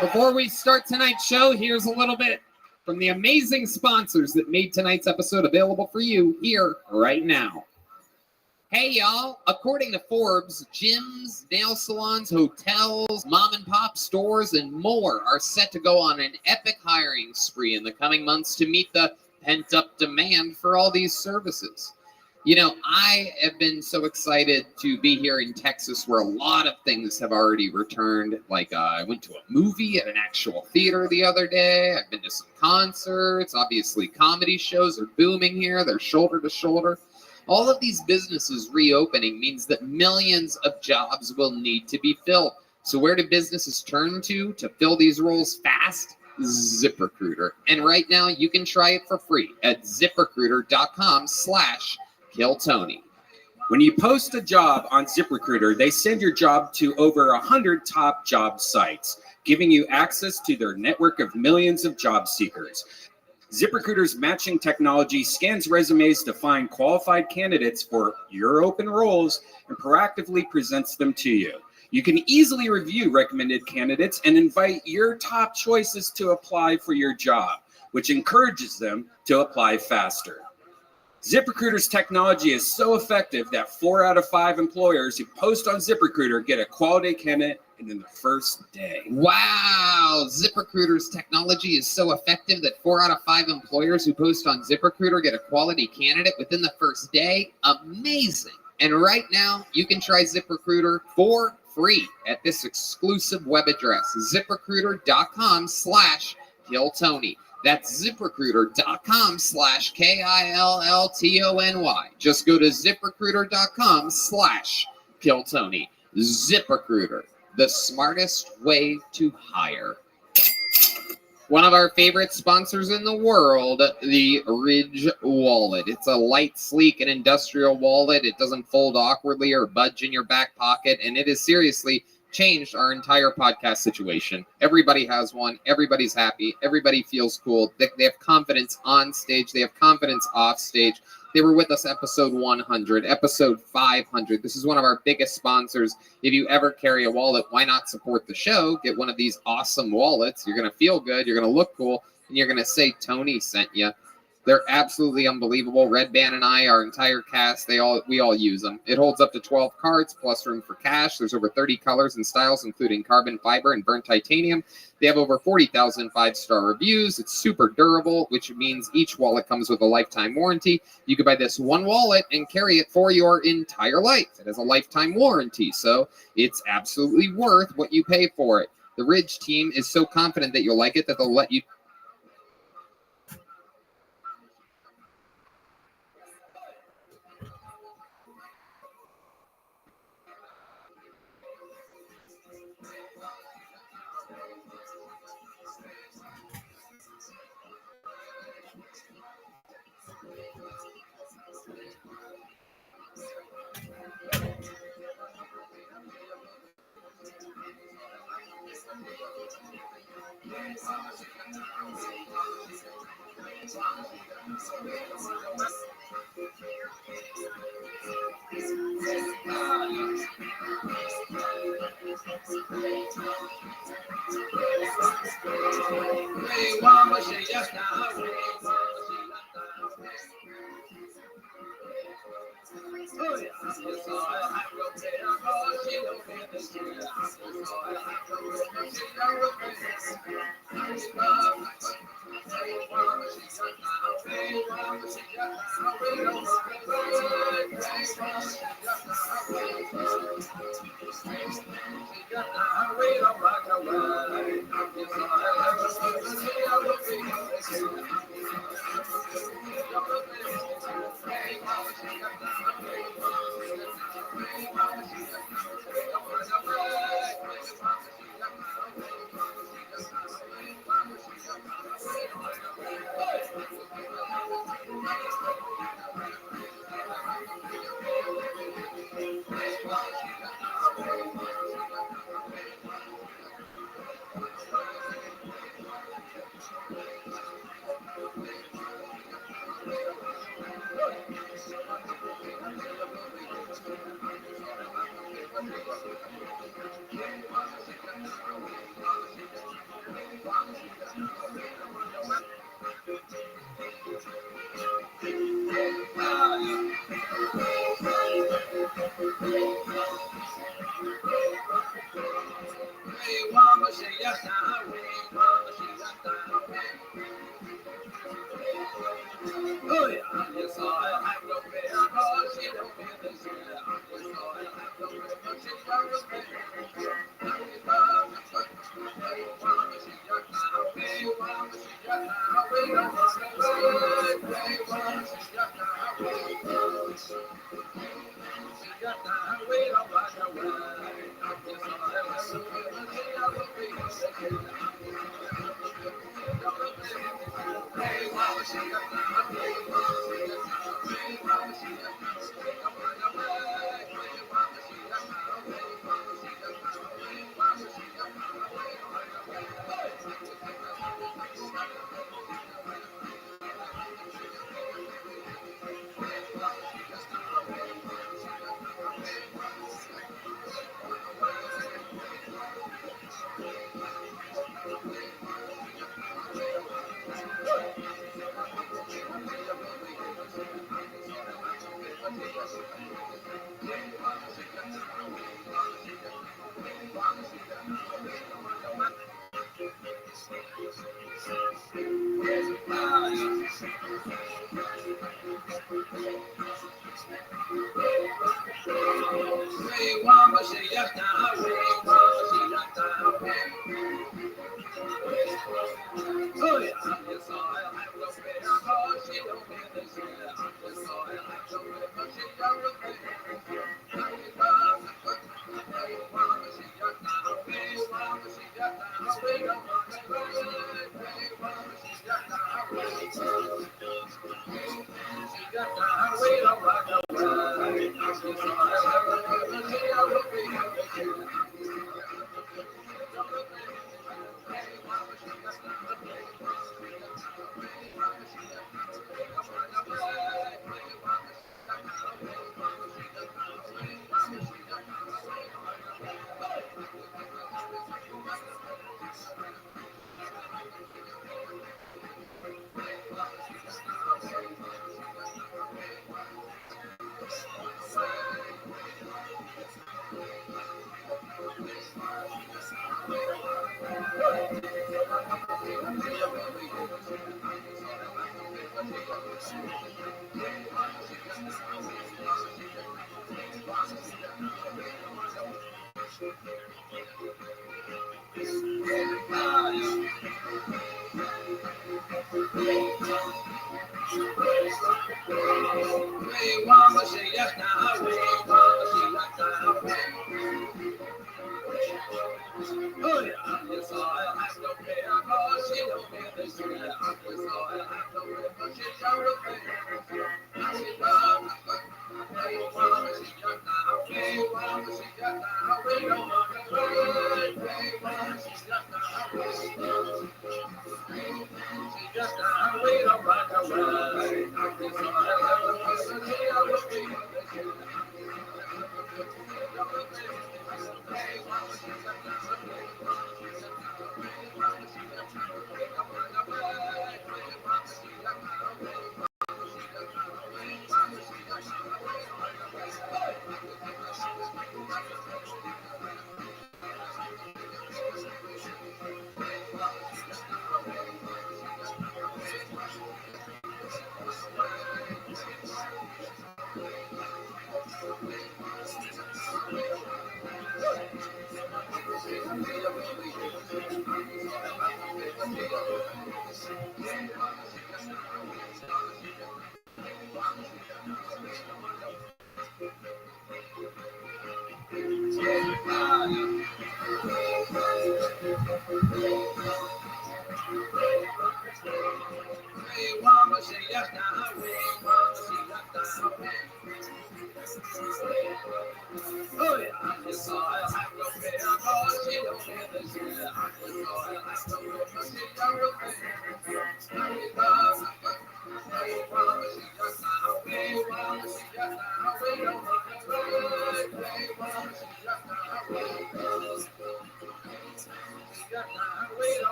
S8: Before we start tonight's show, here's a little bit from the amazing sponsors that made tonight's episode available for you here right now. Hey, y'all. According to Forbes, gyms, nail salons, hotels, mom and pop stores, and more are set to go on an epic hiring spree in the coming months to meet the pent-up demand for all these services. You know, I have been so excited to be here in Texas where a lot of things have already returned. Like I went to a movie at an actual theater the other day. I've been to some concerts. Obviously, comedy shows are booming here. They're shoulder to shoulder. All of these businesses reopening means that millions of jobs will need to be filled. So where do businesses turn to fill these roles fast? ZipRecruiter. And right now you can try it for free at ZipRecruiter.com/KillTony.
S9: When you post a job on ZipRecruiter, they send your job to over 100 top job sites, giving you access to their network of millions of job seekers. ZipRecruiter's matching technology scans resumes to find qualified candidates for your open roles and proactively presents them to you. You can easily review recommended candidates and invite your top choices to apply for your job, which encourages them to apply faster. ZipRecruiter's technology is so effective that 4 out of 5 employers who post on ZipRecruiter get a quality candidate within the first day.
S8: Wow, ZipRecruiter's technology is so effective that 4 out of 5 employers who post on ZipRecruiter get a quality candidate within the first day. Amazing. And right now, you can try ZipRecruiter for free at this exclusive web address, ZipRecruiter.com/KillTony. That's ZipRecruiter.com/KillTony. Just go to ZipRecruiter.com/KillTony. ZipRecruiter, the smartest way to hire. One of our favorite sponsors in the world, the Ridge Wallet. It's a light, sleek, and industrial wallet. It doesn't fold awkwardly or budge in your back pocket, and it has seriously changed our entire podcast situation. Everybody has one. Everybody's happy. Everybody feels cool. They have confidence on stage. They have confidence off stage. They were with us episode 100, episode 500. This is one of our biggest sponsors. If you ever carry a wallet, why not support the show? Get one of these awesome wallets. You're going to feel good. You're going to look cool. And you're going to say Tony sent you. They're absolutely unbelievable. Red Band and I, our entire cast, we all use them. It holds up to 12 cards plus room for cash. There's over 30 colors and styles, including carbon fiber and burnt titanium. They have over 40,000 5-star reviews. It's super durable, which means each wallet comes with a lifetime warranty. You could buy this one wallet and carry it for your entire life. It has a lifetime warranty, so it's absolutely worth what you pay for it. The Ridge team is so confident that you'll like it that they'll let you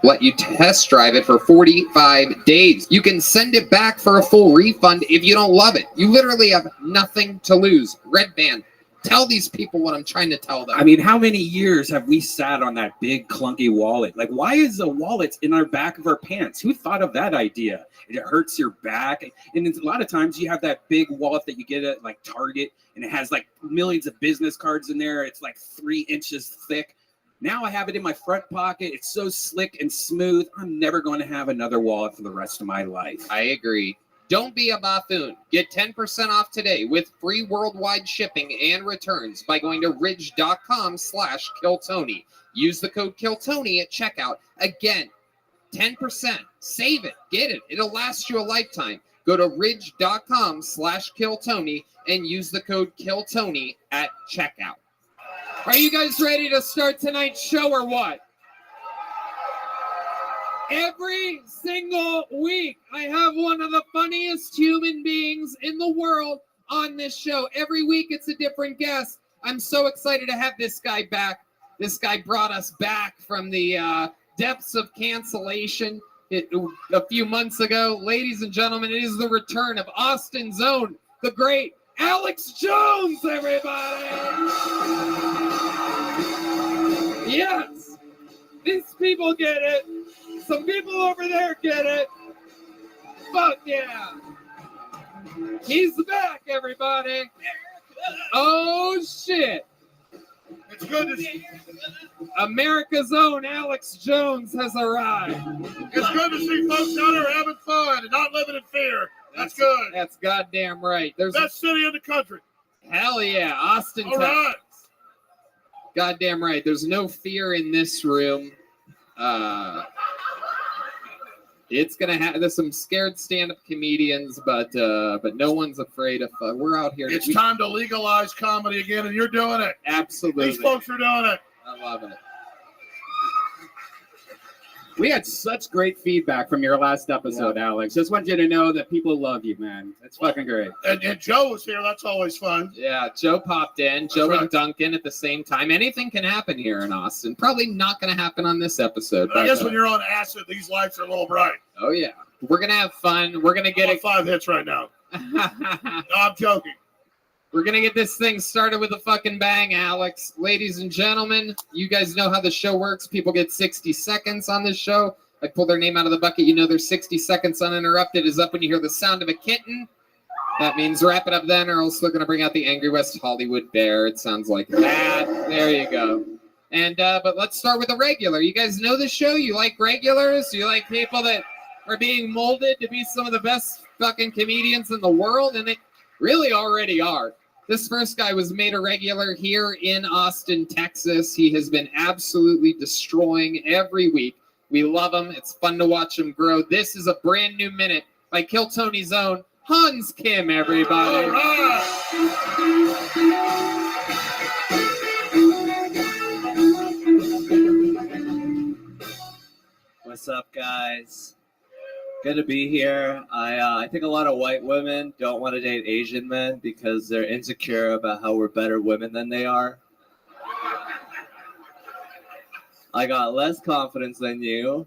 S1: Let you test drive it for 45 days. You can send it back for a full refund if you don't love it. You literally have nothing to lose. Red Band, tell these people what I'm trying to tell them.
S9: I mean, how many years have we sat on that big clunky wallet? Like, why is a wallet in our back of our pants? Who thought of that idea? It hurts your back. And a lot of times you have that big wallet that you get at like Target, and it has like millions of business cards in there. It's like 3 inches thick. Now I have it in my front pocket. It's so slick and smooth. I'm never going to have another wallet for the rest of my life.
S1: I agree. Don't be a buffoon. Get 10% off today with free worldwide shipping and returns by going to ridge.com/KillTony. Use the code KillTony at checkout. Again, 10%. Save it. Get it. It'll last you a lifetime. Go to ridge.com/KillTony and use the code KillTony at checkout.
S8: Are you guys ready to start tonight's show or what? Every single week, I have one of the funniest human beings in the world on this show. Every week, it's a different guest. I'm so excited to have this guy back. This guy brought us back from the depths of cancellation a few months ago. Ladies and gentlemen, it is the return of Austin's own, the great Alex Jones, everybody! Yes! These people get it. Some people over there get it. Fuck yeah! He's back, everybody! Oh, shit!
S16: It's good to see
S8: America's own Alex Jones has arrived.
S16: It's good to see folks out there having fun and not living in fear. That's good.
S8: That's goddamn right. There's
S16: Best city in the country.
S8: Hell yeah, Austin,
S16: All
S8: Texas.
S16: right.
S8: Goddamn right. There's no fear in this room. It's gonna have there's some scared stand-up comedians, but no one's afraid of. We're out here.
S16: It's time to legalize comedy again, and you're doing it.
S8: Absolutely.
S16: These folks are doing it.
S8: I love it.
S9: We had such great feedback from your last episode, Alex. Just want you to know that people love you, man. It's fucking great.
S16: And Joe was here. That's always fun.
S8: Yeah, Joe popped in.
S16: That's
S8: Joe
S16: right.
S8: and Duncan at the same time. Anything can happen here in Austin. Probably not going to happen on this episode.
S16: I guess when you're on acid, these lights are a little bright.
S8: Oh, yeah. We're going to have fun. We're going to get
S16: it. 5 hits right now. No, I'm joking.
S8: We're going to get this thing started with a fucking bang, Alex. Ladies and gentlemen, you guys know how the show works. People get 60 seconds on this show. I pull their name out of the bucket. You know their 60 seconds uninterrupted is up when you hear the sound of a kitten. That means wrap it up then, or else we're going to bring out the Angry West Hollywood Bear. It sounds like that. There you go. And but let's start with a regular. You guys know the show? You like regulars? You like people that are being molded to be some of the best fucking comedians in the world? And they really already are. This first guy was made a regular here in Austin, Texas. He has been absolutely destroying every week. We love him. It's fun to watch him grow. This is a brand new minute by Kill Tony's own Hans Kim, everybody.
S16: All right.
S12: What's up, guys? Good to be here. I think a lot of white women don't want to date Asian men because they're insecure about how we're better women than they are. I got less confidence than you.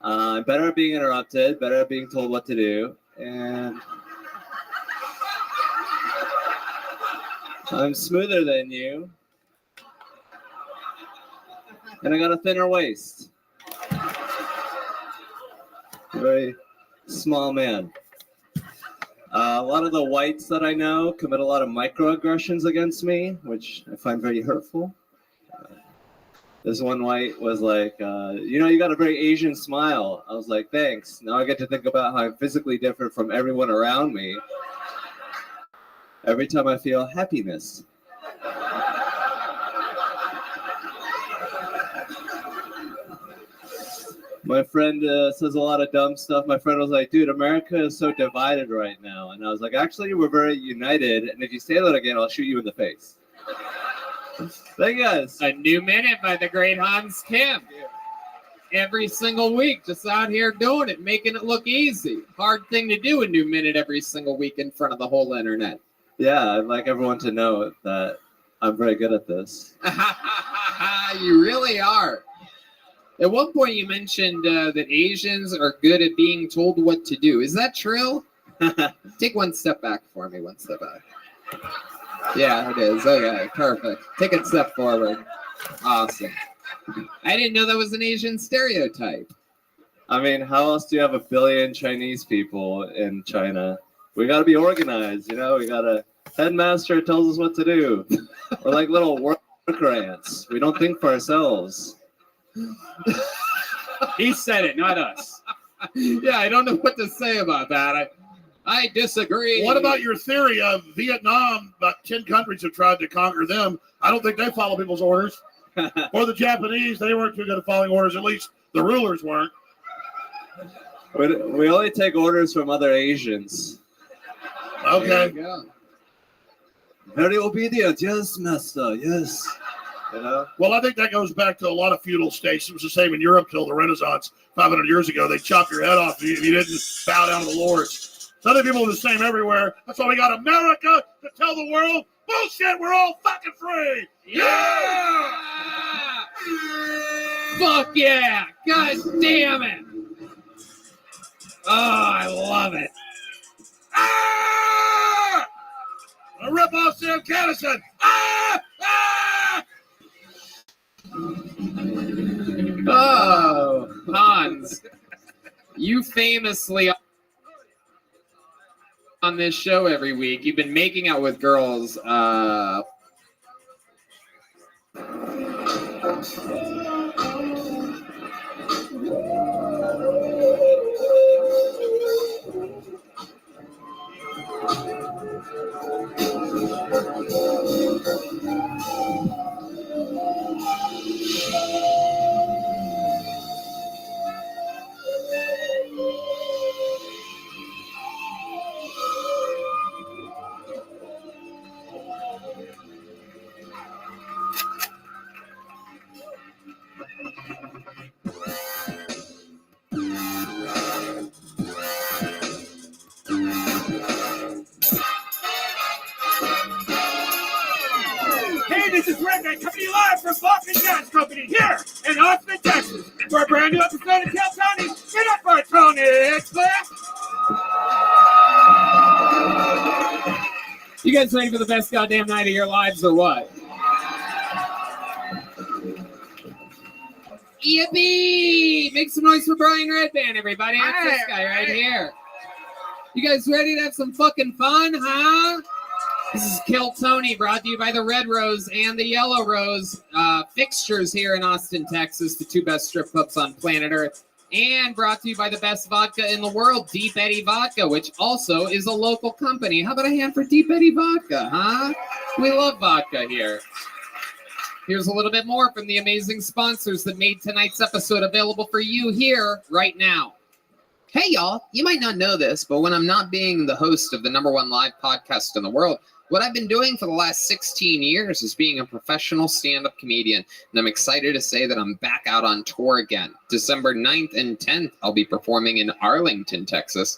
S12: I'm better at being interrupted, better at being told what to do, and I'm smoother than you. And I got a thinner waist. Very small man. A lot of the whites that I know commit a lot of microaggressions against me, which I find very hurtful. This one white was like, you got a very Asian smile. I was like, thanks. Now I get to think about how I'm physically different from everyone around me. Every time I feel happiness. My friend says a lot of dumb stuff. My friend was like, dude, America is so divided right now. And I was like, actually, we're very united. And if you say that again, I'll shoot you in the face. Thank you guys.
S8: A new minute by the great Hans Kim. Every single week, just out here doing it, making it look easy. Hard thing to do, a new minute every single week in front of the whole internet.
S12: Yeah, I'd like everyone to know that I'm very good at this.
S8: You really are. At one point, you mentioned that Asians are good at being told what to do. Is that true? Take one step back for me. One step back. Yeah, it is. Okay, perfect. Take a step forward. Awesome. I didn't know that was an Asian stereotype.
S12: I mean, how else do you have 1 billion Chinese people in China? We got to be organized, We got a headmaster tells us what to do. We're like little worker ants. We don't think for ourselves.
S9: He said it, not us.
S8: Yeah, I don't know what to say about that. I disagree.
S16: What about your theory of Vietnam? About 10 countries have tried to conquer them. I don't think they follow people's orders. Or the Japanese, they weren't too good at following orders. At least the rulers weren't.
S12: We only take orders from other Asians.
S16: Okay.
S12: Very obedient. Yes, master. Yes.
S16: Well, I think that goes back to a lot of feudal states. It was the same in Europe till the Renaissance 500 years ago. They chopped your head off if you didn't bow down to the lords. Other people are the same everywhere. That's why we got America to tell the world, bullshit, we're all fucking free. Yeah!
S8: Fuck yeah! God damn it! Oh, I love it.
S16: Ah! A rip off Sam Caddison. Ah! Ah!
S8: Oh, Hans, you famously on this show every week, you've been making out with girls.
S4: coming to you live from Boston Gas Company here in Austin, Texas, for a brand new episode of Kill Tony. Get up for Tony Hinchcliffe.
S8: You guys ready for the best goddamn night of your lives or what? Yippee! Make some noise for Brian Redband, everybody. That's this guy right here. You guys ready to have some fucking fun, huh? This is Kill Tony, brought to you by the Red Rose and the Yellow Rose, fixtures here in Austin, Texas, the two best strip clubs on planet Earth, and brought to you by the best vodka in the world, Deep Eddy Vodka, which also is a local company. How about a hand for Deep Eddy Vodka, huh? We love vodka here. Here's a little bit more from the amazing sponsors that made tonight's episode available for you here right now. Hey, y'all, you might not know this, but when I'm not being the host of the #1 live podcast in the world, what I've been doing for the last 16 years is being a professional stand-up comedian, and I'm excited to say that I'm back out on tour again. December 9th and 10th, I'll be performing in Arlington, Texas.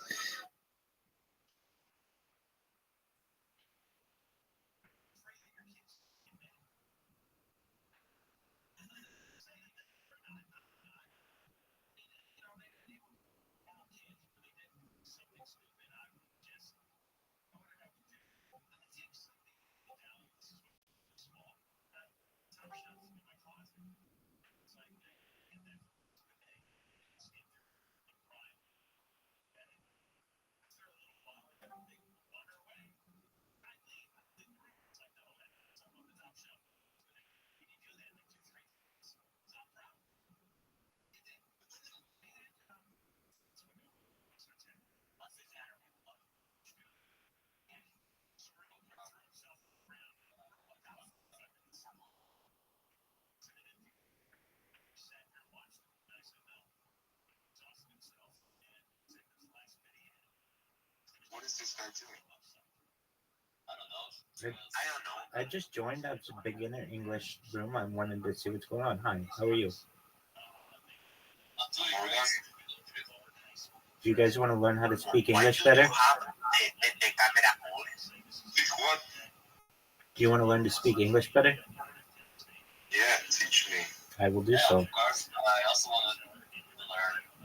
S6: What is this guy doing?
S15: I just joined a beginner English room. I wanted to see what's going on. Hi, how are you? Do you guys want to learn how to speak English better? Do you want to learn to speak English better?
S6: Yeah, teach me.
S15: I will do so.
S6: Of course. I also want to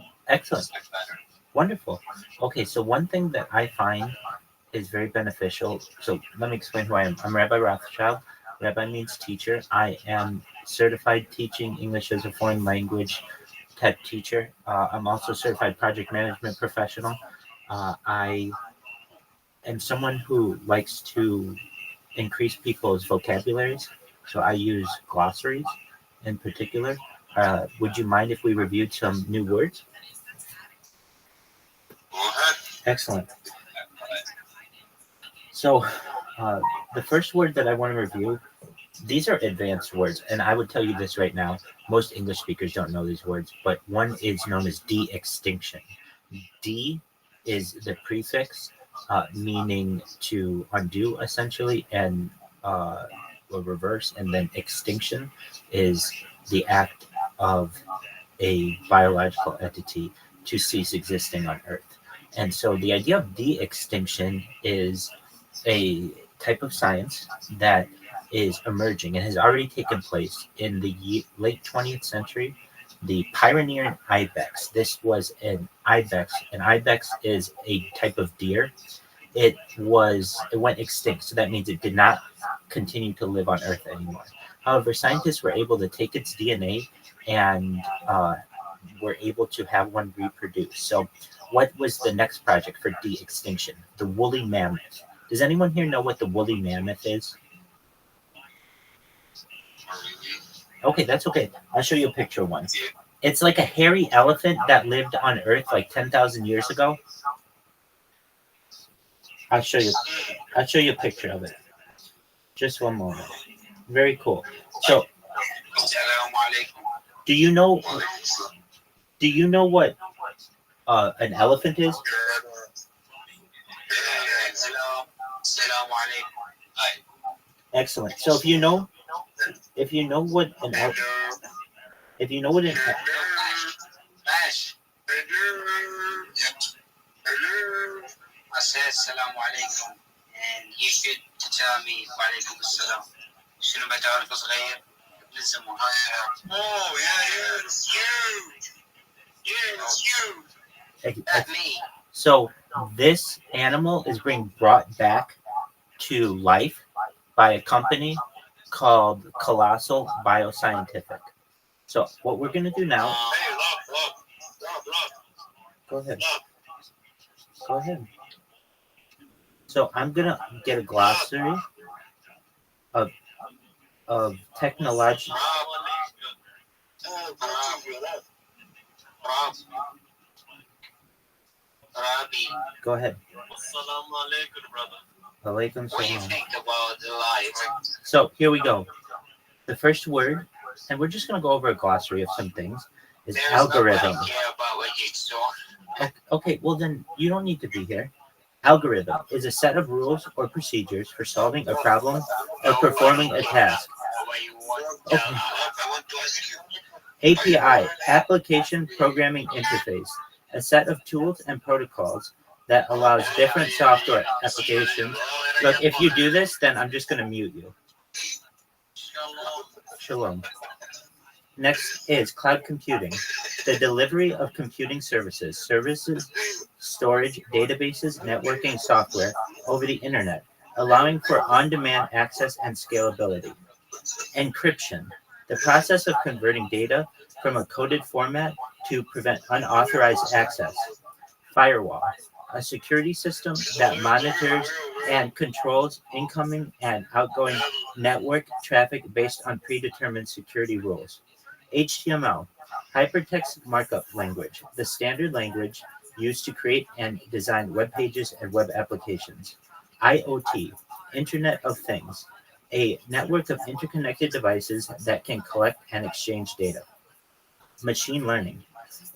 S6: learn.
S15: Excellent.
S6: Speak better.
S15: Wonderful. Okay, so one thing that I find is very beneficial. So let me explain who I am. I'm Rabbi Rothschild. Rabbi means teacher. I am certified teaching English as a foreign language type teacher. I'm also certified project management professional. I am someone who likes to increase people's vocabularies. So I use glossaries in particular. Would you mind if we reviewed some new words? Excellent. So the first word that I want to review, these are advanced words, and I would tell you this right now. Most English speakers don't know these words, but one is known as de-extinction. De is the prefix, meaning to undo, essentially, and or reverse, and then extinction is the act of a biological entity to cease existing on Earth. And so the idea of de-extinction is a type of science that is emerging and has already taken place in the late 20th century. The Pyrenean ibex. This was an ibex. An ibex is a type of deer. It went extinct, so that means it did not continue to live on Earth anymore. However, scientists were able to take its DNA and were able to have one reproduce. So what was the next project for de-extinction? The woolly mammoth. Does anyone here know what the woolly mammoth is? Okay, that's okay. I'll show you a picture of one. It's like a hairy elephant that lived on Earth like 10,000 years ago. I'll show you a picture of it. Just one moment. Very cool. So, do you know what an elephant is? Excellent. So if you know what an
S6: I said Assalamu alaikum, and you should tell me wa alaikum assalam. شنو بتعرف صغير؟ Oh, yeah, it's huge. Yeah, it's huge. That's me.
S15: So this animal is being brought back to life by a company called Colossal Bioscientific. So what we're gonna do now?
S6: Hey, look.
S15: Go ahead. Go ahead. So I'm gonna get a glossary of technology.
S6: Rabbi.
S15: Go ahead.
S6: Assalamu alaikum, brother.
S15: Alaikum
S6: What do you
S15: salam.
S6: think about the life?
S15: So here we go. The first word, and we're just gonna go over a glossary of some things, is algorithm. Okay, well then you don't need to be here. Algorithm is a set of rules or procedures for solving a problem or performing a task. Okay. API, Application Programming Interface, a set of tools and protocols that allows different software applications. Look, if you do this, then I'm just going to mute you. Shalom. Next is cloud computing, the delivery of computing services, storage, databases, networking software over the internet, allowing for on-demand access and scalability. Encryption, the process of converting data from a coded format to prevent unauthorized access. Firewall, a security system that monitors and controls incoming and outgoing network traffic based on predetermined security rules. HTML, hypertext markup language, the standard language used to create and design web pages and web applications. IoT, Internet of Things, a network of interconnected devices that can collect and exchange data. Machine learning,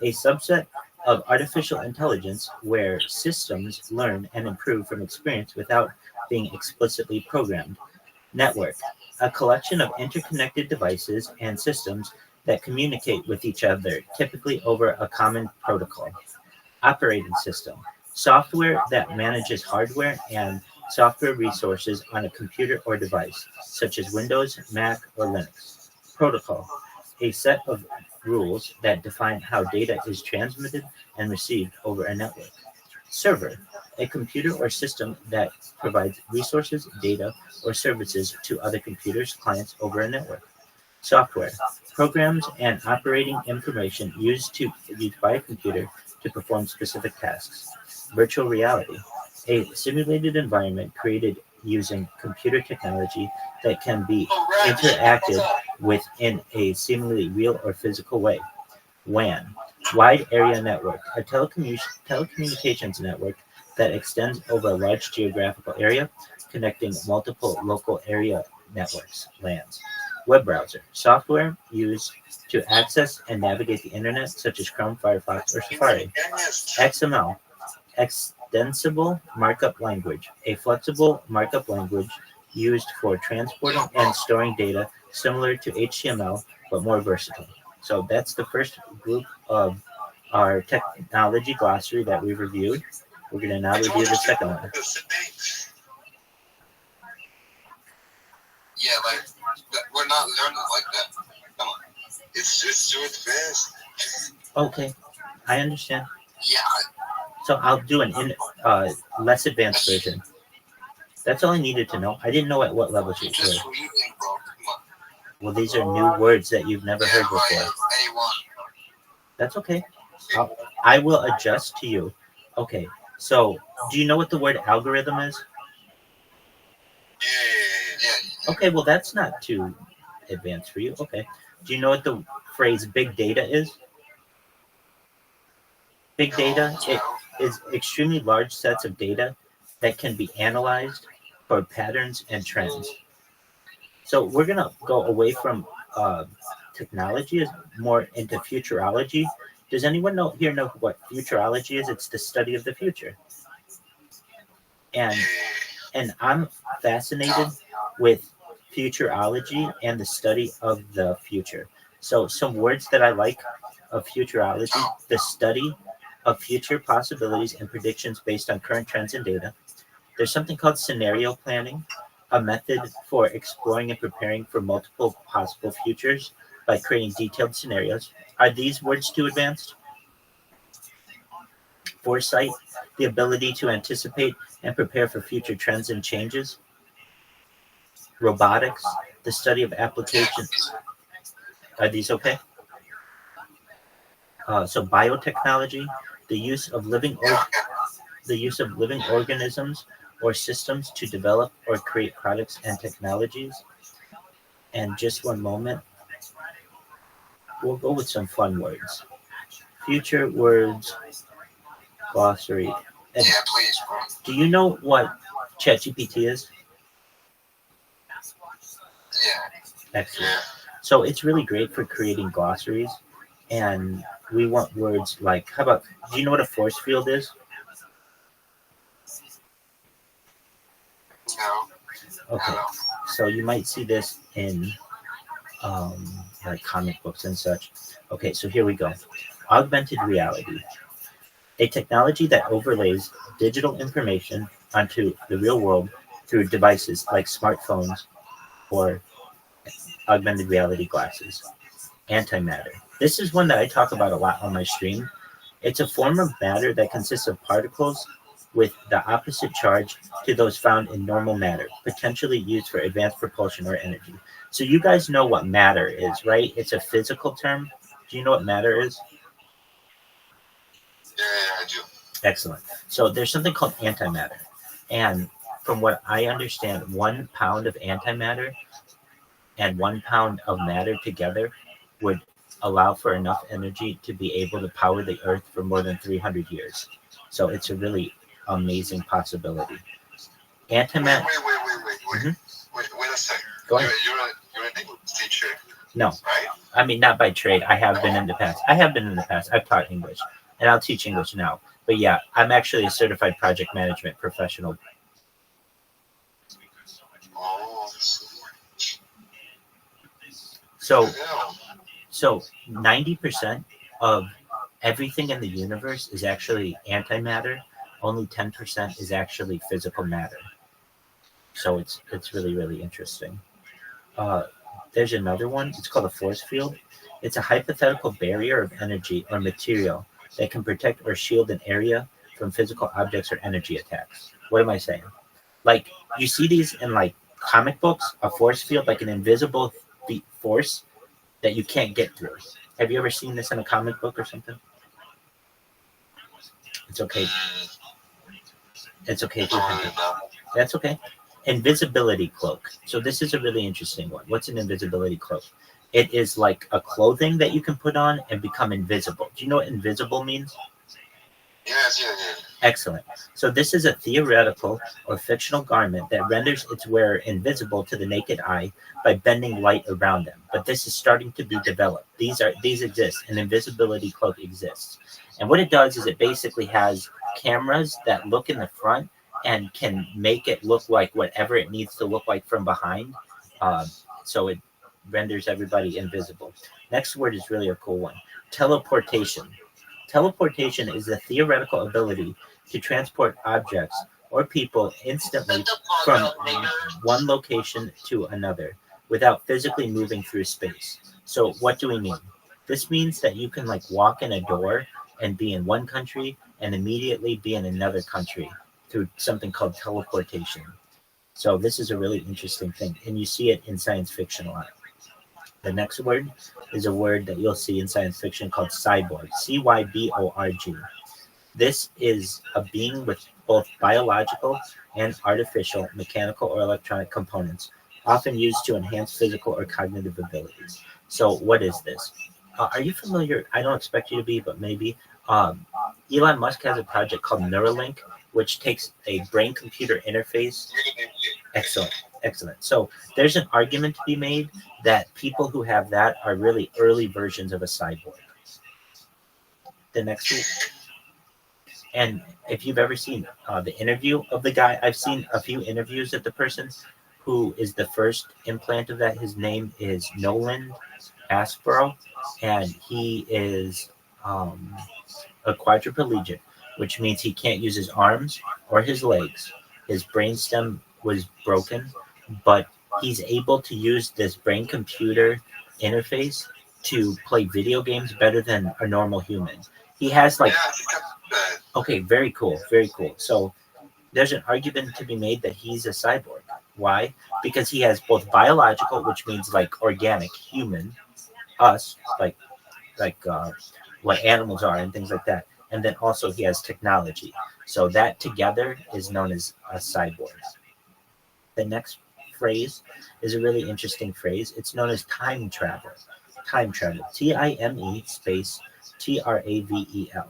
S15: a subset of artificial intelligence where systems learn and improve from experience without being explicitly programmed. Network, a collection of interconnected devices and systems that communicate with each other, typically over a common protocol. Operating system, software that manages hardware and software resources on a computer or device, such as Windows, Mac, or Linux. Protocol, a set of rules that define how data is transmitted and received over a network. Server, a computer or system that provides resources, data, or services to other computers, clients over a network. Software, programs and operating information used by a computer to perform specific tasks. Virtual reality, a simulated environment created using computer technology that can be interacted with in a seemingly real or physical way. WAN, Wide Area Network, a telecommunications network that extends over a large geographical area, connecting multiple local area networks, LANs. Web browser, software used to access and navigate the internet, such as Chrome, Firefox, or Safari. XML, Extensible Markup Language, a flexible markup language used for transporting and storing data similar to HTML, but more versatile. So that's the first group of our technology glossary that we reviewed. We're going to now review the second one.
S6: Yeah, like, we're not learning like that. Come on. It's just too advanced.
S15: Okay, I understand.
S6: Yeah.
S15: So I'll do an less advanced version. That's all I needed to know. I didn't know at what level you were. Well, these are new words that you've never heard before. That's okay. I will adjust to you. Okay, so do you know what the word algorithm is?
S6: Yeah.
S15: Okay, well, that's not too advanced for you. Okay. Do you know what the phrase big data is? Big data is extremely large sets of data that can be analyzed for patterns and trends. So we're going to go away from technology, is more into futurology. Does anyone know what futurology is? It's the study of the future. And I'm fascinated with futurology and the study of the future. So some words that I like of futurology: the study of future possibilities and predictions based on current trends and data. There's something called scenario planning, a method for exploring and preparing for multiple possible futures by creating detailed scenarios. Are these words too advanced? Foresight, the ability to anticipate and prepare for future trends and changes. Robotics, the study of applications. Are these okay? So biotechnology, the use of living organisms or systems to develop or create products and technologies. And just one moment, we'll go with some fun words. Future words, glossary. And do you know what ChatGPT is? Excellent. So it's really great for creating glossaries, and we want words like, how about, do you know what a force field is? Okay, so you might see this in like comic books and such. Okay, so here we go. Augmented reality, a technology that overlays digital information onto the real world through devices like smartphones or augmented reality glasses. Antimatter. This is one that I talk about a lot on my stream. It's a form of matter that consists of particles with the opposite charge to those found in normal matter, potentially used for advanced propulsion or energy. So you guys know what matter is, right? It's a physical term. Do you know what matter is?
S6: Yeah, I do.
S15: Excellent. So there's something called antimatter. And from what I understand, 1 pound of antimatter and 1 pound of matter together would allow for enough energy to be able to power the Earth for more than 300 years. So it's a really amazing possibility. Antimatter.
S6: Wait a second.
S15: Go ahead.
S6: You're an English teacher.
S15: No,
S6: right?
S15: I mean, not by trade. I have been in the past. I've taught English, and I'll teach English now. But yeah, I'm actually a certified project management professional. So 90% of everything in the universe is actually antimatter. Only 10% is actually physical matter. So it's really, really interesting. There's another one. It's called a force field. It's a hypothetical barrier of energy or material that can protect or shield an area from physical objects or energy attacks. What am I saying? Like, you see these in like comic books, a force field, like an invisible force that you can't get through. Have you ever seen this in a comic book or something? It's okay. It's okay. That's okay. Invisibility cloak. So this is a really interesting one. What's an invisibility cloak? It is like a clothing that you can put on and become invisible. Do you know what invisible means?
S6: Yes.
S15: Excellent. So this is a theoretical or fictional garment that renders its wearer invisible to the naked eye by bending light around them. But this is starting to be developed. These exist. An invisibility cloak exists. And what it does is it basically has cameras that look in the front and can make it look like whatever it needs to look like from behind. So it renders everybody invisible. Next word is really a cool one. Teleportation. Teleportation is the theoretical ability to transport objects or people instantly from one location to another without physically moving through space. So what do we mean? This means that you can like walk in a door and be in one country and immediately be in another country through something called teleportation. So this is a really interesting thing, and you see it in science fiction a lot. The next word is a word that you'll see in science fiction called cyborg, cyborg. This is a being with both biological and artificial, mechanical or electronic components, often used to enhance physical or cognitive abilities. So what is this? Are you familiar? I don't expect you to be, but maybe. Elon Musk has a project called Neuralink, which takes a brain-computer interface. Excellent. So there's an argument to be made that people who have that are really early versions of a cyborg. The next week. And if you've ever seen the interview of the guy, I've seen a few interviews of the person who is the first implant of that. His name is Nolan Aspero, and he is a quadriplegic, which means he can't use his arms or his legs. His brainstem was broken, but he's able to use this brain computer interface to play video games better than a normal human. He has like, okay, very cool, very cool. So there's an argument to be made that he's a cyborg. Why? Because he has both biological, which means like organic, human, us, like what animals are and things like that, and then also he has technology. So that together is known as a cyborg. The next phrase is a really interesting phrase. It's known as time travel. Time travel. TIME space TRAVEL.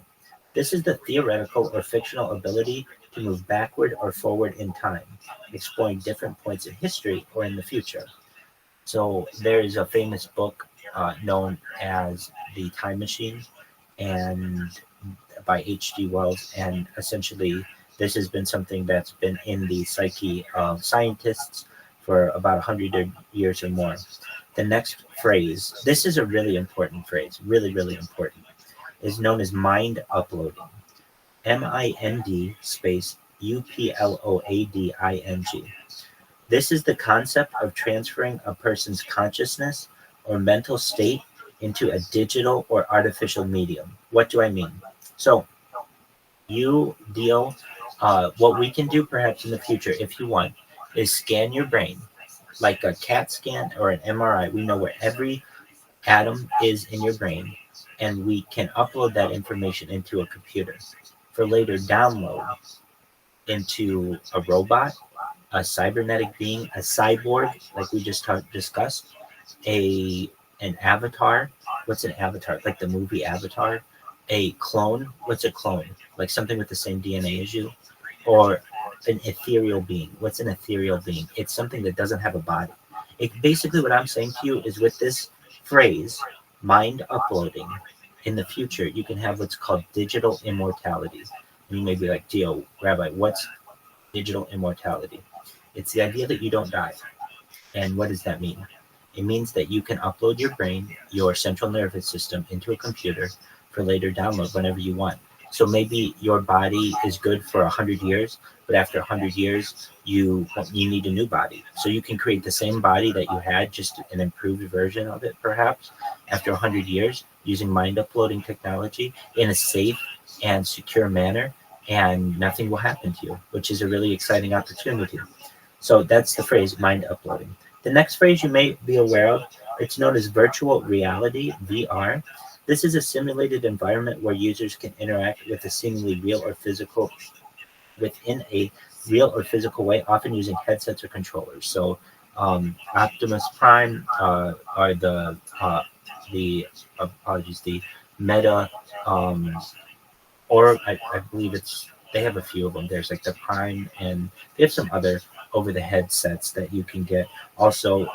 S15: This is the theoretical or fictional ability to move backward or forward in time, exploring different points in history or in the future. So there is a famous book known as The Time Machine, and by H.G. Wells, and essentially this has been something that's been in the psyche of scientists for about 100 years or more. The next phrase, this is a really important phrase, really, really important, is known as mind uploading. MIND space UPLOADING. This is the concept of transferring a person's consciousness or mental state into a digital or artificial medium. What do I mean? So what we can do perhaps in the future, if you want, is scan your brain like a CAT scan or an MRI. We know where every atom is in your brain, and we can upload that information into a computer for later download into a robot, a cybernetic being, a cyborg, like we just discussed, an avatar. What's an avatar? Like the movie Avatar. A clone. What's a clone? Like something with the same DNA as you, or an ethereal being. What's an ethereal being? It's something that doesn't have a body. Basically, what I'm saying to you is with this phrase, mind uploading, in the future, you can have what's called digital immortality. And you may be like, Gio, Rabbi, what's digital immortality? It's the idea that you don't die. And what does that mean? It means that you can upload your brain, your central nervous system, into a computer for later download whenever you want. So maybe your body is good for 100 years, but after 100 years, you need a new body. So you can create the same body that you had, just an improved version of it, perhaps, after 100 years, using mind uploading technology in a safe and secure manner, and nothing will happen to you, which is a really exciting opportunity. So that's the phrase, mind uploading. The next phrase you may be aware of, it's known as virtual reality, VR. This is a simulated environment where users can interact with a seemingly real or physical, within a real or physical way, often using headsets or controllers. So Optimus Prime are the Meta, or I believe they have a few of them. There's like the Prime, and they have some other over-the-head sets that you can get. Also,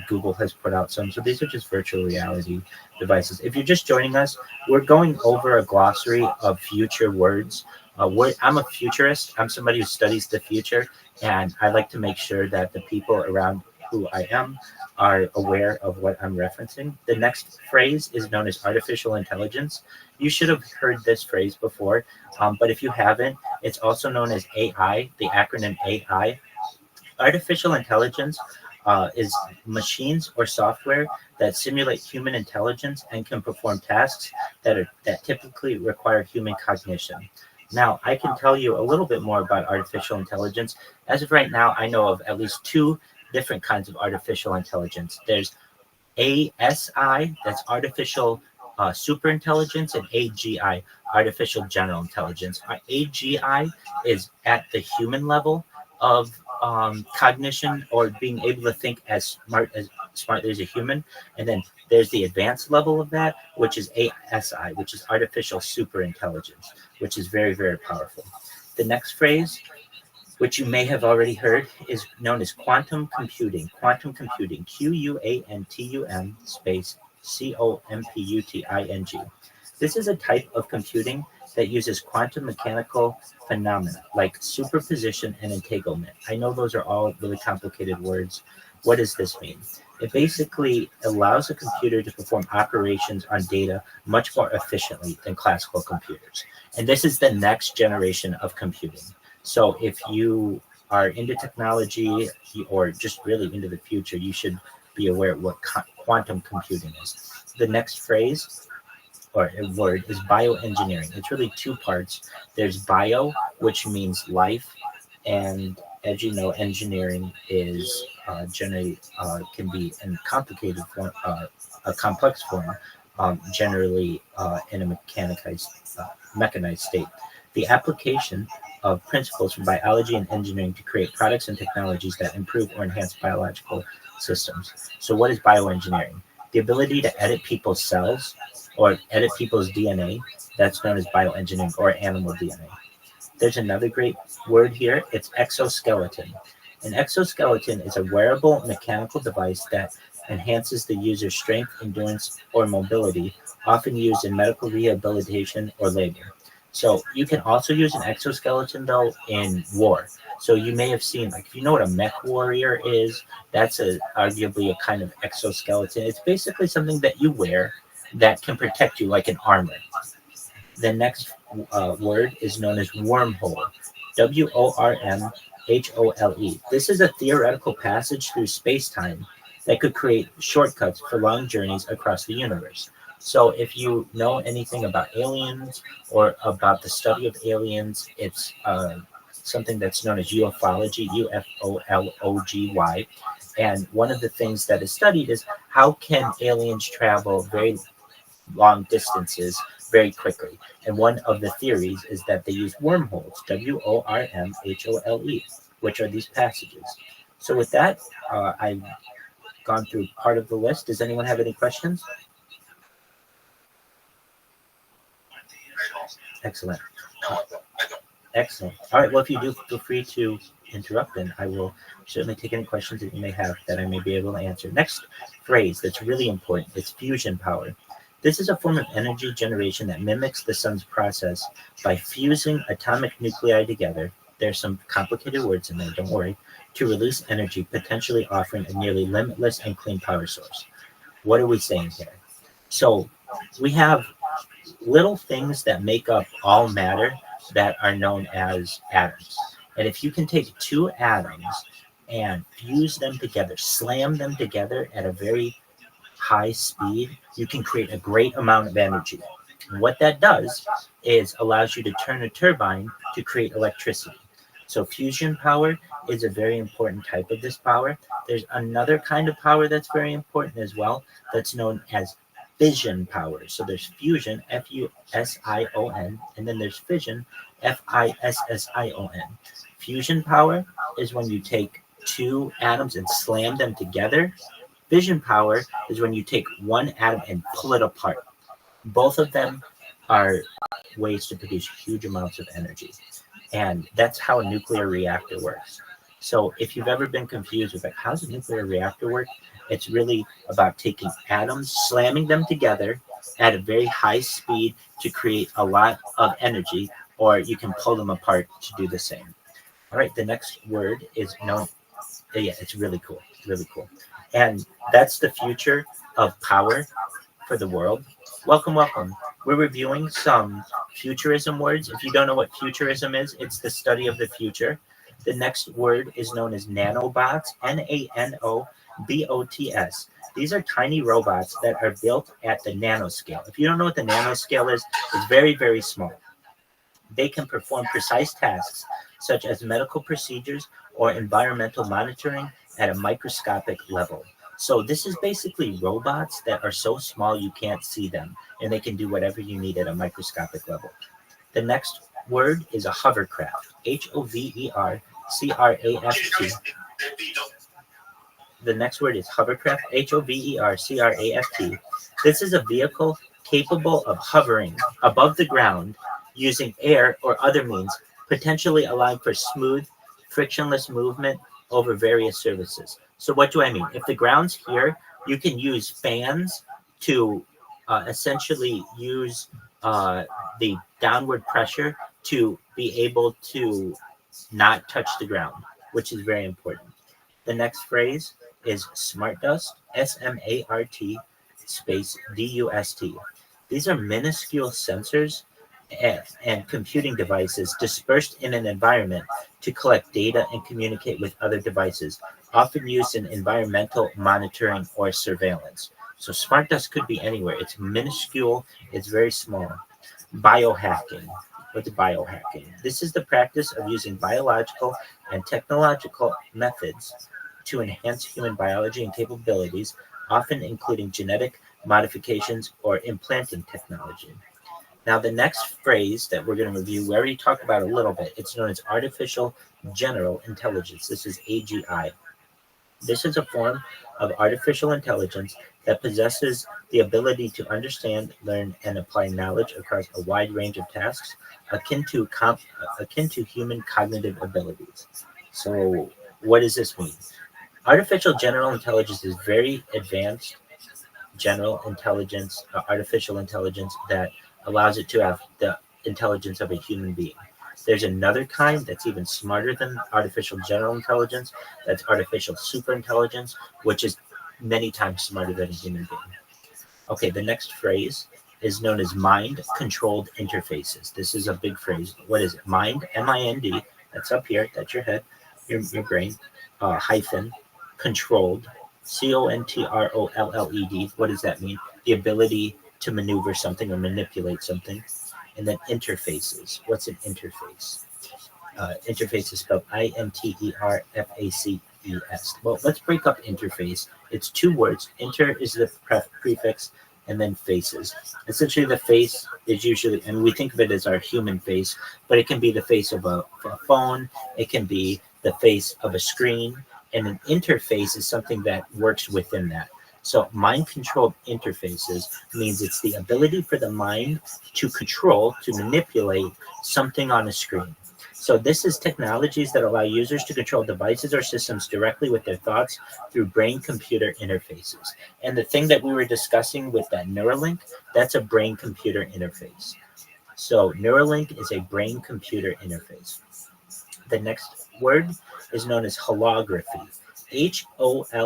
S15: Google has put out some. So these are just virtual reality devices. If you're just joining us, we're going over a glossary of future words. I'm a futurist. I'm somebody who studies the future, and I like to make sure that the people around who I am are aware of what I'm referencing. The next phrase is known as artificial intelligence. You should have heard this phrase before, but if you haven't, it's also known as AI, the acronym AI. Artificial intelligence is machines or software that simulate human intelligence and can perform tasks that typically require human cognition. Now, I can tell you a little bit more about artificial intelligence. As of right now, I know of at least two different kinds of artificial intelligence. There's ASI, that's artificial superintelligence, and AGI, artificial general intelligence. AGI is at the human level of cognition, or being able to think as smartly as a human, and then there's the advanced level of that, which is ASI, which is artificial superintelligence, which is very, very powerful. The next phrase, which you may have already heard, is known as quantum computing. Quantum computing, QUANTUM space COMPUTING. This is a type of computing that uses quantum mechanical phenomena like superposition and entanglement. I know those are all really complicated words. What does this mean? It basically allows a computer to perform operations on data much more efficiently than classical computers. And this is the next generation of computing. So if you are into technology or just really into the future, you should be aware of what quantum computing is. The next phrase or a word is bioengineering. It's really two parts. There's bio, which means life, and as you know, engineering is generally can be in complicated form, a complex form, generally in a mechanized state. The application of principles from biology and engineering to create products and technologies that improve or enhance biological systems. So, what is bioengineering? The ability to edit people's cells or edit people's DNA, that's known as bioengineering or animal DNA. There's another great word here. It's exoskeleton. An exoskeleton is a wearable mechanical device that enhances the user's strength, endurance, or mobility, often used in medical rehabilitation or labor. So you can also use an exoskeleton though in war. So you may have seen, like, if you know what a mech warrior is, that's arguably a kind of exoskeleton. It's basically something that you wear that can protect you like an armor. The next word is known as wormhole. WORMHOLE. This is a theoretical passage through space-time that could create shortcuts for long journeys across the universe. So if you know anything about aliens or about the study of aliens, it's something that's known as ufology, UFOLOGY. And one of the things that is studied is how can aliens travel very long distances very quickly. And one of the theories is that they use wormholes, WORMHOLE, which are these passages. So with that, I've gone through part of the list. Does anyone have any questions? Excellent. Excellent. All right. Well, if you do, feel free to interrupt, and I will certainly take any questions that you may have that I may be able to answer. Next phrase that's really important is fusion power. This is a form of energy generation that mimics the sun's process by fusing atomic nuclei together. There's some complicated words in there, don't worry, to release energy, potentially offering a nearly limitless and clean power source. What are we saying here? So we have little things that make up all matter that are known as atoms. And if you can take two atoms and fuse them together, slam them together at a very high speed, you can create a great amount of energy. And what that does is allows you to turn a turbine to create electricity. So fusion power is a very important type of this power. There's another kind of power that's very important as well, that's known as fission power. So there's fusion, FUSION, and then there's fission, FISSION. Fusion power is when you take two atoms and slam them together. Fission power is when you take one atom and pull it apart. Both of them are ways to produce huge amounts of energy. And that's how a nuclear reactor works. So if you've ever been confused with, like, how does a nuclear reactor work? It's really about taking atoms, slamming them together at a very high speed to create a lot of energy, or you can pull them apart to do the same. All right, the next word is known. Yeah, it's really cool. It's really cool. And that's the future of power for the world. Welcome, welcome. We're reviewing some futurism words. If you don't know what futurism is, it's the study of the future. The next word is known as nanobots, NANOBOTS. These are tiny robots that are built at the nanoscale. If you don't know what the nanoscale is, it's very, very small. They can perform precise tasks such as medical procedures or environmental monitoring at a microscopic level. So this is basically robots that are so small you can't see them, and they can do whatever you need at a microscopic level. The next word is a hovercraft, HOVERCRAFT. The next word is hovercraft, HOVERCRAFT. This is a vehicle capable of hovering above the ground using air or other means, potentially allowing for smooth, frictionless movement over various surfaces. So what do I mean? If the ground's here, you can use fans to essentially use the downward pressure to be able to not touch the ground, which is very important. The next phrase is smart dust, SMART space DUST. These are minuscule sensors and computing devices dispersed in an environment to collect data and communicate with other devices, often used in environmental monitoring or surveillance. So smart dust could be anywhere. It's minuscule, it's very small. Biohacking. What's biohacking? This is the practice of using biological and technological methods to enhance human biology and capabilities, often including genetic modifications or implanting technology. Now, the next phrase that we're going to review, we already talked about a little bit. It's known as artificial general intelligence. This is AGI. This is a form of artificial intelligence that possesses the ability to understand, learn, and apply knowledge across a wide range of tasks akin to human cognitive abilities. So, what does this mean? Artificial general intelligence is very advanced general intelligence, artificial intelligence that allows it to have the intelligence of a human being. There's another kind that's even smarter than artificial general intelligence. That's artificial superintelligence, which is many times smarter than a human being. Okay, the next phrase is known as mind-controlled interfaces. This is a big phrase. What is it? Mind, M-I-N-D, that's up here, that's your head, your brain, hyphen, controlled, C-O-N-T-R-O-L-L-E-D. What does that mean? The ability to maneuver something or manipulate something. And then interfaces. What's an interface? Interface is spelled I-N-T-E-R-F-A-C-E-S. Well, let's break up interface. It's two words. Inter is the prefix, and then faces. Essentially, the face is usually, and we think of it as our human face, but it can be the face of a phone. It can be the face of a screen. And an interface is something that works within that. So mind-controlled interfaces means it's the ability for the mind to control, to manipulate something on a screen. So this is technologies that allow users to control devices or systems directly with their thoughts through brain-computer interfaces. And the thing that we were discussing with that Neuralink, that's a brain-computer interface. So Neuralink is a brain-computer interface. The next word is known as holography. H-O-L-O-G-R-A-F-Y.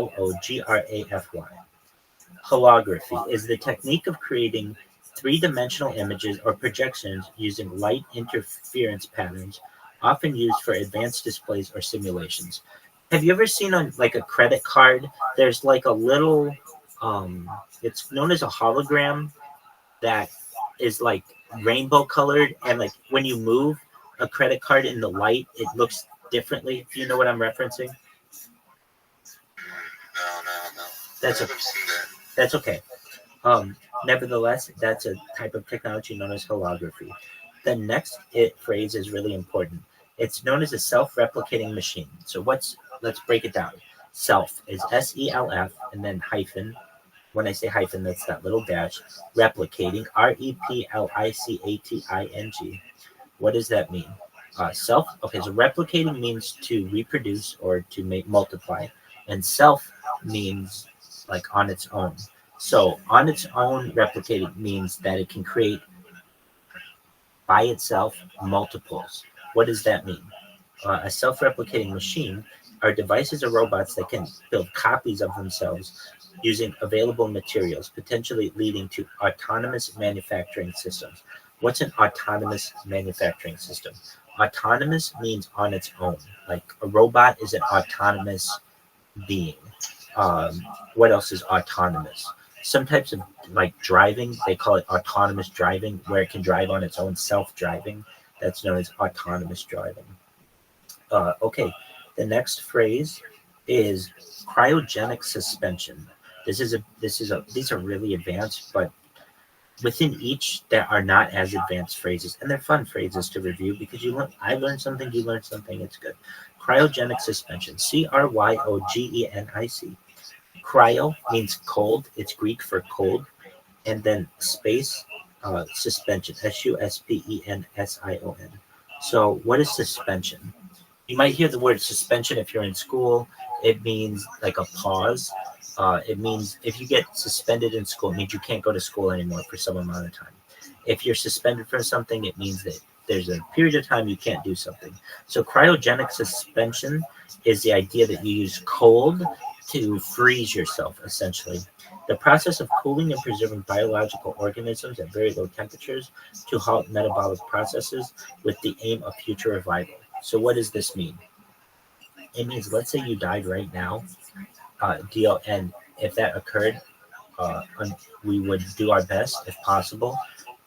S15: Holography is the technique of creating three-dimensional images or projections using light interference patterns, often used for advanced displays or simulations. Have you ever seen on like a credit card? There's like a little, it's known as a hologram that is like rainbow colored, and like when you move a credit card in the light, it looks differently. Do you know what I'm referencing?
S6: No.
S15: That's okay. Nevertheless, that's a type of technology known as holography. The next phrase is really important. It's known as a self-replicating machine. So let's break it down. Self is S-E-L-F and then hyphen. When I say hyphen, that's that little dash. Replicating, R-E-P-L-I-C-A-T-I-N-G. What does that mean? So replicating means to reproduce or to multiply, and self means like on its own. So on its own, replicating means that it can create by itself multiples. What does that mean? A self-replicating machine are devices or robots that can build copies of themselves using available materials, potentially leading to autonomous manufacturing systems. What's an autonomous manufacturing system? Autonomous means on its own. Like a robot is an autonomous being. What else is autonomous? Some types of like driving, they call it autonomous driving, where it can drive on its own, self-driving. That's known as autonomous driving. Okay, the next phrase is cryogenic suspension. These are really advanced, but within each there are not as advanced phrases, and they're fun phrases to review because I learned something, you learned something. It's good. Cryogenic suspension. C-R-Y-O-G-E-N-I-C. Cryo means cold. It's Greek for cold, and then space suspension. S-U-S-P-E-N-S-I-O-N. So what is suspension? You might hear the word suspension if you're in school. It means like a pause. It means if you get suspended in school, it means you can't go to school anymore for some amount of time. If you're suspended from something, it means that there's a period of time you can't do something. So cryogenic suspension is the idea that you use cold to freeze yourself, essentially. The process of cooling and preserving biological organisms at very low temperatures to halt metabolic processes with the aim of future revival. So what does this mean? It means, let's say you died right now, and if that occurred, we would do our best, if possible,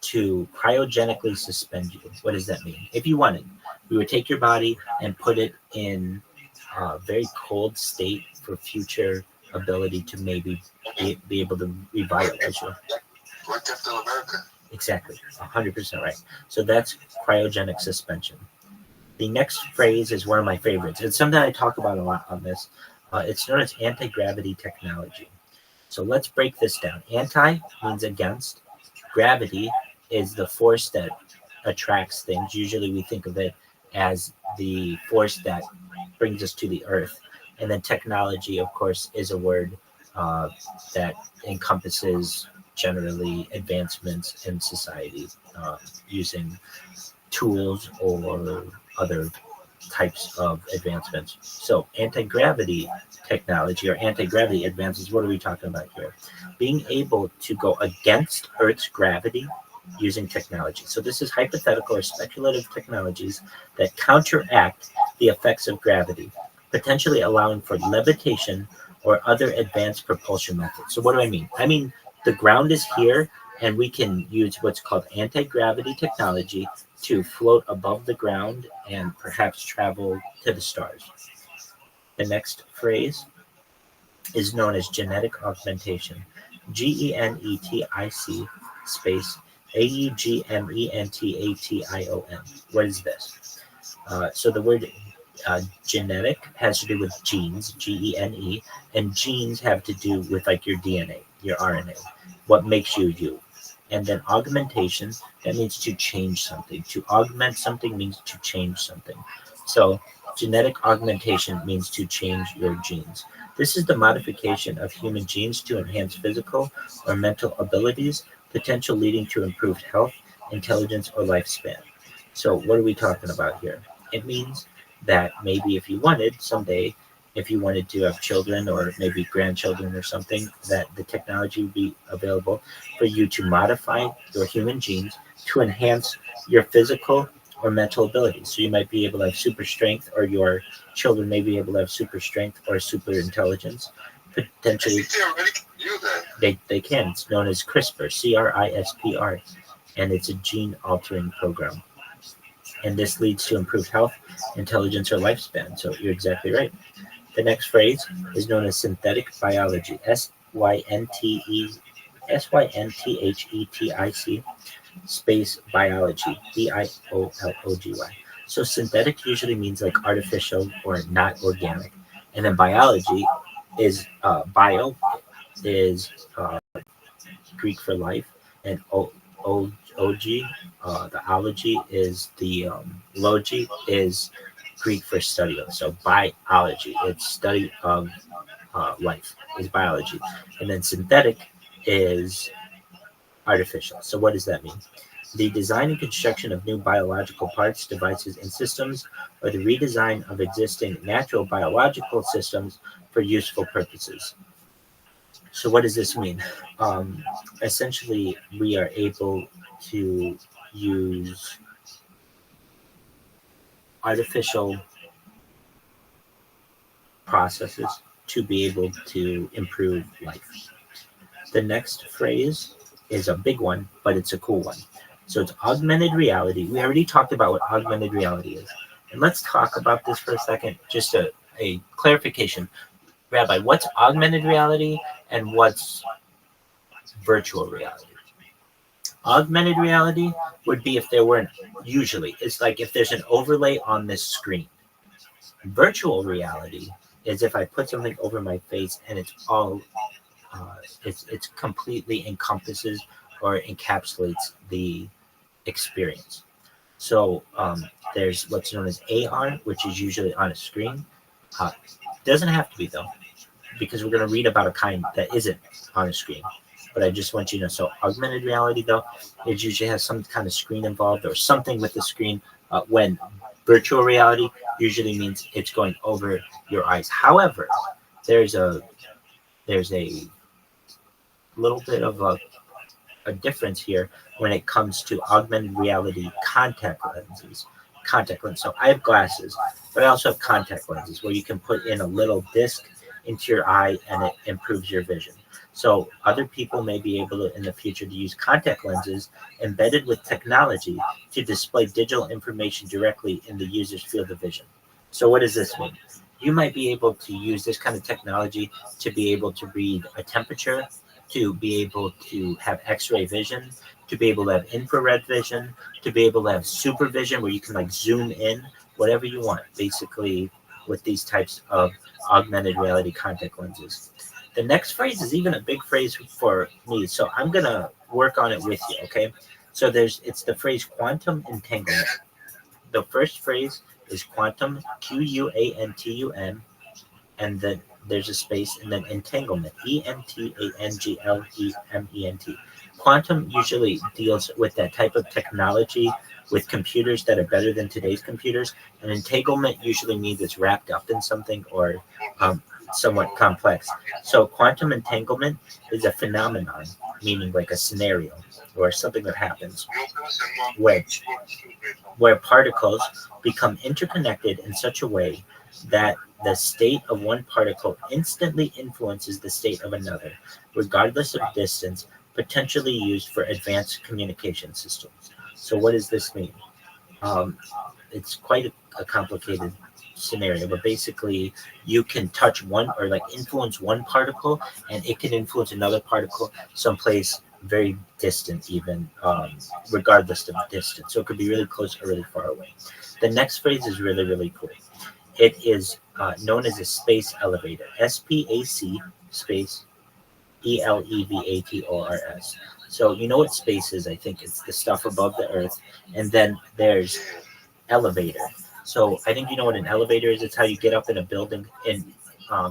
S15: to cryogenically suspend you. What does that mean? If you wanted, we would take your body and put it in a very cold state for future ability to maybe be able to revitalize you.
S6: Like Captain America.
S15: Exactly, 100% right. So that's cryogenic suspension. The next phrase is one of my favorites. It's something I talk about a lot on this. It's known as anti-gravity technology. So let's break this down. Anti means against. Gravity is the force that attracts things. Usually we think of it as the force that brings us to the earth. And then technology, of course, is a word that encompasses generally advancements in society using tools or other types of advancements. So anti-gravity technology or anti-gravity advances, what are we talking about here? Being able to go against Earth's gravity using technology. So this is hypothetical or speculative technologies that counteract the effects of gravity, potentially allowing for levitation or other advanced propulsion methods. So what do I mean? I mean, the ground is here and we can use what's called anti-gravity technology to float above the ground and perhaps travel to the stars. The next phrase is known as genetic augmentation. GENETIC space AUGMENTATION. What is this? So the word genetic has to do with genes, GENE, and genes have to do with like your DNA, your RNA, what makes you you. And then augmentation, that means to change something. To augment something means to change something. So genetic augmentation means to change your genes. This is the modification of human genes to enhance physical or mental abilities, potential leading to improved health, intelligence, or lifespan. So what are we talking about here? It means that maybe if you wanted someday, if you wanted to have children or maybe grandchildren or something, that the technology would be available for you to modify your human genes to enhance your physical or mental abilities. So you might be able to have super strength, or your children may be able to have super strength or super intelligence. Potentially, they can. It's known as CRISPR, CRISPR, and it's a gene altering program. And this leads to improved health, intelligence, or lifespan. So you're exactly right. The next phrase is known as synthetic biology, SYNTHETIC space biology, BIOLOGY. So synthetic usually means like artificial or not organic. And then biology is bio is Greek for life, and OG, the ology is the logi is Greek for study of. So biology, it's study of life, is biology. And then synthetic is artificial. So what does that mean? The design and construction of new biological parts, devices, and systems, or the redesign of existing natural biological systems for useful purposes. So what does this mean? Essentially, we are able to use artificial processes to be able to improve life. The next phrase is a big one, but it's a cool one. So it's augmented reality. We already talked about what augmented reality is. And let's talk about this for a second, just a clarification. Rabbi, what's augmented reality and what's virtual reality? Augmented reality would be if there weren't, usually, it's like if there's an overlay on this screen. Virtual reality is if I put something over my face and it's all, it's completely encompasses or encapsulates the experience. So there's what's known as AR, which is usually on a screen. Doesn't have to be though, because we're going to read about a kind that isn't on a screen. But I just want you to know, so augmented reality though, it usually has some kind of screen involved or something with the screen, when virtual reality usually means it's going over your eyes. However, there's a little bit of a difference here when it comes to augmented reality contact lenses. Contact lens. So I have glasses, but I also have contact lenses where you can put in a little disc into your eye and it improves your vision. So other people may be able to in the future to use contact lenses embedded with technology to display digital information directly in the user's field of vision. So what does this mean? You might be able to use this kind of technology to be able to read a temperature, to be able to have x-ray vision, to be able to have infrared vision, to be able to have supervision where you can like zoom in, whatever you want, basically with these types of augmented reality contact lenses. The next phrase is even a big phrase for me, so I'm gonna work on it with you, okay? So it's the phrase quantum entanglement. The first phrase is quantum, Quantum, and then there's a space, and then entanglement, Entanglement. Quantum usually deals with that type of technology with computers that are better than today's computers, and entanglement usually means it's wrapped up in something or somewhat complex. So quantum entanglement is a phenomenon, meaning like a scenario or something that happens where particles become interconnected in such a way that the state of one particle instantly influences the state of another, regardless of distance, potentially used for advanced communication systems. So what does this mean? It's quite a complicated scenario, but basically you can touch one or like influence one particle and it can influence another particle someplace very distant even, regardless of distance. So it could be really close or really far away. The next phrase is really, really cool. It is known as a space elevator. SPAC space ELEVATORS. So you know what space is, I think it's the stuff above the earth. And then there's elevator. So I think you know what an elevator is. It's how you get up in a building, and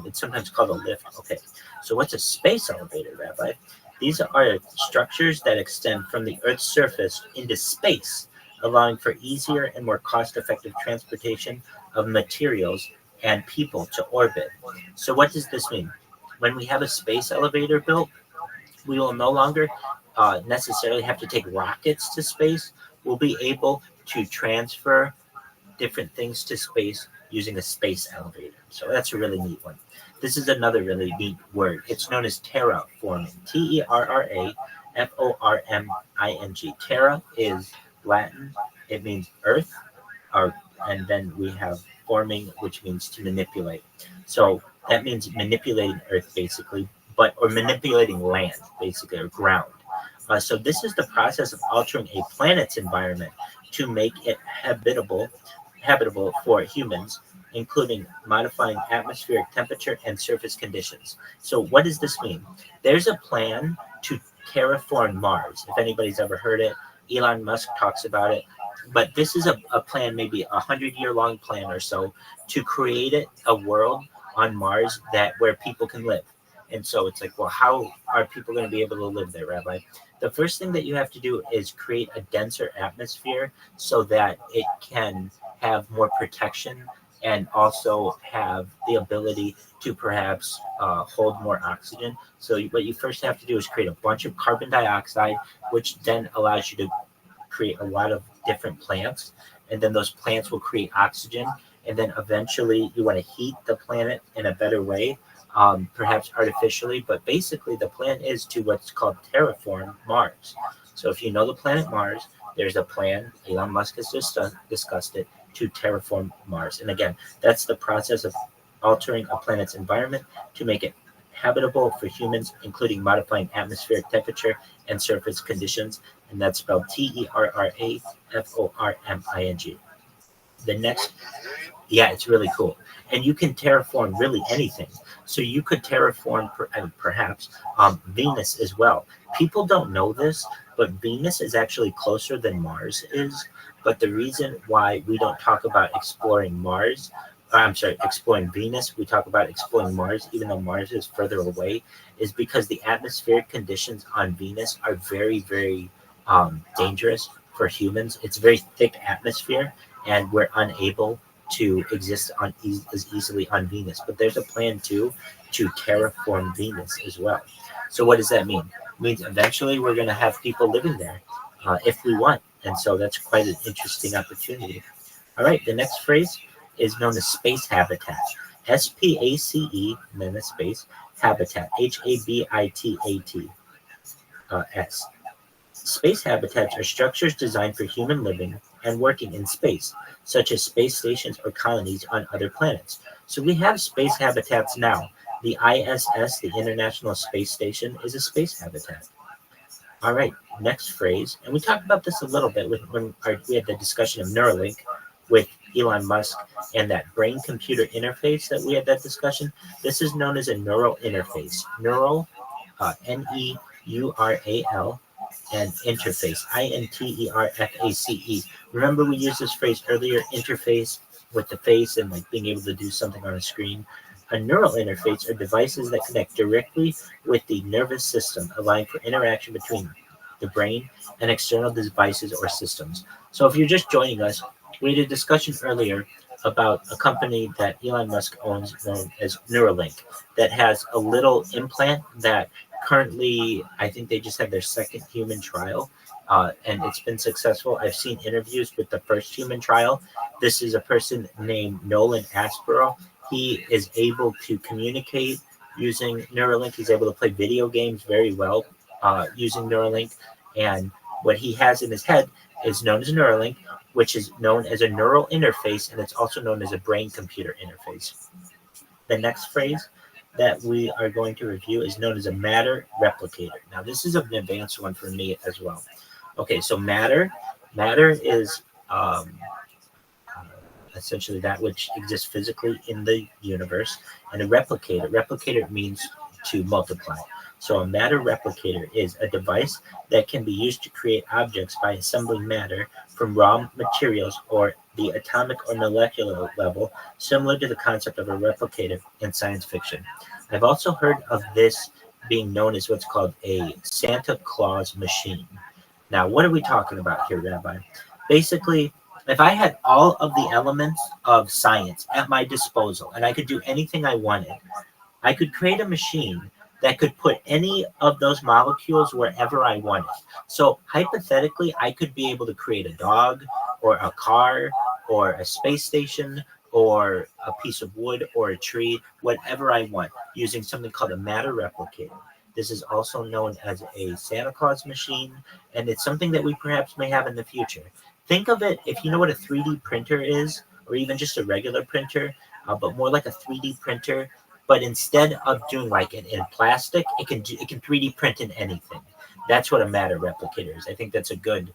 S15: it's sometimes called a lift. Okay, so what's a space elevator, Rabbi? These are structures that extend from the Earth's surface into space, allowing for easier and more cost-effective transportation of materials and people to orbit. So what does this mean? When we have a space elevator built, we will no longer necessarily have to take rockets to space. We'll be able to transfer different things to space using a space elevator. So that's a really neat one. This is another really neat word. It's known as terraforming. TERRAFORMING. Terra is Latin. It means earth, and then we have forming, which means to manipulate. So that means manipulating earth, basically, or manipulating land, basically, or ground. So this is the process of altering a planet's environment to make it habitable for humans, including modifying atmospheric temperature and surface conditions. So what does this mean? There's a plan to terraform Mars. If anybody's ever heard it, Elon Musk talks about it. But this is a plan, maybe 100-year-long plan or so, to create a world on Mars where people can live. And so it's like, well, how are people going to be able to live there, Rabbi? The first thing that you have to do is create a denser atmosphere so that it can have more protection and also have the ability to perhaps hold more oxygen. So what you first have to do is create a bunch of carbon dioxide, which then allows you to create a lot of different plants. And then those plants will create oxygen. And then eventually you want to heat the planet in a better way, perhaps artificially. But basically the plan is to what's called terraform Mars. So if you know the planet Mars, there's a plan, Elon Musk has just discussed it, to terraform Mars. And again, that's the process of altering a planet's environment to make it habitable for humans, including modifying atmospheric temperature and surface conditions. And that's spelled TERRAFORMING. The next, it's really cool. And you can terraform really anything. So you could terraform perhaps Venus as well. People don't know this, but Venus is actually closer than Mars is. But the reason why we don't talk about exploring exploring Venus, we talk about exploring Mars, even though Mars is further away, is because the atmospheric conditions on Venus are very, very dangerous for humans. It's a very thick atmosphere, and we're unable to exist as easily on Venus. But there's a plan too to terraform Venus as well. So what does that mean? It means eventually we're going to have people living there if we want. And so that's quite an interesting opportunity. All right, the next phrase is known as space habitat. SPACE, and then a space, habitat, HABITAT. Space habitats are structures designed for human living and working in space, such as space stations or colonies on other planets. So we have space habitats now. The ISS, the International Space Station, is a space habitat. All right, next phrase, and we talked about this a little bit when we had the discussion of Neuralink with Elon Musk and that brain-computer interface that we had that discussion. This is known as a neural interface. Neural, Neural, and interface, INTERFACE. Remember we used this phrase earlier, interface with the face and like being able to do something on a screen. A neural interface are devices that connect directly with the nervous system, allowing for interaction between the brain and external devices or systems. So if you're just joining us, we had a discussion earlier about a company that Elon Musk owns known as Neuralink that has a little implant that currently, I think they just had their second human trial, and it's been successful. I've seen interviews with the first human trial. This is a person named Nolan Aspero. He is able to communicate using Neuralink. He's able to play video games very well using Neuralink. And what he has in his head is known as Neuralink, which is known as a neural interface, and it's also known as a brain-computer interface. The next phrase that we are going to review is known as a matter replicator. Now, this is an advanced one for me as well. Okay, so matter is essentially that which exists physically in the universe, and a replicator means to multiply. So a matter replicator is a device that can be used to create objects by assembling matter from raw materials or the atomic or molecular level, similar to the concept of a replicator in science fiction. I've also heard of this being known as what's called a Santa Claus machine. Now, what are we talking about here, Rabbi? Basically, if I had all of the elements of science at my disposal and I could do anything I wanted, I could create a machine that could put any of those molecules wherever I wanted. So hypothetically, I could be able to create a dog or a car or a space station or a piece of wood or a tree, whatever I want, using something called a matter replicator. This is also known as a Santa Claus machine, and it's something that we perhaps may have in the future. Think of it, if you know what a 3D printer is, or even just a regular printer, but more like a 3D printer. But instead of doing like it in plastic, it can 3D print in anything. That's what a matter replicator is. I think that's a good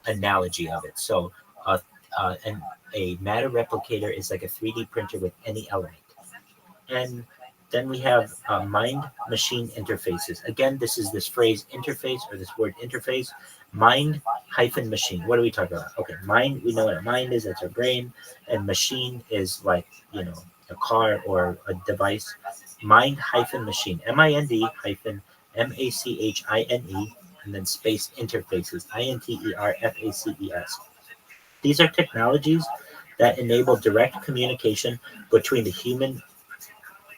S15: analogy of it. So, and a matter replicator is like a 3D printer with any element. And then we have mind-machine interfaces. Again, this phrase interface, or this word interface, mind-machine. What are we talking about? Okay, mind, we know what a mind is, that's our brain, and machine is like, a car or a device. Mind-machine, MIND-MACHINE, and then space interfaces, INTERFACES. These are technologies that enable direct communication between the human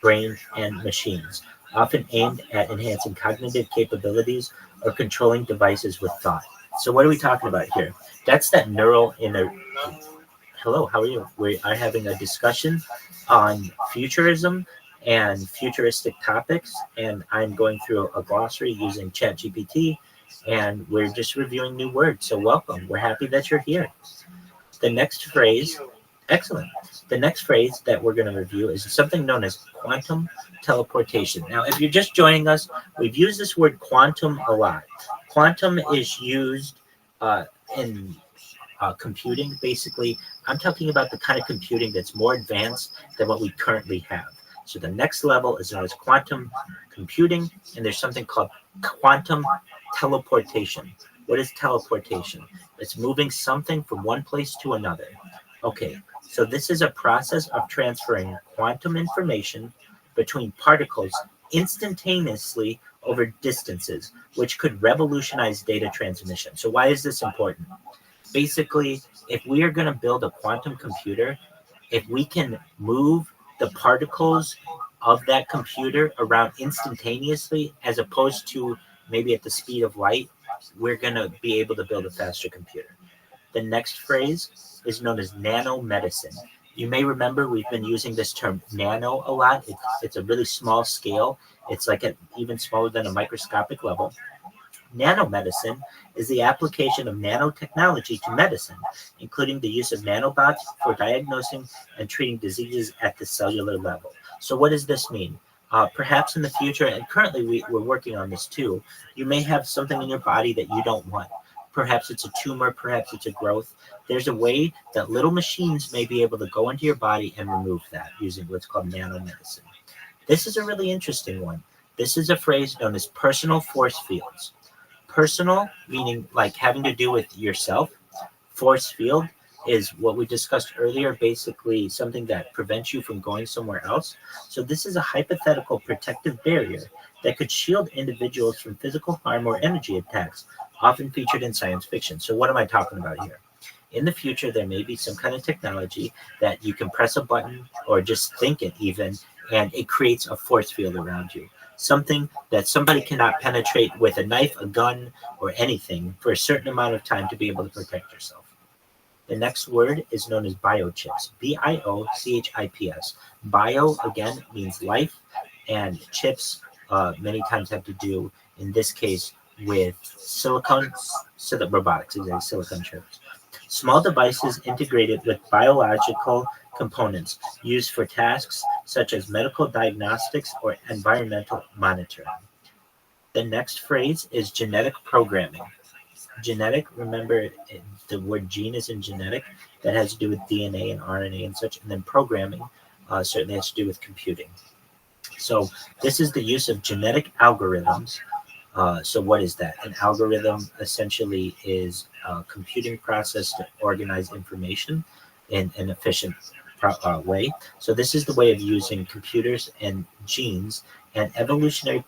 S15: brain and machines, often aimed at enhancing cognitive capabilities or controlling devices with thought. So what are we talking about here? That's that neural Hello, how are you? We are having a discussion on futurism and futuristic topics, and I'm going through a glossary using ChatGPT, and we're just reviewing new words. So welcome. We're happy that you're here. The next phrase, excellent. The next phrase that we're going to review is something known as quantum teleportation. Now, if you're just joining us, we've used this word quantum a lot. Quantum is used in computing. Basically, I'm talking about the kind of computing that's more advanced than what we currently have. So the next level is known as quantum computing, and there's something called quantum teleportation. What is teleportation? It's moving something from one place to another. Okay, so this is a process of transferring quantum information between particles instantaneously over distances, which could revolutionize data transmission. So why is this important? Basically, if we are going to build a quantum computer, if we can move the particles of that computer around instantaneously, as opposed to maybe at the speed of light, we're going to be able to build a faster computer. The next phrase is known as nanomedicine. You may remember we've been using this term nano a lot. It's a really small scale. It's like even smaller than a microscopic level. Nanomedicine is the application of nanotechnology to medicine, including the use of nanobots for diagnosing and treating diseases at the cellular level. So what does this mean? Perhaps in the future, and currently we're working on this too, you may have something in your body that you don't want. Perhaps it's a tumor, perhaps it's a growth. There's a way that little machines may be able to go into your body and remove that using what's called nanomedicine. This is a really interesting one. This is a phrase known as personal force fields. Personal, meaning like having to do with yourself. Force field is what we discussed earlier, basically something that prevents you from going somewhere else. So this is a hypothetical protective barrier that could shield individuals from physical harm or energy attacks, often featured in science fiction. So what am I talking about here? In the future, there may be some kind of technology that you can press a button or just think it even, and it creates a force field around you. Something that somebody cannot penetrate with a knife, a gun, or anything for a certain amount of time to be able to protect yourself. The next word is known as biochips, B-I-O-C-H-I-P-S. Bio, again, means life, and chips many times have to do, in this case, with silicon robotics, exactly, silicon chips. Small devices integrated with biological components used for tasks such as medical diagnostics or environmental monitoring. The next phrase is genetic programming. Genetic, remember the word gene is in genetic. That has to do with DNA and RNA and such. And then programming certainly has to do with computing. So this is the use of genetic algorithms. So what is that? An algorithm essentially is a computing process to organize information in an efficient way. So this is the way of using computers and genes and evolutionary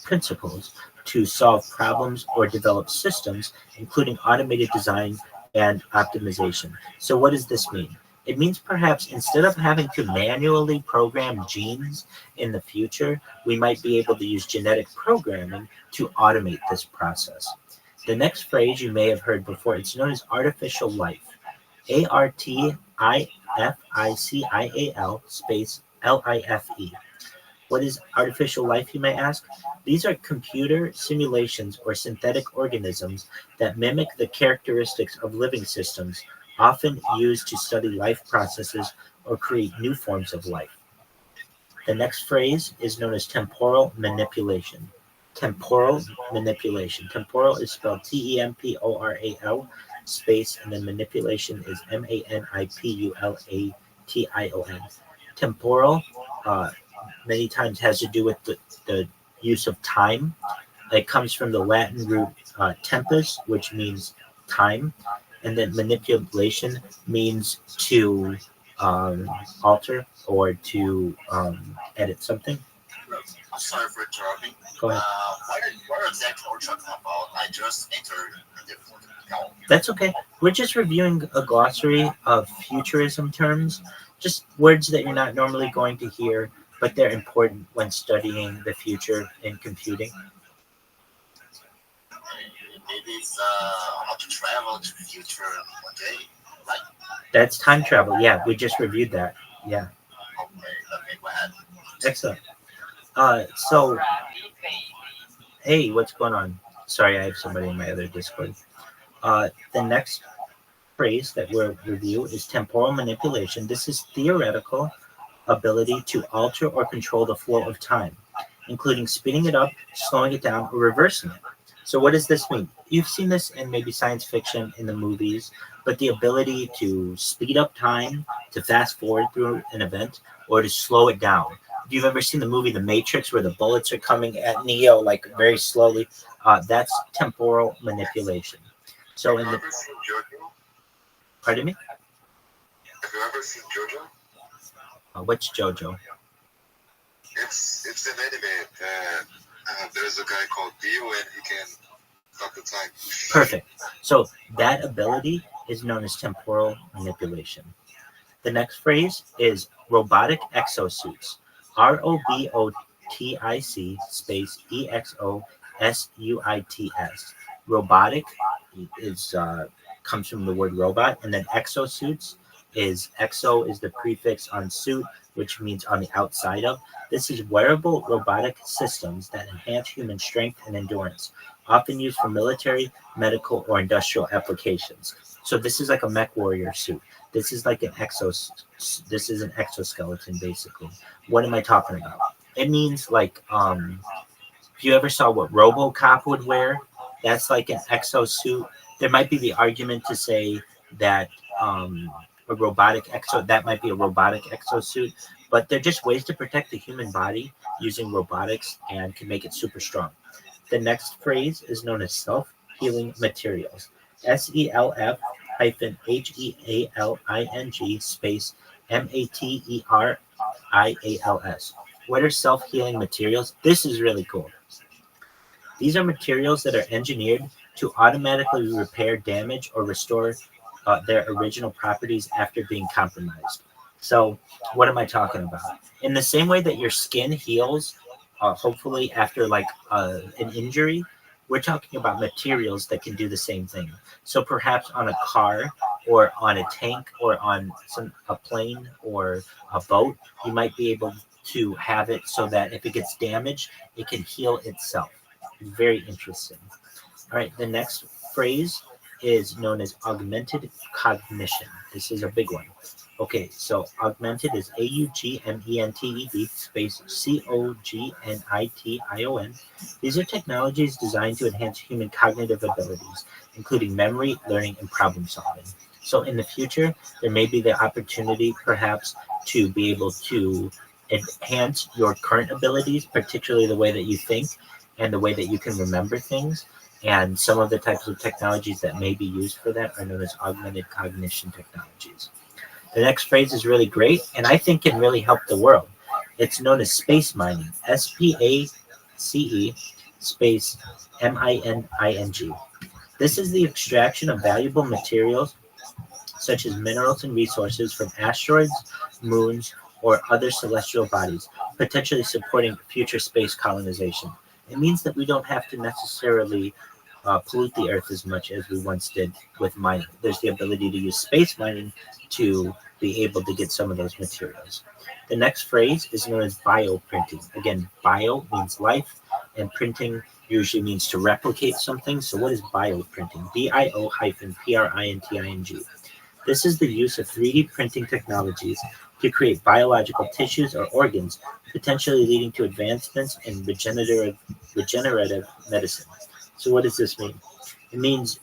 S15: principles to solve problems or develop systems, including automated design and optimization. So what does this mean? It means perhaps instead of having to manually program genes in the future, we might be able to use genetic programming to automate this process. The next phrase you may have heard before, it's known as artificial life. A-R-T-I-F-I-C-I-A-L space L-I-F-E. What is artificial life, you may ask? These are computer simulations or synthetic organisms that mimic the characteristics of living systems, often used to study life processes or create new forms of life. The next phrase is known as temporal manipulation. Temporal manipulation. Temporal is spelled T-E-M-P-O-R-A-L space, and then manipulation is M-A-N-I-P-U-L-A-T-I-O-N. Temporal many times has to do with the use of time. It comes from the Latin root tempus, which means time, and then manipulation means to alter or to edit something.
S6: Sorry for interrupting.
S15: Go ahead.
S6: What exactly are we talking about? I just entered the account.
S15: That's okay. We're just reviewing a glossary of futurism terms, just words that you're not normally going to hear, but they're important when studying the future in computing.
S6: Maybe it's how to travel to the future one day, right?
S15: That's time travel. Yeah, we just reviewed that. Yeah.
S6: Okay, go ahead.
S15: Excellent. So, hey, what's going on? Sorry, I have somebody in my other Discord. The next phrase that we'll review is temporal manipulation. This is theoretical ability to alter or control the flow of time, including speeding it up, slowing it down, or reversing it. So what does this mean? You've seen this in maybe science fiction in the movies, but the ability to speed up time, to fast forward through an event, or to slow it down. If you've ever seen the movie The Matrix where the bullets are coming at Neo like very slowly, that's temporal manipulation. So in the... Pardon me?
S6: Have you ever seen JoJo?
S15: What's JoJo?
S6: It's an anime. There's a guy called Dio, and he can stop the time.
S15: Perfect. So that ability is known as temporal manipulation. The next phrase is robotic exosuits. ROBOTIC space EXOSUITS. Robotic is comes from the word robot, and then exosuits is exo is the prefix on suit, which means on the outside of. This is wearable robotic systems that enhance human strength and endurance, often used for military, medical, or industrial applications. So this is like a mech warrior suit. This is like this is an exoskeleton basically. What am I talking about? It means like if you ever saw what RoboCop would wear, that's like an exosuit. There might be the argument to say that that might be a robotic exosuit, but they're just ways to protect the human body using robotics and can make it super strong. The next phrase is known as self-healing materials. SELF-HEALING space MATERIALS. What are self-healing materials? This is really cool. These are materials that are engineered to automatically repair damage or restore their original properties after being compromised. So what am I talking about? In the same way that your skin heals, hopefully after like an injury, we're talking about materials that can do the same thing. So perhaps on a car or on a tank or on a plane or a boat, you might be able to have it so that if it gets damaged, it can heal itself. Very interesting. All right, the next phrase is known as augmented cognition. This is a big one. Okay, so augmented is AUGMENTED space COGNITION. These are technologies designed to enhance human cognitive abilities, including memory, learning, and problem solving. So in the future, there may be the opportunity perhaps to be able to enhance your current abilities, particularly the way that you think and the way that you can remember things. And some of the types of technologies that may be used for that are known as augmented cognition technologies. The next phrase is really great, and I think can really help the world. It's known as space mining, SPACE space MINING. This is the extraction of valuable materials such as minerals and resources from asteroids, moons, or other celestial bodies, potentially supporting future space colonization. It means that we don't have to necessarily pollute the earth as much as we once did with mining. There's the ability to use space mining to be able to get some of those materials. The next phrase is known as bioprinting. Again, bio means life, and printing usually means to replicate something. So what is bioprinting? BIO-PRINTING. This is the use of 3D printing technologies to create biological tissues or organs, potentially leading to advancements in regenerative medicine. So what does this mean? It means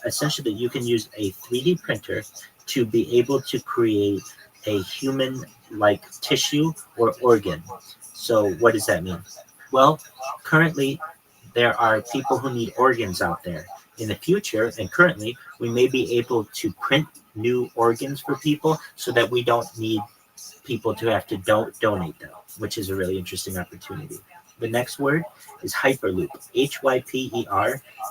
S15: essentially you can use a 3D printer to be able to create a human-like tissue or organ. So what does that mean? Well, currently there are people who need organs out there. In the future and currently, we may be able to print new organs for people so that we don't need people to have to donate them, which is a really interesting opportunity. The next word is Hyperloop,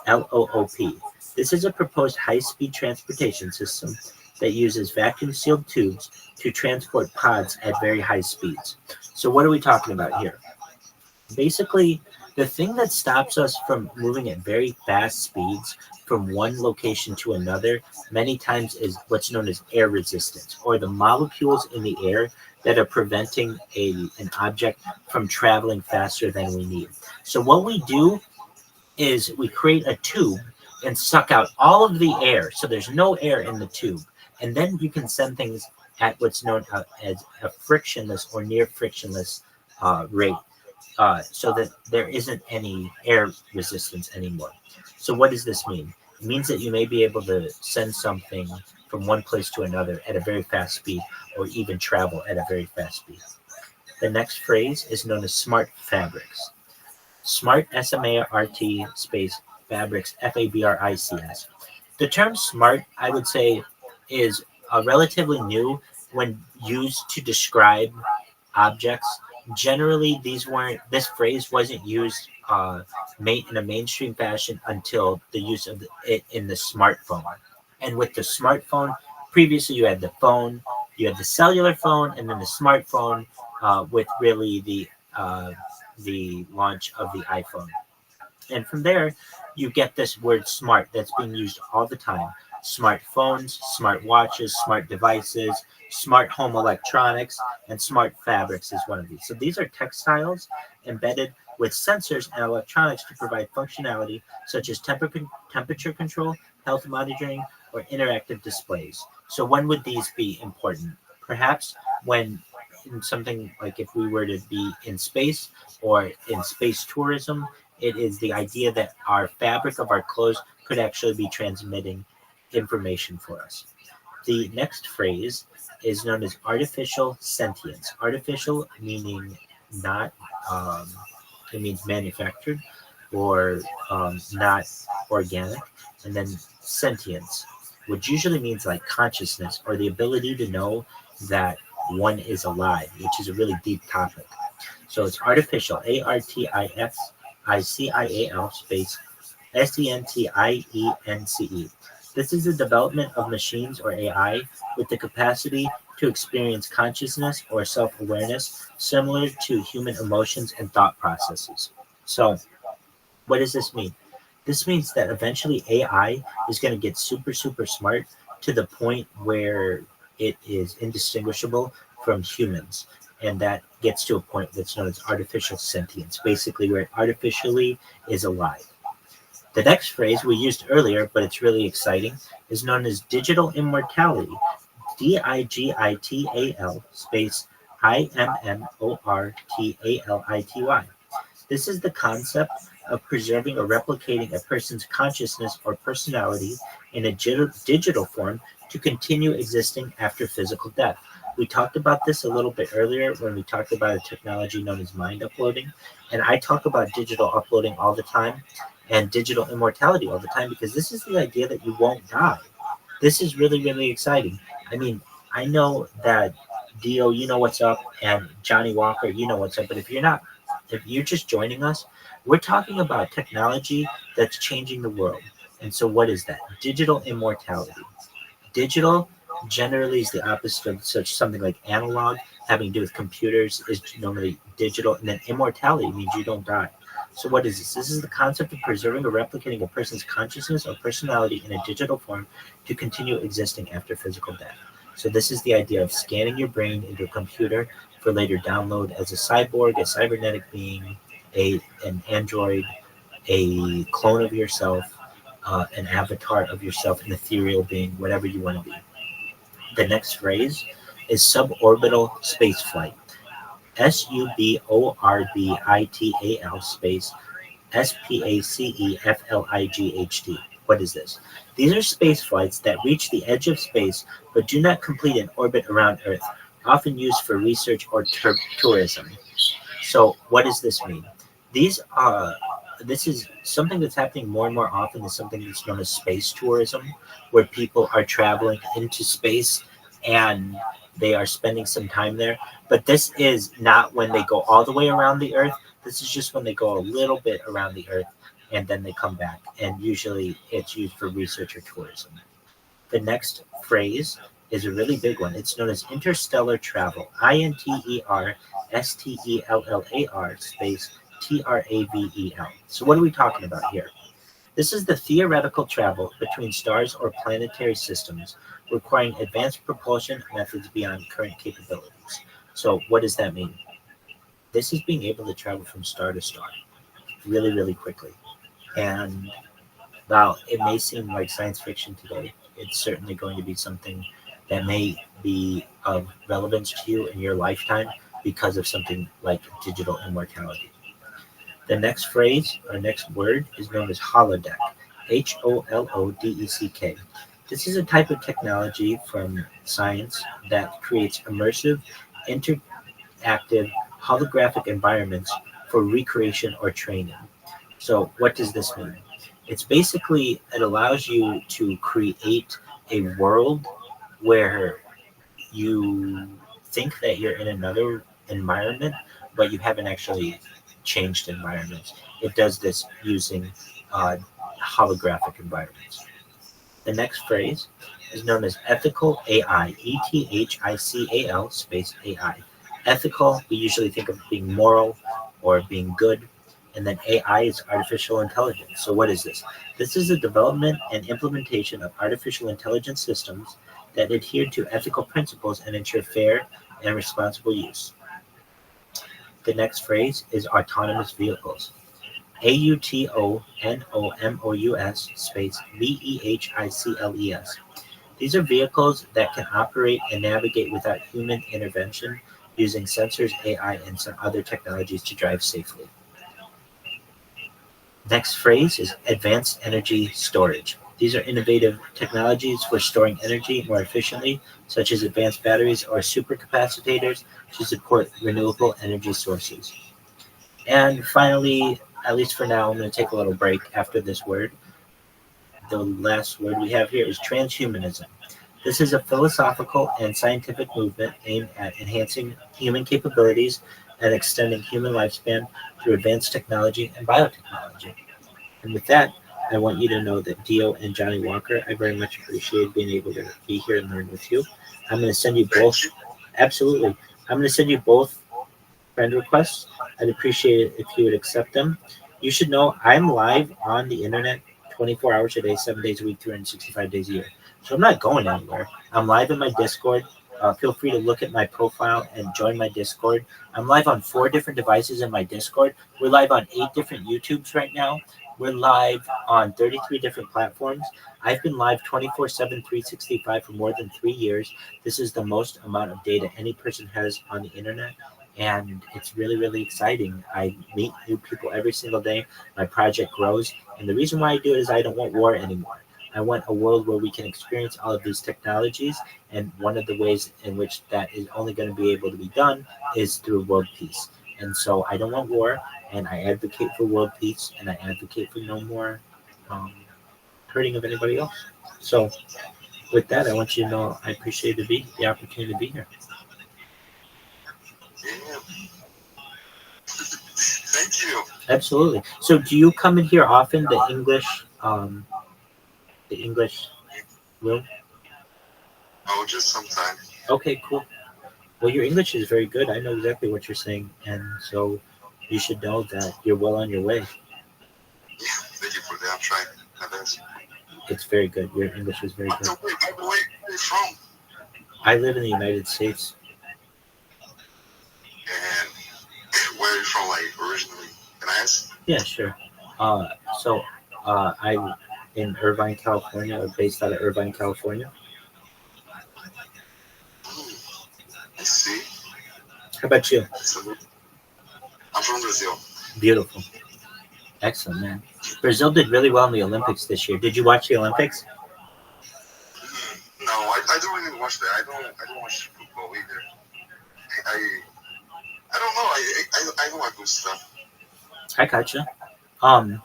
S15: HYPERLOOP. This is a proposed high-speed transportation system that uses vacuum-sealed tubes to transport pods at very high speeds. So what are we talking about here? Basically, the thing that stops us from moving at very fast speeds from one location to another many times is what's known as air resistance, or the molecules in the air that are preventing an object from traveling faster than we need. So what we do is we create a tube and suck out all of the air, so there's no air in the tube. And then you can send things at what's known as a frictionless or near frictionless rate, so that there isn't any air resistance anymore. So what does this mean? It means that you may be able to send something from one place to another at a very fast speed, or even travel at a very fast speed. The next phrase is known as smart fabrics. Smart, S-M-A-R-T space fabrics, F-A-B-R-I-C-S. The term smart, I would say, is relatively new when used to describe objects. Generally, this phrase wasn't used in a mainstream fashion until the use of it in the smartphone. And with the smartphone, previously you had the phone, you had the cellular phone, and then the smartphone, with really the launch of the iPhone. And from there, you get this word smart that's being used all the time. Smartphones, smart watches, smart devices, smart home electronics, and smart fabrics is one of these. So these are textiles embedded with sensors and electronics to provide functionality such as temperature control, health monitoring, or interactive displays. So when would these be important? Perhaps when in something like if we were to be in space or in space tourism, it is the idea that our fabric of our clothes could actually be transmitting information for us. The next phrase is known as artificial sentience. Artificial meaning not, it means manufactured or not organic. And then sentience, which usually means like consciousness or the ability to know that one is alive, which is a really deep topic. So it's artificial, ARTIFICIAL space SENTIENCE. This is the development of machines or AI with the capacity to experience consciousness or self-awareness similar to human emotions and thought processes. So what does this mean? This means that eventually AI is going to get super, super smart to the point where it is indistinguishable from humans. And that gets to a point that's known as artificial sentience, basically where it artificially is alive. The next phrase we used earlier, but it's really exciting, is known as digital immortality. DIGITAL space IMMORTALITY. This is the concept of preserving or replicating a person's consciousness or personality in a digital form to continue existing after physical death. We talked about this a little bit earlier when we talked about a technology known as mind uploading. And I talk about digital uploading all the time and digital immortality all the time because this is the idea that you won't die. This is really, really exciting. I mean, I know that Dio, you know what's up, and Johnny Walker, you know what's up. But if you're just joining us, we're talking about technology that's changing the world. And so what is that? Digital immortality. Digital generally is the opposite of such something like analog, having to do with computers, is normally digital, and then immortality means you don't die. So what is this? This is the concept of preserving or replicating a person's consciousness or personality in a digital form to continue existing after physical death. So this is the idea of scanning your brain into a computer for later download as a cyborg, a cybernetic being, an android, a clone of yourself, an avatar of yourself, an ethereal being, whatever you want to be. The next phrase is suborbital spaceflight. SUBORBITAL space SPACEFLIGHT. What is this? These are space flights that reach the edge of space but do not complete an orbit around Earth, often used for research or tourism. So what does this mean? This is something that's happening more and more often, is something that's known as space tourism, where people are traveling into space and they are spending some time there. But this is not when they go all the way around the Earth. This is just when they go a little bit around the Earth and then they come back. And usually it's used for research or tourism. The next phrase is a really big one. It's known as interstellar travel. INTERSTELLAR space TRAVEL. So what are we talking about here? This is the theoretical travel between stars or planetary systems requiring advanced propulsion methods beyond current capabilities. So what does that mean? This is being able to travel from star to star really, really quickly. And while it may seem like science fiction today, it's certainly going to be something that may be of relevance to you in your lifetime because of something like digital immortality. The next phrase or next word is known as holodeck. HOLODECK. This is a type of technology from science that creates immersive, interactive, holographic environments for recreation or training. So what does this mean? It's basically, it allows you to create a world where you think that you're in another environment, but you haven't actually changed environments. It does this using holographic environments. The next phrase is known as ethical AI, ETHICAL space AI. Ethical, we usually think of being moral or being good. And then AI is artificial intelligence. So what is this? This is the development and implementation of artificial intelligence systems that adhere to ethical principles and ensure fair and responsible use. The next phrase is autonomous vehicles. AUTONOMOUS space VEHICLES. These are vehicles that can operate and navigate without human intervention using sensors, AI, and some other technologies to drive safely. Next phrase is advanced energy storage. These are innovative technologies for storing energy more efficiently, such as advanced batteries or supercapacitors to support renewable energy sources. And finally, at least for now, I'm going to take a little break after this word. The last word we have here is transhumanism. This is a philosophical and scientific movement aimed at enhancing human capabilities and extending human lifespan through advanced technology and biotechnology. And with that, I want you to know that Dio and Johnny Walker, I very much appreciate being able to be here and learn with you. I'm going to send you both, absolutely, I'm going to send you both friend requests. I'd appreciate it if you would accept them. You should know I'm live on the internet 24 hours a day, 7 days a week, 365 days a year. So I'm not going anywhere. I'm live in my Discord. Feel free to look at my profile and join my Discord. I'm live on 4 different devices in my Discord. We're live on 8 different YouTubes right now. We're live on 33 different platforms. I've been live 24/7, 365 for more than 3 years. This is the most amount of data any person has on the internet. And it's really, really exciting. I meet new people every single day. My project grows. And the reason why I do it is I don't want war anymore. I want a world where we can experience all of these technologies. And one of the ways in which that is only going to be able to be done is through world peace. And so I don't want war. And I advocate for world peace. And I advocate for no more hurting of anybody else. So with that, I want you to know I appreciate the opportunity to be here.
S6: Thank you.
S15: Absolutely. So do you come in here often, the English room?
S6: Oh, just sometime.
S15: Okay, cool. Well, your English is very good. I know exactly what you're saying. And so you should know that you're well on your way.
S6: Yeah, thank you for that. I'm trying my best.
S15: It's very good. Your English is very good.
S6: Where are you from?
S15: I live in the United States.
S6: And where are you from, like, originally? Can I ask?
S15: Yeah, sure. I'm in Irvine, California, or based out of Irvine, California.
S6: I see.
S15: How about you?
S6: I'm from Brazil.
S15: Beautiful. Excellent, man. Brazil did really well in the Olympics this year. Did you watch the Olympics?
S6: No, I don't really watch that. I don't watch football either. I don't know. I don't like good stuff.
S15: I gotcha.
S6: Pretty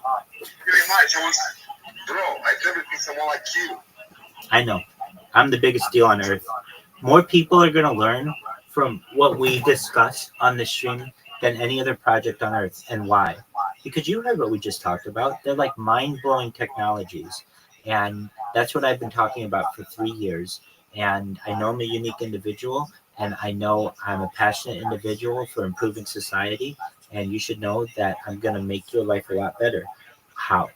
S6: much. I've never seen someone like you.
S15: I know. I'm the biggest deal on earth. More people are going to learn from what we discuss on this stream than any other project on earth. And why? Because you heard what we just talked about. They're like mind-blowing technologies. And that's what I've been talking about for 3 years. And I know I'm a unique individual. And I know I'm a passionate individual for improving society. And you should know that I'm going to make your life a lot better. How?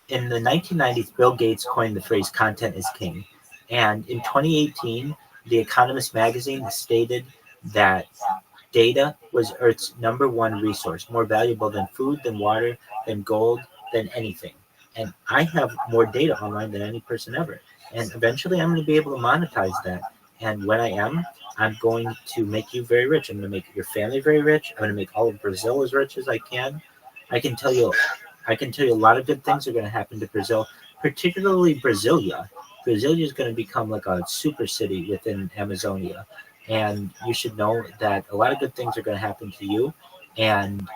S15: In the 1990s, Bill Gates coined the phrase content is king. And in 2018, The Economist magazine stated that data was Earth's #1 resource, more valuable than food, than water, than gold, than anything. And I have more data online than any person ever. And eventually I'm going to be able to monetize that. And when I am, I'm going to make you very rich. I'm going to make your family very rich. I'm going to make all of Brazil as rich as I can. I can tell you a lot of good things are going to happen to Brazil, particularly Brasilia. Brasilia is going to become like a super city within Amazonia. And you should know that a lot of good things are going to happen to you. And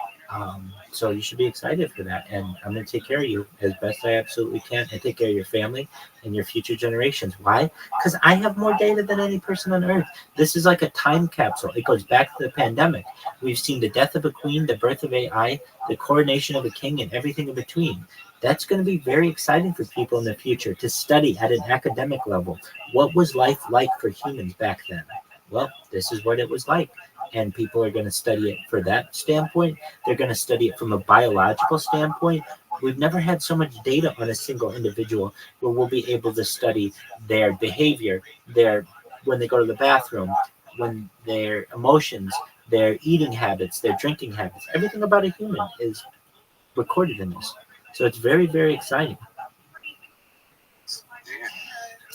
S15: so you should be excited for that. And I'm going to take care of you as best I absolutely can and take care of your family and your future generations. Why? Because I have more data than any person on earth. This is like a time capsule. It goes back to the pandemic. We've seen the death of a queen, the birth of AI, the coronation of a king, and everything in between. That's going to be very exciting for people in the future to study at an academic level. What was life like for humans back then? well, this is what it was like. And people are going to study it for that standpoint. They're going to study it from a biological standpoint. We've never had so much data on a single individual where we'll be able to study their behavior, their when they go to the bathroom, when their emotions, their eating habits, their drinking habits. Everything about a human is recorded in this. So it's very, very exciting.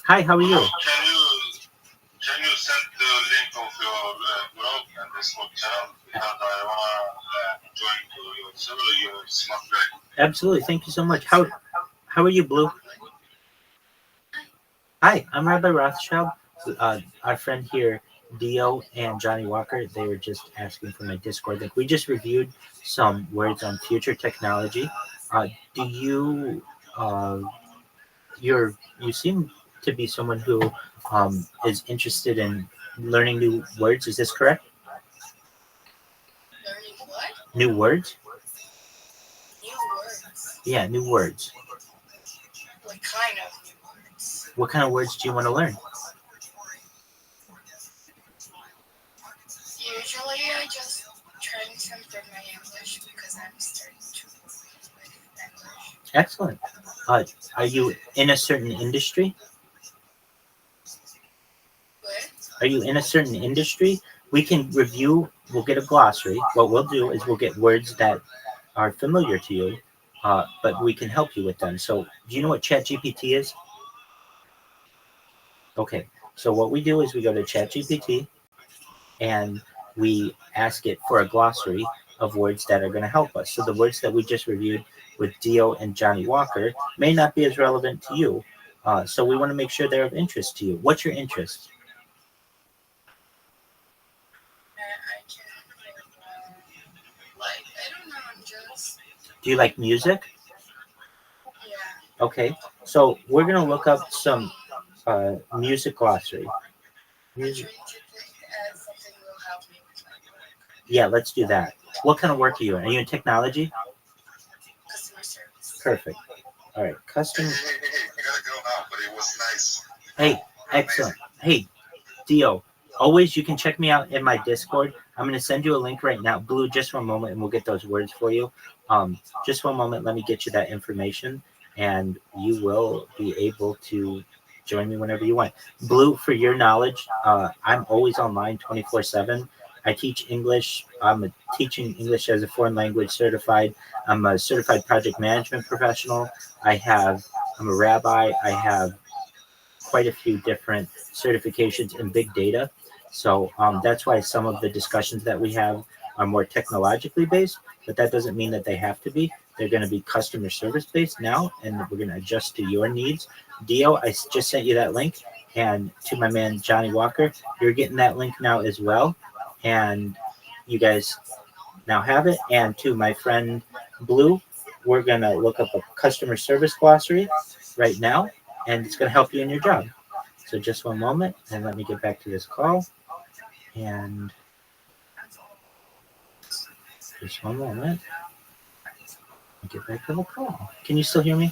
S15: Hi, how are you?
S6: Can you send the link of your blog and Discord channel? Because I want to join to your server, your smart guy.
S15: Absolutely. Thank you so much. How are you, Blue? Hi, I'm Rabbi Rothschild. Our friend here, Dio and Johnny Walker, they were just asking for my Discord link. We just reviewed some words on future technology. Do you you seem to be someone who is interested in learning new words. Is this correct?
S20: Learning what?
S15: New words?
S20: New words.
S15: Yeah, new words.
S20: What kind of new words?
S15: What kind of words do you want to learn?
S20: Usually I just try to improve my English because I'm starting to with English.
S15: Excellent. Are you in a certain industry?
S20: What?
S15: Are you in a certain industry? We can review, we'll get a glossary. What we'll do is we'll get words that are familiar to you, but we can help you with them. So do you know what ChatGPT is? Okay, so what we do is we go to ChatGPT and we ask it for a glossary of words that are going to help us. So the words that we just reviewed with Dio and Johnny Walker may not be as relevant to you. So we want to make sure they're of interest to you. What's your interest? Do you like music?
S20: Yeah.
S15: Okay, so we're going to look up some music glossary. Music.
S20: Something will help me with my work.
S15: Yeah, let's do that. What kind of work are you in? Are you in technology?
S20: Customer service.
S15: Perfect. All right, customer.
S6: I gotta go now, but it was nice.
S15: Hey, excellent. Hey, Dio, always you can check me out in my Discord. I'm going to send you a link right now. Blue, just one moment, and we'll get those words for you. Just one moment. Let me get you that information, and you will be able to join me whenever you want. Blue, for your knowledge, I'm always online 24/7. I teach English. I'm teaching English as a foreign language certified. I'm a certified project management professional. I'm a rabbi. I have quite a few different certifications in big data. So that's why some of the discussions that we have are more technologically based, but that doesn't mean that they have to be. They're going to be customer service based now, and we're going to adjust to your needs. Dio, I just sent you that link, and to my man Johnny Walker, you're getting that link now as well, and you guys now have it. And to my friend Blue, we're going to look up a customer service glossary right now, and it's going to help you in your job. So just one moment, and let me get back to this call. And just one moment. Get back to the call. Can you still hear me?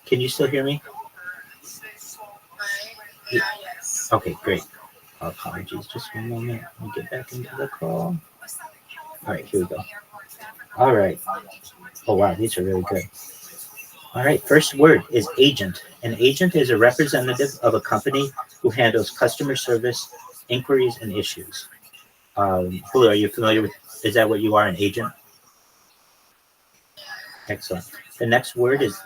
S15: Can you still hear me?
S20: Yes.
S15: Okay, great. Apologies. Just one moment. Let me get back into the call. All right, here we go. All right. Oh, wow. These are really good. All right. First word is agent. An agent is a representative of a company who handles customer service, inquiries, and issues. Blue, are you familiar with, is that what you are, an agent? Excellent. The next word is,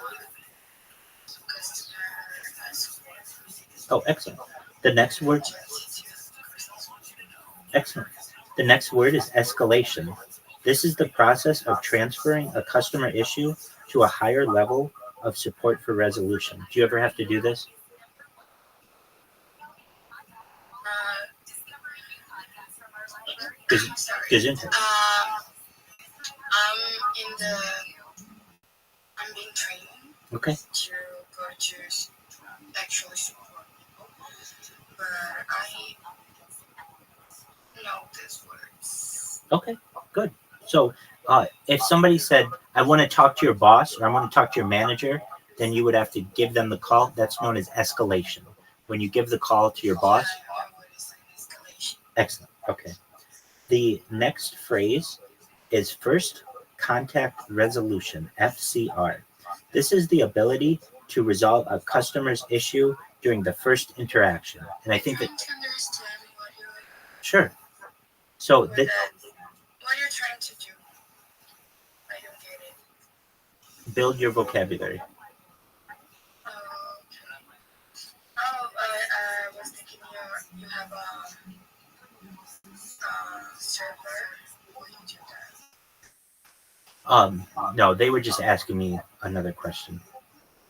S15: oh, excellent. The next word, excellent. The next word is escalation. This is the process of transferring a customer issue to a higher level of support for resolution. Do you ever have to do this?
S20: I'm being trained
S15: okay.
S20: to go to actually support people, but I know these words.
S15: Okay, good. So if somebody said, I want to talk to your boss or I want to talk to your manager, then you would have to give them the call. That's known as escalation. when you give the call to your boss. Excellent. Okay. The next phrase is first contact resolution, FCR. This is the ability to resolve a customer's issue during the first interaction. And I think that. Sure. So
S20: What are you trying to do? I don't get it.
S15: build your vocabulary.
S20: I was thinking you have a server. Will you do that?
S15: No, they were just asking me another question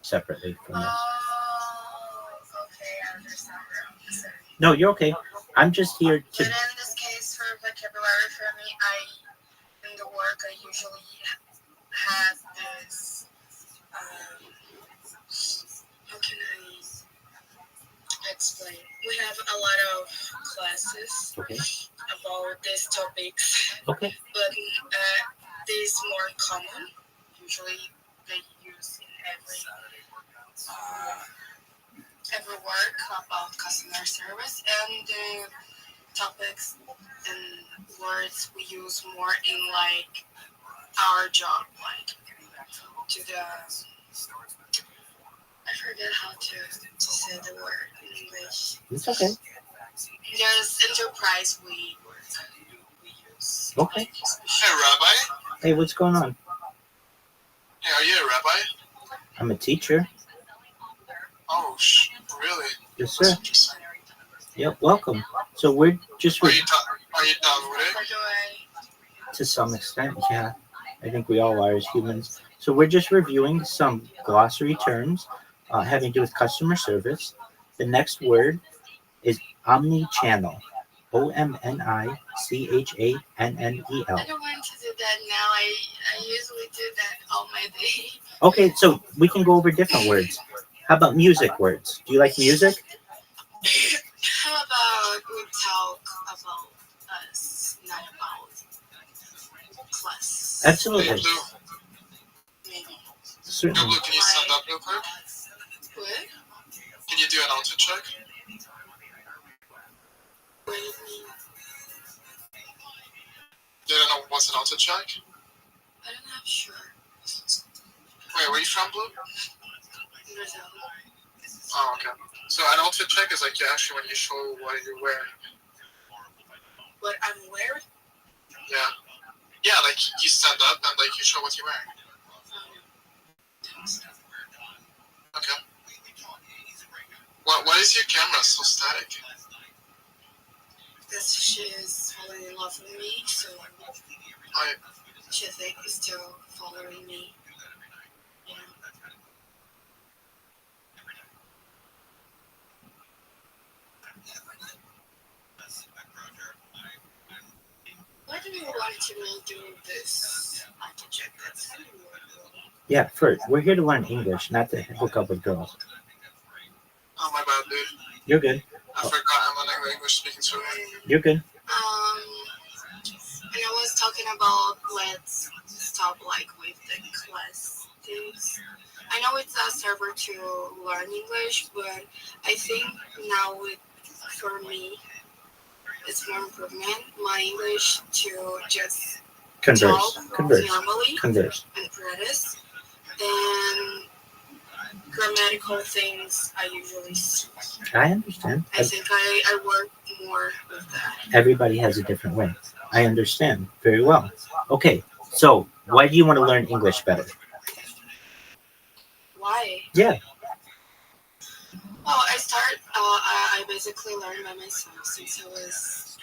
S15: separately from this.
S20: Okay, I understand.
S15: No, you're okay. I'm just here to.
S20: But in this case, for vocabulary, for me, in the work, I usually have this. How can I explain? We have a lot of classes about these topics.
S15: Okay.
S20: But this is more common. Usually, they use in every work about customer service, and the topics and words we use more in like our job, like to the. I forget how to say the word in English.
S15: It's okay.
S20: There's enterprise we use.
S15: Okay.
S6: Hey, Rabbi.
S15: Hey, what's going on?
S6: Hey, are you a rabbi?
S15: I'm a teacher.
S6: Oh, really?
S15: Yes, sir. Yep, welcome. So we're just.
S6: Are you done with it?
S15: To some extent, yeah. I think we all are as humans. So we're just reviewing some glossary terms having to do with customer service. The next word is omni-channel. OMNICHANNEL.
S20: I don't want to do that now. I usually do that all my day.
S15: Okay, so we can go over different words. How about music words? Do you like music?
S20: How about we talk about us, not about class?
S15: Absolutely.
S6: Hey, Blue.
S15: Certainly.
S6: Blue, can you stand up real quick?
S20: What?
S6: Can you do an outfit check?
S20: What do you mean?
S6: You don't know what's an outfit check?
S20: I'm not sure.
S6: Wait, where are you from, Blue?
S20: Brazil.
S6: Oh, okay. So an outfit check is like actually when you show what you're wearing.
S20: What I'm wearing?
S6: Yeah. Yeah, like you stand up and like you show what you're wearing. Okay. Why is your camera so static?
S20: Because she is falling in love with me, so she thinks is still following me. Yeah. Why do you want to do this? I can check that.
S15: Yeah, first, we're here to learn English, not to hook up with girls.
S6: Oh, my bad, dude.
S15: You're good.
S6: I forgot I'm an English speaking student.
S15: You're good.
S20: And I was talking about let's stop like with the class things. I know it's a server to learn English, but I think now for me it's more improvement my English to just
S15: Converse.
S20: talk
S15: Converse.
S20: normally
S15: Converse.
S20: and practice. And grammatical things I usually
S15: I understand.
S20: I think I work more with that.
S15: Everybody has a different way. I understand very well. Okay, so why do you want to learn English better?
S20: Why?
S15: Yeah.
S20: Well, I basically learned by myself since I was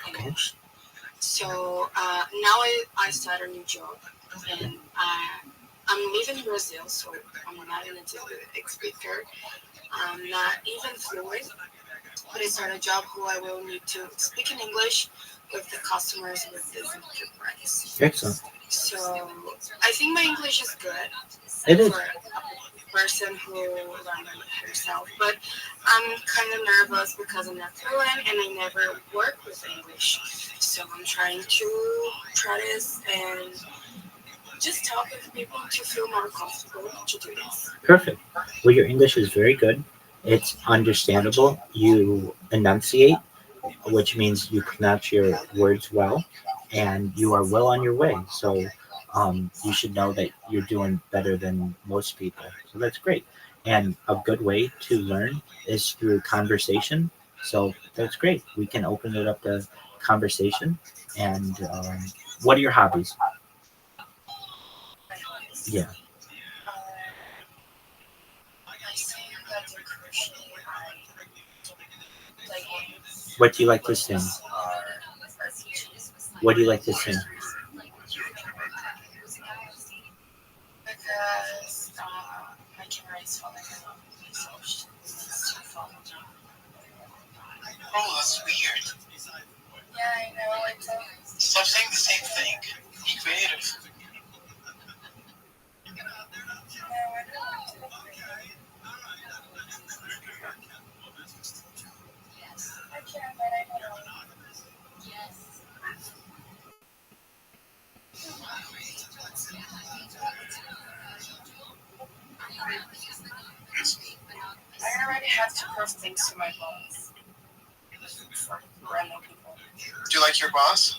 S20: English. So now I start a new job, and I'm living in Brazil, so I'm not a native speaker. I'm not even fluent, but I start a job who I will need to speak in English with the customers with this enterprise.
S15: Excellent.
S20: So I think my English is good.
S15: It is.
S20: For a person who learned it herself, but I'm kind of nervous because I'm not fluent and I never work with English. So I'm trying to practice and just talk with people to feel more comfortable to do this.
S15: Perfect. Well, your English is very good. It's understandable. You enunciate, which means you pronounce your words well, and you are well on your way. So you should know that you're doing better than most people. So that's great. And a good way to learn is through conversation. So that's great. We can open it up to conversation. And what are your hobbies? Yeah. What do you like to sing? What do you like to sing?
S20: Because my camera is falling out. So it's too fun.
S6: Oh, that's weird.
S20: Yeah, I know.
S6: Stop saying the same thing. Be creative.
S20: I already have to prove things to my boss. For random people.
S6: Do you like your boss?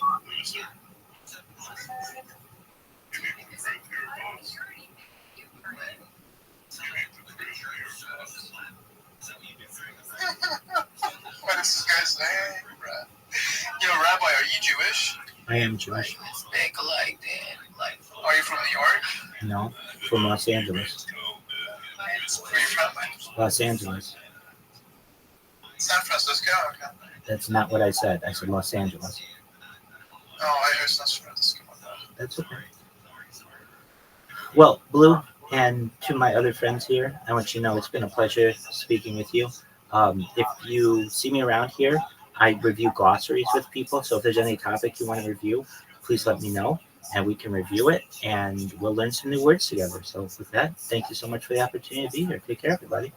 S6: What is this guy's name? Yo, Rabbi, are you Jewish?
S15: I am Jewish.
S6: Big like that. Like, are you from New York?
S15: No, from Los Angeles.
S6: Where are you from?
S15: Los Angeles.
S6: San Francisco? Okay.
S15: That's not what I said. I said Los Angeles.
S6: Oh, I heard San Francisco.
S15: That's okay. Well, Blue, and to my other friends here, I want you to know it's been a pleasure speaking with you. If you see me around here, I review glossaries with people. So if there's any topic you want to review, please let me know and we can review it and we'll learn some new words together. So with that, thank you so much for the opportunity to be here. Take care, everybody.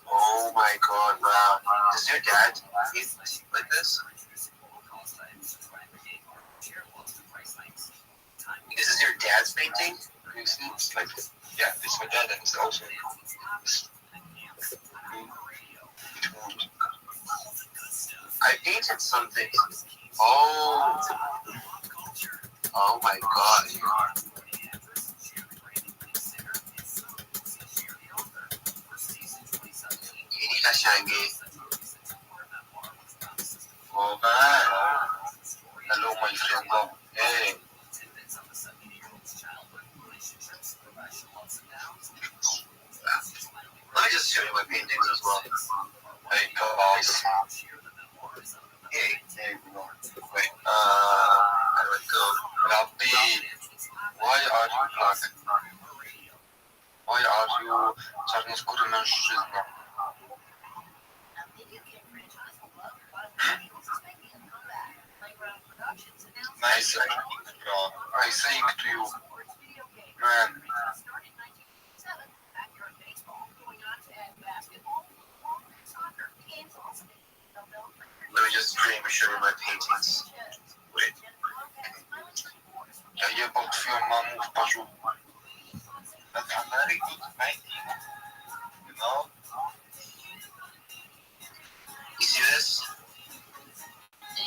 S6: Oh my god, wow. Does your dad eat like this? Is this your dad's painting? It's like, yeah, this is my dad and it's also. I painted something. Oh. Oh my god. Hindi na Shaggy. Oh man. Hello my friend. Hey. Let me just show you my paintings as well. Hey guys. Hey. Wait. I would go. Rabbi. Why are you black? Why are you czarnoskóry mężczyzna? Nice, bro. I saying to you, man. Let me just show you my paintings. Wait. Ja jebał twoją mamę w parzu. That's a very good painting. You know? You see this?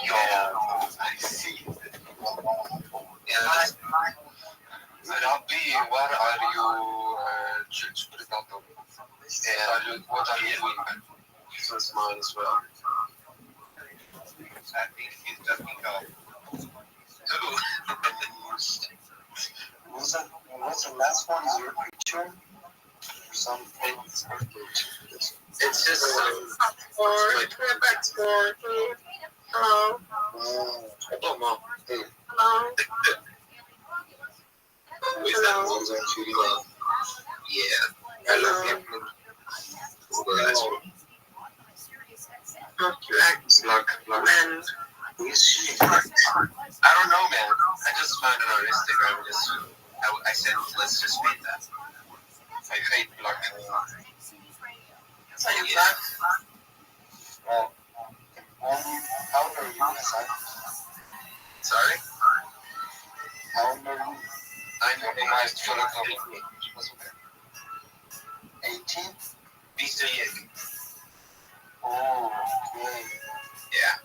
S6: Yo, I see. Yeah, Rabbi, where are you, church predator? What are you doing? So small as well. I think he's jumping up. What's the last one? Is your picture? Something. It's just hello. Hello. Who is that one's actually love? Yeah. I love him. Luck. Man. Who is she? I don't know, man. I just found it on Instagram. I said, let's just paint that. I hate black. That's how you black? Well, how old are you, son? Sorry? How old are you? I'm nice to look. 18? Visa Yig. Oh, okay. Yeah.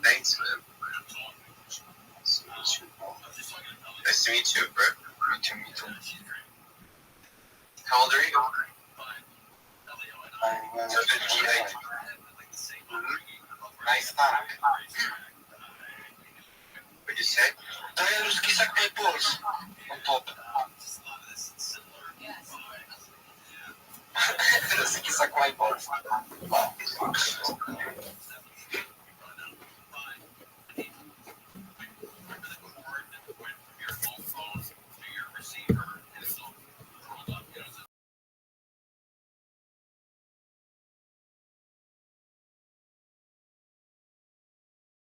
S6: Thanks, man. to meet you, bro. Me too, me too. How old are you? I'm 58. Nice time. What'd you say? Ruski sak my balls. On top. Ruski sak my balls.